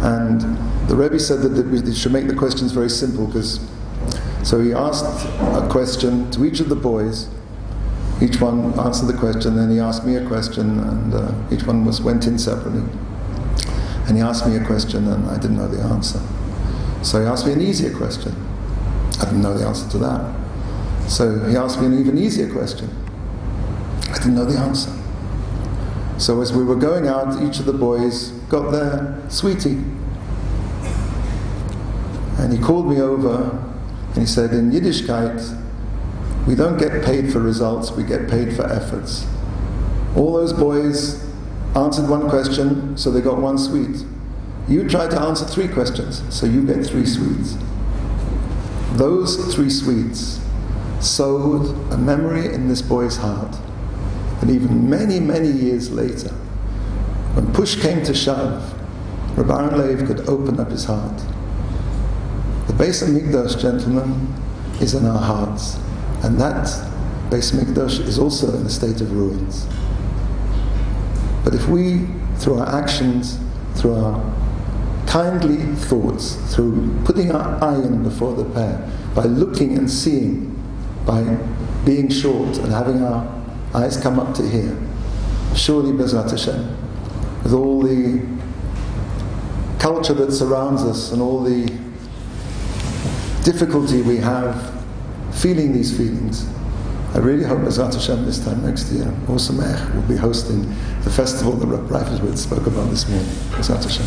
And the Rebbe said that we should make the questions very simple, so he asked a question to each of the boys. Each one answered the question, then he asked me a question, and each one went in separately. And he asked me a question, and I didn't know the answer. So he asked me an easier question. I didn't know the answer to that. So he asked me an even easier question. I didn't know the answer. So as we were going out, each of the boys got their sweetie. And he called me over and he said, in Yiddishkeit, we don't get paid for results, we get paid for efforts. All those boys answered one question, so they got 1 sweet. You tried to answer 3 questions, so you get 3 sweets. Those 3 sweets sowed a memory in this boy's heart. And even many, many years later, when push came to shove, Rabbi Aaron Leib could open up his heart. The Beis HaMikdash, gentlemen, is in our hearts. And that Beis HaMikdash is also in a state of ruins. But if we, through our actions, through our kindly thoughts, through putting our ayin before the pair, by looking and seeing, by being short and having our eyes come up to here, surely Bezrat Hashem, with all the culture that surrounds us and all the difficulty we have feeling these feelings, I really hope Bezrat Hashem this time next year, Ohr Somayach will be hosting the festival that Rabbi Reifelswitz spoke about this morning. Bezrat Hashem.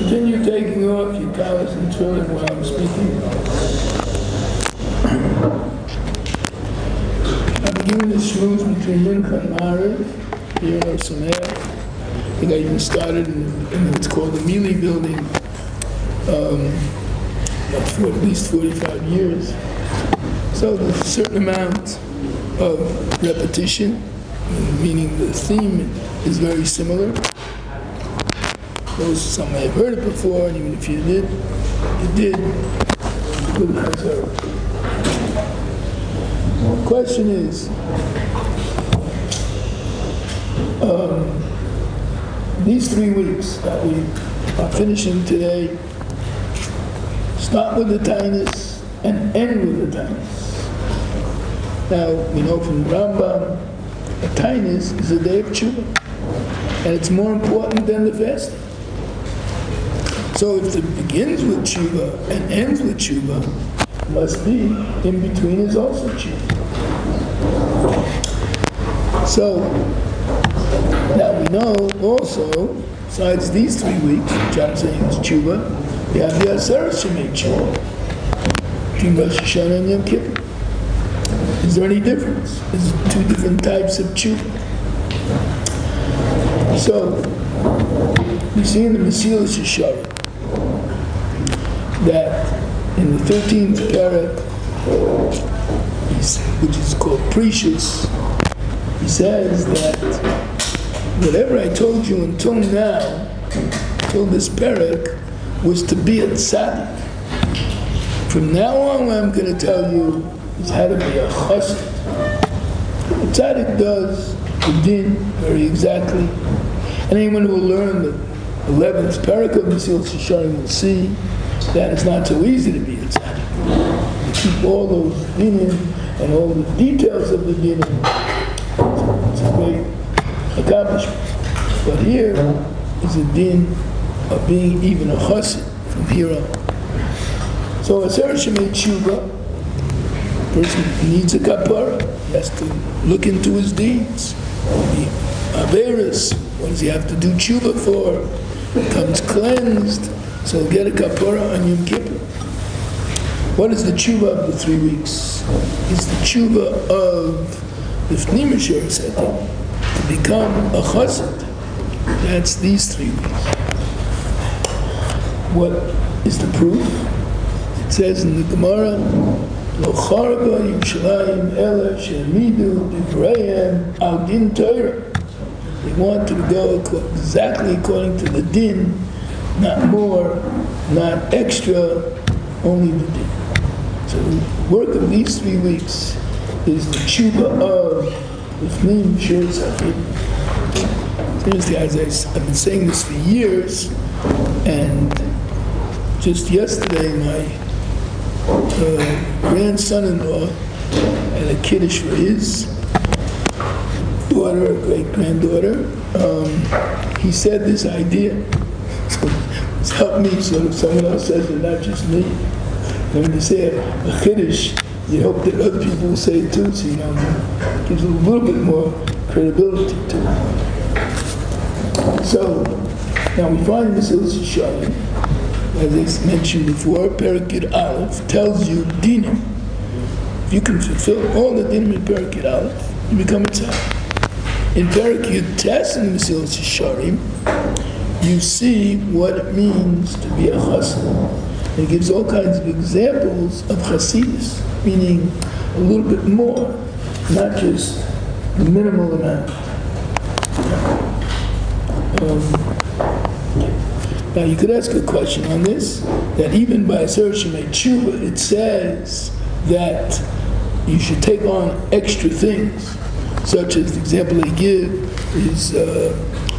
continue taking off your talis and tefillin while I'm speaking. I'm giving the shmooze between Mincha and Maariv here in Ohr Somayach. I think I even started in what's called the Mealy building for at least 45 years. So there's a certain amount of repetition, meaning the theme is very similar. Some may have heard it before, and even if you did, good hazard. The question is, these 3 weeks that we are finishing today start with the tainus and end with the tainus. Now, we know from the Rambam, the tainus is a day of tshuva, and it's more important than the fasting. So if it begins with tshuva and ends with tshuva, must be in between is also tshuva. So now we know also, besides these 3 weeks, which I'm saying is tshuva, we have the Aseret Shemei tshuva between Rosh Hashanah and Yom Kippur. Is there any difference? There's 2 different types of tshuva. So we see in the Mesilas Yesharim that in the 13th parak, which is called Precious, he says that whatever I told you until now, until this parak, was to be a tzaddik. From now on, what I'm going to tell you is how to be a chassid. A tzaddik does the din very exactly. And anyone who will learn the 11th parak of Mesilas Yesharim will see that it's not so easy to be a tzaddik. To keep all those dinim and all the details of the dinim, it's a great accomplishment. But here is a din of being even a chassid from here on. So Aseret Shemei tshuva, a person needs a kapara. He has to look into his deeds. Averis, what does he have to do tshuva for? Becomes cleansed, so he'll get a kapara on Yom Kippur. What is the tshuva of the 3 weeks? It's the tshuva of the Fnimisher setting, to become a chassid. That's these 3 weeks. What is the proof? It says in the Gemara, Lo charba Yerushalayim ela she'amidu divrayim al din Torah. They wanted to go exactly according to the din, not more, not extra, only the din. So the work of these 3 weeks is the tshuva of the Fnim Shir Tzachim. Seriously, as I've been saying this for years, and just yesterday my grandson-in-law had a kiddush for his daughter, a great-granddaughter. He said this idea. So it's helped me so if someone else says it, not just me. And when you say a kiddush, you hope that other people will say it too, so you know, it gives a little bit more credibility to it. So, now we find this Yesharim, as I mentioned before, Perek Yud Aleph tells you dinim. If you can fulfill all the dinim in Perek Yud Aleph, you become a tzaddik. In Perek Yud Tes in Mesilas Yesharim, you see what it means to be a chassid. And it gives all kinds of examples of chassidus, meaning a little bit more, not just the minimal amount. Now you could ask a question on this, that even by Aseret Shemei tshuva, it says that you should take on extra things, such as the example they give is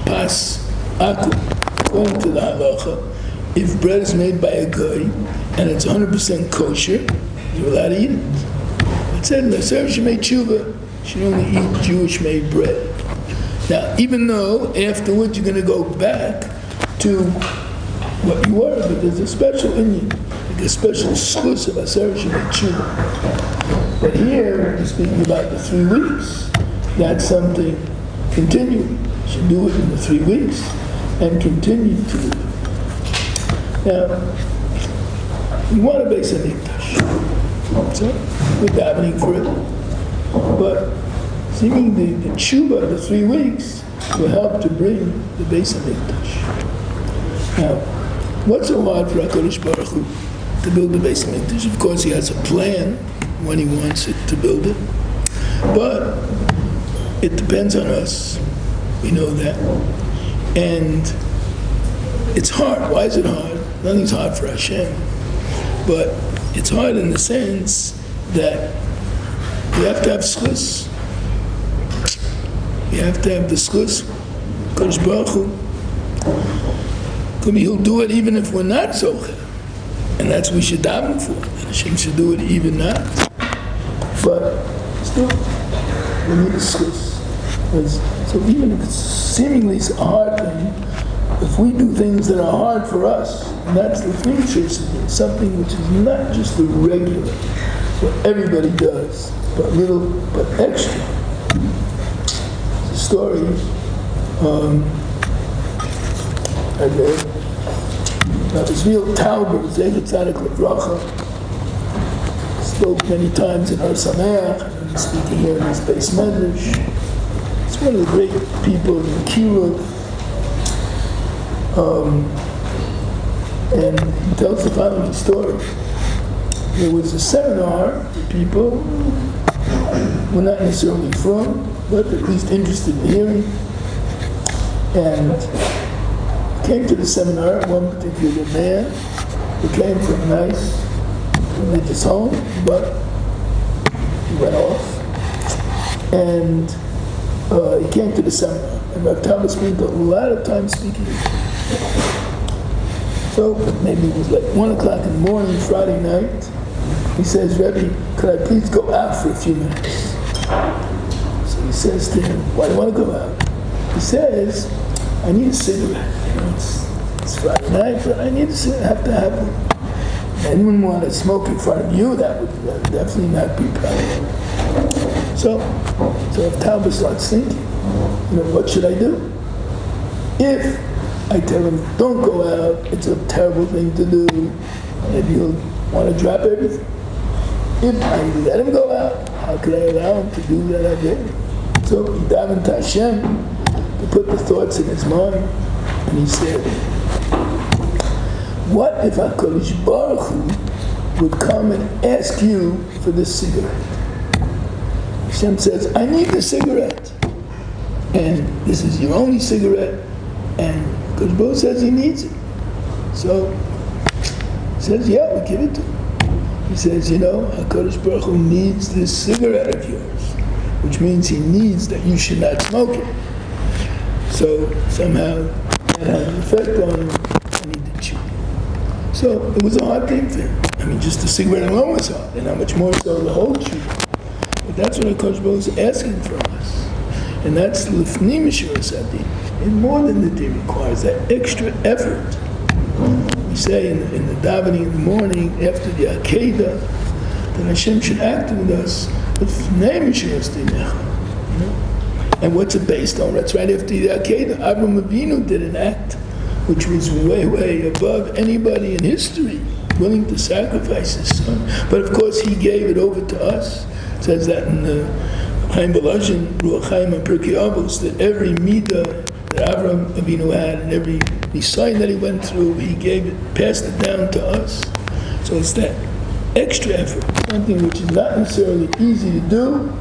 pas akum. According to the halacha, if bread is made by a guy and it's 100% kosher, you're allowed to eat it. It said in Aseret Shemei tshuva, you should only eat Jewish-made bread. Now, even though afterwards you're going to go back to what you were, but there's a special Indian, like a special schus of Aseret Shemei tshuva. But here, we're speaking about the 3 weeks. That's something continuing. You should do it in the 3 weeks and continue to do it. Now, we want a Beis Hamikdash. So, we're davening for it. But seemingly the tshuva, the 3 weeks, will help to bring the Beis Hamikdash. Now, what's so hard for HaKadosh Baruch Hu to build the Beis Hamikdash? Of course, he has a plan when he wants it to build it. But it depends on us. We know that. And it's hard. Why is it hard? Nothing's hard for Hashem. But it's hard in the sense that you have to have schus. You have to have the schus. Kodesh Baruch Hu. He'll do it even if we're not zocher. And that's what we should daven for. And Hashem should do it even not. But still, we need a schus. So even if it's seemingly a hard thing, if we do things that are hard for us, and that's the thing, something which is not just the regular, what everybody does, but extra. It's a story I read about this real Tauber, Zecher Tzadik Livracha, spoke many times in Ohr Somayach, and speaking here in his Beis Medrash. It's one of the great people in Kiruv. And he tells the following story. There was a seminar for people who were not necessarily from, but at least interested in hearing. And came to the seminar, one particular man who came from a nice religious home, but he went off. And he came to the seminar. And Rav Thomas spent a lot of time speaking. So maybe it was like 1 o'clock in the morning, Friday night. He says, Rebbe, could I please go out for a few minutes? So he says to him, why do you want to go out? He says, I need a cigarette. It's Friday night, but I need a cigarette. I have to have one. Anyone want to smoke in front of you, that would definitely not be practical. So if Tauber starts thinking, what should I do? If I tell him, don't go out, it's a terrible thing to do, maybe he'll want to drop everything. If I let him go out, how could I allow him to do that again? So he davened to Hashem to put the thoughts in his mind, and he said, what if HaKadosh Baruch Hu would come and ask you for this cigarette? Hashem says, I need the cigarette. And this is your only cigarette. And HaKadosh Baruch Hu says he needs it. So he says, yeah, we'll give it to him. He says, HaKadosh Baruch Hu needs this cigarette of yours, which means he needs that you should not smoke it. So somehow that had an effect on him, and he did chew. So it was a hard thing for him. I mean, just the cigarette alone was hard, and how much more so the whole chew. But that's what HaKadosh Baruch Hu is asking from us. And that's l'fnim mishuras hadin. And more than the din requires that extra effort. We say in the davening in the morning, after the Akedah, that Hashem should act with us l'fnim mishuras hadin. And what's it based on? That's right after the Akedah. Avraham Avinu did an act which was way, way above anybody in history, willing to sacrifice his son. But of course, he gave it over to us. It says that in the Chaim Balazhin, Ruach Chaim and Pirkei Avos, that every midah that Avraham Avinu had and every sign that he went through, he gave it, passed it down to us. So it's that extra effort, something which is not necessarily easy to do,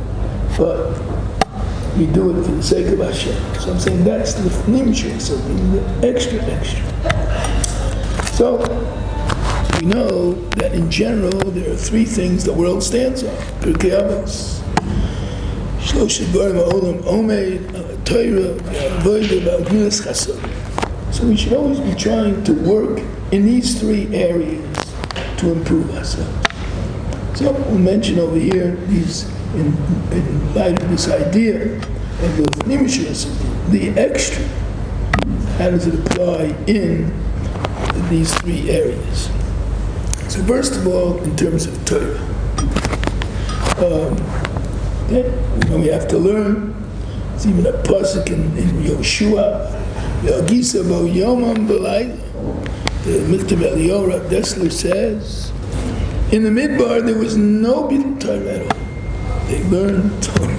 but we do it for the sake of Hashem. So I'm saying that's the nimshuk, something extra. So we know that in general there are 3 things the world stands on. Pirkei Avos. So we should always be trying to work in these 3 areas to improve ourselves. So we'll mention over here these in light of this idea of the extra. How does it apply in these 3 areas? So first of all, in terms of Torah, we have to learn. It's even a pasuk in Yoshua, Yagisa bo yomam v'layla. The Michtav Eliyahu Dessler says, in the Midbar there was no Bittul Torah at all. They learned Torah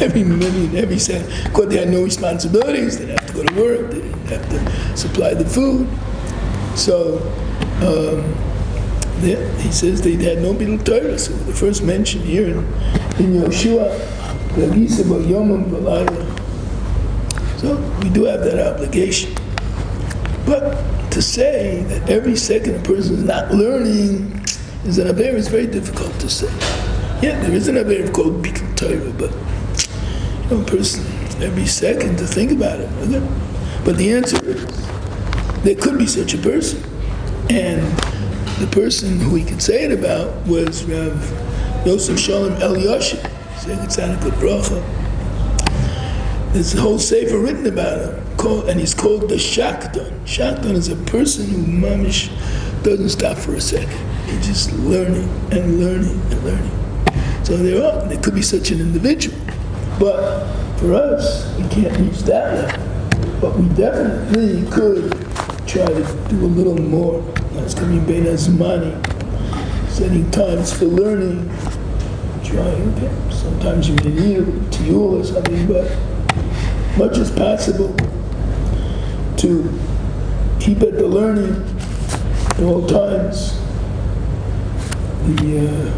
every minute, every second. Of course, they had no responsibilities. They didn't have to go to work. They didn't have to supply the food. So he says they had no Bittul Torah. So the first mention here in Yoshua, so we do have that obligation. But to say that every second a person is not learning is an aver is very difficult to say. Yeah, there is an aver called Bittul Torah, but a person every second to think about it. Okay? But the answer is there could be such a person, and the person who we could say it about was Rav Yosef Shalom Elyashiv. There's a whole sefer written about him, and he's called the Shakton. Shakton is a person who mamish doesn't stop for a second. He's just learning and learning and learning. So there could be such an individual, but for us, we can't reach that level. But we definitely could try to do a little more. That's coming bein hazmani, setting times for learning. Trying, okay. Sometimes you may need a tiyul or something, but much as possible to keep at the learning at all times. There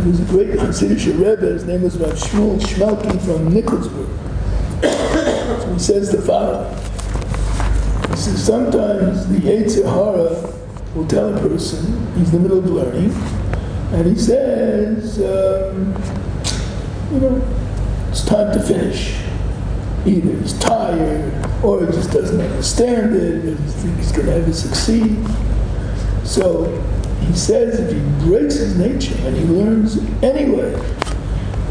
was a great Hasidic Rebbe, his name was Rav Shmuel Shmelkin from Nikolsburg. So he says the following. He says, sometimes the Yetzer Hara will tell a person, he's in the middle of learning, and he says, it's time to finish. Either he's tired, or he just doesn't understand it, or doesn't think he's going to ever succeed. So he says if he breaks his nature and he learns anyway,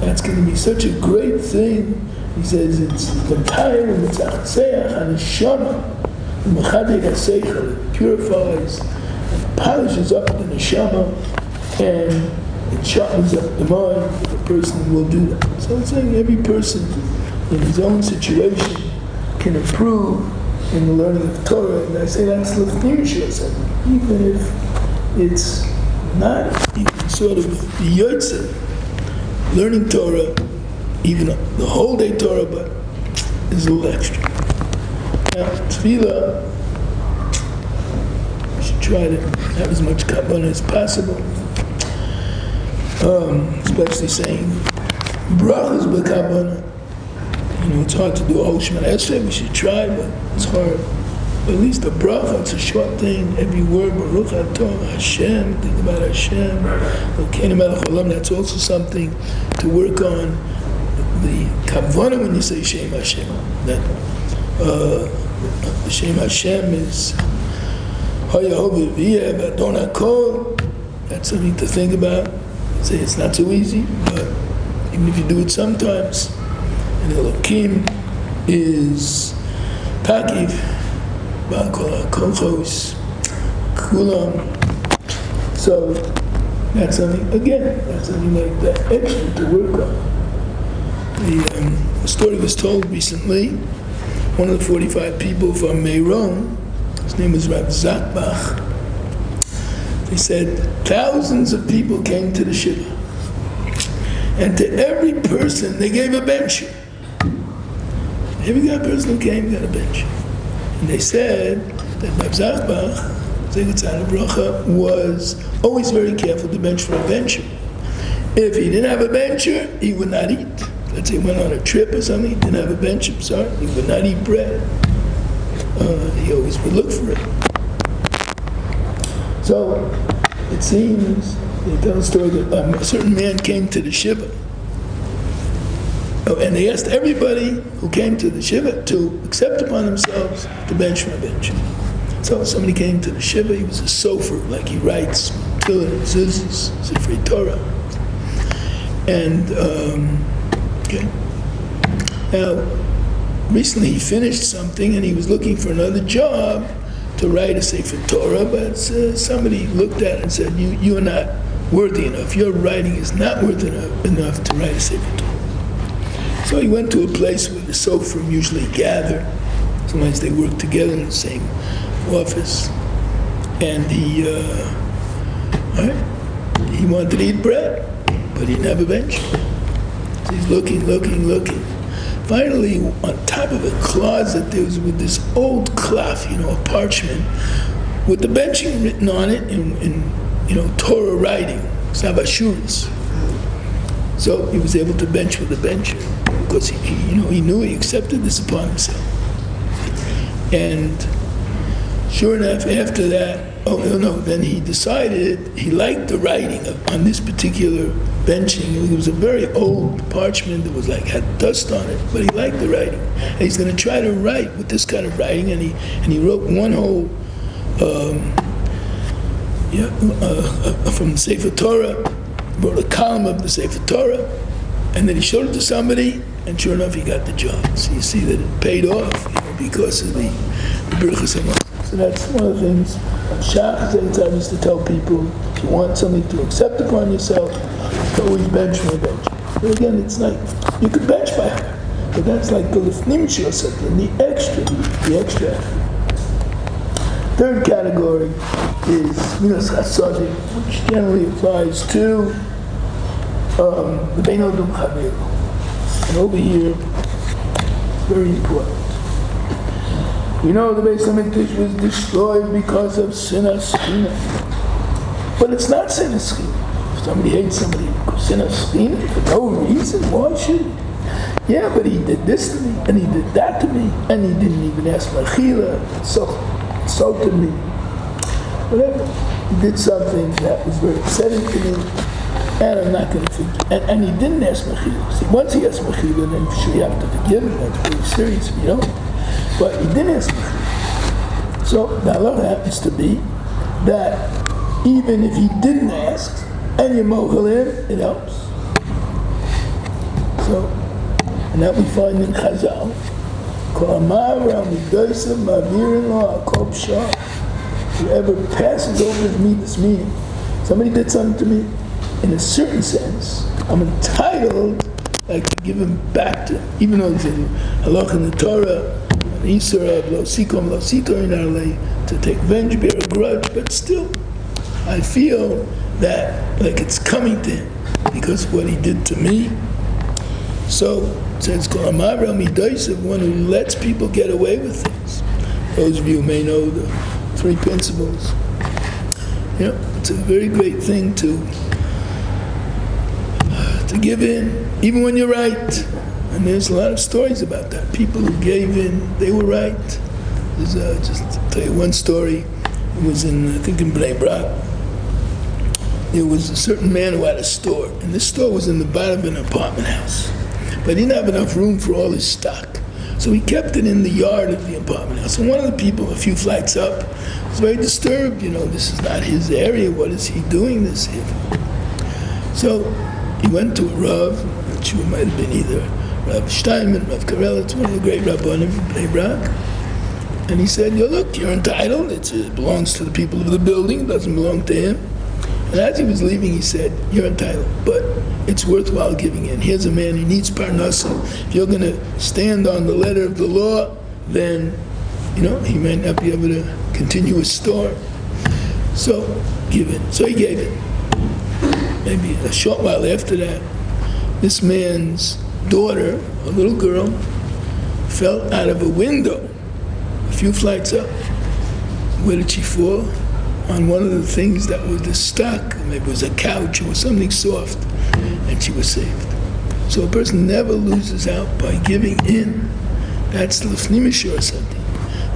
that's going to be such a great thing. He says it's Matayim and Mitzachseach and Neshama, it purifies and polishes up the Neshama, and it sharpens up the mind. The person will do that. So I'm saying every person in his own situation can improve in the learning of Torah, and I say that's l'fnimshus, even if it's not even sort of the yotze, learning Torah, even the whole day Torah, but is a little extra. Now, tefillah, we should try to have as much kavanah as possible, especially saying brachas b'kavanah. It's hard to do a whole Shema Esrei. We should try, but it's hard. But at least the bracha, it's a short thing. Every word, Baruch Atah Hashem, think about Hashem. Elokeinu melech haolam, that's also something to work on. The kavanah when you say Shem Hashem. That the Shem Hashem is Hayahovah V'yeh V'adon HaKol. That's something to think about. Say it's not so easy, but even if you do it sometimes. And Elokim is Takiv, Ba'al Kochos, Kulam. So that's something, again, that's something like that extra to work on. The story was told recently. One of the 45 people from Meron, his name was Rav Zakbach. They said thousands of people came to the Shiva. And to every person, they gave a bench. Every person who came got a bench. And they said that Rav Zakbach, Zechatzana Bracha, was always very careful to bench for a bencher. If he didn't have a bencher, he would not eat. Let's say he went on a trip or something, he didn't have a bencher, he would not eat bread. He always would look for it. So it seems, they tell a story that a certain man came to the Shiva. And they asked everybody who came to the Shiva to accept upon themselves to bench from a bench. So somebody came to the Shiva, he was a sofer, like he writes Tefillah and Zuzis, Sifrei Torah. And, okay. Now, recently he finished something and he was looking for another job to write a Sefer Torah, but somebody looked at it and said, you are not worthy enough. Your writing is not worthy enough to write a Sefer Torah. So he went to a place where the Sofrim usually gather. Sometimes they work together in the same office, and he wanted to eat bread, but he never benched. So he's looking. Finally, on top of a closet, there was with this old cloth, a parchment, with the benching written on it in Torah writing, Savashuris. So he was able to bench with the bencher because he knew he accepted this upon himself. And sure enough, after that, then he decided he liked the writing on this particular benching. It was a very old parchment that was had dust on it, but he liked the writing. And he's going to try to write with this kind of writing, and he wrote one whole from the Sefer Torah, wrote a column of the Sefer Torah, and then he showed it to somebody, and sure enough, he got the job. So you see that it paid off because of the Birchas HaMachzor. So that's one of the things Shach used to tell people: if you want something to accept upon yourself, always bench from a bench. But again, it's like you could bench by heart, but that's like the lifnim shel something, the extra. Third category is minas chasadim, which generally applies to the bein odom chaveru. And over here, it's very important. We know the Beis HaMikdash was destroyed because of sinas china. But it's not sinas china. If somebody hates somebody, sinas china for no reason, why should he? Yeah, but he did this to me, and he did that to me, and he didn't even ask my chila, insulted me. Whatever. He did something that was very upsetting to me, and I'm not going to forgive. And he didn't ask mechila. See, once he asked mechila, then sure you have to forgive him. That's very serious, But he didn't ask mechila. So the halacha happens to be that even if he didn't ask, and you mochel him, it helps. So, and that we find in Chazal. Whoever passes over this meaning, somebody did something to me, in a certain sense, I'm entitled to give him back to him, even though it's in halach in the Torah, Isra of lo sikom in our lay, to take revenge, bear a grudge, but still, I feel that it's coming to him because of what he did to me. So it says, one who lets people get away with things. Those of you who may know the 3 principles. It's a very great thing to give in, even when you're right. And there's a lot of stories about that. People who gave in, they were right. There's just to tell you one story. It was in Bnei Brak. There was a certain man who had a store, and this store was in the bottom of an apartment house. But he didn't have enough room for all his stock. So he kept it in the yard of the apartment house. And one of the people, a few flights up, was very disturbed. This is not his area. What is he doing this here? So he went to a Rav, which might have been either Rav Steinman, Rav Karel, it's one of the great Rabbanim in Bnei Brak. And he said, look, you're entitled. It belongs to the people of the building. It doesn't belong to him. And as he was leaving, he said, you're entitled, but it's worthwhile giving in. Here's a man, he needs parnasa. If you're going to stand on the letter of the law, then, he might not be able to continue his store. So, give it. So he gave it. Maybe a short while after that, this man's daughter, a little girl, fell out of a window a few flights up. Where did she fall? On one of the things that was the stock, maybe it was a couch or something soft, and she was saved. So a person never loses out by giving in. That's the lifnimish or something.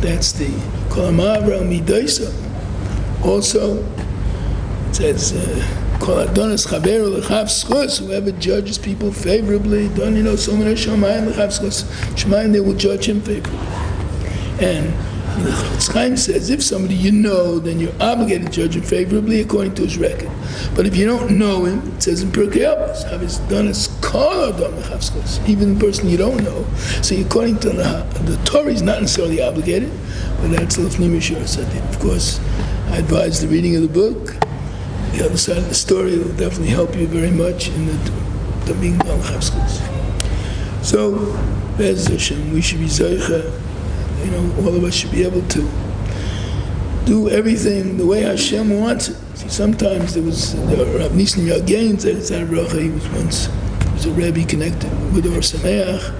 That's the kol ha'ma'avra midaisa. Also, it says, kol adonis chaberu lechav schus, whoever judges people favorably, so many shamayim lechav schus, shamayim, they will judge him favorably. And the Chofetz Chaim says, if somebody then you're obligated to judge him favorably according to his record. But if you don't know him, it says in Pirkei Avos, even the person you don't know. So according to the Torah, he's not necessarily obligated, but that's l'fnim yeshua sadim. Of course, I advise the reading of the book. The other side of the story will definitely help you very much in the being l'chavskos. So, Be'ez Hashem, we should be zeicha. All of us should be able to do everything the way Hashem wants it. See, sometimes there was Rav Nissen Yagain, he was a Rebbe connected with Ohr Somayach,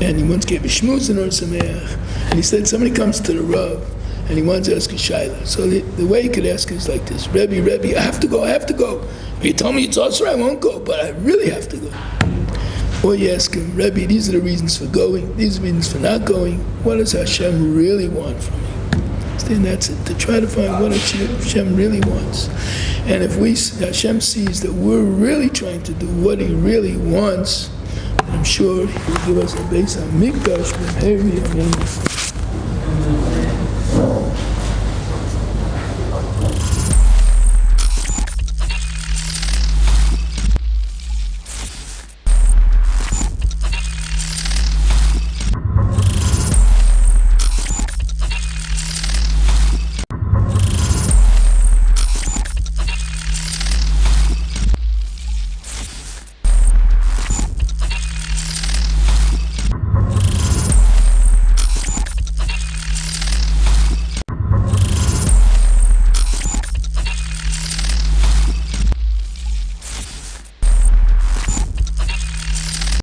and he once gave a shmuz in Ohr Somayach, and he said somebody comes to the Rav and he wants to ask a shayla. So the way he could ask is like this: Rebbe, I have to go. You tell me it's also I won't go, but I really have to go. Or you ask him, Rebbe, these are the reasons for going, these are the reasons for not going. What does Hashem really want from me? Then that's it, to try to find what Hashem really wants. And if Hashem sees that we're really trying to do what He really wants, I'm sure He will give us a Beis HaMikdash.